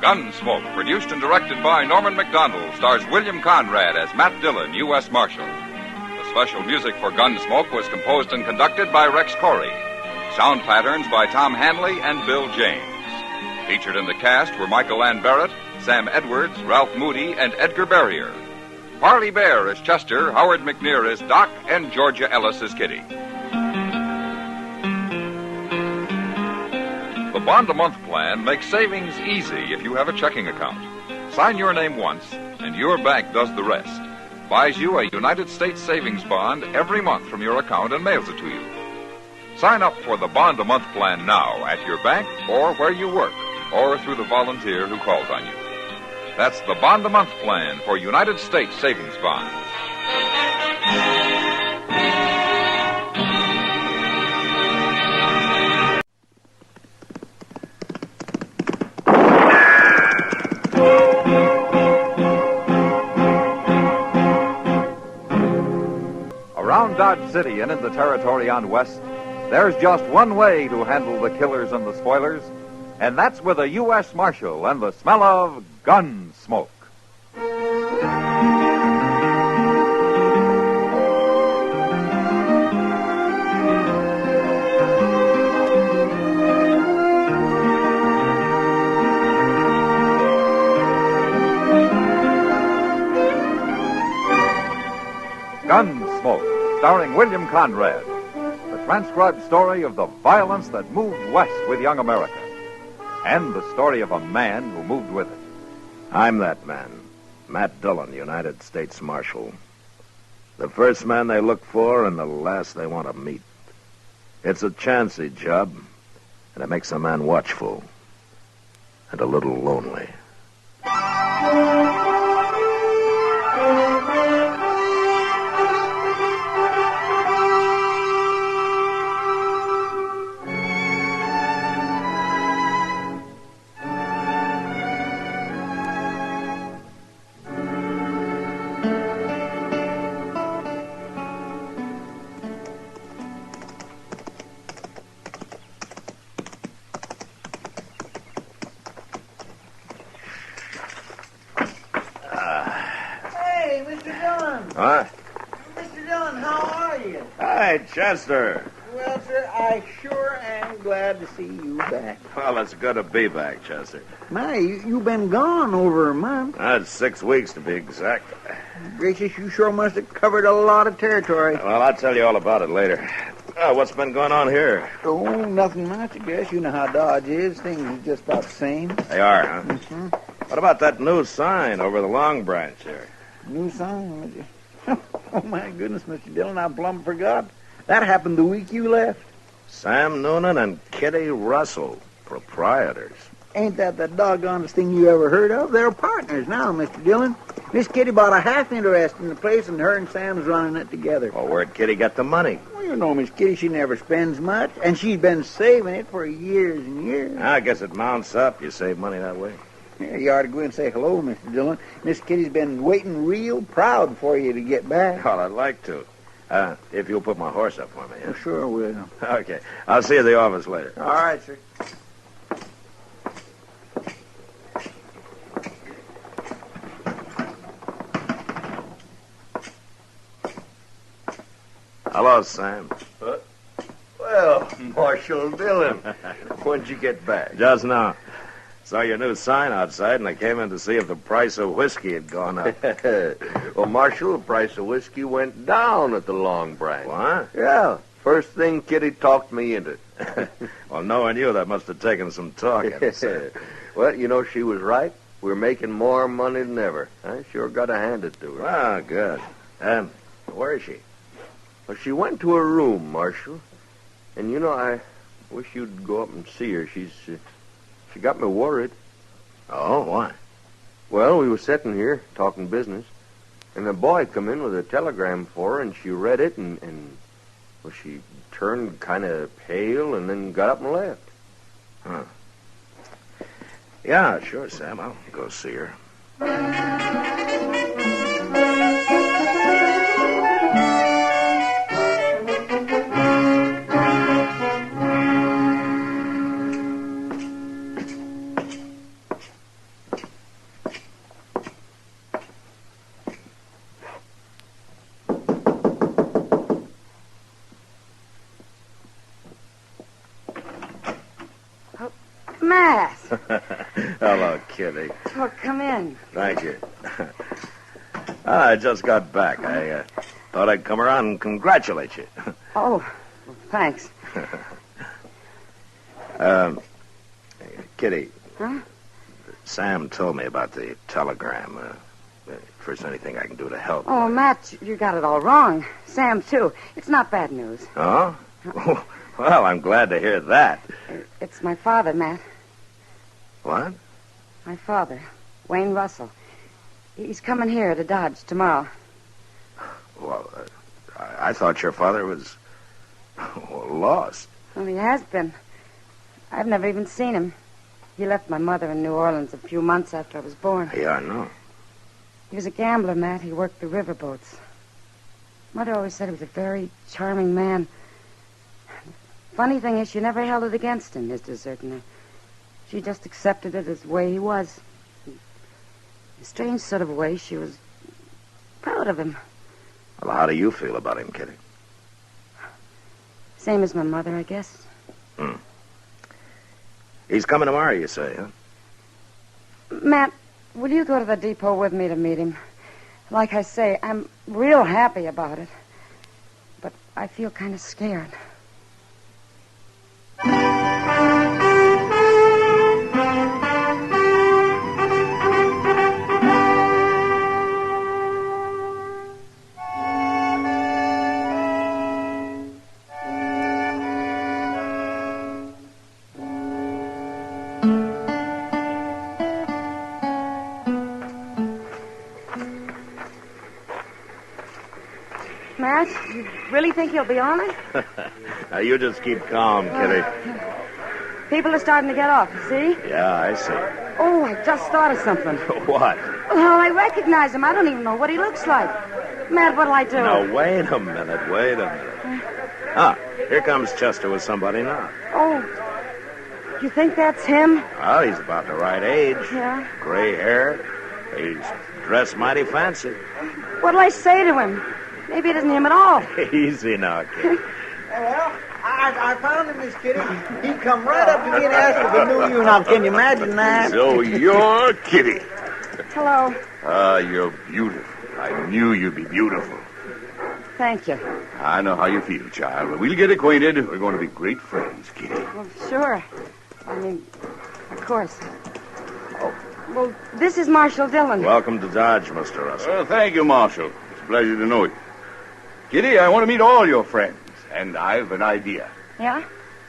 Gunsmoke, produced and directed by Norman McDonald, stars William Conrad as Matt Dillon, U.S. Marshal. The special music for Gunsmoke was composed and conducted by Rex Corey. Sound patterns by Tom Hanley and Bill James. Featured in the cast were Michael Ann Barrett, Sam Edwards, Ralph Moody, and Edgar Barrier. Parley Bear as Chester, Howard McNear as Doc, and Georgia Ellis as Kitty. The bond-a-month plan makes savings easy if you have a checking account. Sign your name once, and your bank does the rest. Buys you a United States savings bond every month from your account and mails it to you. Sign up for the bond-a-month plan now at your bank or where you work, or through the volunteer who calls on you. That's the bond-a-month plan for United States savings bonds. Around Dodge City and in the territory on West, there's just one way to handle the killers and the spoilers, and that's with a U.S. Marshal and the smell of gun smoke. Gunsmoke, starring William Conrad. The transcribed story of the violence that moved west with young America. And the story of a man who moved with it. I'm that man, Matt Dillon, United States Marshal. The first man they look for and the last they want to meet. It's a chancy job, And it makes a man watchful and a little lonely. What? Mr. Dillon, how are you? Hi, Chester. Well, sir, I sure am glad to see you back. Well, it's good to be back, Chester. My, you've been gone over a month. That's 6 weeks to be exact. Gracious, you sure must have covered a lot of territory. Well, I'll tell you all about it later. What's been going on here? Oh, nothing much, I guess. You know how Dodge is. Things are just about the same. They are, huh? Mm-hmm. What about that new sign over the Long Branch here? New sign? Oh, my goodness, Mr. Dillon, I plumb forgot. That happened the week you left. Sam Noonan and Kitty Russell, proprietors. Ain't that the doggonest thing you ever heard of? They're partners now, Mr. Dillon. Miss Kitty bought a half interest in the place, and her and Sam's running it together. Well, where'd Kitty get the money? Well, you know, Miss Kitty, she never spends much, and she's been saving it for years and years. I guess it mounts up. You save money that way. Yeah, you ought to go and say hello, Mr. Dillon. Miss Kitty's been waiting real proud for you to get back. Well, I'd like to. If you'll put my horse up for me, yeah? Well, sure will. Okay. I'll see you at the office later. All right, sir. Hello, Sam. Well, Marshal Dillon, when'd you get back? Just now. Saw your new sign outside, and I came in to see if the price of whiskey had gone up. Well, Marshal, the price of whiskey went down at the Long Branch. What? Yeah. First thing Kitty talked me into. Well, knowing you, that must have taken some talking. Well, you know, she was right. We're making more money than ever. I sure got to hand it to her. Ah, good. Where is she? Well, she went to her room, Marshal. And, you know, I wish you'd go up and see her. She got me worried. Oh, why? Well, we were sitting here talking business, and a boy come in with a telegram for her, and she read it, and well, she turned kind of pale and then got up and left. Huh. Yeah, sure, Sam. I'll go see her. Matt. Hello, Kitty. Oh, come in. Thank you. I just got back. I thought I'd come around and congratulate you. Oh, well, thanks. Kitty. Huh? Sam told me about the telegram. If there's anything I can do to help. Oh, Matt, you got it all wrong. Sam, too. It's not bad news. Oh? Well, I'm glad to hear that. It's my father, Matt. What? My father, Wayne Russell. He's coming here to Dodge tomorrow. Well, I thought your father was lost. Well, he has been. I've never even seen him. He left my mother in New Orleans a few months after I was born. Yeah, I know. He was a gambler, Matt. He worked the riverboats. Mother always said he was a very charming man. Funny thing is, she never held it against him, his deserting her. She just accepted it as the way he was. In a strange sort of way, she was proud of him. Well, how do you feel about him, Kitty? Same as my mother, I guess. Hmm. He's coming tomorrow, you say, huh? Matt, will you go to the depot with me to meet him? Like I say, I'm real happy about it. But I feel kind of scared. really think he'll be honest? Now, you just keep calm, Kitty. People are starting to get off, see? Yeah, I see. Oh, I just thought of something. What? Oh, I recognize him. I don't even know what he looks like. Matt, what'll I do? Now, wait a minute. Ah, here comes Chester with somebody now. Oh, you think that's him? Well, he's about the right age. Yeah. Gray hair. He's dressed mighty fancy. What'll I say to him? Maybe it isn't him at all. Easy now, kid. Well, I found him, Miss Kitty. He come right up to me and asked if he knew you. Now, can you imagine that? So you're Kitty. Hello. You're beautiful. I knew you'd be beautiful. Thank you. I know how you feel, child. But we'll get acquainted. We're going to be great friends, Kitty. Well, sure. I mean, of course. Oh, well, this is Marshal Dillon. Welcome to Dodge, Mr. Russell. Thank you, Marshal. It's a pleasure to know you. Kitty, I want to meet all your friends. And I've an idea. Yeah?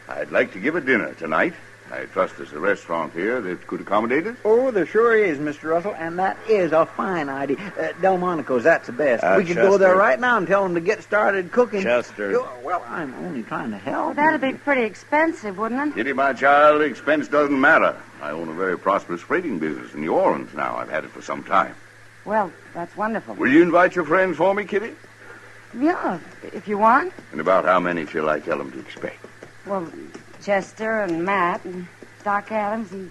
I'd like to give a dinner tonight. I trust there's a restaurant here that could accommodate us. Oh, there sure is, Mr. Russell, and that is a fine idea. Delmonico's, that's the best. We could go there right now and tell them to get started cooking. Chester. Well, I'm only trying to help. Well, that'd be pretty expensive, wouldn't it? Kitty, my child, expense doesn't matter. I own a very prosperous freighting business in New Orleans now. I've had it for some time. Well, that's wonderful. Will you invite your friends for me, Kitty? Yeah, if you want. And about how many shall I tell them to expect? Well, Chester and Matt and Doc Adams and...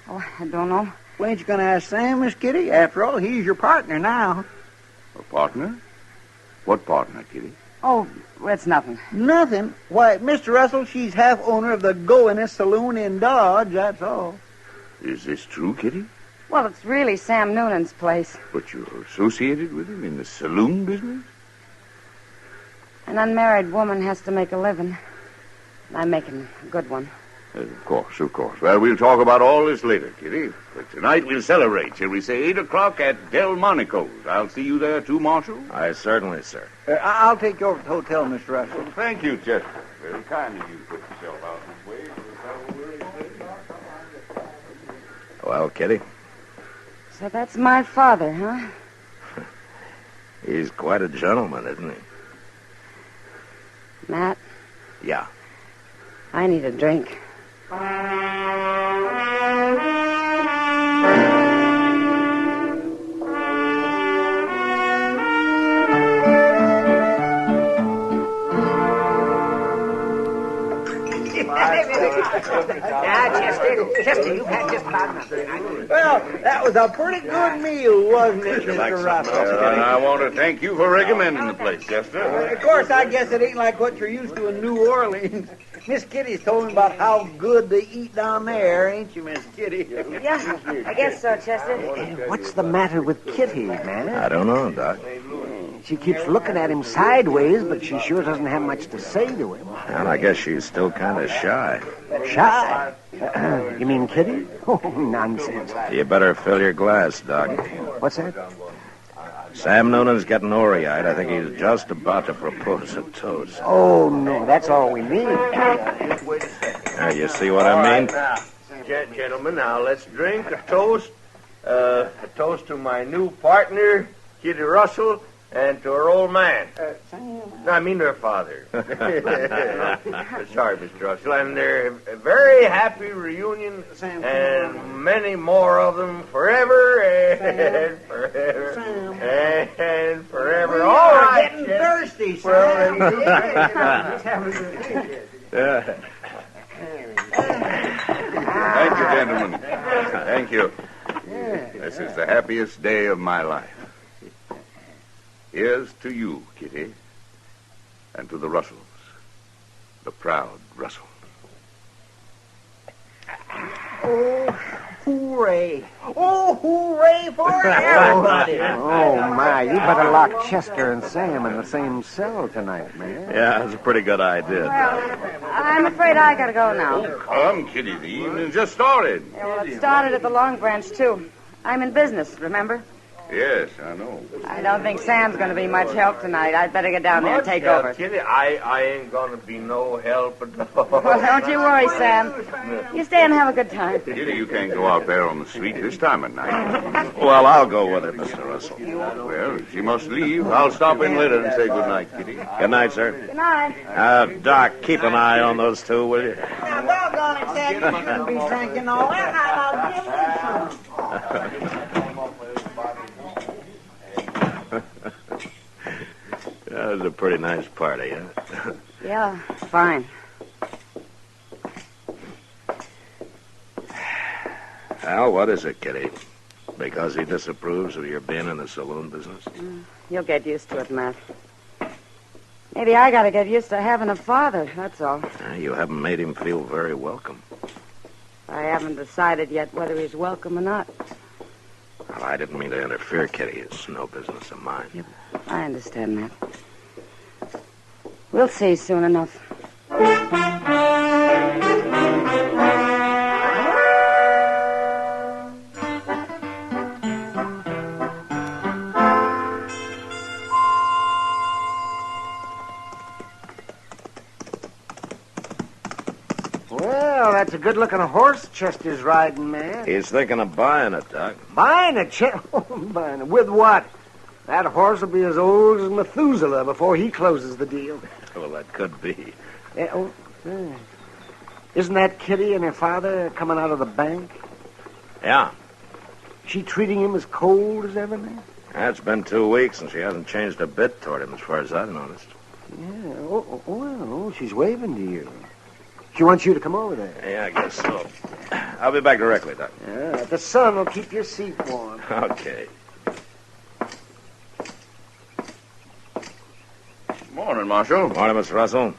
Oh, I don't know. Well, ain't you going to ask Sam, Miss Kitty? After all, he's your partner now. A partner? What partner, Kitty? Oh, it's nothing. Nothing? Why, Mr. Russell, she's half owner of the Goinest Saloon in Dodge, that's all. Is this true, Kitty? Well, it's really Sam Noonan's place. But you're associated with him in the saloon business? An unmarried woman has to make a living. I'm making a good one. Of course, of course. Well, we'll talk about all this later, Kitty. But tonight we'll celebrate, shall we say, 8 o'clock at Delmonico's. I'll see you there, too, Marshal? Aye, certainly, sir. I'll take you over to the hotel, Mr. Russell. Well, thank you, Chester. Very kind of you to put yourself out this way. Well, Kitty? So that's my father, huh? He's quite a gentleman, isn't he? Matt? Yeah. I need a drink. Chester, you've had just about enough. Well, that was a pretty good meal, wasn't it, Mr. Russell? I want to thank you for recommending the place, Chester. Of course, I guess it ain't like what you're used to in New Orleans. Miss Kitty's told me about how good they eat down there, ain't you, Miss Kitty? Yeah, I guess so, Chester. What's the matter with Kitty, man? I don't know, Doc. She keeps looking at him sideways, but she sure doesn't have much to say to him. And I guess she's still kind of shy. Shy? You mean Kitty? Oh, nonsense. You better fill your glass, Doc. What's that? Sam Noonan's getting ory-eyed. I think he's just about to propose a toast. Oh, no, that's all we need. Now, you see what I mean? Gentlemen, now let's drink a toast. A toast to my new partner, Kitty Russell, and to her old man. No, I mean her father. Sorry, Mr. Russell. And their very happy reunion, and many more of them forever and forever and forever. All right, getting thirsty, Sam. Thank you, gentlemen. Thank you. This is the happiest day of my life. Here's to you, Kitty, and to the Russells, the proud Russells. Oh, hooray. Oh, hooray for everybody. Oh, my, you better lock Chester and Sam in the same cell tonight, man. Yeah, that's a pretty good idea. Well, I'm afraid I gotta go now. Oh, come, Kitty, the evening's just started. Yeah, well, it started at the Long Branch, too. I'm in business, remember? Yes, I know. I don't think Sam's going to be much help tonight. I'd better get down there and take over. Kitty, I ain't going to be no help at all. Well, don't you worry, Sam. You stay and have a good time. Kitty, you can't go out there on the street this time of night. Well, I'll go with it, Mr. Russell. Well, she must leave. I'll stop in later and say good night, Kitty. Good night, sir. Good night. Doc, keep an eye on those two, will you? Now, doggone it, Sam, you shouldn't be drinking all that. I'll give you some. That was a pretty nice party, huh? Yeah, fine. Al, what is it, Kitty? Because he disapproves of your being in the saloon business? You'll get used to it, Matt. Maybe I got to get used to having a father, that's all. You haven't made him feel very welcome. I haven't decided yet whether he's welcome or not. Well, I didn't mean to interfere, Kitty. It's no business of mine. Yep. I understand, Matt. We'll see soon enough. Well, that's a good-looking horse Chester's riding, man. He's thinking of buying it, Doc. Buying it, buying it. With what? That horse will be as old as Methuselah before he closes the deal. Well, that could be. Isn't that Kitty and her father coming out of the bank? Yeah. She treating him as cold as ever, man? It's been 2 weeks, and she hasn't changed a bit toward him, as far as I've noticed. Yeah, well, she's waving to you. She wants you to come over there. Yeah, I guess so. I'll be back directly, Doc. Yeah, the sun will keep your seat warm. Okay. Morning, Marshal. Morning, Mr. Russell.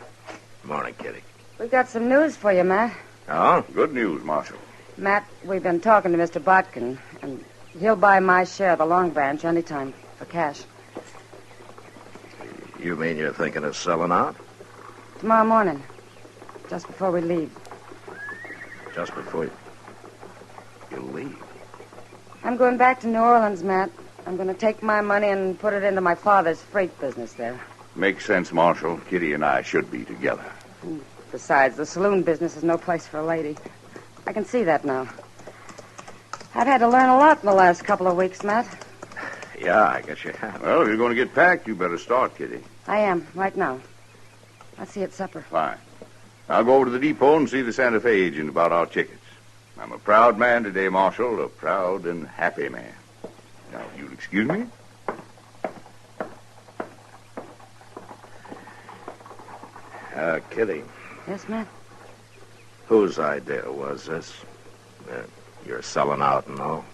Morning, Kitty. We've got some news for you, Matt. Oh? Good news, Marshal. Matt, we've been talking to Mr. Botkin, and he'll buy my share of the Long Branch anytime for cash. You mean you're thinking of selling out? Tomorrow morning, just before we leave. Just before you leave? I'm going back to New Orleans, Matt. I'm going to take my money and put it into my father's freight business there. Makes sense, Marshal. Kitty and I should be together. And besides, the saloon business is no place for a lady. I can see that now. I've had to learn a lot in the last couple of weeks, Matt. Yeah, I guess you have. Well, if you're going to get packed, you better start, Kitty. I am, right now. I'll see you at supper. Fine. I'll go over to the depot and see the Santa Fe agent about our tickets. I'm a proud man today, Marshal, a proud and happy man. Now, if you'll excuse me. Kitty. Yes, Matt? Whose idea was this? You're selling out and all?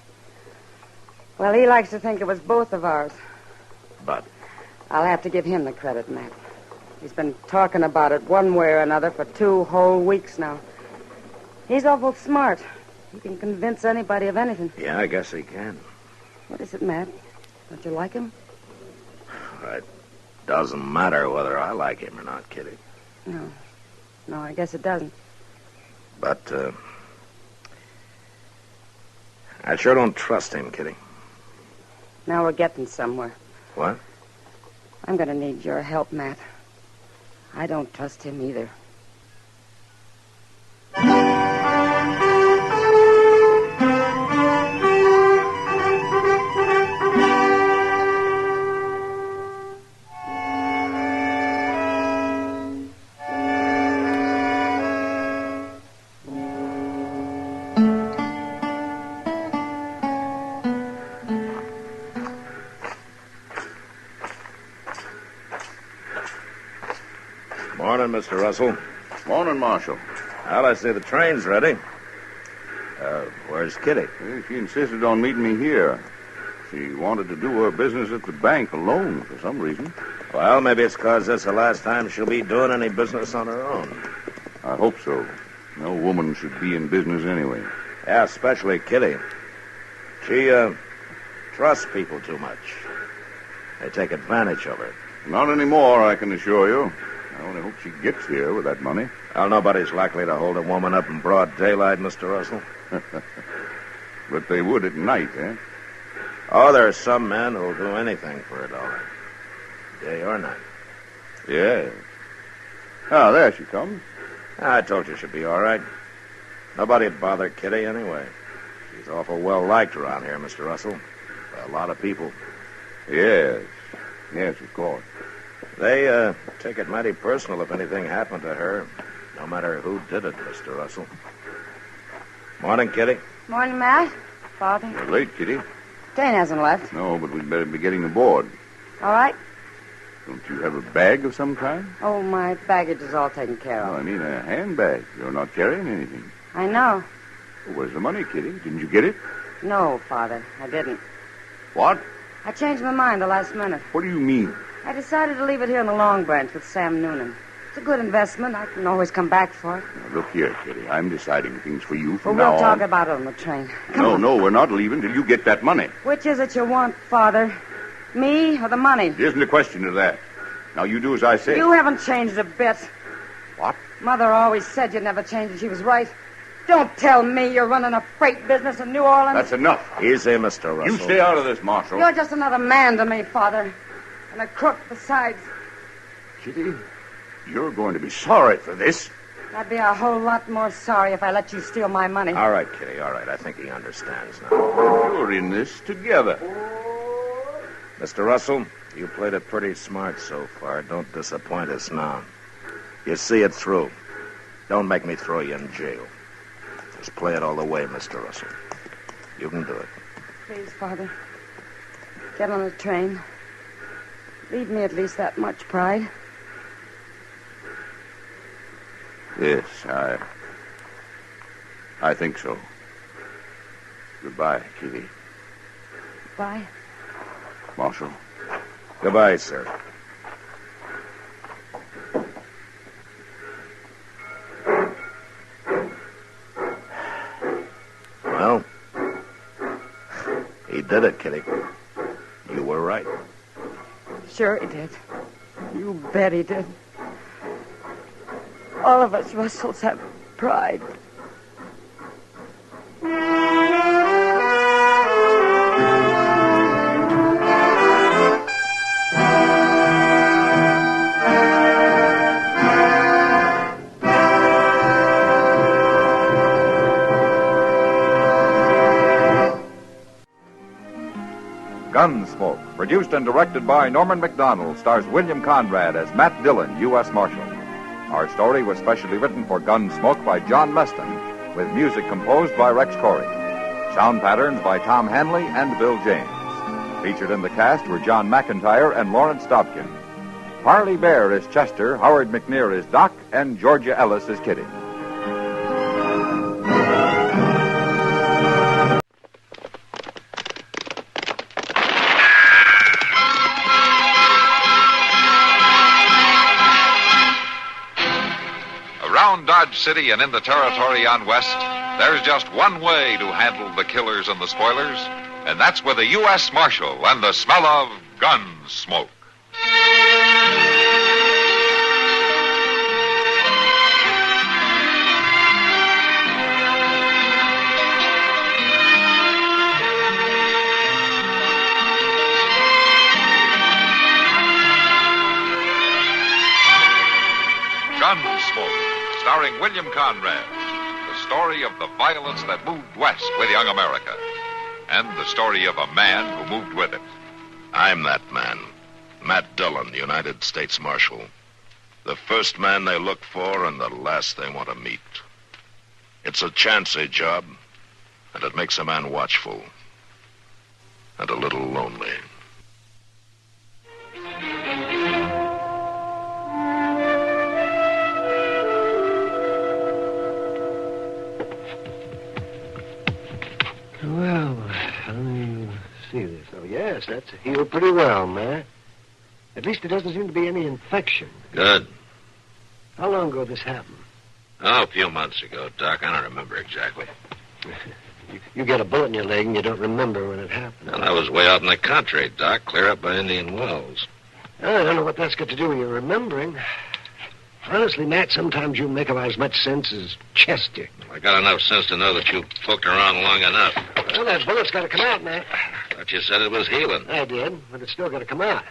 Well, he likes to think it was both of ours. But? I'll have to give him the credit, Matt. He's been talking about it one way or another for 2 whole weeks now. He's awful smart. He can convince anybody of anything. Yeah, I guess he can. What is it, Matt? Don't you like him? It doesn't matter whether I like him or not, Kitty. No, I guess it doesn't. But, I sure don't trust him, Kitty. Now we're getting somewhere. What? I'm going to need your help, Matt. I don't trust him either. Morning, Mr. Russell. Morning, Marshal. Well, I see the train's ready. Where's Kitty? She insisted on meeting me here. She wanted to do her business at the bank alone for some reason. Well, maybe it's because that's the last time she'll be doing any business on her own. I hope so. No woman should be in business anyway. Yeah, especially Kitty. She, trusts people too much. They take advantage of her. Not anymore, I can assure you. I only hope she gets here with that money. Well, nobody's likely to hold a woman up in broad daylight, Mr. Russell. But they would at night, eh? Oh, there are some men who'll do anything for $1, day or night. Yes. Ah, there she comes. I told you she'd be all right. Nobody'd bother Kitty anyway. She's awful well-liked around here, Mr. Russell, by a lot of people. Yes. Yes, of course. They take it mighty personal if anything happened to her, no matter who did it, Mr. Russell. Morning, Kitty. Morning, Matt. Father. You're late, Kitty. Dane hasn't left. No, but we'd better be getting aboard. All right. Don't you have a bag of some kind? Oh, my baggage is all taken care of. No, I mean a handbag. You're not carrying anything. I know. Well, where's the money, Kitty? Didn't you get it? No, Father, I didn't. What? I changed my mind the last minute. What do you mean? I decided to leave it here in the Long Branch with Sam Noonan. It's a good investment. I can always come back for it. Now, look here, Kitty. I'm deciding things for you Well, from we'll now talk on. about it on the train. No, we're not leaving till you get that money. Which is it you want, Father? Me or the money? It isn't a question of that. Now, you do as I say. You haven't changed a bit. What? Mother always said you'd never change, and she was right. Don't tell me you're running a freight business in New Orleans. That's enough. Easy, Mr. Russell. You stay out of this, Marshal. You're just another man to me, Father. And a crook besides. Kitty, you're going to be sorry for this. I'd be a whole lot more sorry if I let you steal my money. All right, Kitty, all right. I think he understands now. You're in this together. Mr. Russell, you played it pretty smart so far. Don't disappoint us now. You see it through. Don't make me throw you in jail. Just play it all the way, Mr. Russell. You can do it. Please, Father. Get on the train. Leave me at least that much pride. Yes, I think so. Goodbye, Kitty. Bye. Marshal. Goodbye, sir. Well, he did it, Kitty. You were right. Sure he did. You bet he did. All of us Russells have pride. Gunsmoke, produced and directed by Norman McDonald, stars William Conrad as Matt Dillon, U.S. Marshal. Our story was specially written for Gunsmoke by John Meston, with music composed by Rex Corey. Sound patterns by Tom Hanley and Bill James. Featured in the cast were John McIntyre and Lawrence Dobkin. Harley Bear is Chester, Howard McNear is Doc, and Georgia Ellis is Kitty. Around Dodge City and in the territory on West, there's just one way to handle the killers and the spoilers, and that's with a U.S. Marshal and the smell of gun smoke. Gunsmoke, starring William Conrad. The story of the violence that moved west with young America. And the story of a man who moved with it. I'm that man. Matt Dillon, United States Marshal. The first man they look for and the last they want to meet. It's a chancy job, and it makes a man watchful. And a little lonely. Well, let me see this. Oh, yes, that's healed pretty well, Matt. At least there doesn't seem to be any infection. Good. How long ago this happened? Oh, a few months ago, Doc. I don't remember exactly. You get a bullet in your leg and you don't remember when it happened. Well, I was way out in the country, Doc, clear up by Indian Wells. I don't know what that's got to do with your remembering. Honestly, Matt, sometimes you make about as much sense as Chester. I got enough sense to know that you poked around long enough. Well, that bullet's got to come out, Matt. Thought you said it was healing. I did, but it's still got to come out.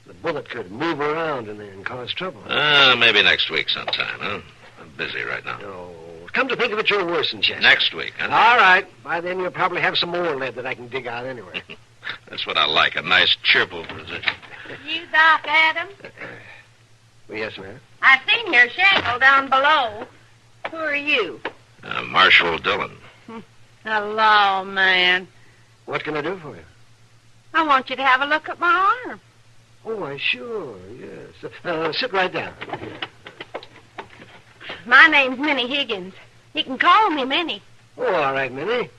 The bullet could move around in there and cause trouble. Maybe next week sometime, huh? I'm busy right now. No. Come to think of it, you're worse than Chester. Next week, huh? All right. By then, you'll probably have some more lead that I can dig out anyway. That's what I like, a nice, cheerful position. You Doc Adams? Yes, ma'am. I seen your shangle down below. Who are you? Marshal Dillon. Hello, man. What can I do for you? I want you to have a look at my arm. Oh, why, sure, yes. Sit right down. My name's Minnie Higgins. You can call me Minnie. Oh, all right, Minnie.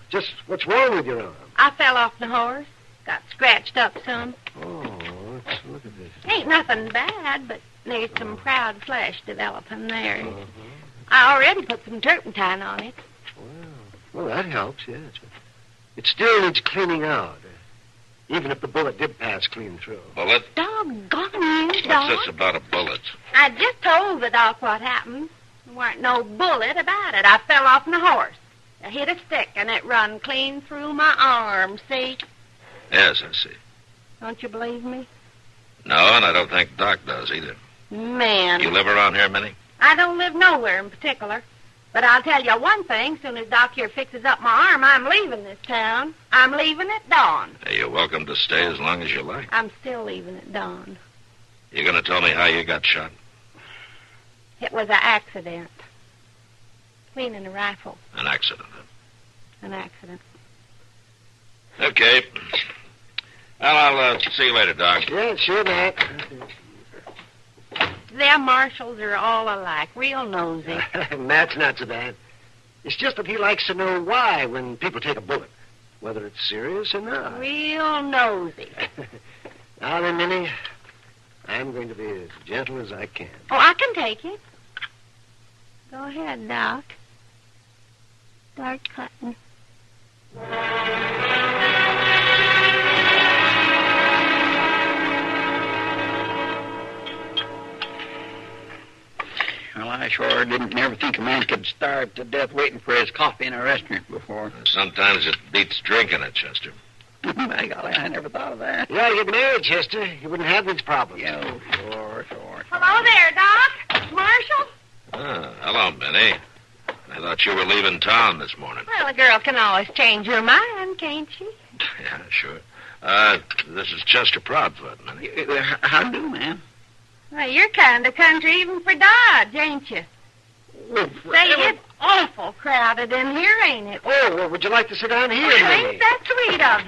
Just what's wrong with your arm? I fell off the horse. Got scratched up some. Oh, let's look at this. Ain't nothing bad, but there's some proud flesh developing there. I already put some turpentine on it. Well, that helps, yes. It still needs cleaning out. Even if the bullet did pass clean through. Bullet? Doggone you, Doc. What's this about a bullet? I just told the doc what happened. There weren't no bullet about it. I fell off my horse. I hit a stick, and it run clean through my arm, see? Yes, I see. Don't you believe me? No, and I don't think Doc does either. Man. You live around here, Minnie? I don't live nowhere in particular. But I'll tell you one thing. Soon as Doc here fixes up my arm, I'm leaving this town. I'm leaving at dawn. You're welcome to stay as long as you like. I'm still leaving at dawn. You going to tell me how you got shot? It was an accident. Cleaning a rifle. An accident, huh? An accident. Okay. Well, I'll see you later, Doc. Yeah, sure, Doc. Them marshals are all alike, real nosy. Matt's not so bad. It's just that he likes to know why when people take a bullet, whether it's serious or not. Real nosy. Now then, Minnie, I'm going to be as gentle as I can. Oh, I can take it. Go ahead, Doc. Start cutting. Well, I sure didn't never think a man could starve to death waiting for his coffee in a restaurant before. Sometimes it beats drinking it, Chester. By golly, I never thought of that. Yeah, you get married, Chester. You wouldn't have these problems. Yeah, sure. Hello there, Doc. Marshal? Hello, Minnie. I thought you were leaving town this morning. Well, a girl can always change her mind, can't she? Yeah, sure. This is Chester Proudfoot, Minnie. How do, man? Well, you're kind of country even for Dodge, ain't you? Say, it's awful crowded in here, ain't it? Oh, well, would you like to sit down here, Well, Minnie? ain't that sweet of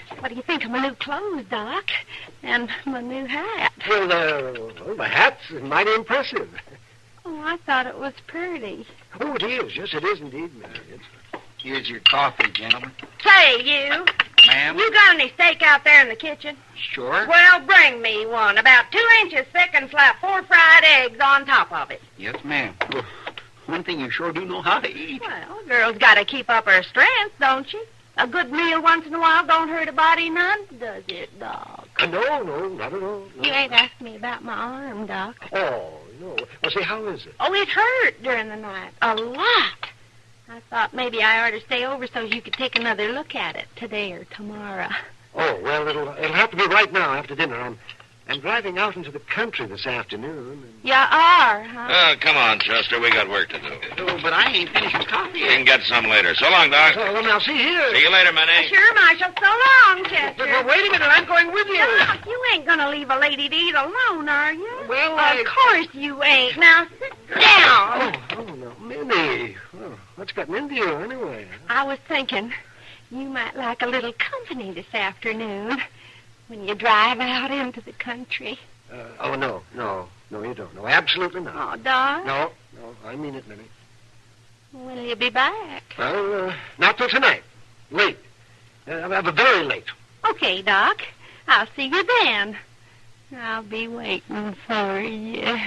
you? What do you think of my new clothes, Doc? And my new hat? Well, the hat's mighty impressive. Oh, I thought it was pretty. Oh, it is. Yes, it is indeed, Minnie. Here's your coffee, gentlemen. Say, you. Ma'am? You got any steak out there in the kitchen? Sure. Well, bring me one. About 2 inches thick and slap 4 fried eggs on top of it. Yes, ma'am. One thing you sure do know how to eat. Well, a girl's got to keep up her strength, don't she? A good meal once in a while don't hurt a body none, does it, Doc? No, not at all. No. You ain't asked me about my arm, Doc. Oh, no. Well, say, how is it? Oh, it hurt during the night. A lot. I thought maybe I ought to stay over so you could take another look at it today or tomorrow. Oh, well, it'll have to be right now after dinner. I'm driving out into the country this afternoon. You are, huh? Come on, Chester. We got work to do. Oh, but I ain't finished with coffee You yet. can get some later. So long, Doc. Oh, well, now, see here. See you later, Minnie. Sure, Marshal. So long, Chester. But wait a minute. I'm going with you. Doc, you ain't going to leave a lady to eat alone, are you? Well, Of course you ain't. Now, sit down. Oh, no, Minnie. Well, what's gotten into you, anyway? I was thinking you might like a little company this afternoon when you drive out into the country. No, you don't. No, absolutely not. Oh, Doc? No, I mean it, Minnie. Will you be back? Well, not till tonight. Late. Very late. Okay, Doc. I'll see you then. I'll be waiting for you.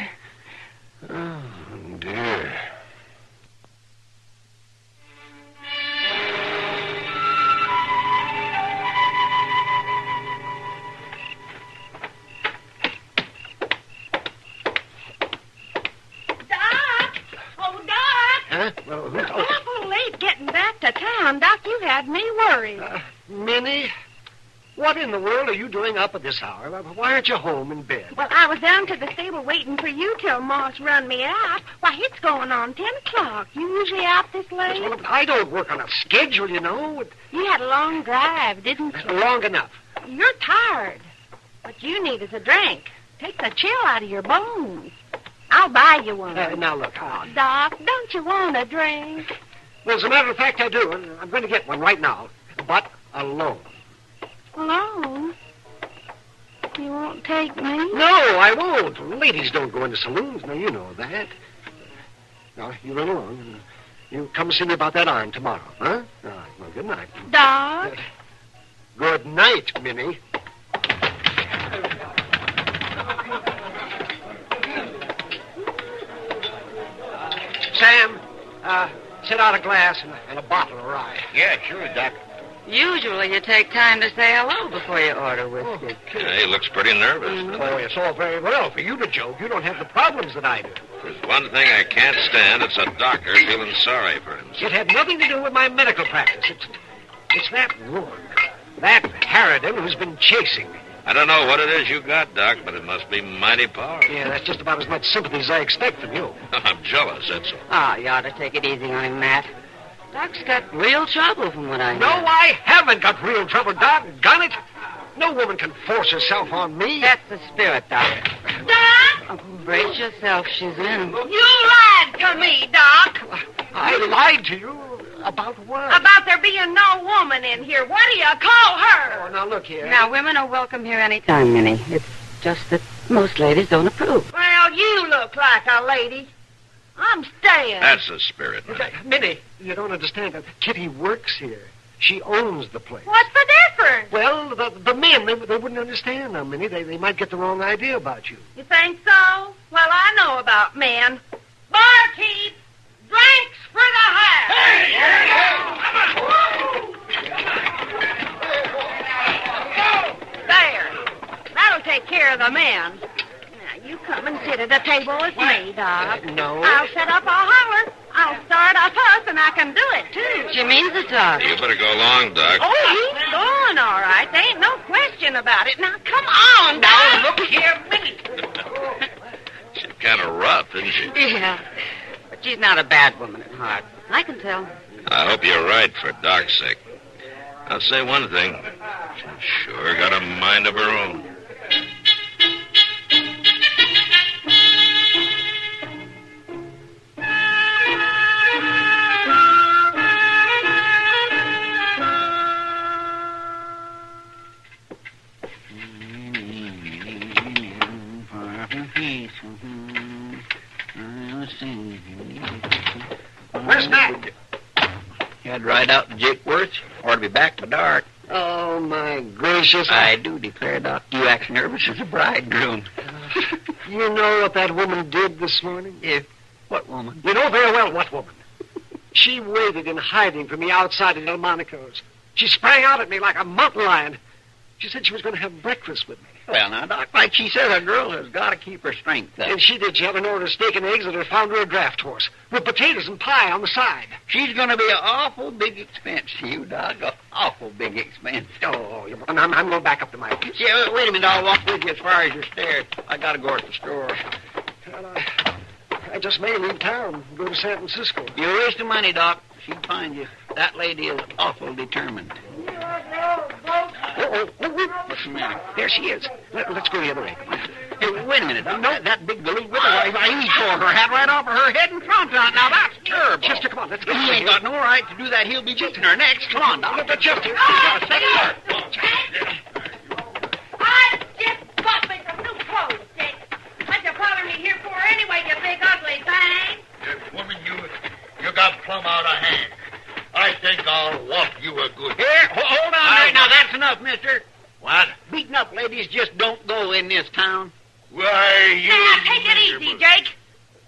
Oh, dear. Doc! Oh, Doc! Huh? Well, Apple, late getting back to town, Doc. You had me worried. Minnie, what in the world are you doing up at this hour? Why aren't you home in bed? Well, I was down to the stable waiting for you till Moss run me out. Why, it's going on 10 o'clock. You usually out this late? Well, I don't work on a schedule, you know. You had a long drive, didn't you? Long enough. You're tired. What you need is a drink. Take the chill out of your bones. I'll buy you one. Now, look. Doc, don't you want a drink? Well, as a matter of fact, I do. And I'm going to get one right now. But alone. Alone? You won't take me? No, I won't. Ladies don't go into saloons. Now, you know that. Now, you run along. And you come see me about that arm tomorrow, huh? All right. Well, good night. Doc? Good night, Minnie. Sam, set out a glass and a bottle of rye. Yeah, sure, Doc. Usually you take time to say hello before you order whiskey. Yeah, he looks pretty nervous. Oh, it's all very well for you to joke. You don't have the problems that I do. There's one thing I can't stand. It's a doctor feeling sorry for himself. It had nothing to do with my medical practice. It's that woman, that Harridan who's been chasing me. I don't know what it is you got, Doc, but it must be mighty powerful. Yeah, that's just about as much sympathy as I expect from you. I'm jealous, that's all. Ah, you ought to take it easy on him, Matt. Doc's got real trouble from what I hear. No, I haven't got real trouble, Doc. Gun it. No woman can force herself on me. That's the spirit, Doc. Doc? Oh, brace yourself, she's in. You lied to me, Doc. I lied to you about what? About there being no woman in here. What do you call her? Oh, now look here. Now, women are welcome here any time, Minnie. It's just that most ladies don't approve. Well, you look like a lady. I'm staying. That's the spirit, Minnie, you don't understand. Kitty works here. She owns the place. What's the difference? Well, the men, they wouldn't understand now, Minnie. They might get the wrong idea about you. You think so? Well, I know about men. Barkeep, drinks for the house. There. That'll take care of the men. Now, you come and sit at a table with me, Doc. No. I'll set up a holler. I'll start a fuss, and I can do it, too. She means it, Doc. You better go along, Doc. Oh, he's going all right. There ain't no question about it. Now, come on, Doc. Now, look here, Minnie. She's kind of rough, isn't she? Yeah. But she's not a bad woman at heart. I can tell. I hope you're right for Doc's sake. I'll say one thing. She's sure got a mind of her own. Where's Matt? You had to ride out to Jakeworth, or to be back by dark. Oh, my gracious. I do declare, Doc, you act nervous as a bridegroom. You know what that woman did this morning? What woman? You know very well what woman. She waited in hiding for me outside of Delmonico's. She sprang out at me like a mountain lion. She said she was going to have breakfast with me. Well, now, Doc, like she says, a girl has got to keep her strength up. And she did. She had an order of steak and eggs that had found her a draft horse with potatoes and pie on the side. She's going to be an awful big expense to you, Doc. An awful big expense. Oh, I'm going back up to my place. Yeah, wait a minute. I'll walk with you as far as your stairs. I got to go at the store. Well, I just may leave town and go to San Francisco. You're wasting money, Doc. She'd find you. That lady is awful determined. What's the matter? There she is. Let's go the other way. Come on. Hey, wait a minute. No, that big galoot with her. I tore her hat right off of her head in front. Now, that's terrible. Chester, come on. Let's go. He ain't got no right to do that. He'll be beating her next. Come on, Doc. Chester. I just bought me some new clothes, Dick. What you following me here for anyway, you big ugly thing? Woman, you got plumb out of hand. I think I'll walk you a good... Here, hold on right now. That's enough, mister. What? Beating up ladies just don't go in this town. Why, you... Now, take it easy, Jake.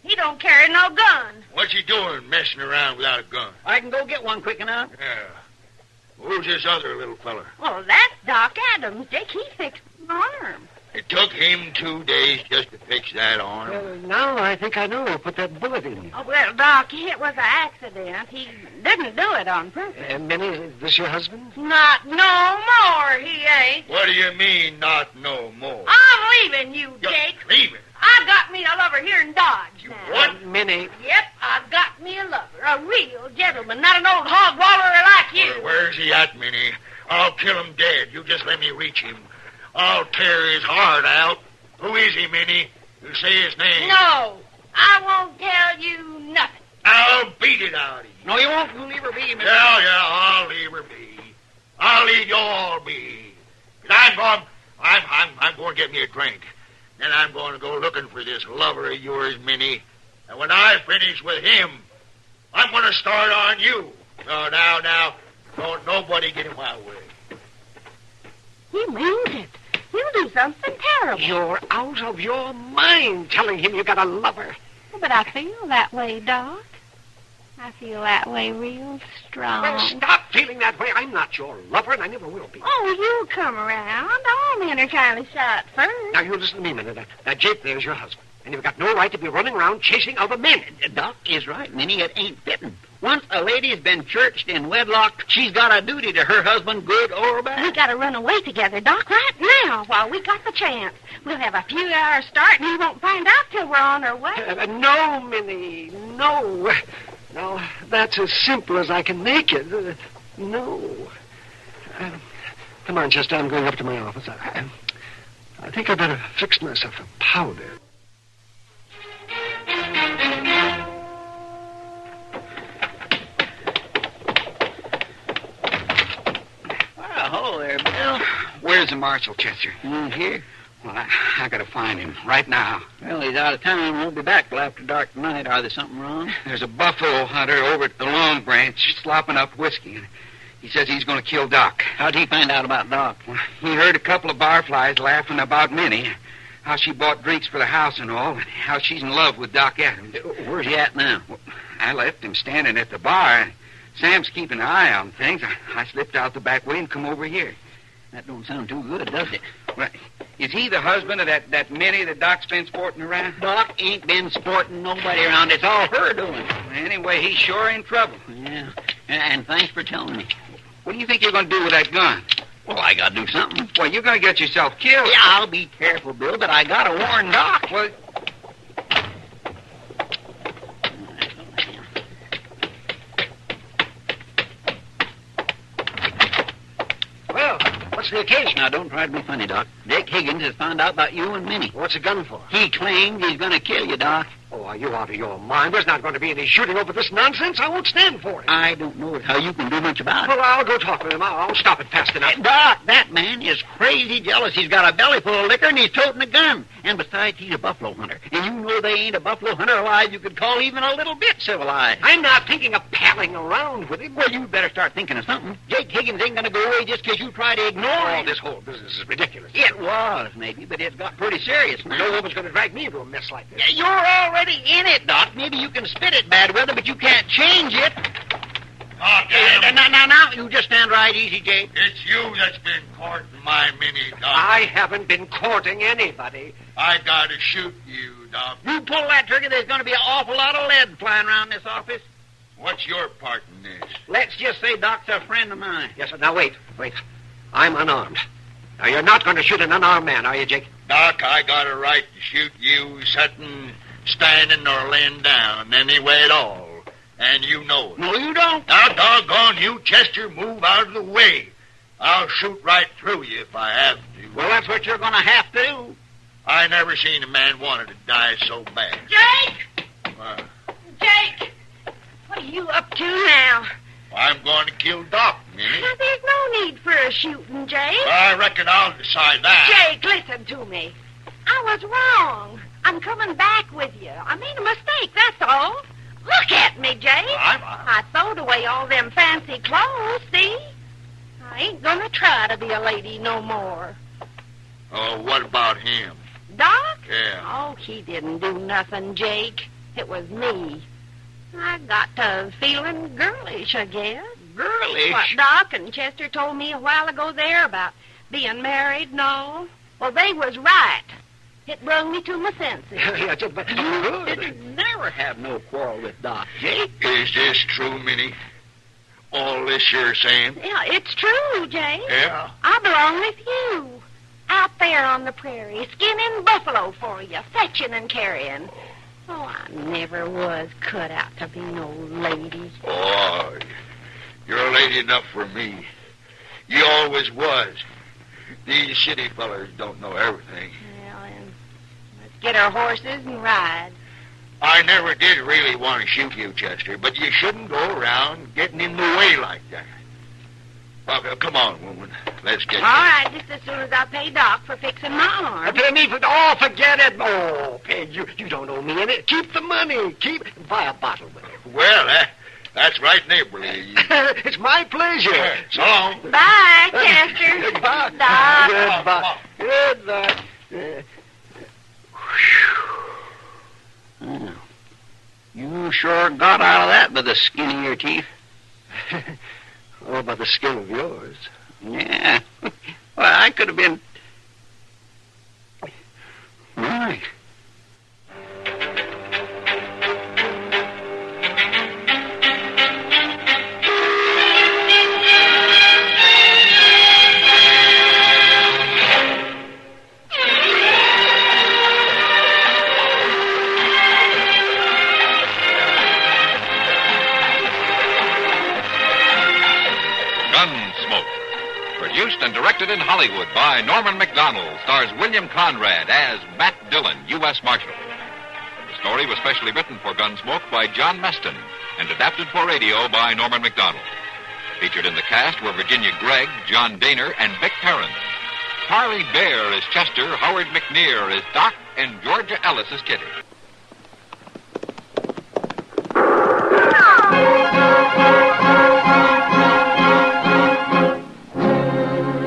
He don't carry no gun. What's he doing messing around without a gun? I can go get one quick enough. Yeah. Who's this other little feller? Well, that's Doc Adams, Dick. He fixed my arm. It took him 2 days just to fix that arm. Now I think I know who put that bullet in you. Oh, well, Doc, it was an accident. He didn't do it on purpose. Minnie, is this your husband? Not no more, he ain't. What do you mean, not no more? I'm leaving you, Jake. Leaving? I got me a lover here in Dodge now. What? Minnie. Yep, I got me a lover, a real gentleman, not an old hog wallerer like you. Where's he at, Minnie? I'll kill him dead. You just let me reach him. I'll tear his heart out. Who is he, Minnie? You say his name. No, I won't tell you nothing. I'll beat it out of you. No, you won't. You'll leave her be, Mr. Yeah, I'll leave her be. I'll leave you all be. I'm going to get me a drink. Then I'm going to go looking for this lover of yours, Minnie. And when I finish with him, I'm going to start on you. No, now, don't nobody get in my way. He means it. He'll do something terrible. You're out of your mind telling him you got a lover. But I feel that way, Doc. I feel that way real strong. Well, stop feeling that way. I'm not your lover, and I never will be. Oh, you'll come around. All men are kind of shy at first. Now, you listen to me a minute. That Jake there's your husband. And you've got no right to be running around chasing other men. Doc is right, Minnie. It ain't fitting. Once a lady's been churched in wedlock, she's got a duty to her husband, good or bad. We got to run away together, Doc, right now while we got the chance. We'll have a few hours start, and he won't find out till we're on our way. No, Minnie, no. No, that's as simple as I can make it. No. Come on, Chester, I'm going up to my office. I think I better fix myself a powder. Hello there, Bill. Where's the marshal, Chester? Here. Well, I gotta find him right now. Well, he's out of town. Won't be back till after dark tonight. Are there something wrong? There's a buffalo hunter over at the Long Branch slopping up whiskey. He says he's going to kill Doc. How'd he find out about Doc? Well, he heard a couple of barflies laughing about Minnie, how she bought drinks for the house and all, and how she's in love with Doc Adams. Where's he at now? Well, I left him standing at the bar. Sam's keeping an eye on things. I slipped out the back way and come over here. That don't sound too good, does it? Well, is he the husband of that Minnie that Doc's been sporting around? Doc ain't been sporting nobody around. It's all her doing. Anyway, he's sure in trouble. Yeah, and thanks for telling me. What do you think you're going to do with that gun? Well, I got to do something. Well, you're going to get yourself killed. Yeah, I'll be careful, Bill, but I got to warn Doc. Well... What's the occasion? Now, don't try to be funny, Doc. Jake Higgins has found out about you and Minnie. What's the gun for? He claims he's going to kill you, Doc. Oh, are you out of your mind? There's not going to be any shooting over this nonsense. I won't stand for it. I don't know how you can do much about it. Well, I'll go talk with him. I'll stop it fast enough. Doc, that man is crazy jealous. He's got a belly full of liquor and he's toting a gun. And besides, he's a buffalo hunter. And you know they ain't a buffalo hunter alive you could call even a little bit civilized. I'm not thinking of palling around with him. Well, you better start thinking of something. Jake Higgins ain't going to go away just because you try to ignore him. This whole business is ridiculous. It was, maybe, but it's got pretty serious now. No woman's going to drag me into a mess like this. You're already in it, Doc. Maybe you can spit it bad weather, but you can't change it. Oh, damn. Now, you just stand right easy, Jake. It's you that's been courting my Minnie, Doc. I haven't been courting anybody. I gotta shoot you, Doc. You pull that trigger, there's going to be an awful lot of lead flying around this office. What's your part in this? Let's just say Doc's a friend of mine. Yes, sir. Now, wait. I'm unarmed. Now, you're not going to shoot an unarmed man, are you, Jake? Doc, I got a right to shoot you sitting, standing, or laying down anyway at all. And you know it. No, you don't. Now, doggone you, Chester, move out of the way. I'll shoot right through you if I have to. Well, that's what you're going to have to do. I never seen a man wanted to die so bad. Jake! Jake! What are you up to now? I'm going to kill Doc, Minnie. Now, there's no need for a shooting, Jake. I reckon I'll decide that. Jake, listen to me. I was wrong. I'm coming back with you. I made a mistake, that's all. Look at me, Jake. I throwed away all them fancy clothes, see? I ain't gonna try to be a lady no more. Oh, what about him? Doc? Yeah. Oh, he didn't do nothing, Jake. It was me. I got to feeling girlish, I guess. Girlish? What Doc and Chester told me a while ago there about being married and all. Well, they was right. It brung me to my senses. Yeah, but You didn't never have no quarrel with Doc, Jake. Is this true, Minnie? All this you're saying? Yeah, it's true, Jay. Yeah. I belong with you. Out there on the prairie, skinning buffalo for you, fetching and carrying. Oh, I never was cut out to be no lady. Oh, you're a lady enough for me. You always was. These city fellers don't know everything. Well, then, let's get our horses and ride. I never did really want to shoot you, Chester, but you shouldn't go around getting in the way like that. Well, come on, woman. Let's get All right, just as soon as I pay Doc for fixing my arm. Pay me for... Oh, forget it. Oh, Peg, you don't owe me any. Keep the money. Buy a bottle with it. Well, that's right neighborly. It's my pleasure. So long. Bye, Chester. Goodbye. Doc. Goodbye. Goodbye. You sure got out of that by the skin of your teeth. What about the skin of yours? Yeah. Well, I could have been... Right. Gunsmoke. Produced and directed in Hollywood by Norman McDonald. Stars William Conrad as Matt Dillon, U.S. Marshal. The story was specially written for Gunsmoke by John Meston and adapted for radio by Norman McDonald. Featured in the cast were Virginia Gregg, John Daner, and Vic Perrin. Harley Bear as Chester, Howard McNear as Doc, and Georgia Ellis as Kitty.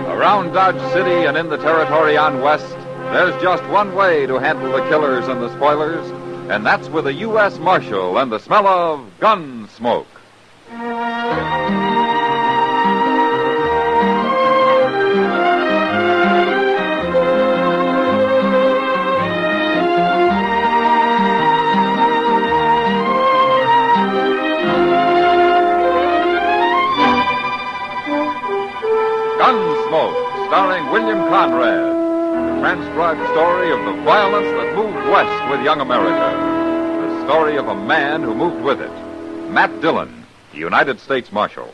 Around Dodge City and in the territory on West, there's just one way to handle the killers and the spoilers, and that's with a U.S. Marshal and the smell of gun smoke. Gunsmoke, starring William Conrad. The transcribed story of the violence that moved west with young America. The story of a man who moved with it. Matt Dillon, United States Marshal.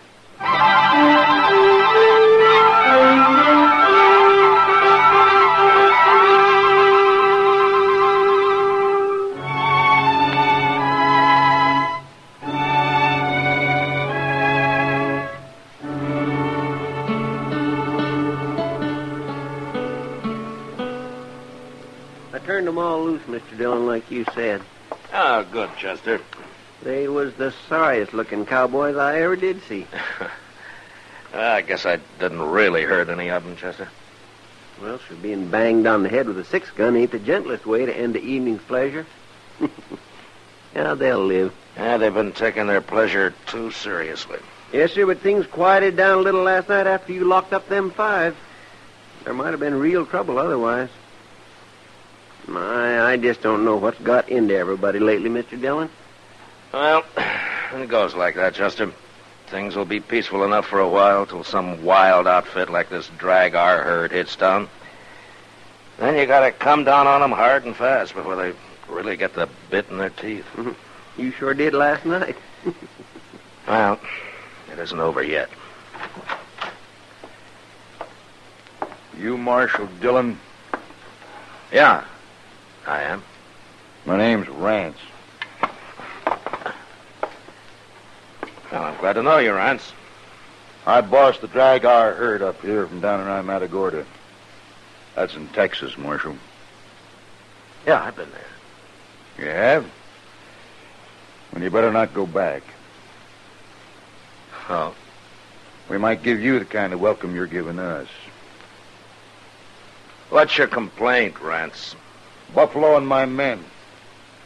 Turned them all loose, Mr. Dillon, like you said. Oh, good, Chester. They was the sorriest-looking cowboys I ever did see. I guess I didn't really hurt any of them, Chester. Well, sure, being banged on the head with a 6-gun ain't the gentlest way to end the evening's pleasure. Yeah, they'll live. Yeah, they've been taking their pleasure too seriously. Yes, sir, but things quieted down a little last night after you locked up them 5. There might have been real trouble otherwise. I just don't know what's got into everybody lately, Mr. Dillon. Well, it goes like that, Chester. Things will be peaceful enough for a while till some wild outfit like this drag our herd hits town. Then you gotta come down on them hard and fast before they really get the bit in their teeth. You sure did last night. Well, it isn't over yet. You Marshal Dillon? Yeah, I am. My name's Rance. Well, I'm glad to know you, Rance. I boss the drag our herd up here from down around Matagorda. That's in Texas, Marshal. Yeah, I've been there. You have? Well, you better not go back. Oh? We might give you the kind of welcome you're giving us. What's your complaint, Rance? Buffalo and my men.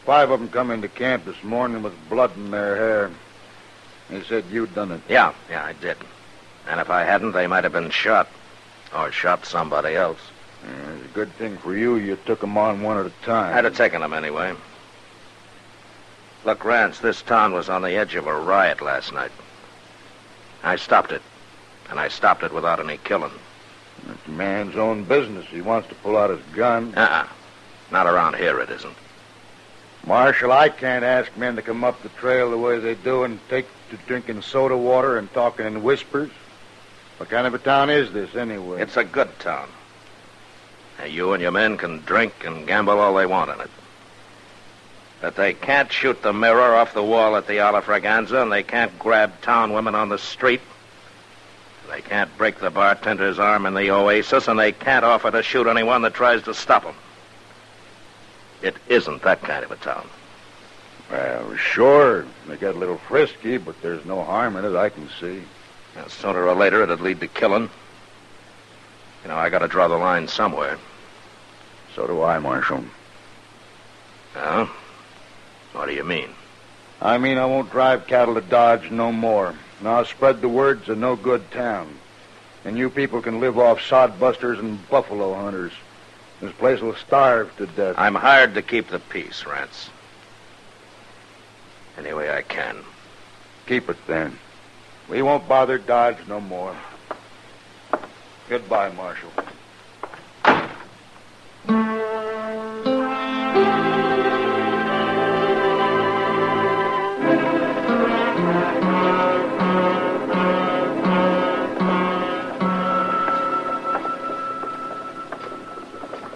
5 of them come into camp this morning with blood in their hair. They said you'd done it. Yeah, I did. And if I hadn't, they might have been shot. Or shot somebody else. It's a good thing for you took them on one at a time. I'd have taken them anyway. Look, Rance, this town was on the edge of a riot last night. I stopped it. And I stopped it without any killing. It's a man's own business. He wants to pull out his gun. Not around here, it isn't. Marshal, I can't ask men to come up the trail the way they do and take to drinking soda water and talking in whispers. What kind of a town is this, anyway? It's a good town. Now, you and your men can drink and gamble all they want in it. But they can't shoot the mirror off the wall at the Alla Fraganza, and they can't grab town women on the street. They can't break the bartender's arm in the Oasis, and they can't offer to shoot anyone that tries to stop them. It isn't that kind of a town. Well, sure, they get a little frisky, but there's no harm in it, I can see. Now, sooner or later, it'd lead to killing. You know, I gotta draw the line somewhere. So do I, Marshal. Oh? What do you mean? I mean I won't drive cattle to Dodge no more. And I'll spread the word it's a no-good town. And you people can live off sodbusters and buffalo hunters. This place will starve to death. I'm hired to keep the peace, Rance. Any way I can. Keep it, then. We won't bother Dodge no more. Goodbye, Marshal.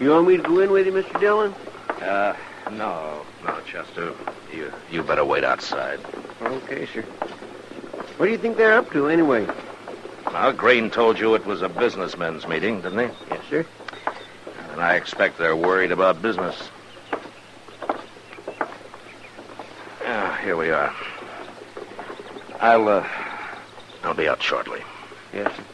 You want me to go in with you, Mr. Dillon? No, Chester. You better wait outside. Okay, sir. What do you think they're up to, anyway? Well, Green told you it was a businessmen's meeting, didn't he? Yes, sir. And I expect they're worried about business. Here we are. I'll be out shortly. Yes, sir.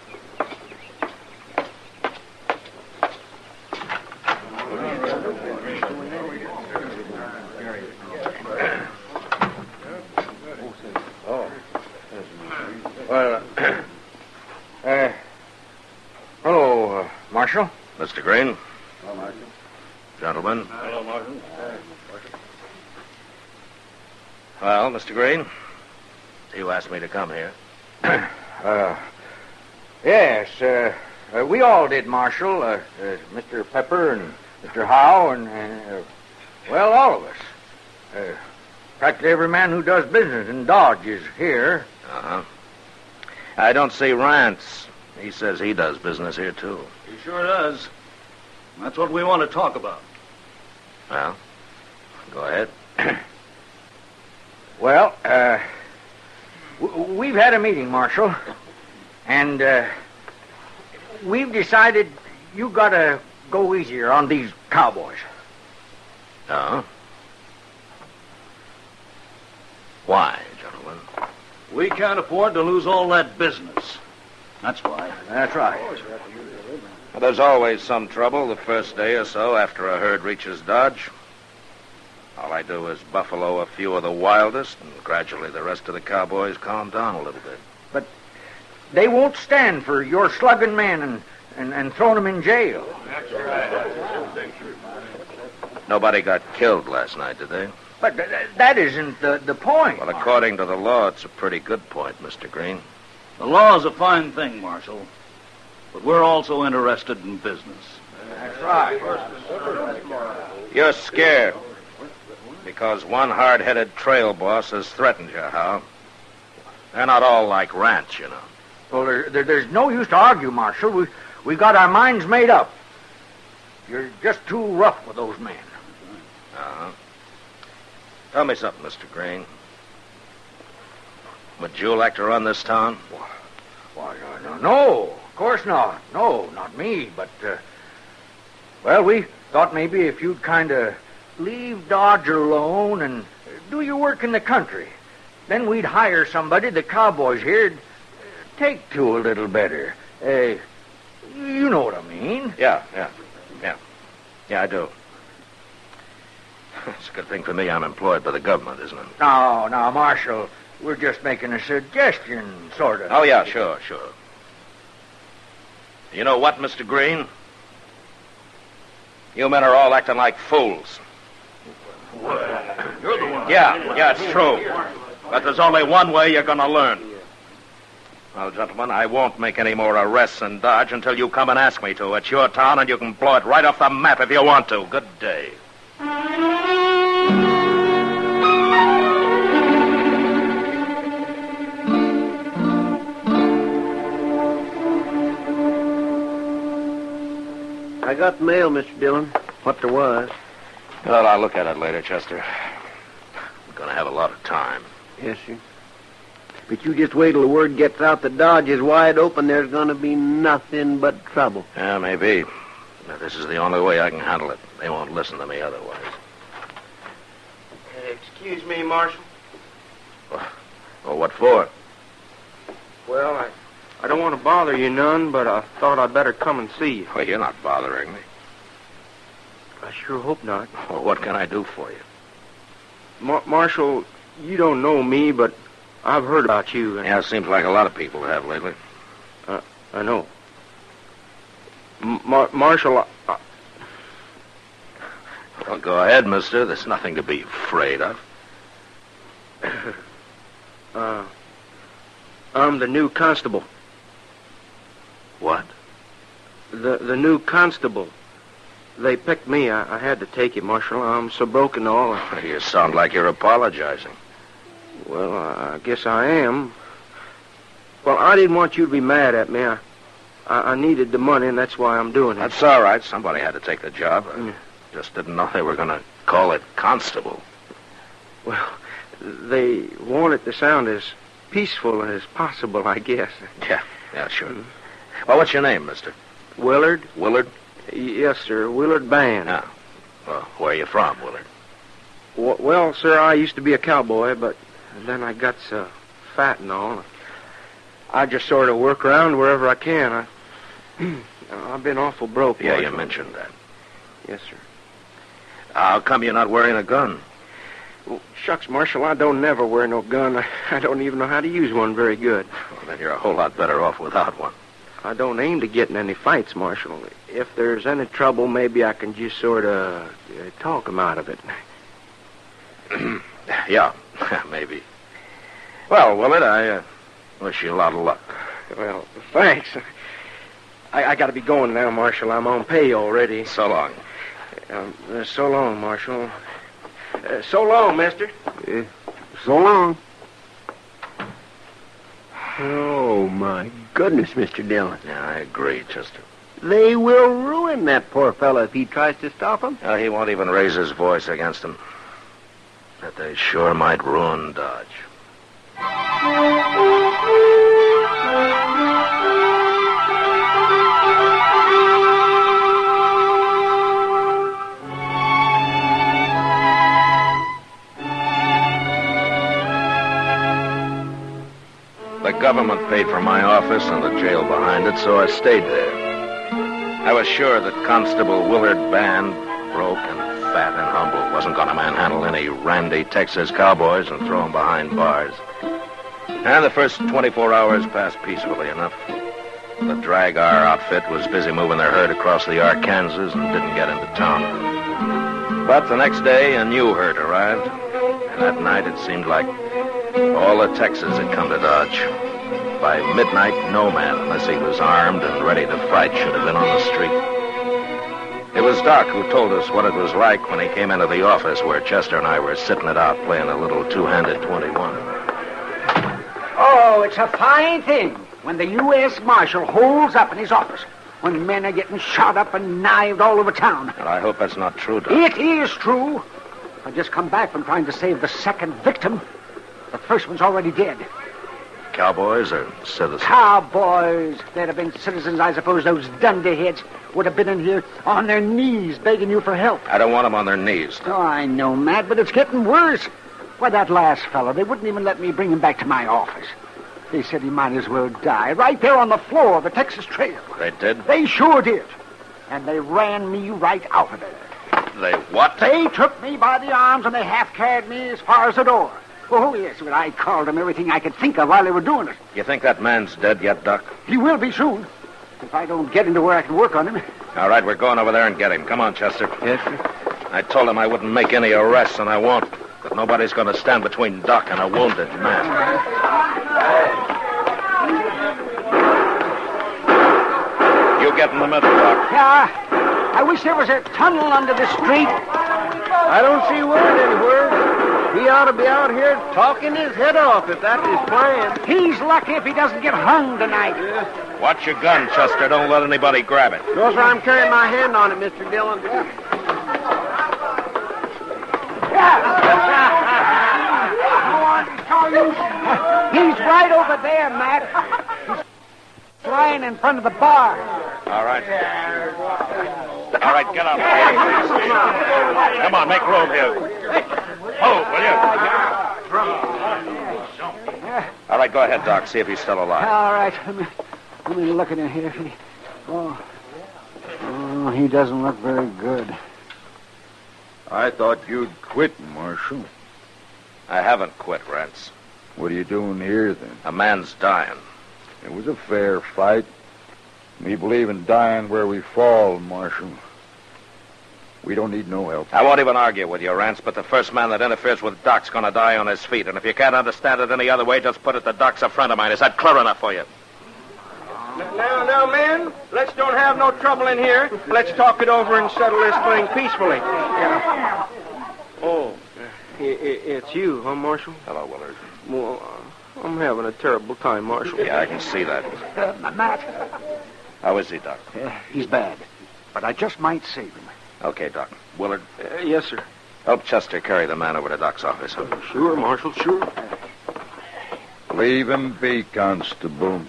Hello, Marshal. Mr. Green. Hello, Marshal. Gentlemen. Hello, Marshal. Well, Mr. Green, you asked me to come here. Yes, we all did, Marshal. Mr. Pepper and Mr. Howe and well, all of us. Practically every man who does business in Dodge is here. Uh-huh. I don't see Rance. He says he does business here, too. He sure does. That's what we want to talk about. Well, go ahead. Well, we've had a meeting, Marshal, and we've decided you gotta go easier on these cowboys. Oh? Why, gentlemen? We can't afford to lose all that business. That's why. That's right. Well, there's always some trouble the first day or so after a herd reaches Dodge. All I do is buffalo a few of the wildest, and gradually the rest of the cowboys calm down a little bit. But they won't stand for your slugging men and throwing them in jail. Nobody got killed last night, did they? But that isn't the point. Well, according to the law, it's a pretty good point, Mr. Green. The law's a fine thing, Marshal. But we're also interested in business. That's right. You're scared. Because one hard-headed trail boss has threatened you, Hal. They're not all like Rance, you know. Well, there's no use to argue, Marshal. We've got our minds made up. You're just too rough with those men. Uh-huh. Tell me something, Mr. Green. Would you like to run this town? Why, no, of course not. No, not me, but, well, we thought maybe if you'd kind of leave Dodge alone and do your work in the country, then we'd hire somebody the cowboys here'd take to a little better. You know what I mean. Yeah, I do. It's a good thing for me I'm employed by the government, isn't it? No, Marshal, we're just making a suggestion, sort of. Oh, yeah, sure. You know what, Mr. Green? You men are all acting like fools. You're the one. Yeah, it's true. But there's only one way you're going to learn. Well, gentlemen, I won't make any more arrests in Dodge until you come and ask me to. It's your town, and you can blow it right off the map if you want to. Good day. I got mail, Mr. Dillon. What there was. Well, I'll look at it later, Chester. I'm going to have a lot of time. Yes, sir. But you just wait till the word gets out that Dodge is wide open. There's going to be nothing but trouble. Yeah, maybe. But this is the only way I can handle it. They won't listen to me otherwise. Excuse me, Marshal. Well, what for? Well, I don't want to bother you none, but I thought I'd better come and see you. Well, you're not bothering me. I sure hope not. Well, what can I do for you? Marshal, you don't know me, but I've heard about you. Yeah, it seems like a lot of people have lately. I know. Marshal, Well, go ahead, mister. There's nothing to be afraid of. I'm the new constable. What? The new constable. They picked me. I had to take it, Marshal. I'm so broke and all. You sound like you're apologizing. Well, I guess I am. Well, I didn't want you to be mad at me. I needed the money, and that's why I'm doing it. That's all right. Somebody had to take the job. I just didn't know they were going to call it constable. Well, they want it to sound as peaceful as possible, I guess. Yeah, sure. Well, what's your name, mister? Willard. Willard? Yes, sir. Willard Band. Yeah. Well, where are you from, Willard? Well, sir, I used to be a cowboy, but then I got so fat and all. I just sort of work around wherever I can. I've been awful broke. Yeah, Marshal. you mentioned that. Yes, sir. How come you're not wearing a gun? Well, shucks, Marshal, I don't never wear no gun. I don't even know how to use one very good. Well, then you're a whole lot better off without one. I don't aim to get in any fights, Marshal. If there's any trouble, maybe I can just sort of talk 'em out of it. Yeah, maybe. Well, Willard, I wish you a lot of luck. Well, thanks. I got to be going now, Marshal. I'm on pay already. So long. So long, Marshal. So long, mister. So long. Oh, my goodness, Mr. Dillon. Yeah, I agree, Chester. They will ruin that poor fellow if he tries to stop him. He won't even raise his voice against him. But they sure might ruin Dodge. The government paid for my office and the jail behind it, so I stayed there. I was sure that Constable Willard Band, broke and fat and humble, wasn't going to manhandle any randy Texas cowboys and throw them behind bars. And the first 24 hours passed peacefully enough. The Drag R outfit was busy moving their herd across the Arkansas and didn't get into town. But the next day, a new herd arrived. And that night, it seemed like all of Texas had come to Dodge. By midnight, no man, unless he was armed and ready to fight, should have been on the street. It was Doc who told us what it was like when he came into the office where Chester and I were sitting it out playing a little two-handed 21. Oh, it's a fine thing when the U.S. Marshal holds up in his office when men are getting shot up and knifed all over town. And I hope that's not true, Doc. It is true. I just come back from trying to save the second victim. The first one's already dead. Cowboys or citizens? Cowboys. If they'd have been citizens, I suppose those dunderheads would have been in here on their knees begging you for help. I don't want them on their knees. Oh, I know, Matt, but it's getting worse. Why, that last fellow, they wouldn't even let me bring him back to my office. They said he might as well die right there on the floor of the Texas Trail. They did? They sure did. And they ran me right out of there. They what? They took me by the arms and they half-carried me as far as the door. Oh, yes, but I called them everything I could think of while they were doing it. You think that man's dead yet, Doc? He will be soon. If I don't get into where I can work on him. All right, we're going over there and get him. Come on, Chester. Yes, sir. I told him I wouldn't make any arrests, and I won't. But nobody's going to stand between Doc and a wounded man. You get in the middle, Doc. Yeah, I wish there was a tunnel under the street. I don't see Willard anywhere. He ought to be out here talking his head off if that's his plan. He's lucky if he doesn't get hung tonight. Watch your gun, Chester. Don't let anybody grab it. Knows where I'm carrying my hand on it, Mr. Dillon. He's right over there, Matt. He's lying in front of the bar. All right. All right, get up. Come on, make room here. Hold, will you? All right, go ahead, Doc. See if he's still alive. All right. Let me look at him here. Oh, he doesn't look very good. I thought you'd quit, Marshal. I haven't quit, Rance. What are you doing here, then? A man's dying. It was a fair fight. We believe in dying where we fall, Marshal. We don't need no help. I won't even argue with you, Rance, but the first man that interferes with Doc's going to die on his feet. And if you can't understand it any other way, just put it that Doc's a friend of mine. Is that clear enough for you? Now, men, let's don't have no trouble in here. Let's talk it over and settle this thing peacefully. Yeah. Oh, it's you, huh, Marshal? Hello, Willard. Well, I'm having a terrible time, Marshal. Yeah, I can see that. Matt. How is he, Doc? He's bad, but I just might save him. Okay, Doc. Willard? Yes, sir. Help Chester carry the man over to Doc's office. Huh? Sure, Marshal, sure. Leave him be, Constable.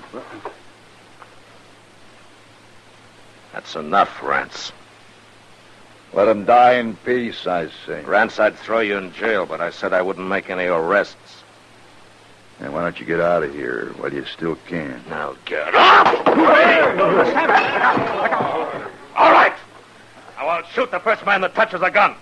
That's enough, Rance. Let him die in peace, I say. Rance, I'd throw you in jail, but I said I wouldn't make any arrests. And why don't you get out of here while you still can? Now get up! All right! I won't shoot the first man that touches a gun.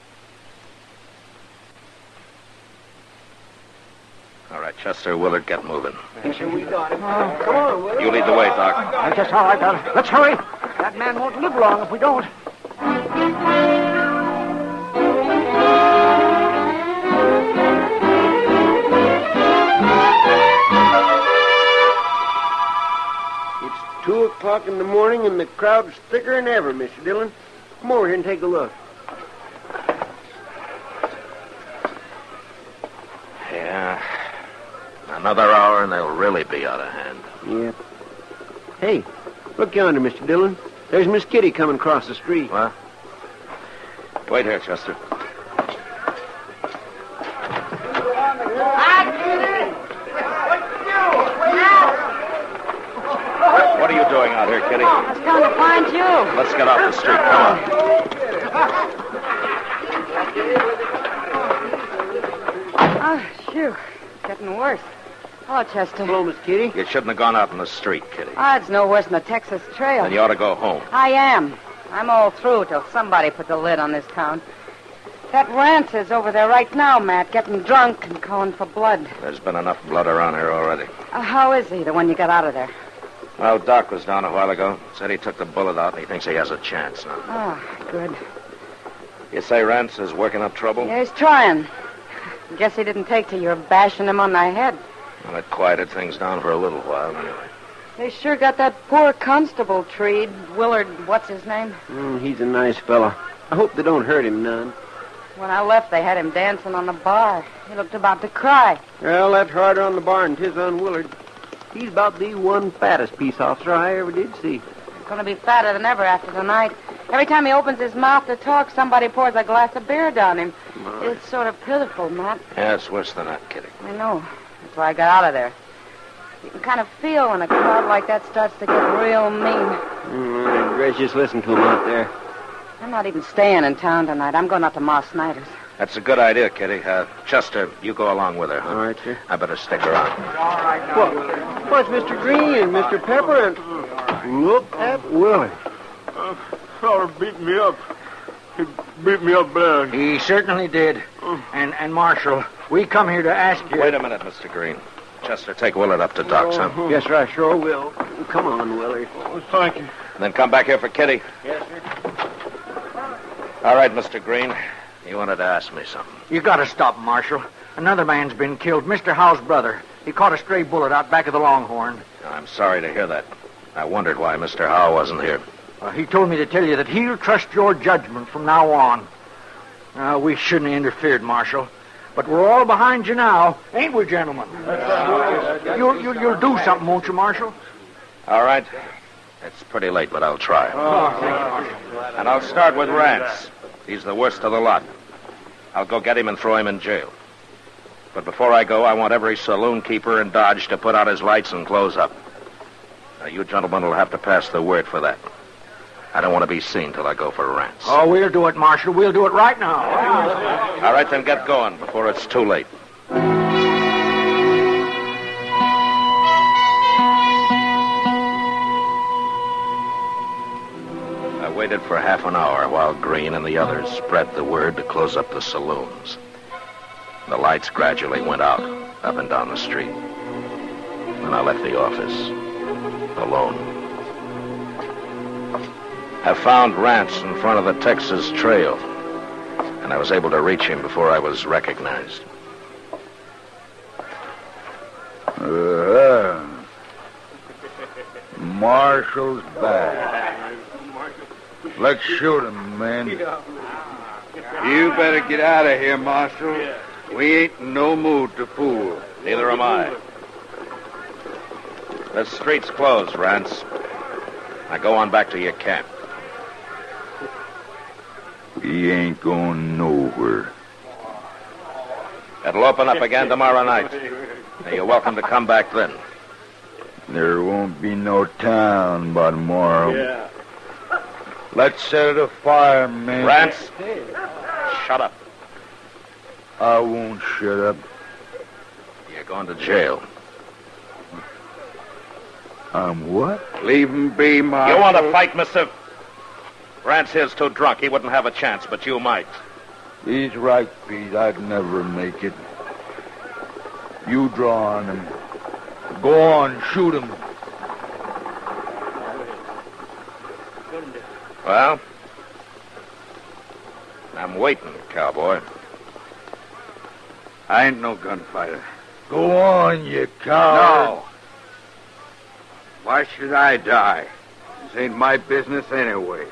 All right, Chester, Willard, get moving. We got him. Come on, Willard. You lead the way, Doc. That's just all right, Doc. Let's hurry. That man won't live long if we don't. It's 2 o'clock in the morning and the crowd's thicker than ever, Mr. Dillon. Come over here and take a look. Yeah. Another hour and they'll really be out of hand. Yeah. Hey, look yonder, Mr. Dillon. There's Miss Kitty coming across the street. What? Wait here, Chester. What are you doing out here, Kitty? I was coming to find you. Let's get off the street. Come on. Oh, phew. It's getting worse. Hello, Chester. Hello, Miss Kitty. You shouldn't have gone out in the street, Kitty. Oh, it's no worse than the Texas Trail. Then you ought to go home. I am. I'm all through till somebody put the lid on this town. That Rance is over there right now, Matt, getting drunk and calling for blood. There's been enough blood around here already. How is he, the one you got out of there? Well, Doc was down a while ago. Said he took the bullet out and he thinks he has a chance now. Oh, good. You say Rance is working up trouble? Yeah, he's trying. Guess he didn't take to your bashing him on the head. Well, it quieted things down for a little while, anyway. They sure got that poor Constable treed. Willard, what's his name? He's a nice fella. I hope they don't hurt him none. When I left, they had him dancing on the bar. He looked about to cry. Well, that's harder on the bar than 'tis on Willard. He's about the one fattest peace officer I ever did see. He's going to be fatter than ever after tonight. Every time he opens his mouth to talk, somebody pours a glass of beer down him. It's sort of pitiful, Matt. Yeah, it's worse than that, Kitty. I know. That's why I got out of there. You can kind of feel when a crowd like that starts to get real mean. Gracious, listen to him out there. I'm not even staying in town tonight. I'm going out to Ma Snyder's. That's a good idea, Kitty. Chester, you go along with her, huh? All right, sir. I better stick around. All right, now. What's Mr. Green and Mr. Pepper and... Look at Willie. Feller beat me up. He beat me up bad. He certainly did. And Marshal, we come here to ask you... Wait a minute, Mr. Green. Chester, take Willard up to Doc's, huh? Yes, sir, I sure will. Come on, Willard. Oh, thank you. And then come back here for Kitty. Yes, sir. All right, Mr. Green. You wanted to ask me something. You gotta stop, Marshal. Another man's been killed. Mr. Howe's brother. He caught a stray bullet out back of the Longhorn. I'm sorry to hear that. I wondered why Mr. Howe wasn't here. He told me to tell you that he'll trust your judgment from now on. We shouldn't have interfered, Marshal. But we're all behind you now, ain't we, gentlemen? You'll do something, won't you, Marshal? All right. It's pretty late, but I'll try. Thank you, Marshal. And I'll start with Rance. He's the worst of the lot. I'll go get him and throw him in jail. But before I go, I want every saloon keeper in Dodge to put out his lights and close up. Now, you gentlemen will have to pass the word for that. I don't want to be seen till I go for Rance. Oh, we'll do it, Marshal. We'll do it right now. All right, then get going before it's too late. I waited for half an hour while Green and the others spread the word to close up the saloons. The lights gradually went out, up and down the street. Then I left the office, alone. I found Rance in front of the Texas Trail, and I was able to reach him before I was recognized. Marshal's back. Let's shoot him, men. You better get out of here, Marshal. We ain't in no mood to fool. Neither am I. The street's closed, Rance. Now go on back to your camp. He ain't going nowhere. It'll open up again tomorrow night. Now, you're welcome to come back then. There won't be no town by tomorrow. Yeah. Let's set it afire, men. Rance, shut up. I won't shut up. You're going to jail. I'm what? Leave him be, Marshal. You want to fight, mister? Rance here's too drunk. He wouldn't have a chance, but you might. He's right, Pete. I'd never make it. You draw on him. Go on, shoot him. Well, I'm waiting, cowboy. I ain't no gunfighter. Go on, you coward. No. Why should I die? This ain't my business anyway.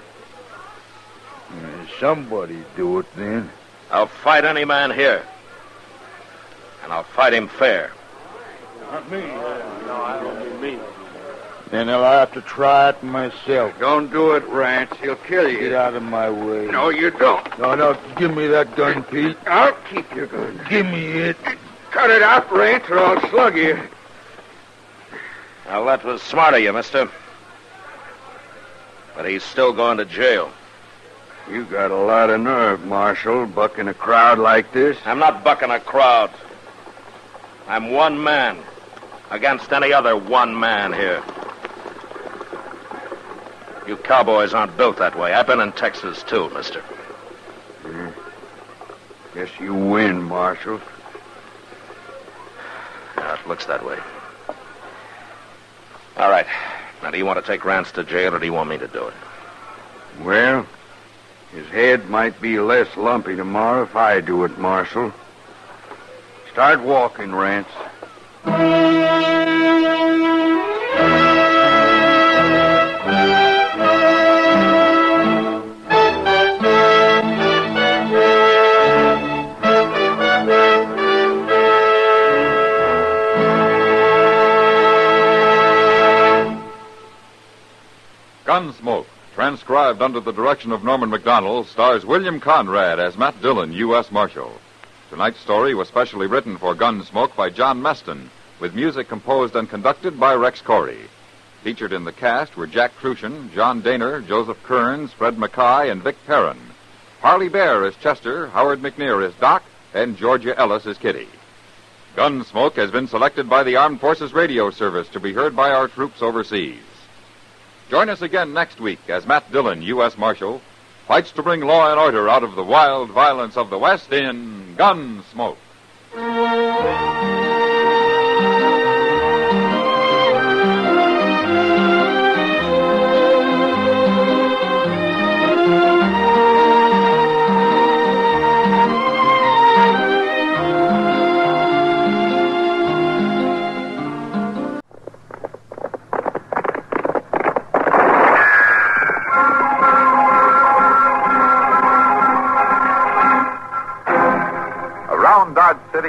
Somebody do it then. I'll fight any man here. And I'll fight him fair. Not me. No, I don't mean me. Then I'll have to try it myself. Don't do it, Rance. He'll kill you. Get out of my way. No, you don't. No, give me that gun, Pete. I'll keep your gun. Give me it. Cut it out, Rance, or I'll slug you. Now, that was smart of you, mister. But he's still going to jail. You got a lot of nerve, Marshal, bucking a crowd like this. I'm not bucking a crowd. I'm one man against any other one man here. You cowboys aren't built that way. I've been in Texas, too, mister. Guess you win, Marshal. Yeah, it looks that way. All right. Now, do you want to take Rance to jail, or do you want me to do it? Well, his head might be less lumpy tomorrow if I do it, Marshal. Start walking, Rance. Gunsmoke, transcribed under the direction of Norman Macdonald, stars William Conrad as Matt Dillon, U.S. Marshal. Tonight's story was specially written for Gunsmoke by John Meston, with music composed and conducted by Rex Corey. Featured in the cast were Jack Crucian, John Daner, Joseph Kearns, Fred Mackay, and Vic Perrin. Harley Bear as Chester, Howard McNear as Doc, and Georgia Ellis as Kitty. Gunsmoke has been selected by the Armed Forces Radio Service to be heard by our troops overseas. Join us again next week as Matt Dillon, U.S. Marshal, fights to bring law and order out of the wild violence of the West in Gunsmoke.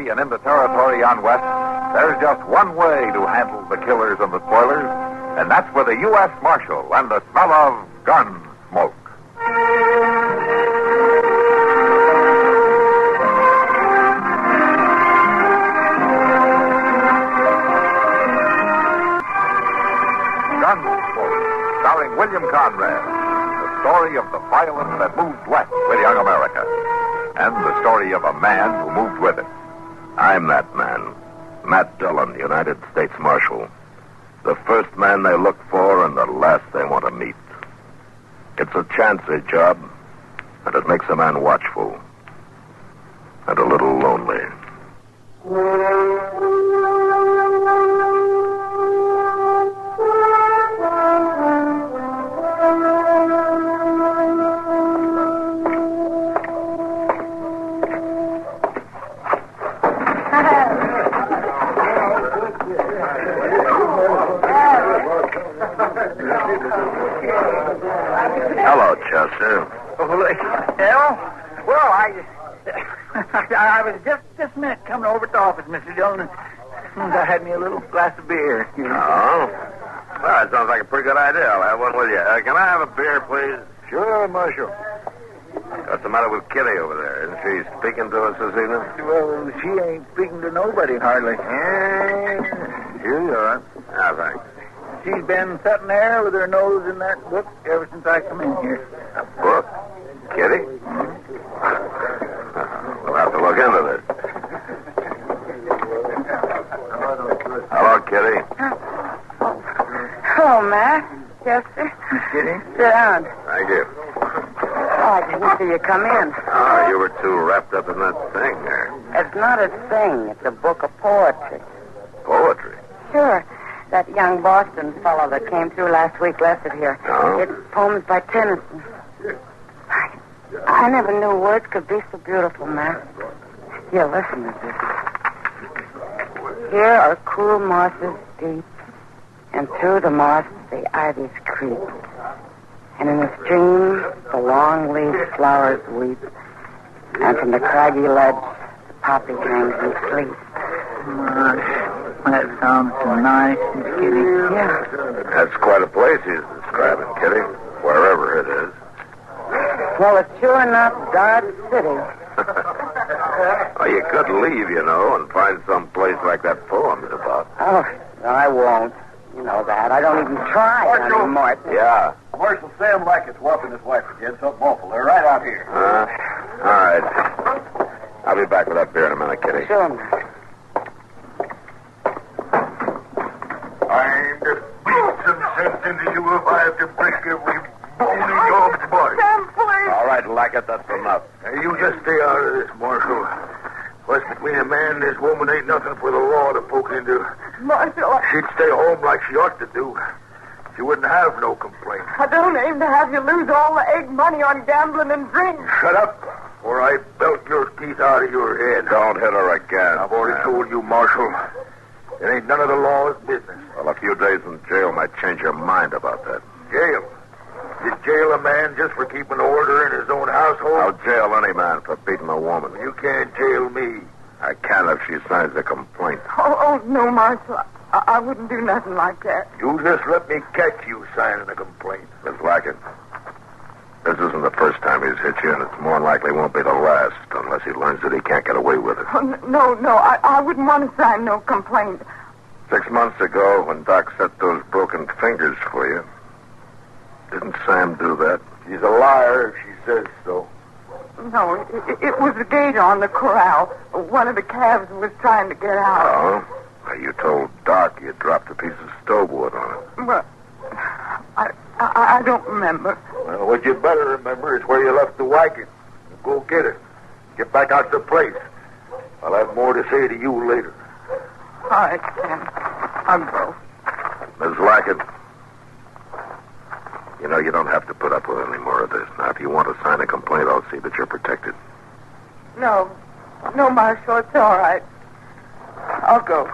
City and in the territory on west, there's just one way to handle the killers and the spoilers, and that's with a U.S. Marshal and the smell of Gunsmoke. Gunsmoke, starring William Conrad, the story of the violence that moved west with young America, and the story of a man who moved with it. I'm that man, Matt Dillon, United States Marshal. The first man they look for and the last they want to meet. It's a chancy job, and it makes a man watchful and a little lonely. Hello, Custer. Well, I was just this minute coming over to the office, Mr. Dillon, and I had me a little glass of beer. Oh? Well, that sounds like a pretty good idea. I'll have one with you. Can I have a beer, please? Sure, Marshal. What's the matter with Kitty over there? Isn't she speaking to us this evening? Well, she ain't speaking to nobody, hardly. Here you are. Ah, thanks. She's been sitting there with her nose in that book ever since I come in here. A book? Kitty? We'll have to look into this. Hello, Kitty. Hello, Matt. Chester. Kitty? Sit down. Thank you. Oh, I didn't see you come in. Oh, you were too wrapped up in that thing there. It's not a thing. It's a book of poetry. Poetry? Sure. That young Boston fellow that came through last week left it here. Oh? It's poems by Tennyson. I never knew words could be so beautiful, Matt. Here, listen to this. Here are cool mosses deep, and through the moss the ivies creep. And in the stream the long-leaved flowers weep, and from the craggy ledge the poppy hangs and sleeps. That sounds nice, Kitty. Yeah. That's quite a place he's describing, Kitty. Wherever it is. Well, it's sure not Dodge City. Well, you could leave, you know, and find some place like that poem's about. Oh, no, I won't. You know that. I don't even try anymore. Yeah. Marshal Sam Lackett's whopping his wife again. Something awful. They're right out here. All right. I'll be back with that beer in a minute, Kitty. Sure, man. I'm to beat some sense into you if I have to break every bone in your body. Sam, please. All right, Lackett, that's enough. You just stay out of this, Marshal. What's between a man and this woman ain't nothing for the law to poke into. Marshal, She'd stay home like she ought to do. She wouldn't have no complaint. I don't aim to have you lose all the egg money on gambling and drink. Shut up, or I belt your teeth out of your head. Don't hit her again. I've already told you, Marshal. It ain't none of the law's business. Well, a few days in jail might change your mind about that. Jail? You jail a man just for keeping order in his own household? I'll jail any man for beating a woman. You can't jail me. I can if she signs a complaint. Oh, no, Marshal. I wouldn't do nothing like that. You just let me catch you signing a complaint. Miss Lackett, this isn't the first time he's hit you, and it's more likely won't be the last, unless he learns that he can't get away with it. Oh, no, I wouldn't want to sign no complaint. 6 months ago, when Doc set those broken fingers for you, didn't Sam do that? She's a liar if she says so. No, it was the gate on the corral. One of the calves was trying to get out. Oh? Well, you told Doc you dropped a piece of stove wood on it. Well, I don't remember. Well, what you better remember is where you left the wagon. Go get it. Get back out to the place. I'll have more to say to you later. All right, Sam. I'll go. Miss Lackett, you know you don't have to put up with any more of this. Now, if you want to sign a complaint, I'll see that you're protected. No, Marshal, it's all right. I'll go.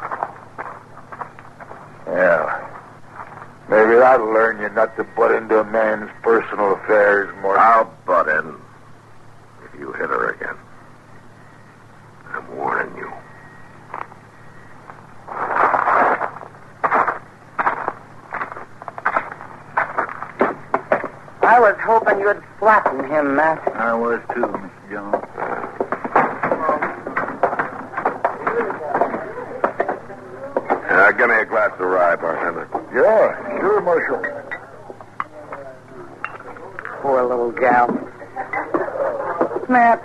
Yeah. Maybe that'll learn you not to butt into a man's personal affairs more. I'll butt in if you hit her again. I'm warning you. was hoping you'd flatten him, Matt. I was too, Mr. Jones. Give me a glass of rye, bartender. Yeah, sure, Marshal. Poor little gal. Matt,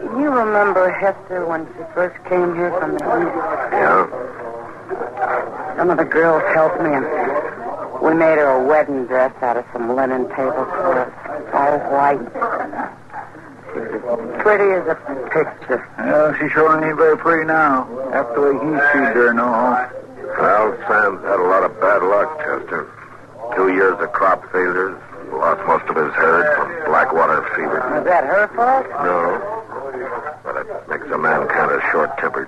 you remember Hester when she first came here from the east? Yeah? Some of the girls helped me, and we made her a wedding dress out of some linen tablecloths, all white. She was pretty as a picture. Well, she sure ain't very pretty now. After the way he treated her and all. Well, Sam's had a lot of bad luck, Chester. 2 years of crop failures. Lost most of his herd from blackwater fever. Was that her fault? No. But it makes a man kind of short-tempered.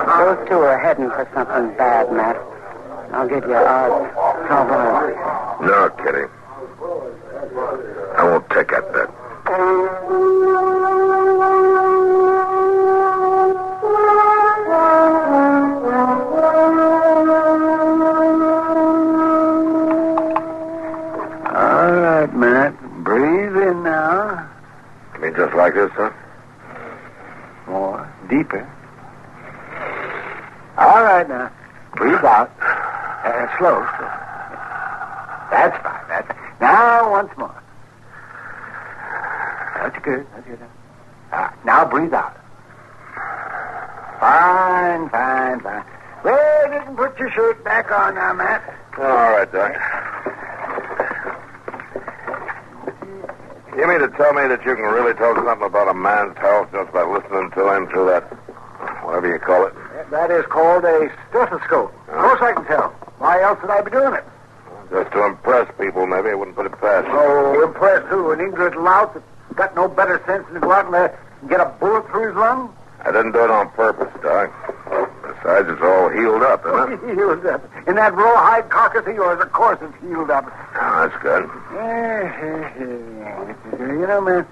Those two are heading for something bad, Matt. I'll give you odds. How about it? No, Kitty. I won't take that bet. All right, Matt. Breathe in now. You mean just like this, huh? More. Deeper. All right, now. Breathe out. Slow. That's fine. Now, once more. That's good. Now, breathe out. Fine. Well, didn't put your shirt back on now, Matt. All right, Doc. You mean to tell me that you can really tell something about a man's health just by listening to him through that, whatever you call it? That is called a stethoscope. Of course I can tell. Why else would I be doing it? Just to impress people, maybe. I wouldn't put it past you. Oh, impress who? An ignorant lout that's got no better sense than to go out and get a bullet through his lung? I didn't do it on purpose, Doc. Besides, it's all healed up, isn't it? Healed up. In that rawhide carcass of yours, of course it's healed up. Oh, that's good. You know, man,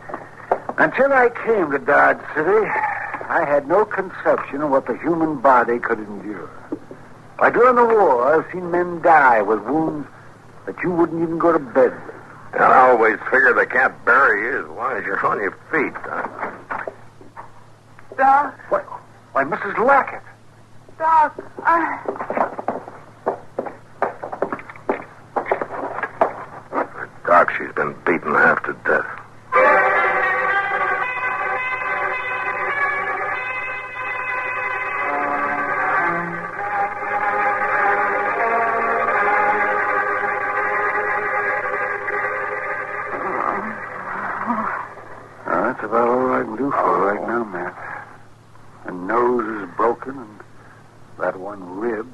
until I came to Dodge City, I had no conception of what the human body could endure. Why, during the war, I've seen men die with wounds that you wouldn't even go to bed with. And I always figure they can't bury you as long as you're on your feet, Doc. Doc? What? Why, Mrs. Lackett. Doc, Doc, she's been beaten half to death. That's about all I can do for her right now, Matt. Her nose is broken, and that one rib,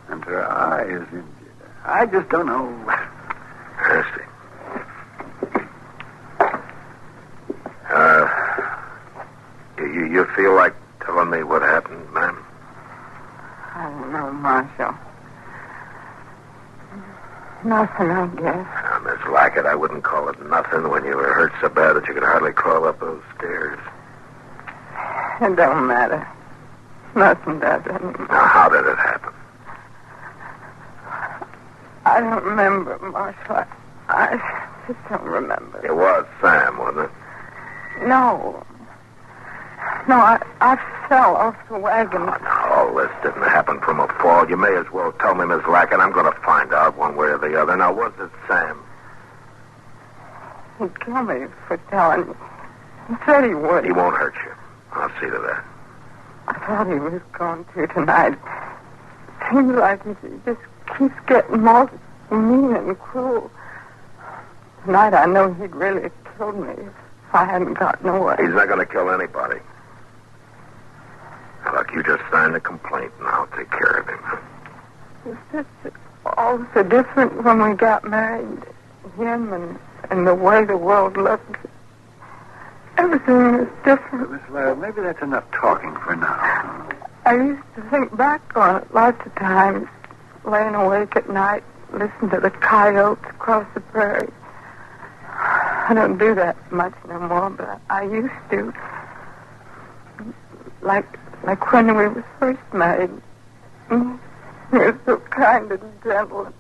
and her eye is injured. I just don't know. I see. You feel like telling me what happened, ma'am? I don't know, Marshal. Nothing, I guess. Miss Lackett, I wouldn't call it nothing when you were hurt so bad that you could hardly crawl up those stairs. It don't matter. Nothing does anymore. Now, how did it happen? I don't remember, Marshal. I just don't remember. It was Sam, wasn't it? No, I fell off the wagon. Now, all this didn't happen from a fall. You may as well tell me, Miss Lackett. I'm going to find out one way or the other. Now, was it Sam? He'd kill me for telling me. He said he would. He won't hurt you. I'll see to that. I thought he was going to tonight. It seems like he just keeps getting more mean and cruel. Tonight I know he'd really killed me if I hadn't gotten away. He's not going to kill anybody. Now, look, you just signed a complaint, and I'll take care of him. It's just all so different when we got married. Him and the way the world looked. Everything was different. Miss Laird, maybe that's enough talking for now. I used to think back on it lots of times, laying awake at night, listening to the coyotes across the prairie. I don't do that much no more, but I used to. Like when we were first married. He was so kind and gentle.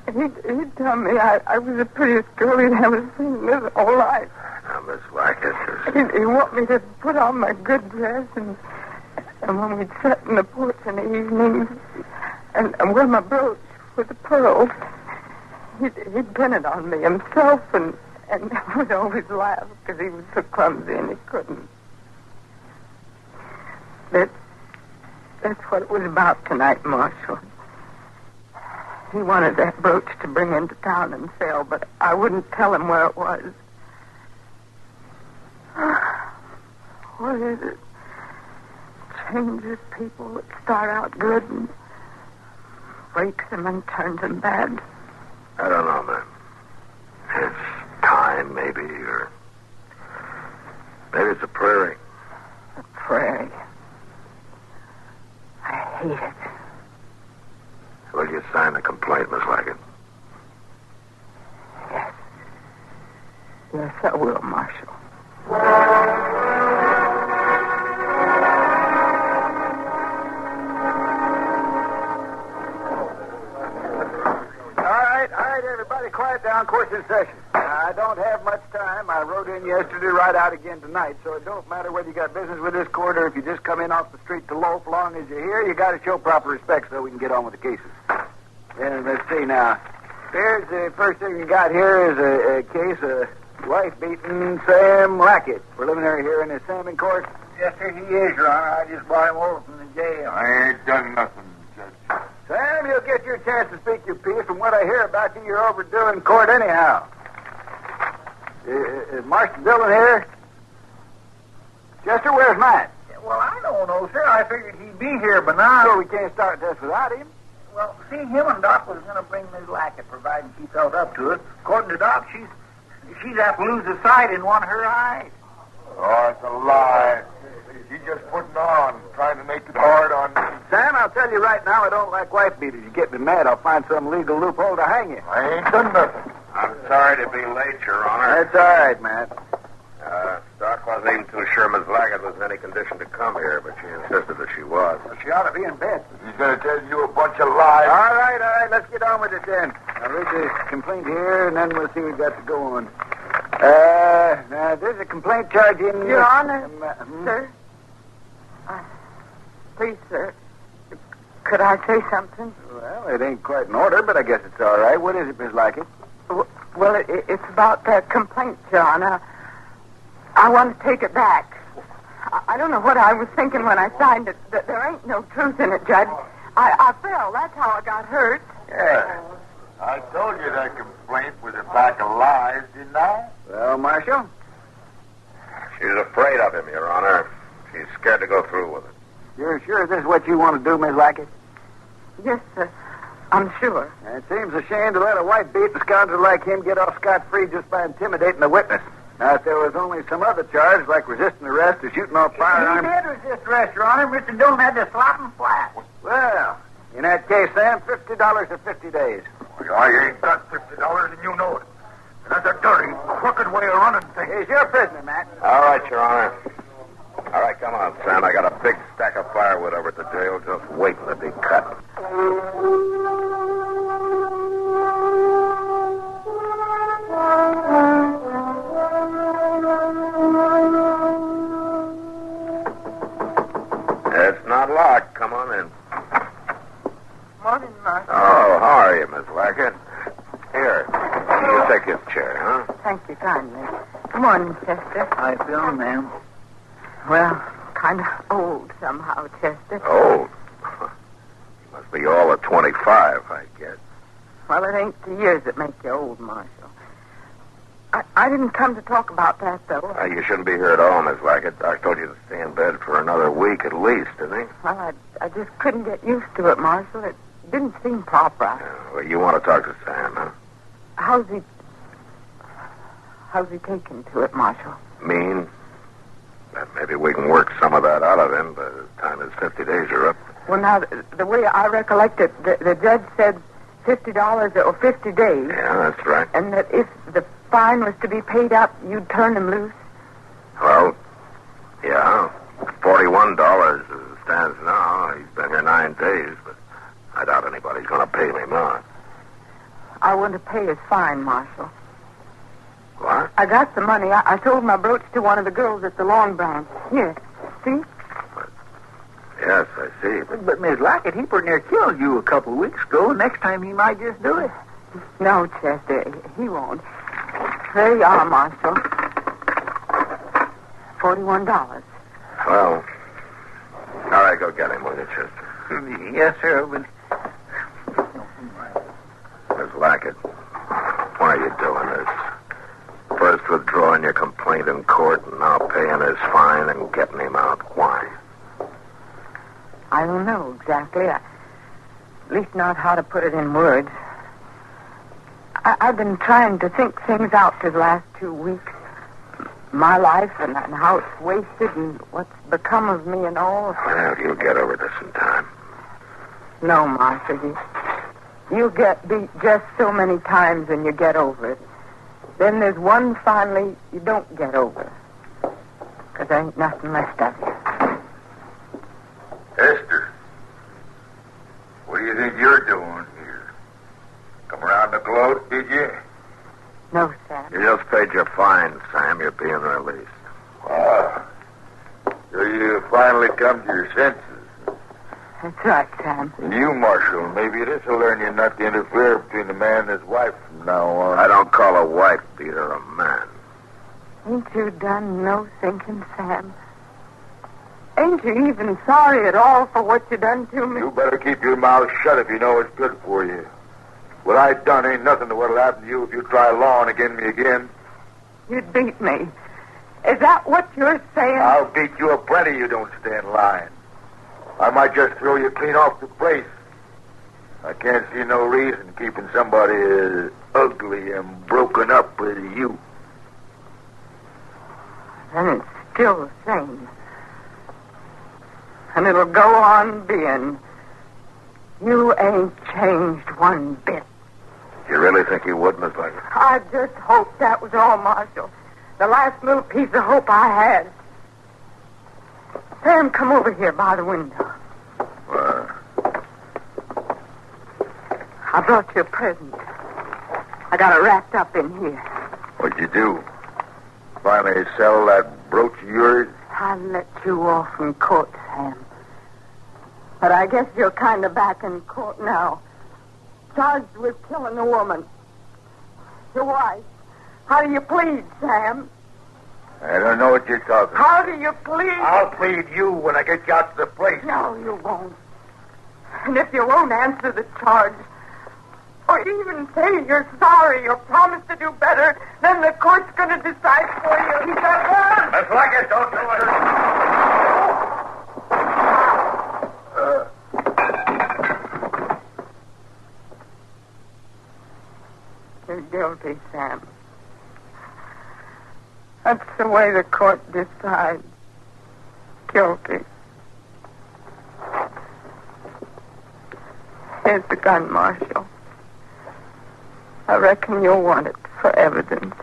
He'd tell me I was the prettiest girl he'd ever seen in his whole life. Now, Miss Wackett, He'd want me to put on my good dress and when we'd sit in the porch in the evenings and wear my brooch with the pearls, he'd pin it on me himself and I would always laugh because he was so clumsy and he couldn't. That's what it was about tonight, Marshal. He wanted that brooch to bring into town and sell, but I wouldn't tell him where it was. What is it? Changes people that start out good and breaks them and turns them bad. I don't know, man. It's time, maybe, or maybe it's a prairie. A prairie. I hate it. Will you sign the complaint, Miss Wackett? Yes. Yes, I will, Marshal. All right, everybody, quiet down. Court's in session. I don't have much time. I rode in yesterday, ride out again tonight, so it don't matter whether you got business with this court or if you just come in off the street to loaf. Long as you're here, you got to show proper respect so we can get on with the cases. And let's see now. Here's the first thing you got here is a case of wife beating Sam Lackett. Preliminary hearing is Sam in court. Yes, sir, he is, Your Honor. I just brought him over from the jail. I ain't done nothing, Judge. Sam, you'll get your chance to speak your piece. From what I hear about you, you're overdue in court anyhow. Is Marshal Dillon here? Chester, where's Matt? Well, I don't know, sir. I figured he'd be here by now. Sure, we can't start this without him. Well, see, him and Doc was going to bring Miss Lackett, providing she felt up to it. According to Doc, she's have to lose the sight in one of her eyes. Oh, it's a lie. She's just putting on, trying to make it hard on me. Sam, I'll tell you right now, I don't like wife beaters. You get me mad, I'll find some legal loophole to hang you. I ain't done nothing. I'm sorry to be late, Your Honor. That's all right, Matt. Doc wasn't even too sure Miss Lackett was in any condition to come here, but she insisted that she was. Well, she ought to be in bed. He's going to tell you a bunch of lies. All right, let's get on with it then. I'll read this complaint here, and then we'll see what we've got to go on. Now, there's a complaint charging... Your Honor, sir. Please, sir. Could I say something? Well, it ain't quite in order, but I guess it's all right. What is it, Miss Lackett? Well, it's about that complaint, Your Honor. I want to take it back. I don't know what I was thinking when I signed it. There ain't no truth in it, Judge. I fell. That's how I got hurt. Yeah. I told you that complaint was a pack of lies, didn't I? Well, Marshal? She's afraid of him, Your Honor. She's scared to go through with it. You're sure this is what you want to do, Miss Lackett? Yes, sir. I'm sure. It seems a shame to let a white-beaten scoundrel like him get off scot-free just by intimidating a witness. Now, if there was only some other charge, like resisting arrest or shooting off firearms... He did resist arrest, Your Honor. Mr. Dillon had to slap him flat. Well, in that case, Sam, $50 for 50 days. Well, I ain't got $50, and you know it. That's a dirty, crooked way of running things. He's your prisoner, Matt. All right, Your Honor. All right, come on, Sam. I got a big stack of firewood over at the jail just waiting to be cut. It's not locked. Come on in. Morning, Marshal. Oh, how are you, Miss Lackett? Here, you take this chair, huh? Thank you kindly. Good morning, Chester. How you feeling, ma'am? Well, kind of old somehow, Chester. Old? You must be all of 25, I guess. Well, it ain't the years that make you old, Marshal. I didn't come to talk about that, though. You shouldn't be here at all, Miss Lackett. Doc told you to stay in bed for another week at least, didn't he? Well, I just couldn't get used to it, Marshal. It didn't seem proper. Well, you want to talk to Sam, huh? How's he taking to it, Marshal? Mean? Maybe we can work some of that out of him by the time his 50 days are up. Well, now, the way I recollect it, the judge said $50 or 50 days. Yeah, that's right. And that if the fine was to be paid up, you'd turn him loose? Well, yeah. $41 as it stands now. He's been here 9 days, but I doubt anybody's going to pay me more. I want to pay his fine, Marshal. What? I got the money. I sold my brooch to one of the girls at the Long Branch. Here, see? Yes, I see. But Miss Lockett, he pretty near killed you a couple of weeks ago. Next time he might just do it. No, Chester, he won't. There you are, Marshal. $41. Well, all right, go get him, will you, Chester? Yes, sir. But... Miss Lockett, why are you doing this? First withdrawing your complaint in court and now paying his fine and getting him out. Why? I don't know exactly. At least not how to put it in words. I've been trying to think things out for the last 2 weeks. My life and how it's wasted and what's become of me and all. Well, you'll get over this in time. No, Marshal. You get beat just so many times and you get over it. Then there's one finally you don't get over. Because there ain't nothing left of you. Esther, what do you think you're doing here? Come around the gloat, did you? No, Sam. You just paid your fine, Sam. You're being released. Wow. So you finally come to your senses. That's right, Sam. And you, Marshal, maybe this will learn you not to interfere between a man and his wife from now on. I don't call a wife beater a man. Ain't you done no thinking, Sam? Ain't you even sorry at all for what you done to me? You better keep your mouth shut if you know it's good for you. What I done ain't nothing to what'll happen to you if you try lawing against me again. You'd beat me. Is that what you're saying? I'll beat you a plenty you don't stand lying. I might just throw you clean off the place. I can't see no reason keeping somebody as ugly and broken up as you. And it's still the same. And it'll go on being. You ain't changed one bit. You really think you would, Miss Lockett? I just hoped that was all, Marshal. The last little piece of hope I had. Sam, come over here by the window. I brought you a present. I got it wrapped up in here. What'd you do? Finally sell that brooch of yours? I let you off in court, Sam. But I guess you're kind of back in court now. Charged with killing a woman. Your wife. How do you plead, Sam? I don't know what you're talking about. How do you plead? I'll plead you when I get you out to the place. No, you won't. And if you won't answer the charge, or even say you're sorry or promise to do better, then the court's going to decide for you. He's got one. That's like it. Don't do it. You're guilty, Sam. That's the way the court decides. Guilty. Here's the gun, Marshal. I reckon you'll want it for evidence.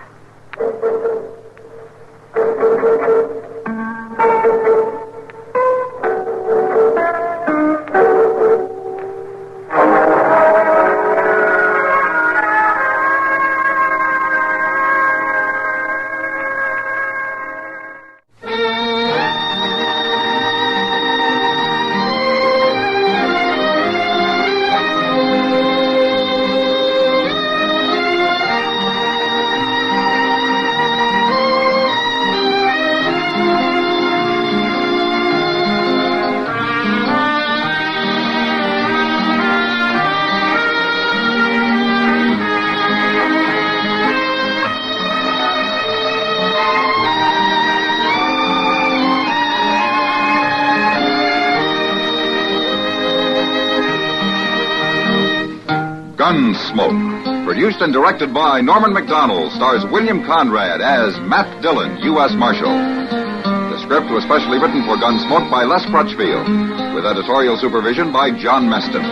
Gunsmoke, produced and directed by Norman Macdonald, stars William Conrad as Matt Dillon, U.S. Marshal. The script was specially written for Gunsmoke by Les Crutchfield, with editorial supervision by John Meston.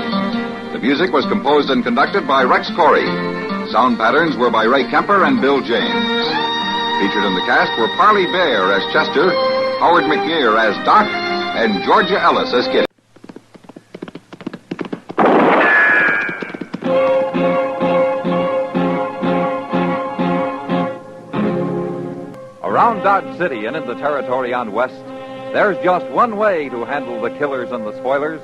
The music was composed and conducted by Rex Corey. Sound patterns were by Ray Kemper and Bill James. Featured in the cast were Parley Bear as Chester, Howard McNear as Doc, and Georgia Ellis as Kitty. Around Dodge City and in the territory on West, there's just one way to handle the killers and the spoilers,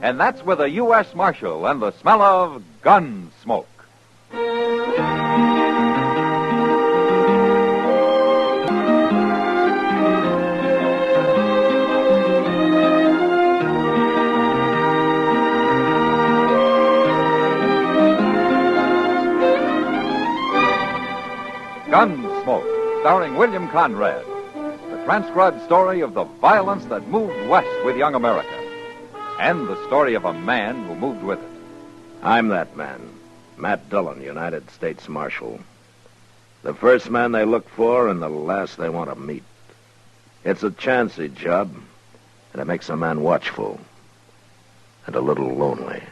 and that's with a U.S. Marshal and the smell of gun smoke. Gunsmoke, starring William Conrad. The transcribed story of the violence that moved west with young America. And the story of a man who moved with it. I'm that man, Matt Dillon, United States Marshal. The first man they look for and the last they want to meet. It's a chancy job, and it makes a man watchful and a little lonely.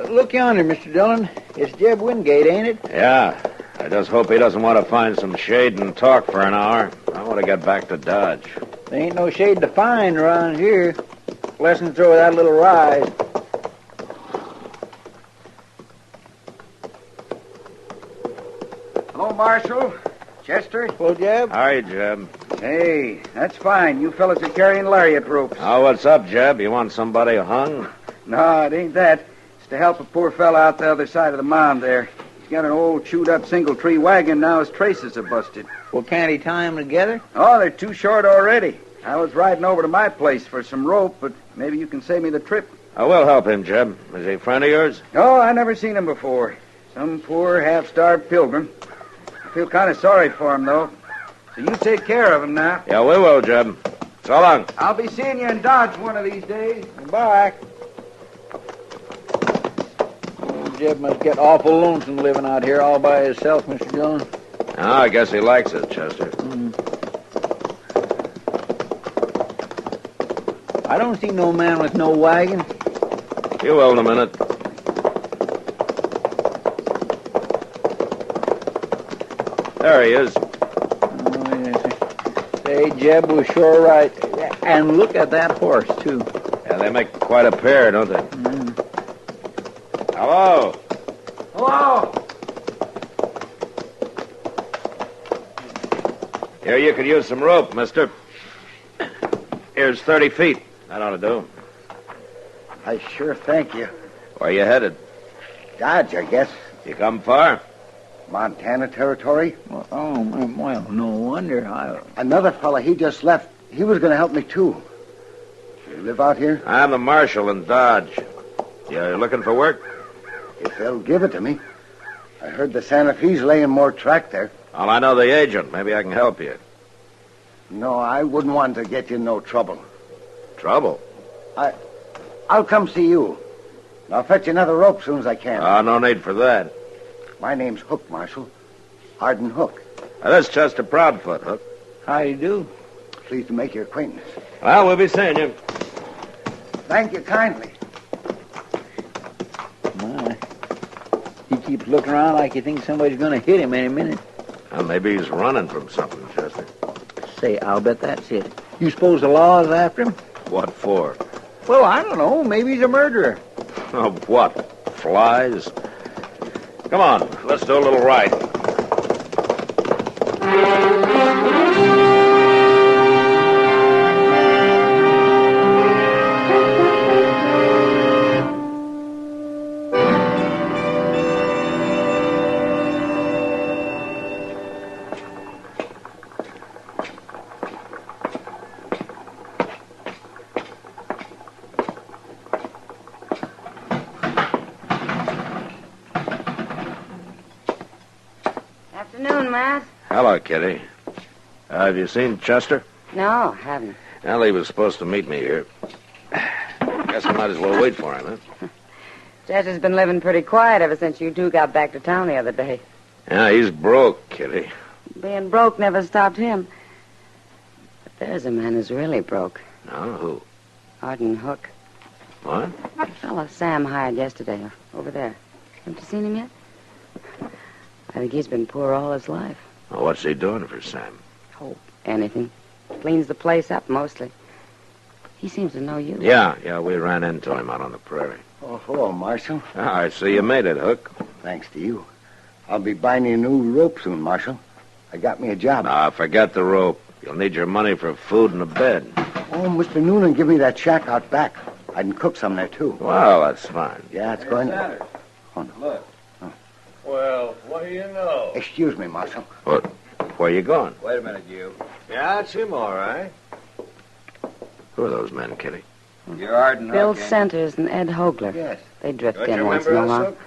Look yonder, Mr. Dillon. It's Jeb Wingate, ain't it? Yeah. I just hope he doesn't want to find some shade and talk for an hour. I want to get back to Dodge. There ain't no shade to find around here. Lessons throw that little rise. Hello, Marshal. Chester. Hello, Jeb. Hi, Jeb. Hey, that's fine. You fellas are carrying lariat ropes. Oh, what's up, Jeb? You want somebody hung? No, it ain't that. It's to help a poor fella out the other side of the mound there. He's got an old chewed-up single-tree wagon. Now his traces are busted. Well, can't he tie them together? Oh, they're too short already. I was riding over to my place for some rope, but maybe you can save me the trip. I will help him, Jeb. Is he a friend of yours? Oh, I never seen him before. Some poor, half-starved pilgrim. I feel kind of sorry for him, though. So you take care of him now. Yeah, we will, Jeb. So long. I'll be seeing you in Dodge one of these days. Goodbye. Jeb must get awful lonesome living out here all by himself, Mr. Dillon. Oh, I guess he likes it, Chester. I don't see no man with no wagon. You will in a minute. There he is. Oh, yes. Say, Jeb was sure right. And look at that horse, too. Yeah, they make quite a pair, don't they? Hello. Hello. Here, you could use some rope, mister. Here's 30 feet. That ought to do. I sure thank you. Where you headed? Dodge, I guess. You come far? Montana territory. Well, no wonder. Another fella, he just left. He was going to help me, too. You live out here? I'm the marshal in Dodge. You looking for work? If they'll give it to me. I heard the Santa Fe's laying more track there. Well, I know the agent. Maybe I can help you. No, I wouldn't want to get you in no trouble. Trouble? I'll come see you. I'll fetch you another rope as soon as I can. No need for that. My name's Hook, Marshal. Arden Hook. That's Chester Proudfoot, Hook. How do you do? Pleased to make your acquaintance. Well, we'll be seeing you. Thank you kindly. My. He keeps looking around like he thinks somebody's going to hit him any minute. Well, maybe he's running from something, Chester. Say, I'll bet that's it. You suppose the law is after him? What for? Well, I don't know. Maybe he's a murderer. Of what? Flies? Come on, let's do a little ride. Afternoon, Matt. Hello, Kitty. Have you seen Chester? No, haven't. Well, he was supposed to meet me here. Guess I might as well wait for him, huh? Chester's been living pretty quiet ever since you two got back to town the other day. Yeah, he's broke, Kitty. Being broke never stopped him. But there's a man who's really broke. No, who? Arden Hook. What? The fellow Sam hired yesterday, over there. Haven't you seen him yet? I think he's been poor all his life. Well, what's he doing for Sam? Oh, anything. Cleans the place up, mostly. He seems to know you. Yeah, we ran into him out on the prairie. Oh, hello, Marshal. I see you made it, Hook. Thanks to you. I'll be buying you a new rope soon, Marshal. I got me a job. Forget the rope. You'll need your money for food and a bed. Oh, Mr. Noonan give me that shack out back. I can cook some there, too. Well, that's fine. Yeah, it's going... Oh, no. Look. Oh. Well, what do you know? Excuse me, Marshal. What? Where you going? Wait a minute, you. Yeah, it's him, all right. Who are those men, Kitty? You're Arden Bill Hook, Centers and Ed Hogler. Yes. They drift Don't in you once in remember a us, while. Hook?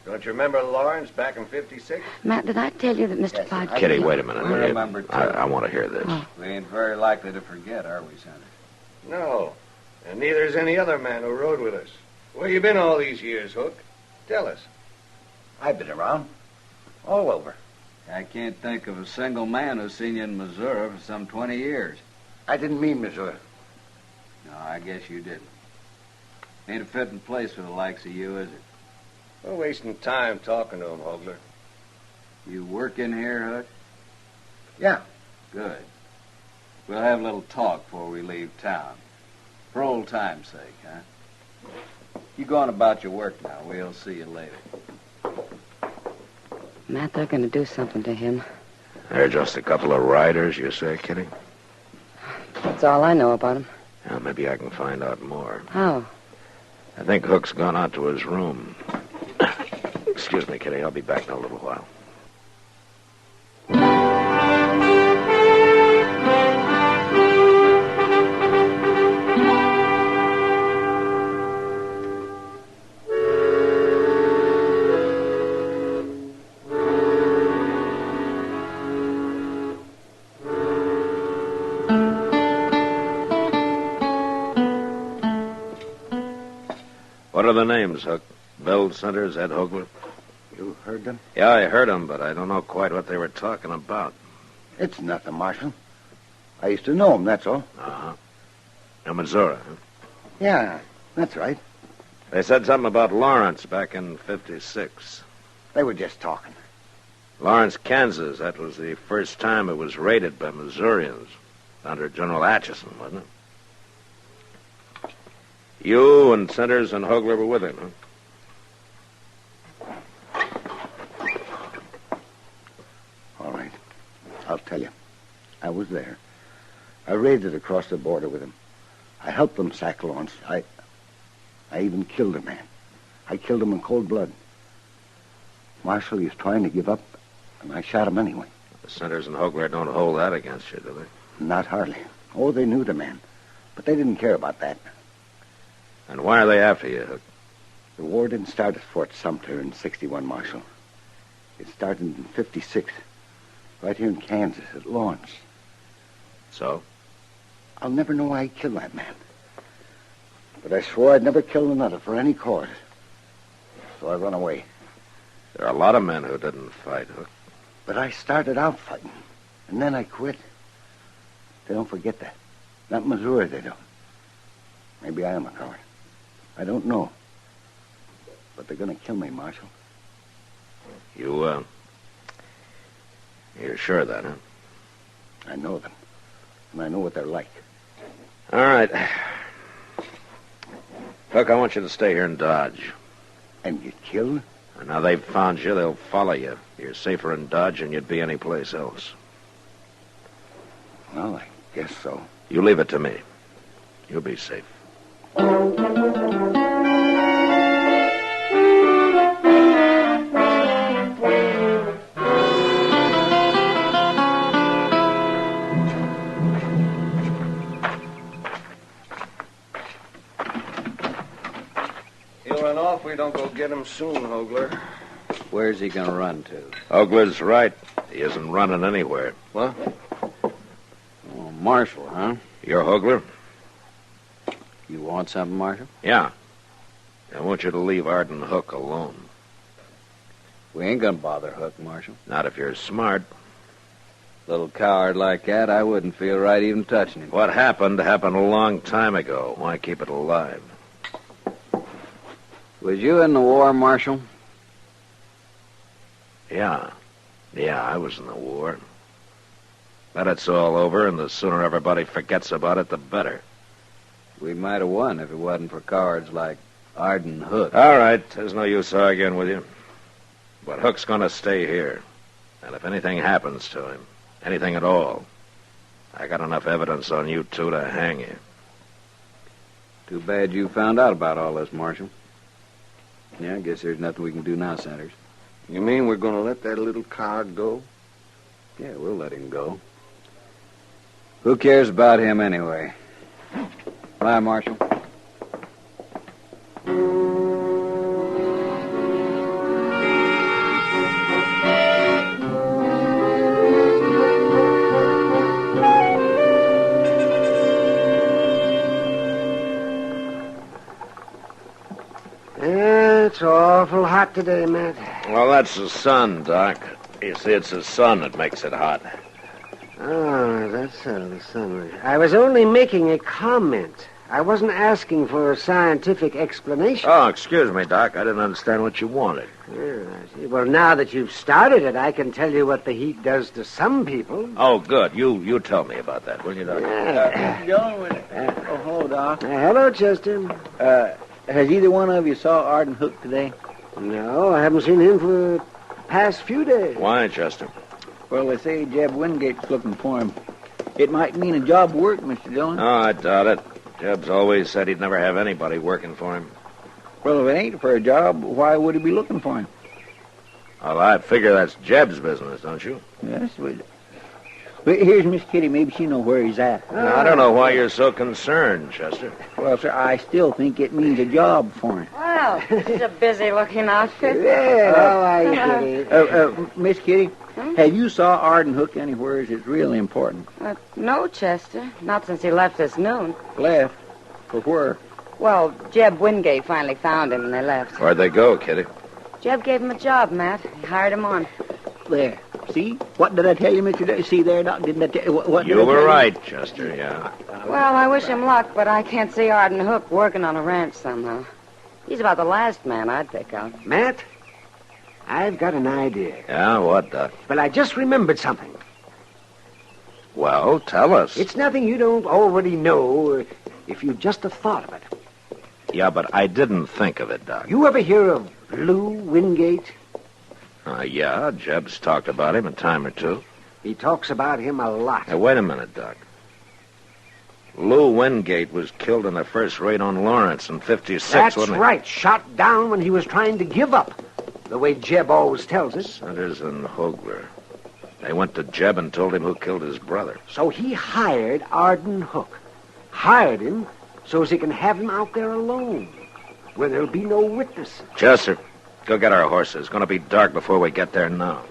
Don't you remember Lawrence back in 56? Matt, did I tell you that Mr. Podge... Kitty, wait a minute. We remember, too. I want to hear this. Oh. We ain't very likely to forget, are we, Senator? No. And neither is any other man who rode with us. Where you been all these years, Hook? Tell us. I've been around. All over. I can't think of a single man who's seen you in Missouri for some 20 years. I didn't mean Missouri. No, I guess you didn't. Ain't a fitting place for the likes of you, is it? We're wasting time talking to him, Hogler. You work in here, Hook? Yeah. Good. We'll have a little talk before we leave town. For old time's sake, huh? You go on about your work now. We'll see you later. Matt, they're going to do something to him. They're just a couple of riders, you say, Kitty? That's all I know about him. Well, maybe I can find out more. How? I think Hook's gone out to his room. Excuse me, Kitty. I'll be back in a little while. What are the names, Hook? Belle Centers, Ed Hogler? You heard them? Yeah, I heard them, but I don't know quite what they were talking about. It's nothing, Marshal. I used to know them, that's all. Uh-huh. In Missouri, huh? Yeah, that's right. They said something about Lawrence back in 56. They were just talking. Lawrence, Kansas. That was the first time it was raided by Missourians. Under General Atchison, wasn't it? You and Centers and Hogler were with him, huh? All right. I'll tell you. I was there. I raided across the border with him. I helped them sack Lawrence. I even killed a man. I killed him in cold blood. Marshal, he was trying to give up, and I shot him anyway. The Centers and Hogler don't hold that against you, do they? Not hardly. Oh, they knew the man. But they didn't care about that. And why are they after you, Hook? The war didn't start at Fort Sumter in 61, Marshal. It started in 56, right here in Kansas, at Lawrence. So? I'll never know why I killed that man. But I swore I'd never kill another for any cause. So I run away. There are a lot of men who didn't fight, Hook. But I started out fighting, and then I quit. They don't forget that. Not in Missouri, they don't. Maybe I am a coward. I don't know. But they're going to kill me, Marshal. You're sure of that, huh? I know them. And I know what they're like. All right. Hook, I want you to stay here in Dodge. And get killed? And now they've found you, they'll follow you. You're safer in Dodge than you'd be anyplace else. Well, I guess so. You leave it to me. You'll be safe. He'll run off if we don't go get him soon, Hogler. Where's he going to run to? Hogler's right. He isn't running anywhere. What? Oh, Marshal, huh? You're Hogler? You want something, Marshal? Yeah. I want you to leave Arden Hook alone. We ain't gonna bother Hook, Marshal. Not if you're smart. Little coward like that, I wouldn't feel right even touching him. What happened a long time ago. Why keep it alive? Was you in the war, Marshal? Yeah, I was in the war. But it's all over, and the sooner everybody forgets about it, the better. We might have won if it wasn't for cowards like Arden Hook. All right, there's no use arguing with you. But Hook's gonna stay here. And if anything happens to him, anything at all, I got enough evidence on you two to hang you. Too bad you found out about all this, Marshal. Yeah, I guess there's nothing we can do now, Sanders. You mean we're going to let that little coward go? Yeah, we'll let him go. Who cares about him anyway? Bye, Marshal. It's awful hot today, Matt. Well, that's the sun, Doc. You see, it's the sun that makes it hot. Oh, that's the sun. I was only making a comment. I wasn't asking for a scientific explanation. Oh, excuse me, Doc. I didn't understand what you wanted. Yeah, I see. Well, now that you've started it, I can tell you what the heat does to some people. Oh, good. You tell me about that, will you, Doc? Hello, Doc. Hello, Chester. Has either one of you saw Arden Hook today? No, I haven't seen him for the past few days. Why, Chester? Well, they say Jeb Wingate's looking for him. It might mean a job work, Mr. Dillon. Oh, I doubt it. Jeb's always said he'd never have anybody working for him. Well, if it ain't for a job, why would he be looking for him? Well, I figure that's Jeb's business, don't you? Yes, but here's Miss Kitty. Maybe she know where he's at. I don't know why you're so concerned, Chester. Well, sir, I still think it means a job for him. Well, this is a busy-looking outfit. Yeah, how are you, Kitty? Miss Kitty, have you saw Arden Hook anywhere? It's really important. No, Chester. Not since he left this noon. Left? For where? Well, Jeb Wingate finally found him and they left. Where'd they go, Kitty? Jeb gave him a job, Matt. He hired him on. There. See? What did I tell you, Mr. Dillon? See there, Doc? Didn't I tell you? What You were right, Chester, yeah. Well, I wish him luck, but I can't see Arden Hook working on a ranch somehow. He's about the last man I'd pick out. Matt, I've got an idea. Yeah, what, Doc? Well, I just remembered something. Well, tell us. It's nothing you don't already know if you just have thought of it. Yeah, but I didn't think of it, Doc. You ever hear of Lou Wingate? Yeah, Jeb's talked about him a time or two. He talks about him a lot. Now, wait a minute, Doc. Lou Wingate was killed in the first raid on Lawrence in 56, That's wasn't he? right. Shot down when he was trying to give up. The way Jeb always tells us. Sanders and Hogler. They went to Jeb and told him who killed his brother. So he hired Arden Hook. Hired him so as he can have him out there alone, where there'll be no witnesses. Chester, go get our horses. It's going to be dark before we get there now.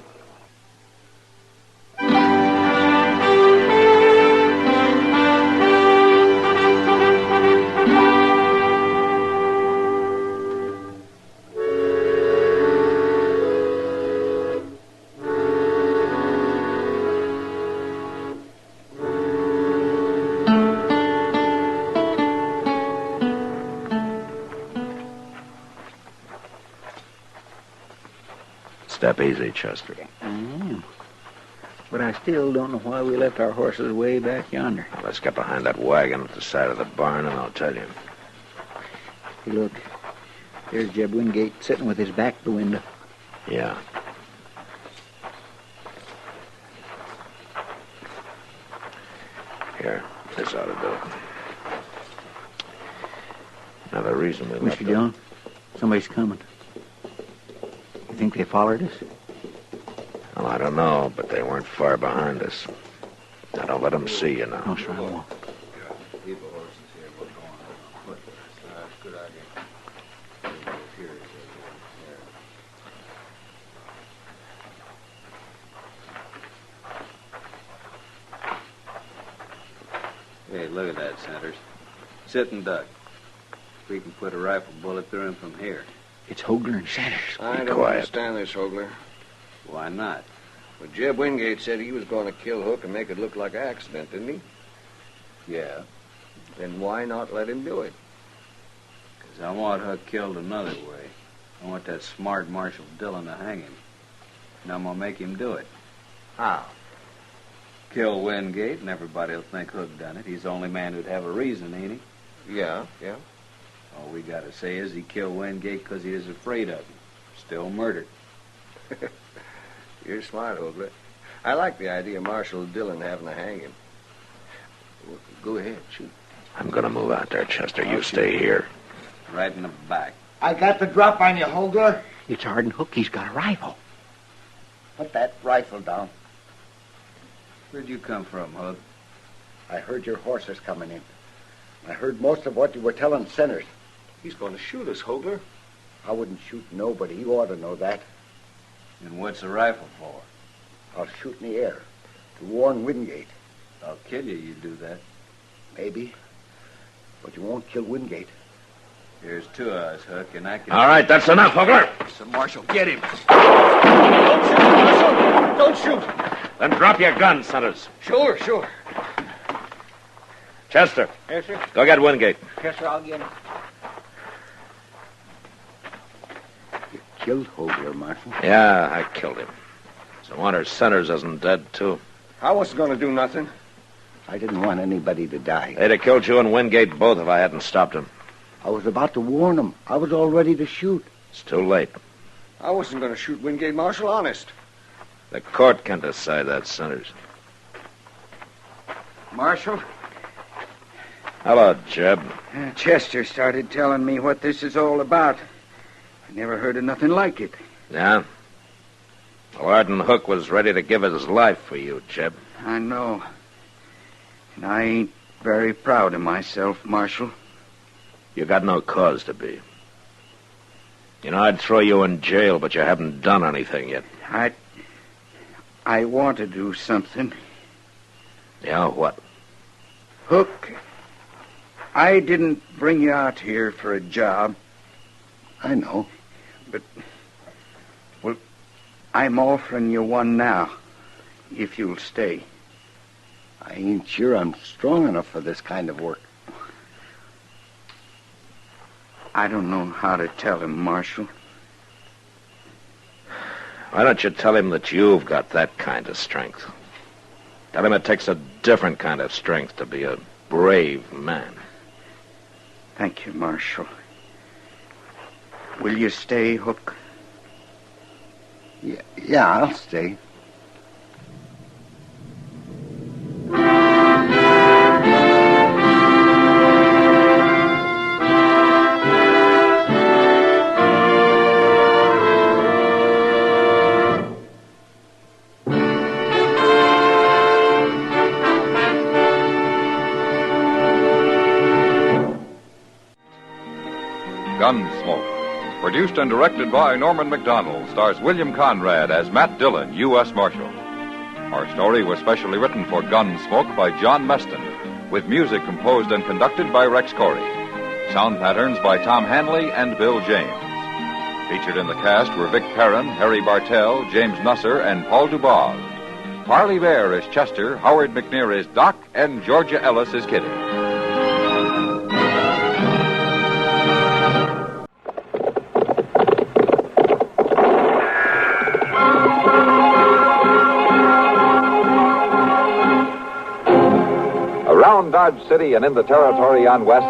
Step easy, Chester. I am. But I still don't know why we left our horses way back yonder. Now, let's get behind that wagon at the side of the barn, and I'll tell you. Hey, look. There's Jeb Wingate sitting with his back to the window. Yeah. Here, this ought to do it. Now, the reason we left Mr. Dillon, somebody's coming. You think they followed us? Well, I don't know, but they weren't far behind us. Now, don't let them see you now. No, sir, I won't. Hey, look at that, Sanders. Sitting duck. We can put a rifle bullet through him from here. It's Hogler and Sanders. I don't understand this, Hogler. Why not? Well, Jeb Wingate said he was going to kill Hook and make it look like an accident, didn't he? Yeah. Then why not let him do it? 'Cause I want Hook killed another way. I want that smart Marshal Dillon to hang him. And I'm going to make him do it. How? Kill Wingate, and everybody will think Hook done it. He's the only man who'd have a reason, ain't he? Yeah. All we got to say is he killed Wingate because he was afraid of him. Still murdered. You're smart, Hoagler. I like the idea of Marshal Dillon having to hang him. Well, go ahead, shoot. I'm going to move out there, Chester. You stay here. Right in the back. I got the drop on you, Hoagler. It's Sergeant Hook. He's got a rifle. Put that rifle down. Where'd you come from, Hook? I heard your horses coming in. I heard most of what you were telling Centers. He's going to shoot us, Hoagler. I wouldn't shoot nobody. You ought to know that. And what's the rifle for? I'll shoot in the air to warn Wingate. I'll kill you do that. Maybe. But you won't kill Wingate. There's two of us, Hook, and I can... All right, that's enough, Hoagler. So, Marshal, get him. Don't shoot, Marshal. Don't shoot. Then drop your gun, Centers. Sure. Chester. Yes, sir. Go get Wingate. Yes, sir, I'll get him. You killed Hoagler, Marshal? Yeah, I killed him. It's a wonder Centers isn't dead, too. I wasn't going to do nothing. I didn't want anybody to die. They'd have killed you and Wingate both if I hadn't stopped him. I was about to warn them. I was all ready to shoot. It's too late. I wasn't going to shoot Wingate, Marshal, honest. The court can decide that, Centers. Marshal? Hello, Jeb. Chester started telling me what this is all about. I never heard of nothing like it. Yeah? Well, Arden Hook was ready to give his life for you, Jeb. I know. And I ain't very proud of myself, Marshal. You got no cause to be. You know, I'd throw you in jail, but you haven't done anything yet. I want to do something. Yeah, what? Hook, I didn't bring you out here for a job. I know. But, well, I'm offering you one now, if you'll stay. I ain't sure I'm strong enough for this kind of work. I don't know how to tell him, Marshal. Why don't you tell him that you've got that kind of strength? Tell him it takes a different kind of strength to be a brave man. Thank you, Marshal. Will you stay, Hook? Yeah, I'll stay. Gunsmoke. Produced and directed by Norman McDonald, stars William Conrad as Matt Dillon, U.S. Marshal. Our story was specially written for Gunsmoke by John Meston, with music composed and conducted by Rex Corey. Sound patterns by Tom Hanley and Bill James. Featured in the cast were Vic Perrin, Harry Bartell, James Nusser, and Paul Dubov. Parley Bear is Chester, Howard McNear is Doc, and Georgia Ellis is Kitty. Around Dodge City and in the territory on West,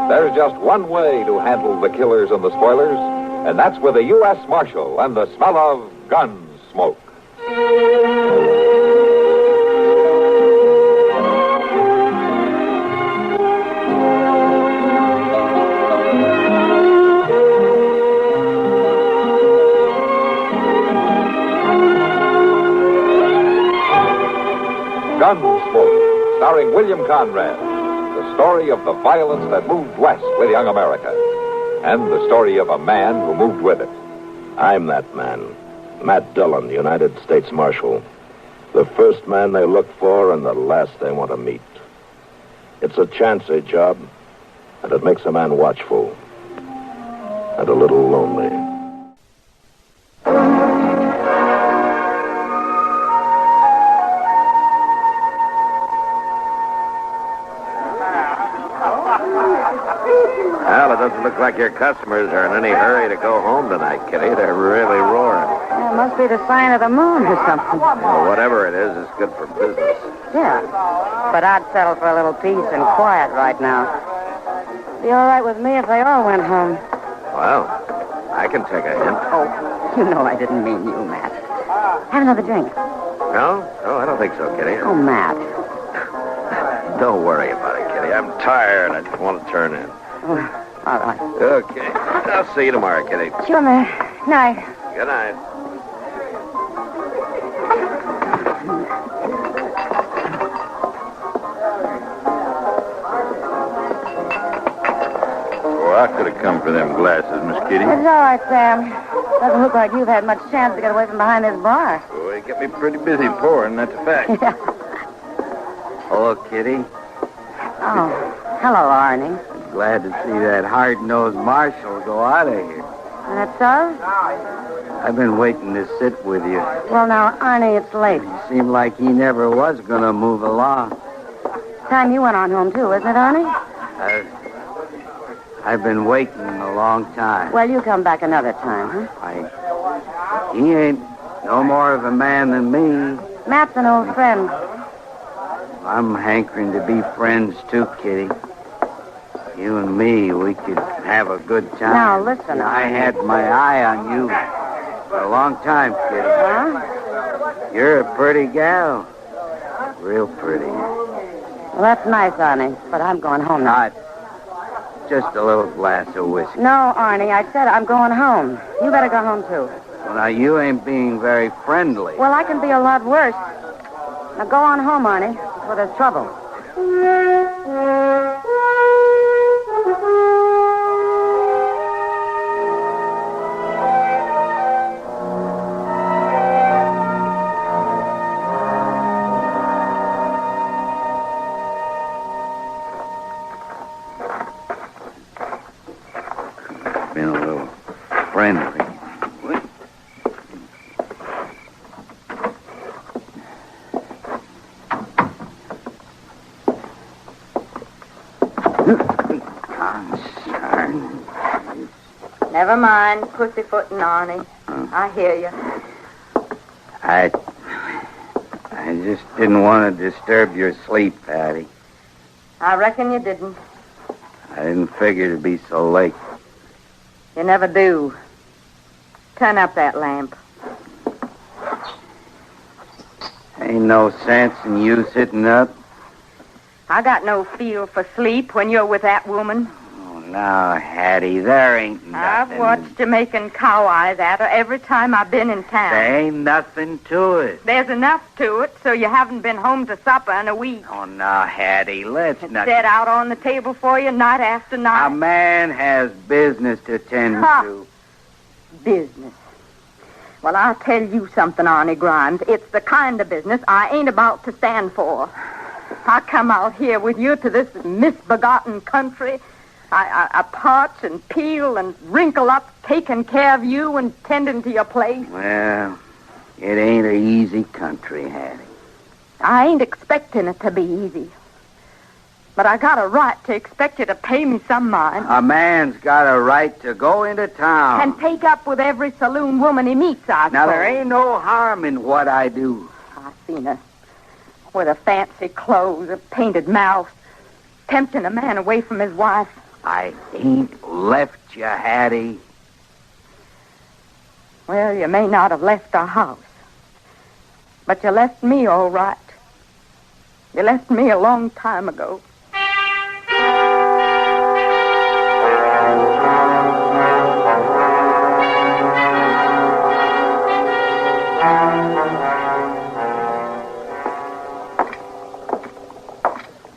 there's just one way to handle the killers and the spoilers, and that's with a U.S. Marshal and the smell of gun smoke. Gunsmoke, starring William Conrad, the story of the violence that moved west with young America, and the story of a man who moved with it. I'm that man, Matt Dillon, United States Marshal. The first man they look for and the last they want to meet. It's a chancy job, and it makes a man watchful and a little lonely. Well, it doesn't look like your customers are in any hurry to go home tonight, Kitty. They're really roaring. Yeah, it must be the sign of the moon or something. Well, whatever it is, it's good for business. Yeah, but I'd settle for a little peace and quiet right now. Be all right with me if they all went home. Well, I can take a hint. Oh, you know I didn't mean you, Matt. Have another drink. No? No, I don't think so, Kitty. Oh, Matt. Don't worry about it, Kitty. I'm tired. I just want to turn in. Oh, all right. Okay. I'll see you tomorrow, Kitty. Sure, Matt. Night. Good night. Oh, I could have come for them glasses, Miss Kitty. It's all right, Sam. Doesn't look like you've had much chance to get away from behind this bar. Well, they get me pretty busy pouring, that's a fact. Yeah. Hello, Kitty. Oh, hello, Arnie. Glad to see that hard-nosed marshal go out of here. That's so? I've been waiting to sit with you. Well, now, Arnie, it's late. Seemed like he never was going to move along. Time you went on home, too, isn't it, Arnie? I've been waiting a long time. Well, you come back another time, huh? He ain't no more of a man than me. Matt's an old friend. I'm hankering to be friends, too, Kitty. You and me, we could have a good time. Now, listen. I had my eye on you for a long time, Kitty. Huh? You're a pretty gal. Real pretty. Well, that's nice, Arnie, but I'm going home now. Just a little glass of whiskey. No, Arnie, I said I'm going home. You better go home, too. Well, now, you ain't being very friendly. Well, I can be a lot worse. Now, go on home, Arnie, before there's trouble. Been a little friendly. Never mind, pussyfooting, Arnie. I hear you. I just didn't want to disturb your sleep, Patty. I reckon you didn't. I didn't figure to be so late. You never do. Turn up that lamp. Ain't no sense in you sitting up. I got no feel for sleep when you're with that woman. Oh, now, Hattie, there ain't nothing. I've watched you making cow eyes at her every time I've been in town. There ain't nothing to it. There's enough to it, so you haven't been home to supper in a week. Oh, now, Hattie, let's not... Set out on the table for you night after night. A man has business to tend to. Business. Well, I'll tell you something, Arnie Grimes. It's the kind of business I ain't about to stand for. I come out here with you to this misbegotten country. I parch and peel and wrinkle up taking care of you and tending to your place. Well, it ain't an easy country, Hattie. I ain't expecting it to be easy. But I got a right to expect you to pay me some mind. A man's got a right to go into town. And take up with every saloon woman he meets, I Now, suppose. there ain't no harm in what I do. I seen her with her fancy clothes, a painted mouth, tempting a man away from his wife. I ain't left you, Hattie. Well, you may not have left our house, but you left me all right. You left me a long time ago.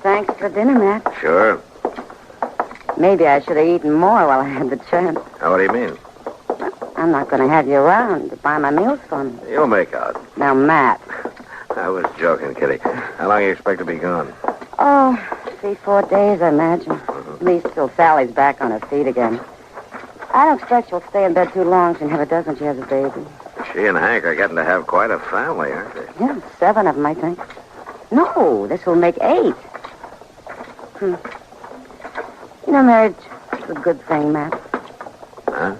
Thanks for dinner, Matt. Sure. Maybe I should have eaten more while I had the chance. Now, what do you mean? I'm not going to have you around to buy my meals for me. You'll make out. Now, Matt. I was joking, Kitty. How long do you expect to be gone? Oh, 3-4 days, I imagine. At least till Sally's back on her feet again. I don't expect she'll stay in bed too long. She never does when she has a baby. She and Hank are getting to have quite a family, aren't they? Yeah, 7 of them, I think. No, this will make 8. You know, marriage a good thing, Matt. Huh?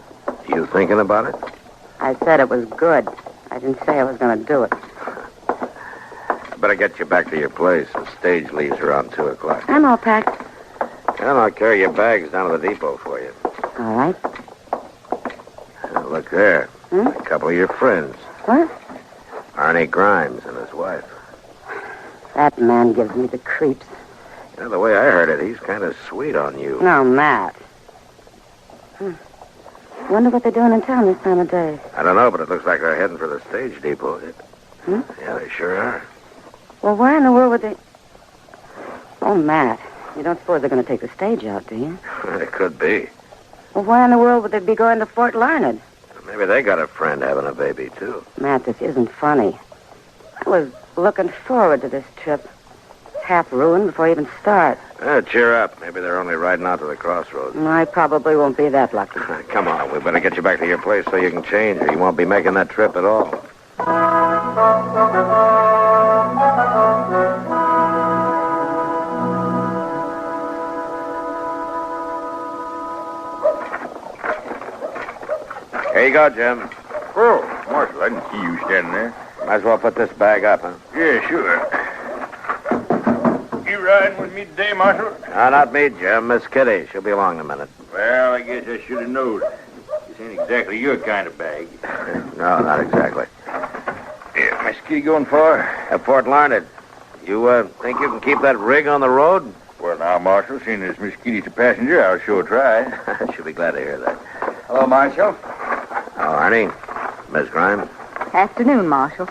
You thinking about it? I said it was good. I didn't say I was going to do it. I better get you back to your place. The stage leaves around 2 o'clock. I'm all packed. And I'll carry your bags down to the depot for you. All right. Look there. A couple of your friends. What? Arnie Grimes and his wife. That man gives me the creeps. You know, the way I heard it, he's kind of sweet on you. No, Matt. Wonder what they're doing in town this time of day. I don't know, but it looks like they're heading for the stage depot. Yeah, they sure are. Well, why in the world would they... Oh, Matt, you don't suppose they're going to take the stage out, do you? It could be. Well, why in the world would they be going to Fort Larned? Maybe they got a friend having a baby, too. Matt, this isn't funny. I was looking forward to this trip. It's half ruined before I even start. Cheer up. Maybe they're only riding out to the crossroads. I probably won't be that lucky. Come on, we better get you back to your place so you can change, or you won't be making that trip at all. Here you go, Jim. Oh, Marshal, I didn't see you standing there. Might as well put this bag up, huh? Yeah, sure. You riding with me today, Marshal? No, not me, Jim. Miss Kitty. She'll be along in a minute. Well, I guess I should have known. This ain't exactly your kind of bag. No, not exactly. Yeah, Miss Kitty going far? At Fort Larned. You think you can keep that rig on the road? Well, now, Marshal, seeing as Miss Kitty's a passenger, I'll sure try. She'll be glad to hear that. Hello, Marshal. Oh, Arnie. Miss Grimes. Afternoon, Marshal.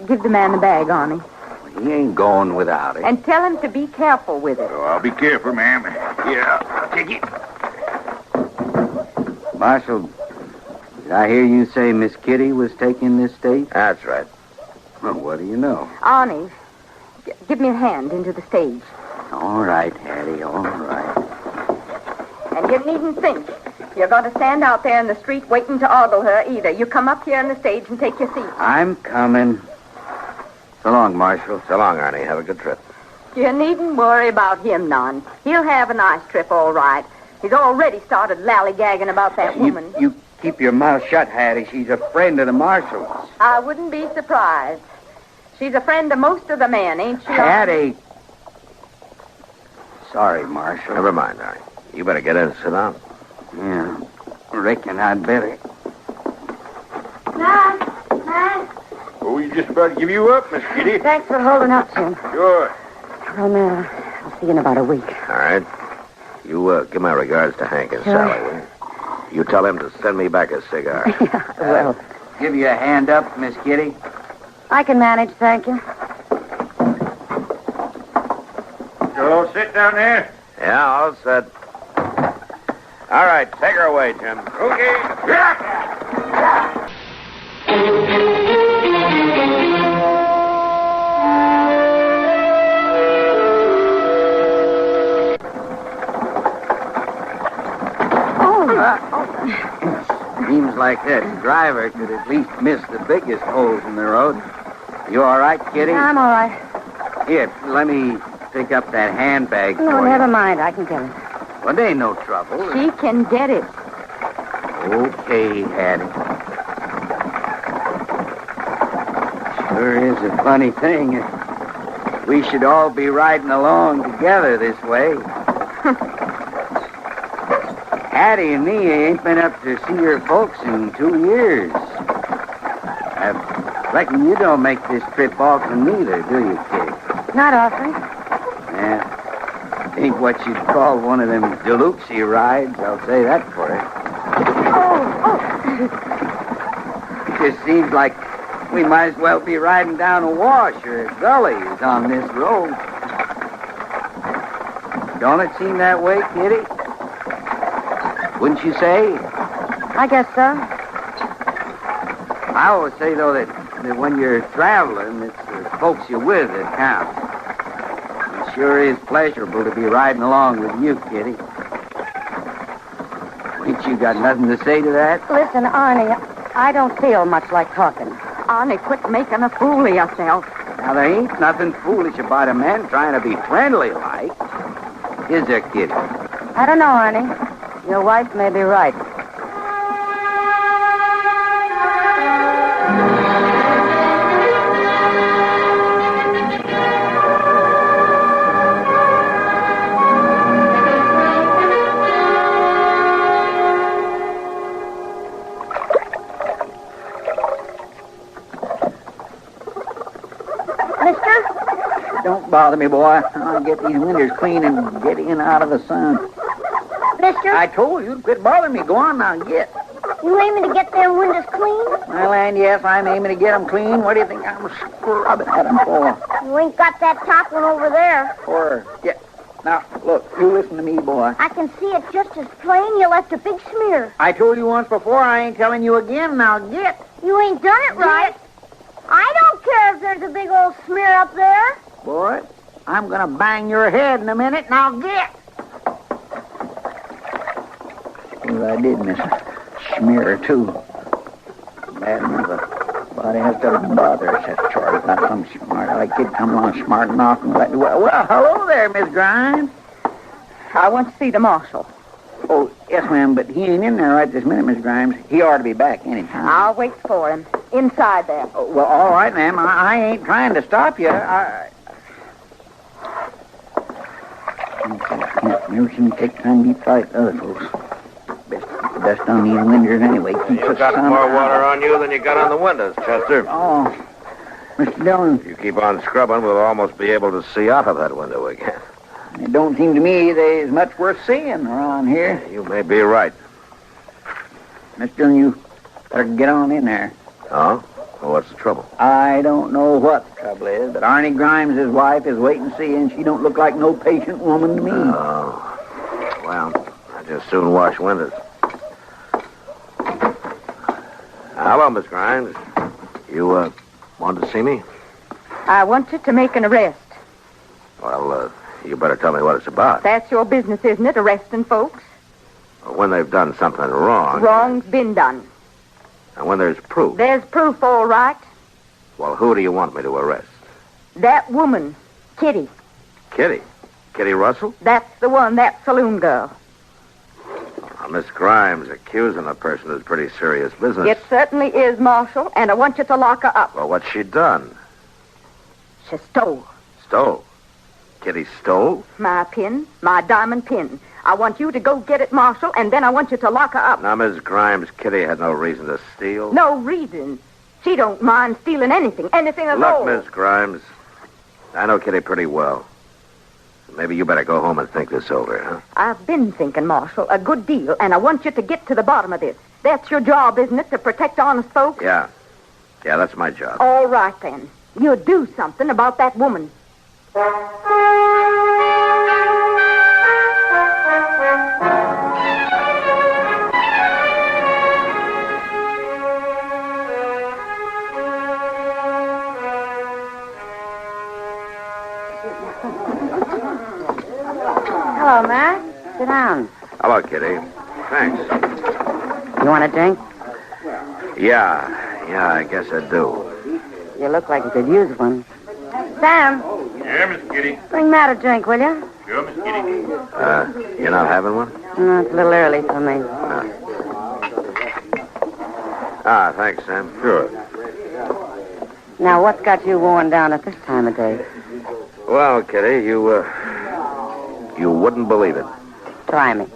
Give the man the bag, Arnie. He ain't going without it. And tell him to be careful with it. Oh, I'll be careful, ma'am. Yeah, I'll take it. Marshal, did I hear you say Miss Kitty was taking this stage? That's right. Well, what do you know? Arnie, give me a hand into the stage. All right, Hattie, all right. And you needn't think you're going to stand out there in the street waiting to ogle her either. You come up here on the stage and take your seat. I'm coming. So long, Marshal. So long, Arnie. Have a good trip. You needn't worry about him none. He'll have a nice trip, all right. He's already started lollygagging about that woman. You keep your mouth shut, Hattie. She's a friend of the Marshal's. I wouldn't be surprised. She's a friend of most of the men, ain't she? Hattie. Sorry, Marshal. Never mind, Arnie. You better get in and sit down. Yeah, reckon I'd better. Matt. Oh, we just about to give you up, Miss Kitty. Thanks for holding up, Jim. Sure. Well, now, I'll see you in about a week. All right. You give my regards to Hank and Sure. Sally, will you? You tell him to send me back a cigar. Well, Give you a hand up, Miss Kitty. I can manage, thank you. You all sit down there? Yeah, all set. All right, take her away, Jim. Okay. Seems like that driver could at least miss the biggest holes in the road. You all right, Kitty? I'm all right. Here, let me pick up that handbag No, for never you. mind. I can get it. Well, there ain't no trouble. She can get it. Okay, Hattie. Sure is a funny thing. We should all be riding along together this way. Hattie and me ain't been up to see her folks in 2 years. I reckon you don't make this trip often neither, do you, Kitty? Not often. Yeah. Ain't what you'd call one of them deluxy rides, I'll say that for it. It just seems like we might as well be riding down a wash or a gully as on this road. Don't it seem that way, Kitty? Wouldn't you say? I guess so. I always say, though, that when you're traveling, it's the folks you're with that count. It sure is pleasurable to be riding along with you, Kitty. Ain't you got nothing to say to that? Listen, Arnie, I don't feel much like talking. Arnie, quit making a fool of yourself. Now, there ain't nothing foolish about a man trying to be friendly like. Is there, Kitty? I don't know, Arnie. Your wife may be right. Don't bother me, boy. I'll get these windows clean and get in out of the sun. Mister? I told you to quit bothering me. Go on now, get. You aiming to get them windows clean? Well, and yes, I'm aiming to get them clean. What do you think I'm scrubbing at them for? You ain't got that top one over there. Yeah. Now, look, you listen to me, boy. I can see it just as plain. You left a big smear. I told you once before. I ain't telling you again. Now, get. You ain't done it right. I don't care if there's a big old smear up there. Boy, I'm going to bang your head in a minute. Now, get. Well, I did miss a smear or two. Bad enough a body has to bother such chores. Not some smart like kid come along smart and off and let me... Well, hello there, Miss Grimes. I want to see the marshal. Oh, yes, ma'am, but he ain't in there right this minute, Miss Grimes. He ought to be back any time. I'll wait for him. Inside there. Oh, well, all right, ma'am. I ain't trying to stop you. Never seen you take time to eat like other folks. Best on these windows anyway. You got more water on you than you got on the windows, Chester. Oh, Mr. Dillon. If you keep on scrubbing, we'll almost be able to see out of that window again. It don't seem to me there's much worth seeing around here. You may be right. Mr. Dillon, you better get on in there. Oh? Well, what's the trouble? I don't know what the trouble is, but Arnie Grimes' his wife is waiting to see, and she don't look like no patient woman to me. Oh. Well, I'd just soon wash windows. Hello, Miss Grimes. You, wanted to see me? I want you to make an arrest. Well, you better tell me what it's about. That's your business, isn't it, arresting folks? When they've done something wrong. Wrong's been done. And when there's proof. There's proof, all right. Well, who do you want me to arrest? That woman, Kitty. Kitty? Kitty Russell? That's the one, that saloon girl. Miss Grimes accusing a person is pretty serious business. It certainly is, Marshal, and I want you to lock her up. Well, what's she done? She stole. Stole? Kitty stole? My pin, my diamond pin. I want you to go get it, Marshal, and then I want you to lock her up. Now, Miss Grimes, Kitty had no reason to steal. No reason. She don't mind stealing anything at all. Look, Miss Grimes, I know Kitty pretty well. Maybe you better go home and think this over, huh? I've been thinking, Marshal, a good deal, and I want you to get to the bottom of this. That's your job, isn't it, to protect honest folks? Yeah. Yeah, that's my job. All right, then. You do something about that woman. Hello, Matt. Sit down. Hello, Kitty. Thanks. You want a drink? Yeah, I guess I do. You look like you could use one. Sam. Yeah, Miss Kitty. Bring Matt a drink, will you? Sure, Miss Kitty. You're not having one? No, it's a little early for me. Thanks, Sam. Sure. Now, what's got you worn down at this time of day? Well, Kitty, you wouldn't believe it. Try me.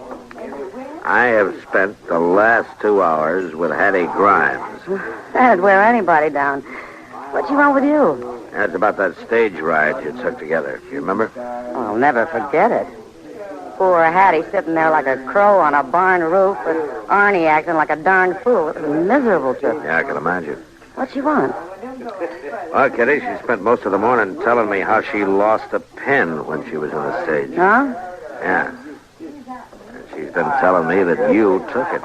I have spent the last 2 hours with Hattie Grimes. That'd wear anybody down. What's wrong with you? That's about that stage ride you took together. You remember? I'll never forget it. Poor Hattie sitting there like a crow on a barn roof with Arnie acting like a darn fool. It was a miserable trip. Yeah, I can imagine. What'd she want? Well, Kitty, she spent most of the morning telling me how she lost a pen when she was on the stage. Huh? Yeah. And she's been telling me that you took it.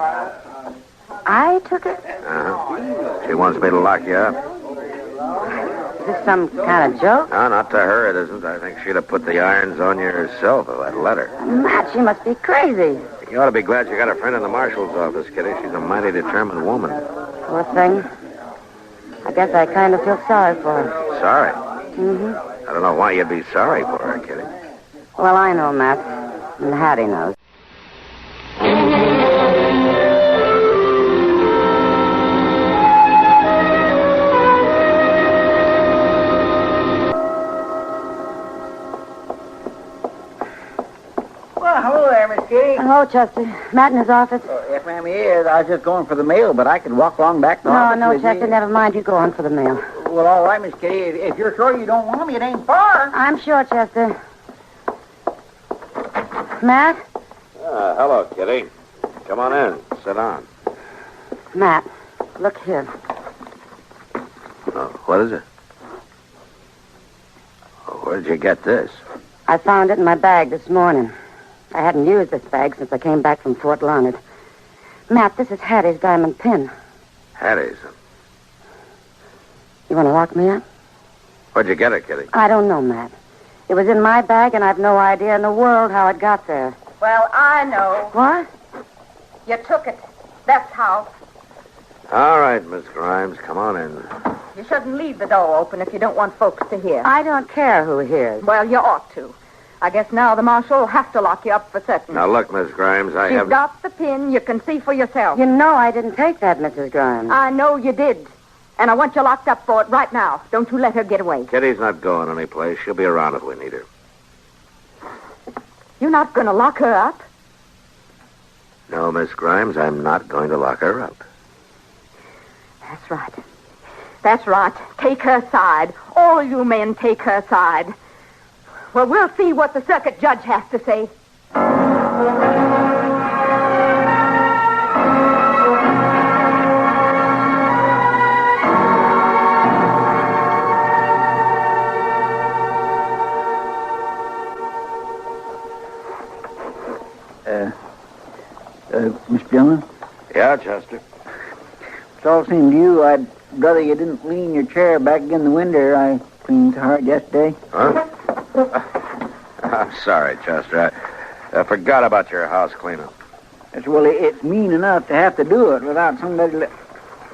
I took it? Uh-huh. She wants me to lock you up. Is this some kind of joke? No, not to her, it isn't. I think she'd have put the irons on you herself if I'd let her. Matt, she must be crazy. You ought to be glad you got a friend in the marshal's office, Kitty. She's a mighty determined woman. Poor thing. I guess I kind of feel sorry for her. Sorry? Mm-hmm. I don't know why you'd be sorry for her, Kitty. Well, I know, Matt. And Hattie knows. Hello, Chester. Matt in his office? Yes, ma'am, he is. I was just going for the mail, but I could walk along back to the office. No, Chester, never mind. You go on for the mail. Well, all right, Miss Kitty. If you're sure you don't want me, it ain't far. I'm sure, Chester. Matt? Hello, Kitty. Come on in. Sit down. Matt, look here. Oh, what is it? Oh, where did you get this? I found it in my bag this morning. I hadn't used this bag since I came back from Fort Larned. Matt, this is Hattie's diamond pin. Hattie's? You want to lock me up? Where'd you get it, Kitty? I don't know, Matt. It was in my bag, and I've no idea in the world how it got there. Well, I know. What? You took it. That's how. All right, Miss Grimes, come on in. You shouldn't leave the door open if you don't want folks to hear. I don't care who hears. Well, you ought to. I guess now the marshal will have to lock you up for certain. Now, look, Miss Grimes, I She's have... got the pin. You can see for yourself. You know I didn't take that, Mrs. Grimes. I know you did. And I want you locked up for it right now. Don't you let her get away. Kitty's not going anyplace. She'll be around if we need her. You're not going to lock her up? No, Miss Grimes, I'm not going to lock her up. That's right. That's right. Take her side. All you men take her side. Well, we'll see what the circuit judge has to say. Miss Dillon? Yeah, Chester? It's all seemed to you. I'd rather you didn't lean your chair back against the window. I cleaned hard yesterday. Huh? I'm sorry, Chester. I forgot about your house cleanup. Well, it's mean enough to have to do it without somebody...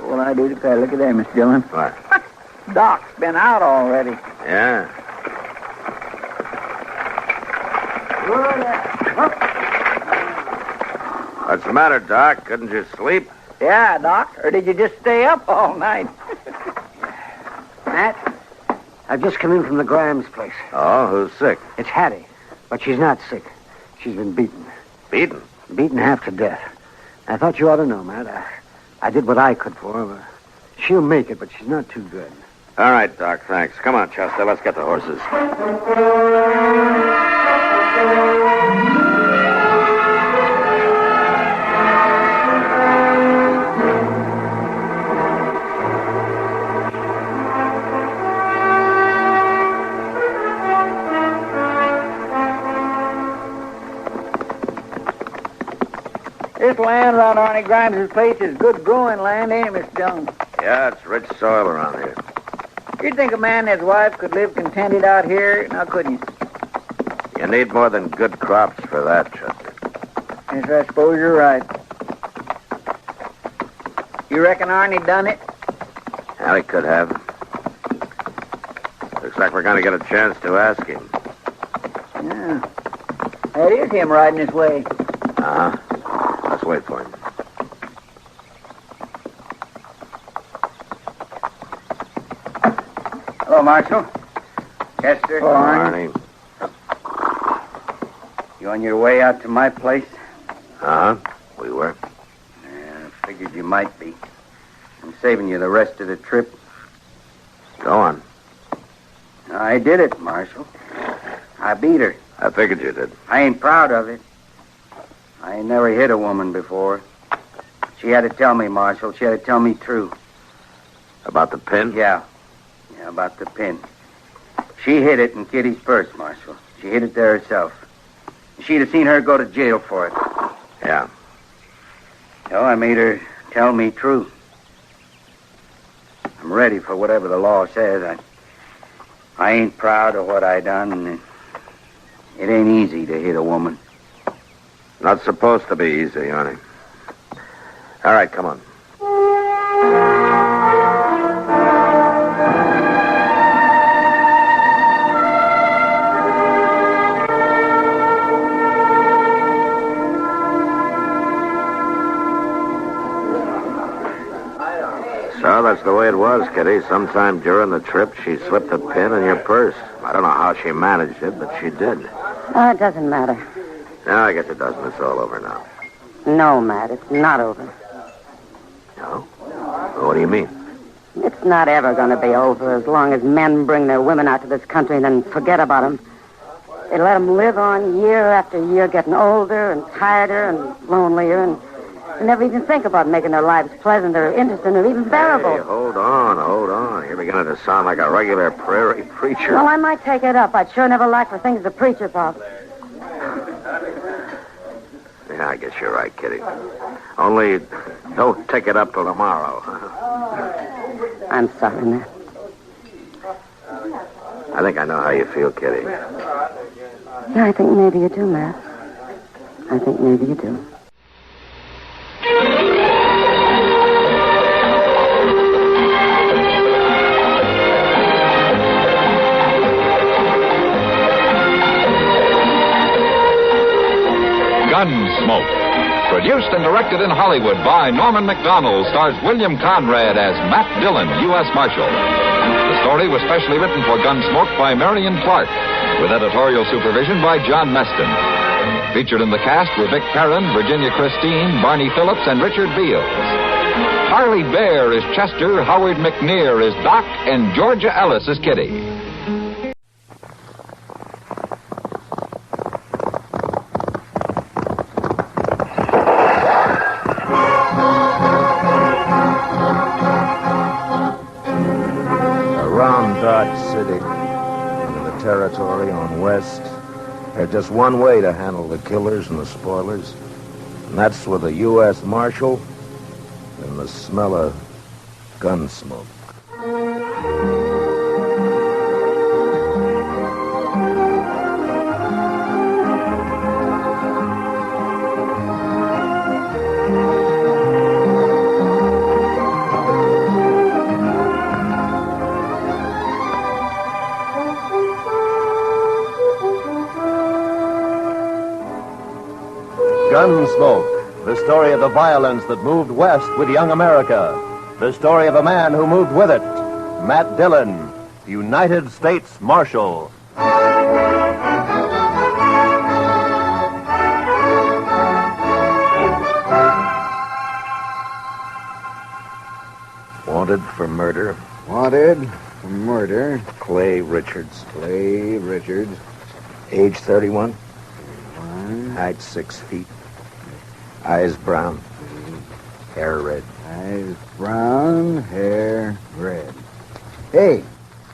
Well, I do declare. Look at that, Miss Dillon. What? Doc's been out already. Yeah. What's the matter, Doc? Couldn't you sleep? Yeah, Doc. Or did you just stay up all night? Matt, I've just come in from the Grimes place. Oh, who's sick? It's Hattie, but she's not sick. She's been beaten. Beaten? Beaten half to death. I thought you ought to know, Matt. I did what I could for her. She'll make it, but she's not too good. All right, Doc, thanks. Come on, Chester, let's get the horses. This land around Arnie Grimes' place is good growing land, ain't it, Miss Dillon? Yeah, it's rich soil around here. You'd think a man and his wife could live contented out here, now couldn't you? You need more than good crops for that, Chester. Yes, I suppose you're right. You reckon Arnie done it? Well, he could have. Looks like we're going to get a chance to ask him. Yeah. That is him riding this way. Uh-huh. Let's wait for him. Hello, Marshal. Chester. Hello, Arnie. You on your way out to my place? Uh-huh. We were. Yeah, I figured you might be. I'm saving you the rest of the trip. Go on. I did it, Marshal. I beat her. I figured you did. I ain't proud of it. I ain't never hit a woman before. She had to tell me, Marshal. She had to tell me true. About the pin? Yeah. Yeah, about the pin. She hid it in Kitty's purse, Marshal. She hid it there herself. She'd have seen her go to jail for it. Yeah. So I made her tell me true. I'm ready for whatever the law says. I ain't proud of what I done, and it ain't easy to hit a woman. Not supposed to be easy, Arnie. All right, come on. So that's the way it was, Kitty. Sometime during the trip, she slipped a pin in your purse. I don't know how she managed it, but she did. Oh, it doesn't matter. No, I guess it doesn't. It's all over now. No, Matt, it's not over. No? Well, what do you mean? It's not ever going to be over as long as men bring their women out to this country and then forget about them. They let them live on year after year, getting older and tireder and lonelier, and never even think about making their lives pleasant or interesting or even bearable. Hey, hold on. You're beginning to sound like a regular prairie preacher. Well, I might take it up. I'd sure never like for things to preach about. Yeah, I guess you're right, Kitty. Only don't take it up till tomorrow. I'm sorry, Matt. I think I know how you feel, Kitty. Yeah, I think maybe you do, Matt. I think maybe you do. Gunsmoke. Produced and directed in Hollywood by Norman Macdonald, stars William Conrad as Matt Dillon, U.S. Marshal. The story was specially written for Gunsmoke by Marion Clark, with editorial supervision by John Meston. Featured in the cast were Vic Perrin, Virginia Christine, Barney Phillips, and Richard Beals. Harley Bear is Chester, Howard McNear is Doc, and Georgia Ellis is Kitty. Around Dodge City, in the territory on West, there's just one way to handle the killers and the spoilers, and that's with a U.S. Marshal and the smell of gun smoke. Gunsmoke, the story of the violence that moved west with young America. The story of a man who moved with it. Matt Dillon, United States Marshal. Wanted for murder. Wanted for murder. Clay Richards. Clay Richards. Age 31. Height 6 feet. Eyes brown. Hair red. Eyes brown, hair red. Hey,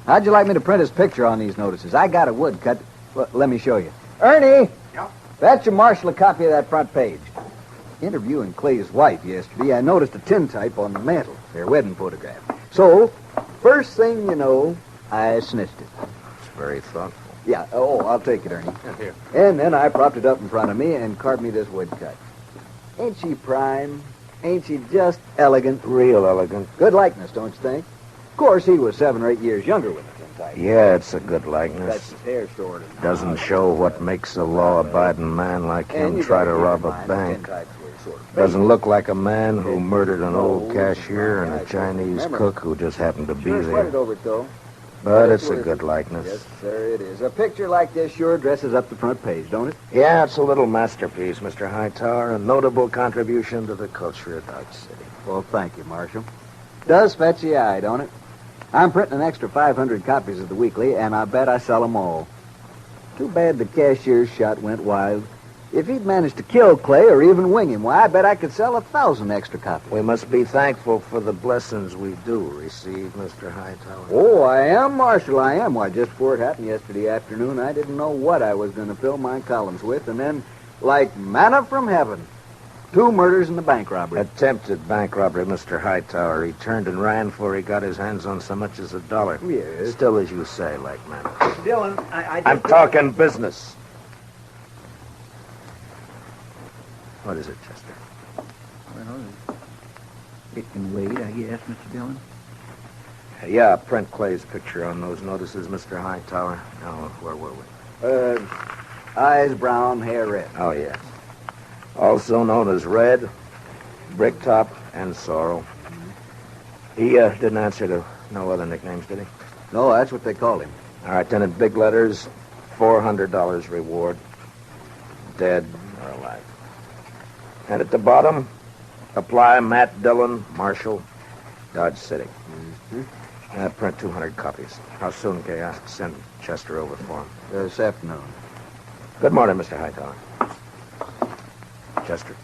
how'd you like me to print his picture on these notices? I got a woodcut. Well, let me show you. Ernie! Yeah? Fetch your Marshal a copy of that front page. Interviewing Clay's wife yesterday, I noticed a tintype on the mantel, their wedding photograph. So, first thing you know, I snitched it. It's very thoughtful. Yeah, I'll take it, Ernie. Here. And then I propped it up in front of me and carved me this woodcut. Ain't she prime? Ain't she just elegant? Real elegant. Good likeness, don't you think? Of course, he was 7 or 8 years younger with the tintype. Yeah, it's a good likeness. That's his hair stored in. Doesn't show what makes a law-abiding man like him try to rob a bank. Doesn't look like a man who murdered an old cashier and a Chinese cook who just happened to be Sure there. sweated over it, though. But it's a good likeness. Yes, sir, it is. A picture like this sure dresses up the front page, don't it? Yeah, it's a little masterpiece, Mr. Hightower, a notable contribution to the culture of Dodge City. Well, thank you, Marshal. Does fetch the eye, don't it? I'm printing an extra 500 copies of the weekly, and I bet I sell them all. Too bad the cashier's shot went wild. If he'd managed to kill Clay or even wing him, why, I bet I could sell 1,000 extra copies. We must be thankful for the blessings we do receive, Mr. Hightower. Oh, I am, Marshal, I am. Why, just before it happened yesterday afternoon, I didn't know what I was going to fill my columns with, and then, like manna from heaven, 2 murders and a bank robbery. Attempted bank robbery, Mr. Hightower. He turned and ran before he got his hands on so much as $1. Yes. Still, as you say, like man. Dillon, I'm talking business. What is it, Chester? Well, it can wait, I guess, Mr. Dillon. Yeah, print Clay's picture on those notices, Mr. Hightower. Now, where were we? Eyes brown, hair red. Oh, yes. Also known as Red, Bricktop, and Sorrel. He didn't answer to no other nicknames, did he? No, that's what they called him. All right, then in big letters, $400 reward. Dead, or alive. And at the bottom, apply Matt Dillon, Marshal, Dodge City. Print 200 copies. How soon can I send Chester over for him? This afternoon. Good morning, Mr. Hightower. Chester.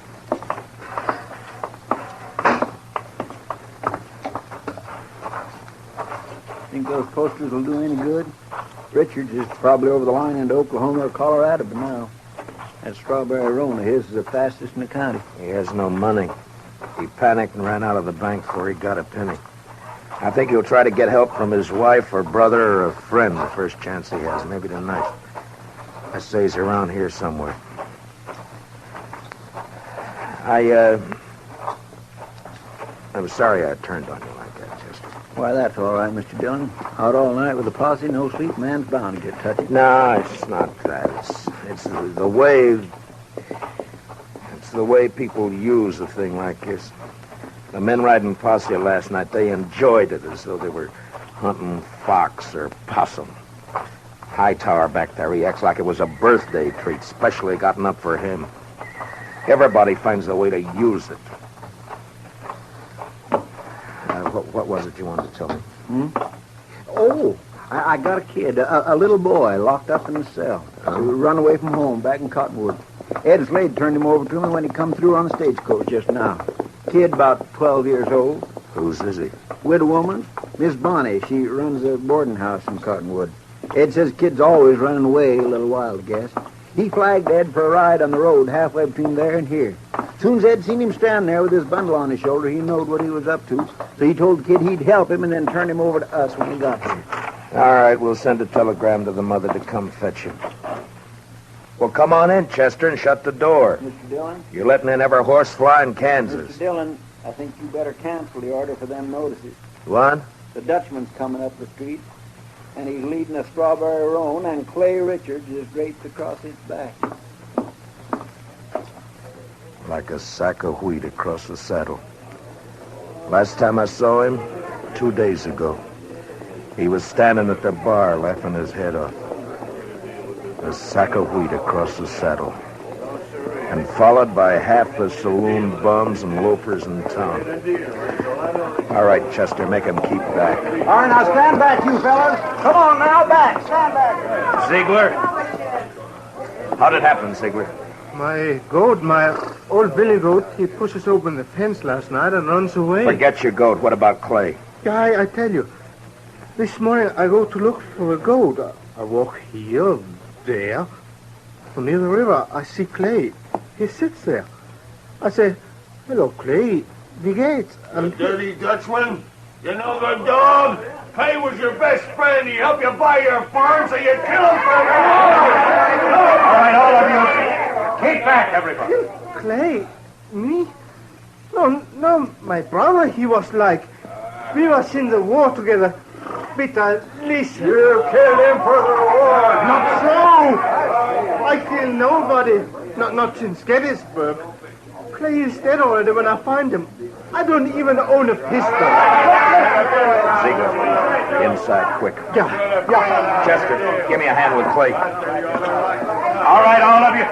Think those posters will do any good? Richards is probably over the line into Oklahoma or Colorado, but now that strawberry roan of his is the fastest in the county. He has no money. He panicked and ran out of the bank before he got a penny. I think he'll try to get help from his wife or brother or a friend the first chance he has, maybe tonight. I say he's around here somewhere. I'm sorry I turned on you like that, Chester. Why, that's all right, Mr. Dillon. Out all night with a posse, no sleep, man's bound to get touchy. No, it's not that. It's the way... It's the way people use a thing like this. The men riding posse last night, they enjoyed it as though they were hunting fox or possum. Hightower back there, he acts like it was a birthday treat, specially gotten up for him. Everybody finds a way to use it. What was it you wanted to tell me? Oh, I got a kid, a little boy, locked up in the cell. He run away from home back in Cottonwood. Ed Slade turned him over to me when he come through on the stagecoach just now. Kid about 12 years old. Whose is he? Widow woman, Miss Bonnie. She runs a boarding house in Cottonwood. Ed says kid's always running away a little while, I guess. He flagged Ed for a ride on the road halfway between there and here. Soon as Ed seen him stand there with his bundle on his shoulder, he knowed what he was up to. So he told the kid he'd help him and then turn him over to us when he got here. All right, we'll send a telegram to the mother to come fetch him. Well, come on in, Chester, and shut the door. Mr. Dillon? You're letting in every horsefly in Kansas. Mr. Dillon, I think you better cancel the order for them notices. What? The Dutchman's coming up the street, and he's leading a strawberry roan, and Clay Richards is draped across his back. Like a sack of wheat across the saddle. Last time I saw him, 2 days ago, he was standing at the bar laughing his head off. A sack of wheat across the saddle. And followed by half the saloon bums and loafers in town. All right, Chester, make him keep back. All right, now stand back, you fellas. Come on now, back. Stand back. Ziegler? How'd it happen, Ziegler? My goat, my old billy goat, he pushes open the fence last night and runs away. Forget your goat. What about Clay? Yeah, I tell you. This morning I go to look for a goat. I walk here, there. From near the river, I see Clay. He sits there. I say, hello, Clay. Wie geht's? You dirty Dutchman. You know the dog? Clay was your best friend. He helped you buy your farm, so you kill him for him. All right, all of you. Keep back, everybody. Clay? Me? No, my brother, he was like... We was in the war together. But listen. You killed him for the war. Not so. I kill nobody. Not since Gettysburg. Clay is dead already when I find him. I don't even own a pistol. Ziegler, inside, quick. Yeah. Chester, give me a hand with Clay. All right, all of you.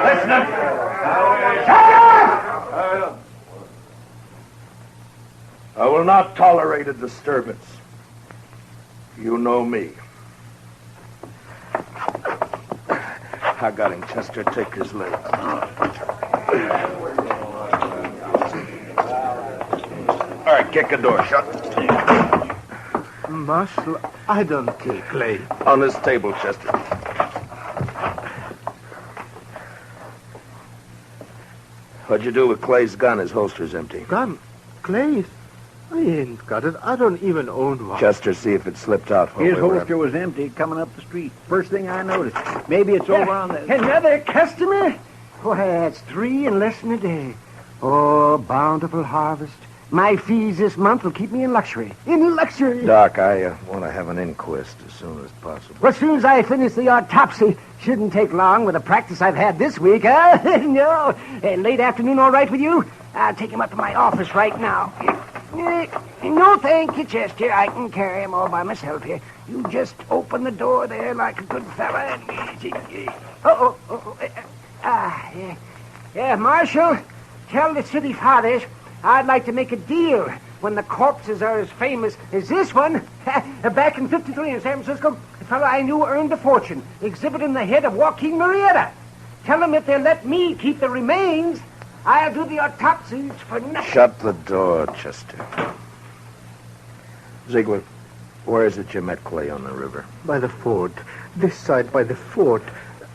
Listen. Shut up! I will not tolerate a disturbance. You know me. I got him, Chester. Take his leg. All right, kick the door shut. Marshal, I don't kill Clay. On this table, Chester. What'd you do with Clay's gun? His holster's empty. Gun? Clay's? I ain't got it. I don't even own one. Chester, see if it slipped out. His holster was empty coming up the street. First thing I noticed. Maybe it's over on the... Another customer? Why, that's 3 in less than a day. Oh, bountiful harvest. My fees this month will keep me in luxury. In luxury. Doc, I want to have an inquest as soon as possible. Well, as soon as I finish the autopsy. Shouldn't take long with the practice I've had this week, huh? No. Late afternoon all right with you? I'll take him up to my office right now. No, thank you, Chester. I can carry him all by myself here. You just open the door there like a good fella and... Yeah, Marshal, tell the city fathers I'd like to make a deal when the corpses are as famous as this one. Back in 53 in San Francisco, a fellow I knew earned a fortune exhibiting the head of Joaquin Murrieta. Tell them if they'll let me keep the remains, I'll do the autopsies for nothing. Shut the door, Chester. Ziegler, where is it you met Clay on the river? By the fort. This side by the fort.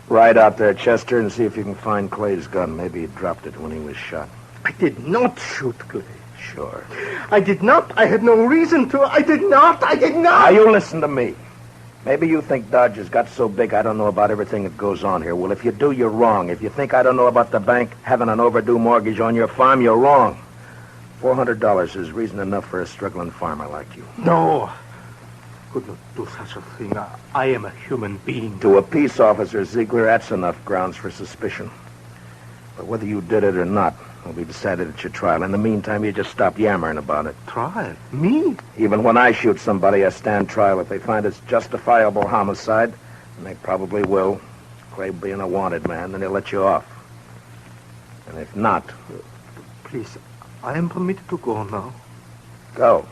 Ride out there, Chester, and see if you can find Clay's gun. Maybe he dropped it when he was shot. I did not shoot Clay. Sure. I did not. I had no reason to. I did not. Now, you listen to me. Maybe you think Dodge has got so big I don't know about everything that goes on here. Well, if you do, you're wrong. If you think I don't know about the bank having an overdue mortgage on your farm, you're wrong. $400 is reason enough for a struggling farmer like you. No. Could not do such a thing. I am a human being. To a peace officer, Ziegler, that's enough grounds for suspicion. But whether you did it or not will be decided at your trial. In the meantime, you just stop yammering about it. Trial? Me? Even when I shoot somebody, I stand trial. If they find it's justifiable homicide, and they probably will, Clay being a wanted man, then they'll let you off. And if not... Please, I am permitted to go now. Go.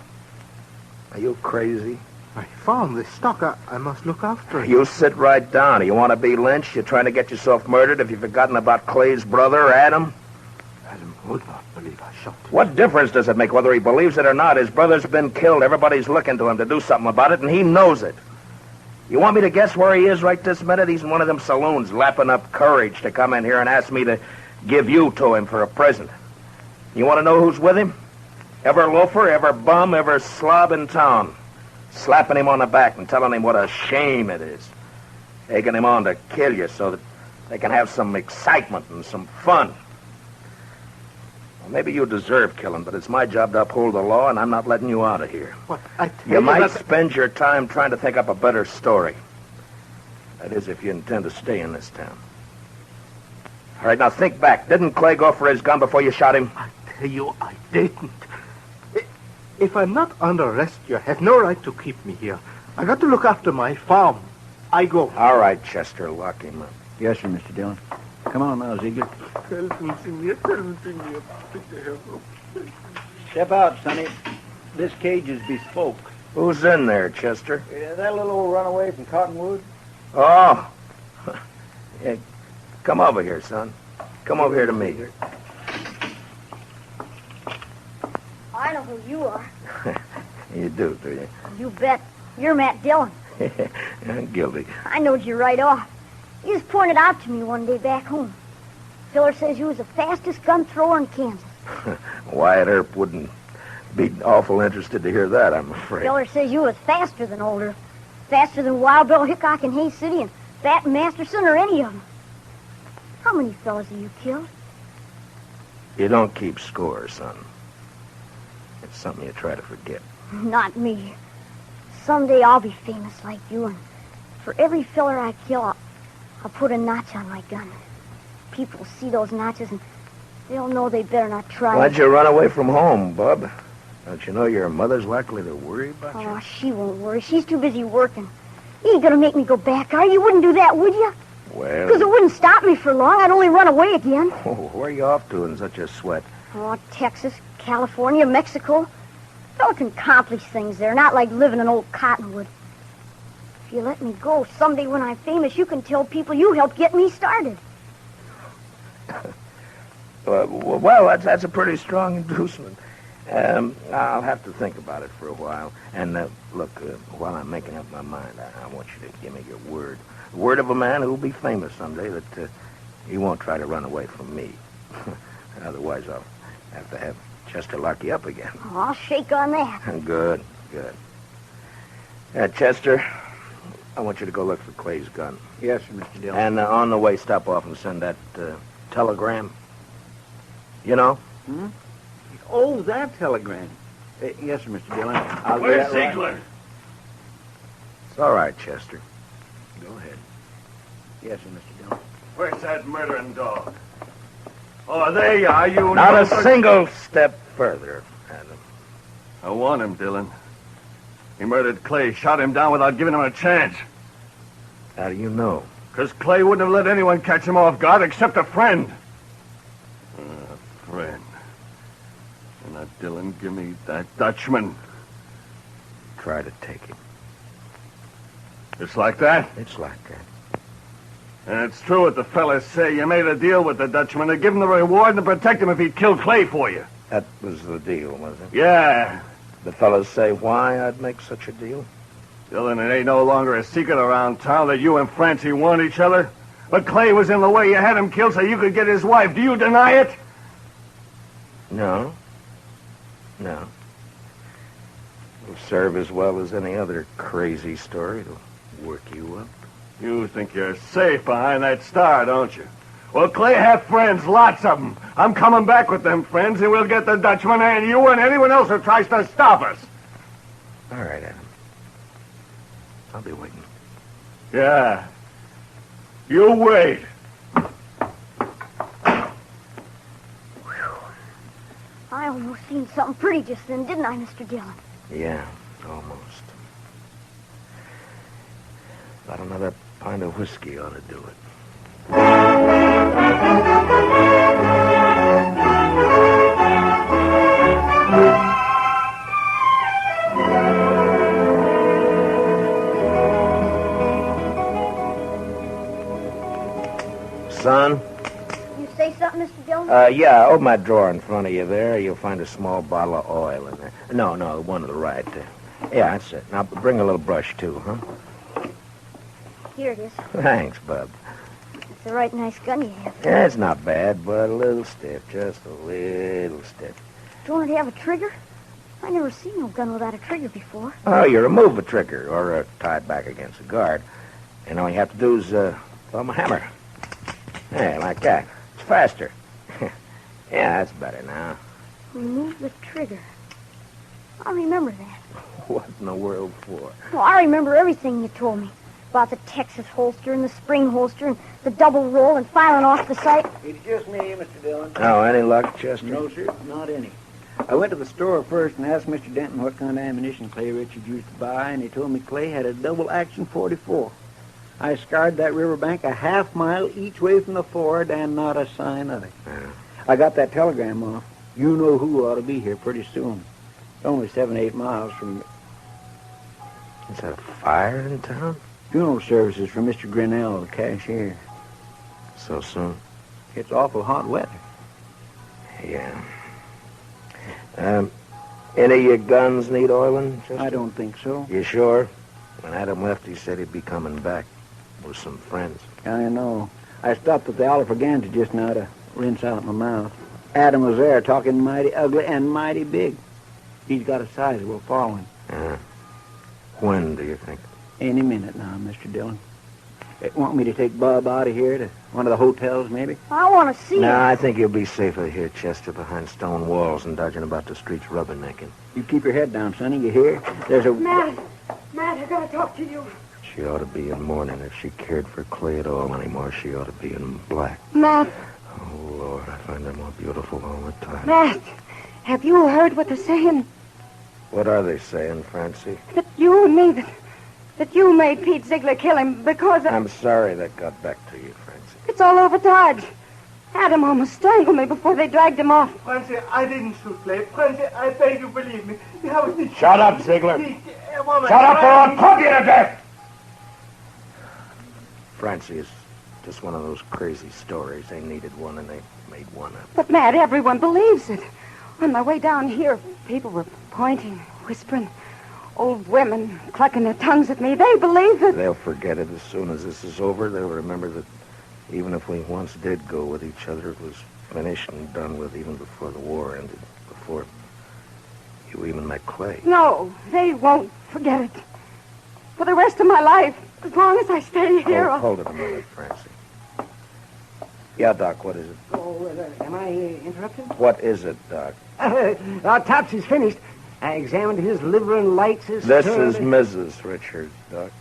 Are you crazy? I found this stock. I must look after it. You sit right down. You want to be lynched? You're trying to get yourself murdered? Have you forgotten about Clay's brother, Adam? Adam would not believe I shot him. What difference does it make whether he believes it or not? His brother's been killed. Everybody's looking to him to do something about it, and he knows it. You want me to guess where he is right this minute? He's in one of them saloons, lapping up courage to come in here and ask me to give you to him for a present. You want to know who's with him? Every loafer, every bum, every slob in town. Slapping him on the back and telling him what a shame it is. Egging him on to kill you so that they can have some excitement and some fun. Well, maybe you deserve killing, but it's my job to uphold the law, and I'm not letting you out of here. What? I tell You might spend your time trying to think up a better story. That is, if you intend to stay in this town. All right, now think back. Didn't Clay go for his gun before you shot him? I tell you, I didn't. If I'm not under arrest, you have no right to keep me here. I got to look after my farm. I go. All right, Chester, lock him up. Yes, sir, Mr. Dillon. Come on now, Ziegler. Step out, Sonny. This cage is bespoke. Who's in there, Chester? That little old runaway from Cottonwood? Oh. Yeah, come over here, son. Come over here to me. I know who you are. You do you? You bet. You're Matt Dillon. I'm guilty. I knowed you right off. You just pointed out to me one day back home. Filler says you was the fastest gun thrower in Kansas. Wyatt Earp wouldn't be awful interested to hear that, I'm afraid. Filler says you was faster than Older. Faster than Wild Bill Hickok in Hays City and Bat Masterson or any of them. How many fellas have you killed? You don't keep score, son. It's something you try to forget. Not me. Someday I'll be famous like you, and for every filler I kill, I'll put a notch on my gun. People will see those notches, and they'll know they better not try. Why'd you run away from home, bub? Don't you know your mother's likely to worry about you? Oh, she won't worry. She's too busy working. You ain't gonna make me go back, are you? You wouldn't do that, would you? Well... Because it wouldn't stop me for long. I'd only run away again. Oh, where are you off to in such a sweat? Oh, Texas, California, Mexico. Fellow can accomplish things there, not like living in old Cottonwood. If you let me go, someday when I'm famous, you can tell people you helped get me started. Well, that's a pretty strong inducement. I'll have to think about it for a while. And, look, while I'm making up my mind, I want you to give me your word. The word of a man who'll be famous someday that he won't try to run away from me. Otherwise, I'll have to have Chester lock you up again. Oh, I'll shake on that. Good. Chester, I want you to go look for Clay's gun. Yes, sir, Mr. Dillon. And on the way, stop off and send that telegram. You know? Hmm? Oh, that telegram. Yes, sir, Mr. Dillon. I'll do Where's that Ziegler? right. It's all right, Chester. Go ahead. Yes, sir, Mr. Dillon. Where's that murdering dog? Oh, there you are, you... Not a single step further, Adam. I want him, Dillon. He murdered Clay, shot him down without giving him a chance. How do you know? Because Clay wouldn't have let anyone catch him off guard except a friend. A friend. And that Dillon, give me that Dutchman. Try to take him. It's like that? It's like that. And it's true what the fellas say. You made a deal with the Dutchman to give him the reward and to protect him if he'd kill Clay for you. That was the deal, was it? Yeah. The fellas say why I'd make such a deal? Dillon, it ain't no longer a secret around town that you and Francie want each other. But Clay was in the way. You had him killed so you could get his wife. Do you deny it? No. No. It'll serve as well as any other crazy story. It'll work you up. You think you're safe behind that star, don't you? Well, Clay had friends, lots of them. I'm coming back with them friends, and we'll get the Dutchman and you and anyone else who tries to stop us. All right, Adam. I'll be waiting. Yeah. You wait. I almost seen something pretty just then, didn't I, Mr. Dillon? Yeah, almost. About another pint of whiskey ought to do it. Son? You say something, Mr. Dillon? Yeah, open that drawer in front of you there. You'll find a small bottle of oil in there. No, one to the right there. Yeah, that's it. Now, bring a little brush, too, huh? Here it is. Thanks, bub. It's a right nice gun you have. Yeah, it's not bad, but a little stiff. Just a little stiff. Don't it have a trigger? I never seen no gun without a trigger before. Oh, you remove the trigger or tie it back against the guard. And all you have to do is thumb a hammer. Yeah, like that. It's faster. Yeah, that's better now. Remove the trigger. I remember that. What in the world for? Well, I remember everything you told me. About the Texas holster and the spring holster and the double roll and firing off the sight. It's just me, Mr. Dillon. Oh, any luck, Chester? No, sir, not any. I went to the store first and asked Mr. Denton what kind of ammunition Clay Richards used to buy, and he told me Clay had a double-action .44. I scoured that riverbank a half-mile each way from the ford, and not a sign of it. Yeah. I got that telegram off. You know who ought to be here pretty soon. It's only 7-8 miles from... Is that a fire in town? Funeral services for Mr. Grinnell, the cashier. So soon? It's awful hot weather. Yeah. Any of your guns need oiling, Chester? I don't think so. You sure? When Adam left, he said he'd be coming back with some friends. I know. I stopped at the Oliver Gantry just now to rinse out my mouth. Adam was there talking mighty ugly and mighty big. He's got a sizable following. Yeah. When do you think? Any minute now, Mr. Dillon. Want me to take Bob out of here to one of the hotels, maybe? I want to see No, it. I think you'll be safer here, Chester, behind stone walls and dodging about the streets rubbernecking. You keep your head down, Sonny. You hear? There's a... Matt, I gotta talk to you. She ought to be in mourning. If she cared for Clay at all anymore, she ought to be in black. Matt, Oh, Lord, I find her more beautiful all the time. Matt, have you heard what they're saying? What are they saying, Francie? That you and me, that you made Pete Ziegler kill him because of... I'm sorry that got back to you, Francie. It's all over Dodge. Adam almost strangled me before they dragged him off. Francie, I didn't shoot Clay. Francie, I beg you believe me. Shut up, Ziegler. Shut Shut up or I'll pump you to death! Francie is just one of those crazy stories. They needed one and they made one up. But, Matt, everyone believes it. On my way down here, people were pointing, whispering. Old women clucking their tongues at me. They believe it. They'll forget it as soon as this is over. They'll remember that even if we once did go with each other, it was finished and done with even before the war ended, before you even met Clay. No, they won't forget it. For the rest of my life, as long as I stay here. Hold it a minute, Francie. Yeah, Doc, what is it? Oh, am I interrupted? What is it, Doc? Topsy's finished. I examined his liver and lights his... This is Mrs. Richards, Doc.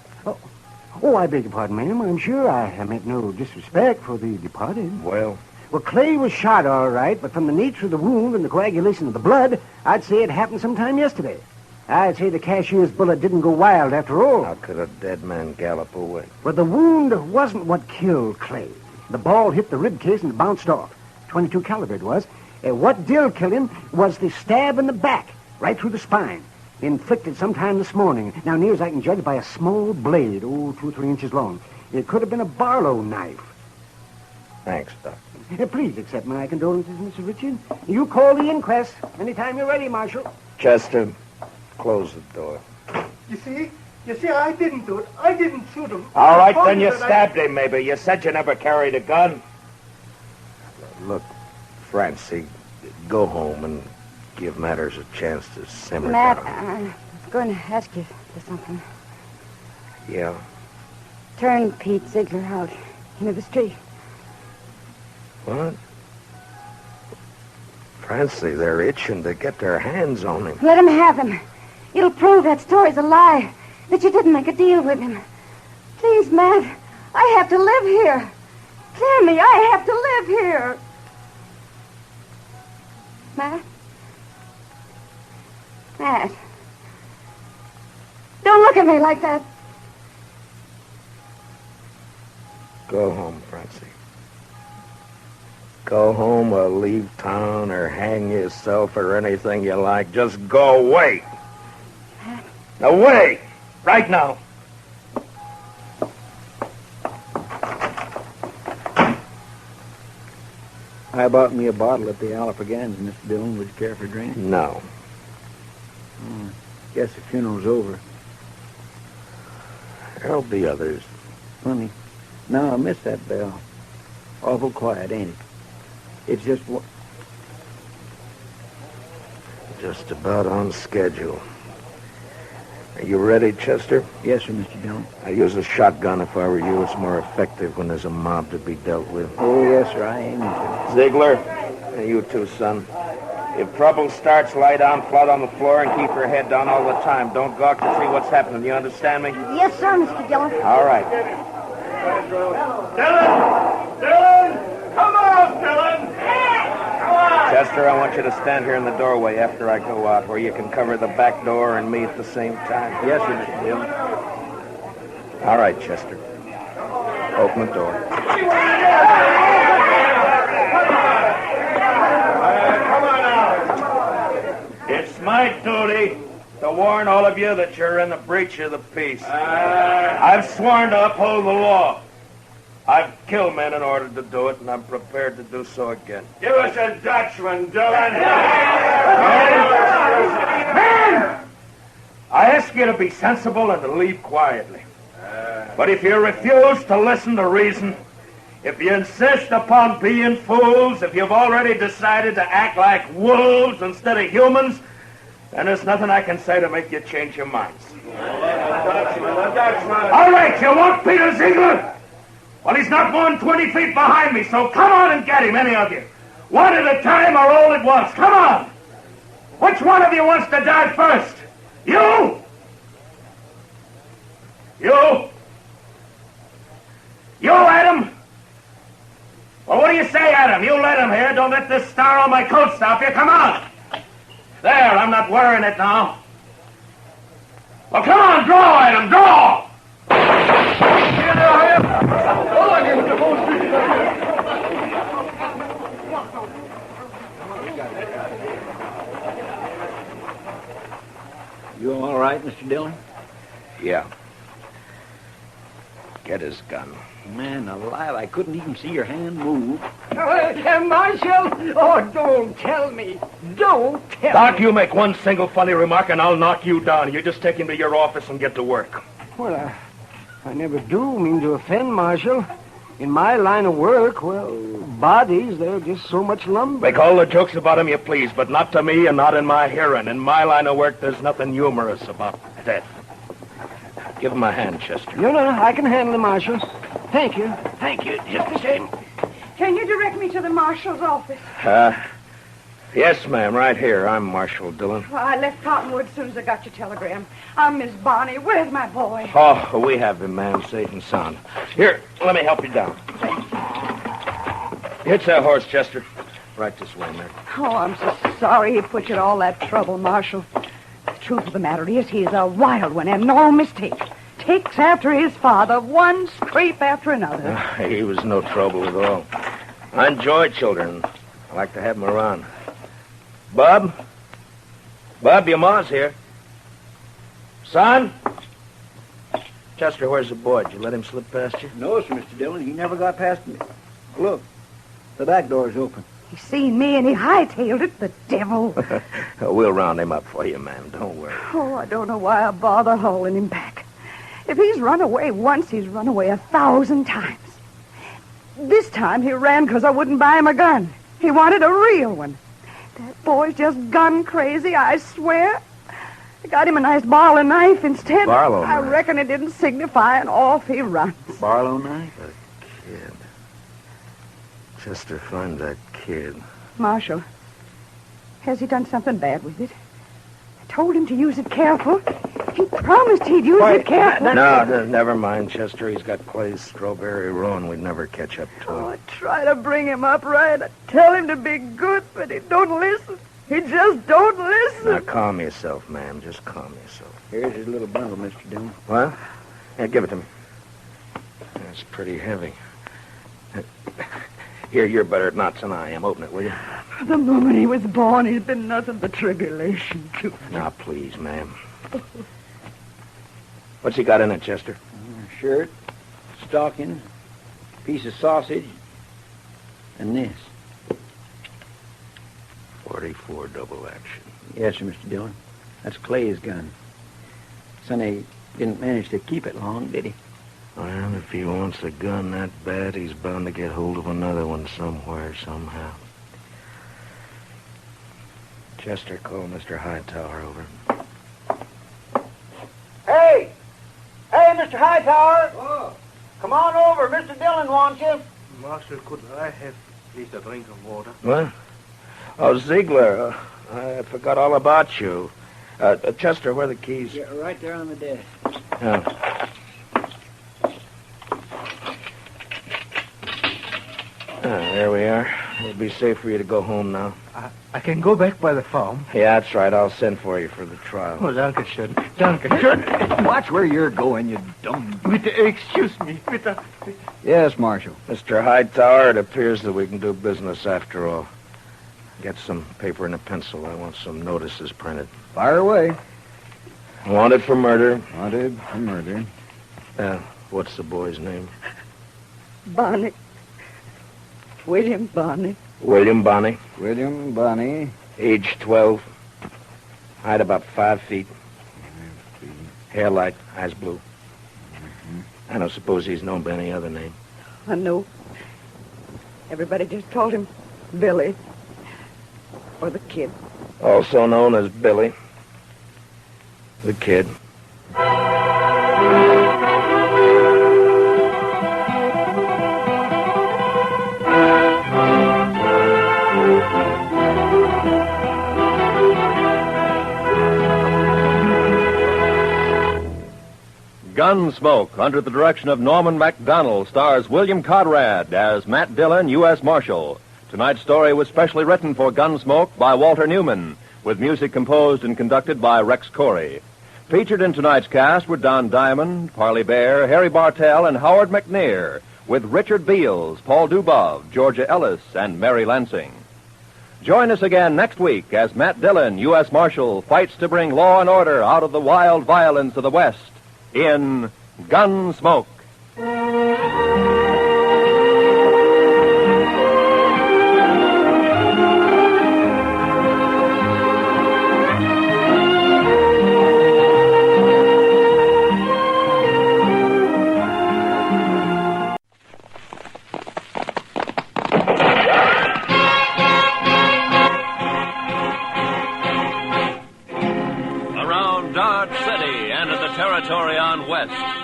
Oh, I beg your pardon, ma'am. I'm sure I meant no disrespect for the departed. Well, Clay was shot, all right, but from the nature of the wound and the coagulation of the blood, I'd say it happened sometime yesterday. I'd say the cashier's bullet didn't go wild after all. How could a dead man gallop away? But the wound wasn't what killed Clay. The ball hit the rib cage and bounced off. 22 caliber it was. What did kill him was the stab in the back, right through the spine, inflicted sometime this morning. Now, near as I can judge, by a small blade, 2 or 3 inches long. It could have been a Barlow knife. Thanks, Doc. Please accept my condolences, Mr. Richard. You call the inquest anytime you're ready, Marshal. Chester, close the door. You see, I didn't do it. I didn't shoot him. All right, then you stabbed him, maybe. You said you never carried a gun. Look, Francie, go home and give matters a chance to simmer Matt, down. I was going to ask you for something. Yeah? Turn Pete Ziegler out into the street. What? Francie, they're itching to get their hands on him. Let him have him. It'll prove that story's a lie, that you didn't make a deal with him. Please, Matt, I have to live here. Clear me, I have to live here. Matt? Matt. Don't look at me like that. Go home, Francie. Go home or leave town or hang yourself or anything you like. Just go away. Away! Right now. I bought me a bottle at the Alapagans, Mr. Dillon. Would you care for a drink? No. Guess the funeral's over. There'll be others. Funny. No, I miss that Belle. Awful quiet, ain't it? It's just Just about on schedule. Are you ready, Chester? Yes, sir, Mr. Dillon. I use a shotgun if I were you. It's more effective when there's a mob to be dealt with. Oh, yes, sir, I aim to. Ziegler, and you too, son. If trouble starts, lie down flat on the floor and keep your head down all the time. Don't gawk to see what's happening. You understand me? Yes, sir, Mr. Dillon. All right. Dillon! Come on, Dillon! Come on! Chester, I want you to stand here in the doorway after I go out, where you can cover the back door and me at the same time. Yes, sir, Mr. Dillon. All right, Chester. Open the door. Come on now. It's my duty to warn all of you that you're in the breach of the peace. I've sworn to uphold the law. I've killed men in order to do it, and I'm prepared to do so again. Give us a Dutchman, Dillon. Men! I ask you to be sensible and to leave quietly. But if you refuse to listen to reason, if you insist upon being fools, if you've already decided to act like wolves instead of humans, then there's nothing I can say to make you change your minds. All right, you want Peter Ziegler? Well, he's not more than 20 feet behind me, so come on and get him, any of you. One at a time or all at once. Come on. Which one of you wants to die first? You? You? You, Adam? Well, what do you say, Adam? You let him here. Don't let this star on my coat stop you. Come on. There, I'm not wearing it now. Well, come on, draw, Adam, draw! You all right, Mr. Dillon? Yeah. Get his gun. Man alive, I couldn't even see your hand move. Marshal! Oh, don't tell me. Don't tell Doc, me. you make one single funny remark and I'll knock you down. You just take him to your office and get to work. Well, I never do mean to offend, Marshal. In my line of work, well, bodies, they're just so much lumber. Make all the jokes about him you please, but not to me and not in my hearing. In my line of work, there's nothing humorous about death. Give him a hand, Chester. No, I can handle it, Marshal. Thank you. Thank you. Just the same. Can you direct me to the marshal's office? Yes, ma'am, right here. I'm Marshal Dillon. Well, I left Cottonwood as soon as I got your telegram. I'm Miss Bonnie. Where's my boy? Oh, we have him, ma'am, safe and sound. Here, let me help you down. Hitch that horse, Chester. Right this way, ma'am. Oh, I'm so sorry he put you to all that trouble, Marshal. truth of the matter is, he's a wild one and no mistake. Takes after his father, one scrape after another. He was no trouble at all. I enjoy children. I like to have them around. Bob? Bob, your ma's here. Son? Chester, where's the boy? Did you let him slip past you? No, sir, Mr. Dillon. He never got past me. Look, the back door's open. He seen me and he hightailed it, the devil. We'll round him up for you, ma'am. Don't worry. Oh, I don't know why I bother hauling him back. If he's run away once, he's run away 1,000 times. This time he ran because I wouldn't buy him a gun. He wanted a real one. That boy's just gun crazy, I swear. I got him a nice Barlow knife instead. Barlow I knife? reckon it didn't signify, and off he runs. Barlow knife? The kid. Chester, find that kid. Marshal, has he done something bad with it? I told him to use it careful. He promised he'd use it careful. No, never mind, Chester. He's got Clay's strawberry roan. We'd never catch up to him. Oh, I try to bring him up right. I tell him to be good, but he don't listen. He just don't listen. Now, calm yourself, ma'am. Just calm yourself. Here's his little bundle, Mr. Dillon. What? Yeah, give it to me. That's pretty heavy. Here, you're better at knots than I am. Open it, will you? The moment he was born, he's been nothing but tribulation to me. Now, please, ma'am. What's he got in it, Chester? Shirt, stockings, piece of sausage, and this. 44 double action. Yes, sir, Mr. Dillon. That's Clay's gun. Sonny didn't manage to keep it long, did he? Well, if he wants a gun that bad, he's bound to get hold of another one somewhere, somehow. Chester, call Mr. Hightower over. Hey! Hey, Mr. Hightower! Oh. Come on over. Mr. Dillon wants you. Marshal, could I have please a drink of water? What? Oh, Ziegler, I forgot all about you. Chester, where are the keys? Yeah, right there on the desk. Oh. There we are. It'll be safe for you to go home now. I can go back by the farm. Yeah, that's right. I'll send for you for the trial. Oh, danke schön. Danke schön. Watch where you're going, you dumb... Excuse me. Yes, Marshal. Mr. Hightower, it appears that we can do business after all. Get some paper and a pencil. I want some notices printed. Fire away. Wanted for murder. Wanted for murder. What's the boy's name? Bonnie. William Bonnie. William Bonnie. William Bonnie. Age 12. Height about 5 feet. Hair light, eyes blue. I don't suppose he's known by any other name. I know. Everybody just called him Billy. Or the Kid. Also known as Billy. The Kid. Gunsmoke, under the direction of Norman MacDonald, stars William Conrad as Matt Dillon, U.S. Marshal. Tonight's story was specially written for Gunsmoke by Walter Newman, with music composed and conducted by Rex Corey. Featured in tonight's cast were Don Diamond, Parley Bear, Harry Bartell, and Howard McNear, with Richard Beals, Paul Dubov, Georgia Ellis, and Mary Lansing. Join us again next week as Matt Dillon, U.S. Marshal, fights to bring law and order out of the wild violence of the West in Gunsmoke.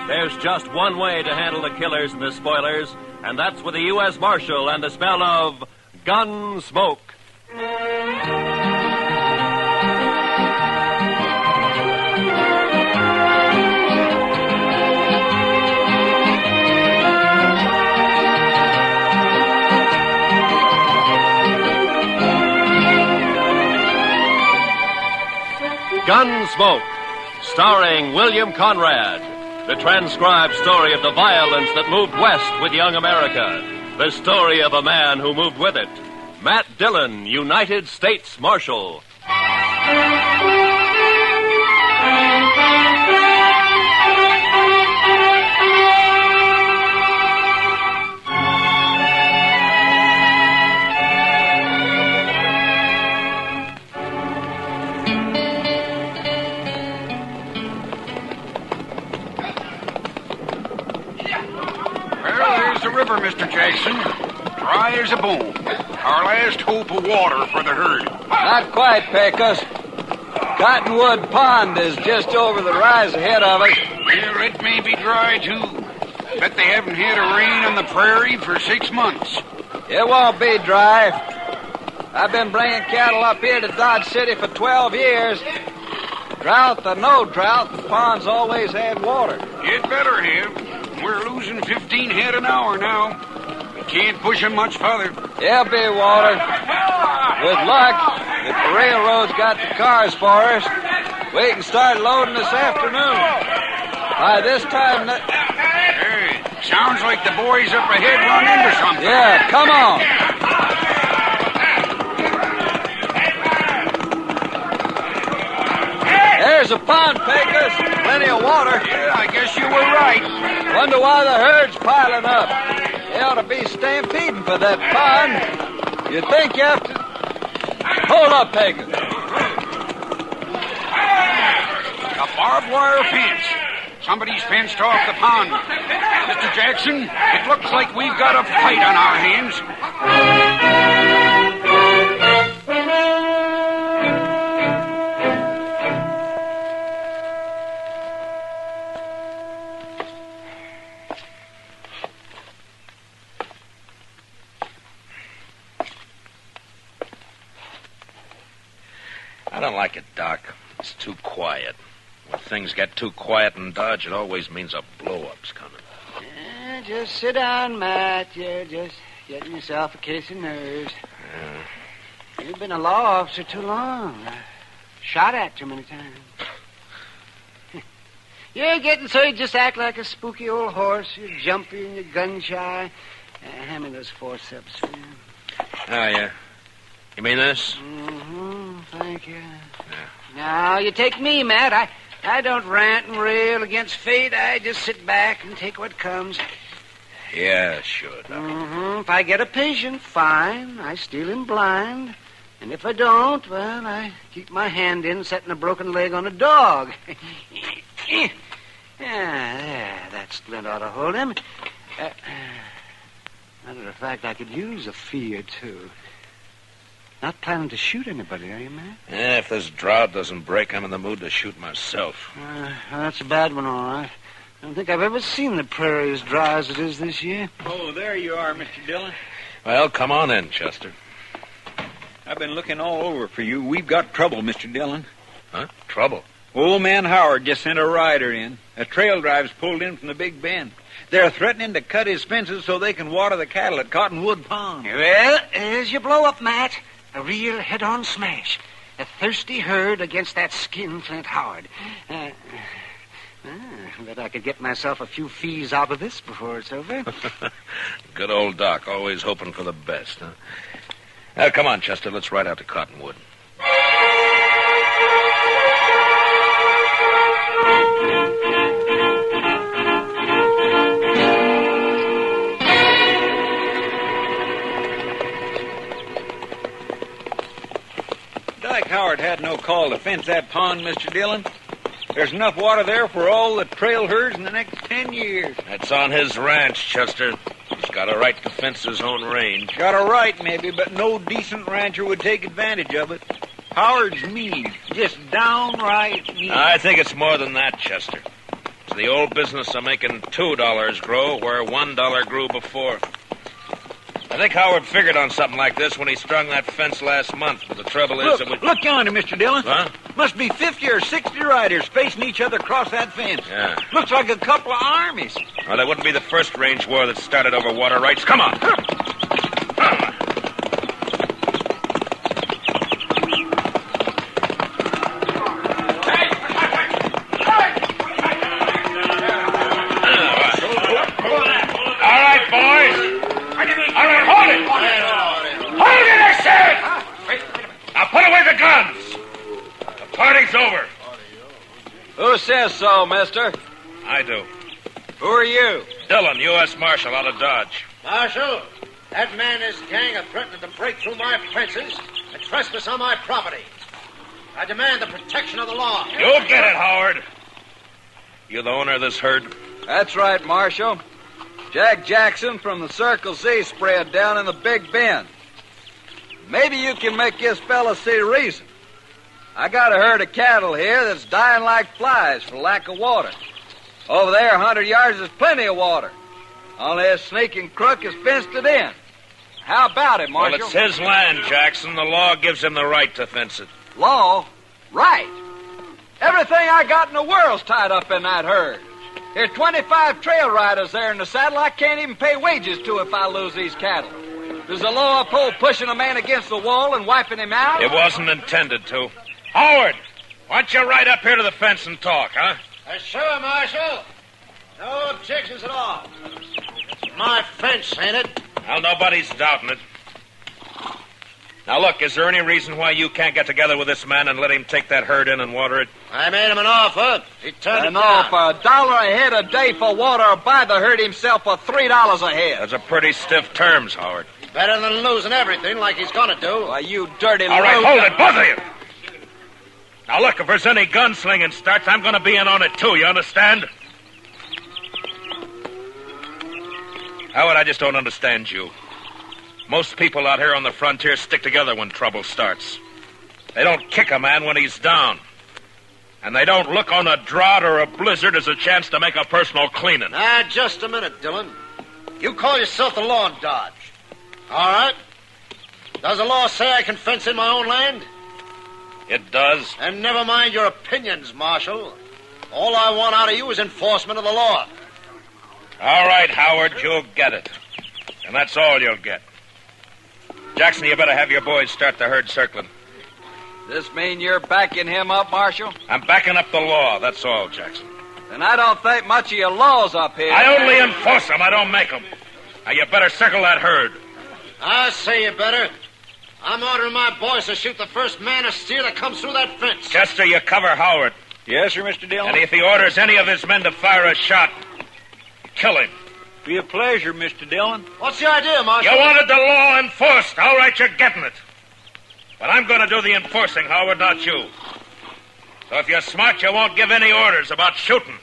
There's just one way to handle the killers and the spoilers, and that's with the U.S. Marshal and the smell of Gunsmoke. Gunsmoke, starring William Conrad. The transcribed story of the violence that moved west with young America. The story of a man who moved with it. Matt Dillon, United States Marshal. River, Mr. Jackson. Dry as a bone. Our last hope of water for the herd. Not quite, Pecos. Cottonwood Pond is just over the rise ahead of us. Well, it may be dry, too. Bet they haven't had a rain on the prairie for 6 months. It won't be dry. I've been bringing cattle up here to Dodge City for 12 years. Drought or no drought, the pond's always had water. It better have. We're losing 15 head an hour now. We can't push them much further. There'll be water. With luck, if the railroad's got the cars for us, we can start loading this afternoon. By this time... Hey, sounds like the boys up ahead run into something. Yeah, come on. There's a pond, Pecos. Plenty of water. Yeah, I guess you were right. Wonder why the herd's piling up. They ought to be stampeding for that pond. You think you have to... Hold up, Pecos. A barbed wire fence. Somebody's fenced off the pond. Mr. Jackson, it looks like we've got a fight on our hands. I don't like it, Doc. It's too quiet. When things get too quiet in Dodge, it always means a blow-up's coming. Yeah, just sit down, Matt. You're just getting yourself a case of nerves. You've been a law officer too long. Shot at too many times. You're getting so you just act like a spooky old horse. You're jumpy and you're gun-shy. Hand me those forceps, will you? Oh, yeah. You mean this? Mm-hmm. Thank you. Now, you take me, Matt. I don't rant and rail against fate. I just sit back and take what comes. Yeah, sure, Doc. Mm-hmm. If I get a patient, fine. I steal him blind. And if I don't, well, I keep my hand in setting a broken leg on a dog. Yeah, there. That splint ought to hold him. Matter of fact, I could use a fee or two. Not planning to shoot anybody, are you, Matt? Yeah, if this drought doesn't break, I'm in the mood to shoot myself. That's a bad one, all right. I don't think I've ever seen the prairie as dry as it is this year. Oh, there you are, Mr. Dillon. Well, come on in, Chester. I've been looking all over for you. We've got trouble, Mr. Dillon. Huh? Trouble? Old man Howard just sent a rider in. A trail drive's pulled in from the Big Bend. They're threatening to cut his fences so they can water the cattle at Cottonwood Pond. Well, there's your blow-up, Matt. A real head-on smash. A thirsty herd against that skinflint Howard. I bet I could get myself a few fees out of this before it's over. Good old Doc, always hoping for the best, huh? Now, come on, Chester, let's ride out to Cottonwood. Dyke Howard had no call to fence that pond, Mr. Dillon. There's enough water there for all the trail herds in the next 10 years. That's on his ranch, Chester. He's got a right to fence his own range. Got a right, maybe, but no decent rancher would take advantage of it. Howard's mean. Just downright mean. I think it's more than that, Chester. It's the old business of making $2 grow where $1 grew before. I think Howard figured on something like this when he strung that fence last month, but the trouble is... Look yonder, Mr. Dillon. Huh? Must be 50 or 60 riders facing each other across that fence. Yeah. Looks like a couple of armies. Well, that wouldn't be the first range war that started over water rights. Come on. it, boys. All right, hold it. Hold it, I said. Now put away the guns. The party's over. Who says so, mister? I do. Who are you? Dillon, U.S. Marshal out of Dodge. Marshal, that man and his gang are threatening to break through my fences and trespass on my property. I demand the protection of the law. You'll get it, Howard. You the owner of this herd? That's right, Marshal. Jack Jackson from the Circle Z spread down in the Big Bend. Maybe you can make this fella see reason. I got a herd of cattle here that's dying like flies for lack of water. Over there, 100 yards, is plenty of water. Only this sneaking crook has fenced it in. How about it, Marshal? Well, it's his land, Jackson. The law gives him the right to fence it. Law? Right. Everything I got in the world's tied up in that herd. There's 25 trail riders there in the saddle I can't even pay wages to if I lose these cattle. Does the law uphold pushing a man against the wall and wiping him out? It wasn't intended to. Howard, why don't you ride up here to the fence and talk, huh? Sure, Marshal. No objections at all. It's my fence, ain't it? Well, nobody's doubting it. Now, look, is there any reason why you can't get together with this man and let him take that herd in and water it? I made him an offer. He turned it No, down. for $1 a head a day for water, or buy the herd himself for $3 a head. That's a pretty stiff terms, Howard. Better than losing everything like he's gonna do. Why, you dirty All right, loser. hold it, both of you. Now, look, if there's any gunslinging starts, I'm going to be in on it, too, you understand? Howard, I just don't understand you. Most people out here on the frontier stick together when trouble starts. They don't kick a man when he's down. And they don't look on a drought or a blizzard as a chance to make a personal cleaning. Just a minute, Dillon. You call yourself the law in Dodge. All right. Does the law say I can fence in my own land? It does. And never mind your opinions, Marshal. All I want out of you is enforcement of the law. All right, Howard, you'll get it. And that's all you'll get. Jackson, you better have your boys start the herd circling. This mean you're backing him up, Marshal? I'm backing up the law, that's all, Jackson. Then I don't think much of your laws up here. I only enforce them, I don't make them. Now, you better circle that herd. I say you better. I'm ordering my boys to shoot the first man or steer that comes through that fence. Chester, you cover Howard. Yes, sir, Mr. Dillon. And if he orders any of his men to fire a shot, kill him. Be a pleasure, Mr. Dillon. What's the idea, Marshal? You wanted the law enforced. All right, you're getting it. But I'm going to do the enforcing, Howard, not you. So if you're smart, you won't give any orders about shooting.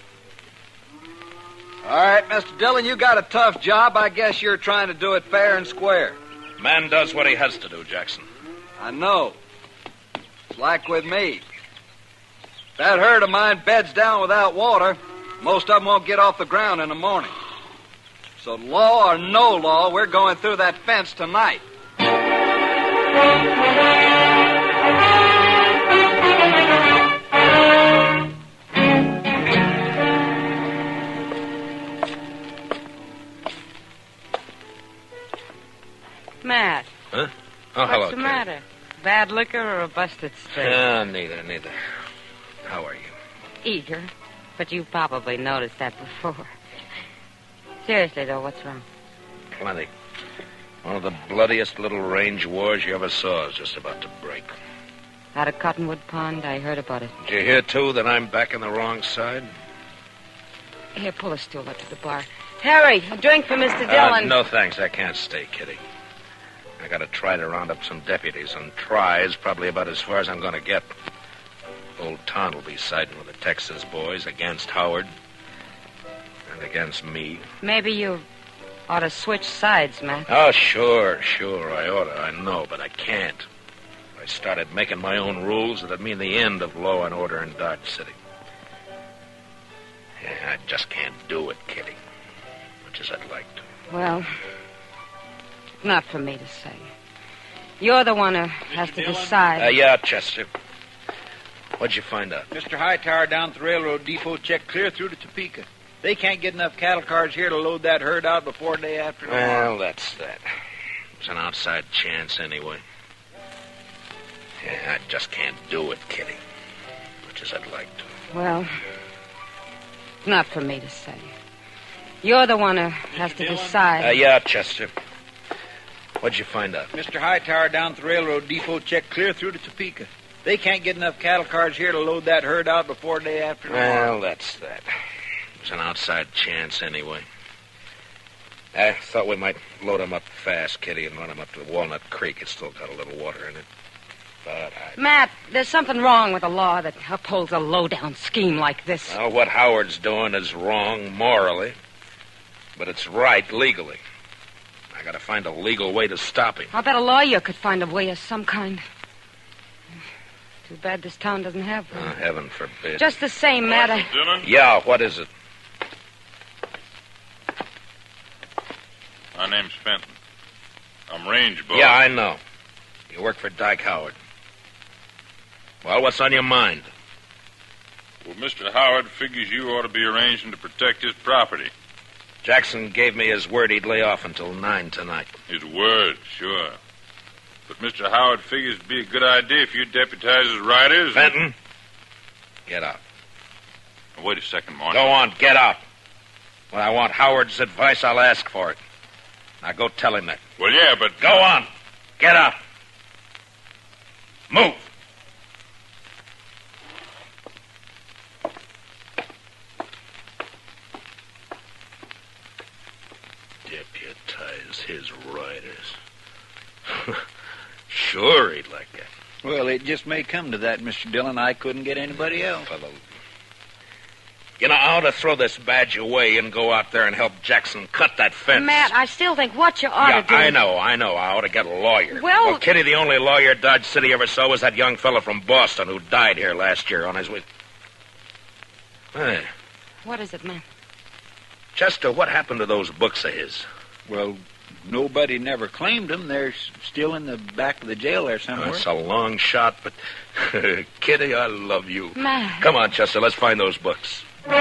All right, Mr. Dillon, you got a tough job. I guess you're trying to do it fair and square. Man does what he has to do, Jackson. I know. It's like with me. If that herd of mine beds down without water, most of them won't get off the ground in the morning. So law or no law, we're going through that fence tonight. Matt. Huh? Oh, hello, What's the matter? Bad liquor or a busted steak? Neither. How are you? Eager. But you probably noticed that before. Seriously, though, what's wrong? Plenty. One of the bloodiest little range wars you ever saw is just about to break. Out of Cottonwood Pond, I heard about it. Did you hear, too, that I'm back on the wrong side? Here, pull a stool up to the bar. Harry, a drink for Mr. Dillon. No, thanks. I can't stay, Kitty. I gotta try to round up some deputies, and try is probably about as far as I'm gonna get. Old Ton will be siding with the Texas boys against Howard and against me. Maybe you ought to switch sides, Matt. Oh, sure, I oughta. I know, but I can't. If I started making my own rules, it'd mean the end of law and order in Dodge City. Yeah, I just can't do it, Kitty. Much as I'd like to. Well, not for me to say. You're the one who has to decide. Yeah, Chester. What'd you find out? Mr. Hightower down at the railroad depot checked clear through to Topeka. They can't get enough cattle cars here to load that herd out before day after tomorrow. Well, that's that. It's an outside chance anyway. Yeah, I just can't do it, Kitty. Much as I'd like to. Well, not for me to say. You're the one who has to decide. Yeah, Chester. What'd you find out? Mr. Hightower down at the railroad depot checked clear through to Topeka. They can't get enough cattle cars here to load that herd out before day after tomorrow. Well, that's that. It's an outside chance anyway. I thought we might load them up fast, Kitty, and run them up to Walnut Creek. It's still got a little water in it. But Matt, there's something wrong with the law that upholds a low-down scheme like this. Well, what Howard's doing is wrong morally, but it's right legally. I gotta find a legal way to stop him. I bet a lawyer could find a way of some kind. Too bad this town doesn't have one. Oh, heaven forbid. Just the same, Matt, Yeah, what is it? My name's Fenton. I'm range boss. Yeah, I know. You work for Dyke Howard. Well, what's on your mind? Well, Mr. Howard figures you ought to be arranging to protect his property. Jackson gave me his word he'd lay off until 9 tonight. His word, sure. But Mr. Howard figures it'd be a good idea if you deputize his riders. Fenton, get up. Now, wait a second, Marshal. Go on, get up. When I want Howard's advice, I'll ask for it. Now go tell him that. Well, yeah, but... Go on. Get up. Move. Deputize his riders. Sure, he'd like that. Well, it just may come to that, Mr. Dillon. I couldn't get anybody else. You know, I ought to throw this badge away and go out there and help Jackson cut that fence. Matt, I still think what you ought to do... I know. I ought to get a lawyer. Well, Kitty, the only lawyer Dodge City ever saw was that young fellow from Boston who died here last year on his way... Hey. What is it, Matt? Chester, what happened to those books of his? Well, nobody never claimed them. They're still in the back of the jail there somewhere. That's a long shot, but... Kitty, I love you. Matt. Come on, Chester, let's find those books. I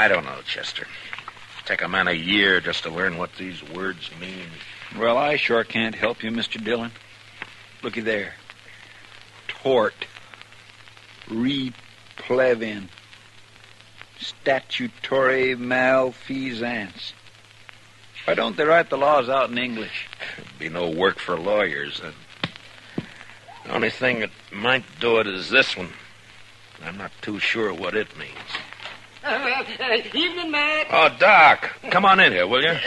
don't know, Chester. Take a man a year just to learn what these words mean. Well, I sure can't help you, Mr. Dillon. Looky there. Tort. Replevin. Statutory malfeasance. Why don't they write the laws out in English? There'd be no work for lawyers. The only thing that might do it is this one. I'm not too sure what it means. Evening, Matt. Oh, Doc, come on in here, will you?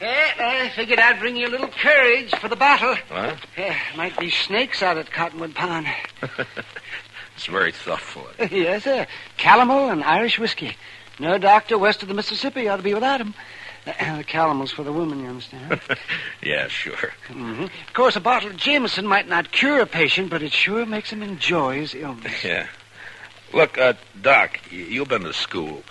I figured I'd bring you a little courage for the battle. What? Might be snakes out at Cottonwood Pond. It's very thoughtful. Yes, sir. Calomel and Irish whiskey. No doctor west of the Mississippi ought to be without 'em. The calomel's for the woman, you understand? Yeah, sure. Mm-hmm. Of course, a bottle of Jameson might not cure a patient, but it sure makes him enjoy his illness. Yeah. Look, Doc, you've been to school.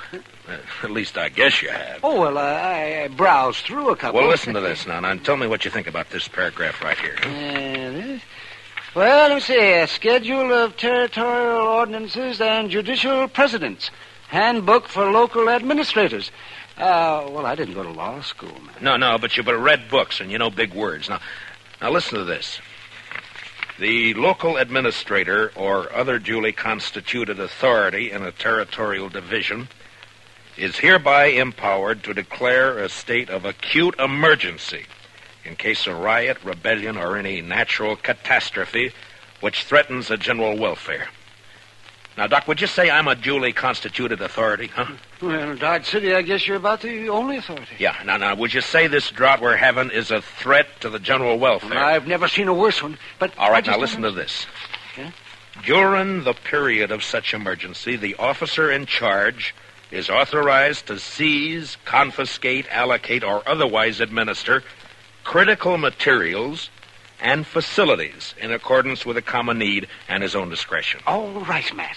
At least I guess you have. Oh, well, I browsed through a couple. Well, listen to this now, and tell me what you think about this paragraph right here. Well, let me see. A schedule of territorial ordinances and judicial precedents. Handbook for local administrators. Well, I didn't go to law school, man. No, but you've read books, and you know big words. Now listen to this. The local administrator or other duly constituted authority in a territorial division is hereby empowered to declare a state of acute emergency in case of riot, rebellion, or any natural catastrophe which threatens the general welfare. Now, Doc, would you say I'm a duly constituted authority, huh? Well, in Dodge City, I guess you're about the only authority. Yeah, now, would you say this drought we're having is a threat to the general welfare? Well, I've never seen a worse one, but... All right, now listen to this. Yeah? During the period of such emergency, the officer in charge is authorized to seize, confiscate, allocate, or otherwise administer critical materials and facilities in accordance with the common need and his own discretion. All right, Matt.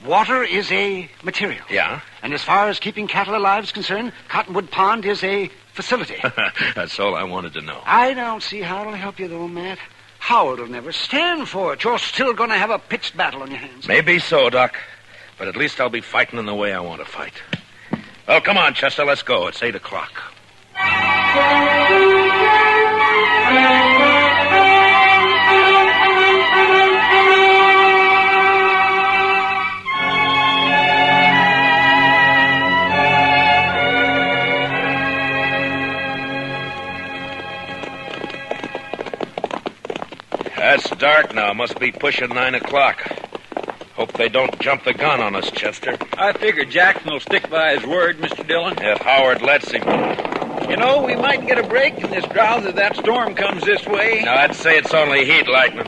Water is a material. Yeah? And as far as keeping cattle alive is concerned, Cottonwood Pond is a facility. That's all I wanted to know. I don't see how it'll help you, though, Matt. Howard will never stand for it. You're still going to have a pitched battle on your hands. Maybe so, Doc. But at least I'll be fighting in the way I want to fight. Well, come on, Chester, let's go. It's 8 o'clock. It's dark now. Must be pushing 9 o'clock. Hope they don't jump the gun on us, Chester. I figure Jackson will stick by his word, Mr. Dillon. If Howard lets him. You know, we might get a break in this drought if that storm comes this way. No, I'd say it's only heat lightning.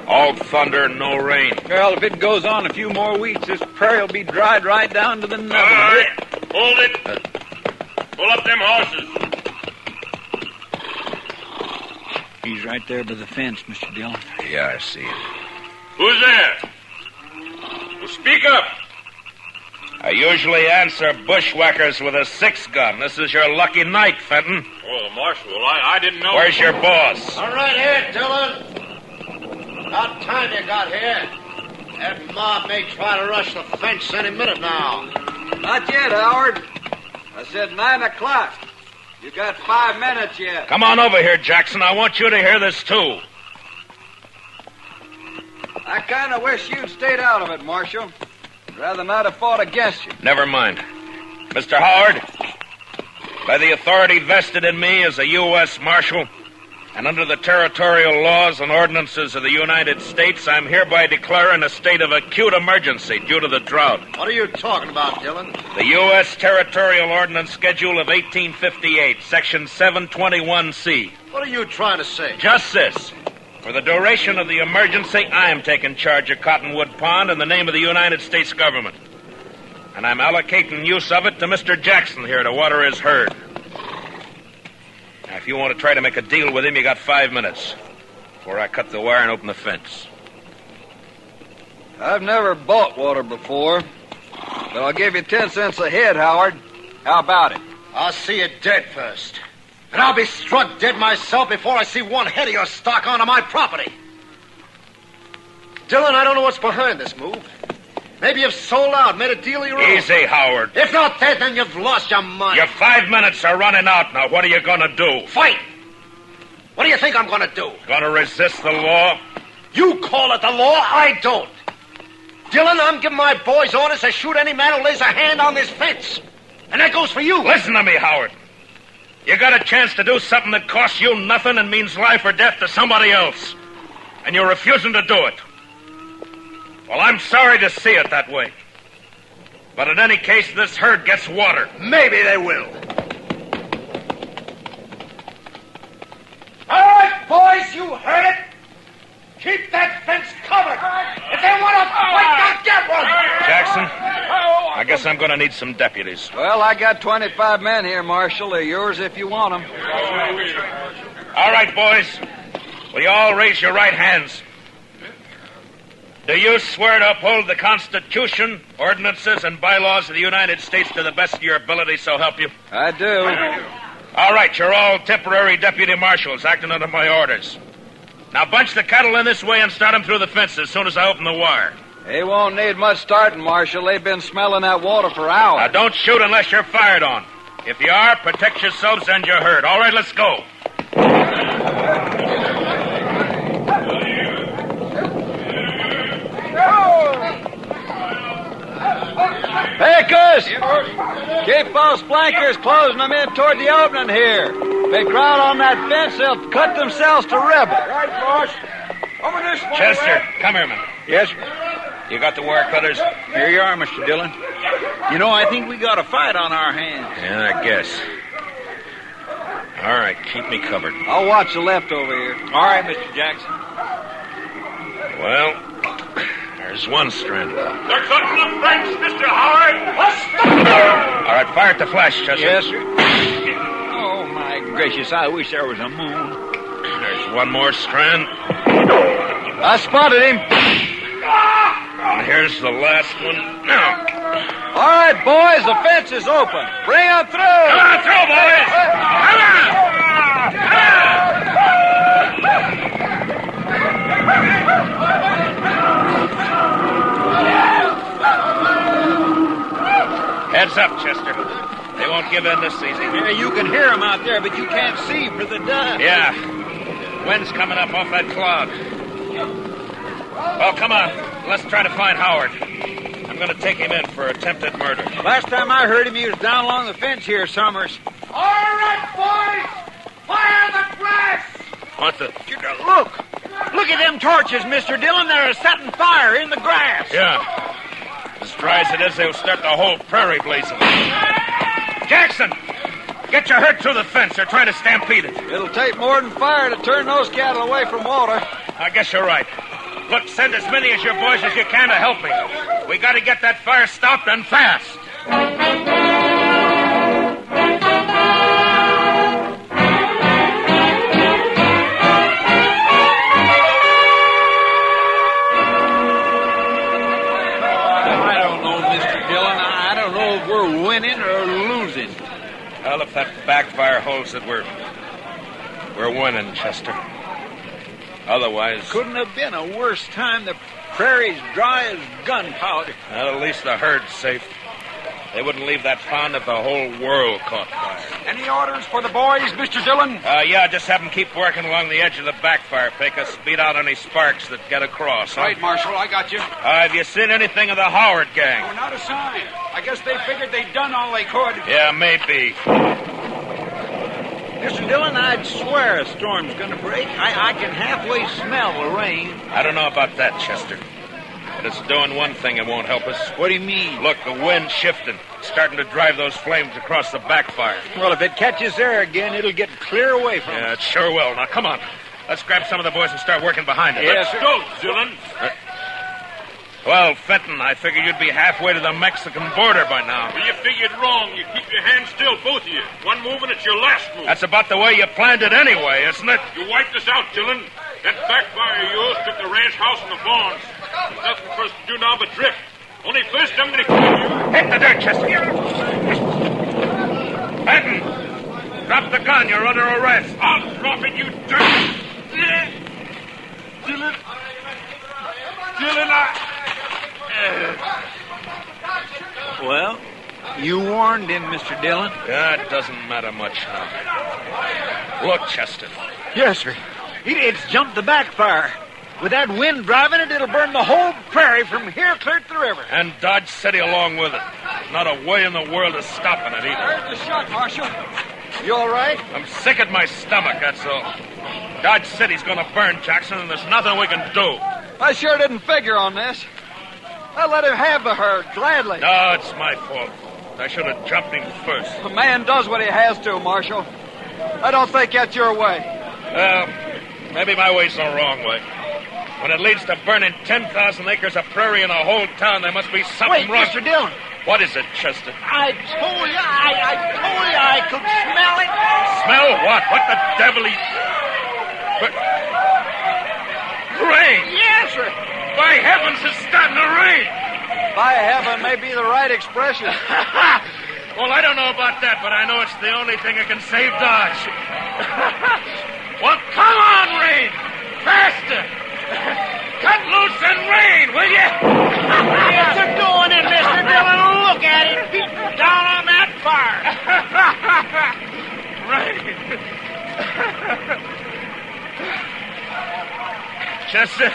All thunder, no rain. Well, if it goes on a few more weeks, this prairie will be dried right down to the nubbin. All right, hold it. Pull up them horses. He's right there by the fence, Mr. Dillon. Yeah, I see him. Who's there? Well, speak up. I usually answer bushwhackers with a 6-gun. This is your lucky night, Fenton. Oh, Marshal, I didn't know. Where's your boss? All right here, Dillon. About time you got here. That mob may try to rush the fence any minute now. Not yet, Howard. I said 9 o'clock. You got 5 minutes yet. Come on over here, Jackson. I want you to hear this, too. I kind of wish you'd stayed out of it, Marshal. Rather not have fought against you. Never mind. Mr. Howard, by the authority vested in me as a U.S. Marshal, and under the territorial laws and ordinances of the United States, I'm hereby declaring a state of acute emergency due to the drought. What are you talking about, Dillon? The U.S. Territorial Ordinance Schedule of 1858, Section 721C. What are you trying to say? Just this. For the duration of the emergency, I am taking charge of Cottonwood Pond in the name of the United States government. And I'm allocating use of it to Mr. Jackson here to water his herd. Now, if you want to try to make a deal with him, you got 5 minutes before I cut the wire and open the fence. I've never bought water before, but I'll give you 10 cents a head, Howard. How about it? I'll see you dead first. And I'll be struck dead myself before I see one head of your stock onto my property. Dillon, I don't know what's behind this move. Maybe you've sold out, made a deal of your own. Easy, Howard. If not that, then you've lost your mind. Your 5 minutes are running out now. What are you going to do? Fight! What do you think I'm going to do? Going to resist the law? You call it the law, I don't. Dillon, I'm giving my boys orders to shoot any man who lays a hand on this fence. And that goes for you. Listen to me, Howard. You got a chance to do something that costs you nothing and means life or death to somebody else. And you're refusing to do it. Well, I'm sorry to see it that way. But in any case, this herd gets water. Maybe they will. All right, boys, you heard it. Keep that fence covered. If they want to fight, they'll get one. Jackson, I guess I'm going to need some deputies. Well, I got 25 men here, Marshal. They're yours if you want them. All right, boys. Will you all raise your right hands? Do you swear to uphold the Constitution, ordinances, and bylaws of the United States to the best of your ability, so help you? I do. All right, you're all temporary deputy marshals acting under my orders. Now bunch the cattle in this way and start them through the fence as soon as I open the wire. They won't need much starting, Marshal. They've been smelling that water for hours. Now don't shoot unless you're fired on. If you are, protect yourselves and your herd. All right, let's go. Hey, Gus! Keep those flankers closing them in toward the opening here. If they crowd on that fence, they'll cut themselves to ribbons. Right, boss. Over this way. Chester, come here, man. Yes? You got the wire cutters? Here you are, Mr. Dillon. You know, I think we got a fight on our hands. Yeah, I guess. All right, keep me covered. I'll watch the left over here. All right, Mr. Jackson. Well, there's one strand. They're cutting the fence, Mr. Howard. All right, fire at the flash, Chester. Yes, sir. Oh, my gracious, I wish there was a moon. There's one more strand. I spotted him. And here's the last one. Now. All right, boys, the fence is open. Bring them through. Come on through, boys. Come on. Heads up, Chester. give in this season. Yeah, you can hear them out there, but you can't see for the dust. Yeah. Wind's coming up off that cloud. Well, come on. Let's try to find Howard. I'm going to take him in for attempted murder. Last time I heard him, he was down along the fence here, Summers. All right, boys! Fire the glass! What the... Look! Look at them torches, Mr. Dillon. They're setting fire in the grass. Yeah. As dry as it is, they'll start the whole prairie blazing. Jackson! Get your herd through the fence. They're trying to stampede it. It'll take more than fire to turn those cattle away from water. I guess you're right. Look, send as many of your boys as you can to help me. We got to get that fire stopped and fast. I don't know, Mr. Dillon. I don't know if we're winning or losing. Well, if that backfire holds it, we're winning, Chester. Otherwise... Couldn't have been a worse time. The prairie's dry as gunpowder. Well, at least the herd's safe. They wouldn't leave that pond if the whole world caught fire. Any orders for the boys, Mr. Dillon? Yeah, just have them keep working along the edge of the backfire, Pecos. Beat out any sparks that get across. Huh? Right, Marshal, I got you. Have you seen anything of the Howard gang? Oh, not a sign. I guess they figured they'd done all they could. Yeah, maybe. Mr. Dillon, I'd swear a storm's going to break. I can halfway smell the rain. I don't know about that, Chester. But it's doing one thing it won't help us. What do you mean? Look, the wind's shifting. Starting to drive those flames across the backfire. Well, if it catches there again, it'll get clear away from us. Yeah, it sure will. Now, come on. Let's grab some of the boys and start working behind it. Yes, Let's go, Dillon. Well, Fenton, I figured you'd be halfway to the Mexican border by now. Well, you figured wrong. You keep your hands still, both of you. One move and it's your last move. That's about the way you planned it anyway, isn't it? You wiped us out, Dillon. That backfire of yours took the ranch house and the barns. There's nothing for us to do now but drift. Only first I'm going to kill you. Hit the dirt, Chester. Fenton, drop the gun. You're under arrest. I'll drop it, you dirt. Dillon, Well, you warned him, Mr. Dillon. Yeah, it doesn't matter much now. Look, Chester. Yes, sir. It's jumped the backfire. With that wind driving it, it'll burn the whole prairie from here clear to the river. And Dodge City along with it. Not a way in the world of stopping it either. There's the shot, Marshal. You all right? I'm sick at my stomach, that's all. Dodge City's gonna burn, Jackson, and there's nothing we can do. I sure didn't figure on this. I let him have the herd, gladly. No, it's my fault. I should have jumped him first. A man does what he has to, Marshal. I don't think that's your way. Well, maybe my way's the wrong way. When it leads to burning 10,000 acres of prairie in a whole town, there must be something wrong. Wait, Mr. Dillon. What is it, Chester? I told you I could smell it. Smell what? What the devil? Rain! Yes, sir. By heavens, it's starting to rain! By heaven may be the right expression. Well, I don't know about that, but I know it's the only thing that can save Dodge. Well, come on, rain! Faster! Cut loose and rain, will you? It's a-doing it, Mr. Dillon. Look at it. Beating down on that fire. Rain. Chester,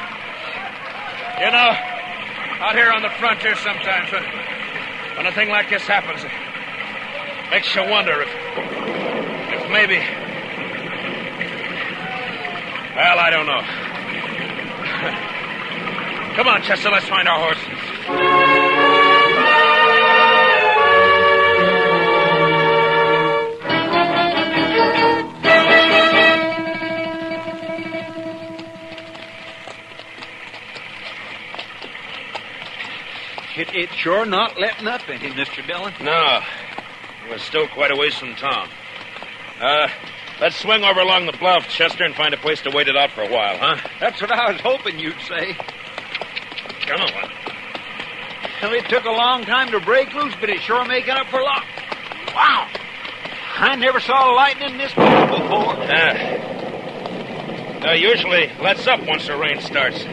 you know, out here on the frontier sometimes, when a thing like this happens, it makes you wonder if maybe... Well, I don't know. Come on, Chester, let's find our horses. It's sure not letting up any, Mr. Dillon. No. We're still quite a ways from town. Let's swing over along the bluff, Chester, and find a place to wait it out for a while, huh? That's what I was hoping you'd say. Come on. Well, it took a long time to break loose, but it's sure making up for luck. Wow! I never saw lightning this big before. Usually lets up once the rain starts.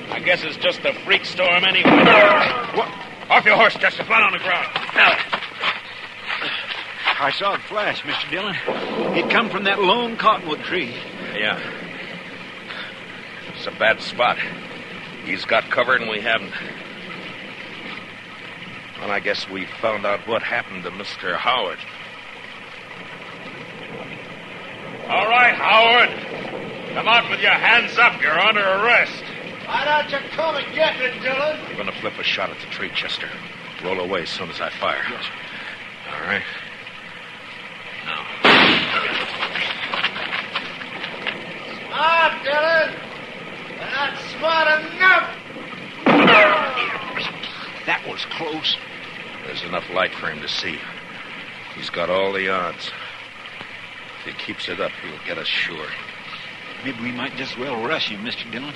I guess it's just a freak storm anyway. What? Off your horse, Chester. Flat on the ground. Now. I saw it flash, Mr. Dillon. It come from that lone cottonwood tree. Yeah. It's a bad spot. He's got cover and we haven't. Well, I guess we found out what happened to Mr. Howard. All right, Howard. Come out with your hands up. You're under arrest. Why don't you come and get it, Dillon? You're going to flip a shot at the tree, Chester. Roll away as soon as I fire. Yes, sir. All right. Now. Smart, Dillon. You're not smart enough. That was close. There's enough light for him to see. He's got all the odds. If he keeps it up, he'll get us sure. Maybe we might just well rush him, Mr. Dillon.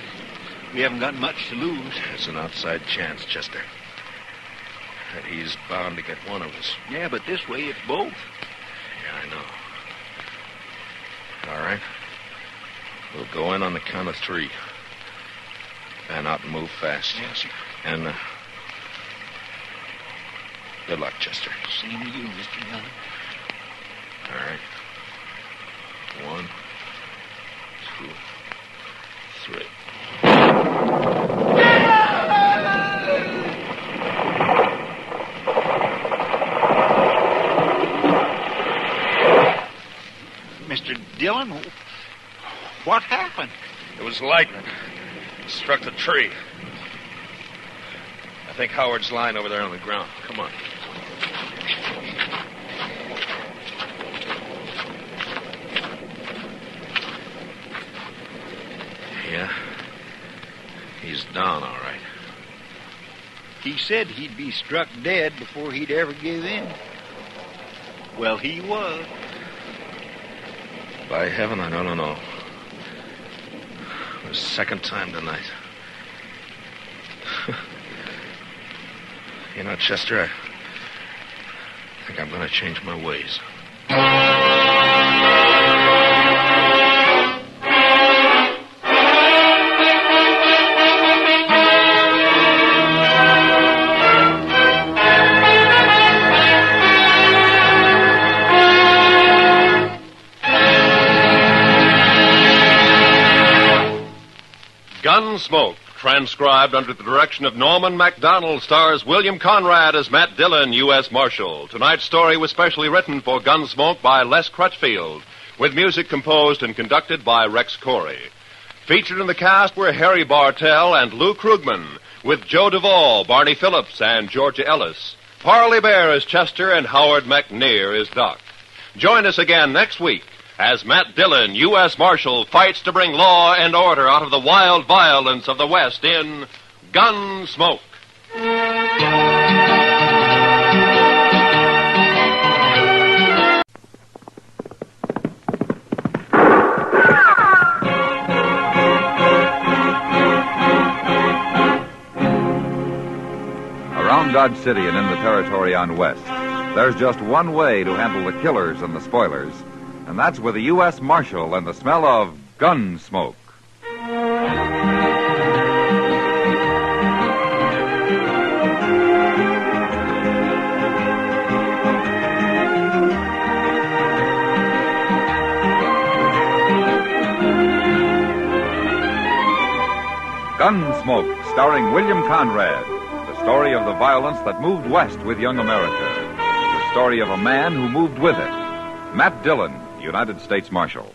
We haven't got much to lose. There's an outside chance, Chester. That he's bound to get one of us. Yeah, but this way it's both. Yeah, I know. All right. We'll go in on the count of 3. Fan out and move fast. Yes, sir. And, good luck, Chester. Same to you, Mr. Dillon. All right. 1, 2, 3. Mr. Dillon, what happened? It was lightning. It struck the tree. I think Howard's lying over there on the ground. Come on. Yeah. He's down, all right. He said he'd be struck dead before he'd ever give in. Well, he was. By heaven, I don't know. The second time tonight. You know, Chester, I think I'm going to change my ways. Gunsmoke, transcribed under the direction of Norman MacDonald, stars William Conrad as Matt Dillon, U.S. Marshal. Tonight's story was specially written for Gunsmoke by Les Crutchfield, with music composed and conducted by Rex Corey. Featured in the cast were Harry Bartell and Lou Krugman, with Joe Duvall, Barney Phillips, and Georgia Ellis. Parley Bear as Chester and Howard McNear as Doc. Join us again next week as Matt Dillon, U.S. Marshal, fights to bring law and order out of the wild violence of the West in Gunsmoke. Around Dodge City and in the territory on West, there's just one way to handle the killers and the spoilers, and that's with a U.S. Marshal and the smell of gun smoke. Gunsmoke, starring William Conrad, the story of the violence that moved west with young America, the story of a man who moved with it. Matt Dillon, United States Marshal.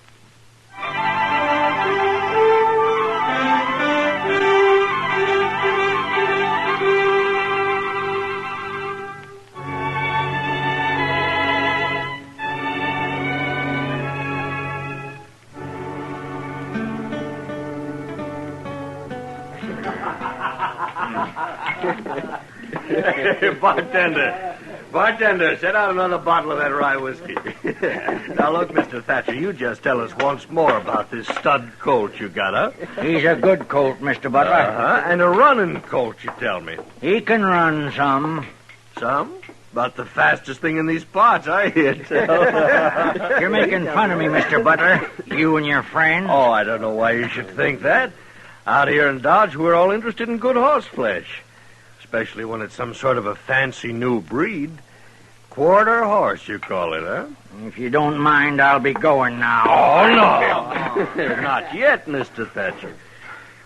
Bartender, set out another bottle of that rye whiskey. Now, look, Mr. Thatcher, you just tell us once more about this stud colt you got, huh? He's a good colt, Mr. Butler. And a running colt, you tell me. He can run some. Some? About the fastest thing in these parts, I hear tell. You're making fun of me, Mr. Butler. You and your friends. Oh, I don't know why you should think that. Out here in Dodge, we're all interested in good horse flesh. Especially when it's some sort of a fancy new breed. Quarter horse, you call it, huh? If you don't mind, I'll be going now. Oh, no. Not yet, Mr. Thatcher.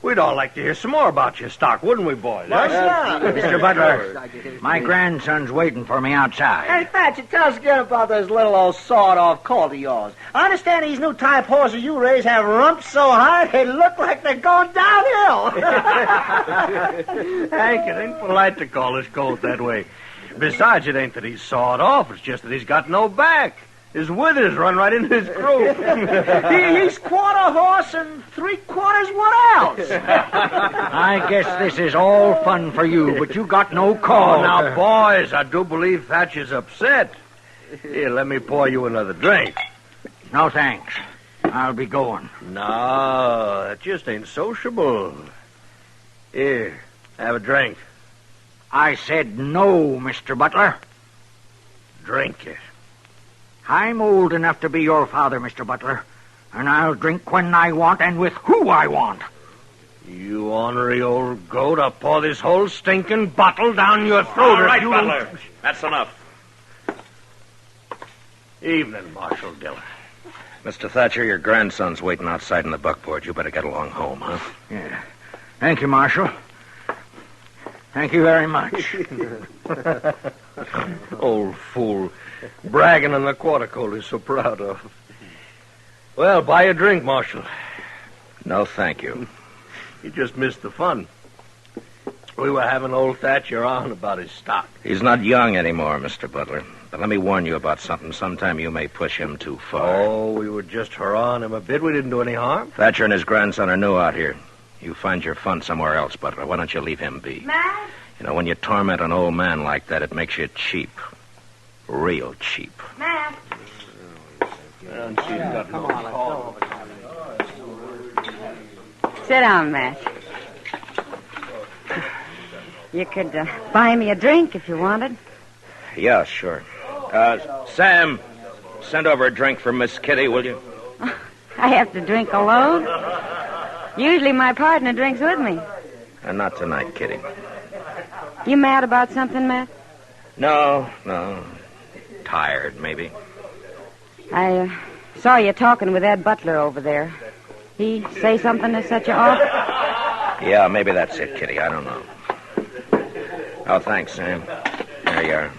We'd all like to hear some more about your stock, wouldn't we, boys? Mr. Butler, my grandson's waiting for me outside. Hey, Thatcher, tell us again about this little old sawed-off colt of yours. I understand these new type horses you raise have rumps so high they look like they're going downhill. Hank, it ain't polite to call this colt that way. Besides, it ain't that he's sawed off. It's just that he's got no back. His withers run right into his croup. He's quarter horse and 3/4 what else? I guess this is all fun for you, but you got no call. Oh, now, boys, I do believe Thatcher's upset. Here, let me pour you another drink. No, thanks. I'll be going. No, that just ain't sociable. Here, have a drink. I said no, Mr. Butler. Drink it. I'm old enough to be your father, Mr. Butler, and I'll drink when I want and with who I want. You ornery old goat, I'll pour this whole stinking bottle down your throat. All right, you Butler. That's enough. Evening, Marshal Dillon. Mr. Thatcher, your grandson's waiting outside in the buckboard. You better get along home, huh? Yeah. Thank you, Marshal. Thank you very much. Old fool. Bragging on the quarter colt he's so proud of. Well, buy a drink, Marshal. No, thank you. You just missed the fun. We were having old Thatcher on about his stock. He's not young anymore, Mr. Butler. But let me warn you about something. Sometime you may push him too far. Oh, we were just hurrahing him a bit. We didn't do any harm. Thatcher and his grandson are new out here. You find your fun somewhere else, Butler. Why don't you leave him be? Matt? You know, when you torment an old man like that, it makes you cheap. Real cheap. Matt? Sit down, Matt. You could buy me a drink if you wanted. Yeah, sure. Sam, send over a drink for Miss Kitty, will you? I have to drink alone. Usually my partner drinks with me. Not tonight, Kitty. You mad about something, Matt? No. Tired, maybe. I saw you talking with Ed Butler over there. He say something to set you off? Yeah, maybe that's it, Kitty. I don't know. Oh, thanks, Sam. There you are.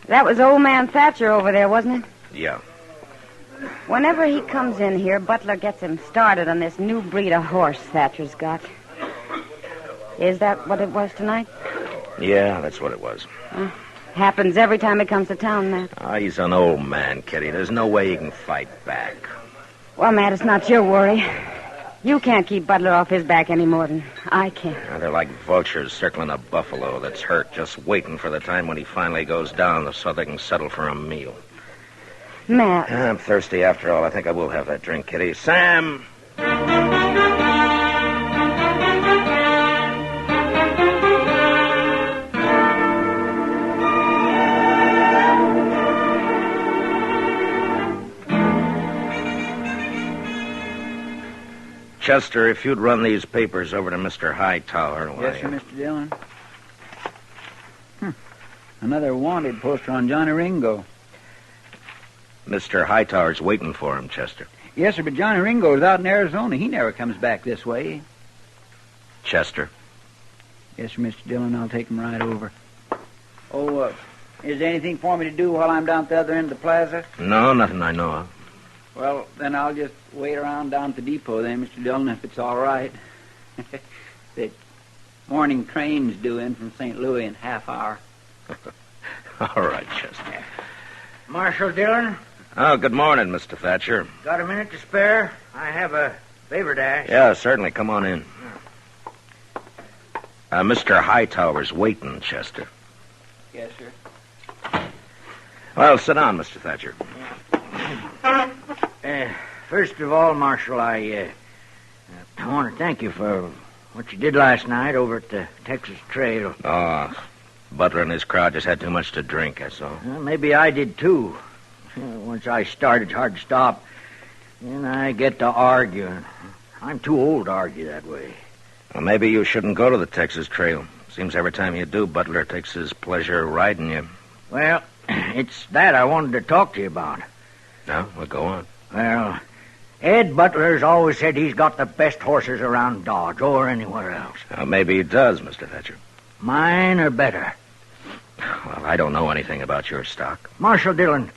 That was old man Thatcher over there, wasn't it? Yeah. Whenever he comes in here, Butler gets him started on this new breed of horse Thatcher's got. Is that what it was tonight? Yeah, that's what it was. Happens every time he comes to town, Matt. He's an old man, Kitty. There's no way he can fight back. Well, Matt, it's not your worry. You can't keep Butler off his back any more than I can. They're like vultures circling a buffalo that's hurt, just waiting for the time when he finally goes down so they can settle for a meal. Matt. I'm thirsty after all. I think I will have that drink, Kitty. Sam! Custer, if you'd run these papers over to Mr. Hightower. Yes, sir, Mr. Dillon. Another wanted poster on Johnny Ringo. Mr. Hightower's waiting for him, Chester. Yes, sir, but Johnny Ringo's out in Arizona. He never comes back this way. Chester. Yes, sir, Mr. Dillon. I'll take him right over. Oh, is there anything for me to do while I'm down at the other end of the plaza? No, nothing I know of. Well, then I'll just wait around down at the depot then, Mr. Dillon, if it's all right. The morning train's due in from St. Louis in half hour. All right, Chester. Marshal Dillon? Oh, good morning, Mr. Thatcher. Got a minute to spare? I have a favor to ask. Yeah, certainly. Come on in. Mr. Hightower's waiting, Chester. Yes, sir. Well, sit down, Mr. Thatcher. First of all, Marshal, I want to thank you for what you did last night over at the Texas Trail. Oh, Butler and his crowd just had too much to drink, that's all. Well, maybe I did, too. Once I start, it's hard to stop. Then I get to arguing. I'm too old to argue that way. Well, maybe you shouldn't go to the Texas Trail. Seems every time you do, Butler takes his pleasure riding you. Well, It's that I wanted to talk to you about. No? Well, go on. Well, Ed Butler's always said he's got the best horses around Dodge or anywhere else. Well, maybe he does, Mr. Thatcher. Mine are better. Well, I don't know anything about your stock. Marshal Dillon,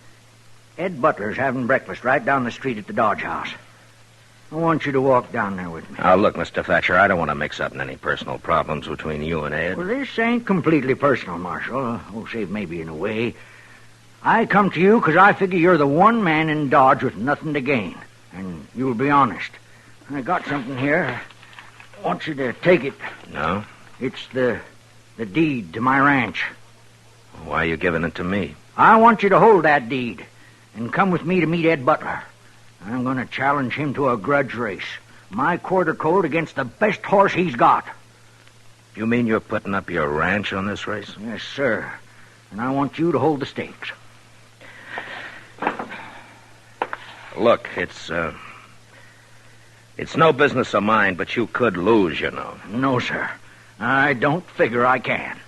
Ed Butler's having breakfast right down the street at the Dodge house. I want you to walk down there with me. Now, look, Mr. Thatcher, I don't want to mix up in any personal problems between you and Ed. Well, this ain't completely personal, Marshal. Oh, save maybe in a way. I come to you because I figure you're the one man in Dodge with nothing to gain. And you'll be honest. I got something here. I want you to take it. No? It's the deed to my ranch. Why are you giving it to me? I want you to hold that deed and come with me to meet Ed Butler. I'm going to challenge him to a grudge race. My quarter colt against the best horse he's got. You mean you're putting up your ranch on this race? Yes, sir. And I want you to hold the stakes. Look, it's no business of mine, but you could lose, you know. No, sir. I don't figure I can.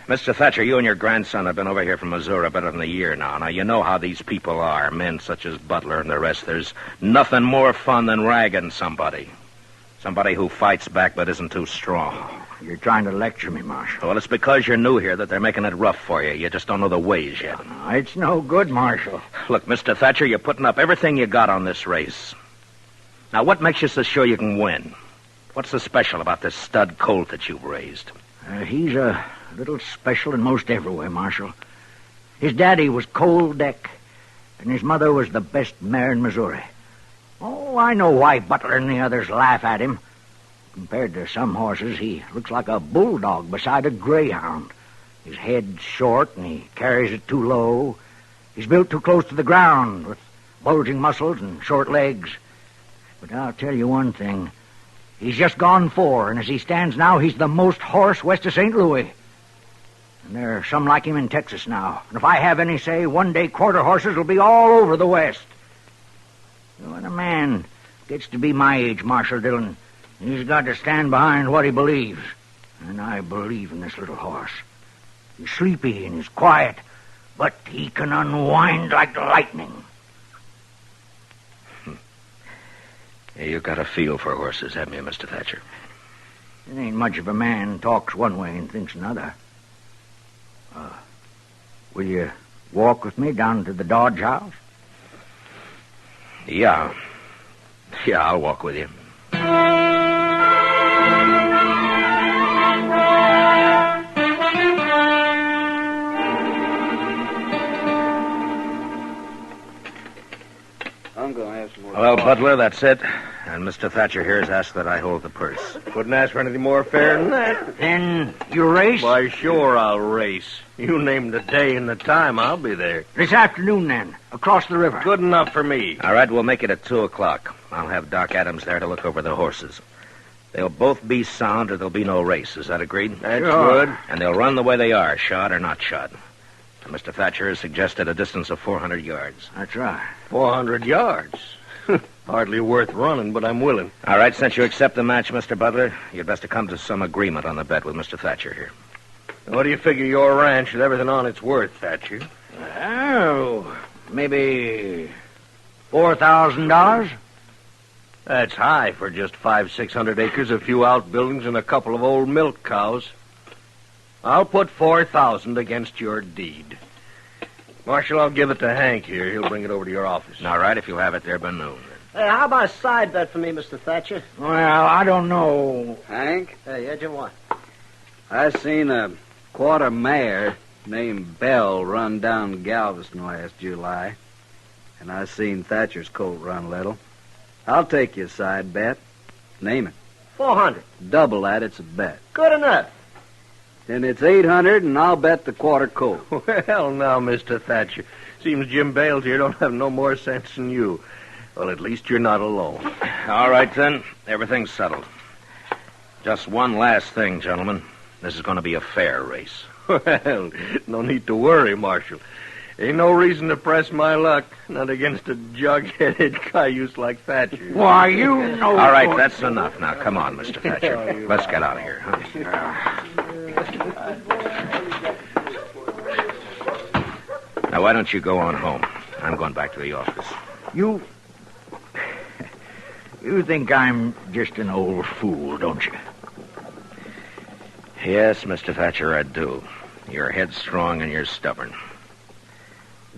Mr. Thatcher, you and your grandson have been over here from Missouri better than a year now. Now, you know how these people are, men such as Butler and the rest. There's nothing more fun than ragging somebody. Somebody who fights back but isn't too strong. You're trying to lecture me, Marshal. Well, it's because you're new here that they're making it rough for you. You just don't know the ways yet. No, it's no good, Marshal. Look, Mr. Thatcher, you're putting up everything you got on this race. Now, what makes you so sure you can win? What's so special about this stud colt that you've raised? He's a little special in most every way, Marshal. His daddy was cold deck, and his mother was the best mare in Missouri. Oh, I know why Butler and the others laugh at him. Compared to some horses, he looks like a bulldog beside a greyhound. His head's short, and he carries it too low. He's built too close to the ground, with bulging muscles and short legs. But I'll tell you one thing. He's just gone 4, and as he stands now, he's the most horse west of St. Louis. And there are some like him in Texas now. And if I have any say, one day quarter horses will be all over the West. When a man gets to be my age, Marshal Dillon, he's got to stand behind what he believes. And I believe in this little horse. He's sleepy and he's quiet, but he can unwind like lightning. You got a feel for horses, haven't you, Mr. Thatcher? It ain't much of a man talks one way and thinks another. Will you walk with me down to the Dodge house? Yeah. Yeah, I'll walk with you. I'm going to have some more. Well, Butler, that's it. And Mr. Thatcher here has asked that I hold the purse. Couldn't ask for anything more fair than that. Then you race? Why, sure I'll race. You name the day and the time, I'll be there. This afternoon, then, across the river. Good enough for me. All right, we'll make it at 2 o'clock. I'll have Doc Adams there to look over the horses. They'll both be sound or there'll be no race. Is that agreed? That's good. And they'll run the way they are, shod or not shod. And Mr. Thatcher has suggested a distance of 400 yards. That's right. 400 yards? Hardly worth running, but I'm willing. All right, since you accept the match, Mr. Butler, you'd best to come to some agreement on the bet with Mr. Thatcher here. What do you figure your ranch with everything on it's worth, Thatcher? Oh, maybe $4,000? That's high for just 500-600 acres, a few outbuildings, and a couple of old milk cows. I'll put 4,000 against your deed. Marshal, I'll give it to Hank here. He'll bring it over to your office. All right, if you'll have it there by noon. Hey, how about a side bet for me, Mr. Thatcher? Well, I don't know. Hank? Hey, yeah, Jim, what? I seen a quarter mare named Belle run down Galveston last July. And I seen Thatcher's colt run a little. I'll take you a side bet. Name it. 400. Double that, it's a bet. Good enough. Then it's 800, and I'll bet the quarter colt. Well, now, Mr. Thatcher. Seems Jim Bales here don't have no more sense than you. Well, at least you're not alone. All right, then. Everything's settled. Just one last thing, gentlemen. This is going to be a fair race. Well, no need to worry, Marshal. Ain't no reason to press my luck. Not against a jug-headed cayuse like Thatcher. Why, you know... All right, that's enough. Now, come on, Mr. Thatcher. Let's get out of here, huh? Now, why don't you go on home? I'm going back to the office. You think I'm just an old fool, don't you? Yes, Mr. Thatcher, I do. You're headstrong and you're stubborn.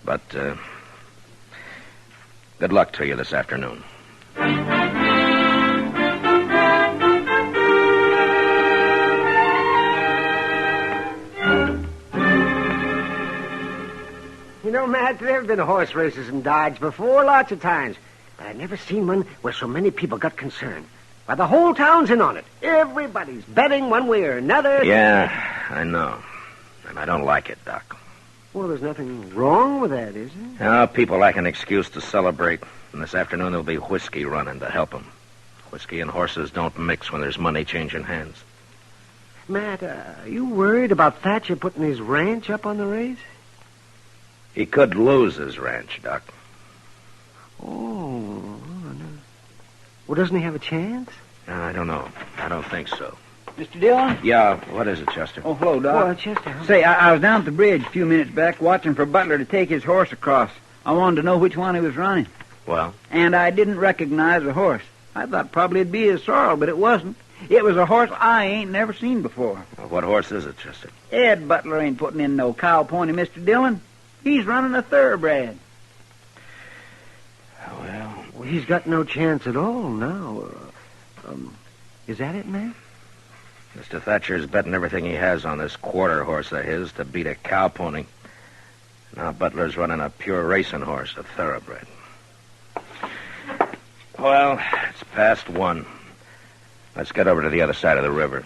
But, good luck to you this afternoon. You know, Matt, there have been horse races in Dodge before, lots of times. But I've never seen one where so many people got concerned. Why, the whole town's in on it. Everybody's betting one way or another. Yeah, I know. And I don't like it, Doc. Well, there's nothing wrong with that, is there? Now, people like an excuse to celebrate. And this afternoon there'll be whiskey running to help them. Whiskey and horses don't mix when there's money changing hands. Matt, are you worried about Thatcher putting his ranch up on the race? He could lose his ranch, Doc. Oh, no. Well, doesn't he have a chance? I don't know. I don't think so. Mr. Dillon? Yeah, what is it, Chester? Oh, hello, Doc. Well, Chester. Say, I was down at the bridge a few minutes back watching for Butler to take his horse across. I wanted to know which one he was running. Well? And I didn't recognize the horse. I thought probably it'd be his sorrel, but it wasn't. It was a horse I ain't never seen before. Well, what horse is it, Chester? Ed Butler ain't putting in no cow pony, Mr. Dillon. He's running a thoroughbred. Well, he's got no chance at all now. Is that it, Matt? Mr. Thatcher's betting everything he has on this quarter horse of his to beat a cow pony. Now Butler's running a pure racing horse, a thoroughbred. Well, it's past 1. Let's get over to the other side of the river.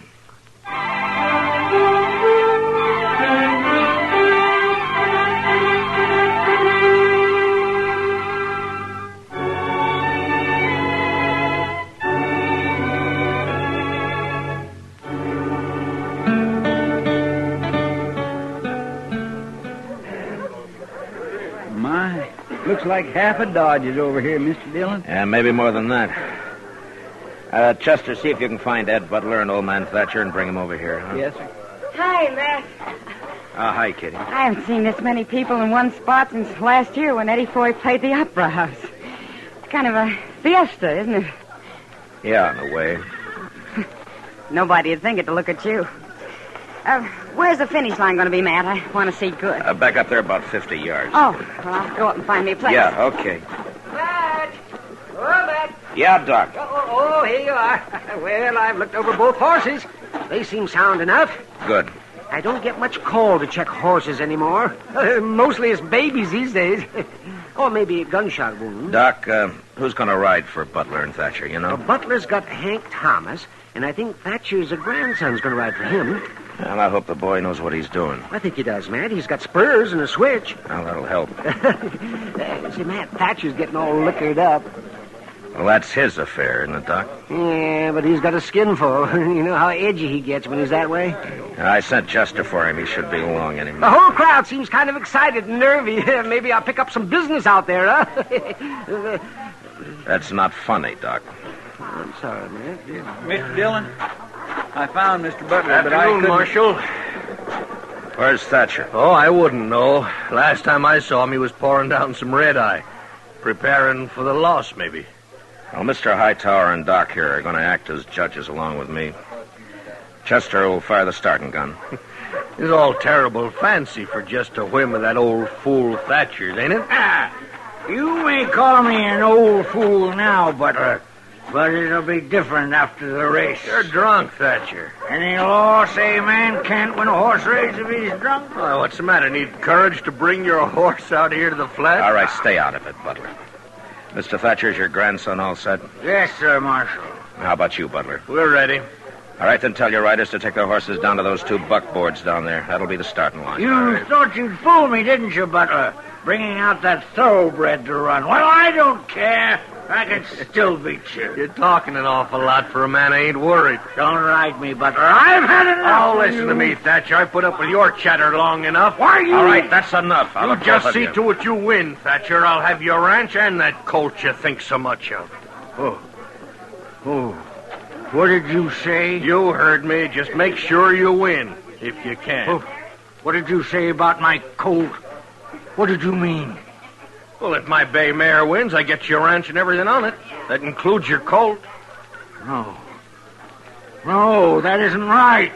Looks like half a Dodge is over here, Mr. Dillon. Yeah, maybe more than that. Chester, see if you can find Ed Butler and old man Thatcher and bring him over here, huh? Yes, sir. Hi, Matt. Hi, Kitty. I haven't seen this many people in one spot since last year when Eddie Foy played the Opera House. It's kind of a fiesta, isn't it? Yeah, in a way. Nobody'd think it to look at you. Where's the finish line going to be, Matt? I want to see good. Back up there about 50 yards. Oh, well, I'll go up and find me a place. Yeah, okay. Matt! Oh, Matt! Yeah, Doc. Oh, here you are. Well, I've looked over both horses. They seem sound enough. Good. I don't get much call to check horses anymore. Mostly it's babies these days. Or maybe a gunshot wound. Doc, who's going to ride for Butler and Thatcher, you know? Well, Butler's got Hank Thomas, and I think Thatcher's grandson's going to ride for him. Well, I hope the boy knows what he's doing. I think he does, Matt. He's got spurs and a switch. Well, that'll help. See, Matt, Thatcher's getting all liquored up. Well, that's his affair, isn't it, Doc? Yeah, but he's got a skin full. You know how edgy he gets when he's that way? I sent Chester for him. He should be along any minute. The whole crowd seems kind of excited and nervy. Maybe I'll pick up some business out there, huh? That's not funny, Doc. I'm sorry, man. Mr. Dillon, I found Mr. Butler, but I Afternoon, couldn't... Marshal. Where's Thatcher? Oh, I wouldn't know. Last time I saw him, he was pouring down some red-eye. Preparing for the loss, maybe. Well, Mr. Hightower and Doc here are going to act as judges along with me. Chester will fire the starting gun. It's all terrible fancy for just a whim of that old fool Thatcher's, ain't it? You may call me an old fool now, Butler, but it'll be different after the race. You're drunk, Thatcher. Any law say a man can't win a horse race if he's drunk? Oh, what's the matter? Need courage to bring your horse out here to the flat? All right, stay out of it, Butler. Mr. Thatcher's your grandson all set? Yes, sir, Marshal. How about you, Butler? We're ready. All right, then tell your riders to take their horses down to those 2 buckboards down there. That'll be the starting line. You thought you'd fool me, didn't you, Butler? Bringing out that thoroughbred to run. Well, I don't care. I can still beat you. You're talking an awful lot for a man who ain't worried. Don't ride me, Butler. I've had enough. Oh, listen to me, Thatcher. I put up with your chatter long enough. Why you... All right, that's enough. You just see to it you win, Thatcher. I'll have your ranch and that colt you think so much of. Oh. What did you say? You heard me. Just make sure you win, if you can. What did you say about my colt? What did you mean? Well, if my bay mare wins, I get your ranch and everything on it. That includes your colt. No. No, that isn't right.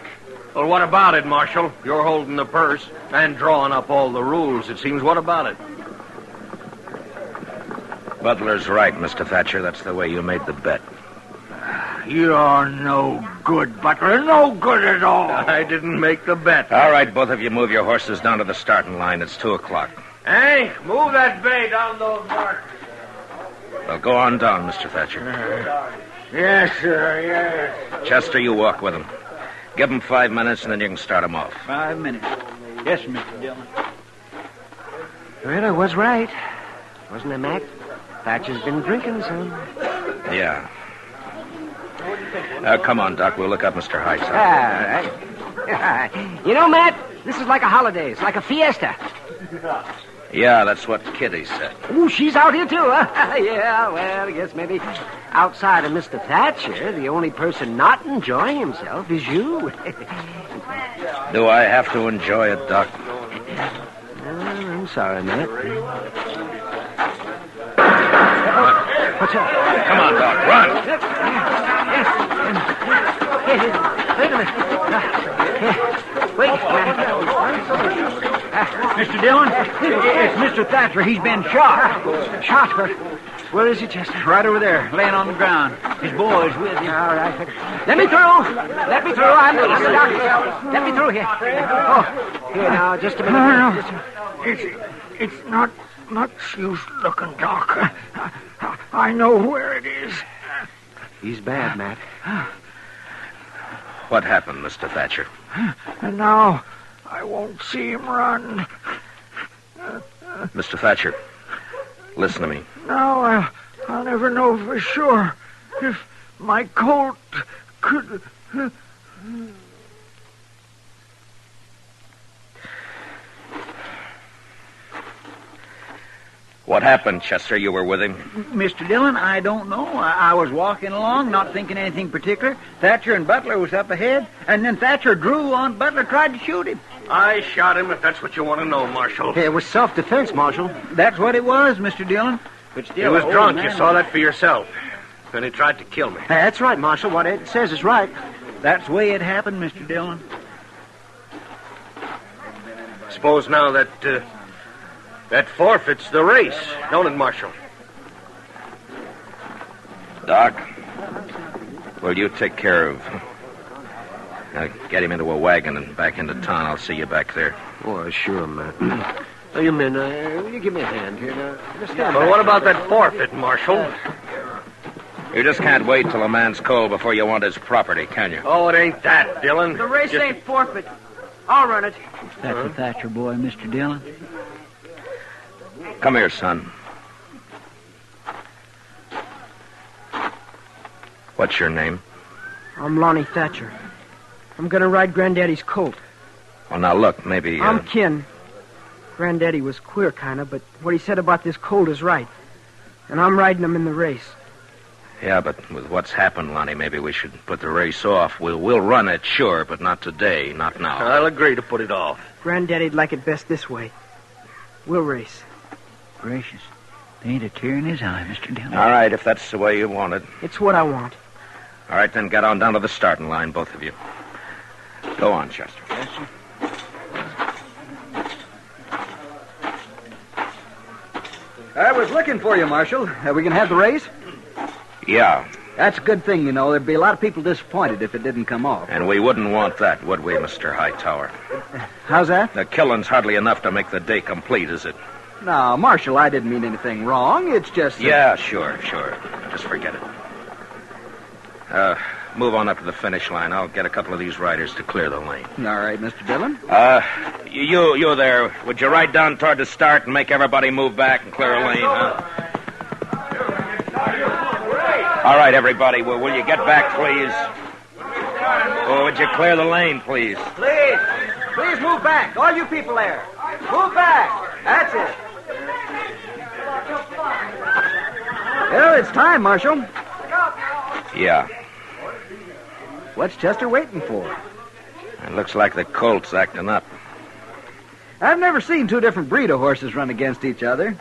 Well, what about it, Marshal? You're holding the purse and drawing up all the rules, it seems. What about it? Butler's right, Mr. Thatcher. That's the way you made the bet. You're no good, Butler. No good at all. I didn't make the bet. All right, both of you move your horses down to the starting line. It's 2 o'clock. Hey, move that bay down those markers. Well, go on down, Mr. Thatcher. Yes, sir, yes. Chester, you walk with him. Give him 5 minutes, and then you can start him off. 5 minutes. Yes, Mr. Dillon. Well, I was right. Wasn't I, Mac? Thatcher's been drinking some. Yeah. Come on, Doc. We'll look up Mr. Heights. All right. You know, Matt, this is like a holiday. It's like a fiesta. Yeah, that's what Kitty said. Ooh, she's out here, too, huh? Yeah, well, I guess maybe outside of Mr. Thatcher, the only person not enjoying himself is you. Do I have to enjoy it, Doc? I'm sorry, Matt. What's up? Come on, Doc, run. Wait a minute. Wait. Mr. Dillon, it's Mr. Thatcher. He's been shot. Shot? Where is he, Chester? Right over there, laying on the ground. His boy's with him. All right. Let me through. Let me through. I'm the doctor. Let me through here. Oh, here now, just a minute. No. It's not much use looking, Doc. I know where it is. He's bad, Matt. What happened, Mr. Thatcher? And now I won't see him run. Mr. Thatcher, listen to me. Now I'll never know for sure if my colt could... What happened, Chester? You were with him? Mr. Dillon, I don't know. I was walking along, not thinking anything particular. Thatcher and Butler was up ahead, and then Thatcher drew on Butler, tried to shoot him. I shot him, if that's what you want to know, Marshal. It was self-defense, Marshal. That's what it was, Mr. Dillon. But still, he was drunk. You saw that for yourself. And he tried to kill me. That's right, Marshal. What Ed says is right. That's the way it happened, Mr. Dillon. Suppose now that forfeits the race, don't it, Marshal? Doc, will you take care of... get him into a wagon and back into town. I'll see you back there. Oh, sure, Matt. You men, will you give me a hand here? Well, what about that forfeit, Marshal? You just can't wait till a man's cold before you want his property, can you? Oh, it ain't that, Dillon. The race ain't forfeit. I'll run it. That's a Thatcher boy, Mr. Dillon. Come here, son. What's your name? I'm Lonnie Thatcher. I'm going to ride Granddaddy's colt. Well, now, look, maybe... I'm kin. Granddaddy was queer, kind of, but what he said about this colt is right. And I'm riding him in the race. Yeah, but with what's happened, Lonnie, maybe we should put the race off. We'll run it, sure, but not today, not now. I'll agree to put it off. Granddaddy'd like it best this way. We'll race. Gracious. There ain't a tear in his eye, Mr. Dillon. All right, if that's the way you want it. It's what I want. All right, then get on down to the starting line, both of you. Go on, Chester. Yes, sir. I was looking for you, Marshal. Are we going to have the race? Yeah. That's a good thing, you know. There'd be a lot of people disappointed if it didn't come off. And we wouldn't want that, would we, Mr. Hightower? How's that? The killing's hardly enough to make the day complete, is it? No, Marshal, I didn't mean anything wrong. It's just... Yeah, sure. Just forget it. Move on up to the finish line. I'll get a couple of these riders to clear the lane. All right, Mr. Dillon. You there. Would you ride down toward the start and make everybody move back and clear a lane, huh? All right, everybody. Well, will you get back, please? Oh, would you clear the lane, please? Please move back. All you people there. Move back. That's it. Well, it's time, Marshal. Yeah. What's Chester waiting for? It looks like the colt's acting up. I've never seen two different breed of horses run against each other.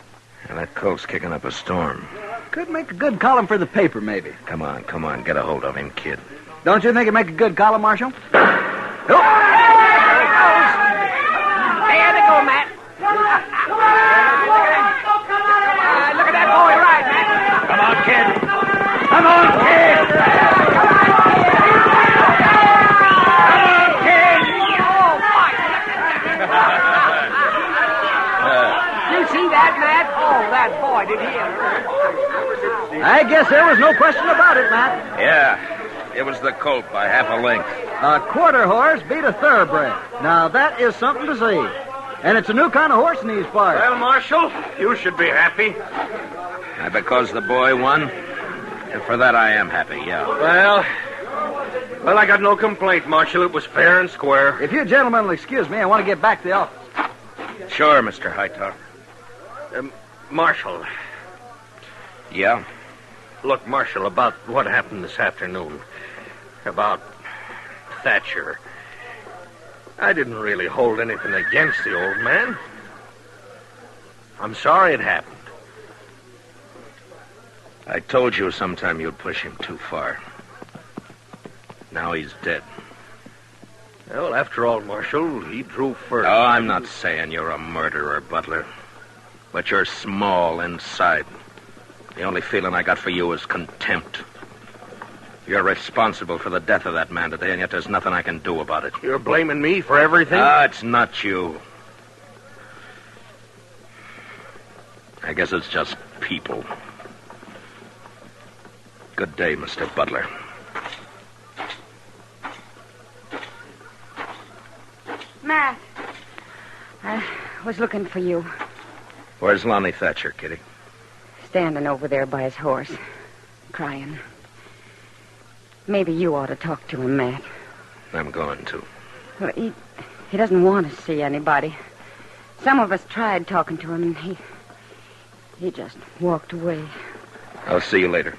And that colt's kicking up a storm. Could make a good column for the paper, maybe. Come on. Get a hold of him, kid. Don't you think it'd make a good column, Marshal? There they go, Matt. Look at that boy ride, Matt. Come on, kid. Come on, kid. You see that, Matt? Oh, that boy, did he ever? I guess there was no question about it, Matt. Yeah, it was the colt by half a length. A quarter horse beat a thoroughbred. Now, that is something to see. And it's a new kind of horse in these parts. Well, Marshal, you should be happy. Because the boy won? And for that I am happy, yeah. Well, I got no complaint, Marshal. It was fair and square. If you gentlemen will excuse me, I want to get back to the office. Sure, Mr. Hightower. Marshal. Yeah? Look, Marshal, about what happened this afternoon. About Thatcher. I didn't really hold anything against the old man. I'm sorry it happened. I told you sometime you'd push him too far. Now he's dead. Well, after all, Marshal, he drew first. Oh, I'm not saying you're a murderer, Butler. But you're small inside. The only feeling I got for you is contempt. You're responsible for the death of that man today, and yet there's nothing I can do about it. You're blaming me for everything? It's not you. I guess it's just people. Good day, Mr. Butler. Matt, I was looking for you. Where's Lonnie Thatcher, Kitty? Standing over there by his horse, crying. Maybe you ought to talk to him, Matt. I'm going to. Well, he doesn't want to see anybody. Some of us tried talking to him, and he just walked away. I'll see you later.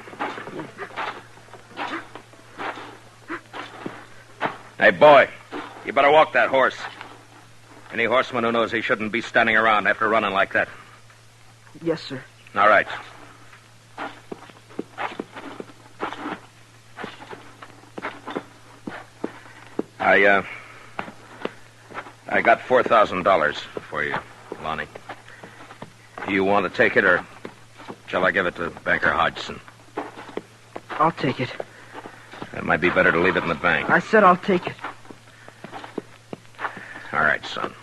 Hey, boy, you better walk that horse. Any horseman who knows he shouldn't be standing around after running like that. Yes, sir. All right. I got $4,000 for you, Lonnie. You want to take it, or shall I give it to Banker Hodgson? I'll take it. It might be better to leave it in the bank. I said I'll take it. All right, son.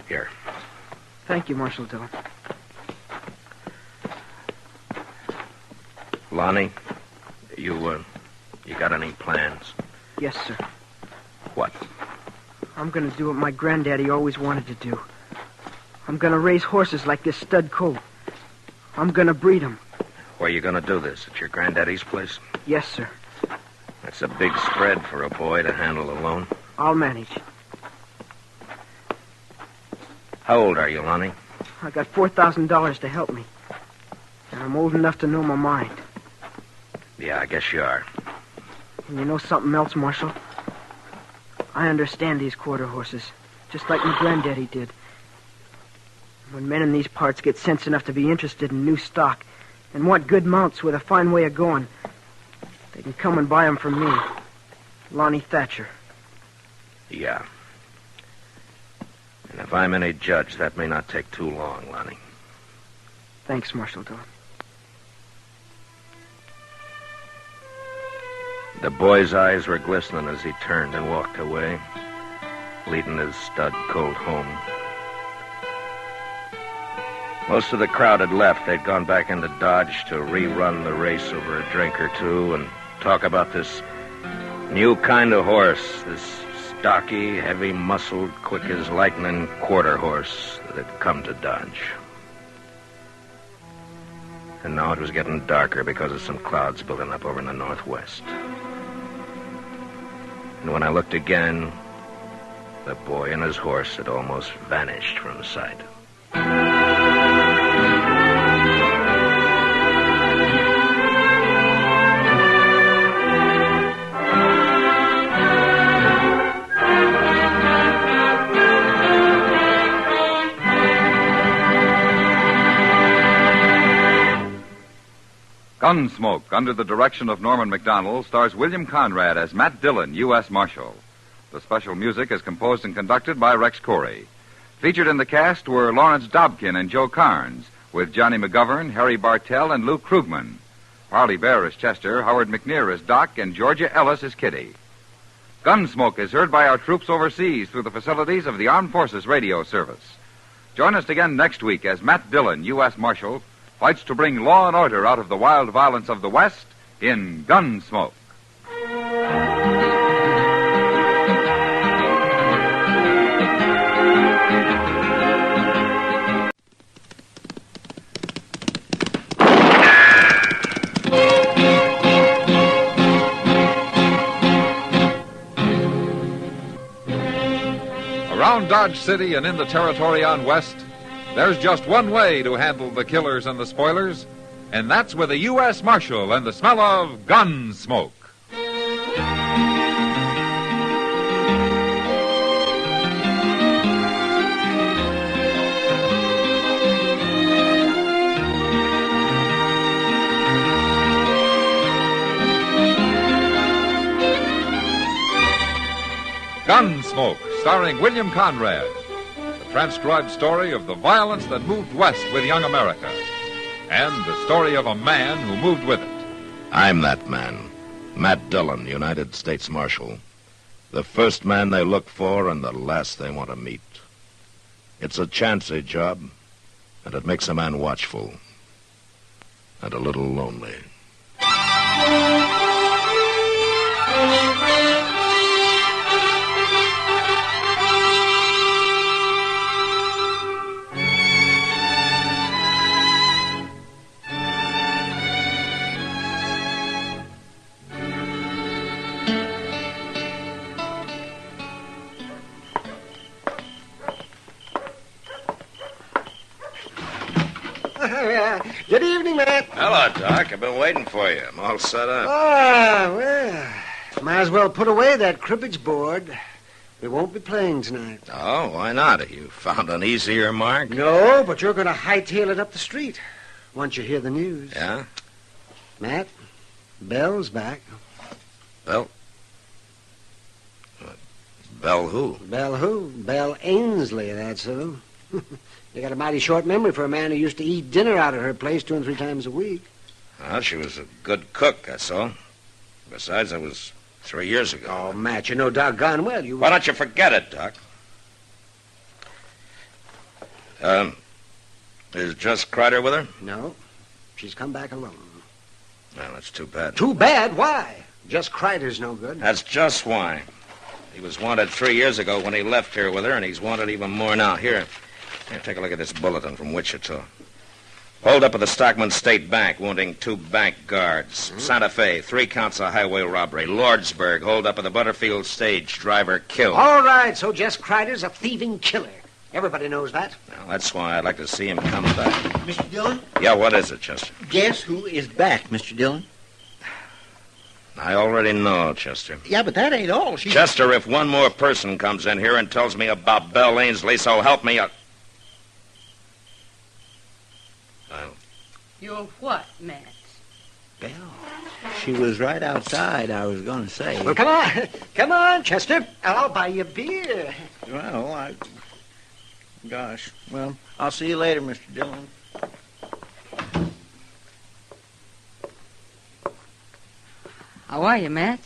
Here. Thank you, Marshal Dillon. Lonnie, you got any plans? Yes, sir. What? I'm going to do what my granddaddy always wanted to do. I'm going to raise horses like this stud colt. I'm going to breed them. Where are you going to do this? At your granddaddy's place? Yes, sir. That's a big spread for a boy to handle alone. I'll manage. How old are you, Lonnie? I got $4,000 to help me. And I'm old enough to know my mind. Yeah, I guess you are. And you know something else, Marshal? I understand these quarter horses, just like my granddaddy did. When men in these parts get sense enough to be interested in new stock and want good mounts with a fine way of going, they can come and buy them from me, Lonnie Thatcher. Yeah. And if I'm any judge, that may not take too long, Lonnie. Thanks, Marshal Dillon. The boy's eyes were glistening as he turned and walked away, leading his stud colt home. Most of the crowd had left. They'd gone back into Dodge to rerun the race over a drink or two and talk about this new kind of horse, this stocky, heavy-muscled, quick-as-lightning quarter horse that had come to Dodge. And now it was getting darker because of some clouds building up over in the northwest. And when I looked again, the boy and his horse had almost vanished from sight. Gunsmoke, under the direction of Norman MacDonald, stars William Conrad as Matt Dillon, U.S. Marshal. The special music is composed and conducted by Rex Corey. Featured in the cast were Lawrence Dobkin and Joe Carnes, with Johnny McGovern, Harry Bartell, and Luke Krugman. Parley Bear as Chester, Howard McNear as Doc, and Georgia Ellis as Kitty. Gunsmoke is heard by our troops overseas through the facilities of the Armed Forces Radio Service. Join us again next week as Matt Dillon, U.S. Marshal, fights to bring law and order out of the wild violence of the West in Gunsmoke. Around Dodge City and in the territory on West, there's just one way to handle the killers and the spoilers, and that's with a U.S. Marshal and the smell of gun smoke. Gunsmoke, starring William Conrad. The transcribed story of the violence that moved west with young America. And the story of a man who moved with it. I'm that man, Matt Dillon, United States Marshal. The first man they look for and the last they want to meet. It's a chancy job, and it makes a man watchful and a little lonely. Good evening, Matt. Hello, Doc. I've been waiting for you. I'm all set up. Ah, well, might as well put away that cribbage board. We won't be playing tonight. Oh, why not? You found an easier mark? No, but you're going to hightail it up the street once you hear the news. Yeah? Matt, Belle's back. Belle? Belle who? Belle who? Belle Ainsley, that's who. You got a mighty short memory for a man who used to eat dinner out at her place 2 and 3 times a week. Well, she was a good cook, that's all. Besides, that was 3 years ago. Oh, Matt, you know doggone well you... Why don't you forget it, Doc? Is Jess Kreider with her? No. She's come back alone. Well, that's too bad. Too bad? Why? Jess Kreider's no good. That's just why. He was wanted 3 years ago when he left here with her, and he's wanted even more now. Here, take a look at this bulletin from Wichita. Hold up at the Stockman State Bank, wounding 2 bank guards. Santa Fe, 3 counts of highway robbery. Lordsburg, hold up at the Butterfield stage, driver killed. All right, so Jess Kreider's a thieving killer. Everybody knows that. Well, that's why I'd like to see him come back. Mr. Dillon? Yeah, what is it, Chester? Guess who is back, Mr. Dillon? I already know, Chester. Yeah, but that ain't all. Chester, if one more person comes in here and tells me about Belle Ainsley, so help me... You're what, Matt? Belle. She was right outside, I was going to say. Well, come on. Come on, Chester. I'll buy you a beer. Well, Gosh. Well, I'll see you later, Mr. Dillon. How are you, Matt?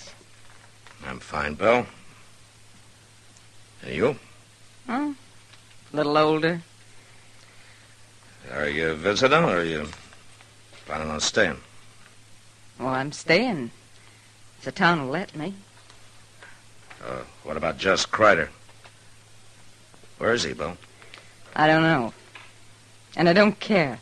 I'm fine, Belle. And you? Oh, a little older. Are you visiting, or are you planning on staying? Well, I'm staying. If the town will let me. What about Jess Kreider? Where is he, Belle? I don't know. And I don't care.